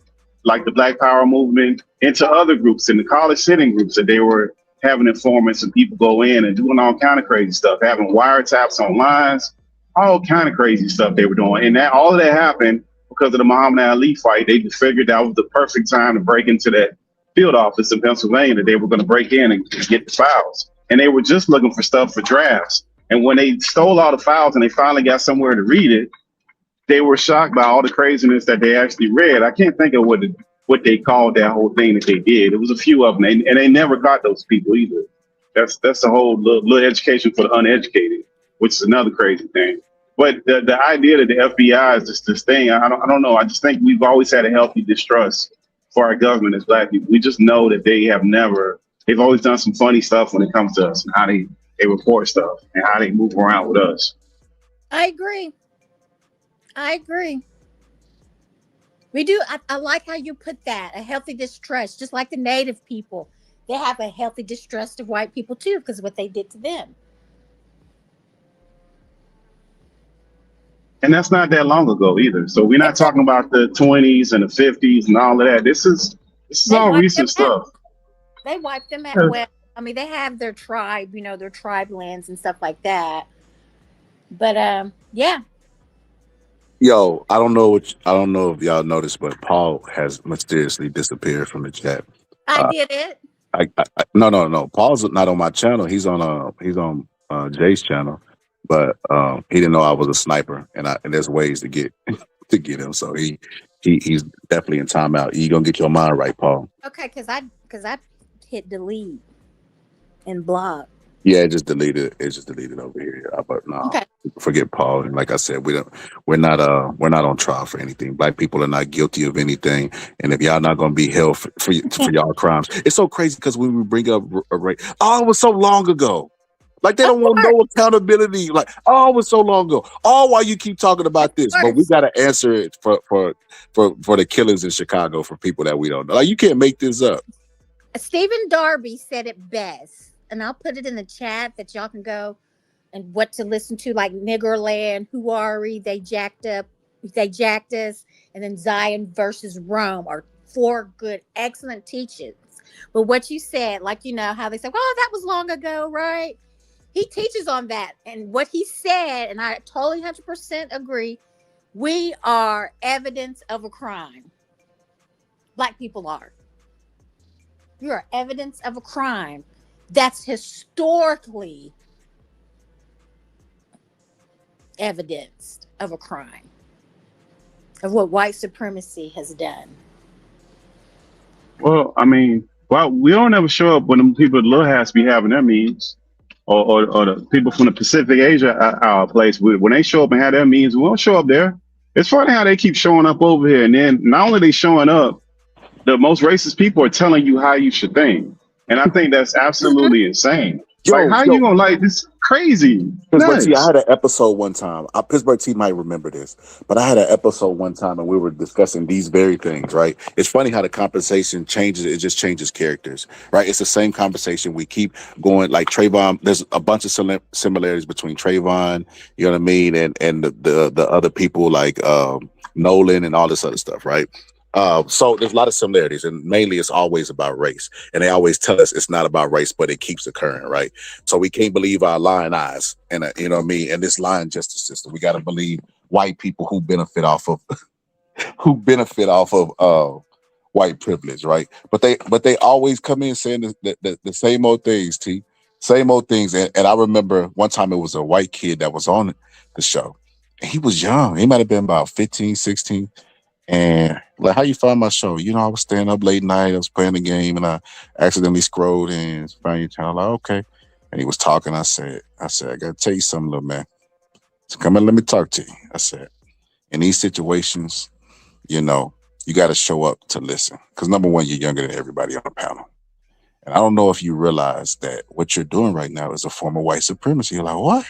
A: Black Power movement, into other groups, in the college sitting groups, that they were having informants and people go in and doing all kind of crazy stuff, having wiretaps on lines, all kind of crazy stuff they were doing. And that all of that happened because of the Muhammad Ali fight. They just figured that was the perfect time to break into that field office in Pennsylvania, that they were going to break in and get the files. And they were just looking for stuff for drafts. And when they stole all the files and they finally got somewhere to read it, they were shocked by all the craziness that they actually read. I can't think of what they called that whole thing that they did. It was a few of them, and they never got those people either. That's a whole little education for the uneducated, which is another crazy thing. But the idea that the FBI is just this thing, I don't know. I just think we've always had a healthy distrust for our government as Black people. We just know that they've always done some funny stuff when it comes to us, and how they report stuff and how they move around with us.
C: I agree. We do. I like how you put that, a healthy distrust, just like the Native people. They have a healthy distrust of white people too, because of what they did to them.
A: And that's not that long ago either. So we're not talking about the 20s and the 50s and all of that. This is all recent stuff.
C: They wiped them out. Well, I mean, they have their tribe, their tribe lands and stuff like that. But yeah.
N: Yo, I don't know if y'all noticed, but Paul has mysteriously disappeared from the chat.
C: I did it.
N: No. Paul's not on my channel. He's on Jay's channel, but he didn't know I was a sniper, and there's ways to get him. So he's definitely in timeout. You gonna get your mind right, Paul?
C: Okay, because I hit delete and block.
N: Yeah, it just deleted over here. But no,
C: okay.
N: Forget Paul. And like I said, we're not on trial for anything. Black people are not guilty of anything. And if y'all not gonna be held for y'all crimes, it's so crazy because when we bring up a rape, it was so long ago. Like they don't want no accountability. Like, it was so long ago. Why you keep talking about this? But we gotta answer it for the killings in Chicago for people that we don't know. Like, you can't make this up.
C: Stephen Darby said it best. And I'll put it in the chat that y'all can go and what to listen to, like Niggerland, Huari, They Jacked Us, and then Zion versus Rome are 4 good, excellent teachings. But what you said, like, how they say, well, that was long ago, right? He teaches on that. And what he said, and I totally 100% agree, we are evidence of a crime. Black people are. You are evidence of a crime. That's historically evidenced of a crime, of what white supremacy has done.
A: Well, I mean, we don't ever show up when the people at Little Hats be having their meetings, or the people from the Pacific Asia place. When they show up and have their meetings, we don't show up there. It's funny how they keep showing up over here, and then not only they showing up, the most racist people are telling you how you should think. And I think that's absolutely insane. Like, how you gonna like this? Crazy.
N: Pittsburgh T, I
A: Nuts.
N: had an episode one time. Pittsburgh T might remember this, but I had an episode one time and we were discussing these very things, right? It's funny how the conversation changes. It just changes characters, right? It's the same conversation. We keep going like Trayvon. There's a bunch of similarities between Trayvon, you know what I mean? And the other people like Nolan and all this other stuff, right? So there's a lot of similarities, and mainly it's always about race. And they always tell us it's not about race, but it keeps occurring, right? So we can't believe our lying eyes, and you know what I mean. And this lying justice system, we got to believe white people who benefit off of white privilege, right? But they always come in saying the same old things, T, same old things. And I remember one time it was a white kid that was on the show, and he was young. He might have been about 15, 16. And like, how you find my show? You know, I was staying up late night. I was playing the game, and I accidentally scrolled and found your channel. Like, okay. And he was talking. I said, I gotta tell you something, little man. So come and let me talk to you. I said, in these situations, you know, you got to show up to listen. Because number one, you're younger than everybody on the panel. And I don't know if you realize that what you're doing right now is a form of white supremacy. You're like, what?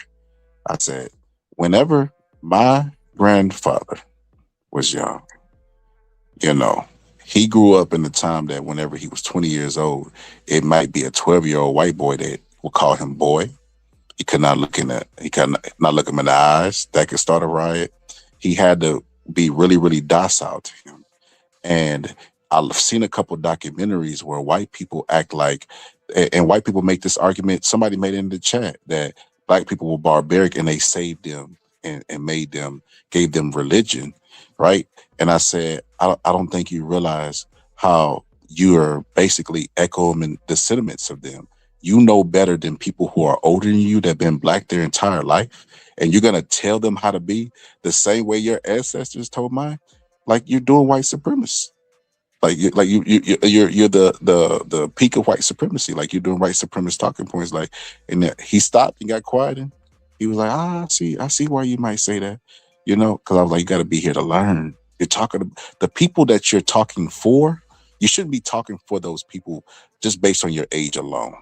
N: I said, whenever my grandfather was young, you know, he grew up in the time that whenever he was 20 years old, it might be a 12-year-old white boy that would call him boy. He could not look him in the eyes. That could start a riot. He had to be really, really docile to him. And I've seen a couple documentaries where white people act like, and white people make this argument. Somebody made it in the chat that black people were barbaric and they saved them and gave them religion, right? And I said, I don't think you realize how you're basically echoing the sentiments of them. You know better than people who are older than you that have been black their entire life, and you're gonna tell them how to be the same way your ancestors told mine. Like, you're doing white supremacy. You're the peak of white supremacy. Like, you're doing white supremacist talking points. Like, and he stopped and got quiet, and he was like, I see why you might say that, you know, because I was like, you got to be here to learn. You're talking to the people that you're talking for. You shouldn't be talking for those people just based on your age alone,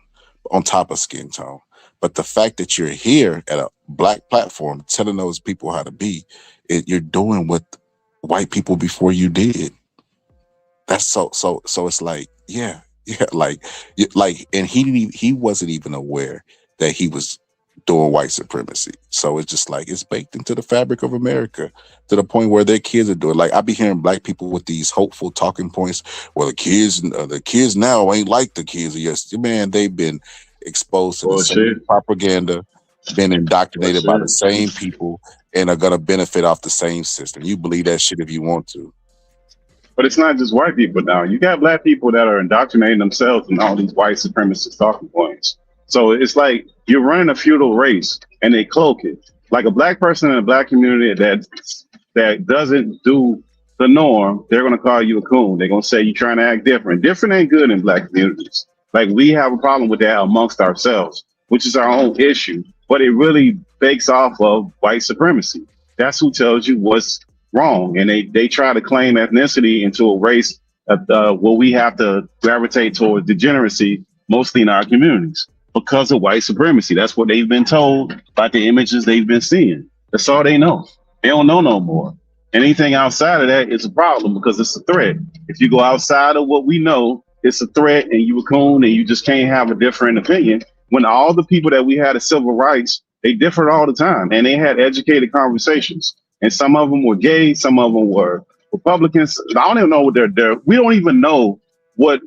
N: on top of skin tone. But the fact that you're here at a black platform telling those people how to be, you're doing what white people before you did. That's so it's like, and he wasn't even aware that he was doing white supremacy. So it's just like, it's baked into the fabric of America to the point where their kids are doing. Like, I be hearing black people with these hopeful talking points. Well, the kids now ain't like the kids of yesterday. Man, they've been exposed to the same propaganda, been indoctrinated by the same people, and are gonna benefit off the same system. You believe that shit if you want to.
A: But it's not just white people now. You got black people that are indoctrinating themselves in all these white supremacist talking points. So it's like you're running a feudal race and they cloak it. Like, a black person in a black community that doesn't do the norm, they're going to call you a coon. They're going to say you're trying to act different. Different ain't good in black communities. Like, we have a problem with that amongst ourselves, which is our own issue. But it really bakes off of white supremacy. That's who tells you what's wrong. And they try to claim ethnicity into a race where we have to gravitate towards degeneracy, mostly in our communities, because of white supremacy. That's what they've been told by the images they've been seeing. That's all they know. They don't know no more. Anything outside of that is a problem because it's a threat. If you go outside of what we know, it's a threat, and you a coon, and you just can't have a different opinion. When all the people that we had as civil rights, they differed all the time, and they had educated conversations. And some of them were gay, some of them were Republicans. I don't even know what we don't even know what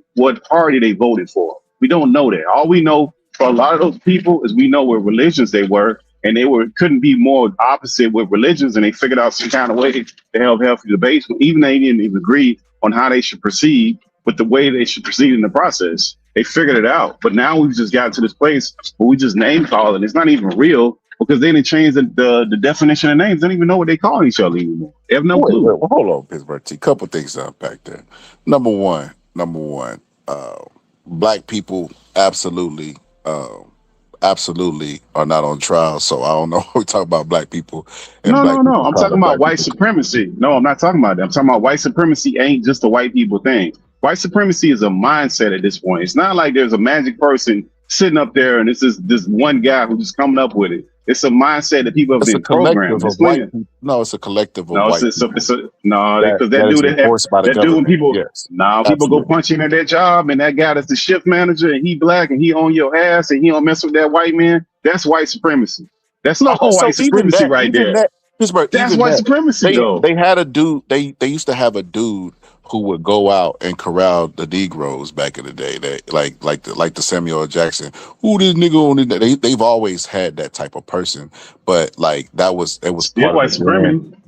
A: party they voted for. We don't know that. All we know for a lot of those people is we know what religions they were, and they couldn't be more opposite with religions, and they figured out some kind of way to have healthy debates. Even they didn't even agree on how they should proceed with the way they should proceed in the process. They figured it out. But now we've just gotten to this place where we just name call it. It's not even real because they didn't change the definition of names. They don't even know what they call each other anymore. They have no clue.
N: Wait, hold on, Pittsburgh T. Couple things to unpack there. Number one, black people absolutely are not on trial. So I don't know. We talk about black people.
A: No. I'm talking about white supremacy. No, I'm not talking about that. I'm talking about white supremacy ain't just a white people thing. White supremacy is a mindset at this point. It's not like there's a magic person sitting up there and it's just this one guy who's just coming up with it. It's a mindset that people have
N: It's a
A: been programmed.
N: collective of white people. No, it's a collective of
A: No,
N: white
A: it's
N: people.
A: no,
N: That,
A: because
N: that
A: that
N: is
A: dude
N: enforced by the
A: that dude when
N: government.
A: people
N: Yes,
A: people go
N: absolutely.
A: punch in at their job and that guy that's the shift manager and he black and he on your ass and he don't mess with that white man. That's white supremacy. That's
N: So,
A: all
N: so
A: white supremacy right
N: even
A: there.
N: that, Pittsburgh,
A: That's
N: even
A: white
N: that,
A: supremacy though.
N: they had a dude. They used to have a dude who would go out and corral the Negroes back in the day. That like the Samuel L. Jackson. Who this nigga on it? They've always had that type of person, but like it was
A: Still
N: part
A: white
N: of the brand.
A: supremacy.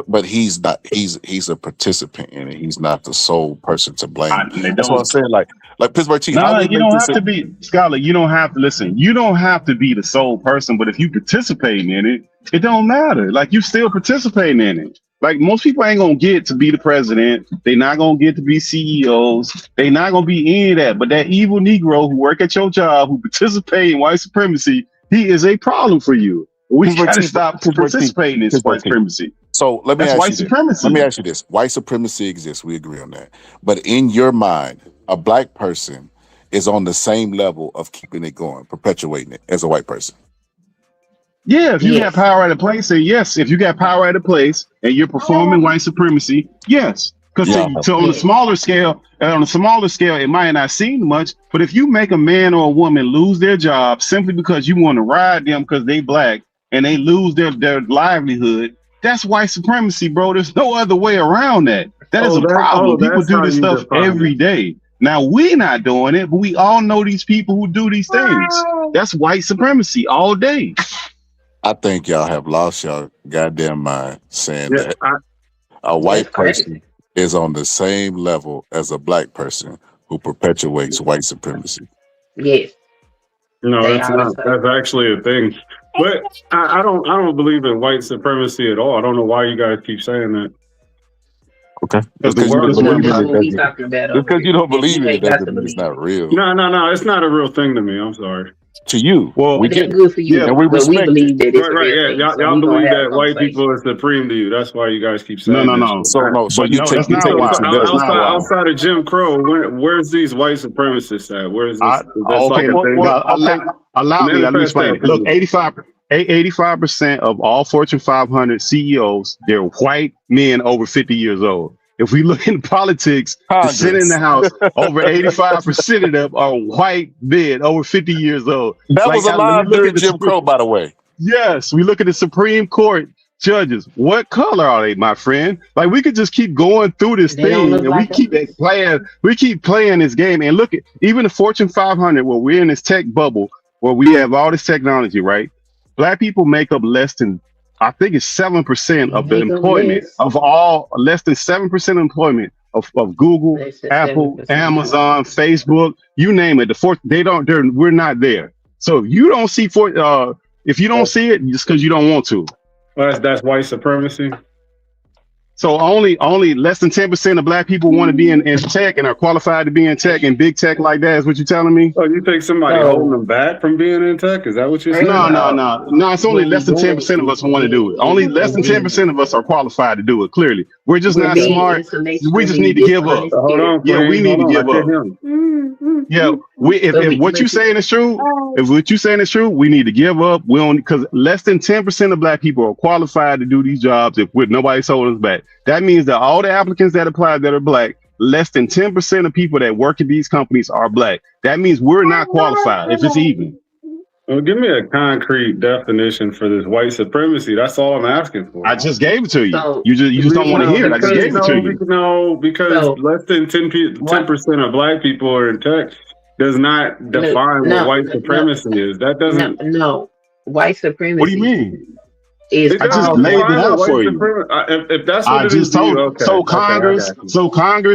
N: But he's not. He's a participant in it. He's not the sole person to blame.
A: They
N: That's what I'm
A: don't.
N: saying. Like Pittsburgh T. How
A: No,
N: they
A: you
N: make
A: don't
N: this?
A: have to be Scholar. You don't have to listen. You don't have to be the sole person, but if you participating in it, it don't matter. Like you still participating in it. Like most people ain't gonna get to be the president. They're not gonna get to be CEOs. They're not gonna be any of that. But that evil Negro who work at your job, who participate in white supremacy, he is a problem for you. We
N: Pittsburgh
A: gotta
N: T.
A: stop
N: Pittsburgh T.
A: participating in
N: Pittsburgh
A: white
N: T.
A: supremacy.
N: So let me
A: That's
N: ask
A: white
N: you this.
A: supremacy.
N: Let me ask you this. White supremacy exists. We agree on that. But in your mind, a black person is on the same level of keeping it going, perpetuating it as a white person.
A: Yeah, if you
U: Yes.
A: have power at a place, then yes. If you got power at a place and you're performing white supremacy, yes. Because
N: Yeah.
A: on a smaller scale, it might not seem much. But if you make a man or a woman lose their job simply because you want to ride them because they black and they lose their livelihood, that's white supremacy, bro. There's no other way around that. That is a problem. People
O: that's
A: do
O: how
A: this
O: you
A: stuff
O: define it.
A: every day. Now we not doing it, but we all know these people who do these things. That's white supremacy all day.
N: I think y'all have lost your goddamn mind saying
O: Yeah,
N: that a white
U: That's crazy.
N: person is on the same level as a black person who perpetuates white supremacy.
U: Yes,
O: No,
U: they
O: that's
U: are the
O: not.
U: same.
O: That's actually a thing. But I don't believe in white supremacy at all. I don't know why you guys keep saying that.
N: Okay.
A: Because the
N: Just
A: world is
N: because
A: one
N: you
U: That's
N: don't
U: what we
N: believe it
U: talking about
N: doesn't,
U: over
N: because you
U: here.
N: don't
U: And
N: believe
U: you
N: it,
U: ain't got to
N: doesn't mean it's
U: believe
N: not
U: it.
N: real.
O: No, it's not a real thing to me. I'm sorry.
N: To you,
A: Well,
N: we
U: That's
N: get it.
U: good for you,
A: yeah,
N: And we
U: but we
N: respect it.
U: believe that it's a
O: Right,
U: real
O: yeah.
U: thing.
O: Y'all,
U: So
O: y'all
U: we gonna
O: believe
U: have a
O: that white
U: conversation.
O: people are supreme to you. That's why you guys keep
A: no,
O: saying
A: no,
O: this
A: no.
O: shit.
N: So
A: But
N: you
A: no,
N: take
A: that's
N: you
A: not
N: taking it
A: why.
N: too
A: That's
N: literal.
A: not why.
O: Outside of Jim Crow, where's these white supremacists at? Where's this? That's like
A: Okay,
O: a thing.
A: allow me. Let me
O: Manifest
A: explain
O: that
A: it.
O: for
A: Look,
O: me.
A: 85% of all Fortune 500 CEOs, they're white men over 50 years old. If we look in politics, the Senate and the
N: Congress.
A: House, over 85% of them are white men over 50 years old.
N: That
A: Like,
N: was
A: when we
N: alive
A: look
N: during
A: at the
N: Jim Crow, by the way.
A: Yes, we look at the Supreme Court judges. What color are they, my friend? Like we could just keep going through this
U: They don't
A: thing,
U: look
A: and
U: like us.
A: we keep playing this game. And look at even the Fortune 500, where we're in this tech bubble, where we have all this technology, right? Black people make up less than, I think it's 7%
U: They
A: of the
U: make up
A: employment
U: less.
A: of all, less than 7% employment of Google,
U: They said
A: Apple,
U: 7%.
A: Amazon, Facebook, you name it. We're not there. So if you don't see if you don't see it, just because you don't want to.
O: Well, that's white supremacy.
A: So only less than 10% of black people want to be in tech and are qualified to be in tech and big tech like that is what you're telling me?
O: Oh, you think somebody
U: So
O: holding them back from being in tech? Is that what you're
U: first
O: saying?
A: No. It's only
U: what
A: less
U: we
A: than
U: doing
A: 10% of us
U: is
A: want to do it. Only less than 10% of us are qualified to do it. Clearly, we're just
U: we're
A: not
U: being
A: smart.
U: intellectually
A: We just need to give up.
U: dishonest
O: Hold
U: here.
O: on,
A: Yeah, we
O: Queen.
A: need to
O: Hold on.
A: give
O: I
A: up.
O: can't hear him.
A: Yeah, if what you saying is true, if what you saying is true, we need to give up. We only because less than 10% of black people are qualified to do these jobs. If nobody's holding us back, that means that all the applicants that apply that are black, less than 10% of people that work at these companies are black. That means we're not qualified. If it's even.
O: Well, give me a concrete definition for this white supremacy. That's all I'm asking for.
A: I just gave it to you.
U: So
A: You just don't want to hear it. I just gave it to you.
O: No, because
U: So
O: less than 10% of black people are in tech does not define what white supremacy is. That doesn't.
U: No. White supremacy.
A: What do you mean?
U: Is
O: It
A: I just
U: called
A: laid it
O: define
A: out
O: what
A: for
O: white
A: you.
O: supremacy. If that's what
A: I
O: it
A: just
O: is, to you,
A: told.
O: okay.
A: So
O: Okay, I
A: Congress,
O: got you.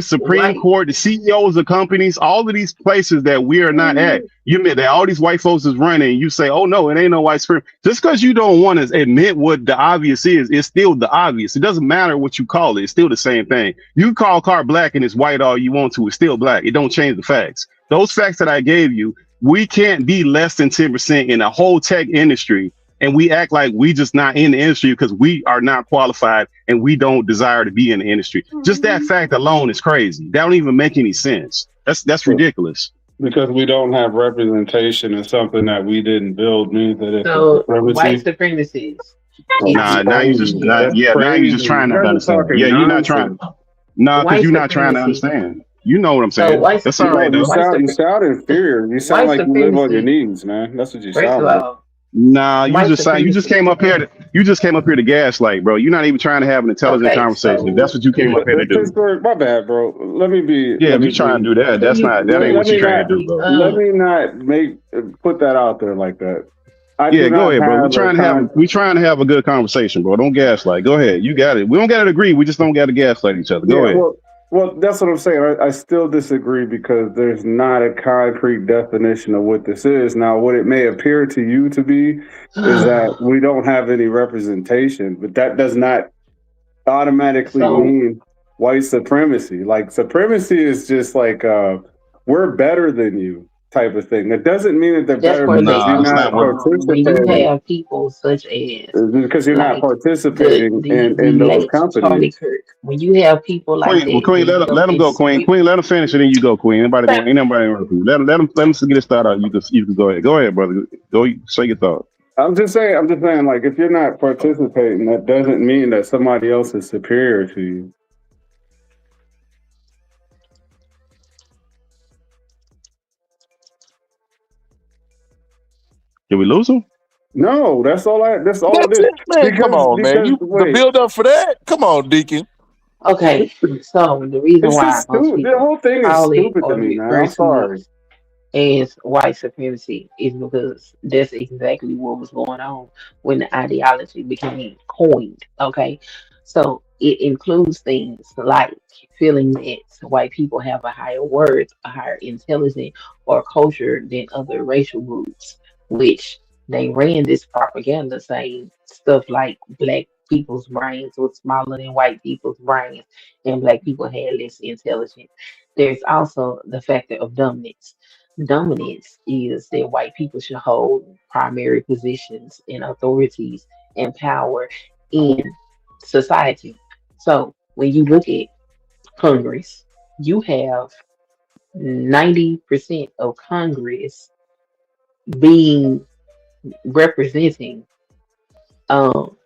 A: Supreme
U: White.
A: Court, the CEOs of companies, all of these places that we are not at. You admit that all these white folks is running. You say, "Oh no, it ain't no white supremacy." Just because you don't want to admit what the obvious is, it's still the obvious. It doesn't matter what you call it. It's still the same thing. You call a car black and it's white all you want to. It's still black. It don't change the facts. Those facts that I gave you, we can't be less than 10% in the whole tech industry. And we act like we just not in the industry because we are not qualified and we don't desire to be in the industry. Just that fact alone is crazy. That don't even make any sense. That's ridiculous.
O: Because we don't have representation in something that we didn't build means that it's a
U: So white
O: supremacy.
U: supremacists.
A: Nah, now you just
O: That's
A: now you just
O: crazy.
A: trying
O: You
A: not to
O: guys are
A: understand.
O: talking
A: Yeah, you're not trying.
O: nonsense.
A: Nah, because
U: White
A: you're not trying to
U: supremacy.
A: understand. You know what I'm
U: So
A: saying?
U: white
A: That's all
O: No,
A: right though.
O: you sound inferior. You sound
U: white
O: like you live on your
U: supremacy.
O: knees, man. That's what you
U: First
O: sound
U: of
O: like.
U: all,
A: Nah, you
U: white
A: just
U: supremacy.
A: came up here to gaslight, bro. You're not even trying to have an intelligent
U: Okay,
A: conversation. If
U: so
A: that's what you came up here to do.
O: Pittsburgh, my bad, bro. Let me be.
A: Yeah,
O: Let
A: if
O: me
A: you're trying
O: be.
A: to do that, that ain't
O: Let
A: what you're
O: me
A: trying
O: not.
A: to do, bro.
O: Let me not put that out there like that. I
A: Yeah,
O: do
A: go
O: not
A: ahead, bro.
O: have a con.
A: We trying to have a good conversation, bro. Don't gaslight. Go ahead. You got it. We don't got to agree. We just don't got to gaslight each other. Go
O: Yeah,
A: ahead.
O: well, that's what I'm saying. I still disagree because there's not a concrete definition of what this is. Now, what it may appear to you to be is that we don't have any representation, but that does not automatically mean white supremacy. Like supremacy is just like we're better than you type of thing. That doesn't mean that they're
U: that's
O: better
U: where they
O: because you're
U: come
O: not
U: from. When you
O: participating.
U: have people such as
O: Because you're not
U: like
O: participating in
U: the
O: those
U: late Charlie
O: companies.
U: Kirk, when you have people like
A: Queen, well,
U: that
A: Queen,
U: who
A: let him go, Queen. Queen, let him finish, and then you go, Queen. Ain't nobody interrupt you. Let him get it started out. You can go ahead. Go ahead, brother. Go say your thought.
O: I'm just saying, like, if you're not participating, that doesn't mean that somebody else is superior to you.
A: Did we lose him?
O: No, that's all it is.
N: it, man. Come on, man. The build up for that. Come on, Deacon.
U: Okay, so the reason
O: It's
U: why
O: just
U: most
O: stupid. The
U: people
O: whole thing is
U: call it
O: stupid to
U: or
O: me, man.
U: refer
O: I'm
U: to
O: sorry.
U: it as white supremacy is because that's exactly what was going on when the ideology became coined. Okay, so it includes things like feeling that white people have a higher worth, a higher intelligence, or culture than other racial groups, which they ran this propaganda saying stuff like black people's brains were smaller than white people's brains and black people had less intelligence. There's also the factor of dominance. Dominance is that white people should hold primary positions and authorities and power in society. So when you look at Congress, you have 90% of Congress being representing um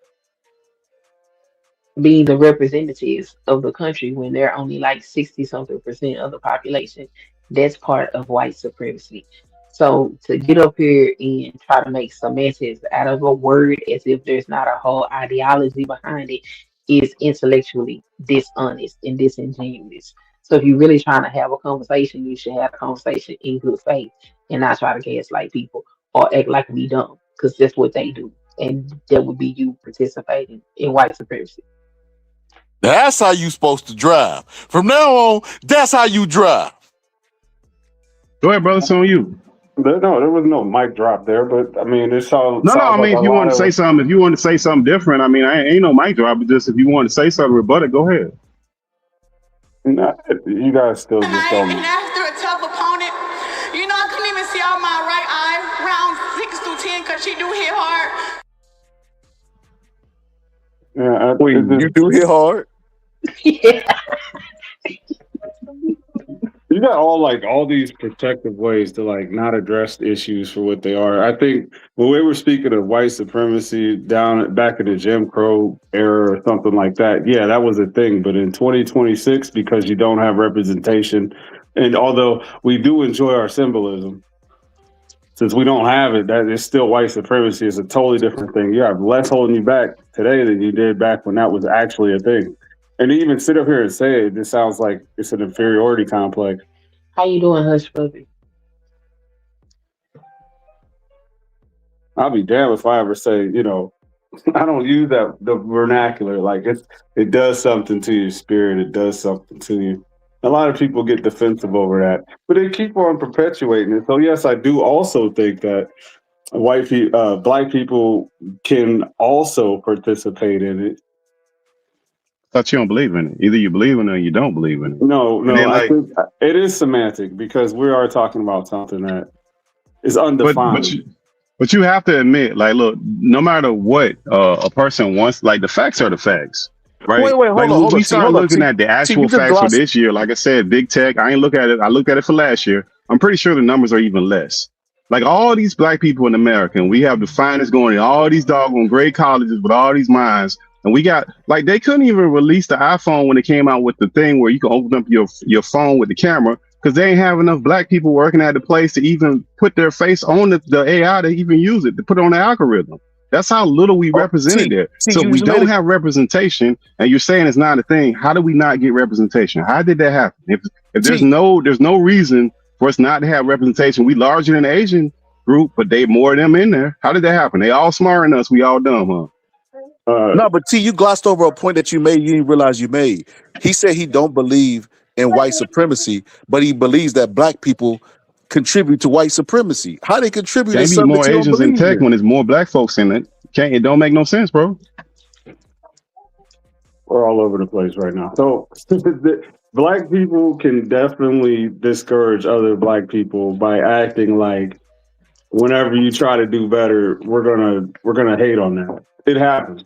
U: being the representatives of the country when they're only like 60 something percent of the population. That's part of white supremacy. So to get up here and try to make semantics out of a word as if there's not a whole ideology behind it is intellectually dishonest and disingenuous. So if you're really trying to have a conversation, you should have a conversation in good faith and not try to gaslight people or act like we dumb because that's what they do. And that would be you participating in white supremacy.
N: That's how you supposed to drive. From now on, that's how you drive.
A: Go ahead, brother. It's on you.
O: No, there was no mic drop there, but I mean, it sounds
A: No, I mean,
O: like
A: if you want to say something, different, I mean, ain't no mic drop. But just if you want to say something, rebut it. Go ahead.
O: No, you guys still just don't.
B: And after a tough opponent, you know, I couldn't even see out my right eye, round 6 through 10, because she do hit hard.
O: Yeah,
N: you do hit hard.
U: Yeah.
O: You got all these protective ways to like not address issues for what they are. I think when we were speaking of white supremacy back in the Jim Crow era or something like that, yeah, that was a thing. But in 2026, because you don't have representation, and although we do enjoy our symbolism, since we don't have it, that is still white supremacy. Is a totally different thing. You have less holding you back today than you did back when that was actually a thing. And to even sit up here and say it, it sounds like it's an inferiority complex.
U: How you doing, Hush Puppy?
O: I'll be damned if I ever say, I don't use the vernacular. Like it does something to your spirit. It does something to you. A lot of people get defensive over that, but they keep on perpetuating it. So yes, I do also think that black people can also participate in it.
A: Thought you don't believe in it. Either you believe in it or you don't believe in it.
O: No,
A: then,
O: I think it is semantic because we are talking about something that is undefined.
A: But you have to admit, like, look, no matter what a person wants, like the facts are the facts, right?
N: Wait, hold on.
A: We start looking at the actual facts for this year. Like I said, big tech. I ain't look at it. I looked at it for last year.
I: I'm pretty sure the numbers are even less. Like all these black people in America, and we have the finest going in all these doggone great colleges with all these minds. And we got like they couldn't even release the iPhone when it came out with the thing where you can open up your phone with the camera because they ain't have enough black people working at the place to even put their face on the AI to even use it, to put it on the algorithm. That's how little we represented there. So we don't have representation, and you're saying it's not a thing. How do we not get representation? How did that happen? If there's no reason for us not to have representation, we larger than the Asian group, but they more of them in there. How did that happen? They all smarter than us. We all dumb, huh?
N: No, but T, you glossed over a point that you made. You didn't realize you made. He said he don't believe in white supremacy, but he believes that black people contribute to white supremacy. How they contribute
I: Can't
N: is
I: be
N: something
I: more
N: that you don't
I: Asians in
N: believe
I: tech
N: in.
I: when there's more black folks in it. It don't make no sense, bro.
O: We're all over the place right now. So black people can definitely discourage other black people by acting like whenever you try to do better, we're gonna hate on that. It happens.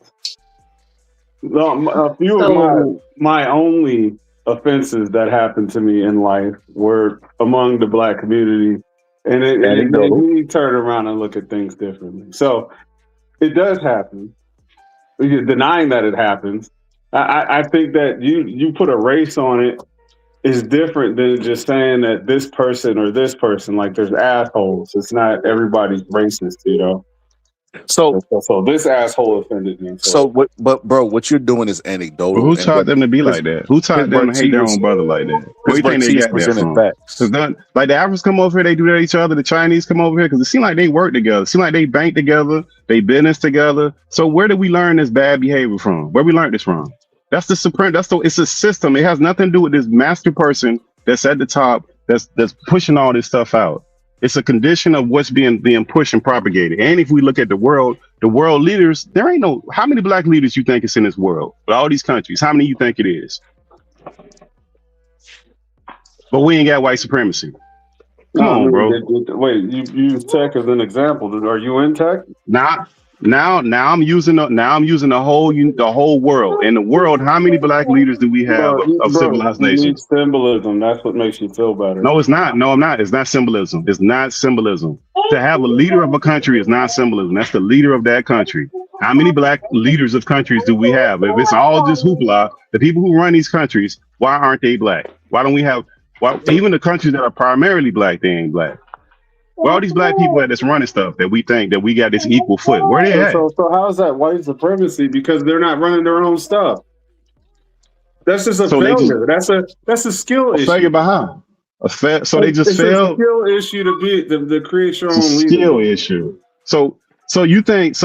O: A few of my only offenses that happened to me in life were among the black community, and it made me turn around and look at things differently. So it does happen. You're denying that it happens. I think that you put a race on it is different than just saying that this person or this person, like there's assholes. It's not everybody's racist, you know.
N: So
O: this asshole offended me.
N: But bro, what you're doing is anecdotal.
I: But who taught them to be like that? Who taught them to hate their own brother like that? Where do you think they got that from? Because like the Africans come over here, they do that to each other. The Chinese come over here because it seems like they work together. It seems like they bank together, they business together. So where did we learn this bad behavior from? Where we learned this from? That's the supreme. It's a system. It has nothing to do with this master person that's at the top that's pushing all this stuff out. It's a condition of what's being pushed and propagated. And if we look at the world leaders, there ain't no, how many black leaders you think is in this world? With all these countries, how many you think it is? But we ain't got white supremacy. Come on, bro.
O: Wait, you use tech as an example. Are you in tech?
I: Now I'm using the whole world. In the world, how many black leaders do we have of civilized nations?
O: Symbolism. That's what makes you feel better.
I: No, it's not. No, I'm not. It's not symbolism. It's not symbolism. To have a leader of a country is not symbolism. That's the leader of that country. How many black leaders of countries do we have? If it's all just hoopla, the people who run these countries, why aren't they black? Why don't we have? Why even the countries that are primarily black, they ain't black? Well, all these black people that's running stuff that we think that we got this equal foot. Where they at?
O: So how is that white supremacy? Because they're not running their own stuff. That's just a failure. That's a skill issue.
I: Failure by how? So they just failed.
O: It's a skill issue to create your own leader.
I: Skill issue. So you think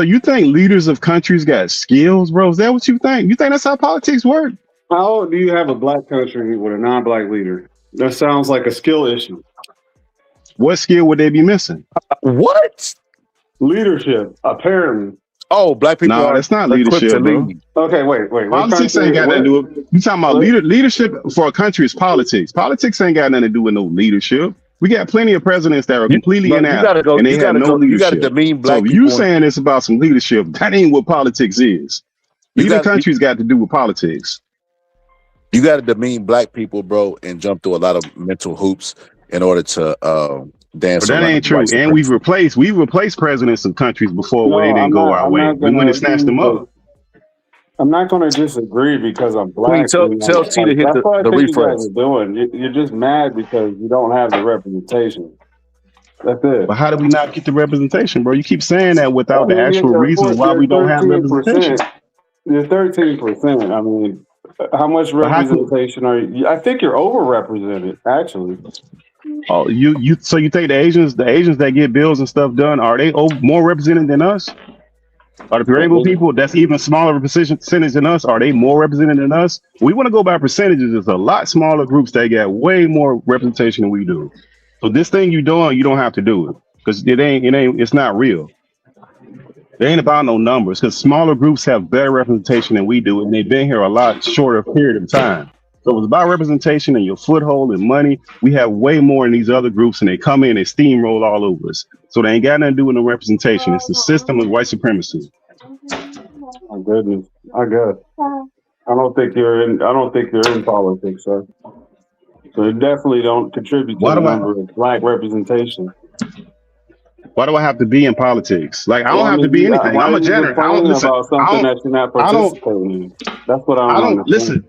I: leaders of countries got skills, bro? Is that what you think? You think that's how politics work?
O: How do you have a black country with a non-black leader? That sounds like a skill issue.
I: What skill would they be missing?
N: What?
O: Leadership, apparently.
N: Oh, black people.
I: No, that's not leadership, bro.
O: Okay, wait.
I: Politics ain't got nothing to do with. You talking about leadership for a country is politics. Politics ain't got nothing to do with no leadership. We got plenty of presidents that are completely inept and they have no leadership.
N: You got to demean black
I: people.
N: So
I: you saying it's about some leadership? That ain't what politics is. Leading countries got to do with politics.
N: You got to demean black people, bro, and jump through a lot of mental hoops in order to dance.
I: But that ain't true. And we've replaced presidents of countries before where they didn't go our way. We went and snatched them up.
O: I'm not going to disagree because I'm black.
N: Tell T to hit the refresh.
O: You're just mad because you don't have the representation. That's it.
I: But how do we not get the representation, bro? You keep saying that without the actual reason why we don't have representation.
O: You're 13%. I mean, how much representation are you? I think you're overrepresented, actually.
I: Oh, so you think the Asians that get bills and stuff done, are they more represented than us? Are the Rainbow people that's even smaller percentage than us? Are they more represented than us? We want to go by percentages. There's a lot smaller groups that get way more representation than we do. So this thing you're doing, you don't have to do it because it's not real. It ain't about no numbers because smaller groups have better representation than we do, and they've been here a lot shorter period of time. So it's about representation and your foothold and money. We have way more in these other groups, and they come in and steamroll all over us. So they ain't got nothing to do with no representation. It's the system of white supremacy.
O: My goodness, I guess. I don't think you're in politics, sir. So it definitely don't contribute to
A: Why
O: the
A: do I?
O: number of black representation.
A: Why do I have to be in politics? Like I
O: Well,
A: don't
O: I
A: have to
O: mean,
A: be anything.
O: why
A: I'm
O: are
A: a
O: you
A: janitor. I don't
O: complaining
A: listen.
O: about something that you're not
A: I don't.
O: participating in? That's what I
A: I
O: don't
A: don't
O: understand.
A: listen.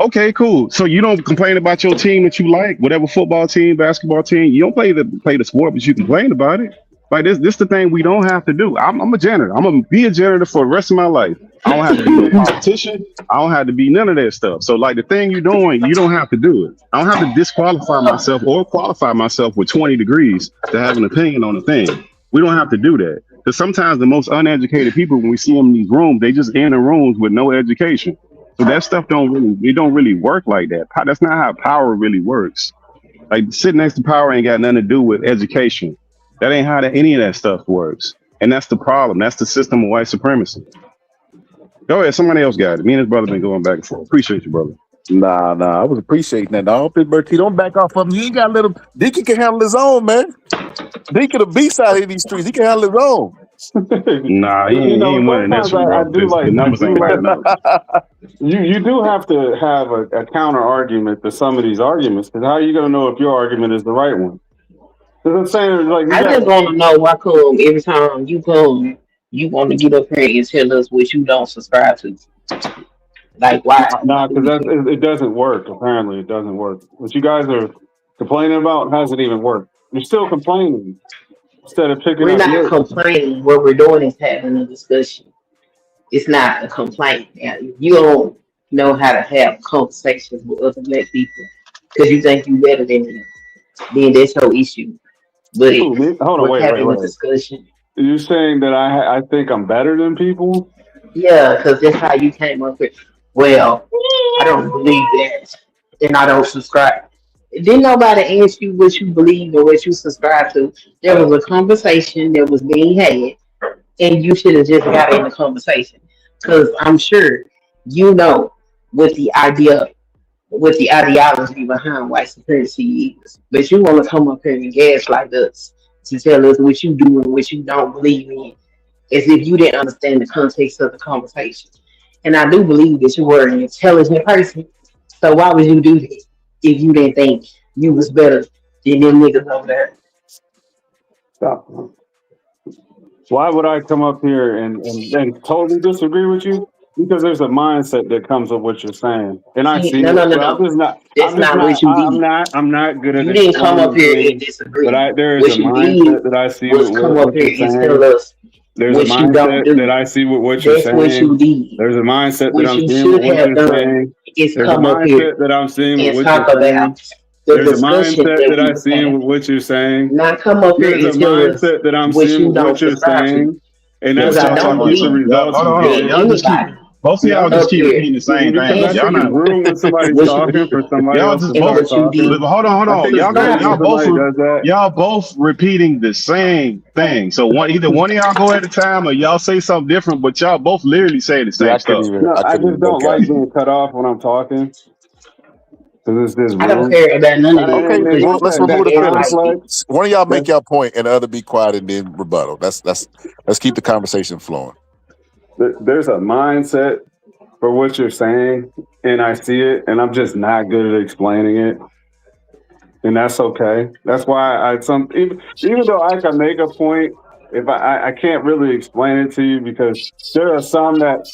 A: Okay, cool. So you don't complain about your team that you like, whatever football team, basketball team. You don't play the sport, but you complain about it. Like this the thing we don't have to do. I'm a janitor. I'm gonna be a janitor for the rest of my life. I don't have to be no politician. I don't have to be none of that stuff. So like the thing you're doing, you don't have to do it. I don't have to disqualify myself or qualify myself with 20 degrees to have an opinion on a thing. We don't have to do that. Because sometimes the most uneducated people, when we see them in these rooms, they just in the rooms with no education. So that stuff don't really work like that. That's not how power really works. Like sitting next to power ain't got nothing to do with education. That ain't how any of that stuff works. And that's the problem. That's the system of white supremacy. Go ahead, somebody else got it. Me and his brother been going back and forth. Appreciate you, brother.
N: Nah, I was appreciating that. Dog. Pittsburgh T, don't back off of him. You ain't got to let him. Dicky can handle his own, man. Dicky the beast out of these streets. He can handle his own.
A: Nah, he ain't winning this
O: sometimes
A: one, bro.
O: I do
A: Because
O: like,
A: the numbers ain't lining up.
O: You do have to have a counter argument to some of these arguments, because how are you going to know if your argument is the right one? Because I'm saying, like,
U: I just want to know why come every time you come, you want to get up here and tell us what you don't subscribe to. Like why?
O: Nah, because it doesn't work. Apparently, it doesn't work. What you guys are complaining about hasn't even worked. You're still complaining instead of picking
U: We're
O: up
U: not
O: your.
U: complaining. What we're doing is having a discussion. It's not a complaint. Now, if you don't know how to have conversations with other black people because you think you're better than them, then that's your issue. But
O: Hold on,
U: we're
O: wait.
U: having a discussion.
O: You're saying that I think I'm better than people?
U: Yeah, because that's how you came up with. Well, I don't believe that, and I don't subscribe. Didn't nobody ask you what you believe or what you subscribe to? There was a conversation that was being had, and you should have just got in the conversation. Because I'm sure you know what the ideology behind white supremacy is. But you want to come up here and gaslight us to tell us what you do and what you don't believe in, as if you didn't understand the context of the conversation. And I do believe that you were an intelligent person. So why would you do that if you didn't think you was better than them niggas over there?
O: Stop. Why would I come up here and totally disagree with you? Because there's a mindset that comes with what you're saying, and I see it. But I'm just not.
U: That's not what you did.
O: I'm not good at
U: You didn't come up here
O: explaining
U: and
O: things.
U: disagree.
O: But there is
U: What
O: a
U: you
O: mindset
U: did
O: that I see
U: was
O: with
U: come
O: what
U: up here
O: you're
U: and
O: saying.
U: tell us
O: There's a
U: what you don't
O: mindset
U: do.
O: that I see with what you're
U: That's what you
O: saying.
U: did.
O: There's a mindset that
U: What
O: I'm
U: you
O: seeing with
U: should
O: what
U: have
O: you're
U: done
O: saying.
U: is
O: There's a
U: come up here
O: mindset that I'm seeing with
U: and
O: what
U: talk
O: you're saying.
U: about the
O: There's a
U: discussion
O: mindset
U: that
O: that
U: we
O: I
U: was
O: see with
U: having.
O: what you're saying.
U: Not come up here
O: There's a
U: and tell us
O: mindset that I'm
U: what
O: seeing
U: you
O: with
U: don't
O: what you're
U: subscribe to.
O: saying. And
U: Because
O: that's
U: I
O: how
U: don't
O: you get the
U: believe
O: results
A: Hold
O: you
A: on.
O: get.
U: that
A: Y'all just keep
U: anybody
A: both of y'all just
U: up
A: keep
U: here
A: repeating the same
O: Because
A: thing.
O: I
A: Y'all
O: think it's
A: not
O: rude when somebody's
U: what you
O: talking
U: did
O: for somebody
A: y'all
O: else
A: just
O: to
U: and
O: start
U: what you
O: talking.
U: did.
A: hold
O: I
A: on.
O: think it's rude when somebody does that.
A: Y'all both repeating the same thing. So either one of y'all go at a time or y'all say something different, but y'all both literally say the same stuff.
O: No, I just don't like being cut off when I'm talking. Because it's just
U: I don't
O: rude.
U: care about none of this
N: Okay,
U: because
N: well,
U: you
N: let's
U: keep
N: remove the feelings.
U: gaslighting me.
N: One of y'all make y'all point and the other be quiet and then rebuttal. Let's keep the conversation flowing.
O: There's a mindset for what you're saying, and I see it, and I'm just not good at explaining it. And that's okay. That's why even though I can make a point, if I can't really explain it to you because there are some that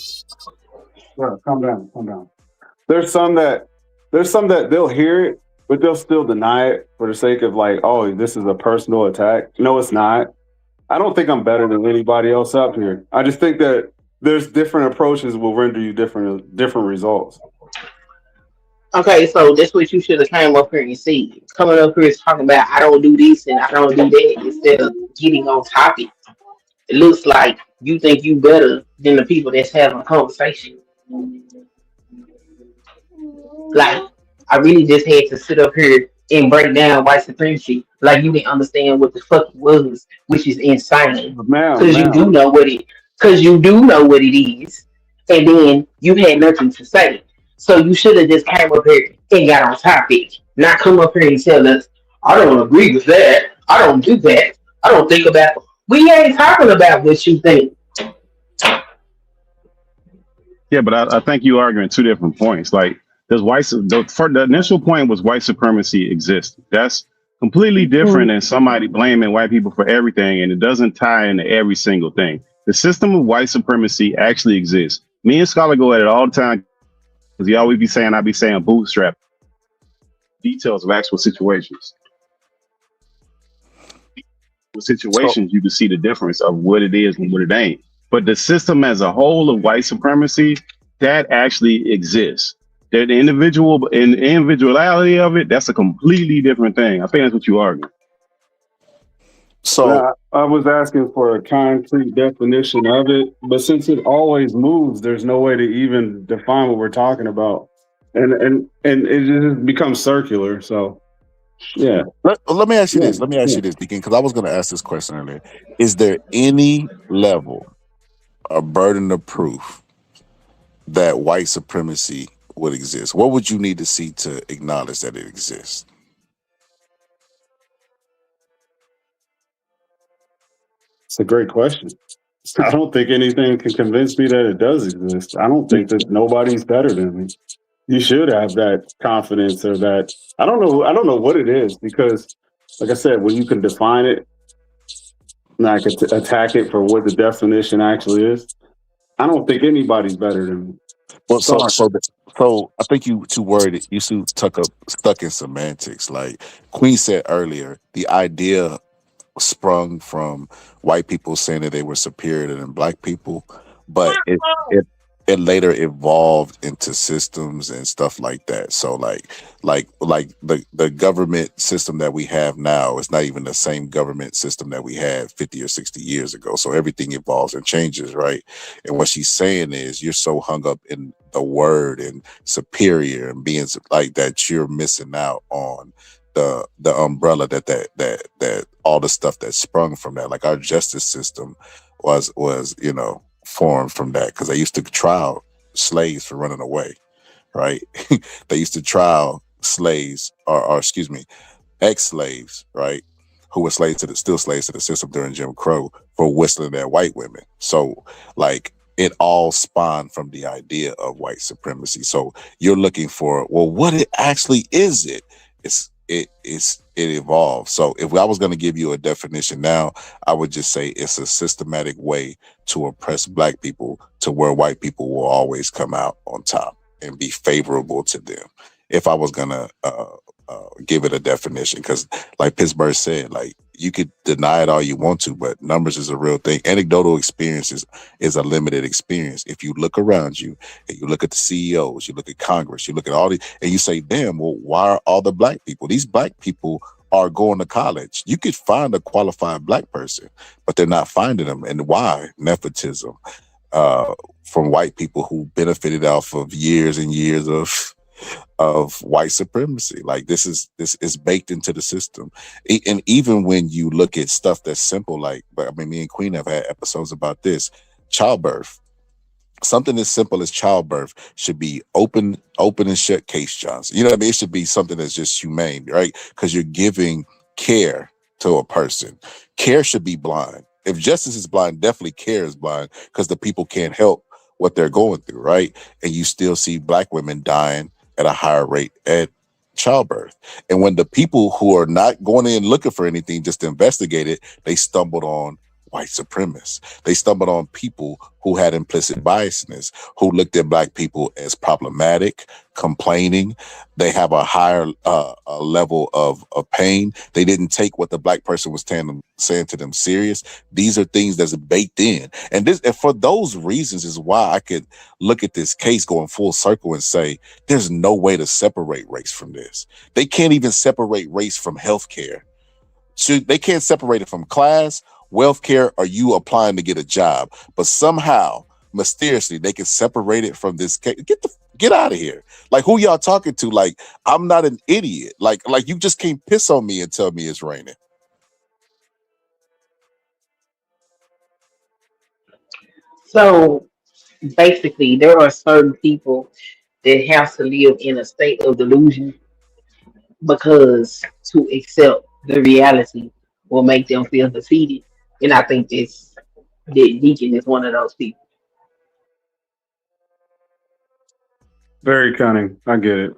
O: calm down. There's some that they'll hear it, but they'll still deny it for the sake of like, oh, this is a personal attack. No, it's not. I don't think I'm better than anybody else up here. I just think that there's different approaches will render you different results.
U: Okay, so that's what you should have came up here and said. Coming up here is talking about I don't do this and I don't do that instead of getting on topic. It looks like you think you better than the people that's having a conversation. Like, I really just had to sit up here and break down white supremacy like you didn't understand what the fuck it was, which is insane. Because you do know what it is, and then you had nothing to say. So you should have just came up here and got on topic, not come up here and tell us, I don't agree with that. I don't do that. I don't think about it. We ain't talking about what you think.
A: Yeah, but I think you arguing two different points. Like
O: Does the initial point was white supremacy exists? That's completely different than somebody blaming white people for everything, and it doesn't tie into every single thing. The system of white supremacy actually exists. Me and Scholar go at it all the time because he always be saying, I be saying bootstrap details of actual situations. With situations, you can see the difference of what it is and what it ain't. But the system as a whole of white supremacy, that actually exists. The individuality of it, that's a completely different thing. I think that's what you argue.
N: So
O: I was asking for a concrete definition of it, but since it always moves, there's no way to even define what we're talking about, and it just becomes circular. So, yeah.
N: Let me ask you this. Let me ask you this, because I was going to ask this question earlier. Is there any level of burden of proof that white supremacy would exist? What would you need to see to acknowledge that it exists?
O: It's a great question. I don't think anything can convince me that it does exist. I don't think that nobody's better than me. You should have that confidence or that. I don't know what it is, because, like I said, when you can define it, and I could attack it for what the definition actually is, I don't think anybody's better than me.
N: Well, so I think you too worried. You too stuck in semantics. Like Queen said earlier, the idea sprung from white people saying that they were superior than black people, but it later evolved into systems and stuff like that. So like the government system that we have now is not even the same government system that we had 50 or 60 years ago. So everything evolves and changes, right? And what she's saying is you're so hung up in the word and superior and being like that, you're missing out on the umbrella that all the stuff that sprung from that. Like our justice system was formed from that, because they used to trial slaves for running away, right? They used to trial slaves or excuse me, ex-slaves, right, who were still slaves to the system during Jim Crow, for whistling at white women. So like it all spawned from the idea of white supremacy. So you're looking for, well, what it actually is it evolved. So if I was going to give you a definition now, I would just say it's a systematic way to oppress black people to where white people will always come out on top and be favorable to them. If I was going to give it a definition, because like Pittsburgh said, like you could deny it all you want to, but numbers is a real thing. Anecdotal experiences is a limited experience. If you look around you and you look at the CEOs, you look at Congress, you look at all these, and you say, damn, well, why are all the black people? These black people are going to college. You could find a qualified black person, but they're not finding them. And why? Nepotism from white people who benefited off of years and years of white supremacy. Like this is baked into the system. And even when you look at stuff that's simple, like, but I mean, me and Queen have had episodes about this, childbirth. Something as simple as childbirth should be open and shut case, Johnson. You know what I mean? It should be something that's just humane, right? Because you're giving care to a person. Care should be blind. If justice is blind, definitely care is blind, because the people can't help what they're going through, right? And you still see black women dying at a higher rate at childbirth. And when the people who are not going in looking for anything, just to investigate it, they stumbled on white supremacists. They stumbled on people who had implicit biasness, who looked at black people as problematic, complaining. They have a higher level of pain. They didn't take what the black person was saying to them serious. These are things that's baked in. And for those reasons is why I could look at this case going full circle and say, there's no way to separate race from this. They can't even separate race from healthcare. So they can't separate it from class, wealth care, or you applying to get a job. But somehow, mysteriously, they can separate it from this case. Get out of here. Like, who y'all talking to? Like, I'm not an idiot. Like you just can't piss on me and tell me it's raining.
U: So basically, there are certain people that have to live in a state of delusion, because to accept the reality will make them feel defeated. And I think that Deacon is one of those people.
O: Very cunning. I get it.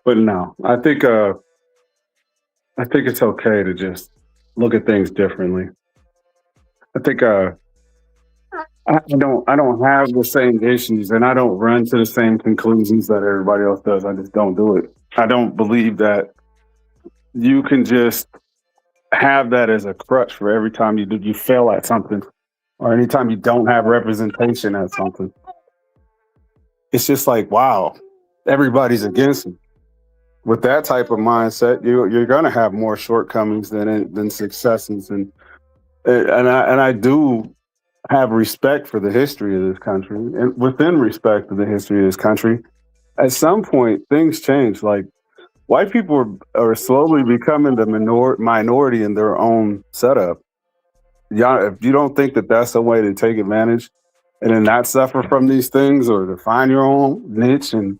O: But no, I think it's okay to just look at things differently. I think I don't have the same issues and I don't run to the same conclusions that everybody else does. I just don't do it. I don't believe that you can just have that as a crutch for every time you fail at something or anytime you don't have representation at something. It's just like, wow, everybody's against me. With that type of mindset, you're gonna have more shortcomings than successes, and I do have respect for the history of this country, and within respect of the history of this country, at some point things change. Like white people are slowly becoming the minority in their own setup. Y'all, if you don't think that that's a way to take advantage and then not suffer from these things or to find your own niche and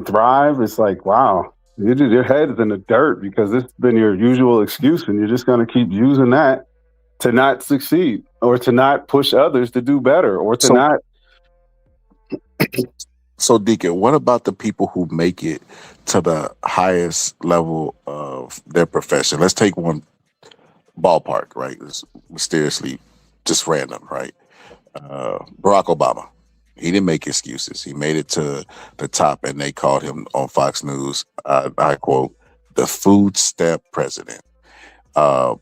O: thrive, it's like, wow, your head is in the dirt because it's been your usual excuse and you're just going to keep using that to not succeed or to not push others to do better or to not.
N: So, Deacon, what about the people who make it to the highest level of their profession? Let's take one ballpark, right? It's mysteriously just random, right? Barack Obama. He didn't make excuses. He made it to the top, and they called him on Fox News, I quote, the food stamp president.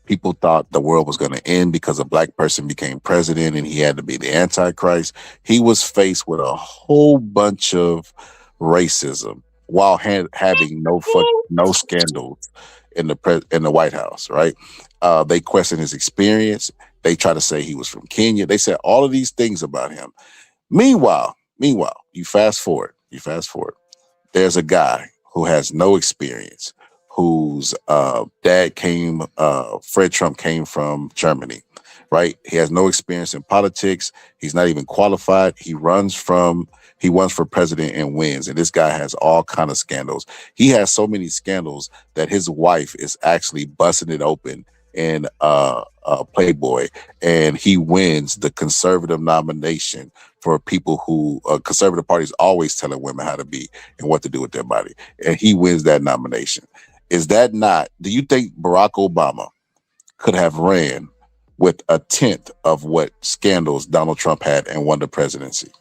N: People thought the world was going to end because a black person became president and he had to be the Antichrist. He was faced with a whole bunch of racism while having no scandals in the White House, right? They questioned his experience. They tried to say he was from Kenya. They said all of these things about him. Meanwhile, you fast forward. There's a guy who has no experience, whose dad Fred Trump came from Germany, right? He has no experience in politics. He's not even qualified. He runs for president and wins. And this guy has all kind of scandals. He has so many scandals that his wife is actually busting it open in Playboy, and he wins the conservative nomination for people who conservative parties always telling women how to be and what to do with their body, and he wins that nomination. Is that not? Do you think Barack Obama could have ran with a tenth of what scandals Donald Trump had and won the presidency?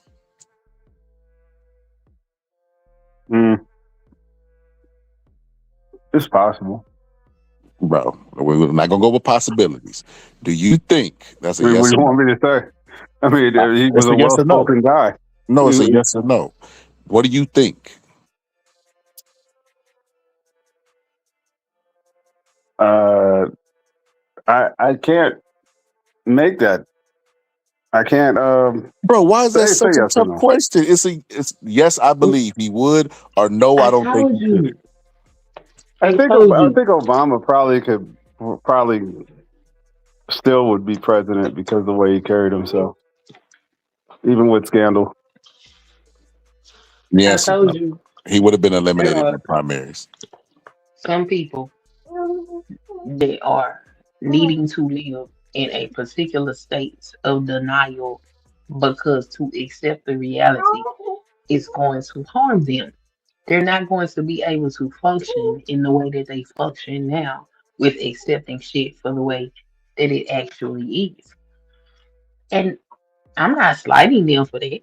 O: It's possible.
N: Bro, we're not gonna go with possibilities. Do you think that's a yes?
O: What do you want me to say? I mean, he was a
N: yes
O: well-spoken guy.
N: No, it's a yes or no. What do you think?
O: I can't make that. I can't.
N: Bro, why is that such a
O: yes or
N: tough
O: no.
N: question? It's yes, I believe he would, or no, I don't think he could.
O: I think Obama probably still would be president because of the way he carried himself, even with scandal.
N: Yes,
U: I told you.
N: he would have been eliminated in the primaries.
U: Some people, they are needing to live in a particular state of denial because to accept the reality is going to harm them. They're not going to be able to function in the way that they function now with accepting shit for the way that it actually is. And I'm not slighting them for that.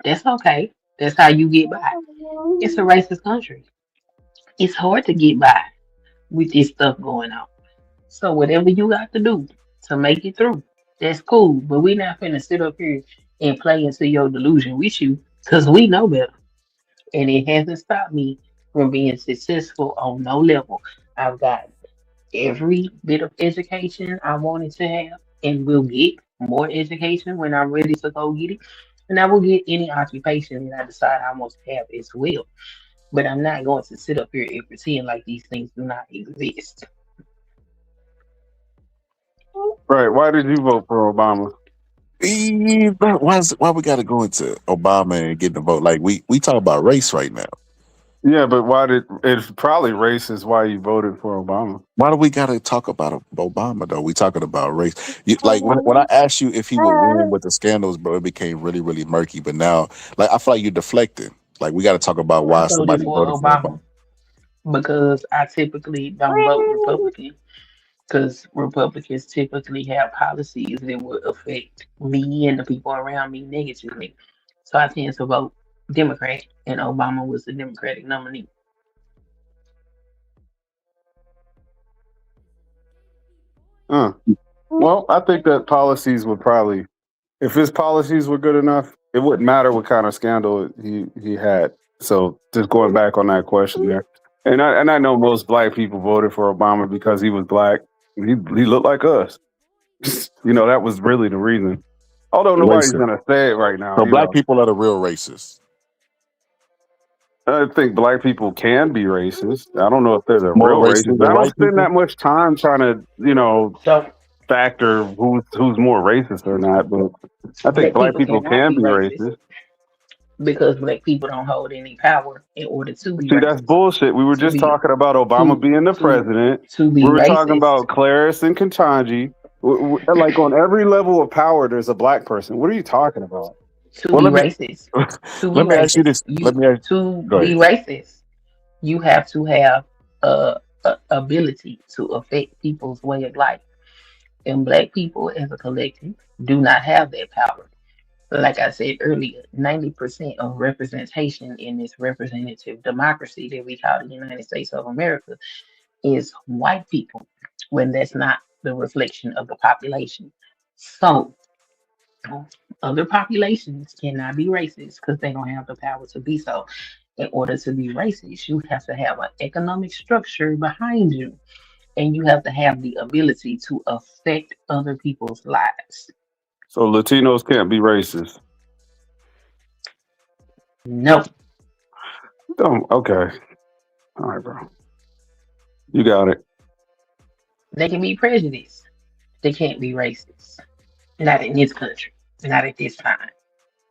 U: That's okay. That's how you get by. It's a racist country. It's hard to get by with this stuff going on. So whatever you got to do to make it through, that's cool. But we're not finna sit up here and play into your delusion with you because we know better. And it hasn't stopped me from being successful on no level. I've got every bit of education I wanted to have and will get more education when I'm ready to go get it. And I will get any occupation that I decide I want to have as well. But I'm not going to sit up here and pretend like these things do not exist.
O: Right. Why did you vote for Obama?
N: Why we got to go into Obama and get the vote? Like we talk about race right now.
O: Yeah, but it's probably race is why you voted for Obama.
N: Why do we got to talk about Obama though? We talking about race. Like when I asked you if he would win with the scandals, bro, it became really, really murky. But now, like I feel like you're deflecting. Like we got to talk about
U: I
N: why
U: voted
N: somebody
U: for
N: voted for Obama.
U: Obama because I typically don't vote Republican because Republicans typically have policies that will affect me and the people around me negatively. So I tend to vote Democrat, and Obama was the Democratic nominee.
O: Well, I think that policies would probably, if his policies were good enough, it wouldn't matter what kind of scandal he had. So just going back on that question there, and I know most black people voted for Obama because he was black. He looked like us. That was really the reason. Although nobody's
N: Racist.
O: gonna say it right now.
N: So black people are the real racists.
O: I think black people can be racist. I don't know if they're the
N: More
O: real
N: racist
O: racist.
N: than
O: I don't
N: white
O: spend
N: people?
O: that much time trying to,
U: So
O: factor who's more racist or not. But I think
U: black
O: black
U: people
O: people
U: cannot
O: can
U: be
O: be
U: racist
O: racist.
U: because black people don't hold any power in order to be
O: See, that's
U: racist.
O: bullshit. We were
U: To
O: just
U: be
O: talking about Obama being the president.
U: to be
O: We were talking
U: racist,
O: about Clarice and Ketanji. Like on every level of power, there's a black person. What are you talking about?
U: to
N: Well,
U: be
N: let me
U: racist, to be
N: let me ask you
U: racist,
N: this.
U: you
N: Let me ask,
U: to
N: go
U: be
N: ahead.
U: racist, you have to have a ability to affect people's way of life. And black people as a collective do not have that power. Like I said earlier, 90% of representation in this representative democracy that we call the United States of America is white people, when that's not the reflection of the population. So other populations cannot be racist because they don't have the power to be so. In order to be racist, you have to have an economic structure behind you, and you have to have the ability to affect other people's lives.
O: So Latinos can't be racist.
U: No,
O: Okay. All right, bro. You got it.
U: they can be prejudiced. They can't be racist. Not in this country. Not at this time.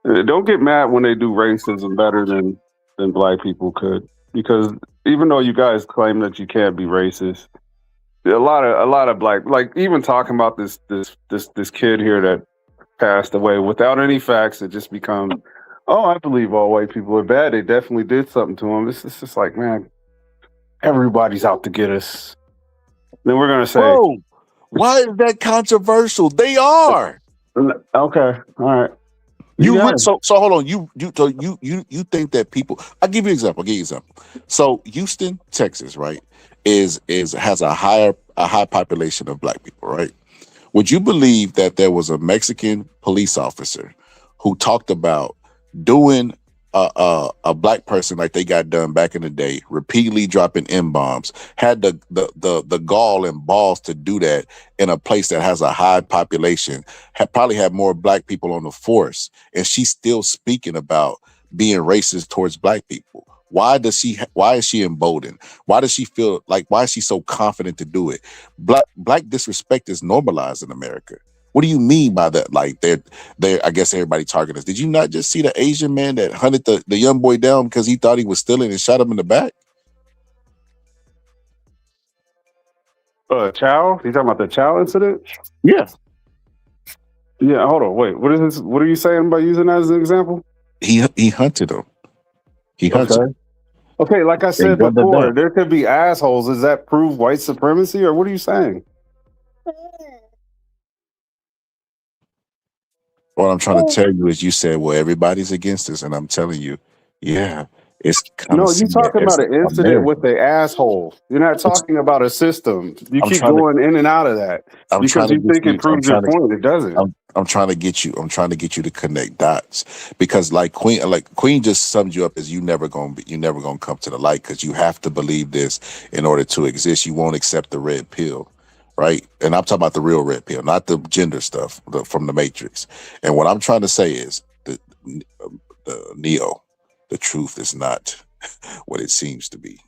O: Don't get mad when they do racism better than black people could, because even though you guys claim that you can't be racist, a lot of black, like even talking about this kid here that passed away without any facts, it just becomes, oh, I believe all white people are bad. They definitely did something to him. It's just like, man, everybody's out to get us. Then we're gonna say,
N: Bro, why is that controversial? They are.
O: Okay, all right.
N: So hold on. You think that people? I'll give you an example. So Houston, Texas, right, has a high population of black people, right? Would you believe that there was a Mexican police officer who talked about doing a black person like they got done back in the day, repeatedly dropping M-bombs, had the gall and balls to do that in a place that has a high population, probably had more black people on the force, and she's still speaking about being racist towards black people? Why is she emboldened? Why does she feel like, why is she so confident to do it? Black disrespect is normalized in America. What do you mean by that? Like I guess everybody targeted us. Did you not just see the Asian man that hunted the young boy down because he thought he was stealing and shot him in the back?
O: Chow? You talking about the Chow incident?
N: Yeah.
O: Yeah, hold on, wait. What is this? What are you saying by using that as an example?
N: He hunted him. He hunted him.
O: Okay, like I said before, there could be assholes. Does that prove white supremacy, or what are you saying?
N: What I'm trying to tell you is, you said, well, everybody's against us, and I'm telling you, yeah, it's kind
O: No,
N: of
O: you're talking about an incident with the asshole. You're not talking about a system. You keep going in and out of that because you think it proves your point. It doesn't.
N: I'm trying to get you. I'm trying to get you to connect dots, because like Queen just summed you up as you're never gonna come to the light, because you have to believe this in order to exist. You won't accept the red pill, right? And I'm talking about the real red pill, not the gender stuff from the Matrix. And what I'm trying to say is the Neo, the truth is not what it seems to be.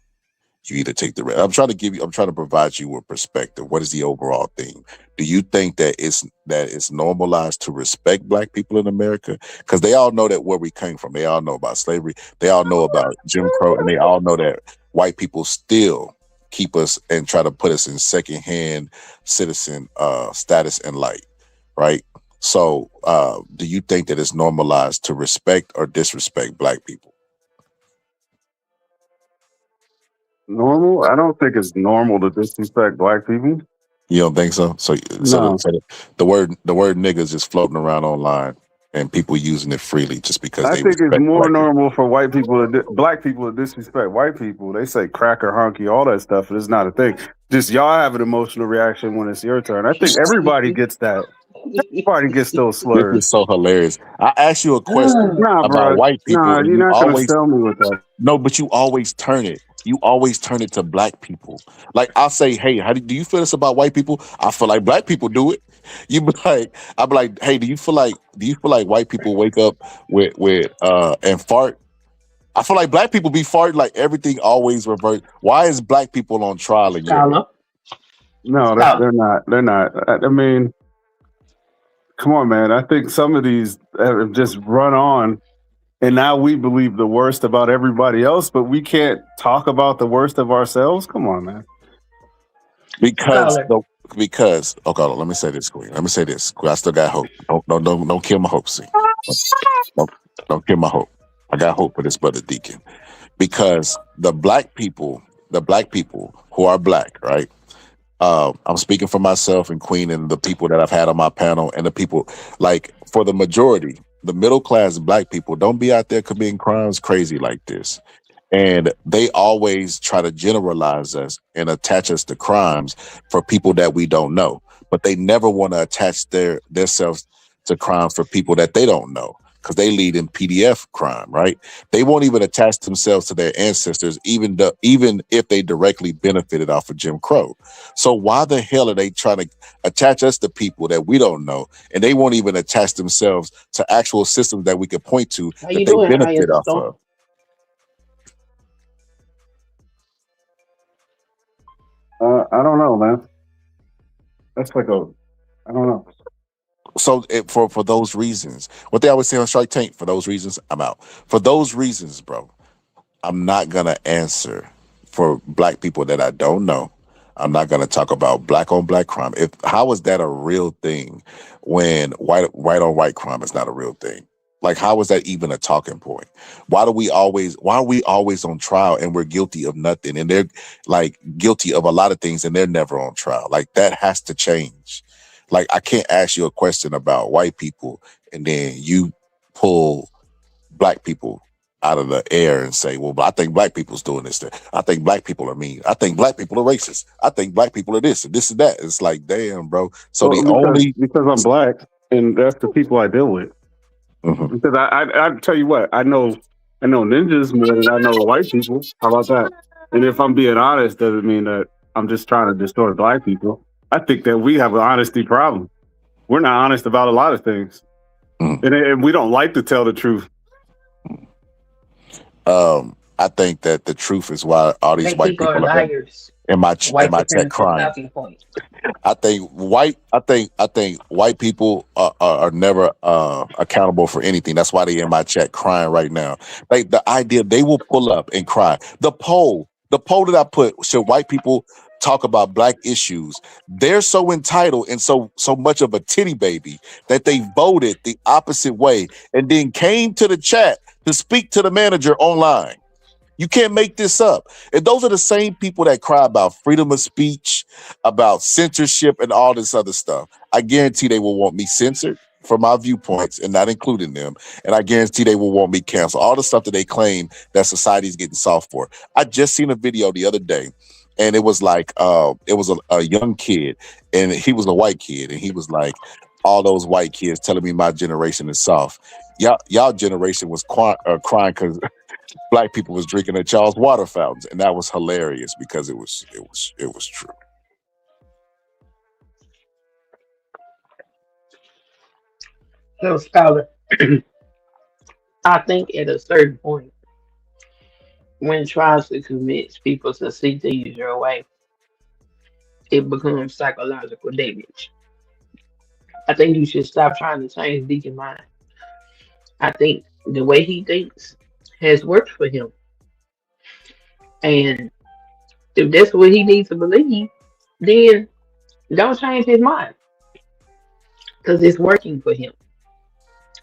N: You either take the red. I'm trying to provide you with perspective. What is the overall theme? Do you think that it's normalized to respect black people in America? Because they all know that where we came from. They all know about slavery. They all know about Jim Crow, and they all know that white people still keep us and try to put us in secondhand citizen status and light, right? So do you think that it's normalized to respect or disrespect black people?
O: Normal? I don't think it's normal to disrespect black people.
N: You don't think so? So
O: No.
N: the word nigga is just floating around online and people using it freely just because
O: I
N: they
O: think it's
N: respect
O: more
N: black people.
O: normal for white people, black people to disrespect white people. They say cracker, honky, all that stuff. It's not a thing. Just y'all have an emotional reaction when it's your turn. I think everybody gets that. Everybody gets those
N: This
O: slurs.
N: is so hilarious. I asked you a question
O: Nah,
N: about
O: bro.
N: white people,
O: Nah,
N: and
O: you're
N: you
O: not gonna
N: always
O: sell me with that.
N: no, but you always turn it. You always turn it to black people. Like I'll say, hey, do you feel this about white people? I feel like black people do it. You be like, I'll be like, hey, do you feel like white people wake up with and fart? I feel like black people be farting like everything always revert. Why is black people on trial in your head?
O: No, they're not. They're not. I mean, come on, man. I think some of these have just run on, and now we believe the worst about everybody else, but we can't talk about the worst of ourselves. Come on, man.
N: Because okay, let me say this, Queen. Let me say this. I still got hope. Don't kill my hope. See, don't kill my hope. I got hope for this brother Deacon. Because the black people who are black, right? I'm speaking for myself and Queen and the people that I've had on my panel and the people like for the majority, the middle class black people don't be out there committing crimes crazy like this. And they always try to generalize us and attach us to crimes for people that we don't know. But they never want to attach themselves to crimes for people that they don't know because they lead in PDF crime, right? They won't even attach themselves to their ancestors, even if they directly benefited off of Jim Crow. So why the hell are they trying to attach us to people that we don't know? And they won't even attach themselves to actual systems that we could point to
U: How
N: that
U: you
N: they
U: doing,
N: benefit off
U: Stone?
N: of.
O: I don't know, man. That's like I don't know.
N: So for those reasons, what they always say on Shark Tank, for those reasons, I'm out. For those reasons, bro, I'm not gonna answer for black people that I don't know. I'm not gonna talk about black on black crime. How is that a real thing when white on white crime is not a real thing? Like how is that even a talking point? Why are we always on trial and we're guilty of nothing and they're like guilty of a lot of things and they're never on trial? Like that has to change. Like I can't ask you a question about white people and then you pull black people out of the air and say, well, I think black people's doing this thing. I think black people are mean. I think black people are racist. I think black people are this and this and that. It's like, damn, bro. So
O: because I'm black and that's the people I deal with.
N: Mm-hmm.
O: Because I tell you what, I know ninjas more than I know white people. How about that? And if I'm being honest, doesn't mean that I'm just trying to distort black people. I think that we have an honesty problem. We're not honest about a lot of things, and we don't like to tell the truth.
N: I think that the truth is why all these white people are
U: liars.
N: in my chat crying. I think white people are never accountable for anything. That's why they in my chat crying right now. Like the idea they will pull up and cry. The poll that I put, should white people talk about black issues? They're so entitled and so much of a titty baby that they voted the opposite way and then came to the chat to speak to the manager online. You can't make this up. And those are the same people that cry about freedom of speech, about censorship, and all this other stuff. I guarantee they will want me censored for my viewpoints and not including them. And I guarantee they will want me canceled. All the stuff that they claim that society is getting soft for. I just seen a video the other day, and it was like, it was a young kid, and he was a white kid, and he was like, all those white kids telling me my generation is soft. Y'all generation was crying because black people was drinking at y'all's water fountains, and that was hilarious because it was true.
U: So, Scholar, I think at a certain point, when it tries to convince people to see things your way, it becomes psychological damage. I think you should stop trying to change Deacon's mind. I think the way he thinks has worked for him. And if that's what he needs to believe, then don't change his mind. Because it's working for him.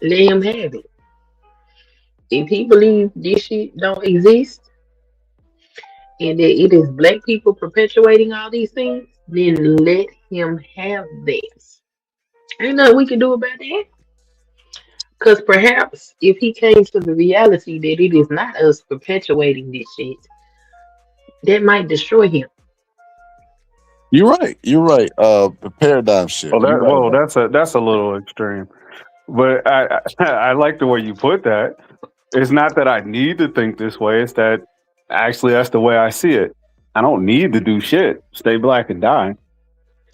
U: Let him have it. If he believes this shit don't exist and that it is black people perpetuating all these things, then let him have that. Ain't nothing we can do about that. Because perhaps if he came to the reality that it is not us perpetuating this shit, that might destroy him.
N: You're right. You're right. The paradigm shift. You're right about
O: That's a little extreme. But I like the way you put that. It's not that I need to think this way. It's that actually that's the way I see it. I don't need to do shit. Stay black and die.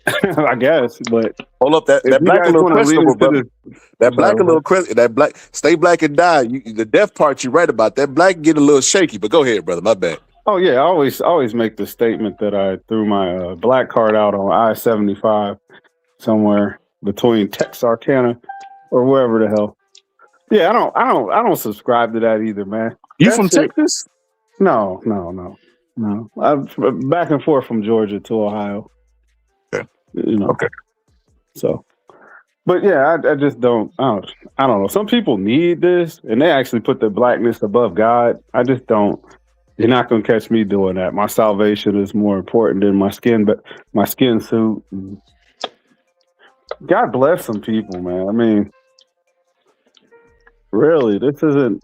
O: I guess. But
N: hold up, that
O: if you
N: black a
O: guys
N: little
O: want to lead
N: questionable,
O: into
N: brother.
O: this,
N: That black a little question. That black stay black and die. The death part you're right about. That black get a little shaky. But go ahead, brother. My bad.
O: Oh yeah, I always make the statement that I threw my black card out on I-75 somewhere between Texarkana or wherever the hell. Yeah, I don't subscribe to that either, man.
N: You
O: That
N: from
O: shit,
N: Texas?
O: No. I'm back and forth from Georgia to Ohio.
N: Okay.
O: You know.
N: Okay.
O: So, but yeah, I just don't. I don't know. Some people need this, and they actually put their blackness above God. I just don't. You're not gonna catch me doing that. My salvation is more important than my skin, but my skin suit. God bless some people, man. I mean, really, this isn't.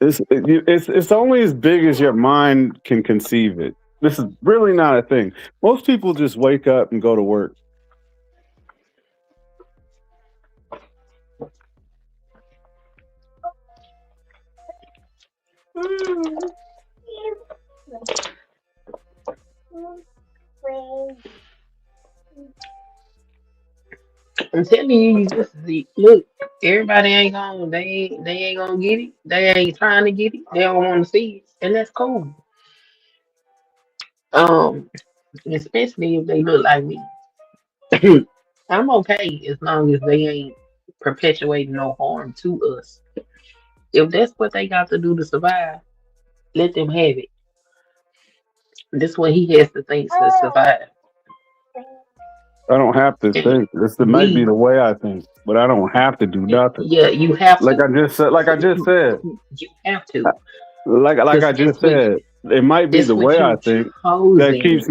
O: It's only as big as your mind can conceive it. This is really not a thing. Most people just wake up and go to work.
U: I'm telling you, you just look. Everybody ain't gonna. They ain't gonna get it. They ain't trying to get it. They don't want to see it, and that's cool. Especially if they look like me. I'm okay as long as they ain't perpetuating no harm to us. If that's what they got to do to survive, let them have it. This what he has to think to survive.
O: I don't have to think. It might be the way I think, but I don't have to do nothing.
U: Yeah, you have
O: Like
U: to.
O: I just said.
U: You have to.
O: Like I just said, it might be
U: That's
O: the
U: what
O: way I
U: you
O: think that
U: chosen to
O: keeps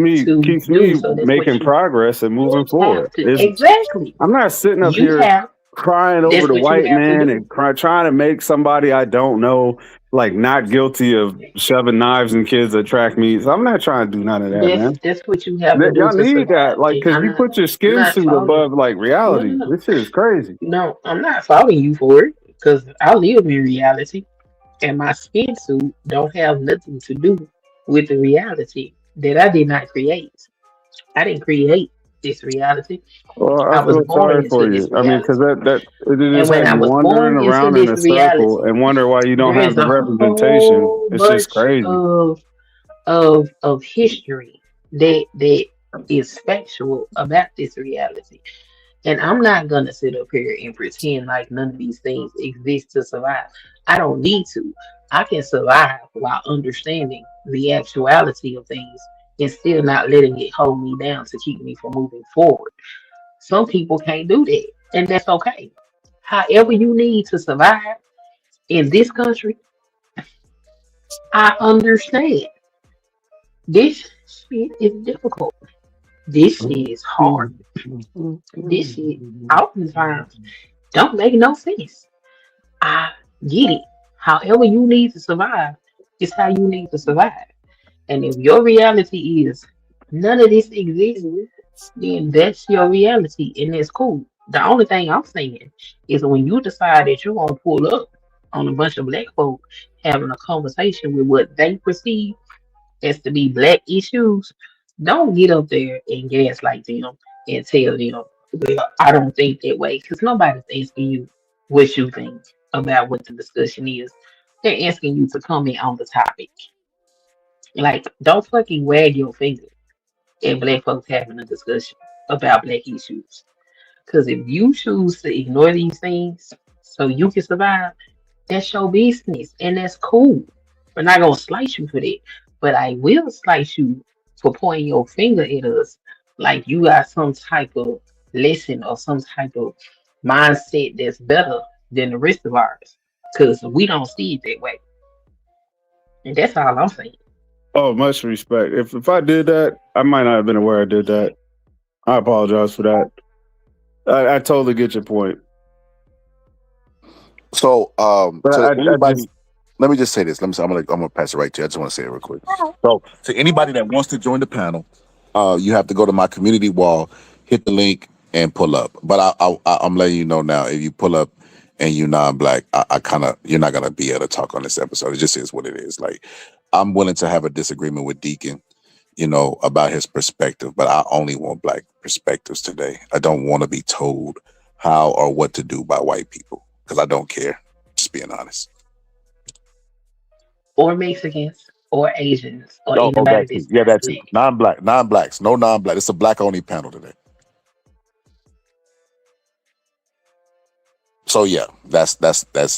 U: do.
O: me
U: So that's what
O: making
U: you
O: progress and moving forward.
U: have to. Exactly.
O: I'm not sitting up
U: You
O: here
U: have.
O: crying over
U: That's
O: the
U: what you
O: white
U: have to
O: man
U: do.
O: and trying to make somebody I don't know like not guilty of shoving knives in kids at track meets. I'm not trying to do none of that, man.
U: That's what you have to do
O: Y'all
U: to
O: need
U: survive.
O: that, like,
U: And
O: because you put your
U: I'm
O: skin
U: not
O: suit
U: faulting.
O: above like
U: No,
O: reality.
U: no, no.
O: This shit is crazy.
U: No, I'm not faulting you for it because I live in reality, and my skin suit don't have nothing to do with the reality that I did not create. I didn't create this reality.
O: Well, I
U: I was
O: feel
U: born
O: sorry
U: into
O: for you.
U: this
O: I mean, because
U: reality.
O: it
U: And
O: just
U: when
O: have
U: I
O: you
U: was
O: wandering
U: born into
O: around in
U: this
O: a circle
U: reality,
O: and wonder why you don't
U: there
O: have
U: is
O: the
U: a
O: representation.
U: whole
O: It's just
U: bunch
O: crazy.
U: of history that is factual about this reality. And I'm not gonna sit up here and pretend like none of these things exist to survive. I don't need to. I can survive while understanding the actuality of things and still not letting it hold me down to keep me from moving forward. Some people can't do that, and that's okay. However, you need to survive in this country, I understand. This shit is difficult. This shit is hard. This shit oftentimes don't make no sense. I get it. However, you need to survive is how you need to survive. And if your reality is none of this exists, then that's your reality and it's cool. The only thing I'm saying is when you decide that you're gonna pull up on a bunch of black folk having a conversation with what they perceive as to be black issues, don't get up there and gaslight them and tell them, well, I don't think that way, because nobody's asking you what you think about what the discussion is. They're asking you to comment on the topic. Like, don't fucking wag your finger at black folks having a discussion about black issues. Because if you choose to ignore these things so you can survive, that's your business and that's cool. We're not gonna slice you for that. But I will slice you for pointing your finger at us like you got some type of lesson or some type of mindset that's better than the rest of ours. Because we don't see it that way. And that's all I'm saying.
O: Oh, much respect. If I did that, I might not have been aware I did that. I apologize for that. I totally get your point.
N: So,
O: But
N: to anybody,
O: just
N: let me just say this. I'm gonna pass it right to you. I just want to say it real quick. So, to anybody that wants to join the panel, you have to go to my community wall, hit the link, and pull up. But I'm letting you know now, if you pull up and you're non-black, you're not gonna be able to talk on this episode. It just is what it is. Like, I'm willing to have a disagreement with Deacon, about his perspective, but I only want black perspectives today. I don't want to be told how or what to do by white people because I don't care. Just being honest.
U: Or Mexicans, or Asians, or
N: Oh,
U: anybody
N: that too.
U: that's
N: Yeah,
U: not
N: that too.
U: black.
N: Non-blacks, no non-black. It's a black-only panel today. So yeah, that's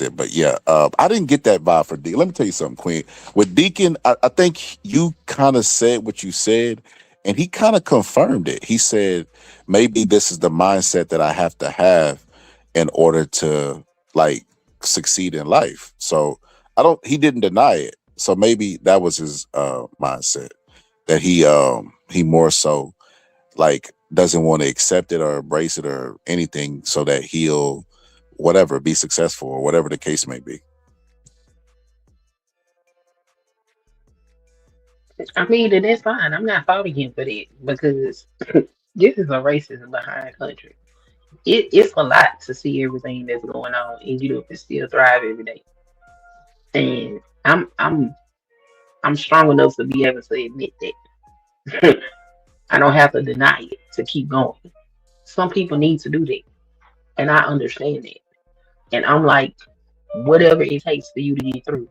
N: it. But yeah, I didn't get that vibe for Deacon. Let me tell you something, Queen. With Deacon, I think you kind of said what you said, and he kind of confirmed it. He said maybe this is the mindset that I have to have in order to like succeed in life. So he didn't deny it. So maybe that was his mindset, that he more so like doesn't want to accept it or embrace it or anything so that he'll be successful or whatever the case may be.
U: I mean, and that's fine. I'm not faulting him for that because this is a racist behind country. It's a lot to see everything that's going on and you know to still thrive every day. And I'm strong enough to be able to admit that. I don't have to deny it to keep going. Some people need to do that. And I understand that. And I'm like, whatever it takes for you to get through.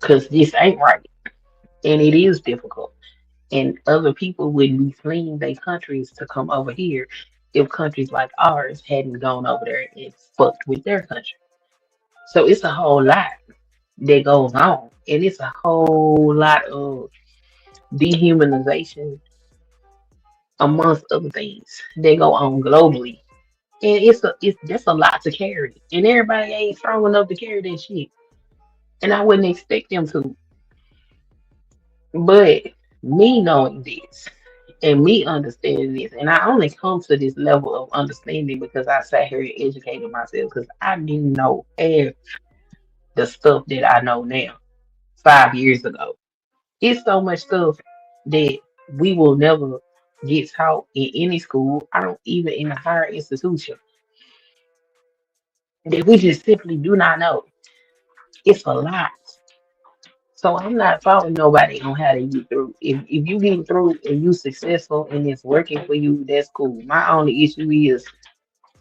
U: Because this ain't right. And it is difficult. And other people wouldn't be fleeing their countries to come over here if countries like ours hadn't gone over there and fucked with their country. So it's a whole lot that goes on. And it's a whole lot of dehumanization amongst other things that go on globally. And it's that's a lot to carry. And everybody ain't strong enough to carry that shit. And I wouldn't expect them to. But me knowing this and me understanding this, and I only come to this level of understanding because I sat here and educated myself because I didn't know half the stuff that I know now 5 years ago. It's so much stuff that we will never get taught in any school. I don't even in a higher institution that we just simply do not know. It's a lot. So I'm not faulting nobody on how to get through. If you get through and you successful and it's working for you, that's cool. My only issue is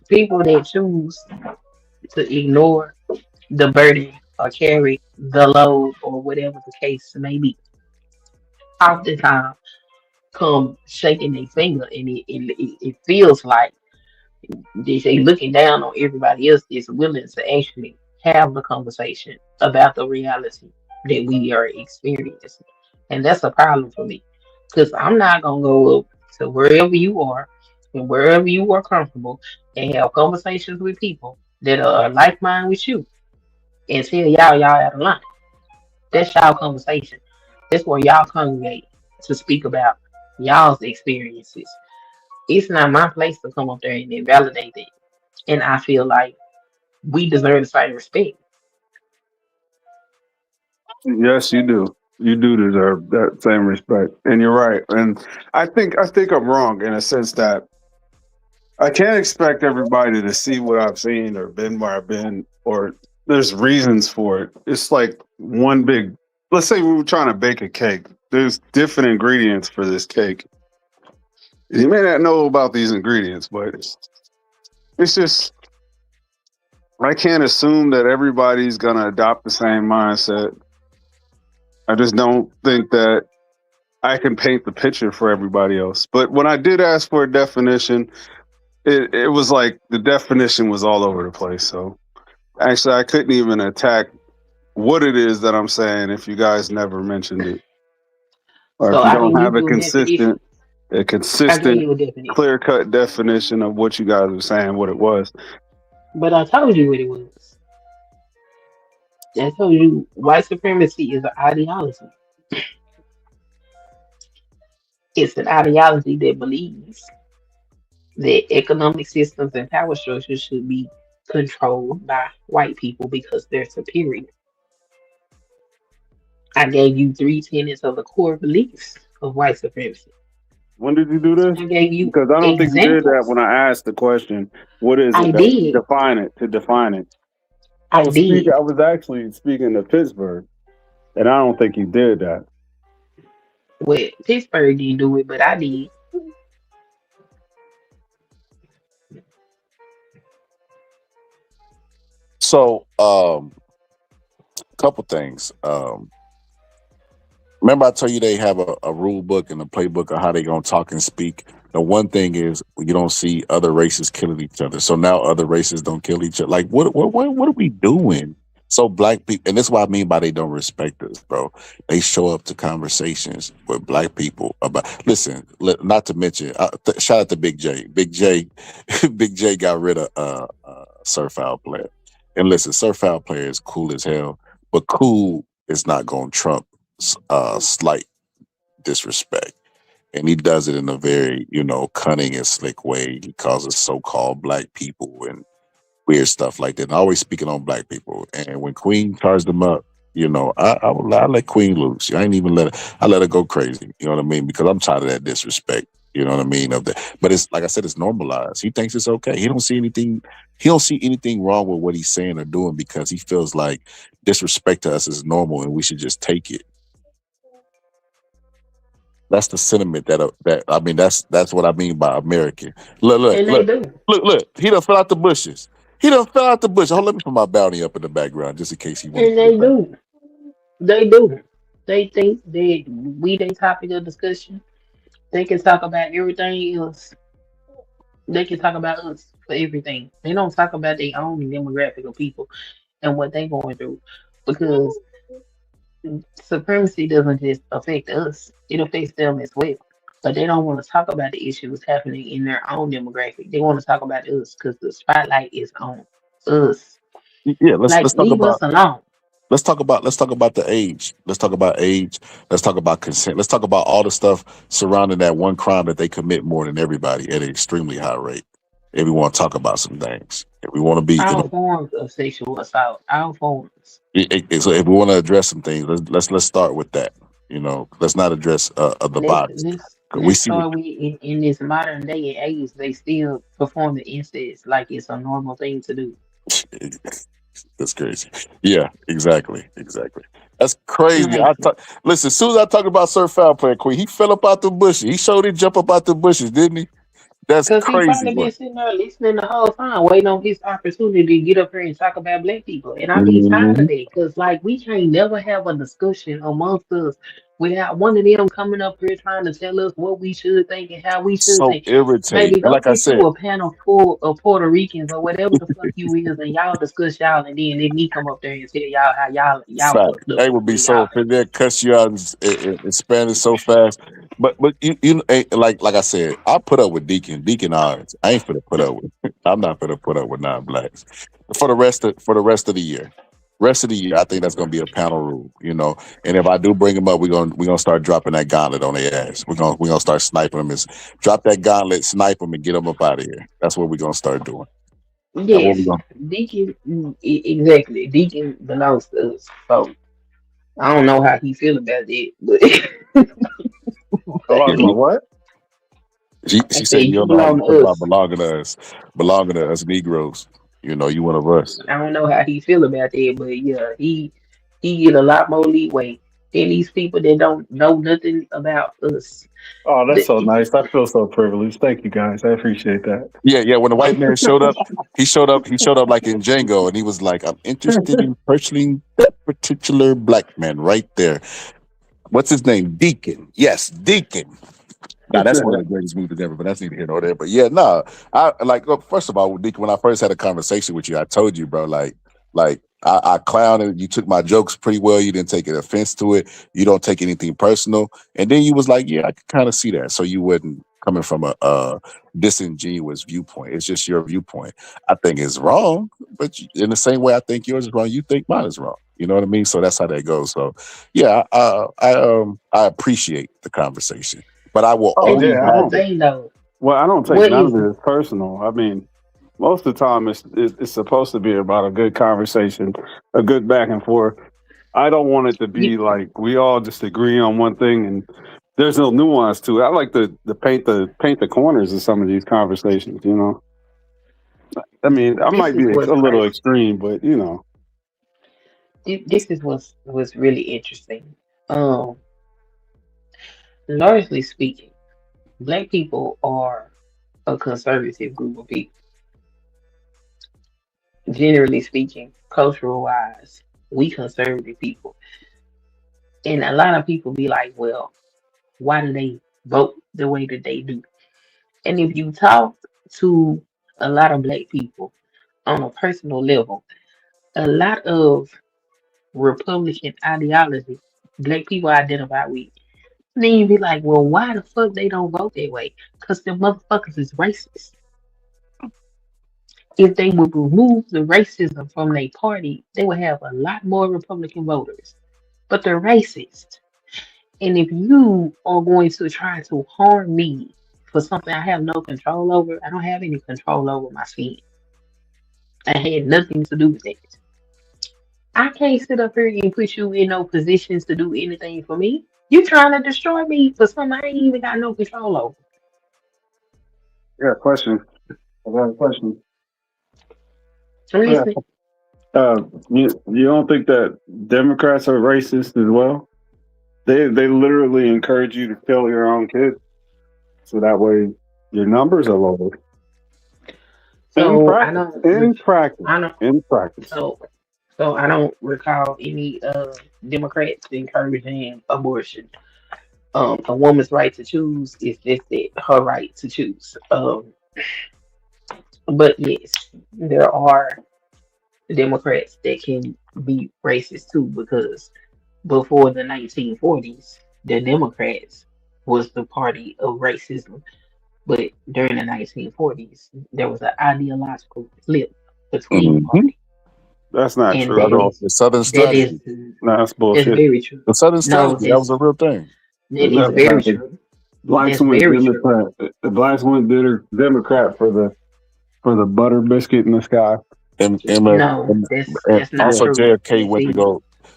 U: people that choose to ignore the burden or carry the load or whatever the case may be. Oftentimes come shaking their finger and it feels like they looking down on everybody else is willing to actually have the conversation about the reality that we are experiencing. And that's a problem for me. Because I'm not gonna go up to wherever you are and wherever you are comfortable and have conversations with people that are like minded with you and tell y'all out of line. That's y'all conversation. That's where y'all congregate to speak about y'all's experiences. It's not my place to come up there and invalidate that. And I feel like we deserve the same respect.
O: yes, you do. You do deserve that same respect, and you're right. And I think I'm wrong in a sense that I can't expect everybody to see what I've seen or been where I've been, or there's reasons for it. It's like one big. Let's say we were trying to bake a cake. There's different ingredients for this cake. You may not know about these ingredients, but it's just I can't assume that everybody's gonna adopt the same mindset. I just don't think that I can paint the picture for everybody else. But when I did ask for a definition, it was like the definition was all over the place. So actually, I couldn't even attack what it is that I'm saying if you guys never mentioned it, or
U: So
O: if you
U: I
O: don't
U: can
O: have
U: give you a definition.
O: a
U: I gave
O: consistent,
U: you a definition.
O: clear-cut definition of what you guys were saying, what it was.
U: But I told you what it was. I told you white supremacy is an ideology. It's an ideology that believes that economic systems and power structures should be controlled by white people because they're superior. I gave you three tenets of the core beliefs of white supremacy.
O: When did you do this?
U: I gave you
O: Because I don't think you did that
U: examples.
O: when I asked the question. What is
U: I
O: it that
U: did.
O: define it? To define it, I
U: I
O: was speaking.
U: did.
O: I was actually speaking to Pittsburgh, and I don't think you did that.
U: Well, Pittsburgh didn't do it, but I did.
N: So, couple things. Remember I told you they have a rule book and a playbook of how they gonna talk and speak. The one thing is you don't see other races killing each other. So now other races don't kill each other. Like what are we doing? So black people, and this is what I mean by they don't respect us, bro. They show up to conversations with black people about. Listen, not to mention, shout out to Big J. Big J, Big J got rid of Surf Out player. And listen, Surf Out player is cool as hell, but cool is not gonna trump slight disrespect. And he does it in a very, cunning and slick way. He calls us so-called black people and weird stuff like that. And always speaking on black people. And when Queen charged them up, I let Queen loose. I ain't even I let her go crazy. You know what I mean? Because I'm tired of that disrespect. You know what I mean? But it's like I said, it's normalized. He thinks it's okay. He don't see anything wrong with what he's saying or doing because he feels like disrespect to us is normal and we should just take it. That's the sentiment that's what I mean by American. Look.
U: And they do.
N: He done fell out the bushes. Hold, let me put my bounty up in the background just in case he wants
U: And
N: to
U: they
N: get back.
U: do. They do. They think that we their topic of discussion. They can talk about everything else. They can talk about us for everything. They don't talk about their own demographic of people and what they going through. Because supremacy doesn't just affect us, it affects them as well. But they don't want to talk about the issues happening in their own demographic. They want to talk about us because the spotlight is on us.
N: Yeah, let's
U: Like,
N: talk
U: leave us
N: about
U: alone.
N: let's talk about the age. Let's talk about age. Let's talk about consent. Let's talk about all the stuff surrounding that one crime that they commit more than everybody at an extremely high rate. If we want to talk about some things, if we want to be,
U: All forms of sexual assault, all forms.
N: so if we want to address some things, let's start with that. Let's not address the
U: Let's
N: bodies.
U: let's
N: We
U: let's
N: see what
U: start with in this modern day and age, they still perform the incest like it's a normal thing to do.
N: that's crazy. Yeah, exactly. That's crazy.
U: Like,
N: Listen, as soon as I talk about Sir Foul Player Queen, he fell up out the bushes. He showed him jump up out the bushes, didn't he? That's
U: cause he
N: crazy,
U: probably been
N: boy.
U: sitting there listening the whole time, waiting on his opportunity to get up here and talk about black people. And I be tired of
N: Mhm.
U: that, cause like we can't never have a discussion amongst us without one of them coming up here trying to tell us what we should think and how we should
N: So
U: think.
N: irritating.
U: Baby,
N: And
U: go
N: like I
U: get you
N: said,
U: a panel full of Puerto Ricans or whatever the fuck you is, and y'all discuss y'all, and then let me come up there and tell y'all how y'all
N: fact,
U: fucked up
N: they would be
U: when
N: so
U: y'all.
N: offended, cuss you out in Spanish so fast. But like I said, I put up with Deacon odds. I ain't finna put up with. I'm not finna put up with non-blacks for the rest of the year. Rest of the year, I think that's gonna be a panel rule, And if I do bring them up, we're gonna start dropping that gauntlet on their ass. We're gonna start sniping them. Drop that gauntlet, snipe them, and get them up out of here. That's what we're gonna start doing. That's what we're
U: Yes,
N: gonna.
U: Deacon, exactly. Deacon belongs to us, so I don't know how he feel about it, but
O: Along with what?
N: She
U: I
N: said
U: said
N: you
U: you
N: don't know how you
U: belong
N: feel
U: to
N: about
U: us.
N: belonging to us Negroes. You one of us.
U: I don't know how he feel about that, but yeah, he get a lot more leeway than these people that don't know nothing about us.
O: Oh, that's
U: The-
O: so nice. I feel so privileged. Thank you, guys. I appreciate that.
N: Yeah. When the white man showed up, he showed up like in Django, and he was like, "I'm interested in pursuing that particular black man right there. What's his name? Deacon. Yes, Deacon. Now that's one of the greatest movies ever, but that's neither here nor there. But yeah, no, I like. Look, first of all, Deacon, when I first had a conversation with you, I told you, bro, like I clowned and you took my jokes pretty well. You didn't take an offense to it. You don't take anything personal. And then you was like, yeah, I could kind of see that. So you wasn't coming from a disingenuous viewpoint. It's just your viewpoint. I think it's wrong, but in the same way I think yours is wrong, you think mine is wrong. You know what I mean? So that's how that goes. So yeah, I appreciate the conversation. but I will
O: Oh
N: only
O: yeah, I
N: have
O: don't.
N: it.
U: Thing though,
O: Well, I don't take
U: what
O: none
U: is
O: of it as personal. I mean, most of the time it's supposed to be about a good conversation, a good back and forth. I don't want it to be like we all just agree on one thing and there's no nuance to it. I like to paint the corners of some of these conversations. You know, I mean, I
U: this
O: might
U: is
O: be
U: what's
O: a little
U: crazy.
O: extreme, but you know,
U: This is what's really interesting. Um, Largely speaking, black people are a conservative group of people. Generally speaking, cultural wise, we conservative people. And a lot of people be like, well, why do they vote the way that they do? And if you talk to a lot of black people on a personal level, a lot of Republican ideology black people identify with. Then you be like, well, why the fuck they don't vote that way? Because the motherfuckers is racist. If they would remove the racism from their party, they would have a lot more Republican voters. But they're racist. And if you are going to try to harm me for something I have no control over, I don't have any control over my skin. I had nothing to do with it. I can't sit up here and put you in no positions to do anything for me. You trying to destroy me for something I ain't even got no control over.
O: I got a question. I got a question.
U: I'm
O: Yeah.
U: listening.
O: You don't think that Democrats are racist as well? They literally encourage you to kill your own kids, so that way your numbers are lower. In
U: So I
O: practice,
U: don't,
O: in practice,
U: I don't,
O: in practice.
U: so I don't recall any Democrats encouraging abortion. A woman's right to choose is just it, her right to choose. But yes, there are Democrats that can be racist too because before the 1940s, the Democrats was the party of racism. But during the 1940s, there was an ideological flip between the
N: Mhm.
U: party.
O: That's not
U: And
O: true.
N: The Southern
U: that is
N: strategy.
O: No, that's
U: that's
O: bullshit.
U: very true.
N: The Southern
U: No,
N: strategy, that was a real thing.
U: that is
O: That's
U: very
O: nothing.
U: true.
O: Blacks
U: That's
O: went
U: very true.
O: Democrat. The blacks went Democrat for the butter biscuit in the sky.
N: And
U: No, that's not
O: Yeah.
N: also
U: true.
N: JFK
U: And see,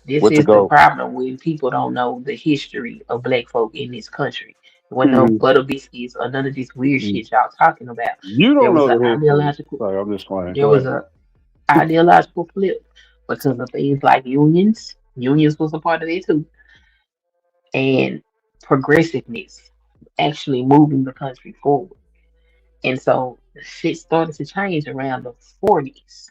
U: this
N: went to
U: is the
N: go.
U: problem when people don't know the history of black folk in this country. When no
O: Mhm.
U: butter biscuits or none of this weird
O: Mhm.
U: shit y'all talking about.
O: You
U: There
O: don't
U: was
O: know
U: an
O: the history.
U: ideological
O: Sorry, I'm just playing.
U: there
O: Go
U: was
O: ahead.
U: a ideological flip because of things like unions. Unions was a part of it too. And progressiveness actually moving the country forward. And so shit started to change around the 40s.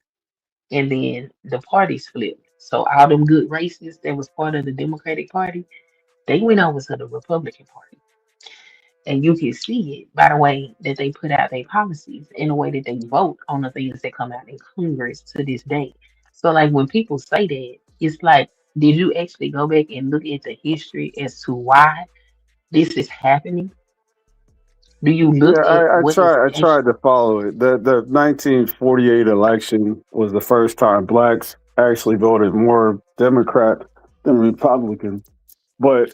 U: And then the parties flipped. So all them good racists that was part of the Democratic Party, they went over to the Republican Party. And you can see it by the way that they put out their policies and the way that they vote on the things that come out in Congress to this day. So like when people say that, it's like, did you actually go back and look at the history as to why this is happening? Do you
O: Yeah,
U: look at
O: I
U: what is
O: tried. I
U: actually
O: tried to follow it. The 1948 election was the first time blacks actually voted more Democrat than Republican. But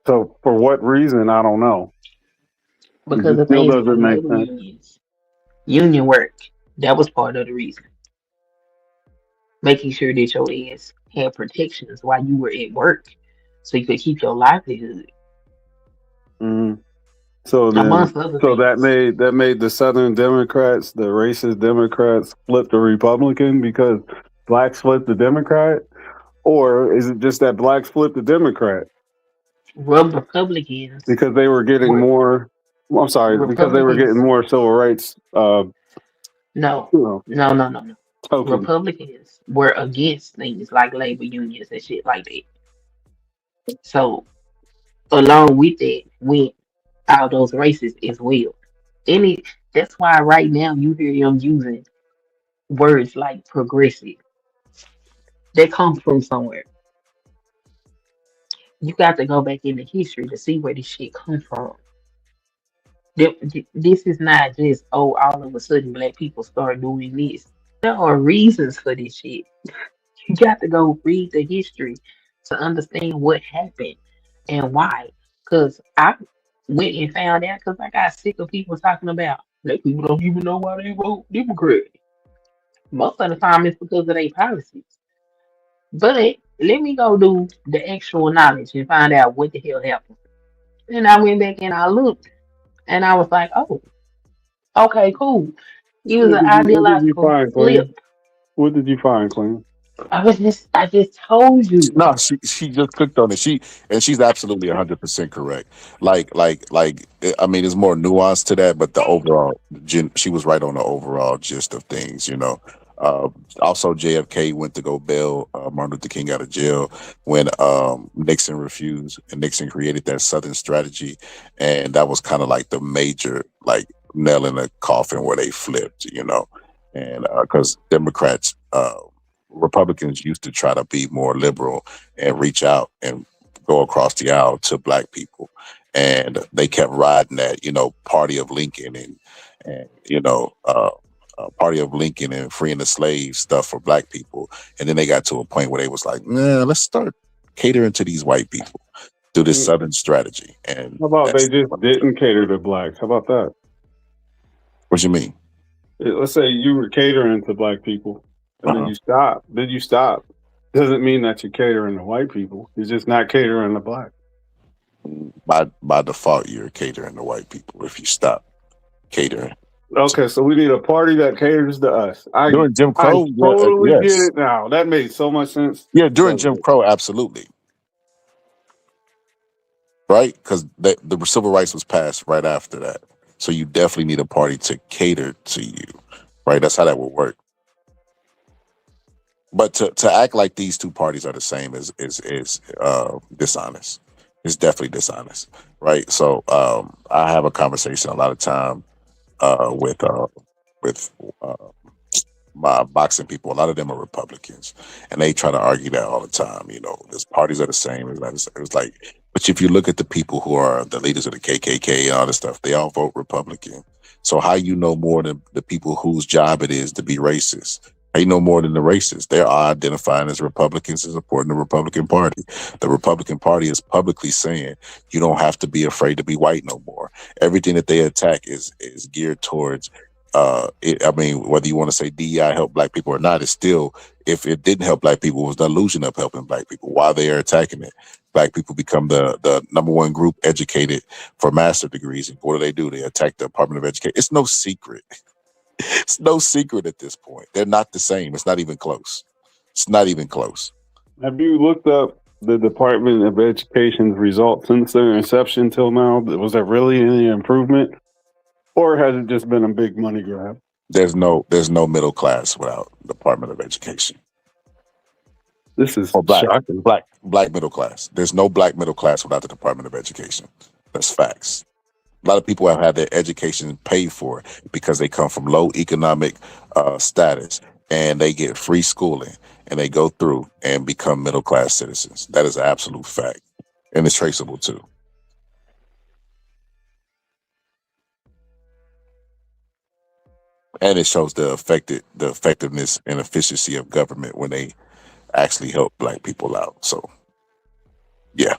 O: so for what reason, I don't know.
U: because
O: It
U: of
O: still
U: things like
O: doesn't make
U: labor
O: sense.
U: unions, union work. That was part of the reason. Making sure that your ass had protections while you were at work so you could keep your livelihood,
O: Mhm. So then,
U: amongst other
O: so
U: things.
O: that made the Southern Democrats, the racist Democrats, flip the Republican because blacks flipped the Democrat, or is it just that blacks flipped the Democrat
U: Republicans
O: because they were getting
U: were
O: more? Well, I'm sorry, because they were getting
U: Republicans.
O: more civil rights,
U: No,
O: you know,
U: no.
O: tokens.
U: Republicans were against things like labor unions and shit like that. So along with that went all those races as well. Any That's why right now you hear them using words like progressive. They come from somewhere. You got to go back into history to see where this shit come from. This is not just, oh, all of a sudden black people start doing this. There are reasons for this shit. You got to go read the history to understand what happened and why. Because went and found out because I got sick of people talking about that people don't even know why they vote Democrat. Most of the time it's because of their policies. But let me go do the actual knowledge and find out what the hell happened. And I went back and I looked and I was like, oh, okay, cool. It was an
O: What did you
U: ideological
O: find, Queen?
U: flip.
O: What did you find, Queen?
U: I just told you.
N: No, she just clicked on it. She's absolutely 100% correct. I mean, there's more nuance to that, but the overall, she was right on the overall gist of things. Also JFK went to go bail Martin Luther King out of jail when Nixon refused, and Nixon created that Southern strategy, and that was kind of like the major nail in the coffin where they flipped. And because Democrats. Republicans used to try to be more liberal and reach out and go across the aisle to black people. And they kept riding that, party of Lincoln and party of Lincoln and freeing the slaves stuff for black people. And then they got to a point where they was like, nah, let's start catering to these white people through this Southern strategy. And
O: how about they just didn't cater to blacks? How about that?
N: What you mean?
O: Let's say you were catering to black people. And then you stop. Then you stop. Doesn't mean that you're catering to white people. You're just not catering to black.
N: By default, you're catering to white people if you stop catering.
O: Okay, so we need a party that caters to us.
N: During Jim Crow,
O: I totally
N: yes.
O: get it now. That made so much sense.
N: Yeah, during Jim Crow, absolutely. Right? Because the civil rights was passed right after that. So you definitely need a party to cater to you. Right? That's how that would work. But to act like these two parties are the same is dishonest. It's definitely dishonest, right? So I have a conversation a lot of time with my boxing people. A lot of them are Republicans, and they try to argue that all the time. These parties are the same. It was like, but if you look at the people who are the leaders of the KKK and all this stuff, they all vote Republican. So how you know more than the people whose job it is to be racist? How you know more than the racists? They're identifying as Republicans and supporting the Republican Party. The Republican Party is publicly saying you don't have to be afraid to be white no more. Everything that they attack is geared towards. Whether you want to say DEI help black people or not, it's still, if it didn't help black people, it was the illusion of helping black people. While they are attacking it, black people become the number one group educated for master degrees. And what do? They attack the Department of Education. It's no secret. It's no secret at this point. They're not the same. It's not even close. It's not even close.
O: Have you looked up the Department of Education's results since their inception till now? Was there really any improvement? Or has it just been a big money grab?
N: There's no middle class without the Department of Education.
O: This is
N: shocking. Black middle class. There's no black middle class without the Department of Education. That's facts. A lot of people have had their education paid for because they come from low economic status, and they get free schooling, and they go through and become middle class citizens. That is an absolute fact, and it's traceable too. And it shows the effectiveness and efficiency of government when they actually help black people out. So, yeah.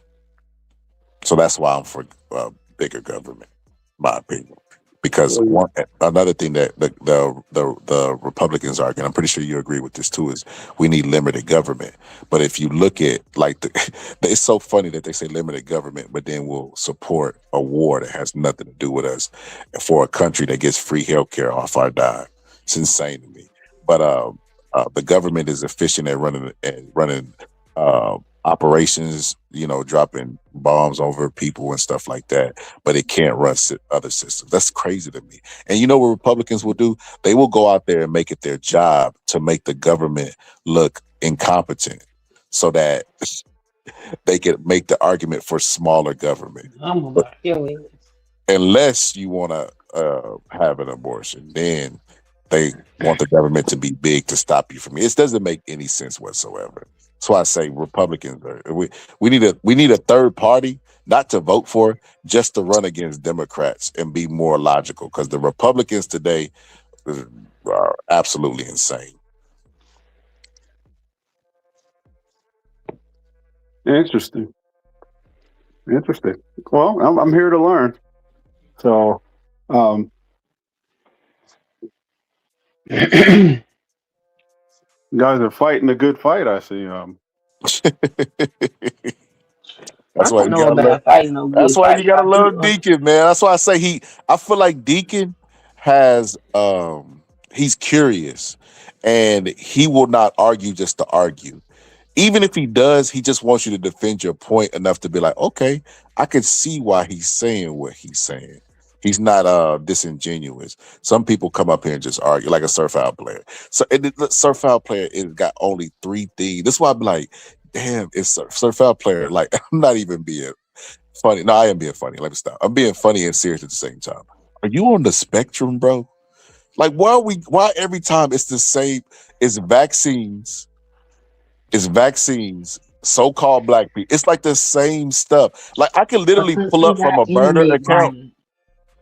N: So that's why I'm for bigger government, my opinion. Because another thing that the Republicans argue, and I'm pretty sure you agree with this too, is we need limited government. But if you look at it's so funny that they say limited government, but then we'll support a war that has nothing to do with us for a country that gets free healthcare off our dime. It's insane to me. But the government is efficient at running operations, dropping bombs over people and stuff like that, but it can't run other systems. That's crazy to me. And you know what Republicans will do? They will go out there and make it their job to make the government look incompetent so that they can make the argument for smaller government. Unless you want to have an abortion, then they want the government to be big to stop you from it. It doesn't make any sense whatsoever. That's why I say Republicans we need a third party, not to vote for, just to run against Democrats and be more logical. Because the Republicans today are absolutely insane.
O: Interesting. Interesting. Well, I'm here to learn. So, you guys are fighting a good fight. I see.
N: That's
U: I
N: why
U: don't
N: you
U: know
N: gotta love.
U: about fighting no
N: That's
U: good
N: why you
U: fight.
N: gotta
U: I do.
N: love Deacon, man. That's why I say I feel like Deacon has he's curious, and he will not argue just to argue. Even if he does, he just wants you to defend your point enough to be like, okay, I can see why he's saying what he's saying. He's not disingenuous. Some people come up here and just argue like a surf out player. So the surf out player is got only 3 things. That's why I'm like, damn, it's surf out player. Like I'm not even being funny. No, I am being funny. Let me stop. I'm being funny and serious at the same time. Are you on the spectrum, bro? Like why every time it's the same, it's vaccines, so-called black people. It's like the same stuff. Like I can literally
U: Because
N: pull
U: he
N: up from
U: got
N: a burner
U: internet
N: account.
U: brain.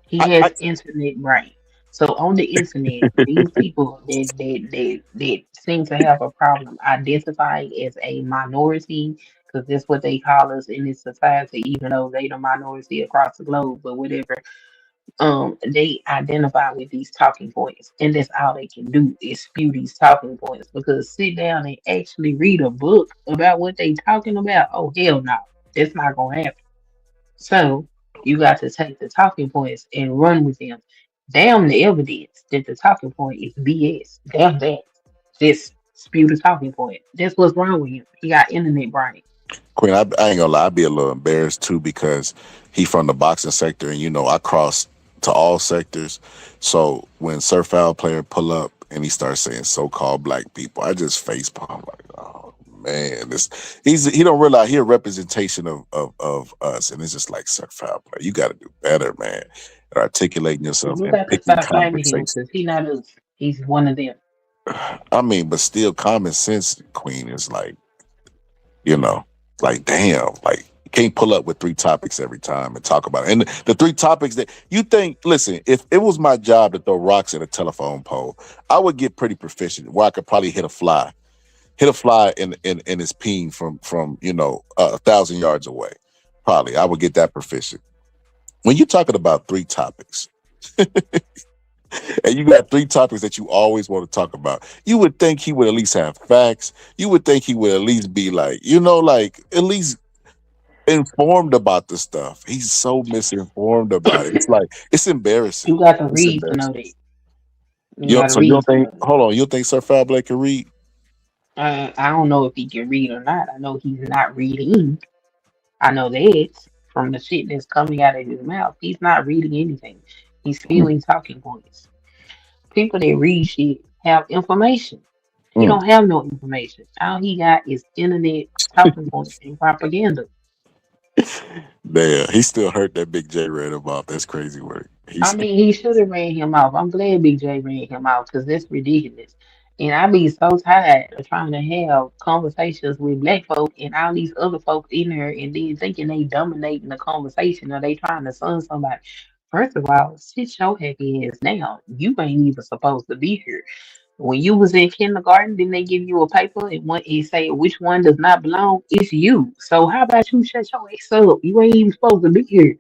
U: He
N: I
U: has internet brain. So on the internet, these people that seem to have a problem identifying as a minority, because that's what they call us in this society, even though they the minority across the globe, but whatever. They identify with these talking points, and that's all they can do is spew these talking points. Because sit down and actually read a book about what they talking about, oh hell no, that's not gonna happen. So you got to take the talking points and run with them. Damn the evidence that the talking point is BS. Damn that. Just spew the talking point. That's what's wrong with him. He got internet brain.
N: Queen, I ain't gonna lie, I'd be a little embarrassed too because he from the boxing sector, and I cross to all sectors. So when Surf Foul player pull up and he starts saying so-called black people, I just face palm like, oh man, he don't realize he a representation of us, and it's just like Surf Foul player, you got to do better, man, at articulating yourself
U: You
N: and
U: got to
N: picking
U: stop blaming him
N: conversation.
U: because he not us. He's one of them.
N: I mean, but still, common sense, Queen, is like. You know, like damn, like you can't pull up with 3 topics every time and talk about it. And the 3 topics that you think, listen, if it was my job to throw rocks at a telephone pole, I would get pretty proficient where I could probably hit a fly in his peen from 1,000 yards away. Probably I would get that proficient. When you're talking about 3 topics, and you got 3 topics that you always want to talk about, you would think he would at least have facts. You would think he would at least be like, like at least informed about the stuff. He's so misinformed about it. It's like it's embarrassing.
U: You got to
N: It's
U: read to know
N: embarrassing.
U: that. You got to
N: So you don't
U: read to
N: think?
U: know that.
N: Hold on. You don't think Sir Fab Blake can read?
U: I don't know if he can read or not. I know he's not reading. I know that from the shit that's coming out of his mouth. He's not reading anything. He's spewing talking points. People that read shit have information. He
N: Mm.
U: don't have no information. All he got is internet talking points and propaganda.
N: Damn, he still hurt that Big J read about. That's crazy work.
U: I
N: He's
U: mean, he should have ran him off. I'm glad Big J ran him off because that's ridiculous. And I be so tired of trying to have conversations with black folk and all these other folks in there and then thinking they dominating the conversation or they trying to sun somebody. First of all, sit your happy ass down. You ain't even supposed to be here. When you was in kindergarten, didn't they give you a paper and one it say which one does not belong? It's you. So how about you shut your ass up? You ain't even supposed to be here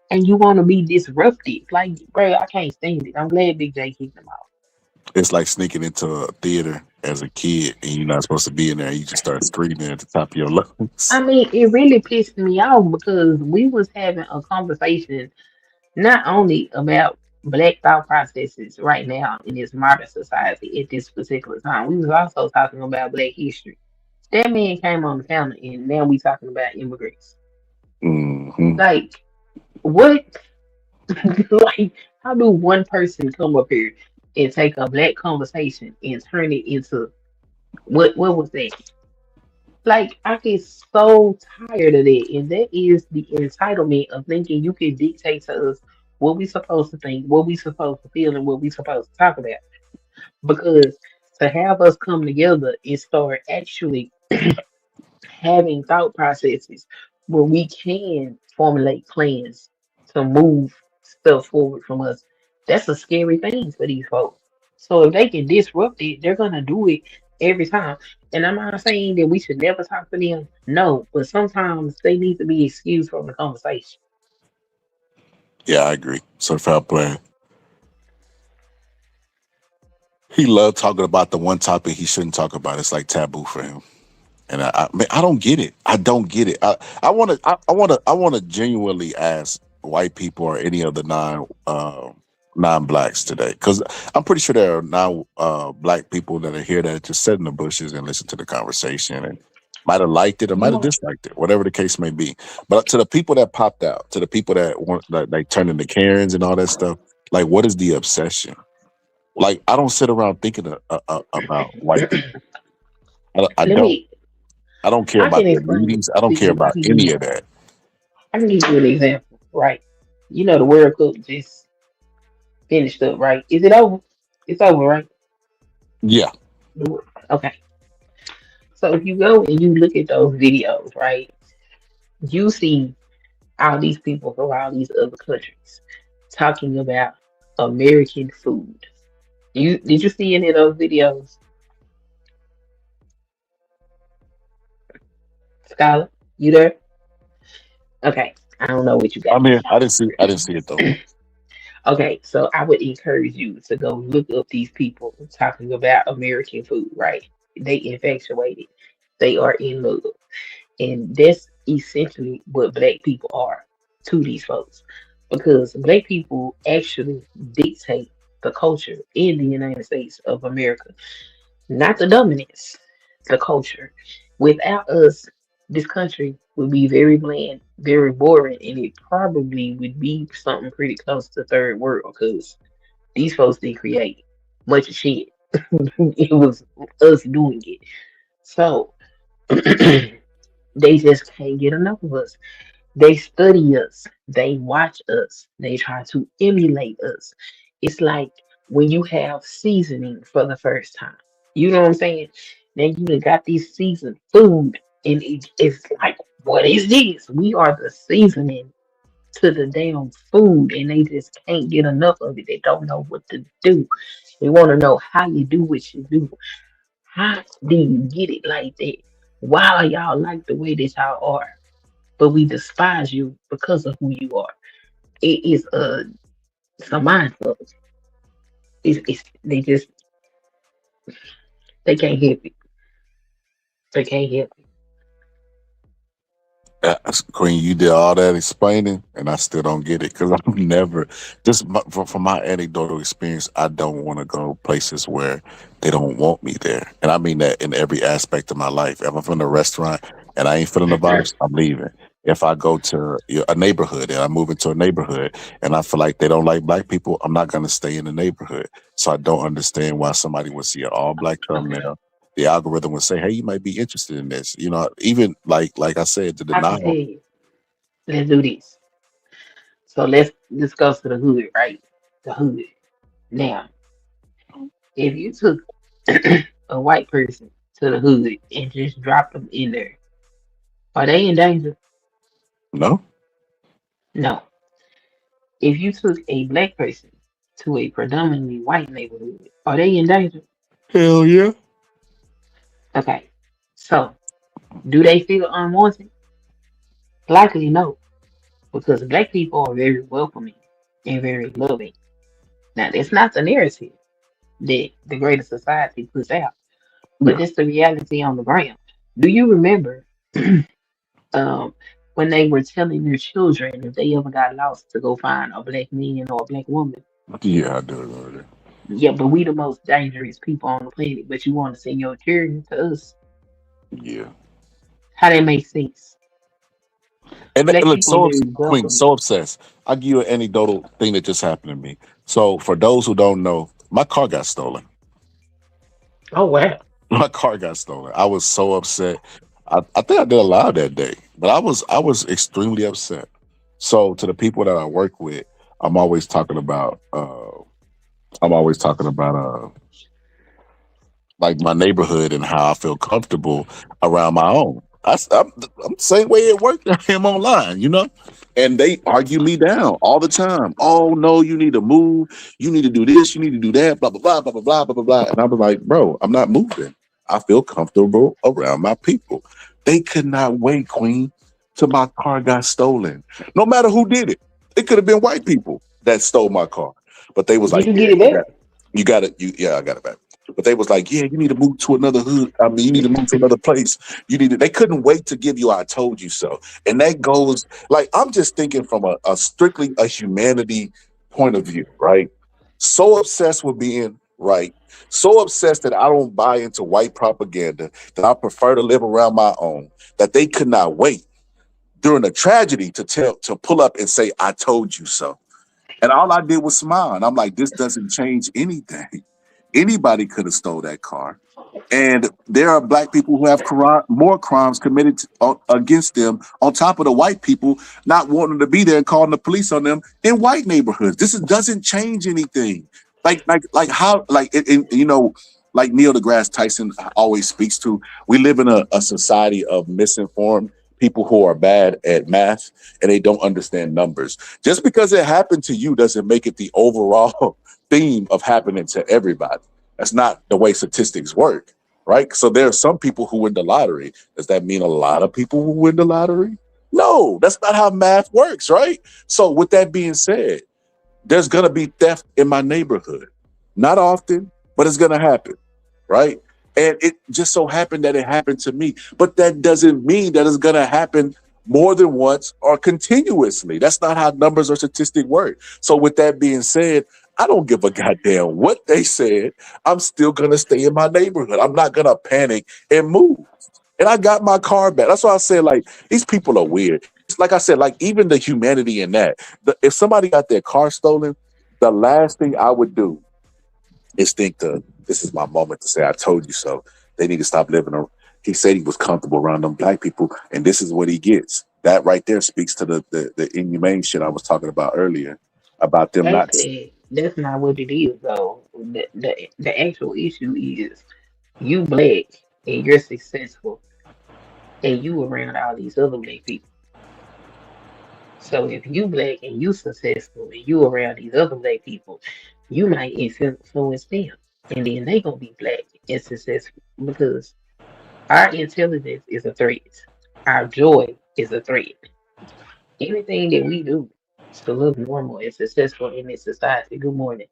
U: and you want to be disruptive. Like, bro, I can't stand it. I'm glad Big J kicked him out.
N: it's like sneaking into a theater as a kid and you're not supposed to be in there. And you just start screaming at the top of your lungs.
U: I mean, it really pissed me off because we was having a conversation not only about black thought processes right now in this modern society at this particular time. We was also talking about black history. That man came on the panel and now we talking about immigrants.
N: Mm-hmm.
U: Like, what? Like, how do one person come up here and take a black conversation and turn it into what was that? Like I get so tired of that, and that is the entitlement of thinking you can dictate to us what we supposed to think, what we supposed to feel, and what we supposed to talk about. Because to have us come together and start actually having thought processes where we can formulate plans to move stuff forward from us, that's a scary thing for these folks. So if they can disrupt it, they're gonna do it every time. And I'm not saying that we should never talk to them. No, but sometimes they need to be excused from the conversation.
N: Yeah, I agree. Certified plan. He loved talking about the one topic he shouldn't talk about. It's like taboo for him. And I don't get it. I don't get it. I want to genuinely ask white people or any of the non-blacks today, because I'm pretty sure there are now black people that are here that just sit in the bushes and listen to the conversation and might have liked it or might have disliked it, whatever the case may be. But to the people that popped out, to the people that want like turned into Karens and all that stuff, like, what is the obsession? Like, I don't sit around thinking about white people. I
U: Let
N: don't.
U: me.
N: I don't care
U: I can
N: about their
U: explain
N: meetings. I don't
U: to
N: care
U: you.
N: about any of that.
U: I can give you an example, right? You know the World Cup just finished up, right? Is it over? It's over, right?
N: Yeah.
U: Okay. So if you go and you look at those videos, right, you see all these people from all these other countries talking about American food. Did you see any of those videos, Skylar? You there? Okay. I don't know what you got.
N: I'm here. I didn't see it though.
U: Okay, so I would encourage you to go look up these people talking about American food, right? They infatuated. They are in love. And that's essentially what black people are to these folks. Because black people actually dictate the culture in the United States of America, not the dominance, the culture. Without us, this country would be very bland, very boring, and it probably would be something pretty close to third world because these folks didn't create much of shit. It was us doing it. So they just can't get enough of us. They study us, they watch us, they try to emulate us. It's like when you have seasoning for the first time. You know what I'm saying? Then you done got this seasoned food, and it's like, what is this? We are the seasoning to the damn food, and they just can't get enough of it. They don't know what to do. They want to know how you do what you do. How do you get it like that? Why are y'all like the way that y'all are? But we despise you because of who you are. It is it's a mind fuck. It's they can't help it. They can't help it.
N: Queen, you did all that explaining, and I still don't get it because I'm never just from my anecdotal experience. I don't want to go places where they don't want me there, and I mean that in every aspect of my life. If I'm from a restaurant and I ain't feeling the vibes, I'm leaving. If I go to a neighborhood and I move into a neighborhood and I feel like they don't like black people, I'm not going to stay in the neighborhood. So I don't understand why somebody would see an all black thumbnail. The algorithm would say, "Hey, you might be interested in this." You know, even like I said, the
U: I can tell
N: denial.
U: you. Let's do this. So let's go to the hood, right? The hood. Now, if you took a white person to the hood and just dropped them in there, are they in danger?
N: No,
U: No. If you took a black person to a predominantly white neighborhood, are they in danger?
N: hell yeah.
U: Okay. So, do they feel unwanted? Likely no, because black people are very welcoming and very loving. Now, that's not the narrative that the greater society puts out, but
N: Yeah.
U: it's the reality on the ground. Do you remember um, when they were telling their children if they ever got lost to go find a black man or a black woman?
N: Yeah, I do remember that.
U: Yeah, but we the most dangerous people on the planet, but you want to send your children to us.
N: Yeah.
U: How that make sense?
N: And
U: Black
N: look,
U: people are
N: so
U: very
N: Queen,
U: welcoming.
N: so obsessed. I'll give you an anecdotal thing that just happened to me. So for those who don't know, my car got stolen.
U: Oh wow.
N: My car got stolen. I was so upset. I think I did a lot that day, but I was extremely upset. So to the people that I work with, I'm always talking about like my neighborhood and how I feel comfortable around my own. I'm the same way it worked I am online, you know? And they argue me down all the time. Oh no, you need to move, you need to do this, you need to do that, blah blah blah blah blah blah blah blah blah. And I was like, bro, I'm not moving. I feel comfortable around my people. They could not wait, Queen, till my car got stolen. No matter who did it. It could have been white people that stole my car. But they was
U: Did
N: like,
U: you
N: yeah,
U: get it back?
N: you got it. Yeah, I got it back. But they was like, yeah, you need to move to another hood. I mean, you need to move to another place. You need to, they couldn't wait to give you I told you so. And that goes like I'm just thinking from a strictly a humanity point of view, right? So obsessed with being right, so obsessed that I don't buy into white propaganda, that I prefer to live around my own, that they could not wait during a tragedy to pull up and say, I told you so. And all I did was smile. And I'm like, this doesn't change anything. Anybody could have stole that car. And there are black people who have more crimes committed against them on top of the white people not wanting to be there and calling the police on them in white neighborhoods. Doesn't change anything. Like how you know, like Neil deGrasse Tyson always speaks to, we live in a society of misinformed people who are bad at math and they don't understand numbers. Just because it happened to you doesn't make it the overall theme of happening to everybody. That's not the way statistics work, right? So there are some people who win the lottery. Does that mean a lot of people will win the lottery? No, that's not how math works, right? So with that being said, there's going to be theft in my neighborhood. Not often, but it's going to happen, right? And it just so happened that it happened to me. But that doesn't mean that it's going to happen more than once or continuously. That's not how numbers or statistics work. So with that being said, I don't give a goddamn what they said. I'm still going to stay in my neighborhood. I'm not going to panic and move. And I got my car back. That's why I said, like, these people are weird. It's like I said, like, even the humanity in that. If somebody got their car stolen, the last thing I would do is think this is my moment to say, I told you so. They need to stop living. He said he was comfortable around them black people, and this is what he gets. That right there speaks to the inhumane shit I was talking about earlier about them not.
U: Basically, that's not what it is, though. The actual issue is you black and you're successful, and you around all these other black people. So if you black and you successful and you around these other black people, you might influence them, and then they gonna be black and successful because our intelligence is a threat, our joy is a threat. Anything that we do to look normal and successful in this society, good morning,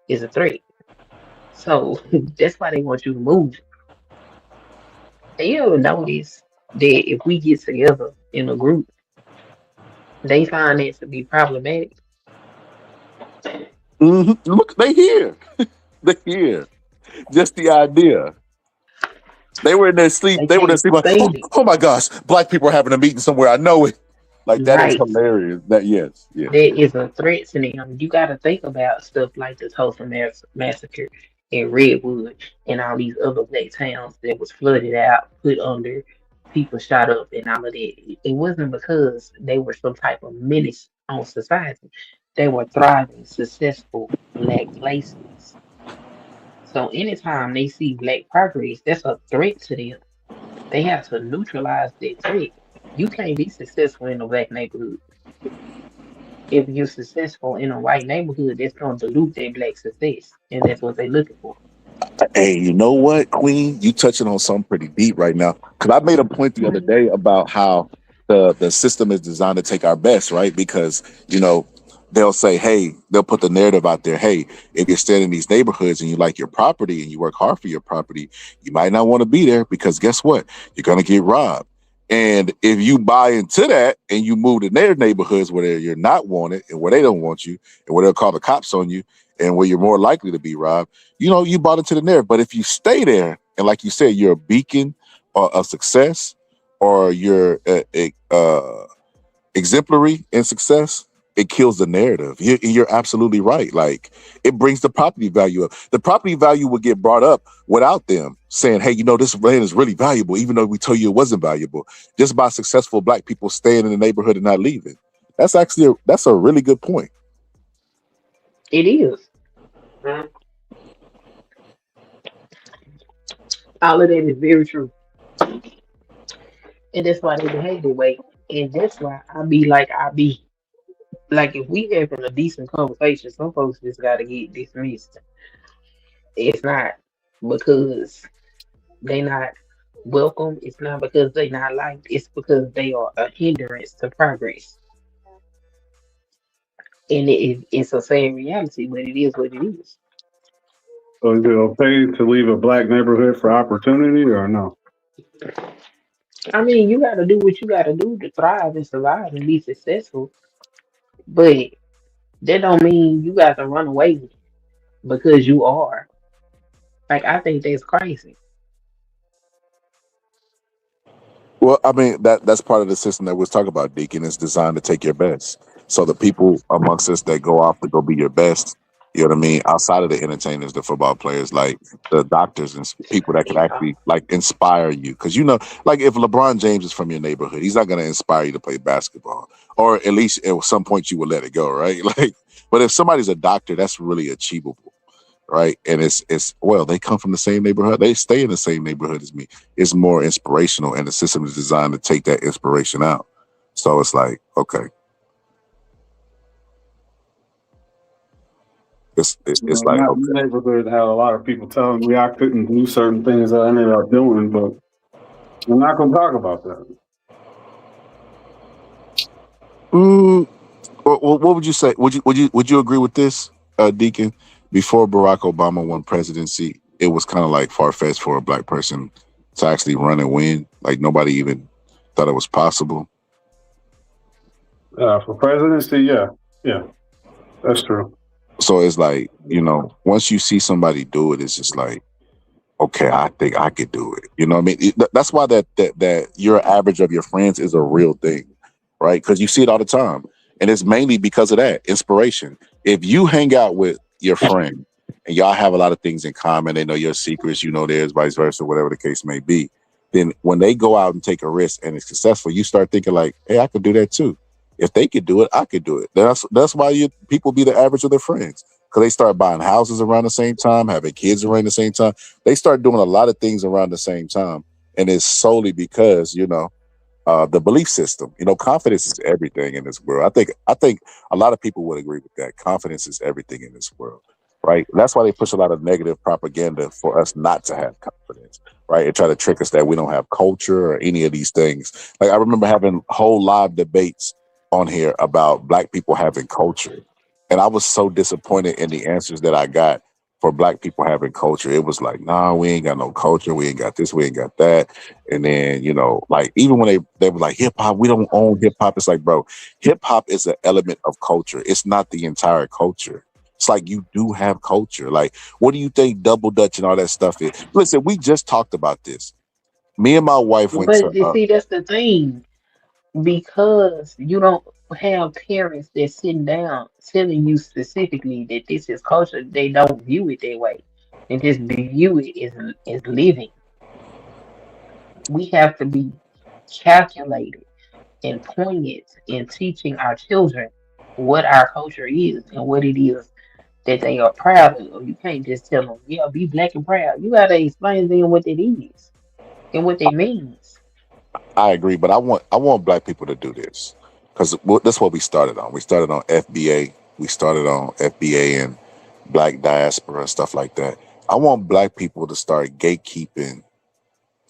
U: is a threat. So that's why they want you to move. And you ever notice that if we get together in a group, they find it to be problematic?
N: Look, they here. They here. Just the idea. They were in their sleep. They were in their sleep. Like, oh my gosh, black people are having a meeting somewhere. I know it. Like that is
U: Right.
N: hilarious. That yes.
U: There is a threat to them. You got to think about stuff like the Tulsa massacre in Redwood and all these other black towns that was flooded out, put under, people shot up, and all of that. It wasn't because they were some type of menace on society. They were thriving, successful black places. So anytime they see black progress, that's a threat to them. They have to neutralize that threat. You can't be successful in a black neighborhood. If you're successful in a white neighborhood, that's going to dilute their black success, and that's what they're looking for.
N: Hey, you know what, Queen? You touching on something pretty deep right now. Because I made a point the other day about how the system is designed to take our best, right? Because, you know, they'll say, hey, they'll put the narrative out there. Hey, if you're staying in these neighborhoods and you like your property and you work hard for your property, you might not want to be there because guess what? You're going to get robbed. And if you buy into that and you move to their neighborhoods where you're not wanted and where they don't want you and where they'll call the cops on you and where you're more likely to be robbed, you know, you bought into the narrative. But if you stay there and like you said, you're a beacon of success or you're exemplary in success, it kills the narrative. You're absolutely right. Like it brings the property value up. The property value would get brought up without them saying, hey, you know, this land is really valuable, even though we told you it wasn't valuable, just by successful black people staying in the neighborhood and not leaving. That's actually, that's a really good point.
U: It is. All of that is very true. And that's why they behave that way. And that's why I be like I be. Like if we having a decent conversation, some folks just gotta get dismissed. It's not because they not welcome. It's not because they not liked. It's because they are a hindrance to progress. And it's a sad reality, but it is what it is.
O: So is it okay to leave a black neighborhood for opportunity or no?
U: I mean, you got to do what you got to do to thrive and survive and be successful. But that don't mean you got to run away because you are. Like, I think that's crazy.
N: Well, I mean that's part of the system that we're talking about, Deacon. Is designed to take your best. So the people amongst us that go off to go be your best, you know what I mean. Outside of the entertainers, the football players, like the doctors and people that can actually like inspire you, because like if LeBron James is from your neighborhood, he's not going to inspire you to play basketball, or at least at some point you will let it go, right? Like, but if somebody's a doctor, that's really achievable. Right. And it's well, they come from the same neighborhood. They stay in the same neighborhood as me. It's more inspirational, and the system is designed to take that inspiration out. So it's like, okay. It's like,
O: My
N: okay.
O: neighborhood had a lot of people telling me I couldn't do certain things that I ended up doing, but I'm not going to talk about that.
N: What would you say? Would you agree with this, Deacon? Before Barack Obama won presidency, it was kind of like far-fetched for a black person to actually run and win. Like nobody even thought it was possible.
O: For presidency, yeah, that's true.
N: So it's like, once you see somebody do it, it's just like, okay, I think I could do it. You know what I mean? That's why that your average of your friends is a real thing, right? Because you see it all the time. And it's mainly because of that inspiration. If you hang out with your friend and y'all have a lot of things in common, they know your secrets, you know theirs, vice versa, whatever the case may be, then when they go out and take a risk and it's successful, you start thinking like, hey, I could do that too. If they could do it, I could do it. That's why people be the average of their friends. Because they start buying houses around the same time, having kids around the same time. They start doing a lot of things around the same time. And it's solely because, the belief system. Confidence is everything in this world. I think a lot of people would agree with that. Confidence is everything in this world, right? That's why they push a lot of negative propaganda for us not to have confidence, right? And try to trick us that we don't have culture or any of these things. Like I remember having whole live debates on here about black people having culture. And I was so disappointed in the answers that I got for black people having culture. It was like, nah, we ain't got no culture. We ain't got this. We ain't got that. And then, like even when they were like hip hop, we don't own hip hop. It's like, bro, hip hop is an element of culture. It's not the entire culture. It's like you do have culture. Like, what do you think Double Dutch and all that stuff is? Listen, we just talked about this. Me and my wife went
U: But you
N: to
U: see, that's the thing. Because you don't have parents that's sitting down telling you specifically that this is culture, they don't view it that way. They just view it as living. We have to be calculated and poignant in teaching our children what our culture is and what it is that they are proud of. You can't just tell them, yeah, be black and proud. You gotta explain to them what it is and what it means.
N: I agree, but I want black people to do this because that's what we started on. We started on FBA. We started on FBA and Black Diaspora and stuff like that. I want black people to start gatekeeping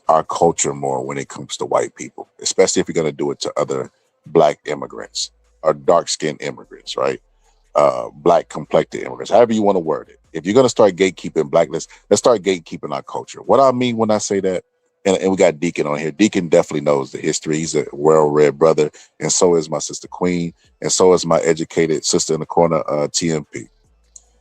N: our culture more when it comes to white people, especially if you're going to do it to other black immigrants or dark-skinned immigrants, right? Black complected immigrants, however you want to word it. If you're going to start gatekeeping black, let's start gatekeeping our culture. What I mean when I say that, and we got Deacon on here. Deacon definitely knows the history. He's a well-read brother, and so is my sister Queen, and so is my educated sister in the corner, TMP,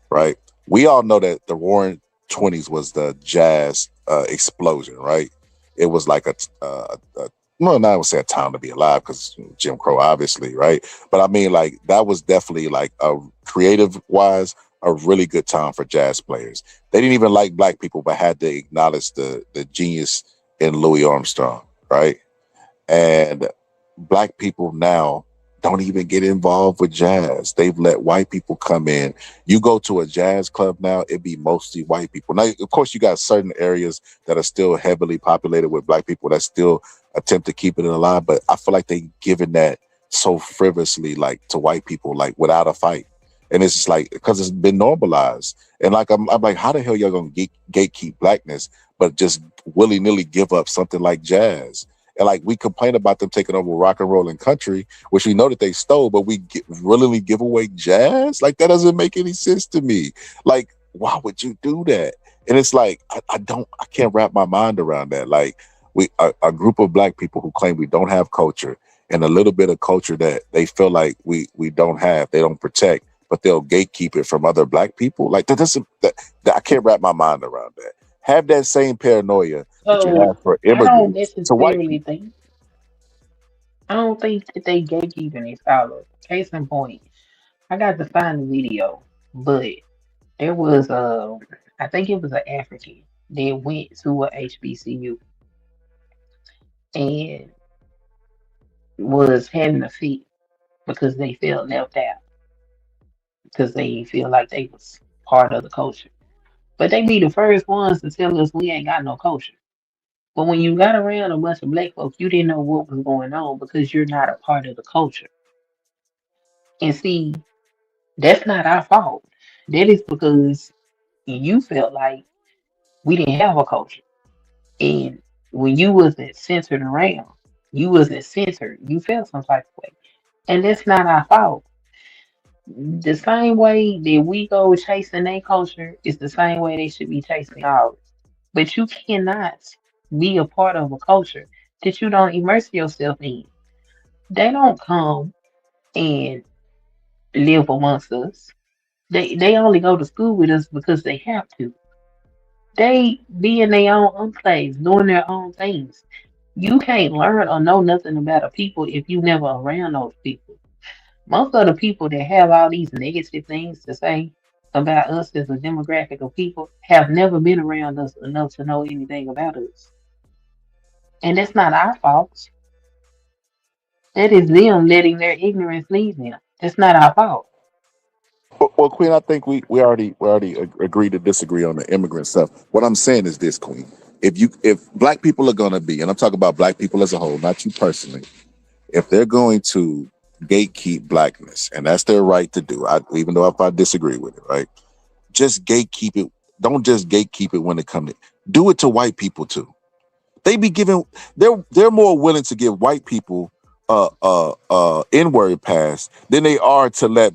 N: right? We all know that the Roaring 20s was the jazz explosion, right? It was like well, not I would say a time to be alive because Jim Crow, obviously, right? But I mean, like that was definitely like a creative wise a really good time for jazz players. They didn't even like black people, but had to acknowledge the genius in Louis Armstrong, right? And black people now don't even get involved with jazz. They've let white people come in. You go to a jazz club now, it'd be mostly white people. Now, of course, you got certain areas that are still heavily populated with black people that still attempt to keep it alive. But I feel like they given that so frivolously, like to white people, like without a fight. And it's just like, because it's been normalized. And like, I'm like, how the hell y'all gonna gatekeep blackness, but just willy-nilly give up something like jazz? And like, we complain about them taking over rock and roll and country, which we know that they stole, but we willingly give away jazz? Like, that doesn't make any sense to me. Like, why would you do that? And it's like, I can't wrap my mind around that. Like, a group of black people who claim we don't have culture, and a little bit of culture that they feel like we don't have, they don't protect, but they'll gatekeep it from other black people. Like, that I can't wrap my mind around that. Have that same paranoia that you have for
U: I don't
N: immigrants to white
U: necessarily
N: people.
U: think. I don't think that they gatekeeping their scholars. Case in point, I got to find the video, but there was I think it was an African that went to a HBCU and was having a fit because they felt left out because they feel like they was part of the culture. But they be the first ones to tell us we ain't got no culture. But when you got around a bunch of black folks, you didn't know what was going on because you're not a part of the culture. And see, that's not our fault. That is because you felt like we didn't have a culture. And when you wasn't centered around, you wasn't centered, you felt some type of way. And that's not our fault. The same way that we go chasing their culture is the same way they should be chasing ours. But you cannot be a part of a culture that you don't immerse yourself in. They don't come and live amongst us. They only go to school with us because they have to. They be in their own enclaves, doing their own things. You can't learn or know nothing about a people if you never around those people. Most of the people that have all these negative things to say about us as a demographic of people have never been around us enough to know anything about us. And that's not our fault. That is them letting their ignorance lead them. That's not our fault.
N: Well, Queen, I think we already agreed to disagree on the immigrant stuff. What I'm saying is this, Queen. If black people are gonna be, and I'm talking about black people as a whole, not you personally, if they're going to gatekeep blackness, and that's their right to do, even though if I disagree with it, right? Just gatekeep it. Don't just gatekeep it when it comes to do it to white people too. They be giving they're more willing to give white people N-word pass than they are to let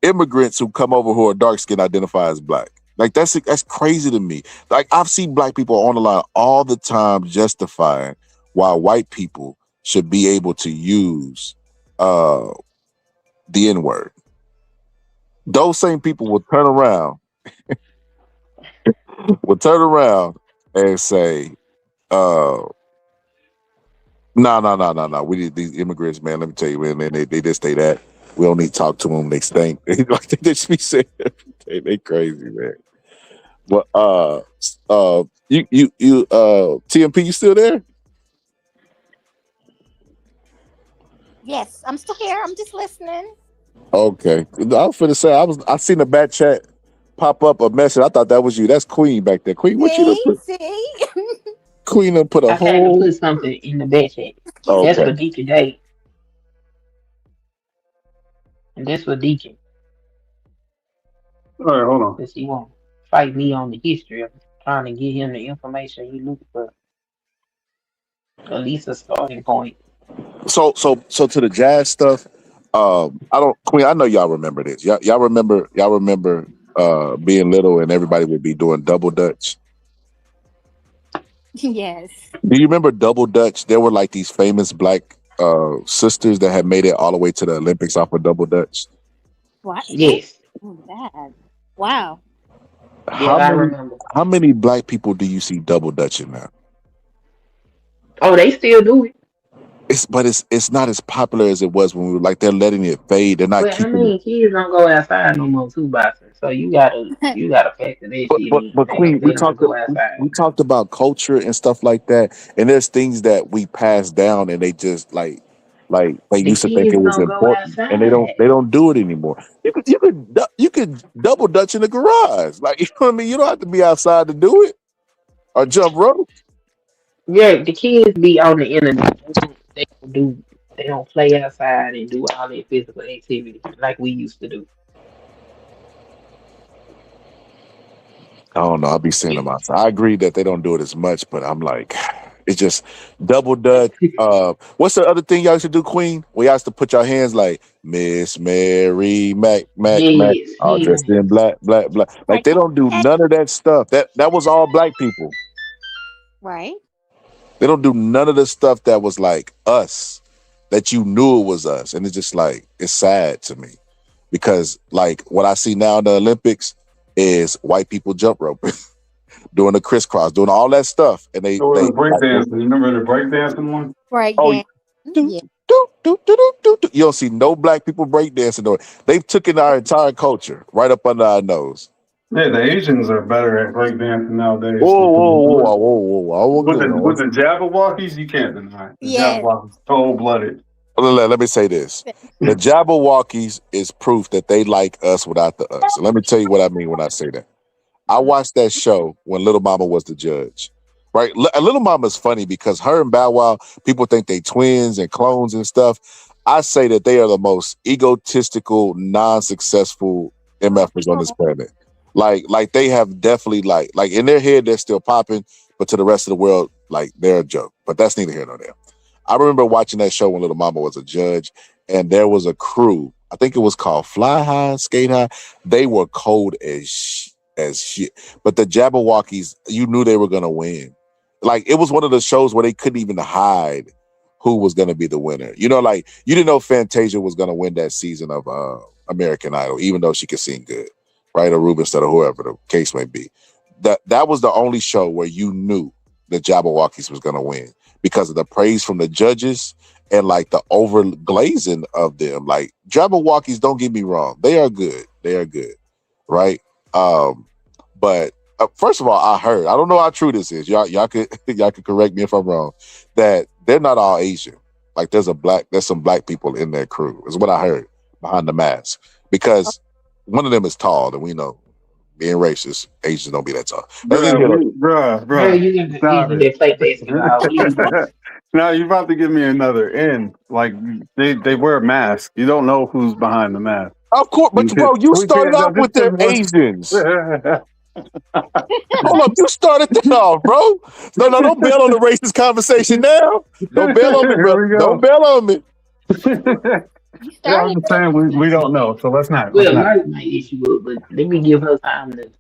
N: immigrants who come over who are dark skinned identify as black. Like, that's crazy to me. Like, I've seen black people on the line all the time justifying why white people should be able to use the N-word. Those same people will turn around and say, no. We need these immigrants, man. Let me tell you, man, they just say that. We don't need to talk to them. They stink. Like, they just be saying everything. They crazy, man. But TMP, you still there?
C: Yes, I'm still here. I'm just listening.
N: Okay. I was finna say I seen the back chat pop up a message. I thought that was you. That's Queen back there. Queen, what you done put?
C: See?
N: Queen done put a
U: I had to
N: whole.
U: put something in the back chat.
N: Okay.
U: That's for Deacon Day. And that's for Deacon.
O: All right, hold on.
U: Because he won't fight me on the history. I'm trying to get him the information he looking for. At least a starting point.
N: So to the jazz stuff, Queen, I know y'all remember this. Y'all remember being little and everybody would be doing double dutch.
C: Yes.
N: Do you remember double dutch? There were like these famous black sisters that had made it all the way to the Olympics off of double dutch.
C: What?
U: Yes.
C: That. Wow.
U: I remember.
N: How many black people do you see double dutching now?
U: Oh, they still do it.
N: It's not as popular as it was when we were like, they're letting it fade. They're not
U: But I
N: keeping
U: mean,
N: it.
U: kids don't go outside no more too, boxing. So you gotta factor that shit in.
N: But Queen,
U: They don't go outside.
N: we talked about culture and stuff like that, and there's things that we pass down, and they just like they
U: The
N: used to think
U: kids
N: it was
U: don't go
N: important, and
U: outside.
N: they don't do it anymore. You could double dutch in the garage, like, you know what I mean. You don't have to be outside to do it or jump rope.
U: Yeah, the kids be on the internet. They They don't play outside and do all their physical activity like we used to do.
N: I don't know. I'll be seeing them outside. I agree that they don't do it as much, but I'm like, it's just double dutch. What's the other thing y'all used to do, Queen? We used to put your hands like Miss Mary Mac,
U: Yes,
N: all
U: yeah.
N: dressed in black. Like they don't do none of that stuff. That was all black people.
C: Right.
N: They don't do none of the stuff that was like us, that you knew it was us. And it's just like, it's sad to me. Because like what I see now in the Olympics is white people jump roping, doing the crisscross, doing all that stuff. And they
O: breakdancing. You remember the breakdancing one?
C: Right.
N: Oh,
C: Yeah.
N: you don't see no black people breakdancing. They've taken our entire culture right up under our nose.
O: Yeah, the Asians are better at breakdancing nowadays.
N: Whoa.
O: With the Jabberwockies, you can't deny. The Jabberwockies cold-blooded.
N: Let me say this. The Jabberwockies is proof that they like us without the us. And let me tell you what I mean when I say that. I watched that show when Little Mama was the judge. Right? Little Mama's funny because her and Bow Wow, people think they twins and clones and stuff. I say that they are the most egotistical, non-successful MFers on this planet. Like they have definitely like in their head they're still popping, but to the rest of the world, like they're a joke. But that's neither here nor there. I remember watching that show when Little Mama was a judge, and there was a crew. I think it was called Fly High, Skate High. They were cold as shit. But the Jabberwockies, you knew they were gonna win. Like it was one of the shows where they couldn't even hide who was gonna be the winner. You know, like you didn't know Fantasia was gonna win that season of American Idol, even though she could sing good, right? Or Rubenstein or whoever the case may be. That was the only show where you knew the Jabberwockies was gonna win, because of the praise from the judges and like the over glazing of them. Like Jabberwockies, don't get me wrong, they are good. They are good, right? But first of all, I don't know how true this is. Y'all could correct me if I'm wrong. That they're not all Asian. Like there's some black people in their crew. Is what I heard behind the mask. Because one of them is tall, and we know being racist, Asians don't be that tall.
O: Bruh.
U: You can play basketball.
O: Now you're about to give me another in. Like they wear a mask. You don't know who's behind the mask.
N: Of course, but bro, you started off with their Asians. Hold up, you started that off, bro. No, don't bail on the racist conversation now. Don't bail on me, bro. Don't bail on me.
O: Yeah, I'm just saying we don't know, so let's not.
U: Well, Mark might issue up, but let me give her time to.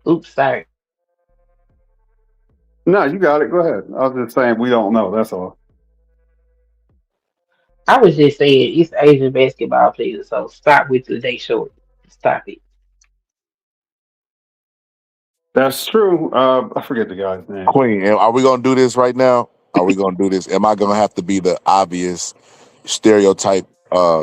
U: Oops, sorry.
O: No, you got it. Go ahead. I was just saying we don't know. That's all.
U: I was just saying it's Asian basketball players, so stop with the day short. Stop it.
O: That's true. I forget the guy's name.
N: Queen, are we gonna do this right now? Are we gonna do this? Am I gonna have to be the obvious stereotype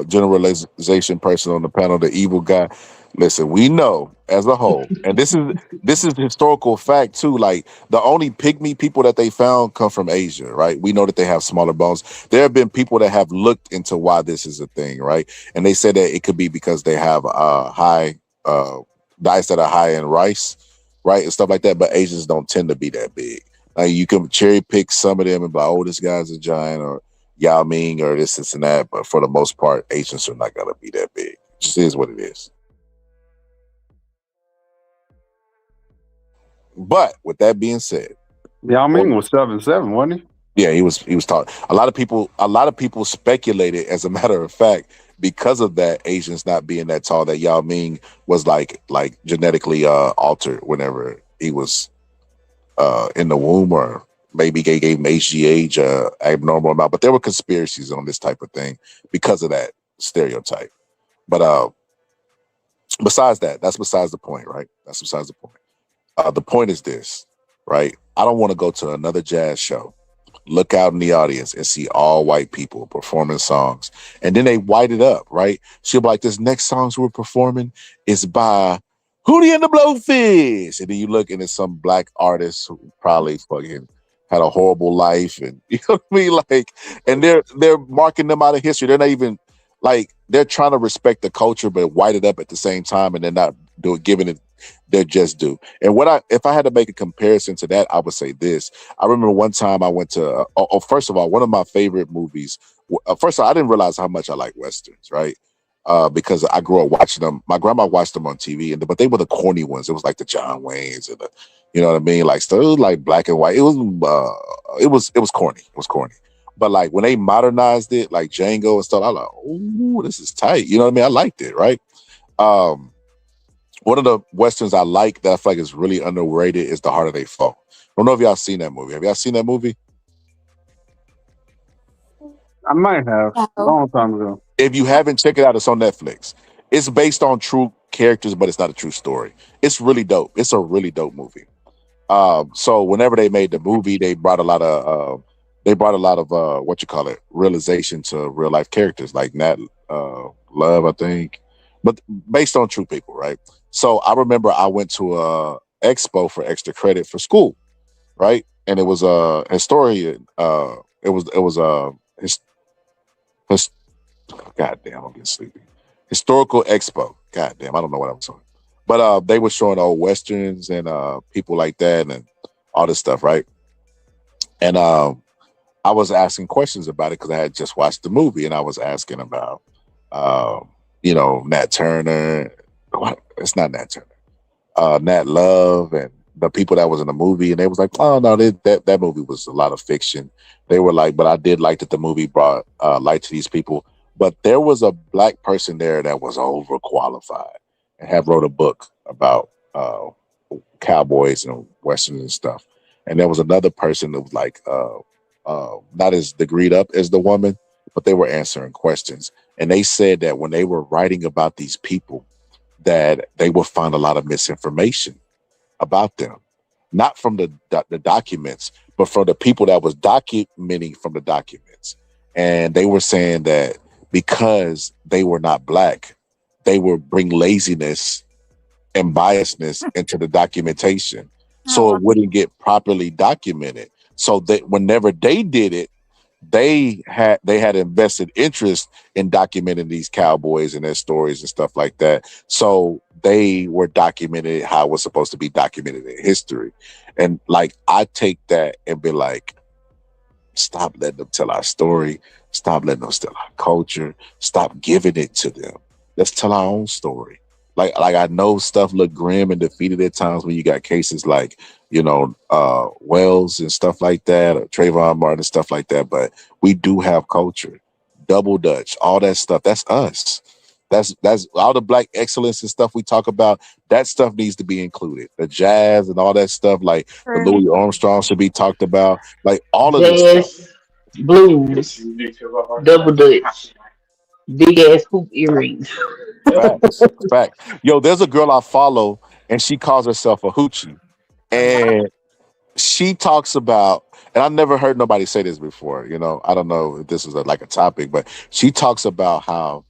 N: generalization person on the panel, the evil guy? Listen, we know as a whole, and this is historical fact too. Like the only pygmy people that they found come from Asia, right? We know that they have smaller bones. There have been people that have looked into why this is a thing, right? And they said that it could be because they have high diets that are high in rice, right, and stuff like that. But Asians don't tend to be that big. Like you can cherry pick some of them and be like, oh, this guy's a giant, or Yao Ming, or this and that. But for the most part, Asians are not gonna be that big. It just is what it is. But with that being said,
O: Yao Ming was 7'7", wasn't he?
N: Yeah, he was tall. A lot of people speculated, as a matter of fact, because of that, Asians not being that tall, that Yao Ming was like genetically altered whenever he was in the womb, or maybe they gave him HGH abnormal amount. But there were conspiracies on this type of thing because of that stereotype. But besides that, that's besides the point, right? That's besides the point. The point is this, right? I don't want to go to another jazz show, look out in the audience and see all white people performing songs, and then they white it up, right? She'll be like, this next songs we're performing is by Hootie and the Blowfish. And then you look and it's some black artist who probably fucking had a horrible life, and you know what I mean? Like, and they're marking them out of history. They're not even like, they're trying to respect the culture, but white it up at the same time, and they're not giving it their just due. And if I had to make a comparison to that, I would say this. I remember one time I went to, first of all, one of my favorite movies First of all, I didn't realize how much I like westerns, right? Because I grew up watching them. My grandma watched them on TV, but they were the corny ones. It was like the John Waynes and the, you know what I mean, like stuff. It was like black and white. It was corny. It was corny. But like when they modernized it, like Django and stuff, I was like, oh, this is tight. You know what I mean? I liked it, right? One of the westerns I like that I feel like is really underrated is The Harder They Fall. I don't know if y'all seen that movie. Have y'all seen that movie?
O: I might have a long time ago.
N: If you haven't, check it out. It's on Netflix. It's based on true characters, but it's not a true story. It's really dope. It's a really dope movie. So whenever they made the movie, they brought a lot of what you call it, realization to real life characters like Nat Love, I think, but based on true people, right? So I remember I went to a expo for extra credit for school, right? And it was a historian. It was a God damn, I'm getting sleepy. Historical expo. God damn, I don't know what I was talking. But they were showing old westerns and people like that and all this stuff, right? And I was asking questions about it because I had just watched the movie, and I was asking about, Nat Turner. It's not Nat Turner. Nat Love and the people that was in the movie, and they was like, oh no, that movie was a lot of fiction. They were like, but I did like that the movie brought light to these people. But there was a black person there that was overqualified and had wrote a book about cowboys and westerns and stuff. And there was another person that was like not as degreed up as the woman, but they were answering questions. And they said that when they were writing about these people, that they would find a lot of misinformation about them, not from the documents, but from the people that was documenting from the documents. And they were saying that because they were not black, they would bring laziness and biasness into the documentation, so it wouldn't get properly documented. So that whenever they did it, they had invested interest in documenting these cowboys and their stories and stuff like that. So they were documented how it was supposed to be documented in history. And like, I take that and be like, stop letting them tell our story. Stop letting them tell our culture. Stop giving it to them. Let's tell our own story. Like I know stuff look grim and defeated at times when you got cases like, Wells and stuff like that, or Trayvon Martin and stuff like that. But we do have culture, double Dutch, all that stuff. That's us. That's all the black excellence and stuff we talk about. That stuff needs to be included. The jazz and all that stuff, like the Louis Armstrong should be talked about. Like all of this stuff.
U: Blues, double Dutch, big ass hoop earrings.
N: Fact. Yo, there's a girl I follow, and she calls herself a hoochie, and she talks about, and I've never heard nobody say this before. I don't know if this is like a topic, but she talks about how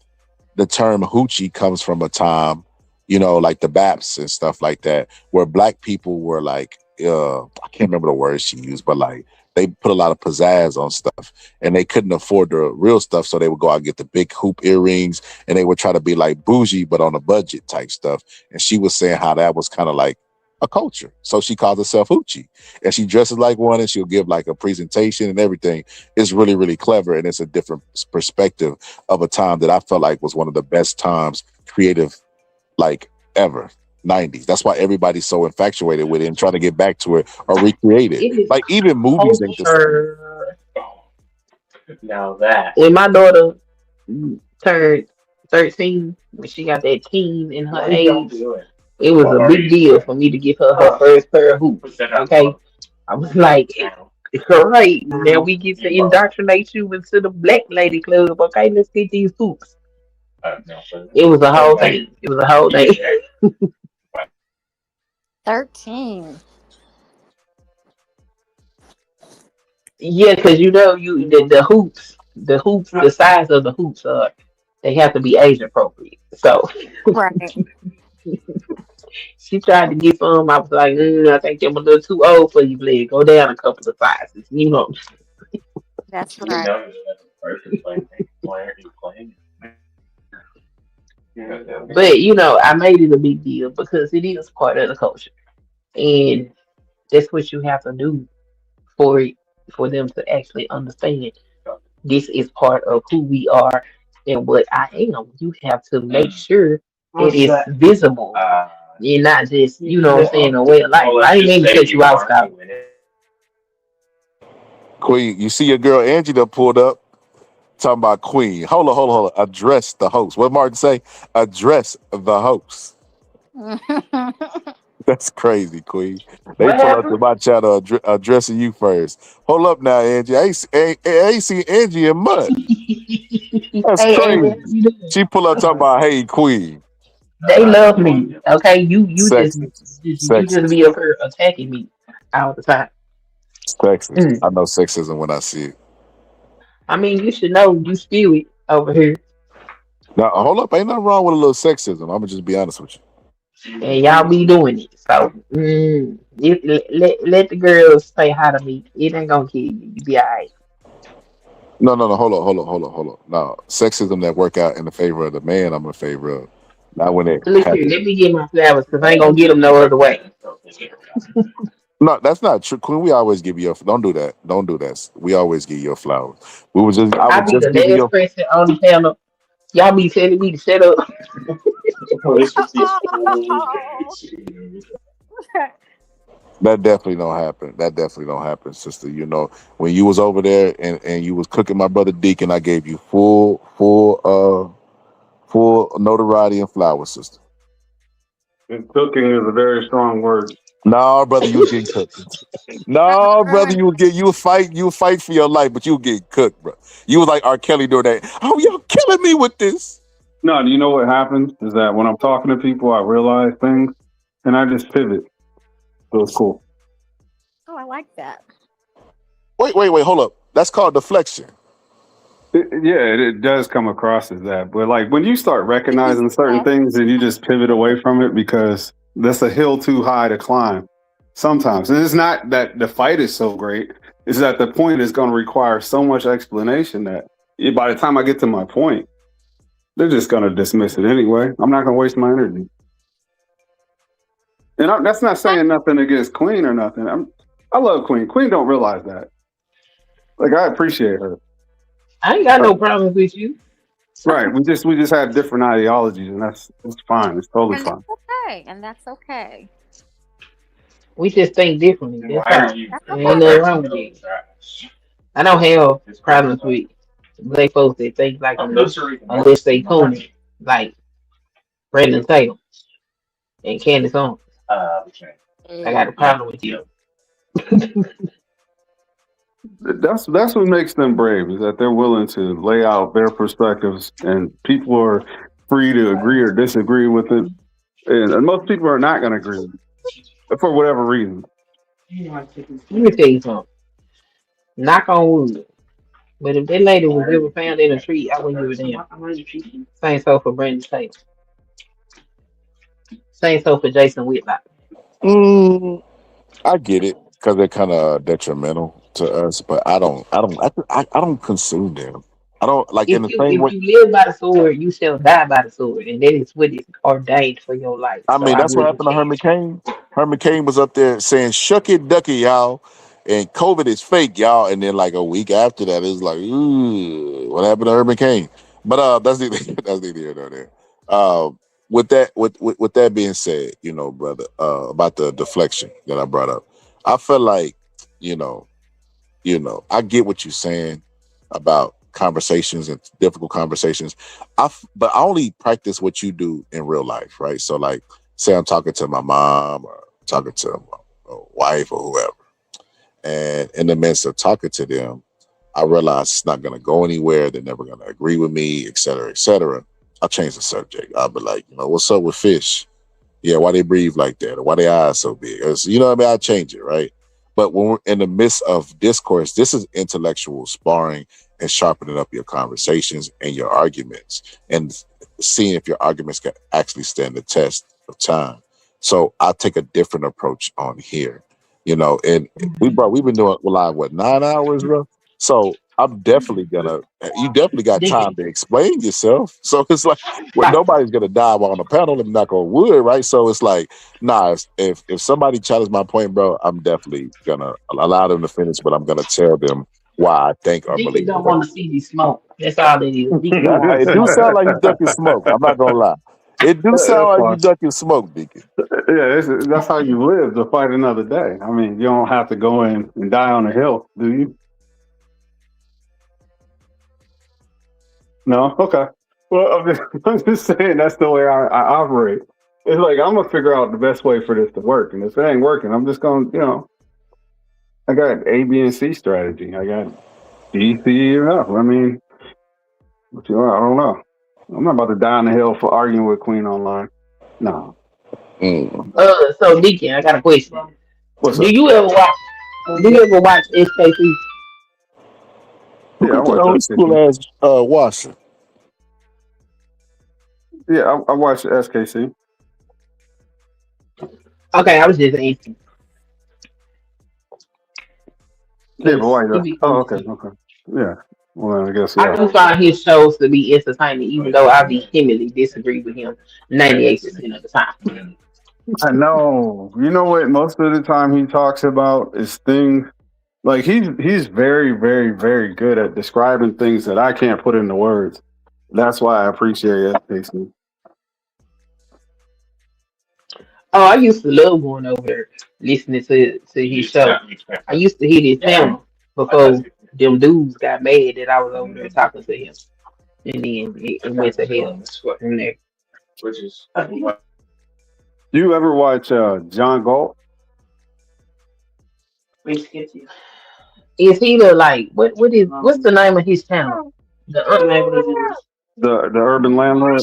N: the term hoochie comes from a time, like the Baps and stuff like that, where black people were like, I can't remember the words she used, but like they put a lot of pizzazz on stuff and they couldn't afford the real stuff. So they would go out and get the big hoop earrings and they would try to be like bougie, but on a budget type stuff. And she was saying how that was kind of like a culture. So she calls herself hoochie and she dresses like one and she'll give like a presentation and everything. It's really, really clever. And it's a different perspective of a time that I felt like was one of the best times creative, like ever. 90s. That's why everybody's so infatuated with it and trying to get back to it or recreate it. Like even movies ain't the same.
U: Now that when my daughter turned 13, when she got that teen in her age, it was a big deal for me to give her her first pair of hoops. Okay, I was like, all right, now we get to indoctrinate you into the black lady club. Okay, let's get these hoops. It was a whole thing. It was a whole thing.
C: 13.
U: Yeah, because the hoops, the size of the hoops they have to be age appropriate. So
C: Right.
U: she tried to get some. I was like, I think I'm a little too old for you, Blake. Go down a couple of sizes,
C: That's right.
U: But I made it a big deal because it is part of the culture, and that's what you have to do for them to actually understand. This is part of who we are and what I am. You have to make sure it is visible. You're not just, you know what I'm saying, a way of life. I ain't mean to cut you out, Scott.
N: Queen, you see your girl Angie that pulled up talking about Queen. Hold on. Address the host. What Martin say? Address the host. That's crazy, Queen. They
U: What
N: pull up to
U: happened?
N: my channel addressing you first. Hold up now, Angie. I ain't seen Angie in months. That's
U: Hey, Amy, how
N: crazy.
U: you doing?
N: She pull up talking about, hey, Queen.
U: They love me. Okay, you just
N: Sexist.
U: you just
N: Sexist.
U: be up here attacking me all the time.
N: Sexist. I know sexism when I see it.
U: I mean, you should know you spew it over here,
N: Now, hold up. Ain't nothing wrong with a little sexism. I'm going to just be honest with you.
U: and y'all be doing it. So let the girls say hi to me. It ain't gonna kill you. You be alright.
N: No. Hold on. No, sexism that work out in the favor of the man, I'm in favor of. Not when it
U: Look here,
N: happens.
U: let me get my flowers because I ain't gonna get them no other way.
N: No, that's not true, Queen. We always give you. Don't do that. Don't do that. We always give you flowers. I
U: I
N: was
U: be
N: just
U: the
N: giving
U: last
N: you.
U: person on the panel. Y'all be telling me to shut up.
N: That definitely don't happen. That definitely don't happen, sister. You know, when you was over there and you was cooking my brother Deacon, I gave you full notoriety and flowers, sister.
O: And cooking is a very strong word.
N: No, brother, you was getting cooked. No, brother, you would fight for your life, but you would get cooked, bro. You was like R. Kelly during that. Oh, y'all killing me with this.
O: No, do you know what happens is that when I'm talking to people, I realize things and I just pivot. So it's cool.
C: Oh, I like that.
N: Wait, hold up. That's called deflection.
O: It does come across as that. But like when you start recognizing certain things and you just pivot away from it because that's a hill too high to climb sometimes. And it's not that the fight is so great. It's that the point is going to require so much explanation that by the time I get to my point, they're just going to dismiss it anyway. I'm not going to waste my energy. And that's not saying nothing against Queen or nothing. I love Queen. Queen don't realize that. Like I appreciate her.
U: I ain't got no problems with you.
O: Right. We just have different ideologies, and it's fine. It's totally
C: And
O: fine.
C: that's okay. And that's okay.
U: We just think differently. That's all.
C: That's
U: Ain't
C: okay.
U: nothing wrong with it. I don't have problems with black folks that think like me unless they tune like Brandon Taylor and Candace Owens. I got a problem with you.
O: That's what makes them brave is that they're willing to lay out their perspectives, and people are free to agree or disagree with it. And most people are not going to agree with it for whatever reason.
U: Let me tell you something. Knock on wood. But if that lady was ever found in a tree, I wouldn't give a damn. Same so for Brandon Taylor. Same so for Jason Whitlock.
N: I get it because they're kind of detrimental to us, but I don't consume them. I don't like in
U: If
N: the
U: you
N: same
U: if
N: way.
U: you live by the sword, you shall die by the sword, and that is what is ordained for your life.
N: I
U: So
N: mean,
U: I
N: that's what
U: wouldn't
N: happened to
U: care.
N: Herman Cain. Herman Cain was up there saying, "Shuck it, ducky, y'all," and COVID is fake, y'all. And then like a week after that, it was like, ooh, what happened to Herman Cain? But that's neither that's neither here nor there. With that being said, you know, brother, about the deflection that I brought up, I feel like, you know, I get what you're saying about conversations and difficult conversations. But I only practice what you do in real life, right? So like, say I'm talking to my mom or talking to my wife or whoever, and in the midst of talking to them, I realize it's not going to go anywhere. They're never going to agree with me, et cetera, et cetera. I'll change the subject. I'll be like, what's up with fish? Yeah, why they breathe like that? Or why their eyes so big? You know what I mean? I change it, right? But when we're in the midst of discourse, this is intellectual sparring and sharpening up your conversations and your arguments and seeing if your arguments can actually stand the test of time. So I take a different approach on here, and we've been doing live, 9 hours, bro? So I'm definitely you definitely got time to explain yourself. So it's like, well, nobody's gonna die while on the panel and knock on wood, right? So it's like, nah, if somebody challenges my point, bro, I'm definitely gonna allow them to finish, but I'm gonna tell them why I think or
U: Deacon
N: believe the
U: don't
N: way.
U: want to see you smoke. That's all it is. Deacon don't
N: Nah,
U: want to
N: it
U: see
N: do
U: you
N: sound like you
U: smoke.
N: ducking smoke. I'm not gonna lie. It do sound
O: That's
N: like you
O: fine.
N: ducking smoke, Deacon.
O: Yeah, that's how you live to fight another day. I mean, you don't have to go in and die on a hill, do you? No? Okay. Well, I'm just saying that's the way I operate. It's like I'm gonna figure out the best way for this to work, and if it ain't working, I'm just gonna, I got A, B, and C strategy. I got D, C, E, and F. I mean, I don't know. I'm not about to die on the hill for arguing with Queen online. No.
U: So Deacon, I got a question.
O: What's
U: Do
O: up?
U: you ever watch? Do you ever watch SKC?
N: Look
O: Yeah, I
N: at the
O: watch
N: old
O: SKC.
N: school ass washer.
O: Yeah, I watch SKC.
U: Okay, I was just asking.
O: Yeah, but why?
U: He be
O: Oh,
U: cool
O: okay,
U: too.
O: okay. Yeah. Well, then I guess
U: I
O: yeah.
U: do find his shows to be entertaining, even though I vehemently disagree with him 98% of the time.
O: I know. You know what? Most of the time he talks about is things like he's very, very, very good at describing things that I can't put into words. That's why I appreciate SKC.
U: Oh, I used to love going over there listening to his show. I used to hit his channel before them dudes got mad that I was over there talking to him, and then it went to hell from there.
O: You ever watch John Galt?
U: Is he the like what's the name of his channel? The
O: The Urban Landlord?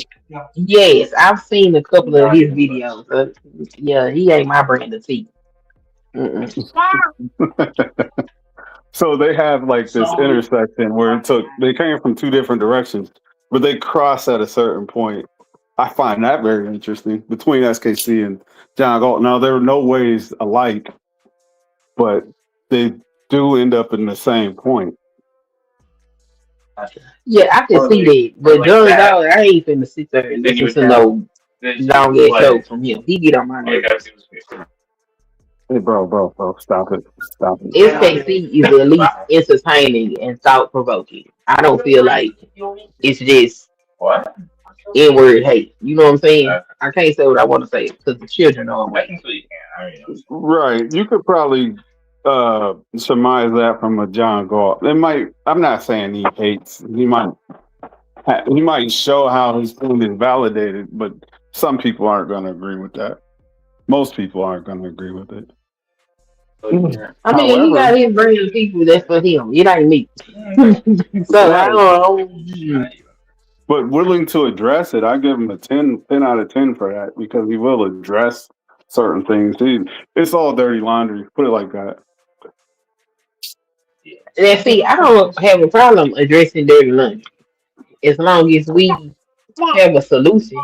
U: yes, I've seen a couple of his videos. Yeah, he ain't my brand of tea.
O: So they have like this intersection where they came from two different directions, but they cross at a certain point. I find that very interesting between SKC and John Galt. Now there are no ways alike, but they do end up in the same point.
U: Yeah, I can see that, but John Dog, I ain't finna sit there and listen to no long ass show from him. He get on my nerves.
O: Hey, bro, stop it.
U: SKC is at least entertaining and thought provoking. I don't feel like it's just N-word hate. You know what I'm saying? I can't say what I want to say because the children are away.
O: Right. You could probably surmise that from a John Galt. I'm not saying he hates. He might show how his thing is validated, but some people aren't going to agree with that. Most people aren't going to agree with it.
U: I mean, he got his brand of people that's for him. It ain't me. So I don't know.
O: But willing to address it, I give him a 10 out of 10 for that because he will address certain things. It's all dirty laundry. Put it like that.
U: And see, I don't have a problem addressing dirty laundry as long as we have a solution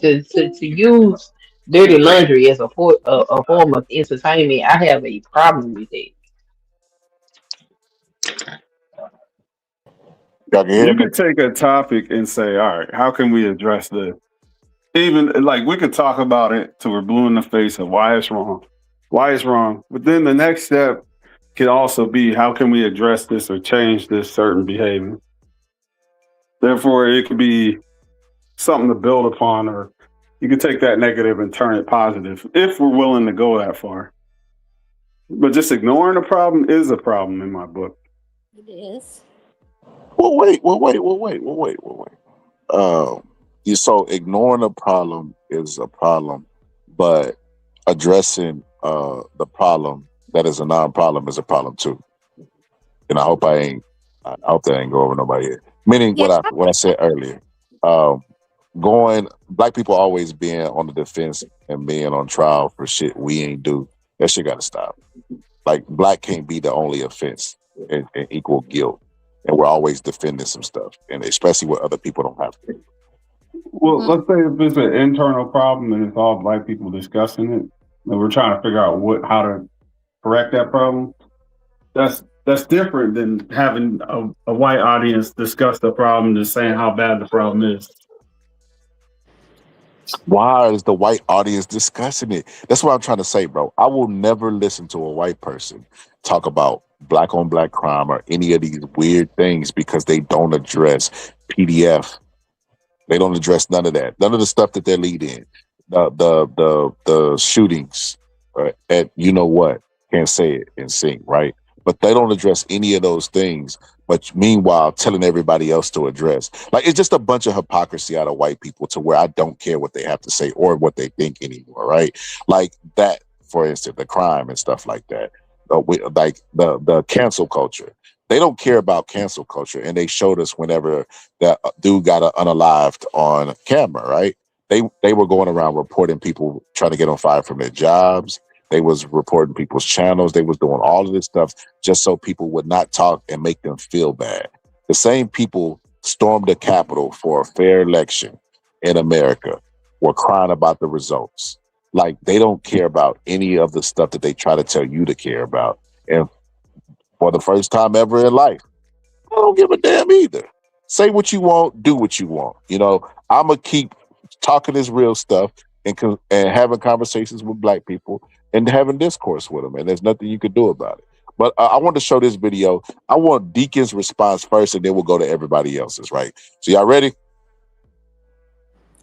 U: to use dirty laundry as a form of entertainment. I have a problem with that.
O: You could take a topic and say, all right, how can we address this? Even like we could talk about it till we're blue in the face of why it's wrong. But then the next step could also be how can we address this or change this certain behavior? Therefore, it could be something to build upon, or you could take that negative and turn it positive if we're willing to go that far. But just ignoring the problem is a problem in my book.
C: It is.
N: Well, wait. So ignoring a problem is a problem, but addressing the problem that is a non-problem is a problem too. And I hope that ain't go over nobody here. Meaning what I said earlier. Black people always being on the defense and being on trial for shit we ain't do. That shit gotta stop. Like black can't be the only offense and equal guilt. And we're always defending some stuff, and especially what other people don't have to.
O: Well, let's say if it's an internal problem and it's all black people discussing it, and we're trying to figure out how to correct that problem. That's different than having a white audience discuss the problem and saying how bad the problem is.
N: Why is the white audience discussing it? That's what I'm trying to say, bro. I will never listen to a white person talk about black on black crime or any of these weird things because they don't address PDF. They don't address none of that. None of the stuff that they lead in. The shootings at you know what, can't say it in sync, right? But they don't address any of those things. But meanwhile, telling everybody else to address. Like, it's just a bunch of hypocrisy out of white people to where I don't care what they have to say or what they think anymore, right? Like that, for instance, the crime and stuff like that. Like the cancel culture. They don't care about cancel culture, and they showed us whenever that dude got unalived on camera, right? They were going around reporting people trying to get on fire from their jobs. They was reporting people's channels. They was doing all of this stuff just so people would not talk and make them feel bad. The same people stormed the Capitol for a fair election in America were crying about the results. Like, they don't care about any of the stuff that they try to tell you to care about. And for the first time ever in life, I don't give a damn either. Say what you want, do what you want. You know, I'm going to keep talking this real stuff and having conversations with black people and having discourse with them. And there's nothing you can do about it. But I want to show this video. I want Deacon's response first, and then we'll go to everybody else's, right? So y'all ready?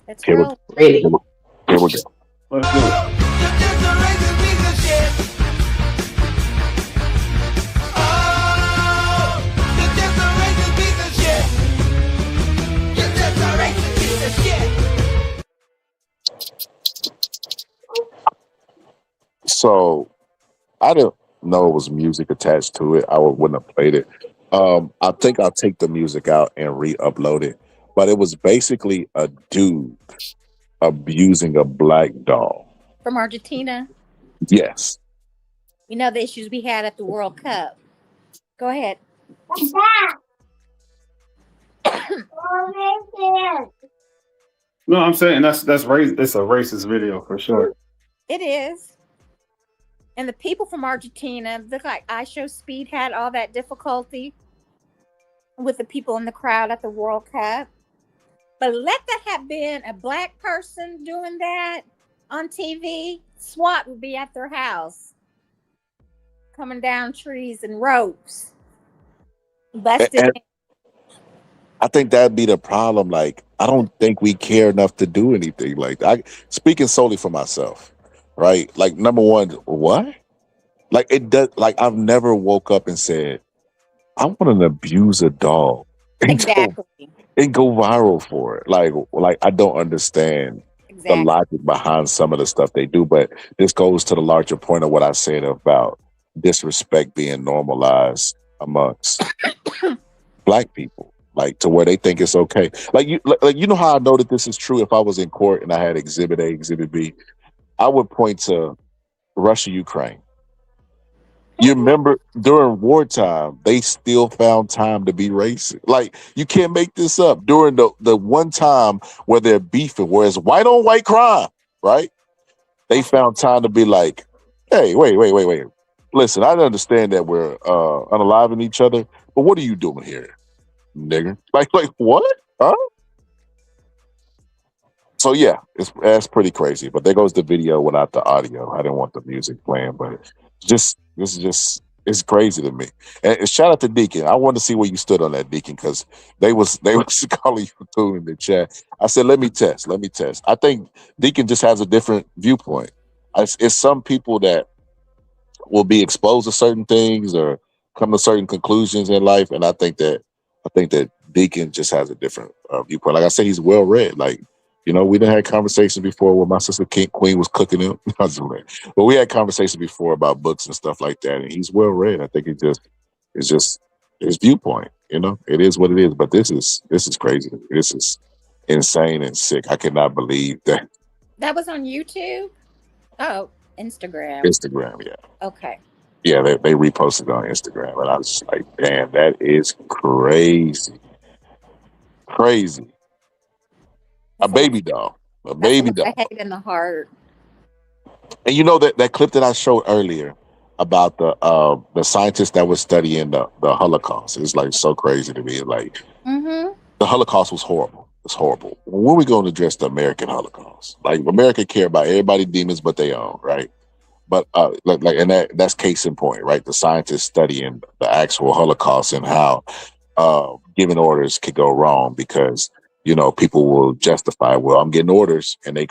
C: Let's
N: Here
C: roll.
N: Here we go.
O: Let's do it.
N: So I didn't know it was music attached to it. I wouldn't have played it. I think I'll take the music out and re-upload it. But it was basically a dude abusing a black doll.
C: From Argentina.
N: Yes.
C: You know the issues we had at the World Cup. Go ahead.
O: No, I'm saying that's race. It's a racist video for sure.
C: It is. And the people from Argentina, look like I Show Speed had all that difficulty with the people in the crowd at the World Cup. But let that have been a black person doing that on TV, SWAT would be at their house, coming down trees and ropes. Busted.
N: And I think that'd be the problem. Like, I don't think we care enough to do anything. Like, speaking solely for myself, right? Like, number one, what? Like, it does. Like, I've never woke up and said, I want to abuse a dog.
C: Exactly.
N: And go viral for it. Like I don't understand the logic behind some of the stuff they do. But this goes to the larger point of what I said about disrespect being normalized amongst black people, like to where they think it's okay. Like you know how I know that this is true? If I was in court and I had Exhibit A, Exhibit B, I would point to Russia, Ukraine. You remember during wartime, they still found time to be racist. Like, you can't make this up. During the one time where they're beefing, where it's white on white crime, right? They found time to be like, hey, wait. Listen, I understand that we're unaliving each other, but what are you doing here, nigga? Like what? Huh? So yeah, that's pretty crazy. But there goes the video without the audio. I didn't want the music playing, but it's crazy to me. And shout out to Deacon. I wanted to see where you stood on that, Deacon, because they was calling you too in the chat. I said, let me test. I think Deacon just has a different viewpoint. It's some people that will be exposed to certain things or come to certain conclusions in life, and I think that Deacon just has a different viewpoint. Like I said, he's well read. Like, you know, we done had conversations before where my sister Queen was cooking him. But we had conversations before about books and stuff like that, and he's well read. I think it's just his viewpoint. You know, it is what it is. But this is crazy. This is insane and sick. I cannot believe that.
C: That was on YouTube? Oh, Instagram.
N: Instagram, yeah.
C: Okay.
N: Yeah, they reposted it on Instagram, and I was just like, damn, that is crazy. Crazy. A baby doll. A baby doll.
C: I hate in the heart.
N: And you know that clip that I showed earlier about the scientist that was studying the Holocaust is like so crazy to me. Like, the Holocaust was horrible. It's horrible. When are we going to address the American Holocaust? Like America care about everybody demons but they own, right? But that's case in point, right? The scientists studying the actual Holocaust and how giving orders could go wrong because people will justify, well, I'm getting orders, and they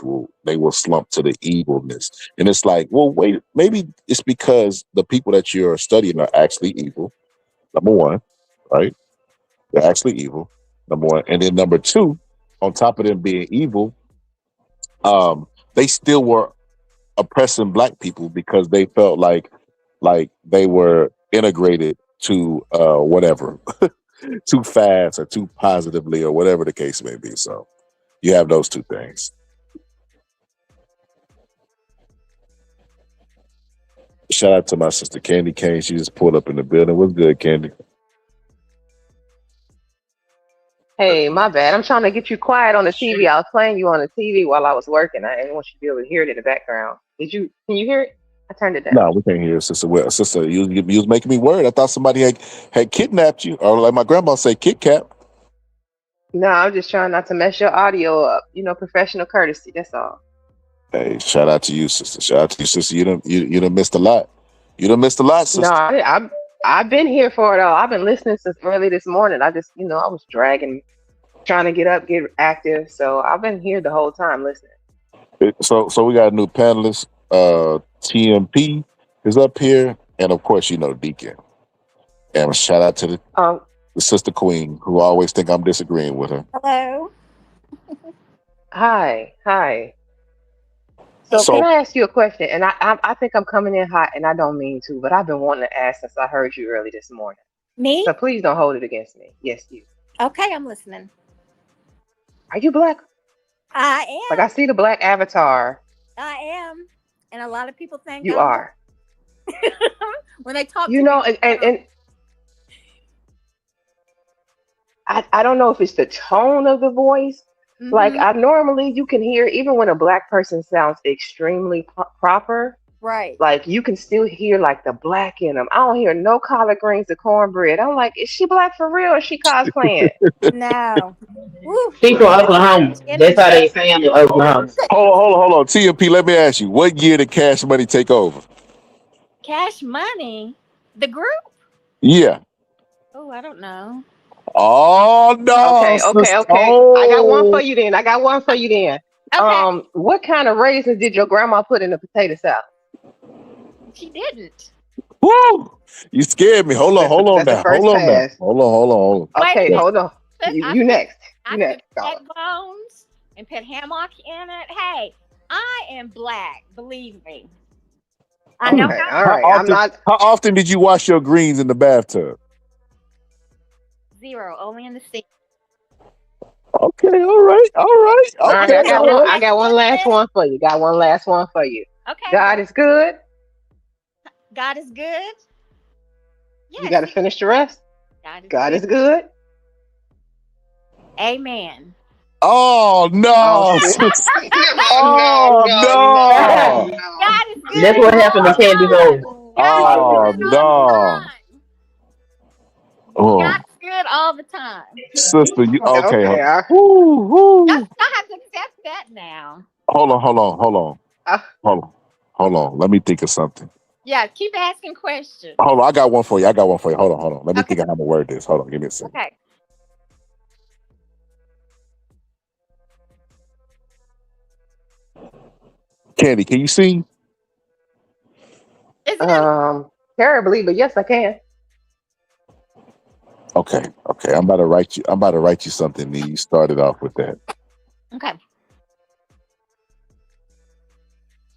N: will slump to the evilness. And it's like, well, wait, maybe it's because the people that you're studying are actually evil. Number one, right? They're actually evil. Number one, and then number two, on top of them being evil, they still were oppressing black people because they felt like they were integrated to whatever too fast or too positively or whatever the case may be. So you have those two things. Shout out to my sister Candy Kane. She just pulled up in the building. What's good, Candy?
D: Hey, my bad. I'm trying to get you quiet on the TV. I was playing you on the TV while I was working. I didn't want you to be able to hear it in the background. Can you hear it? I turned it down.
N: No, we can't hear it, sister. Well, sister, you was making me worried. I thought somebody had kidnapped you, or like my grandma say, Kit Kat.
D: No, I'm just trying not to mess your audio up. Professional courtesy. That's all.
N: Hey, shout out to you, sister. Shout out to you, sister. You done missed a lot. You done missed a lot, sister.
D: No, I've been here for it all. I've been listening since early this morning. I just, I was dragging, trying to get up, get active. So I've been here the whole time listening.
N: So we got a new panelist. TMP is up here, and of course, Deacon. And shout out to the sister queen who always think I'm disagreeing with her.
C: Hello.
D: Hi. So can I ask you a question? And I think I'm coming in hot, and I don't mean to, but I've been wanting to ask since I heard you early this morning.
C: Me?
D: So please don't hold it against me. Yes, you.
C: Okay, I'm listening.
D: Are you black?
C: I am.
D: Like I see the black avatar.
C: I am. And a lot of people think
D: you are.
C: When they talk to
D: me, and I don't know if it's the tone of the voice. Mm-hmm. Like you can hear, even when a black person sounds extremely proper,
C: right?
D: Like you can still hear like the black in them. I don't hear no collard greens or cornbread. I'm like, is she black for real or is she cosplaying?
C: No.
U: She's from Oklahoma. That's how they saying in Oklahoma.
N: Hold on. TMP, let me ask you, what year did Cash Money take over?
C: Cash Money? The group?
N: Yeah.
C: Oh, I don't know.
N: Oh no.
D: Okay.
N: Oh.
D: I got one for you then. Okay. What kind of raisins did your grandma put in the potato salad?
C: She didn't.
N: Woo! You scared me. Hold on now. Hold on.
D: Okay, hold on. You next.
C: I put egg bones and put hammock in it. Hey, I am black. Believe me. I know.
D: Okay, all right.
N: How often did you wash your greens in the bathtub?
C: 0, only in the sink.
N: Okay, all right.
D: Okay, I got one last one for you. Okay. God is good.
C: God is good. Yes.
D: You got to finish the rest. God is good.
C: Amen.
N: Oh no!
U: Oh
N: no!
C: God is good.
U: That's what happened to Candy Rose.
N: Oh no!
C: Oh. God's good all the time.
N: Sister, you okay?
C: Y'all have to accept that now.
N: Hold on. Let me think of something.
C: Yeah, keep asking questions.
N: Hold on, I got one for you. Hold on. Let me think of how to word this. Hold on, give me a second.
C: Okay.
N: Candy, can you sing?
D: Terribly, but yes, I can.
N: Okay. I'm about to write you something. And you started off with that.
C: Okay.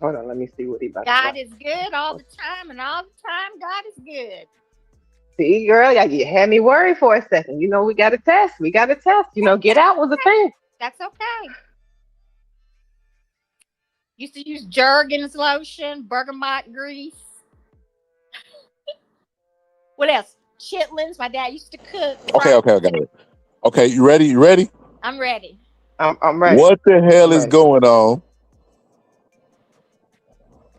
D: Hold on, let me see what he about.
C: God is good all the time, and all the time, God is good.
D: See, girl, you had me worried for a second. We got to test. Get out was a thing.
C: That's okay. Used to use Jergens lotion, bergamot grease. What else? Chitlins. My dad used to cook.
N: Okay. Okay, you ready?
C: I'm ready.
D: I'm ready.
N: What the hell is going on?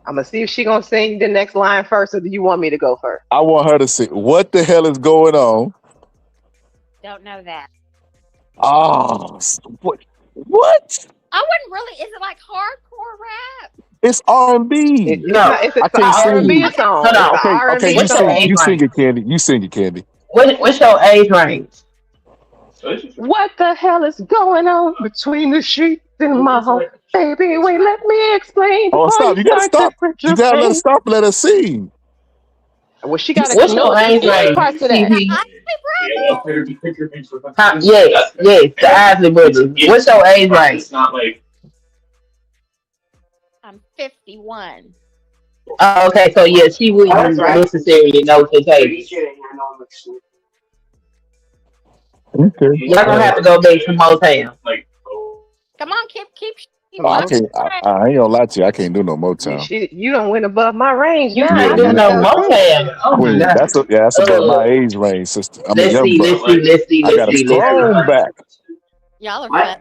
D: I'm gonna see if she gonna sing the next line first, or do you want me to go first?
N: I want her to sing. What the hell is going on?
C: Don't know that.
N: Oh, what?
C: I wouldn't really. Is it like hardcore rap?
N: It's R&B.
D: It's not. It's
N: I
D: an
N: can't
D: R&B
N: sing.
D: song.
U: Hold
D: It's
U: on.
D: an
N: Okay, okay,
D: R&B
N: you
U: What's your
N: sing.
D: song.
U: age
N: You sing
U: range?
N: it, Candy. You sing it, Candy.
U: What's your age range?
D: What the hell is going on between the sheets in my home? Baby, wait, let me explain
N: Oh,
D: before you
N: stop! You gotta
D: start to
N: stop.
D: quit
N: You
D: your
N: gotta let us
D: pain.
N: stop. And let us sing.
D: Well, she
N: You
D: got to
U: What's your
D: know
U: age
D: certain
U: range?
D: parts of that.
U: TV.
C: Brother.
U: Yes, the Isley Brothers. What's your age range?
C: I'm 51.
U: Okay, so yeah, she wouldn't necessarily know the taste.
N: Okay.
U: Y'all gonna have to go back to Motown.
C: Come on, keep
N: Oh, I
C: up.
N: can't. I ain't gonna lie to you. I can't do no Motown.
D: You don't went above my range
U: You
D: now.
U: can't
D: I
U: do
D: gotta
U: no
D: stop singing.
U: Motown. Oh my
N: Queen,
U: god.
N: that's above my age range, sister. I'm a
U: Let's
N: young
U: see,
N: buck.
U: let's see.
N: I got a strong back.
C: Y'all are fun.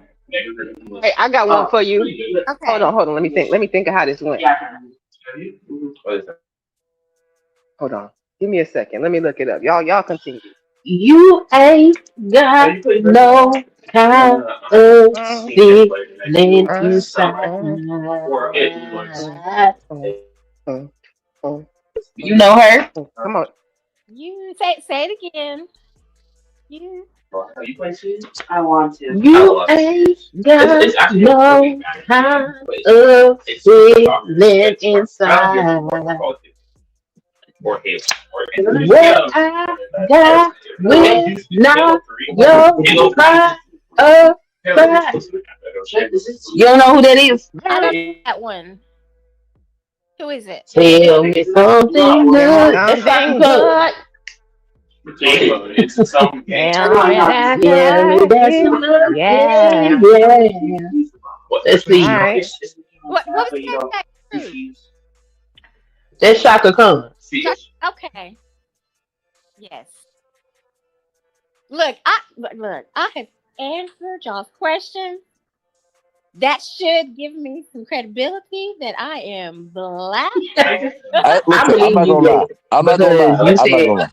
D: Hey, I got one for you.
C: Okay.
D: Hold on. Let me think of how this went. Hold on. Give me a second. Let me look it up. Y'all continue.
U: You ain't got no kind of feeling inside. You know her?
D: Come on.
C: You say it again. You.
U: You ain't got no kind of feeling inside. What I got will not your pride of pride. You don't know who that is?
C: I don't know that one. Who is it?
U: Tell me something good. That's
D: Something
U: Shaka
D: good. Tell
C: Who
D: me
C: is it?
D: that
U: Yeah,
D: I
U: that's
D: did.
U: enough.
D: Yeah.
U: Yeah. Let's
D: All
U: see.
D: right.
C: What was that group?
U: That's Shaka Khan.
C: Okay. Yes. Look, I have answered y'all's questions. That should give me some credibility that I am black.
U: I
N: Listen, I'm
U: believe
N: not
U: you,
N: gonna lie.
U: Black,
N: I'm not gonna lie.
U: because you
N: I'm not
U: said
N: gonna lie.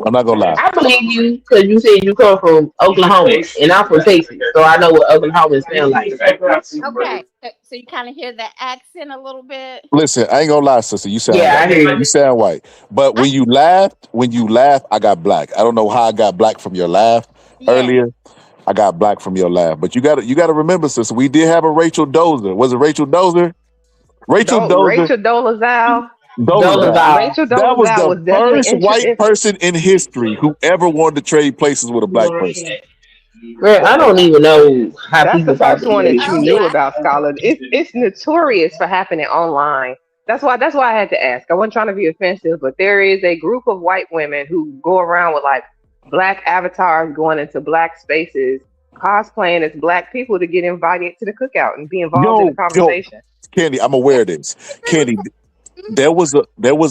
N: I'm not gonna lie.
U: I believe you because you said you come from Oklahoma and I'm from Texas, so I know what Oklahomans sound like.
C: Okay. So you kind of hear that accent a little bit.
N: Listen, I ain't gonna lie, sister. You sound
U: Yeah, I
N: white.
U: hear
N: You
U: you.
N: sound white. But when you laugh, I got black. I don't know how I got black from your laugh
C: Yes.
N: earlier. I got black from your laugh. But you gotta remember, sister, we did have a Rachel Dozer. Was it Rachel Dozer? Rachel Dozer.
D: Rachel Dolezal.
N: Dolezal.
D: Rachel
N: That was
D: Dolezal
N: the
D: was definitely
N: first white person in history who ever wanted to trade places with a black person.
U: Girl, I don't even know how
D: That's the
U: people thought
D: first
U: that
D: one
U: lady
D: that you
U: was
D: knew
U: sexy.
D: about, Scholar. It's notorious for happening online. That's why I had to ask. I wasn't trying to be offensive, but there is a group of white women who go around with like black avatars going into black spaces, cosplaying as black people to get invited to the cookout and be involved in the
N: Yo,
D: conversation.
N: Candy, I'm aware of this. Candy, there was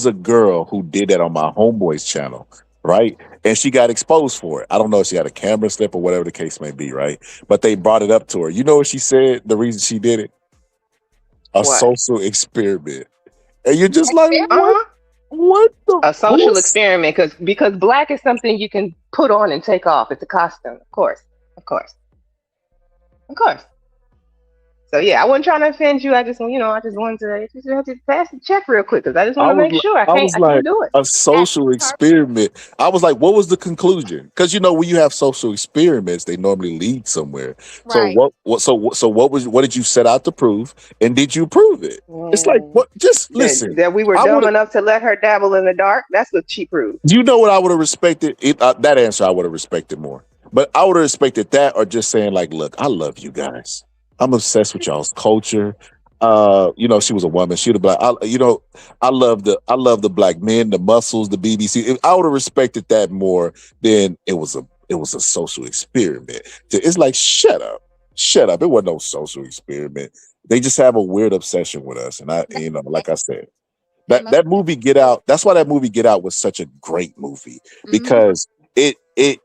N: a girl who did that on my homeboy's channel, right? And she got exposed for it. I don't know if she had a camera slip or whatever the case may be, right? But they brought it up to her. You know what she said? The reason she did it? A
D: What?
N: social experiment. And you're just like, what?
D: Uh-huh.
N: What the?
D: A social experiment because black is something you can put on and take off. It's a costume, of course. Of course. Of course. So yeah, I wasn't trying to offend you. I just wanted to just pass the check real quick because I just want to make sure I
N: I was
D: can't
N: like
D: do it.
N: a social experiment. I was like, what was the conclusion? Because when you have social experiments, they normally lead somewhere. So
C: Right.
N: what did you set out to prove, and did you prove it? It's like what? Just listen.
D: That we were
N: I
D: dumb
N: would.
D: enough to let her dabble in the dark. That's what she proved.
N: You know what I would have respected? That answer I would have respected more. But I would have respected that, or just saying like, look, I love you guys. I'm obsessed with y'all's culture. She was a woman. She would have been like, I love the black men, the muscles, the BBC. I would have respected that more than it was a social experiment. It's like, shut up. It wasn't no social experiment. They just have a weird obsession with us. And like I said, that movie Get Out, that's why that movie Get Out was such a great movie, because it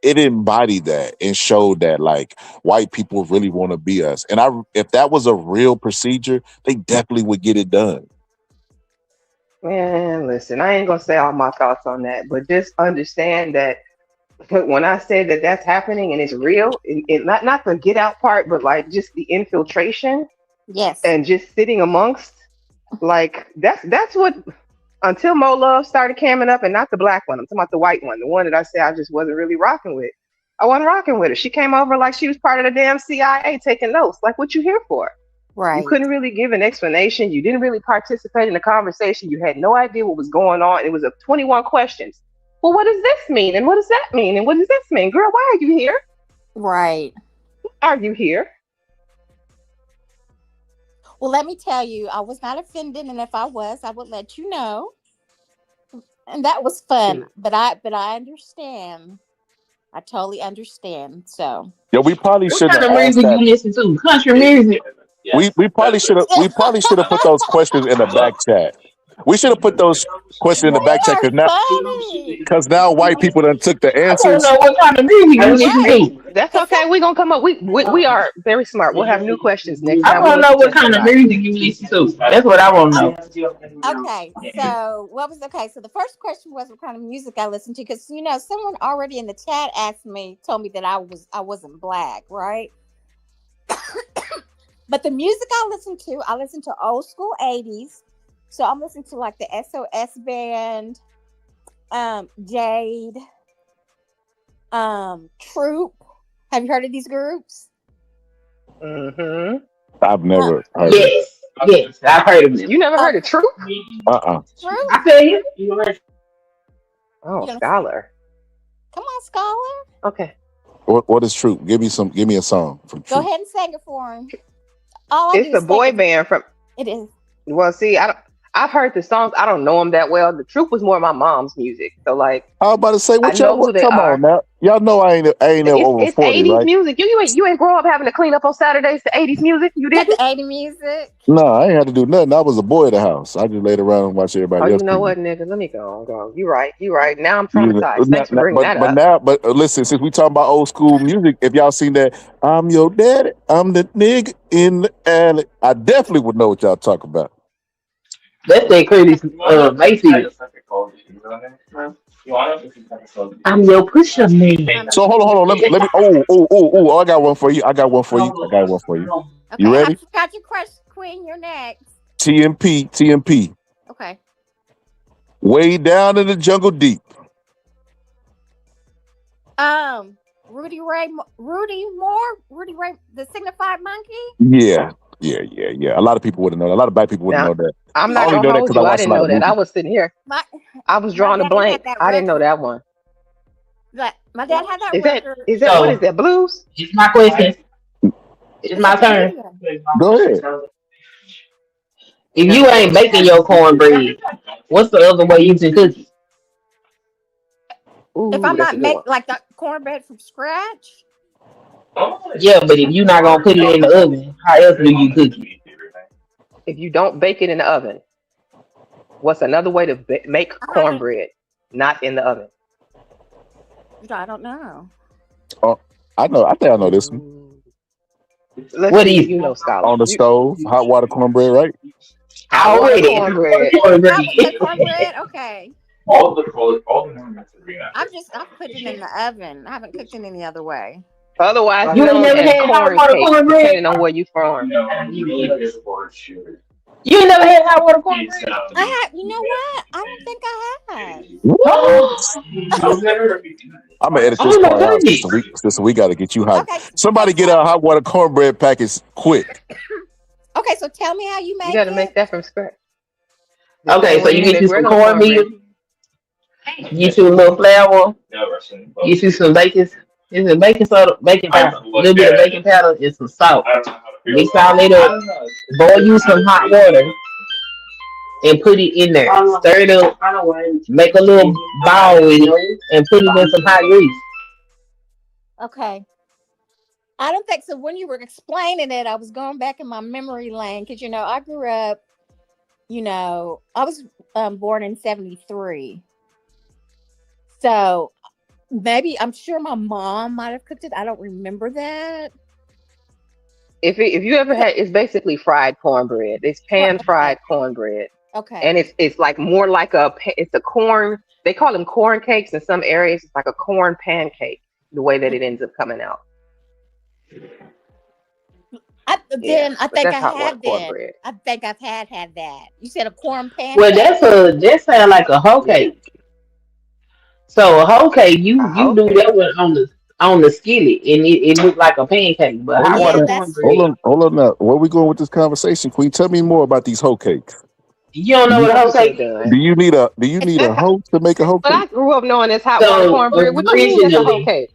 N: embodied that and showed that like white people really want to be us. And if that was a real procedure, they definitely would get it done.
D: Man, listen, I ain't gonna say all my thoughts on that, but just understand that when I said that that's happening and it's real, not the get out part, but like just the infiltration
C: Yes.
D: and just sitting amongst, like that's what, until Mo Love started camming up, and not the black one. I'm talking about the white one, the one that I said I just wasn't really rocking with. I wasn't rocking with her. She came over like she was part of the damn CIA taking notes. Like, what you here for?
C: Right.
D: You couldn't really give an explanation. You didn't really participate in the conversation. You had no idea what was going on. It was a 21 questions. Well, what does this mean? And what does that mean? And what does this mean? Girl, why are you here?
C: Right.
D: Are you here?
C: Well, let me tell you, I was not offended, and if I was, I would let you know. And that was fun. But I understand. I totally understand. So
N: Yeah, we probably
U: What
N: should
U: kind
N: have
U: of
N: asked
U: music
N: that.
U: you listen to? Country music.
N: We probably should have put those questions in the back chat. We should have put those questions in the back chat
C: funny.
N: because now white people done took the
U: I want to
N: answers.
U: know what kind of music you listen to.
D: That's okay. We're gonna come up. We are very smart. We'll have new questions next
U: I
D: time we
U: want to
D: let
U: know
D: you
U: what kind of
D: testify.
U: music you listen to. That's what I want to know.
C: Okay, so so the first question was what kind of music I listened to, because someone already in the chat told me that I wasn't black, right? But the music I listen to old school 80s. So I'm listening to like the SOS band, Jade, Troop. Have you heard of these groups?
D: Mm-hmm.
N: I've never heard
U: Yes, I've heard of them.
D: You never heard of Troop?
N: of it.
C: Troop?
U: I tell you.
D: Oh, Scholar.
C: Come on, Scholar.
D: Okay.
N: What is Troop? Give me a song from
C: Go
N: Troop.
C: ahead and sing it for him.
D: It's a boy band from.
C: It is.
D: Well, see, I've heard the songs. I don't know them that well. The Troop was more my mom's music. So like,
N: I was about to say,
D: I know who they
N: come
D: are.
N: on now. Y'all know I ain't over
D: It's
N: 40,
D: 80s
N: right?
D: music. You ain't grow up having to clean up on Saturdays to 80s music. You did
C: the 80s music.
N: No, I ain't had to do nothing. I was a boy at the house. I just laid around and watched everybody
D: Oh,
N: else.
D: you know what, nigga? Let me go. You right. Now I'm traumatized. Thanks for bringing that up.
N: But listen, since we talking about old school music, if y'all seen that, I'm your daddy, I'm the nigga in the alley, I definitely would know what y'all talk about.
U: That's that Curtis Mayfield. I'm your pusher man.
N: So hold on. Let me. Oh! I got one for you.
C: Okay,
N: You ready?
C: I got your question, Queen. You're next.
N: TMP.
C: Okay.
N: Way down in the jungle deep.
C: Rudy Ray, the signified monkey.
N: Yeah. A lot of people wouldn't know that. A lot of black people wouldn't know that.
D: I'm not gonna hold you. I didn't know that. I was sitting here. I was drawing a blank. I didn't know that one.
C: My dad had that record.
D: Is that what is that, blues?
U: It's my question. It's my turn.
N: Go ahead.
U: If you ain't baking your cornbread, what's the other way you can cook it?
C: If I'm not making like the cornbread from scratch.
U: Yeah, but if you're not gonna put it in the oven, how else do you cook it?
D: If you don't bake it in the oven, what's another way to make cornbread not in the oven?
C: I don't know.
N: Oh, I know. I think I know this one.
U: What do you
D: know, Scholar?
N: On the stove, hot water cornbread, right?
U: Already.
D: Cornbread.
C: Cornbread. Okay.
E: All the ornaments are green.
C: I've put it in the oven. I haven't cooked it any other way.
D: Otherwise,
U: you ain't never had hot water cornbread,
D: depending on where you from.
U: You ain't never had hot water cornbread?
C: I have. You know what? I don't think I have.
N: I'm gonna edit this part out so we got to get you hot.
C: Okay.
N: Somebody get a hot water cornbread package quick.
C: Okay, so tell me how you make it.
D: You got to make that from scratch.
U: Okay, so you get you some cornmeal, get you a little flour, get you some bacon soda, baking powder, a little bit of baking powder, and some salt. Mix all that up. Boil you some hot water and put it in there. Stir it up. Make a little ball with it and put it in some hot grease.
C: Okay. I don't think so. When you were explaining it, I was going back in my memory lane because I grew up. I was born in 1973. So maybe I'm sure my mom might have cooked it. I don't remember that.
D: If you ever had, it's basically fried cornbread. It's pan fried cornbread.
C: Okay.
D: And it's like more like it's a corn. They call them corn cakes in some areas. It's like a corn pancake. The way that it ends up coming out.
C: I
D: But
C: think
D: that's
C: I
D: hot water
C: have been.
D: cornbread.
C: I think I've had that. You said a corn
U: Well,
C: pancake?
U: that sound like a hoe
D: Yeah,
U: cake. So a hoe cake,
D: a
U: you
D: whole
U: do
D: cake.
U: that one on the skillet, and it looked like a pancake. But hot
N: Hold
C: Yeah,
U: water
N: on,
C: that's
N: hold
U: cornbread,
N: on, hold on now. Where we going with this conversation, Queen? Tell me more about these hoe cakes.
U: you don't
N: Do
U: know
N: you
U: what a
D: I
U: hoe
D: just
U: cake
D: ain't
U: is?
D: done.
N: do you need a
D: but
N: hoe to make a hoe
D: I
N: cake?
D: grew up knowing it's hot water
U: So
D: cornbread. What you mean that's a whole cake?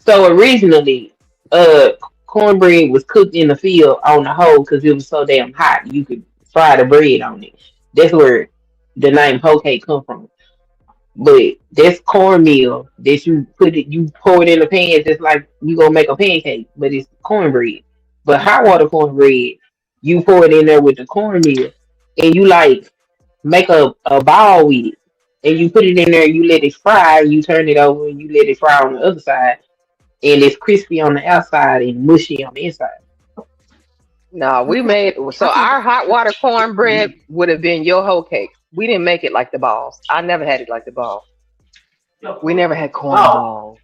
U: originally, uh, cornbread was cooked in the field on the hoe because it was so damn hot. You could fry the bread on it. That's where the name hoe cake come from. But that's cornmeal that you pour it in the pan just like you gonna make a pancake, but it's cornbread. But hot water cornbread, you pour it in there with the cornmeal, and you like make a ball with it, and you put it in there, and you let it fry. You turn it over, and you let it fry on the other side, and it's crispy on the outside and mushy on the inside.
D: No, we
C: okay.
D: made
C: I
D: so
C: think
D: our hot water cornbread would have been your whole cake. We didn't make it like the balls. I never had it like the balls. We never had corn
U: Oh
D: balls.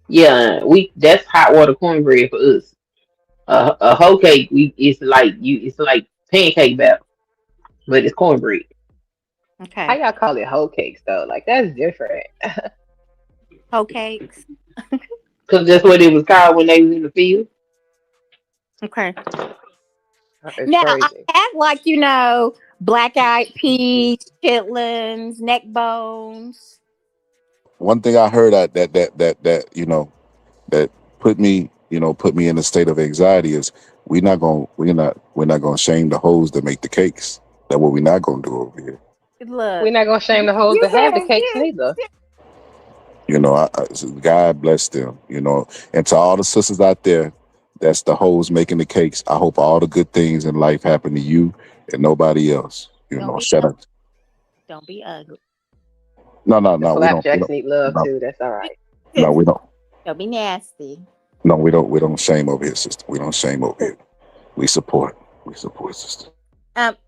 U: yeah, we that's hot water cornbread for us. A hoe cake, it's like pancake batter, but it's cornbread.
D: How
C: okay.
D: y'all call it whole cakes though? Like that's different.
C: Hoe cakes.
U: Because that's what it was called when they was in the field.
C: Okay.
D: It's
C: Now I
D: crazy.
C: had like black eyed peas, chitlins, neck bones.
N: One thing I heard that that put me in a state of anxiety is we're not gonna shame the hoes that make the cakes. That's what we're not gonna do over here.
D: We're
C: Look,
D: not gonna shame
C: you
D: the hoes
C: you
D: that have the
C: better
D: cakes neither.
N: God bless them. And to all the sisters out there, that's the hoes making the cakes. I hope all the good things in life happen to you and nobody else.
C: don't be
N: Shut
C: ugly.
N: up.
C: Don't be ugly.
N: No, no,
D: The
N: no. We don't. We
D: flapjacks
N: don't.
D: need love
N: No,
D: too. That's all right.
N: no, we don't.
C: Don't be nasty.
N: No, we don't. We don't shame over here, sister. We don't shame over here. We support. We support, sister.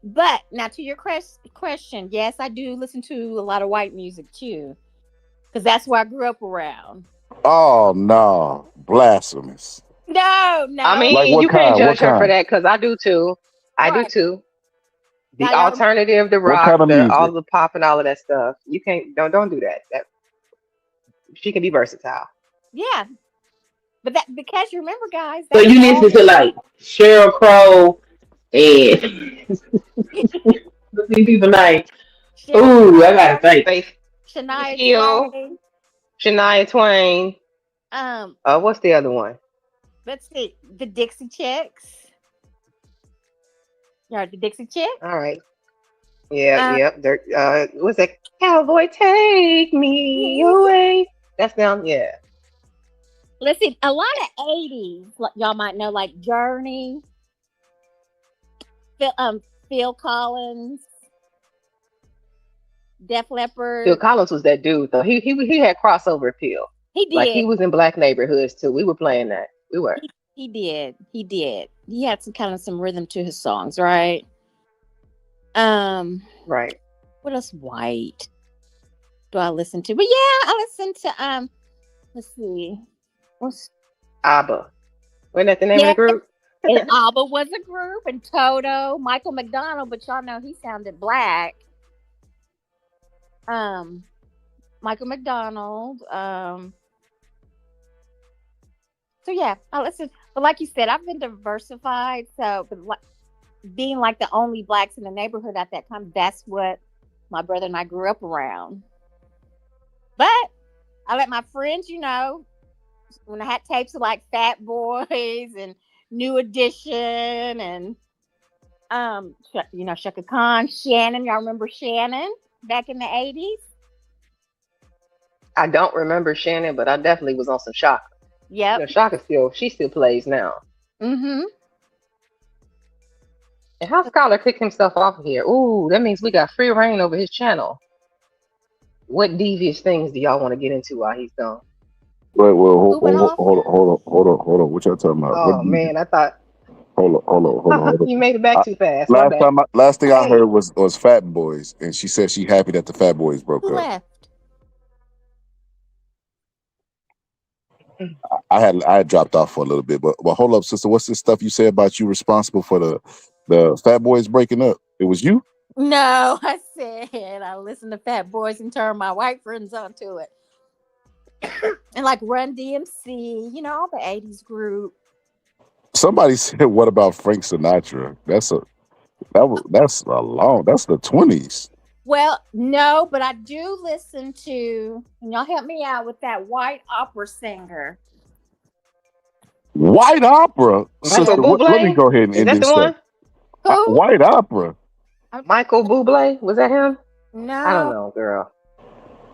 C: But now to your question, yes, I do listen to a lot of white music too, because that's what I grew up around.
N: Oh no, blasphemous!
C: No,
D: I
C: no,
N: Like
D: mean,
N: what
D: you can't
N: kind? What
D: judge her for
N: kind?
D: that because I do too. I do
C: right
D: too.
C: now,
D: The
C: y'all remember?
D: alternative, the
N: What
D: rock,
N: kind of
D: all
N: music?
D: the pop and all of that stuff. You can't don't do that. That she can be versatile.
C: Yeah, but that because you remember, guys,
U: So
C: that's
U: you
C: all.
U: listen to like Sheryl Crow and what's these people name?
C: Cheryl
U: Ooh, I gotta
C: Crow,
U: think.
D: Faith
C: Shania
D: Hill,
C: Twain.
D: Shania Twain.
C: Um,
D: What's the other one?
C: let's see, the Dixie Chicks. You heard the Dixie Chicks?
D: All right. Yeah,
C: Um,
D: yeah. There. What's that? Cowboy, take me away. That's them. Yeah.
C: let's see, a lot of '80s, like y'all might know, like Journey, Phil, Phil Collins, Def
D: Phil
C: Leppard.
D: Collins was that dude though. He had crossover appeal.
C: He
D: Like
C: did.
D: he was in black neighborhoods too. We were playing that. We were.
C: He did. He did. He had some rhythm to his songs, right? Um,
D: Right.
C: what else white do I listen to? But yeah, I listen to let's see. What's
D: ABBA. Wasn't that the name of
C: yeah,
D: the group?
C: and ABBA was a group, and Toto, Michael McDonald, but y'all know he sounded black. Um, Michael McDonald. So yeah, I listen. But like you said, I've been diversified. So, being like the only blacks in the neighborhood at that time, that's what my brother and I grew up around. But I let my friends, when I had tapes of like Fat Boys and New Edition and Shaka Khan, Shannon. Y'all remember Shannon back in the 80s?
D: I don't remember Shannon, but I definitely was on some Shaka.
C: Yep.
D: Shaka she still plays now.
C: Mm-hmm.
D: And how Scholar kicked himself off of here? Ooh, that means we got free reign over his channel. What devious things do y'all want to get into while he's gone?
N: Wait, well,
C: Moving off.
N: hold on. What y'all talking about? What
D: Oh man, I thought
N: Hold on.
D: You made it back too fast. My
N: Last
D: bad.
N: thing I
D: Hey.
N: heard was Fat Boys, and she said she happy that the Fat Boys broke
C: Who
N: up.
C: left?
N: I had dropped off for a little bit, but hold up, sister. What's this stuff you say about you responsible for the Fat Boys breaking up? It was you?
C: No, I said I listened to Fat Boys and turned my white friends onto it. And like Run DMC, you know, all the 80s group.
N: Somebody said, "What about Frank Sinatra?" That's the 20s.
C: Well, no, but I do listen to, and y'all help me out with that white opera singer.
N: White Opera,
D: Michael
N: sister. Let me
D: Bublé?
N: go ahead and
D: Is
N: end
D: that the
N: this
D: one?
N: stuff. White Opera.
D: Michael Bublé? Was that him?
C: No.
D: I don't know, girl.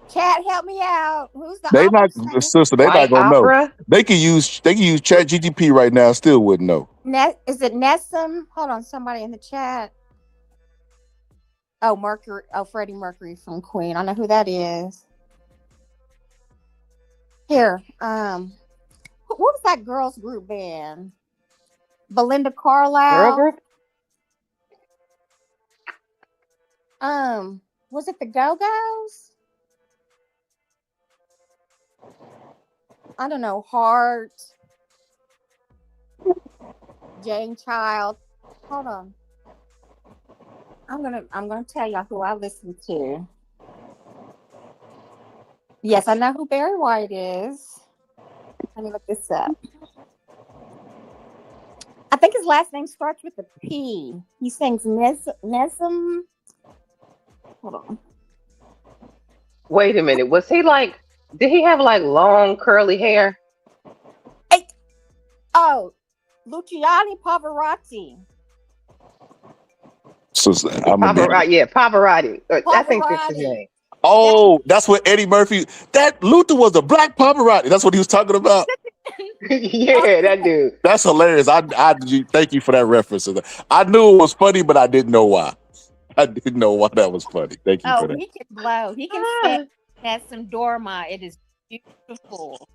C: Chat, help me out. Who's the
N: They
C: opera
N: not
C: singer?
N: sister. They
D: White
N: not gonna
D: Opera?
N: know. They can use Chat GTP right now. Still wouldn't know.
C: Is it Nessim? Hold on, somebody in the chat. Oh, Mercury. Oh, Freddie Mercury from Queen. I know who that is. Here, what was that girls group band? Belinda Carlisle.
D: Girl group?
C: Was it the Go-Go's? I don't know. Heart. Jane Child. Hold on. I'm gonna tell y'all who I listen to. Yes, I know who Barry White is. Let me look this up. I think his last name starts with a P. He sings Nesm. Hold on.
D: Wait a minute. Was he like, did he have like long curly hair?
C: Oh, Luciani Pavarotti.
N: So
D: Pavarotti. I think that's his name.
N: Oh, that's what Eddie Murphy. That Luther was a black Pavarotti. That's what he was talking about.
D: Yeah, that dude.
N: That's hilarious. I thank you for that reference. I knew it was funny, but I didn't know why. I didn't know why that was funny. Thank you for that.
C: He can blow. He can sing Nessun Dorma. It is beautiful.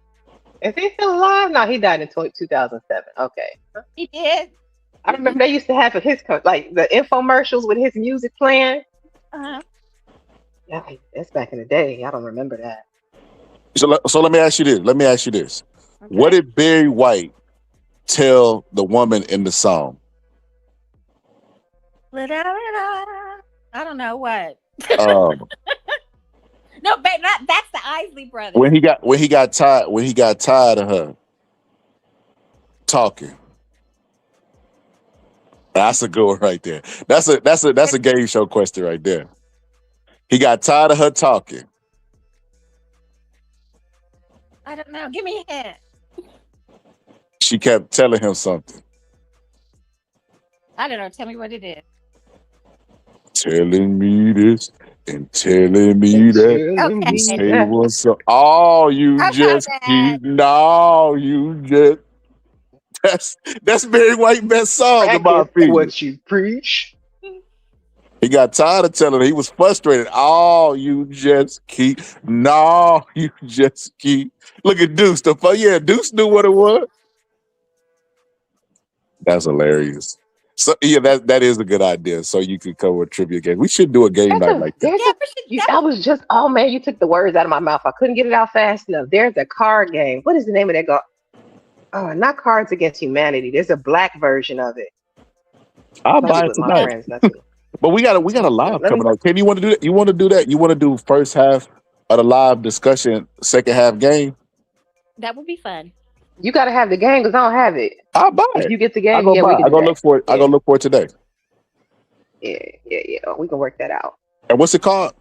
D: Is he still alive? No, he died in 2007. Okay.
C: He did.
D: I remember they used to have his like the infomercials with his music playing.
C: Uh-huh.
D: Yeah, that's back in the day. I don't remember that.
N: So let me ask you this. Okay. What did Barry White tell the woman in the song?
C: I don't know what. No, but that's the Isley Brothers.
N: When he got tired of her talking. That's a good one right there. That's a game show question right there. He got tired of her talking.
C: I don't know. Give me a hint.
N: She kept telling him something.
C: I don't know. Tell me what it is.
N: Telling me this and telling me that.
C: Okay.
N: You say what's up. Oh, you just keep. No, you just. That's Barry White's best song in my opinion.
D: What you preach.
N: He got tired of telling her. He was frustrated. Oh, you just keep. No, you just keep. Look at Deuce. Deuce knew what it was. That's hilarious. So yeah, that is a good idea. So you could cover a trivia game. We should do a game night like that.
D: I was just, oh man, you took the words out of my mouth. I couldn't get it out fast enough. There's a card game. What is the name of that? Not Cards Against Humanity. There's a black version of it.
N: I'll buy it tonight. But we got a live coming up. Kim, you want to do that? You want to do that? You want to do first half of the live discussion, second half game?
C: That would be fun.
D: You got to have the game because I don't have it.
N: I'll buy it.
D: If you get the game,
N: I go look for it. I go look for it today.
D: Yeah. We can work that out.
N: And what's it called?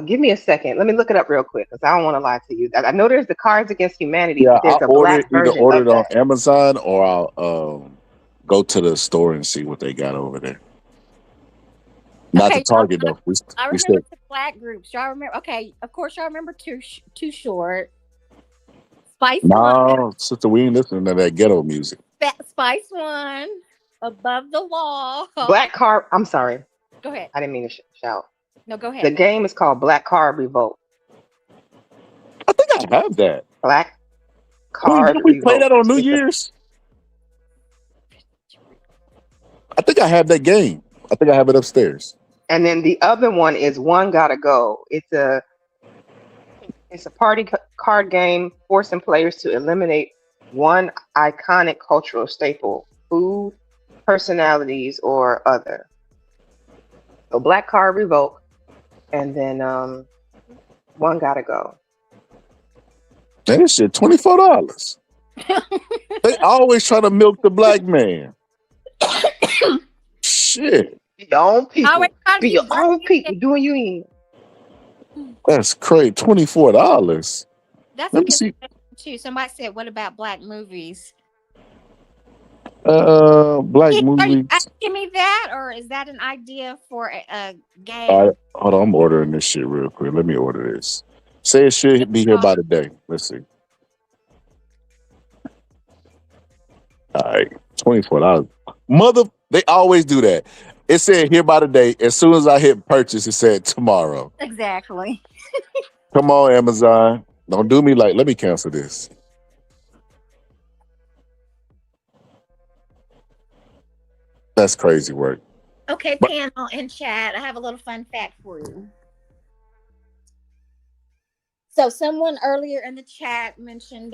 D: Give me a second. Let me look it up real quick because I don't want to lie to you. I know there's the Cards Against Humanity.
N: Yeah,
D: There's
N: I'll either order it on
D: that.
N: Amazon or I'll go to the store and see what they got over there. Not to Target though.
C: I remember the black groups. Y'all remember? Okay, of course y'all remember Too Short. Spice
N: No, sister, we ain't listening to that ghetto music.
C: Spice One, Above the Law.
D: Black Card. I'm sorry.
C: Go ahead.
D: I didn't mean to shout.
C: No, go ahead.
D: The game is called Black Card Revolt.
N: I think I have that.
D: Black Card.
N: Did we play that on New Year's? I think I have that game. I think I have it upstairs.
D: And then the other one is One Gotta Go. It's a party card game forcing players to eliminate one iconic cultural staple, food, personalities, or other. So black card revoke, and then One Gotta Go.
N: That shit $24. They always try to milk the black man. Shit.
D: Be your own people.
C: Always trying to
D: Be
C: be
D: your own
C: black.
D: people doing you in.
N: That's crazy. $24.
C: That's
N: Let
C: a
N: me see.
C: good too. Somebody said, "What about black movies?"
N: Black
C: Are you
N: movies.
C: asking me that, or is that an idea for a game?
N: All right, hold on, I'm ordering this shit real quick. Let me order this. Say it should be here by today. Let's see. All right, $24. They always do that. It said here by today. As soon as I hit purchase, it said tomorrow.
C: Exactly.
N: Come on, Amazon. Don't do me like. Let me cancel this. That's crazy work.
C: Okay,
N: But-
C: panel and chat. I have a little fun fact for you. So someone earlier in the chat mentioned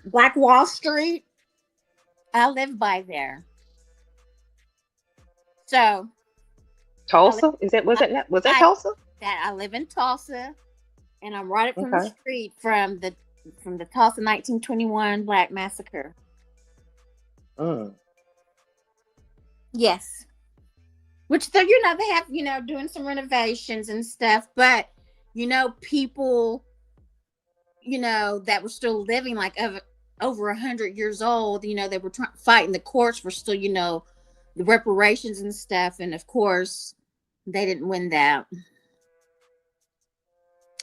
C: Black Wall Street. I live by there. So
D: Tulsa? Was that Tulsa?
C: That I live in Tulsa, and I'm right up from the
D: Okay.
C: street from the Tulsa 1921 Black Massacre.
D: Mm.
C: Yes. Which they have, doing some renovations and stuff, but people, that were still living like over 100 years old, they were fighting the courts for still, the reparations and stuff, and of course, they didn't win that.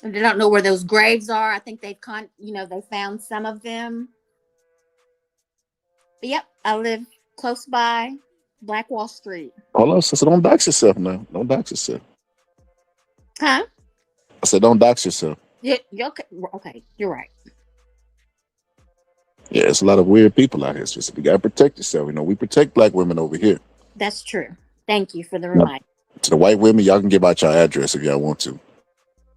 C: And they don't know where those graves are. I think they found some of them. But yep, I live close by Black Wall Street.
N: Hold on, sister. Don't dox yourself now. Don't dox yourself.
C: Huh?
N: I said, don't dox yourself.
C: Yeah, okay, you're right.
N: Yeah, it's a lot of weird people out here, sister. You gotta protect yourself. We protect black women over here.
C: That's true. Thank you for the reminder.
N: To the white women, y'all can give out your address if y'all want to.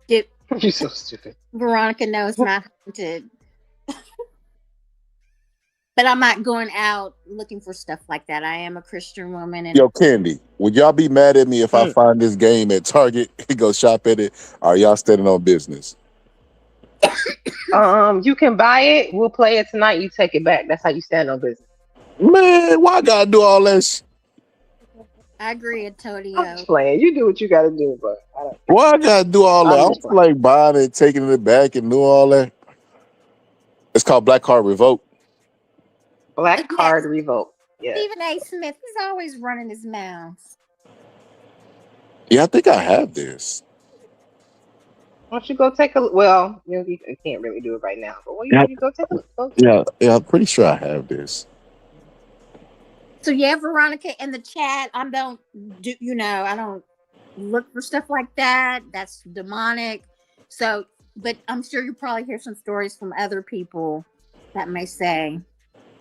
D: You're so stupid.
C: Veronica knows not haunted. But I'm not going out looking for stuff like that. I am a Christian woman. And
N: Yo, Candy, would y'all be mad at me if I find this game at Target and go shop at it? Or are y'all standing on business?
D: You can buy it. We'll play it tonight. You take it back. That's how you stand on business.
N: Man, why I gotta do all that shit?
C: I agree, Antonio.
D: I'm just playing. You do what you gotta do, but I don't.
N: Why I gotta do all that?
D: I'm
N: I don't like buying it, taking it back, and do all that. It's called Black Card Revoke.
D: Black Card Revoke. Yeah.
C: Stephen A. Smith, he's always running his mouth.
N: Yeah, I think I have this.
D: Why don't you go take a look? Well, you can't really do it right now, but when you go take a look.
N: Yeah, I'm pretty sure I have this.
C: So yeah, Veronica, in the chat, I don't look for stuff like that. That's demonic. So, but I'm sure you probably hear some stories from other people that may say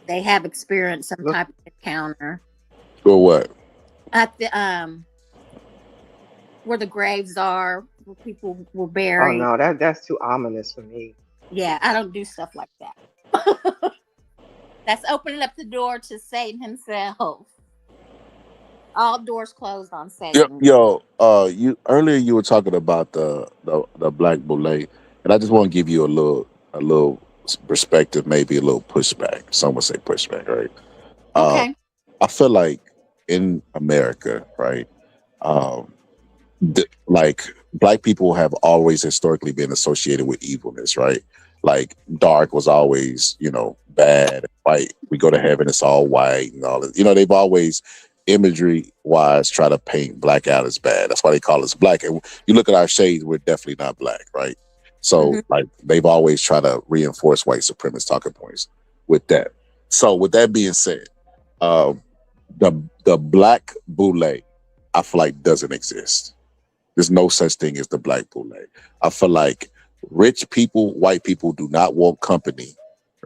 C: they have experienced some type of encounter.
N: Or what?
C: At the where the graves are, where people were
D: Oh
C: buried.
D: no, that's too ominous for me.
C: Yeah, I don't do stuff like that. That's opening up the door to Satan himself. All doors closed on Satan.
N: Yo, you earlier you were talking about the black boule, and I just want to give you a little perspective, maybe a little pushback. Some would say pushback, right?
C: Okay.
N: I feel like in America, right, like black people have always historically been associated with evilness, right? Like dark was always, bad. White, we go to heaven, it's all white and all that. They've always imagery wise try to paint black out as bad. That's why they call us black. And you look at our shades, we're definitely not black, right? So like they've always tried to reinforce white supremacist talking points with that. So with that being said, the black boule, I feel like doesn't exist. There's no such thing as the black boule. I feel like rich people, white people do not want company,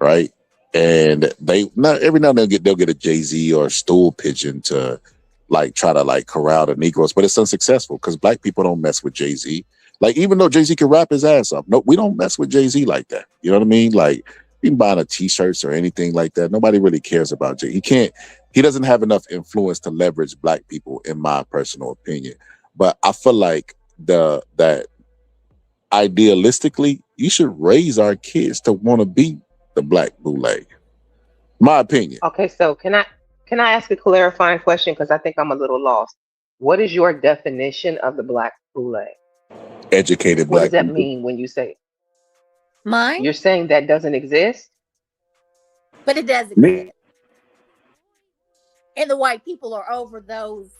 N: right? and they not every now and then they'll get a Jay-Z or a stool pigeon to like try to like corral the Negroes, but it's unsuccessful because black people don't mess with Jay-Z. Like even though Jay-Z can rap his ass off, no, we don't mess with Jay-Z like that. You know what I mean? Like even buying a t-shirts or anything like that, nobody really cares about Jay. He doesn't have enough influence to leverage black people, in my personal opinion. But I feel like that idealistically, you should raise our kids to want to be the black boule. My opinion.
D: Okay, so can I ask a clarifying question because I think I'm a little lost. What is your definition of the black boule?
N: Educated
D: What
N: black
D: does that
N: people.
D: mean when you say it?
C: Mine?
D: You're saying that doesn't exist?
C: But it does exist. And the white people are over those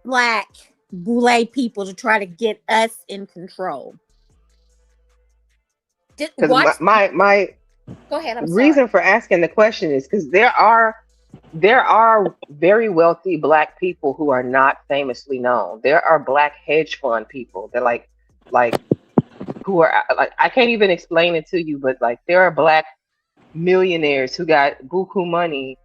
C: black boule people to try to get us in control.
D: Because my
C: Go ahead. I'm
D: reason
C: sorry.
D: for asking the question is because there are very wealthy black people who are not famously known. There are black hedge fund people that like who are like, I can't even explain it to you, but like there are black millionaires who got buku money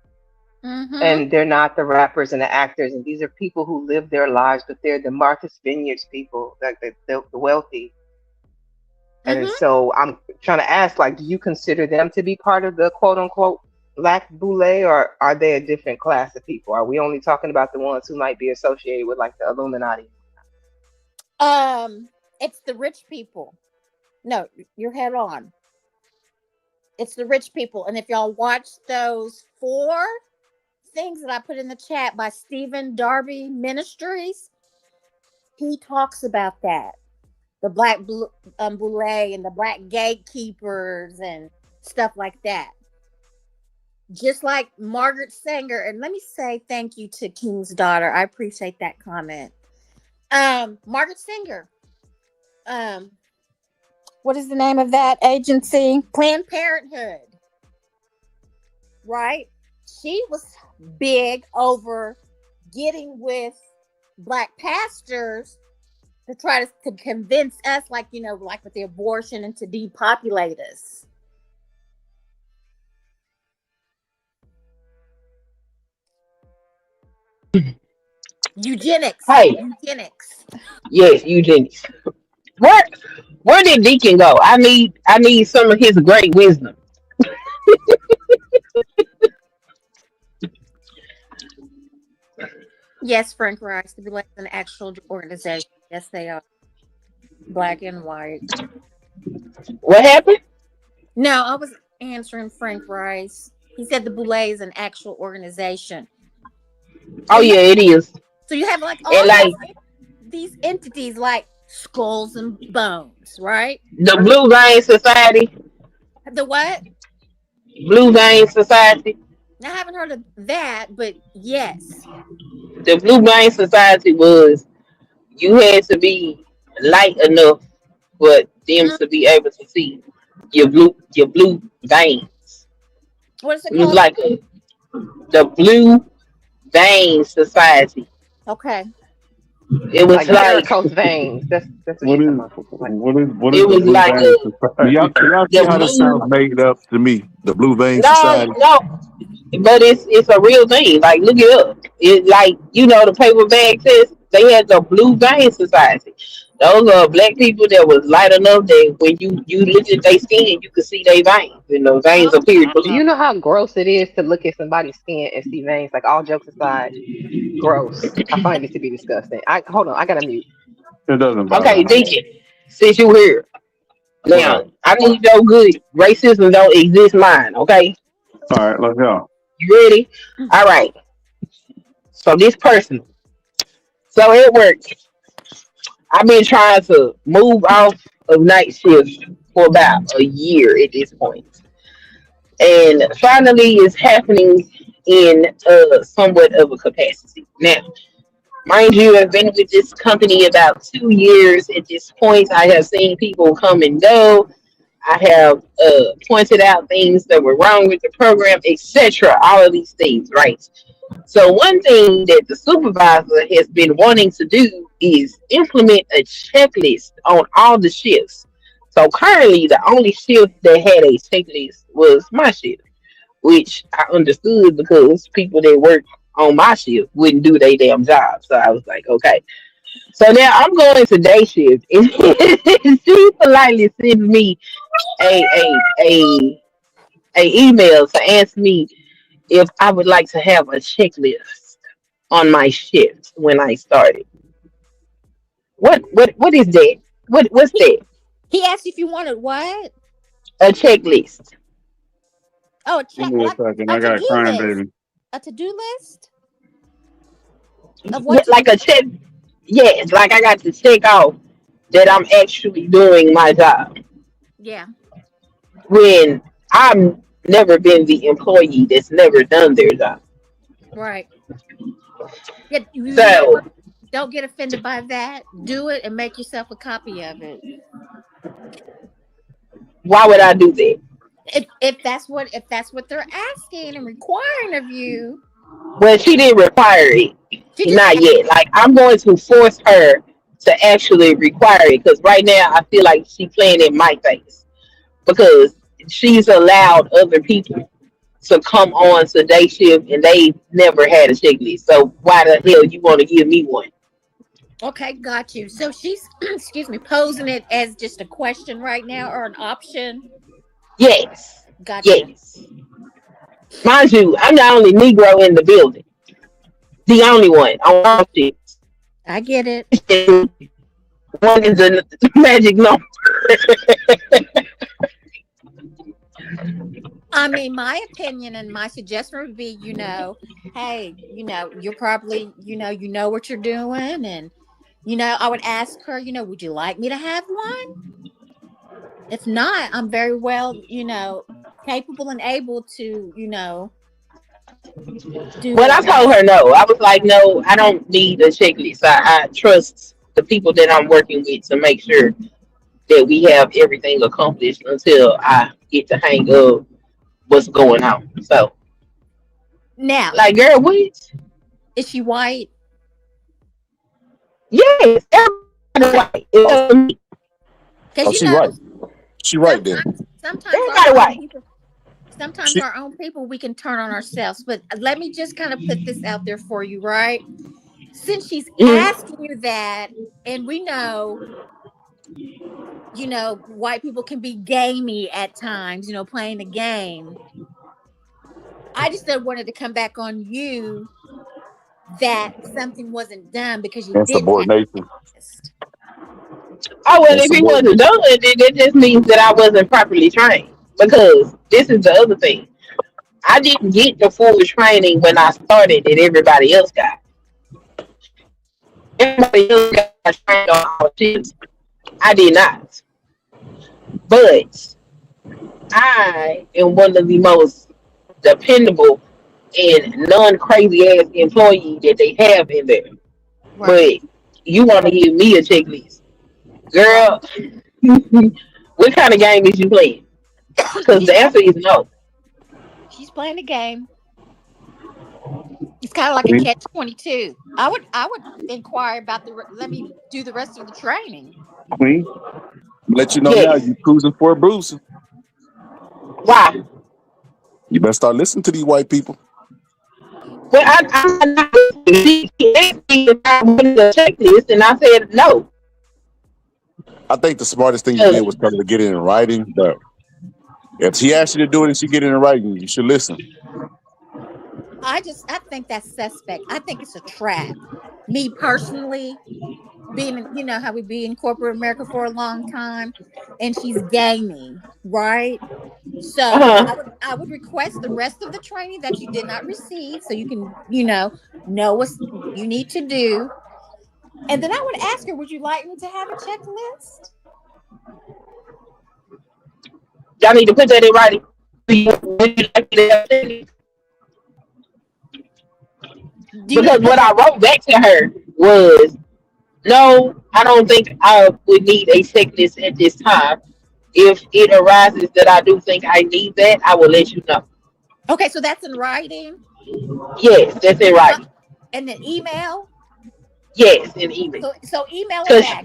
D: and they're not the rappers and the actors, and these are people who live their lives, but they're the Martha's Vineyards people, like the wealthy. And so I'm trying to ask, like, do you consider them to be part of the quote unquote black boule, or are they a different class of people? Are we only talking about the ones who might be associated with like the Illuminati?
C: It's the rich people. No, you're head on. It's the rich people. And if y'all watch those 4 things that I put in the chat by Stephen Darby Ministries, he talks about that. The black boule and the black gatekeepers and stuff like that. Just like Margaret Sanger. And let me say thank you to King's daughter. I appreciate that comment. Margaret Sanger. What is the name of that agency? Planned Parenthood. Right? She was big over getting with black pastors to try to convince us, like, you know, like with the abortion, and to depopulate us. Eugenics.
U: Hey.
C: Eugenics.
U: Yes, eugenics. Where did Deacon go? I need some of his great wisdom.
C: Yes, Frank Rice. To be like an actual organization. Yes, they are. Black and white.
U: What happened?
C: No, I was answering Frank Rice. He said the Boule is an actual organization.
U: Oh yeah, it is.
C: So you have like all these entities like Skulls and Bones, right?
U: The Blue Vein Society.
C: The what?
U: Blue Vein Society.
C: I haven't heard of that, but yes.
U: The Blue Vein Society was, you had to be light enough for them to be able to see your blue veins.
C: What is it
U: It
C: called?
U: was like the Blue Vein Society.
C: Okay.
U: It was
D: like varicose veins. That's what
I: What
D: you're
I: is
D: talking about.
I: what
U: It
I: is the
U: was
I: Blue
U: like
I: Vein Society? Y'all see how this sounds made up to me? The Blue Vein Society.
U: no, but it's a real thing. Like, look it up. It's like, you know, the paper bag says they had the Blue Vein Society. Those are black people that was light enough that when you look at their skin, you could see their veins, and the veins appeared
D: Do
U: blue.
D: you know how gross it is to look at somebody's skin and see veins? Like, all jokes aside, gross. I find it to be disgusting. Hold on, I gotta mute.
O: It doesn't bother
U: Okay,
O: me.
U: Deacon, since you here now,
O: What?
U: I need your good. Racism don't exist mine. Okay,
O: All right, let's go.
U: you ready? All right. So this person. So it works. I've been trying to move off of night shifts for about a year at this point. And finally it's happening in somewhat of a capacity. Now, mind you, I've been with this company about 2 years at this point. I have seen people come and go. I have pointed out things that were wrong with the program, etc. All of these things, right? So one thing that the supervisor has been wanting to do is implement a checklist on all the shifts. So currently, the only shift that had a checklist was my shift, which I understood because people that work on my shift wouldn't do their damn job. So I was like, okay. So now I'm going to day shift, and she politely sends me a a a a email to ask me if I would like to have a checklist on my shift when I started. What is that? What's
C: He
U: that?
C: he asked if you wanted what?
U: A checklist.
C: Oh, a
O: Give
C: check,
O: me a
C: like
O: second.
C: a
O: I got a
C: to-do
O: crying
C: list.
O: baby.
C: A to-do list of
U: Yeah,
C: what to
U: like a
C: do.
U: check. Yes, like I got to check off that I'm actually doing my job
C: Yeah,
U: when I've never been the employee that's never done their job.
C: right. Yeah, you know what?
U: So
C: Don't get offended by that. Do it and make yourself a copy of it.
U: why would I do that?
C: If that's what they're asking and requiring of you,
U: Well, she didn't require it.
C: she just
U: Not yet. Like I'm going to force her to actually require it because right now I feel like she's playing in my face because she's allowed other people to come on to day shift and they never had a checklist. So why the hell you want to give me one?
C: okay, got you. So she's excuse me, posing it as just a question right now or an option.
U: Yes,
C: Gotcha.
U: yes. Mind you, I'm the only Negro in the building. The only one on all shifts.
C: I get it.
U: One is a magic number.
C: I mean, my opinion and my suggestion would be, hey, you're probably, you know what you're doing. And, I would ask her, would you like me to have one? If not, I'm very well, capable and able to, do
U: When I
C: that.
U: told her no, I was like, no, I don't need a checklist. I trust the people that I'm working with to make sure that we have everything accomplished until I get the hang of what's going on. So,
C: Now,
U: like, girl, what?
C: is she white?
U: Yes, everybody white. Except for me.
C: Because,
N: She right. She right then.
C: sometimes
U: Everybody white.
C: sometimes our own people, we can turn on ourselves. But let me just kind of put this out there for you, right? Since she's asking you that, and we know, white people can be gamey at times, playing the game. I just wanted to come back on you that something wasn't done because you didn't have
N: Insubordination.
C: this.
U: Oh, well, if it wasn't
N: Insubordination.
U: done, then that just means that I wasn't properly trained. Because this is the other thing. I didn't get the full training when I started that everybody else got. Everybody else got trained on all shifts. I did not. But I am one of the most dependable and non-crazy ass employee that they have in there.
C: Right.
U: But you want to give me a checklist, girl? What kind of game is you playing? Because the answer is no.
C: She's playing the game. It's kind of like a catch-22. I would inquire about let me do the rest of the training.
N: Queen, let you know now
U: Yes.
N: you cruising for a bruise.
U: Why?
N: You better start listening to these white people.
U: Well, I'm not. She asked me if I wanted a checklist, and I said no.
N: I think the smartest thing you did was tell her to get it in writing. But if she asked you to do it and she get it in writing, you should listen.
C: I think that's suspect. I think it's a trap. Me personally, being, how we be in corporate America for a long time, and she's gaming, right? So I would request the rest of the training that you did not receive, so you can, know what you need to do. And then I would ask her, would you like me to have a checklist?
U: Y'all need to put that in writing. Because what I wrote back to her was, no, I don't think I would need a checklist at this time. If it arises that I do think I need that, I will let you know.
C: Okay, so that's in writing?
U: Yes, that's in writing.
C: And then email?
U: Yes, in email.
C: So email it back.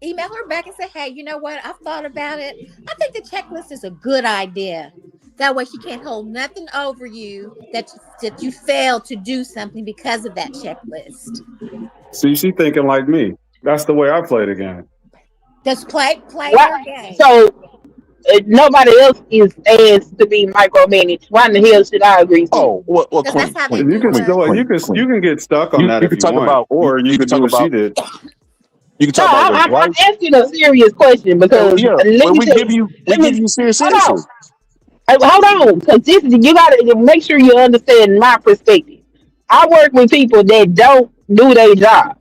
C: email her back and say, hey, you know what? I've thought about it. I think the checklist is a good idea. That way she can't hold nothing over you that you failed to do something because of that checklist.
O: See, she thinking like me. That's the way I play the game.
C: Just play
U: Why?
C: your game.
U: So nobody else is asked to be micromanaged. Why in the hell should I agree to it?
N: Oh, well,
C: Because
N: Queen,
C: that's how they
N: Queen,
O: You
C: do
O: can
N: Queen,
C: us.
O: still
N: Queen,
O: you
N: Queen.
O: can get stuck on that
N: You
O: if
N: can
O: you
N: talk
O: want,
N: about
O: or you
N: you can
O: can do
N: talk
O: what she
N: about
O: did.
N: you can
U: No,
N: talk about what's
U: I'm
N: right.
U: asking a serious question because
N: Yeah,
U: let
N: well,
U: me tell you.
N: we
U: Let
N: give
U: me
N: you serious
U: hold on.
N: answers.
U: Hold on, because this you gotta make sure you understand my perspective. I work with people that don't do their job,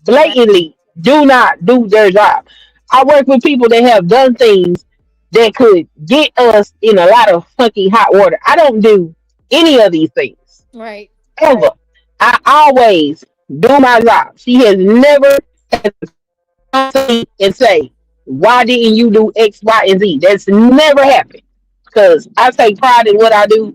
C: Right.
U: blatantly do not do their job. I work with people that have done things that could get us in a lot of fucking hot water. I don't do any of these things
C: Right.
U: ever. I always do my job. She has never and say, why didn't you do X, Y, and Z? That's never happened. Because I take pride in what I do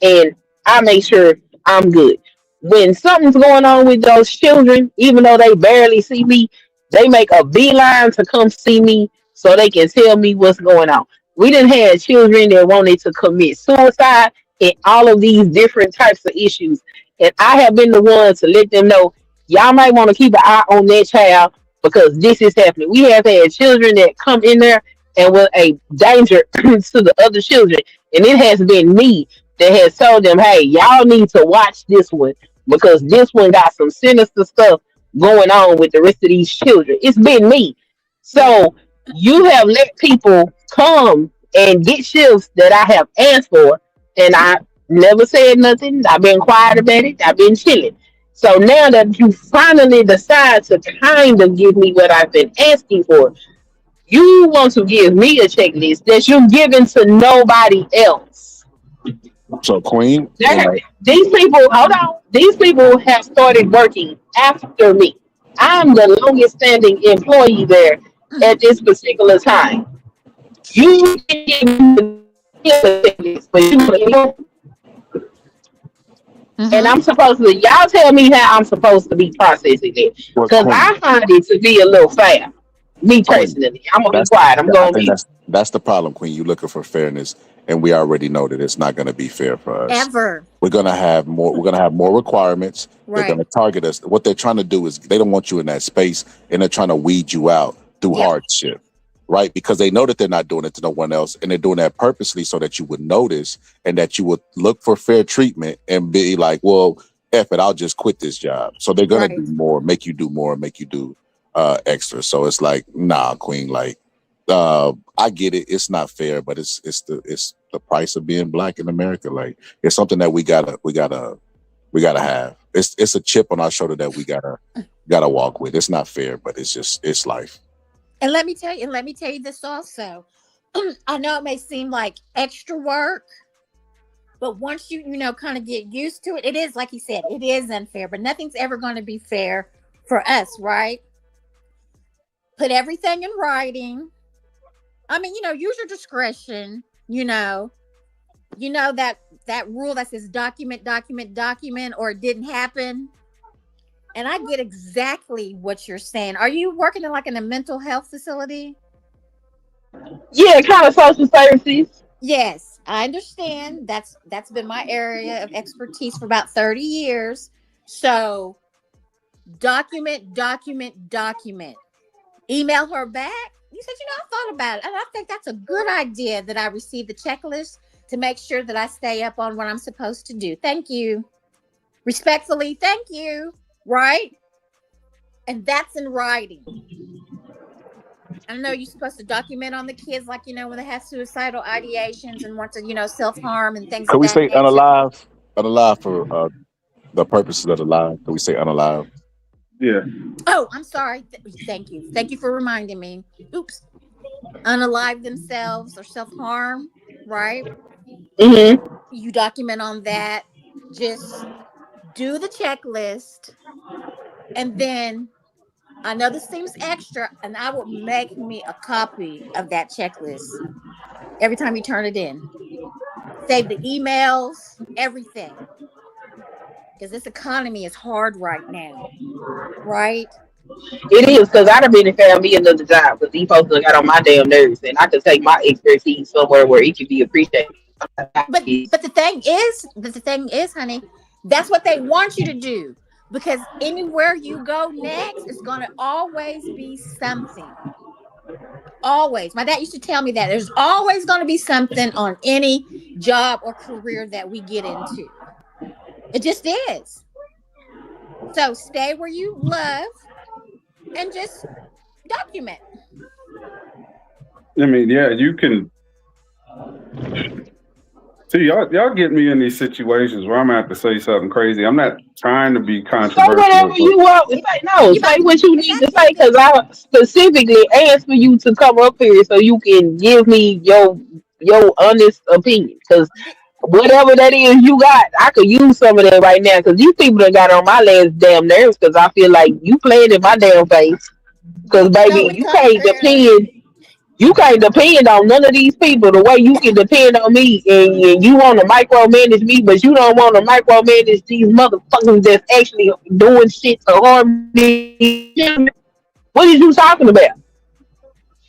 U: and I make sure I'm good. When something's going on with those children, even though they barely see me, they make a beeline to come see me so they can tell me what's going on. We didn't have children that wanted to commit suicide and all of these different types of issues. And I have been the one to let them know y'all might want to keep an eye on that child because this is happening. We have had children that come in there and were a danger to the other children. And it has been me that has told them, hey, y'all need to watch this one because this one got some sinister stuff going on with the rest of these children. It's been me. So you have let people come and get shifts that I have asked for, and I never said nothing. I've been quiet about it. I've been chilling. So now that you finally decide to kind of give me what I've been asking for, you want to give me a checklist that you're giving to nobody else.
N: So, Queen,
U: These people, hold on. These people have started working after me. I'm the longest standing employee there at this particular time. You can give me a checklist, but and I'm supposed to, y'all tell me how I'm supposed to be processing it.
N: well,
U: Because
N: Queen,
U: I find it to be a little fair. Me
N: Queen.
U: personally. I'm going to be
N: That's
U: quiet. I'm
N: I
U: going to
N: think
U: be.
N: that's the problem, Queen. You're looking for fairness, and we already know that it's not going to be fair for us.
C: Ever.
N: We're gonna have more. We're gonna have more requirements. They're
C: Right.
N: gonna target us. What they're trying to do is they don't want you in that space, and they're trying to weed you out through
C: Yep.
N: hardship, right? Because they know that they're not doing it to no one else, and they're doing that purposely so that you would notice and that you would look for fair treatment and be like, "Well, F it, I'll just quit this job." So they're gonna
C: Right.
N: do more, make you do more, make you do extra. So it's like, nah, Queen, like. I get it. It's not fair, but it's the price of being black in America. Like it's something that we gotta have. It's a chip on our shoulder that we gotta walk with. It's not fair, but it's life.
C: And let me tell you this also. I know it may seem like extra work, but once you kind of get used to it, it is like you said, it is unfair, but nothing's ever going to be fair for us, right? Put everything in writing. I mean, use your discretion, that rule that says document, document, document, or it didn't happen. And I get exactly what you're saying. Are you working in a mental health facility?
U: Yeah, kind of social services.
C: Yes, I understand. That's been my area of expertise for about 30 years. So document, document, document. Email her back. You said, I thought about it. And I think that's a good idea that I receive the checklist to make sure that I stay up on what I'm supposed to do. Thank you. Respectfully, thank you. Right? And that's in writing. I know you're supposed to document on the kids, like, when they have suicidal ideations and want to, self-harm and things
N: Can
C: of
N: we
C: that
N: say
C: nature.
N: unalive? Unalive for the purposes of the live. Can we say unalive?
O: Yeah.
C: Oh, I'm sorry. Thank you. Thank you for reminding me. Oops. Unalive themselves or self-harm, right?
U: Mm-hmm.
C: You document on that. Just do the checklist. And then I know this seems extra, and I will make me a copy of that checklist every time you turn it in. Save the emails, everything. Because this economy is hard right now, right?
U: It is, because I'd have been and found me another job because these folks done got on my damn nerves, and I could take my expertise somewhere where it can be appreciated.
C: But the thing is, honey, that's what they want you to do, because anywhere you go next, it's going to always be something. Always. My dad used to tell me that there's always going to be something on any job or career that we get into. It just is. So stay where you love and just document.
O: I mean, yeah, you can. See, y'all get me in these situations where I'm gonna have to say something crazy. I'm not trying to be controversial.
U: Say whatever you want to say. No, say what you need to say, because I specifically asked for you to come up here so you can give me your honest opinion. Because whatever that is you got, I could use some of that right now. Because these people that got on my last damn nerves. Because I feel like you playing in my damn face. Because baby, you can't depend. You can't depend on none of these people the way you can depend on me, and you want to micromanage me, but you don't want to micromanage these motherfuckers that's actually doing shit to harm me. What are you talking about?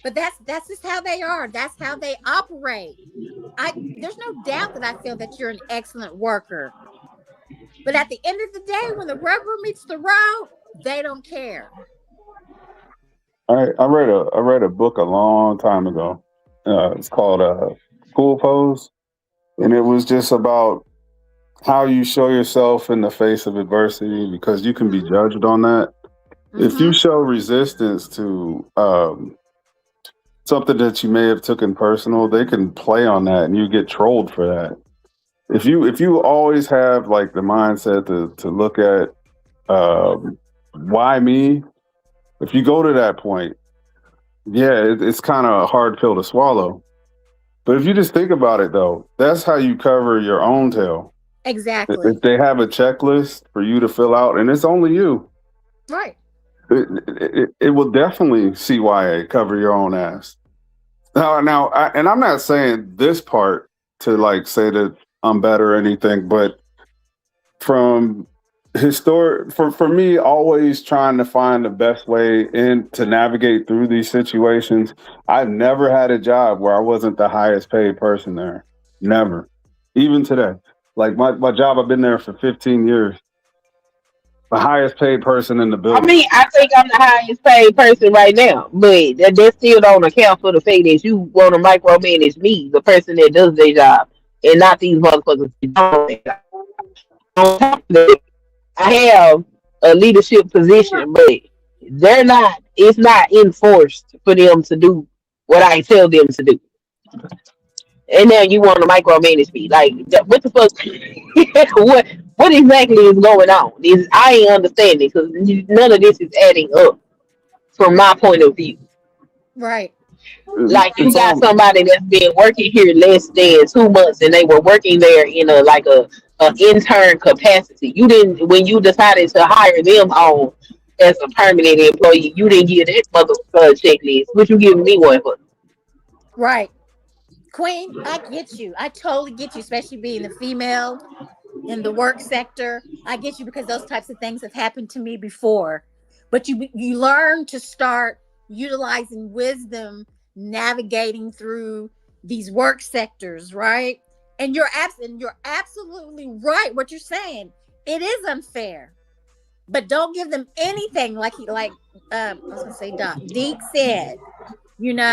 C: But that's just how they are. That's how they operate. There's no doubt that I feel that you're an excellent worker. But at the end of the day, when the rubber meets the road, they don't care.
O: I read a book a long time ago. It's called School Pose, and it was just about how you show yourself in the face of adversity, because you can be judged on that. Mm-hmm. If you show resistance to something that you may have taken personal, they can play on that, and you get trolled for that. If you always have like the mindset to look at why me. If you go to that point, yeah, it's kind of a hard pill to swallow. But if you just think about it, though, that's how you cover your own tail.
C: Exactly.
O: If they have a checklist for you to fill out, and it's only you,
C: right?
O: It will definitely CYA, cover your own ass. Now, and I'm not saying this part to like say that I'm better or anything, but from for me, always trying to find the best way to navigate through these situations. I've never had a job where I wasn't the highest paid person there. Never. Even today. Like my job, I've been there for 15 years. The highest paid person in the building.
U: I mean, I think I'm the highest paid person right now, but that still don't account for the fact that you want to micromanage me, the person that does their job, and not these motherfuckers. On top of that, I have a leadership position, but it's not enforced for them to do what I tell them to do. And now you want to micromanage me. Like, what the fuck? what exactly is going on? I ain't understanding, because none of this is adding up from my point of view.
C: Right.
U: Like, you got somebody that's been working here less than 2 months, and they were working there in a intern capacity. You didn't, when you decided to hire them on as a permanent employee, you didn't give that motherfucker checklist. What you giving me one for?
C: Right. Queen, I get you. I totally get you, especially being the female in the work sector. I get you, because those types of things have happened to me before. But you learn to start utilizing wisdom, navigating through these work sectors, right? And you're absolutely right what you're saying. It is unfair. But don't give them anything I was gonna say Doc Deke said, don't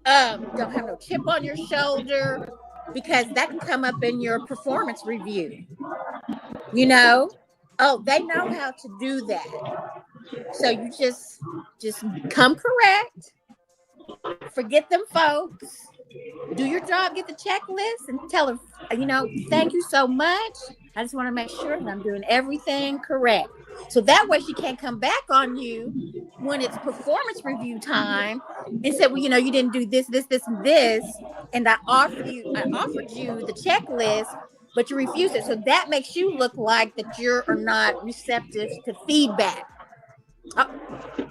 C: have no chip on your shoulder, because that can come up in your performance review. Oh, they know how to do that. So you just come correct. Forget them folks. Do your job, get the checklist, and tell her, thank you so much. I just want to make sure that I'm doing everything correct. So that way she can't come back on you when it's performance review time and say, well, you didn't do this, this, this, and this. And I offered you the checklist, but you refused it. So that makes you look like that you're not receptive to feedback.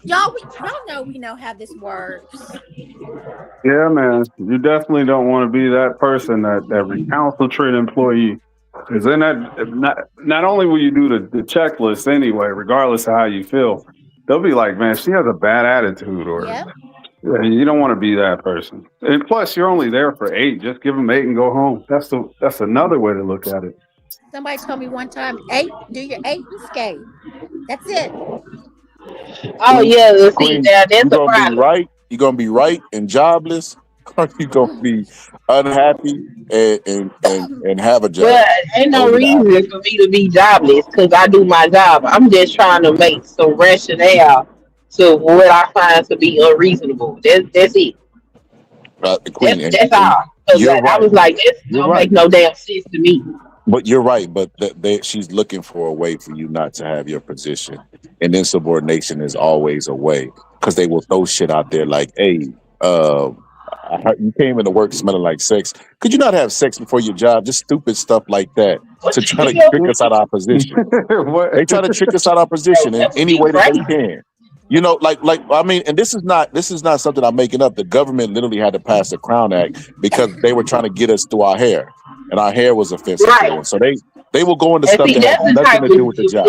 C: Y'all know we know how this works.
O: Yeah, man. You definitely don't want to be that person that recalcitrant employee. Because then not only will you do the checklist anyway, regardless of how you feel, they'll be like, man, she has a bad attitude, or
C: Yep.
O: yeah, you don't want to be that person. And plus, you're only there for 8. Just give them 8 and go home. That's another way to look at it.
C: Somebody told me one time, 8, do your 8 and skate. That's it.
U: Oh yeah, let's see.
N: Queen,
U: Now that's
N: you
U: a
N: gonna be
U: problem.
N: right? You gonna be right and jobless, or you gonna be unhappy and have a job?
U: But ain't no reason for me to be jobless because I do my job. I'm just trying to make some rationale to what I find to be unreasonable. That's it.
N: Queen,
U: That's all. Because
N: you're
U: I
N: right.
U: was like, this
N: You're
U: don't
N: right.
U: make no damn sense to me.
N: But you're right. But she's looking for a way for you not to have your position, and insubordination is always a way because they will throw shit out there like, "Hey, I heard you came into work smelling like sex. Could you not have sex before your job?" Just stupid stuff like that to try to trick us out of our position. They try to trick us out of our position in any way that they can. You know, like I mean, and this is not something I'm making up. The government literally had to pass the Crown Act because they were trying to get us through our hair, and our hair was offensive to them. So they will go into
U: And
N: stuff
U: see,
N: that has
U: that's the
N: nothing
U: type
N: to
U: of
N: do with the job.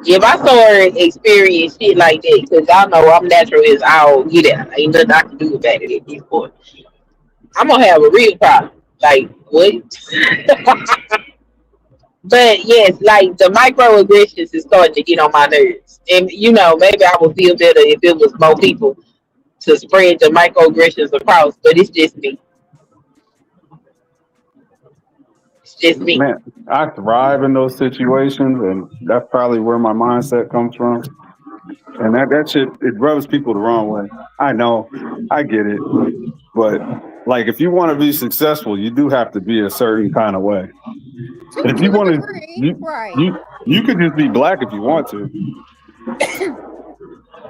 U: if I start experience shit like that, because y'all know I'm natural as all get out. Ain't nothing I can do about it at this point. I'm gonna have a real problem. Like what? But yes, like the microaggressions is starting to get on my nerves. And you know, maybe I would feel better if it was more people to spread the microaggressions across, but it's just me. It's just me.
O: Man, I thrive in those situations, and that's probably where my mindset comes from. And that shit, it rubs people the wrong way. I know, I get it, but like if you want to be successful, you do have to be a certain kind of way. And if you want to, you could just be black if you want to.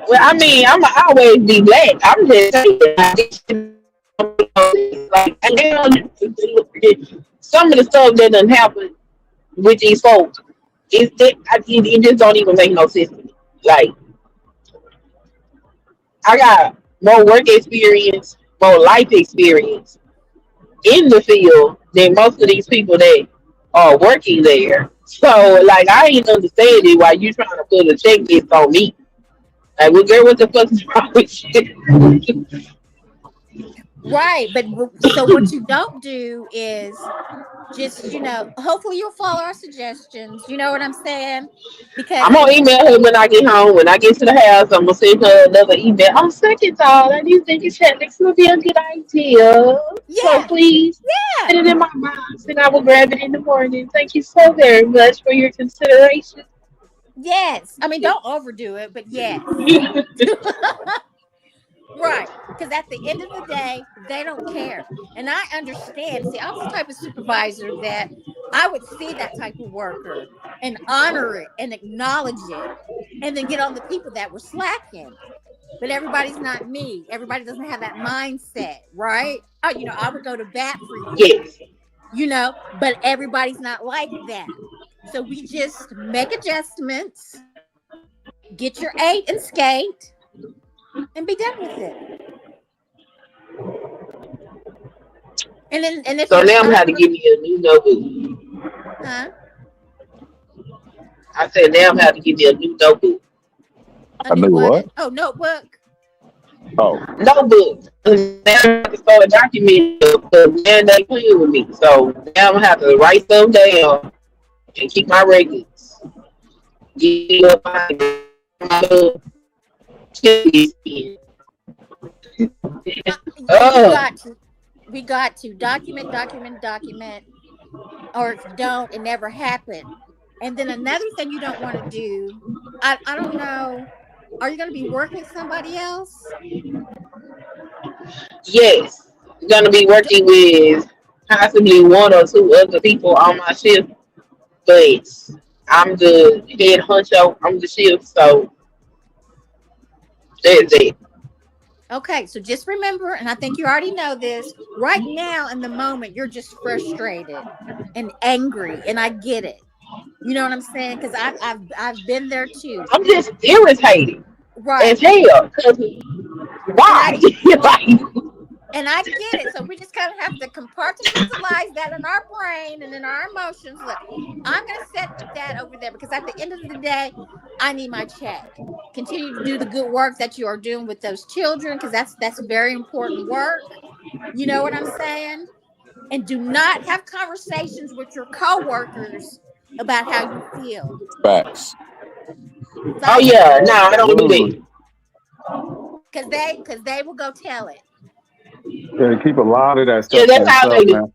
U: Well, I mean, I'm always be black. I'm just saying, like, some of the stuff that done happen with these folks, it just don't even make no sense to me. Like, I got more work experience, more life experience in the field than most of these people that are working there. So, like, I ain't understanding why you trying to put a checklist on me. Like, well, girl, what the fuck is wrong with you?
C: Right, but so what you don't do is just, you know, hopefully you'll follow our suggestions. You know what I'm saying? Because
U: I'm gonna email her when I get home. When I get to the house, I'm gonna send her another email. On second thought, I do think it's checklist would be a good idea. So please put it in my box, and I will grab it in the morning. Thank you so very much for your consideration.
C: Yes, I mean don't overdo it, but yes. Right, because at the end of the day, they don't care. And I understand. See, I was the type of supervisor that I would see that type of worker and honor it and acknowledge it and then get on the people that were slacking. But everybody's not me. Everybody doesn't have that mindset, right? Oh, you know, I would go to bat for you.
U: Yes.
C: You know, but everybody's not like that. So we just make adjustments, get your 8 and skate, and be done with it. And if
U: so now I'm gonna have to give you a new notebook.
C: Huh?
U: I said now I'm gonna have to give you a new notebook.
N: I knew what?
C: Oh, notebook.
N: Oh,
U: notebook. Now I have to start documenting because now they playing with me. So now I'm gonna have to write them down and keep my records.
C: We got to document, or if you don't, it never happened. And then another thing you don't want to do, I don't know, are you going to be working with somebody else?
U: Yes, I'm going to be working with possibly 1 or 2 other people on my shift, but I'm the head honcho on the shift, so that's it.
C: Okay, so just remember, and I think you already know this, right now in the moment, you're just frustrated and angry, and I get it. You know what I'm saying? Because I've been there too.
U: I'm just irritated.
C: Right.
U: As hell. Why?
C: And I get it. So we just kind of have to compartmentalize that in our brain and in our emotions. Look, I'm going to set that over there because at the end of the day, I need my check. Continue to do the good work that you are doing with those children because that's very important work. You know what I'm saying? And do not have conversations with your coworkers about how you feel.
N: Facts.
U: Oh yeah, no, I don't do that.
C: Because they will go tell it.
O: Yeah, keep a lot of that stuff.
U: Yeah, that's how they do.
O: Man.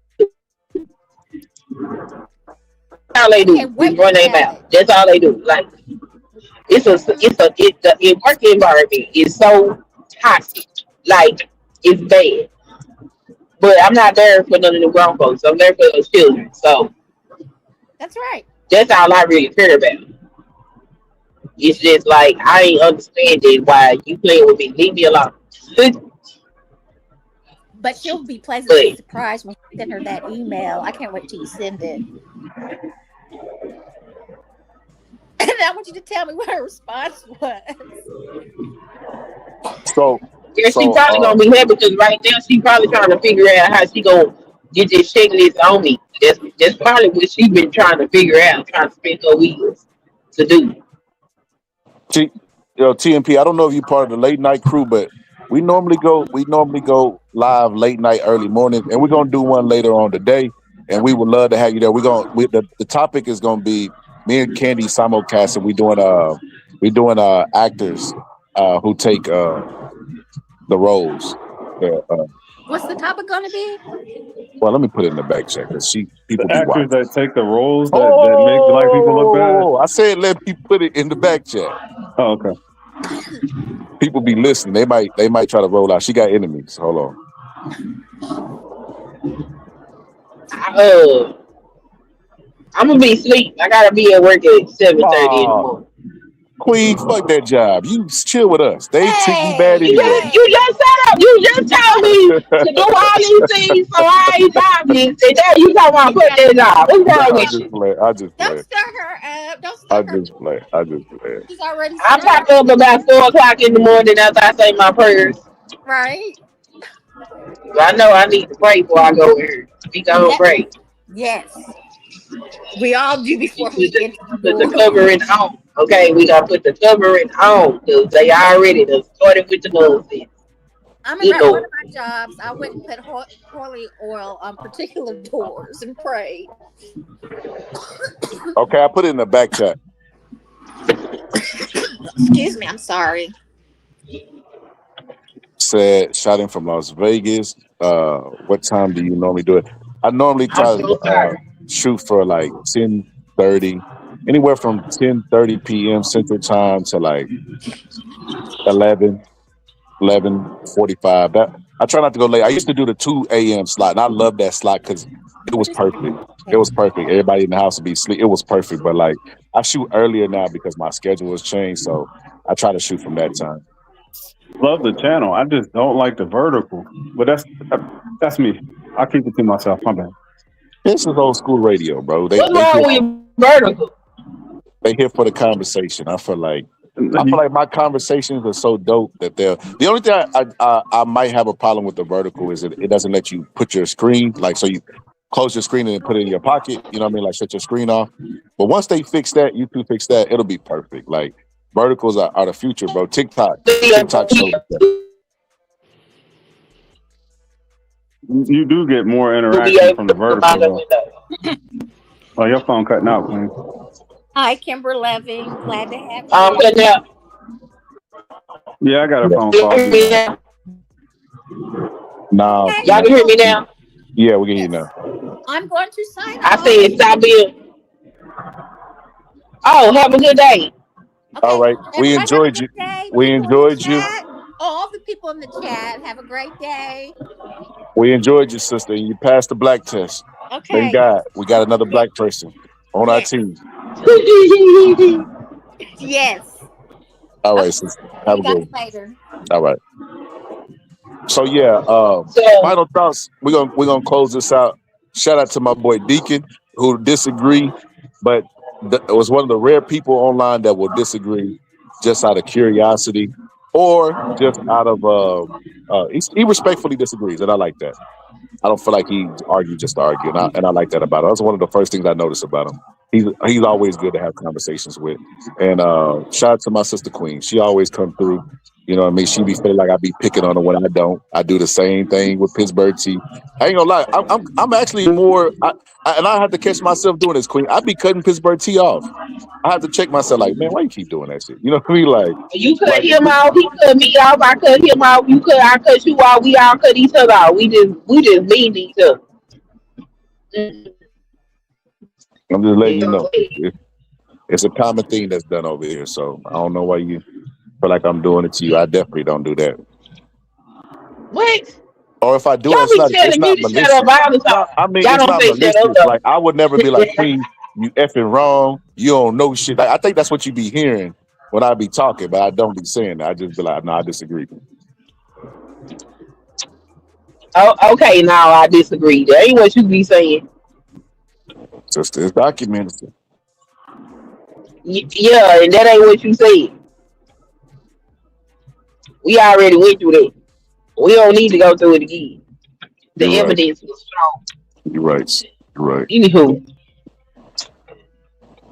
U: How they do. We run their mouth. That's all they do. Like the work environment is so toxic. Like it's bad. But I'm not there for none of the grown folks. I'm there for those children. So
C: that's right.
U: That's all I really care about. It's just like I ain't understanding why you playing with me. Leave me alone.
C: But she'll be pleasantly surprised when you send her that email. I can't wait till you send it. And I want you to tell me what her response was.
N: So
U: yeah, she probably gonna be happy because right now she probably trying to figure out how she gonna get this checklist on me. That's probably what she been trying to figure out, trying to spin her wheels to do.
N: TMP, I don't know if you're part of the late night crew, but we normally go live late night, early morning, and we're gonna do one later on today. And we would love to have you there. The topic is gonna be me and Candy simulcast, and we doing actors who take the roles.
C: What's the topic gonna be?
N: Well, let me put it in the back check because people be
O: actors
N: watching.
O: that take the roles that make black people look bad.
N: I said let me put it in the back check.
O: Oh, okay.
N: People be listening. They might try to roll out. She got enemies. Hold on.
U: I'm gonna be asleep. I gotta be at work at 7:30 in the morning.
N: Queen, fuck that job. You chill with us. They treat me bad anyway.
U: You just said up. You just told me to do all these things so I ain't jobless. And now you talking about put that job. What's wrong with you?
N: I just play.
C: Don't stir her up. Don't stir
N: I
C: her
N: just play.
C: She's already
U: I pop up about 4:00 in the morning after I say my prayers.
C: Right.
U: I know I need to pray before I go here. We gonna pray.
C: Yes. We all do before we get
U: put the covering on. Okay, we gotta put the covering on because they already done started with the nonsense.
C: I'm at one of my jobs. I went and put holy oil on particular doors and prayed.
N: Okay, I put it in the back chat.
C: Excuse me, I'm sorry.
N: Said shouting from Las Vegas. What time do you normally do it? I normally try to shoot for like 10:30, anywhere from 10:30 p.m. Central Time to like 11:45. That I try not to go late. I used to do the 2 a.m. slot, and I love that slot because it was perfect. It was perfect. Everybody in the house would be asleep. It was perfect. But like I shoot earlier now because my schedule has changed, so I try to shoot from that time.
O: Love the channel. I just don't like the vertical. But that's me. I keep it to myself. My bad.
N: This is old school radio, bro.
U: What's wrong with vertical?
N: They here for the conversation. I feel like my conversations are so dope that they're the only thing I might have a problem with the vertical is it doesn't let you put your screen so you close your screen and put it in your pocket. You know what I mean? Like shut your screen off. But once they fix that, YouTube fix that, it'll be perfect. Like verticals are the future, bro. TikTok shows that.
O: You do get more interaction from the vertical. Oh, your phone cutting out, Queen.
C: Hi, Kimber Leving. Glad to have you.
U: I'm cutting out.
O: Yeah, I got a phone call.
N: Nah.
U: Y'all can hear me now?
N: Yeah, we can hear you now.
C: I'm going to sign off.
U: I said stop being. Oh, have a good day.
C: Okay.
N: All right. We enjoyed you. We enjoyed you.
C: All the people in the chat, have a great day.
N: We enjoyed you, sister. You passed the black test.
C: Okay.
N: Thank God. We got another black person on our team.
C: Yes.
N: All right, sister. Have a good one.
C: Later.
N: All right. So yeah, final thoughts. We're gonna close this out. Shout out to my boy Deacon who disagree, but it was one of the rare people online that will disagree just out of curiosity. or just out of he respectfully disagrees, and I like that. I don't feel like he argued just to argue, and I like that about him. That's one of the first things I noticed about him. He's always good to have conversations with. And shout out to my sister Queen. She always come through. You know what I mean? She be feeling like I be picking on her when I don't. I do the same thing with Pittsburgh tea. I ain't gonna lie. I'm actually more. And I have to catch myself doing this, Queen. I be cutting Pittsburgh tea off. I have to check myself. Like, man, why you keep doing that shit? You know what I mean? Like,
U: You cut him off, he cut me off, I cut him off, I cut you off, we all cut each other off. We just mean each other.
N: I'm just letting you know. It's a common thing that's done over here. So I don't know why you feel like I'm doing it to you. I definitely don't do that.
U: What?
N: Or if I do,
U: y'all
N: it's not
U: malicious.
N: Shut up all the time. I mean,
U: y'all
N: it's
U: don't
N: not
U: say
N: malicious.
U: shut up,
N: Like, I would never be like, Queen, you effing wrong. You don't know shit. Like, I think that's what you be hearing when I be talking, but I don't be saying that. I just be like, no, I disagree.
U: Oh, okay, now I disagree. That ain't what you be saying.
N: Just it's documented.
U: Yeah, and that ain't what you said. We already went through that. We don't need to go through it again. The
N: You're right.
U: evidence was strong.
N: You're right. You're right.
U: Anywho,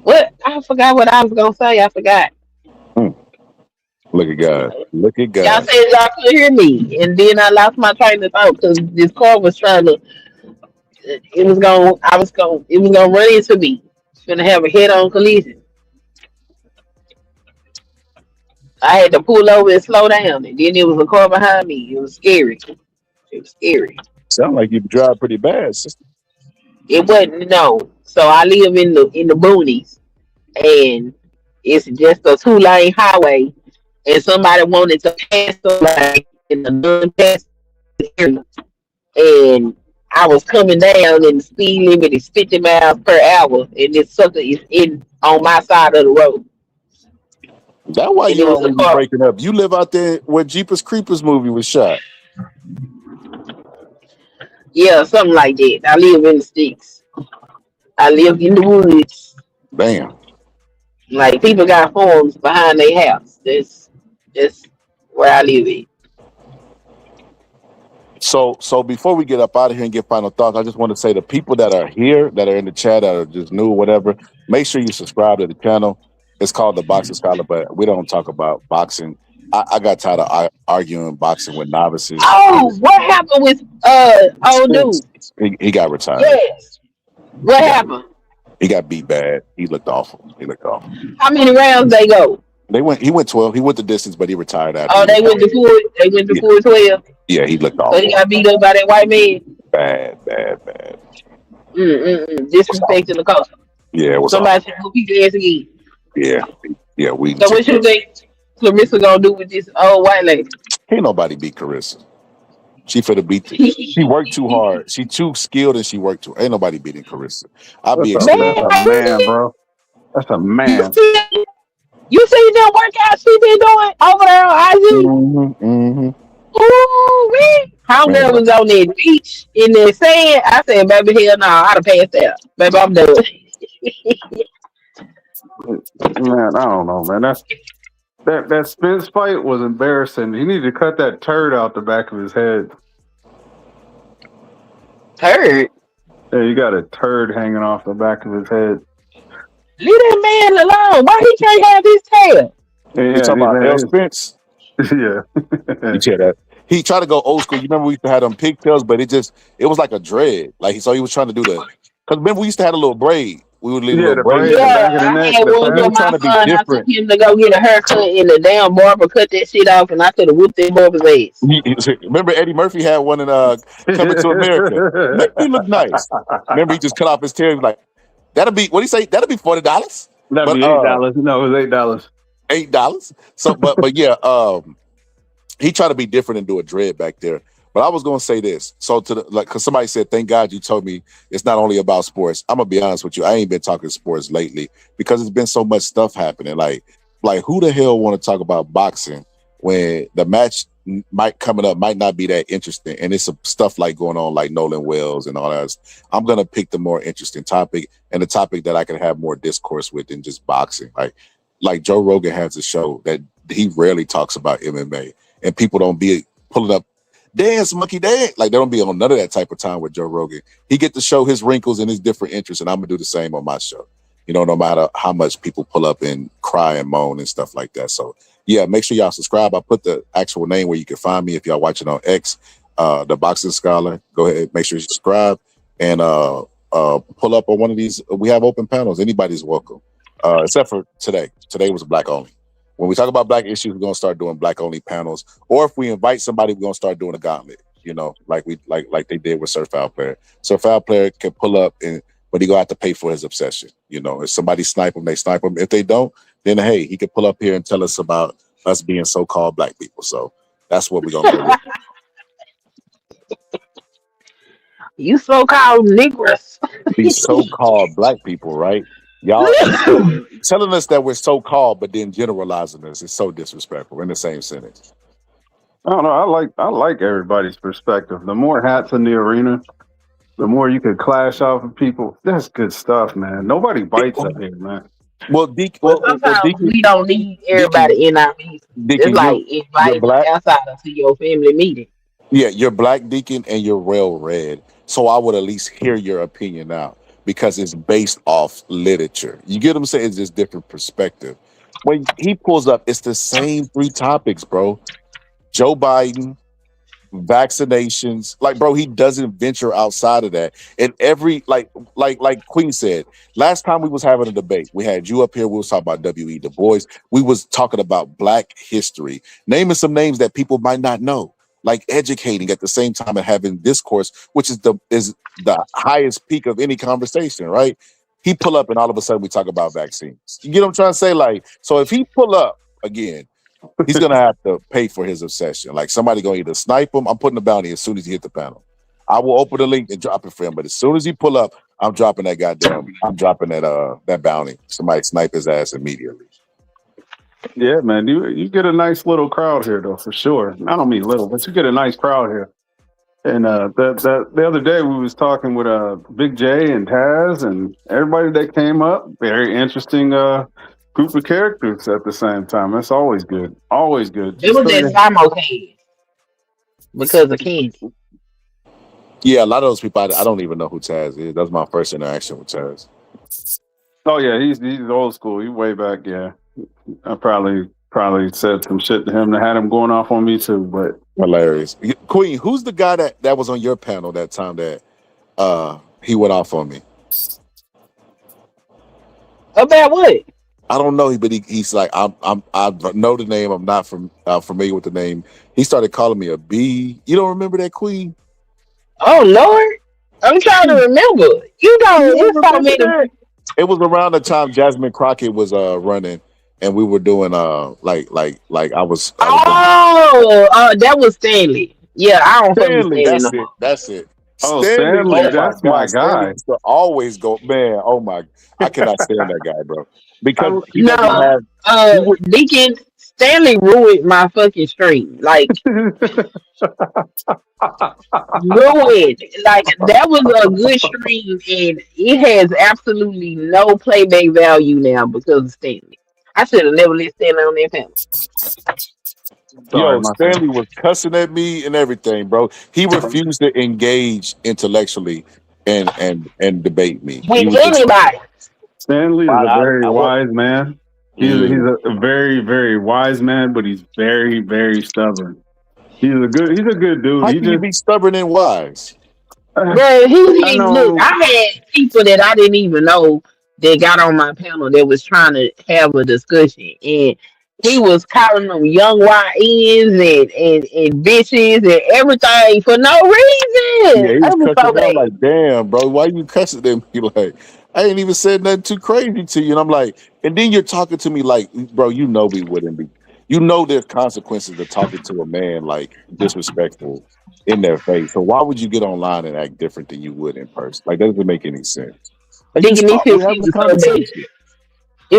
U: what? I forgot what I was gonna say. I forgot.
N: Look at God. Look at God.
U: Y'all said y'all could hear me, and then I lost my train of thought because this car was trying to. It was gonna run into me. It's gonna have a head-on collision. I had to pull over and slow down, and then there was a car behind me. It was scary. It was scary.
N: Sound like you drive pretty bad, sister.
U: It wasn't So I live in the boonies, and it's just a 2-lane highway, and somebody wanted to pass the lane in the non-pass area, and I was coming down, and the speed limit is 50 miles per hour, and this sucker is in on my side of the road.
N: That's why you always be breaking up. You live out there where Jeepers Creepers movie was shot.
U: Yeah, something like that. I live in the sticks. I live in the woods.
N: Damn.
U: Like, people got farms behind their house. That's where I live in.
N: So before we get up out of here and get final thoughts, I just want to say the people that are here, that are in the chat, that are just new or whatever, make sure you subscribe to the channel. It's called The Boxing Scholar, but we don't talk about boxing. I got tired of arguing boxing with novices.
U: Oh, what happened with old dude?
N: He got retired.
U: Yes. What happened?
N: He got beat bad. He looked awful.
U: How many rounds they go?
N: He went 12. He went the distance, but he retired after.
U: Oh, they went to full 12.
N: Yeah, he looked awful.
U: So he got beat up by that white man.
N: Bad.
U: Disrespecting the coach.
N: Yeah, it was
U: somebody should whoop his ass again.
N: Yeah. We.
U: So what you think Clarissa gonna do with this old white lady?
N: Ain't nobody beat Clarissa. She finna beat. She worked too hard. She too skilled and she worked too. Ain't nobody beating Clarissa. I'll be
O: That's a man, bro. That's a man.
U: You see that workout she been doing over there on IG? Ooh, man. How girl was on that beach in the sand. I said, baby, hell no, I'd have passed out. Baby, I'm done.
O: Man, I don't know, man. That Spence fight was embarrassing. He needed to cut that turd out the back of his head.
U: Turd?
O: Yeah, you got a turd hanging off the back of his head.
U: Leave that man alone. Why he can't have his tail?
N: You talking about L. Spence?
O: Yeah.
N: That. He tried to go old school. You remember we used to have them pigtails, but it was like a dread. Like, so he was trying to do because remember we used to have a little braid. We would leave a little braid.
U: I had one with my son. I took him to go get a haircut, and the damn barber cut that shit off, and I could have whooped that barber's ass.
N: Remember Eddie Murphy had one in Coming to America. Make me look nice. Remember he just cut off his tail. He was like, that'll be, what do you say? That'll be $40.
O: That'd be $8. No, it was $8.
N: $8. So, but yeah, he tried to be different and do a dread back there. But I was gonna say this. So because somebody said, thank God you told me it's not only about sports. I'm gonna be honest with you. I ain't been talking sports lately because it's been so much stuff happening. Like who the hell want to talk about boxing when the match coming up might not be that interesting, and it's some stuff like going on like Nolan Wells and all that. I'm gonna pick the more interesting topic and the topic that I can have more discourse with than just boxing. Like Joe Rogan has a show that he rarely talks about MMA, and people don't be pulling up dance monkey dance, like they don't be on none of that type of time with Joe Rogan. He get to show his wrinkles and his different interests, and I'm gonna do the same on my show. You know, no matter how much people pull up and cry and moan and stuff like that. So yeah, make sure y'all subscribe. I put the actual name where you can find me if y'all watching on X, the Boxing Scholar. Go ahead, make sure you subscribe and pull up on one of these. We have open panels. Anybody's welcome, except for today. Today was black only. When we talk about black issues, we're gonna start doing black only panels. Or if we invite somebody, we're gonna start doing a gauntlet. You know, like they did with Sir Foul Player. Sir Foul Player can pull up but he gonna have to pay for his obsession. You know, if somebody snipe him, they snipe him. If they don't, then hey, he can pull up here and tell us about us being so-called black people. So that's what we're gonna do.
U: You so-called Negroes.
N: These so-called black people, right? Y'all telling us that we're so-called, but then generalizing us is so disrespectful in the same sentence.
O: I don't know. I like everybody's perspective. The more hats in the arena, the more you could clash off with people. That's good stuff, man. Nobody bites up here, man.
N: Well,
U: sometimes we don't need everybody in our meeting. It's like inviting an outsider to your family meeting.
N: Yeah, you're black, Deacon, and you're real red. So I would at least hear your opinion out because it's based off literature. You get what I'm saying? It's just different perspective. When he pulls up, it's the same 3 topics, bro. Joe Biden, vaccinations, like, bro, he doesn't venture outside of that. And every like Queen said, last time we was having a debate, we had you up here, we was talking about W.E. Du Bois, we was talking about black history, naming some names that people might not know, like educating at the same time and having discourse, which is the highest peak of any conversation, right? He pull up and all of a sudden we talk about vaccines. You get what I'm trying to say? Like, so if he pull up again, he's gonna have to pay for his obsession. Like somebody gonna either snipe him. I'm putting the bounty as soon as he hit the panel. I will open the link and drop it for him. But as soon as he pull up, I'm dropping that bounty. Somebody snipe his ass immediately.
O: Yeah, man. You get a nice little crowd here though, for sure. I don't mean little, but you get a nice crowd here. And the other day we was talking with Big J and Taz and everybody that came up. Very interesting group of characters at the same time. That's always good. Always good.
U: It was that simultaneous because of Candy.
N: Yeah, a lot of those people I don't even know who Taz is. That's my first interaction with Taz.
O: Oh yeah, he's old school. He's way back. Yeah, I probably said some shit to him that had him going off on me too. But
N: hilarious. Queen, who's the guy that was on your panel that time that he went off on me?
U: About what?
N: I don't know, but he's like, I know the name. I'm not familiar with the name. He started calling me a B. You don't remember that, Queen?
U: Oh Lord, I'm trying to remember. You told me to.
N: It was around the time Jasmine Crockett was running, and we were doing like I was.
U: That was Stanley. Yeah, I don't
N: Stanley. That's it.
O: Oh, Stanley, that's my guy.
N: Used to always go, man. Oh my, I cannot stand that guy, bro. Because
U: Deacon Stanley ruined my fucking stream. Like ruined. Like that was a good stream, and it has absolutely no playback value now because of Stanley. I should have never let Stanley on that panel.
N: Yo, Stanley was cussing at me and everything, bro. He refused to engage intellectually and debate me.
U: With anybody.
O: Stanley is a very wise man. He's a very, very wise man, but he's very, very stubborn. He's a good dude.
N: How can you be stubborn and wise?
U: Bro, look, I had people that I didn't even know that got on my panel that was trying to have a discussion, and he was calling them young YNs and bitches and everything for no reason.
N: Yeah, he was cussing them like, damn, bro, why you cussing them? You like, I ain't even said nothing too crazy to you. And I'm like, and then you're talking to me like, bro, you know we wouldn't be. You know there's consequences to talking to a man like disrespectful in their face. So why would you get online and act different than you would in person? Like that doesn't make any sense. Like,
U: it was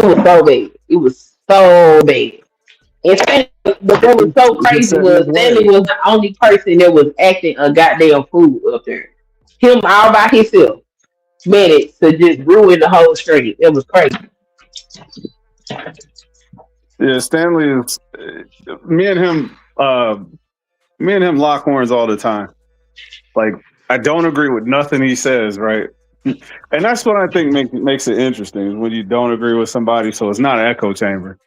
U: so bad. It was so bad. And but what was so crazy was Stanley was the only person that was acting a goddamn fool up there. Him all by himself managed to just ruin the whole stream. It was crazy.
O: Yeah, Stanley is me and him lock horns all the time. Like, I don't agree with nothing he says, right? And that's what I think makes it interesting is when you don't agree with somebody, so it's not an echo chamber.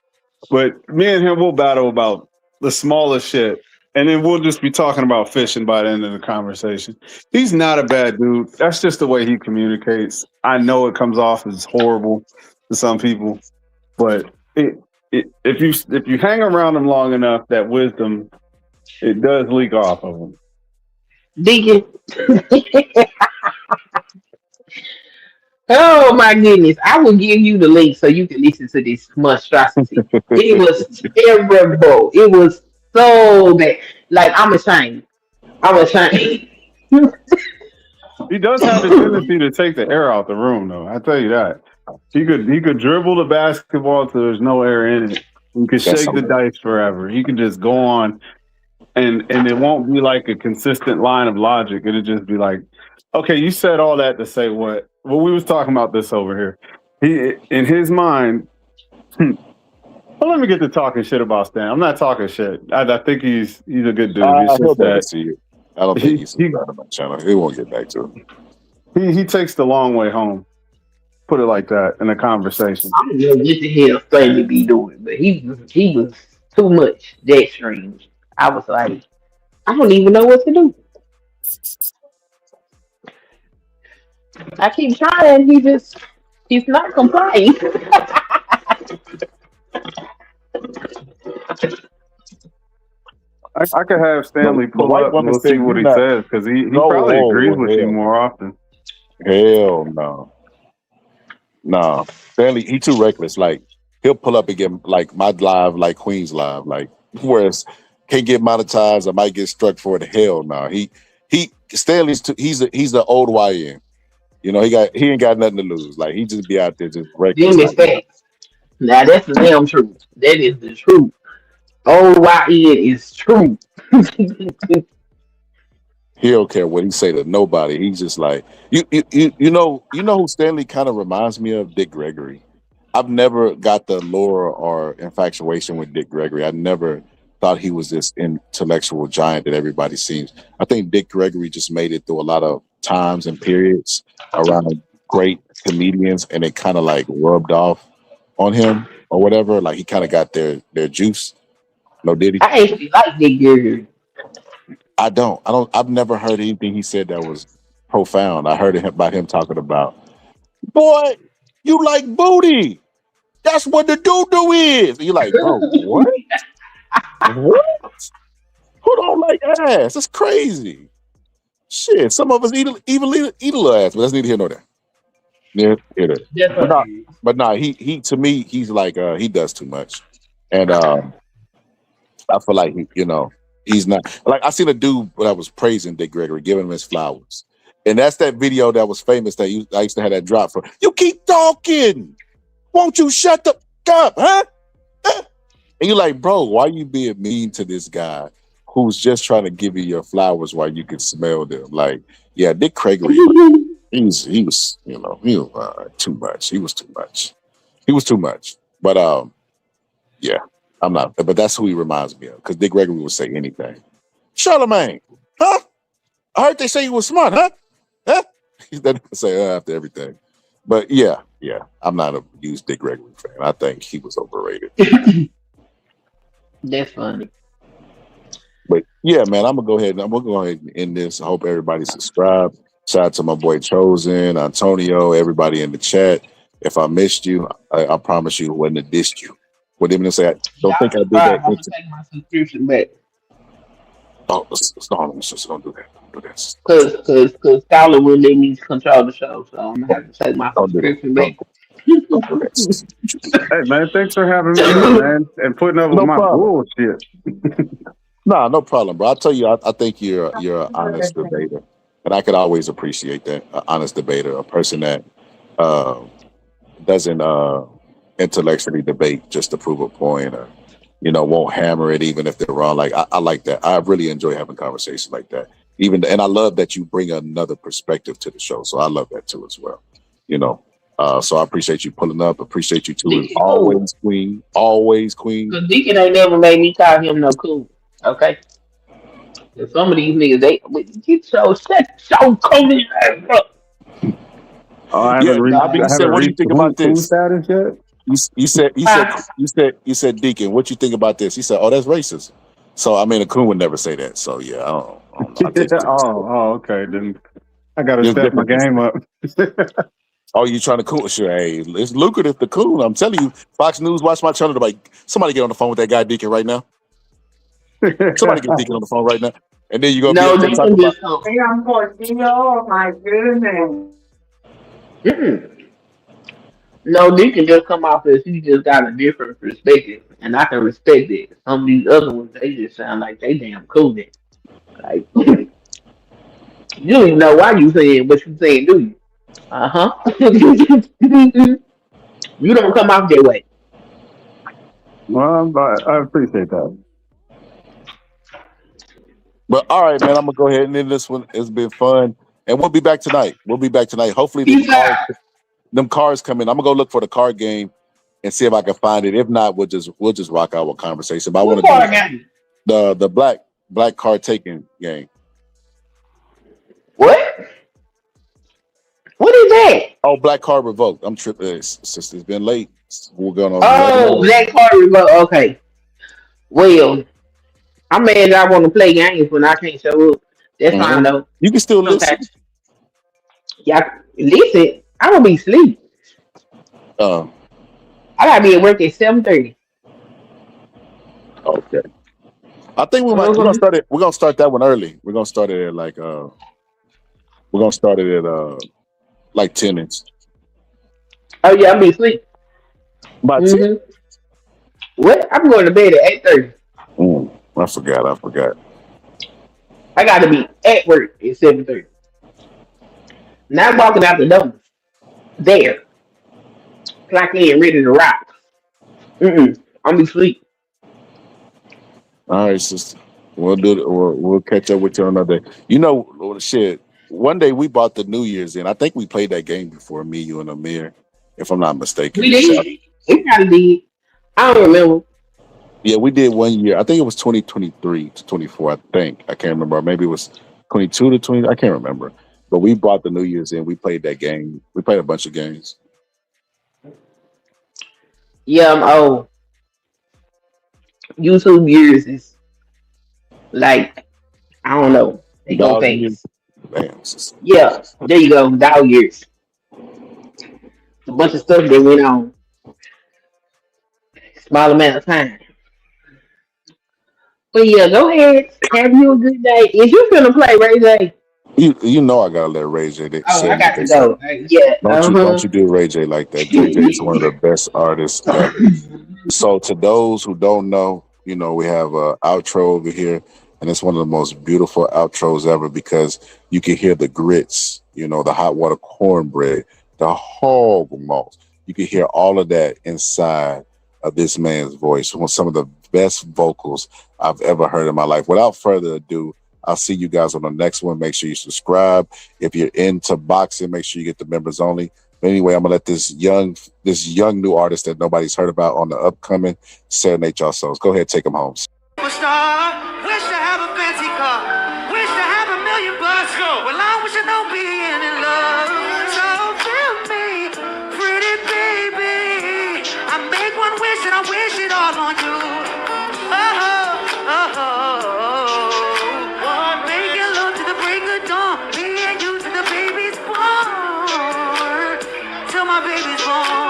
O: But me and him will battle about the smallest shit, and then we'll just be talking about fishing by the end of the conversation. He's not a bad dude. That's just the way he communicates. I know it comes off as horrible to some people, but if you hang around him long enough, that wisdom, it does leak off of him.
U: Deacon. Oh my goodness. I will give you the link so you can listen to this monstrosity. It was terrible. It was so bad. Like, I'm ashamed. I'm ashamed.
O: He does have the tendency to take the air out the room, though. I tell you that. He could dribble the basketball till there's no air in it. He could shake the dice forever. He can just go on, and it won't be like a consistent line of logic. It'll just be like, okay, you said all that to say what? Well, we was talking about this over here. He, in his mind, well, let me get to talking shit about Stan. I'm not talking shit. I think he's a good dude. It's just that
N: I don't think he's on my channel. He won't get back to it.
O: He takes the long way home. Put it like that in a conversation.
U: I don't know what the hell Stanley be doing, but he was too much that strange. I was like, I don't even know what to do. I keep trying. He's not complying.
O: I could have Stanley pull up and we'll see what he says because he probably agrees with you more often.
N: Hell no. No. Stanley, he too reckless. Like, he'll pull up and get like my live, like Queen's live, like whereas can't get monetized, I might get struck for it. Hell no. Stanley's he's the old YN. You know, he ain't got nothing to lose. Like, he just be out there just reckless.
U: Now that's the damn truth. That is the truth. OYN is true.
N: He don't care what he say to nobody. He's just like you know who Stanley kind of reminds me of? Dick Gregory. I've never got the lure or infatuation with Dick Gregory. I never thought he was this intellectual giant that everybody seems. I think Dick Gregory just made it through a lot of times and periods around great comedians, and it kind of like rubbed off on him or whatever. Like, he kind of got their juice. No, did he?
U: I actually like Dick Gregory.
N: I've never heard anything he said that was profound. I heard about him talking about, boy, you like booty. That's what the doo-doo is. And you're like, bro, what? What? Who don't like ass? That's crazy. Shit, some of us eat a little ass, but that's neither here nor there. Yeah, but nah, he to me, he's like he does too much. And I feel like he's not like, I seen a dude that was praising Dick Gregory, giving him his flowers. And that's that video that was famous that I used to have that drop for. You keep talking. Won't you shut the up, huh? And you're like, bro, why are you being mean to this guy who's just trying to give you your flowers while you can smell them? Like, yeah, Dick Gregory, he was too much. He was too much. But yeah, I'm not. But that's who he reminds me of, because Dick Gregory would say anything. Charlemagne, huh? I heard they say you were smart, huh? Huh? He's that say after everything. But yeah, I'm not a huge Dick Gregory fan. I think he was overrated.
U: That's funny.
N: But yeah, man, I'm gonna go ahead and end this. I hope everybody subscribe. Shout out to my boy Chosen, Antonio, everybody in the chat. If I missed you, I promise you, wouldn't have dissed you. What even say? I don't think I did that.
U: I'm taking my subscription back.
N: Oh, don't do that. Don't do that.
U: Because Skylar will let me control the show, so I'm gonna have to take my subscription back.
O: Hey man, thanks for having me, man, and putting up with my bullshit.
N: Nah, no problem, bro. I'll tell you, I think you're an honest debater, and I could always appreciate that. An honest debater, a person that doesn't intellectually debate just to prove a point, or won't hammer it even if they're wrong. Like, I like that. I really enjoy having conversations like that. And I love that you bring another perspective to the show. So I love that too as well. So I appreciate you pulling up. Appreciate you too. As
U: Deacon cool.
N: always queen.
U: Cause Deacon ain't never made me call him no cool. Okay. And some of these niggas, they get so cool.
O: Oh, I
N: Yeah,
O: haven't reached.
N: I mean,
O: I
N: you said,
O: haven't
N: what do you
O: reached
N: think
O: cool,
N: about
O: cool
N: this?
O: status yet.
N: You said, Deacon, what you think about this? He said, oh, that's racist. So I mean, a coon would never say that. So yeah, I don't know. I take it.
O: Okay. Then I got to
N: There's
O: step my
N: different.
O: game up.
N: Oh, you trying to coon? Sure, hey, it's lucrative to coon. I'm telling you, Fox News, watch my channel. Like, somebody get on the phone with that guy Deacon right now. Somebody get Deacon on the phone right now, and then you're gonna be able to talk about.
U: Hey, I'm 14. Oh my goodness. No, Deacon just come off as he just got a different perspective, and I can respect it. Some of these other ones, they just sound like they damn cool. Then. Like you don't even know why you saying what you saying, do you? You don't come off that way.
O: Well, I appreciate that.
N: But all right, man, I'm gonna go ahead and end this one. It's been fun, and we'll be back tonight. Hopefully, them cars come in. I'm gonna go look for the card game and see if I can find it. If not, we'll just rock our conversation. But I want to do the black card taking game.
U: What? What is that?
N: Oh, black card revoked. I'm tripping. It's been late. We're going on.
U: Oh, black card revoked. Okay. Well, I'm mad I want to play games when I can't show up. That's fine though.
N: You can still listen.
U: Yeah, listen. I'm gonna be asleep. I gotta be at work at 7:30.
N: Okay. I think we're gonna start it. We're gonna start that one early. We're gonna start it at like like 10 inch.
U: Oh yeah, I'll be asleep.
N: About 10?
U: What? I'm going to bed at 8:30.
N: I forgot.
U: I gotta be at work at 7:30. Not walking out the door. There. Clock in, ready to rock. I'm be asleep.
N: All right, sister. We'll do it. We'll catch up with you another day. You know, shit. One day we bought the New Year's in. I think we played that game before, me, you, and Amir, if I'm not mistaken.
U: We did. We probably did. I don't remember.
N: Yeah, we did 1 year. I think it was 2023 to 24. I think I can't remember. Maybe it was 22 to 20. I can't remember. But we bought the New Year's in. We played that game. We played a bunch of games.
U: Yeah, I'm old. YouTube years is like, I don't know. They go fast. Yeah, there you go. Dog years. A bunch of stuff that went on. Small amount of time. But yeah, go ahead. Have you a good day. Is you finna play Ray J?
N: You know I gotta let Ray J.
U: I got to go. Yeah.
N: Don't you do Ray J like that. JJ is one of the best artists ever. So to those who don't know, you know, we have an outro over here, and it's one of the most beautiful outros ever because you can hear the grits, you know, the hot water cornbread, the hog malt. You can hear all of that inside of this man's voice. Some of the best vocals I've ever heard in my life. Without further ado, I'll see you guys on the next one. Make sure you subscribe. If you're into boxing, make sure you get the members only. But anyway, I'm gonna let this young new artist that nobody's heard about on the upcoming serenade y'all souls. Go ahead, take them home.
L: Superstar, wish to have a fancy car, wish to have $1 million bucks. Well, I wish I know being in love. So tell me, pretty baby, I make one wish and I wish it all on you. Make it love to the break of dawn, me and you to the baby's born, till my baby's born.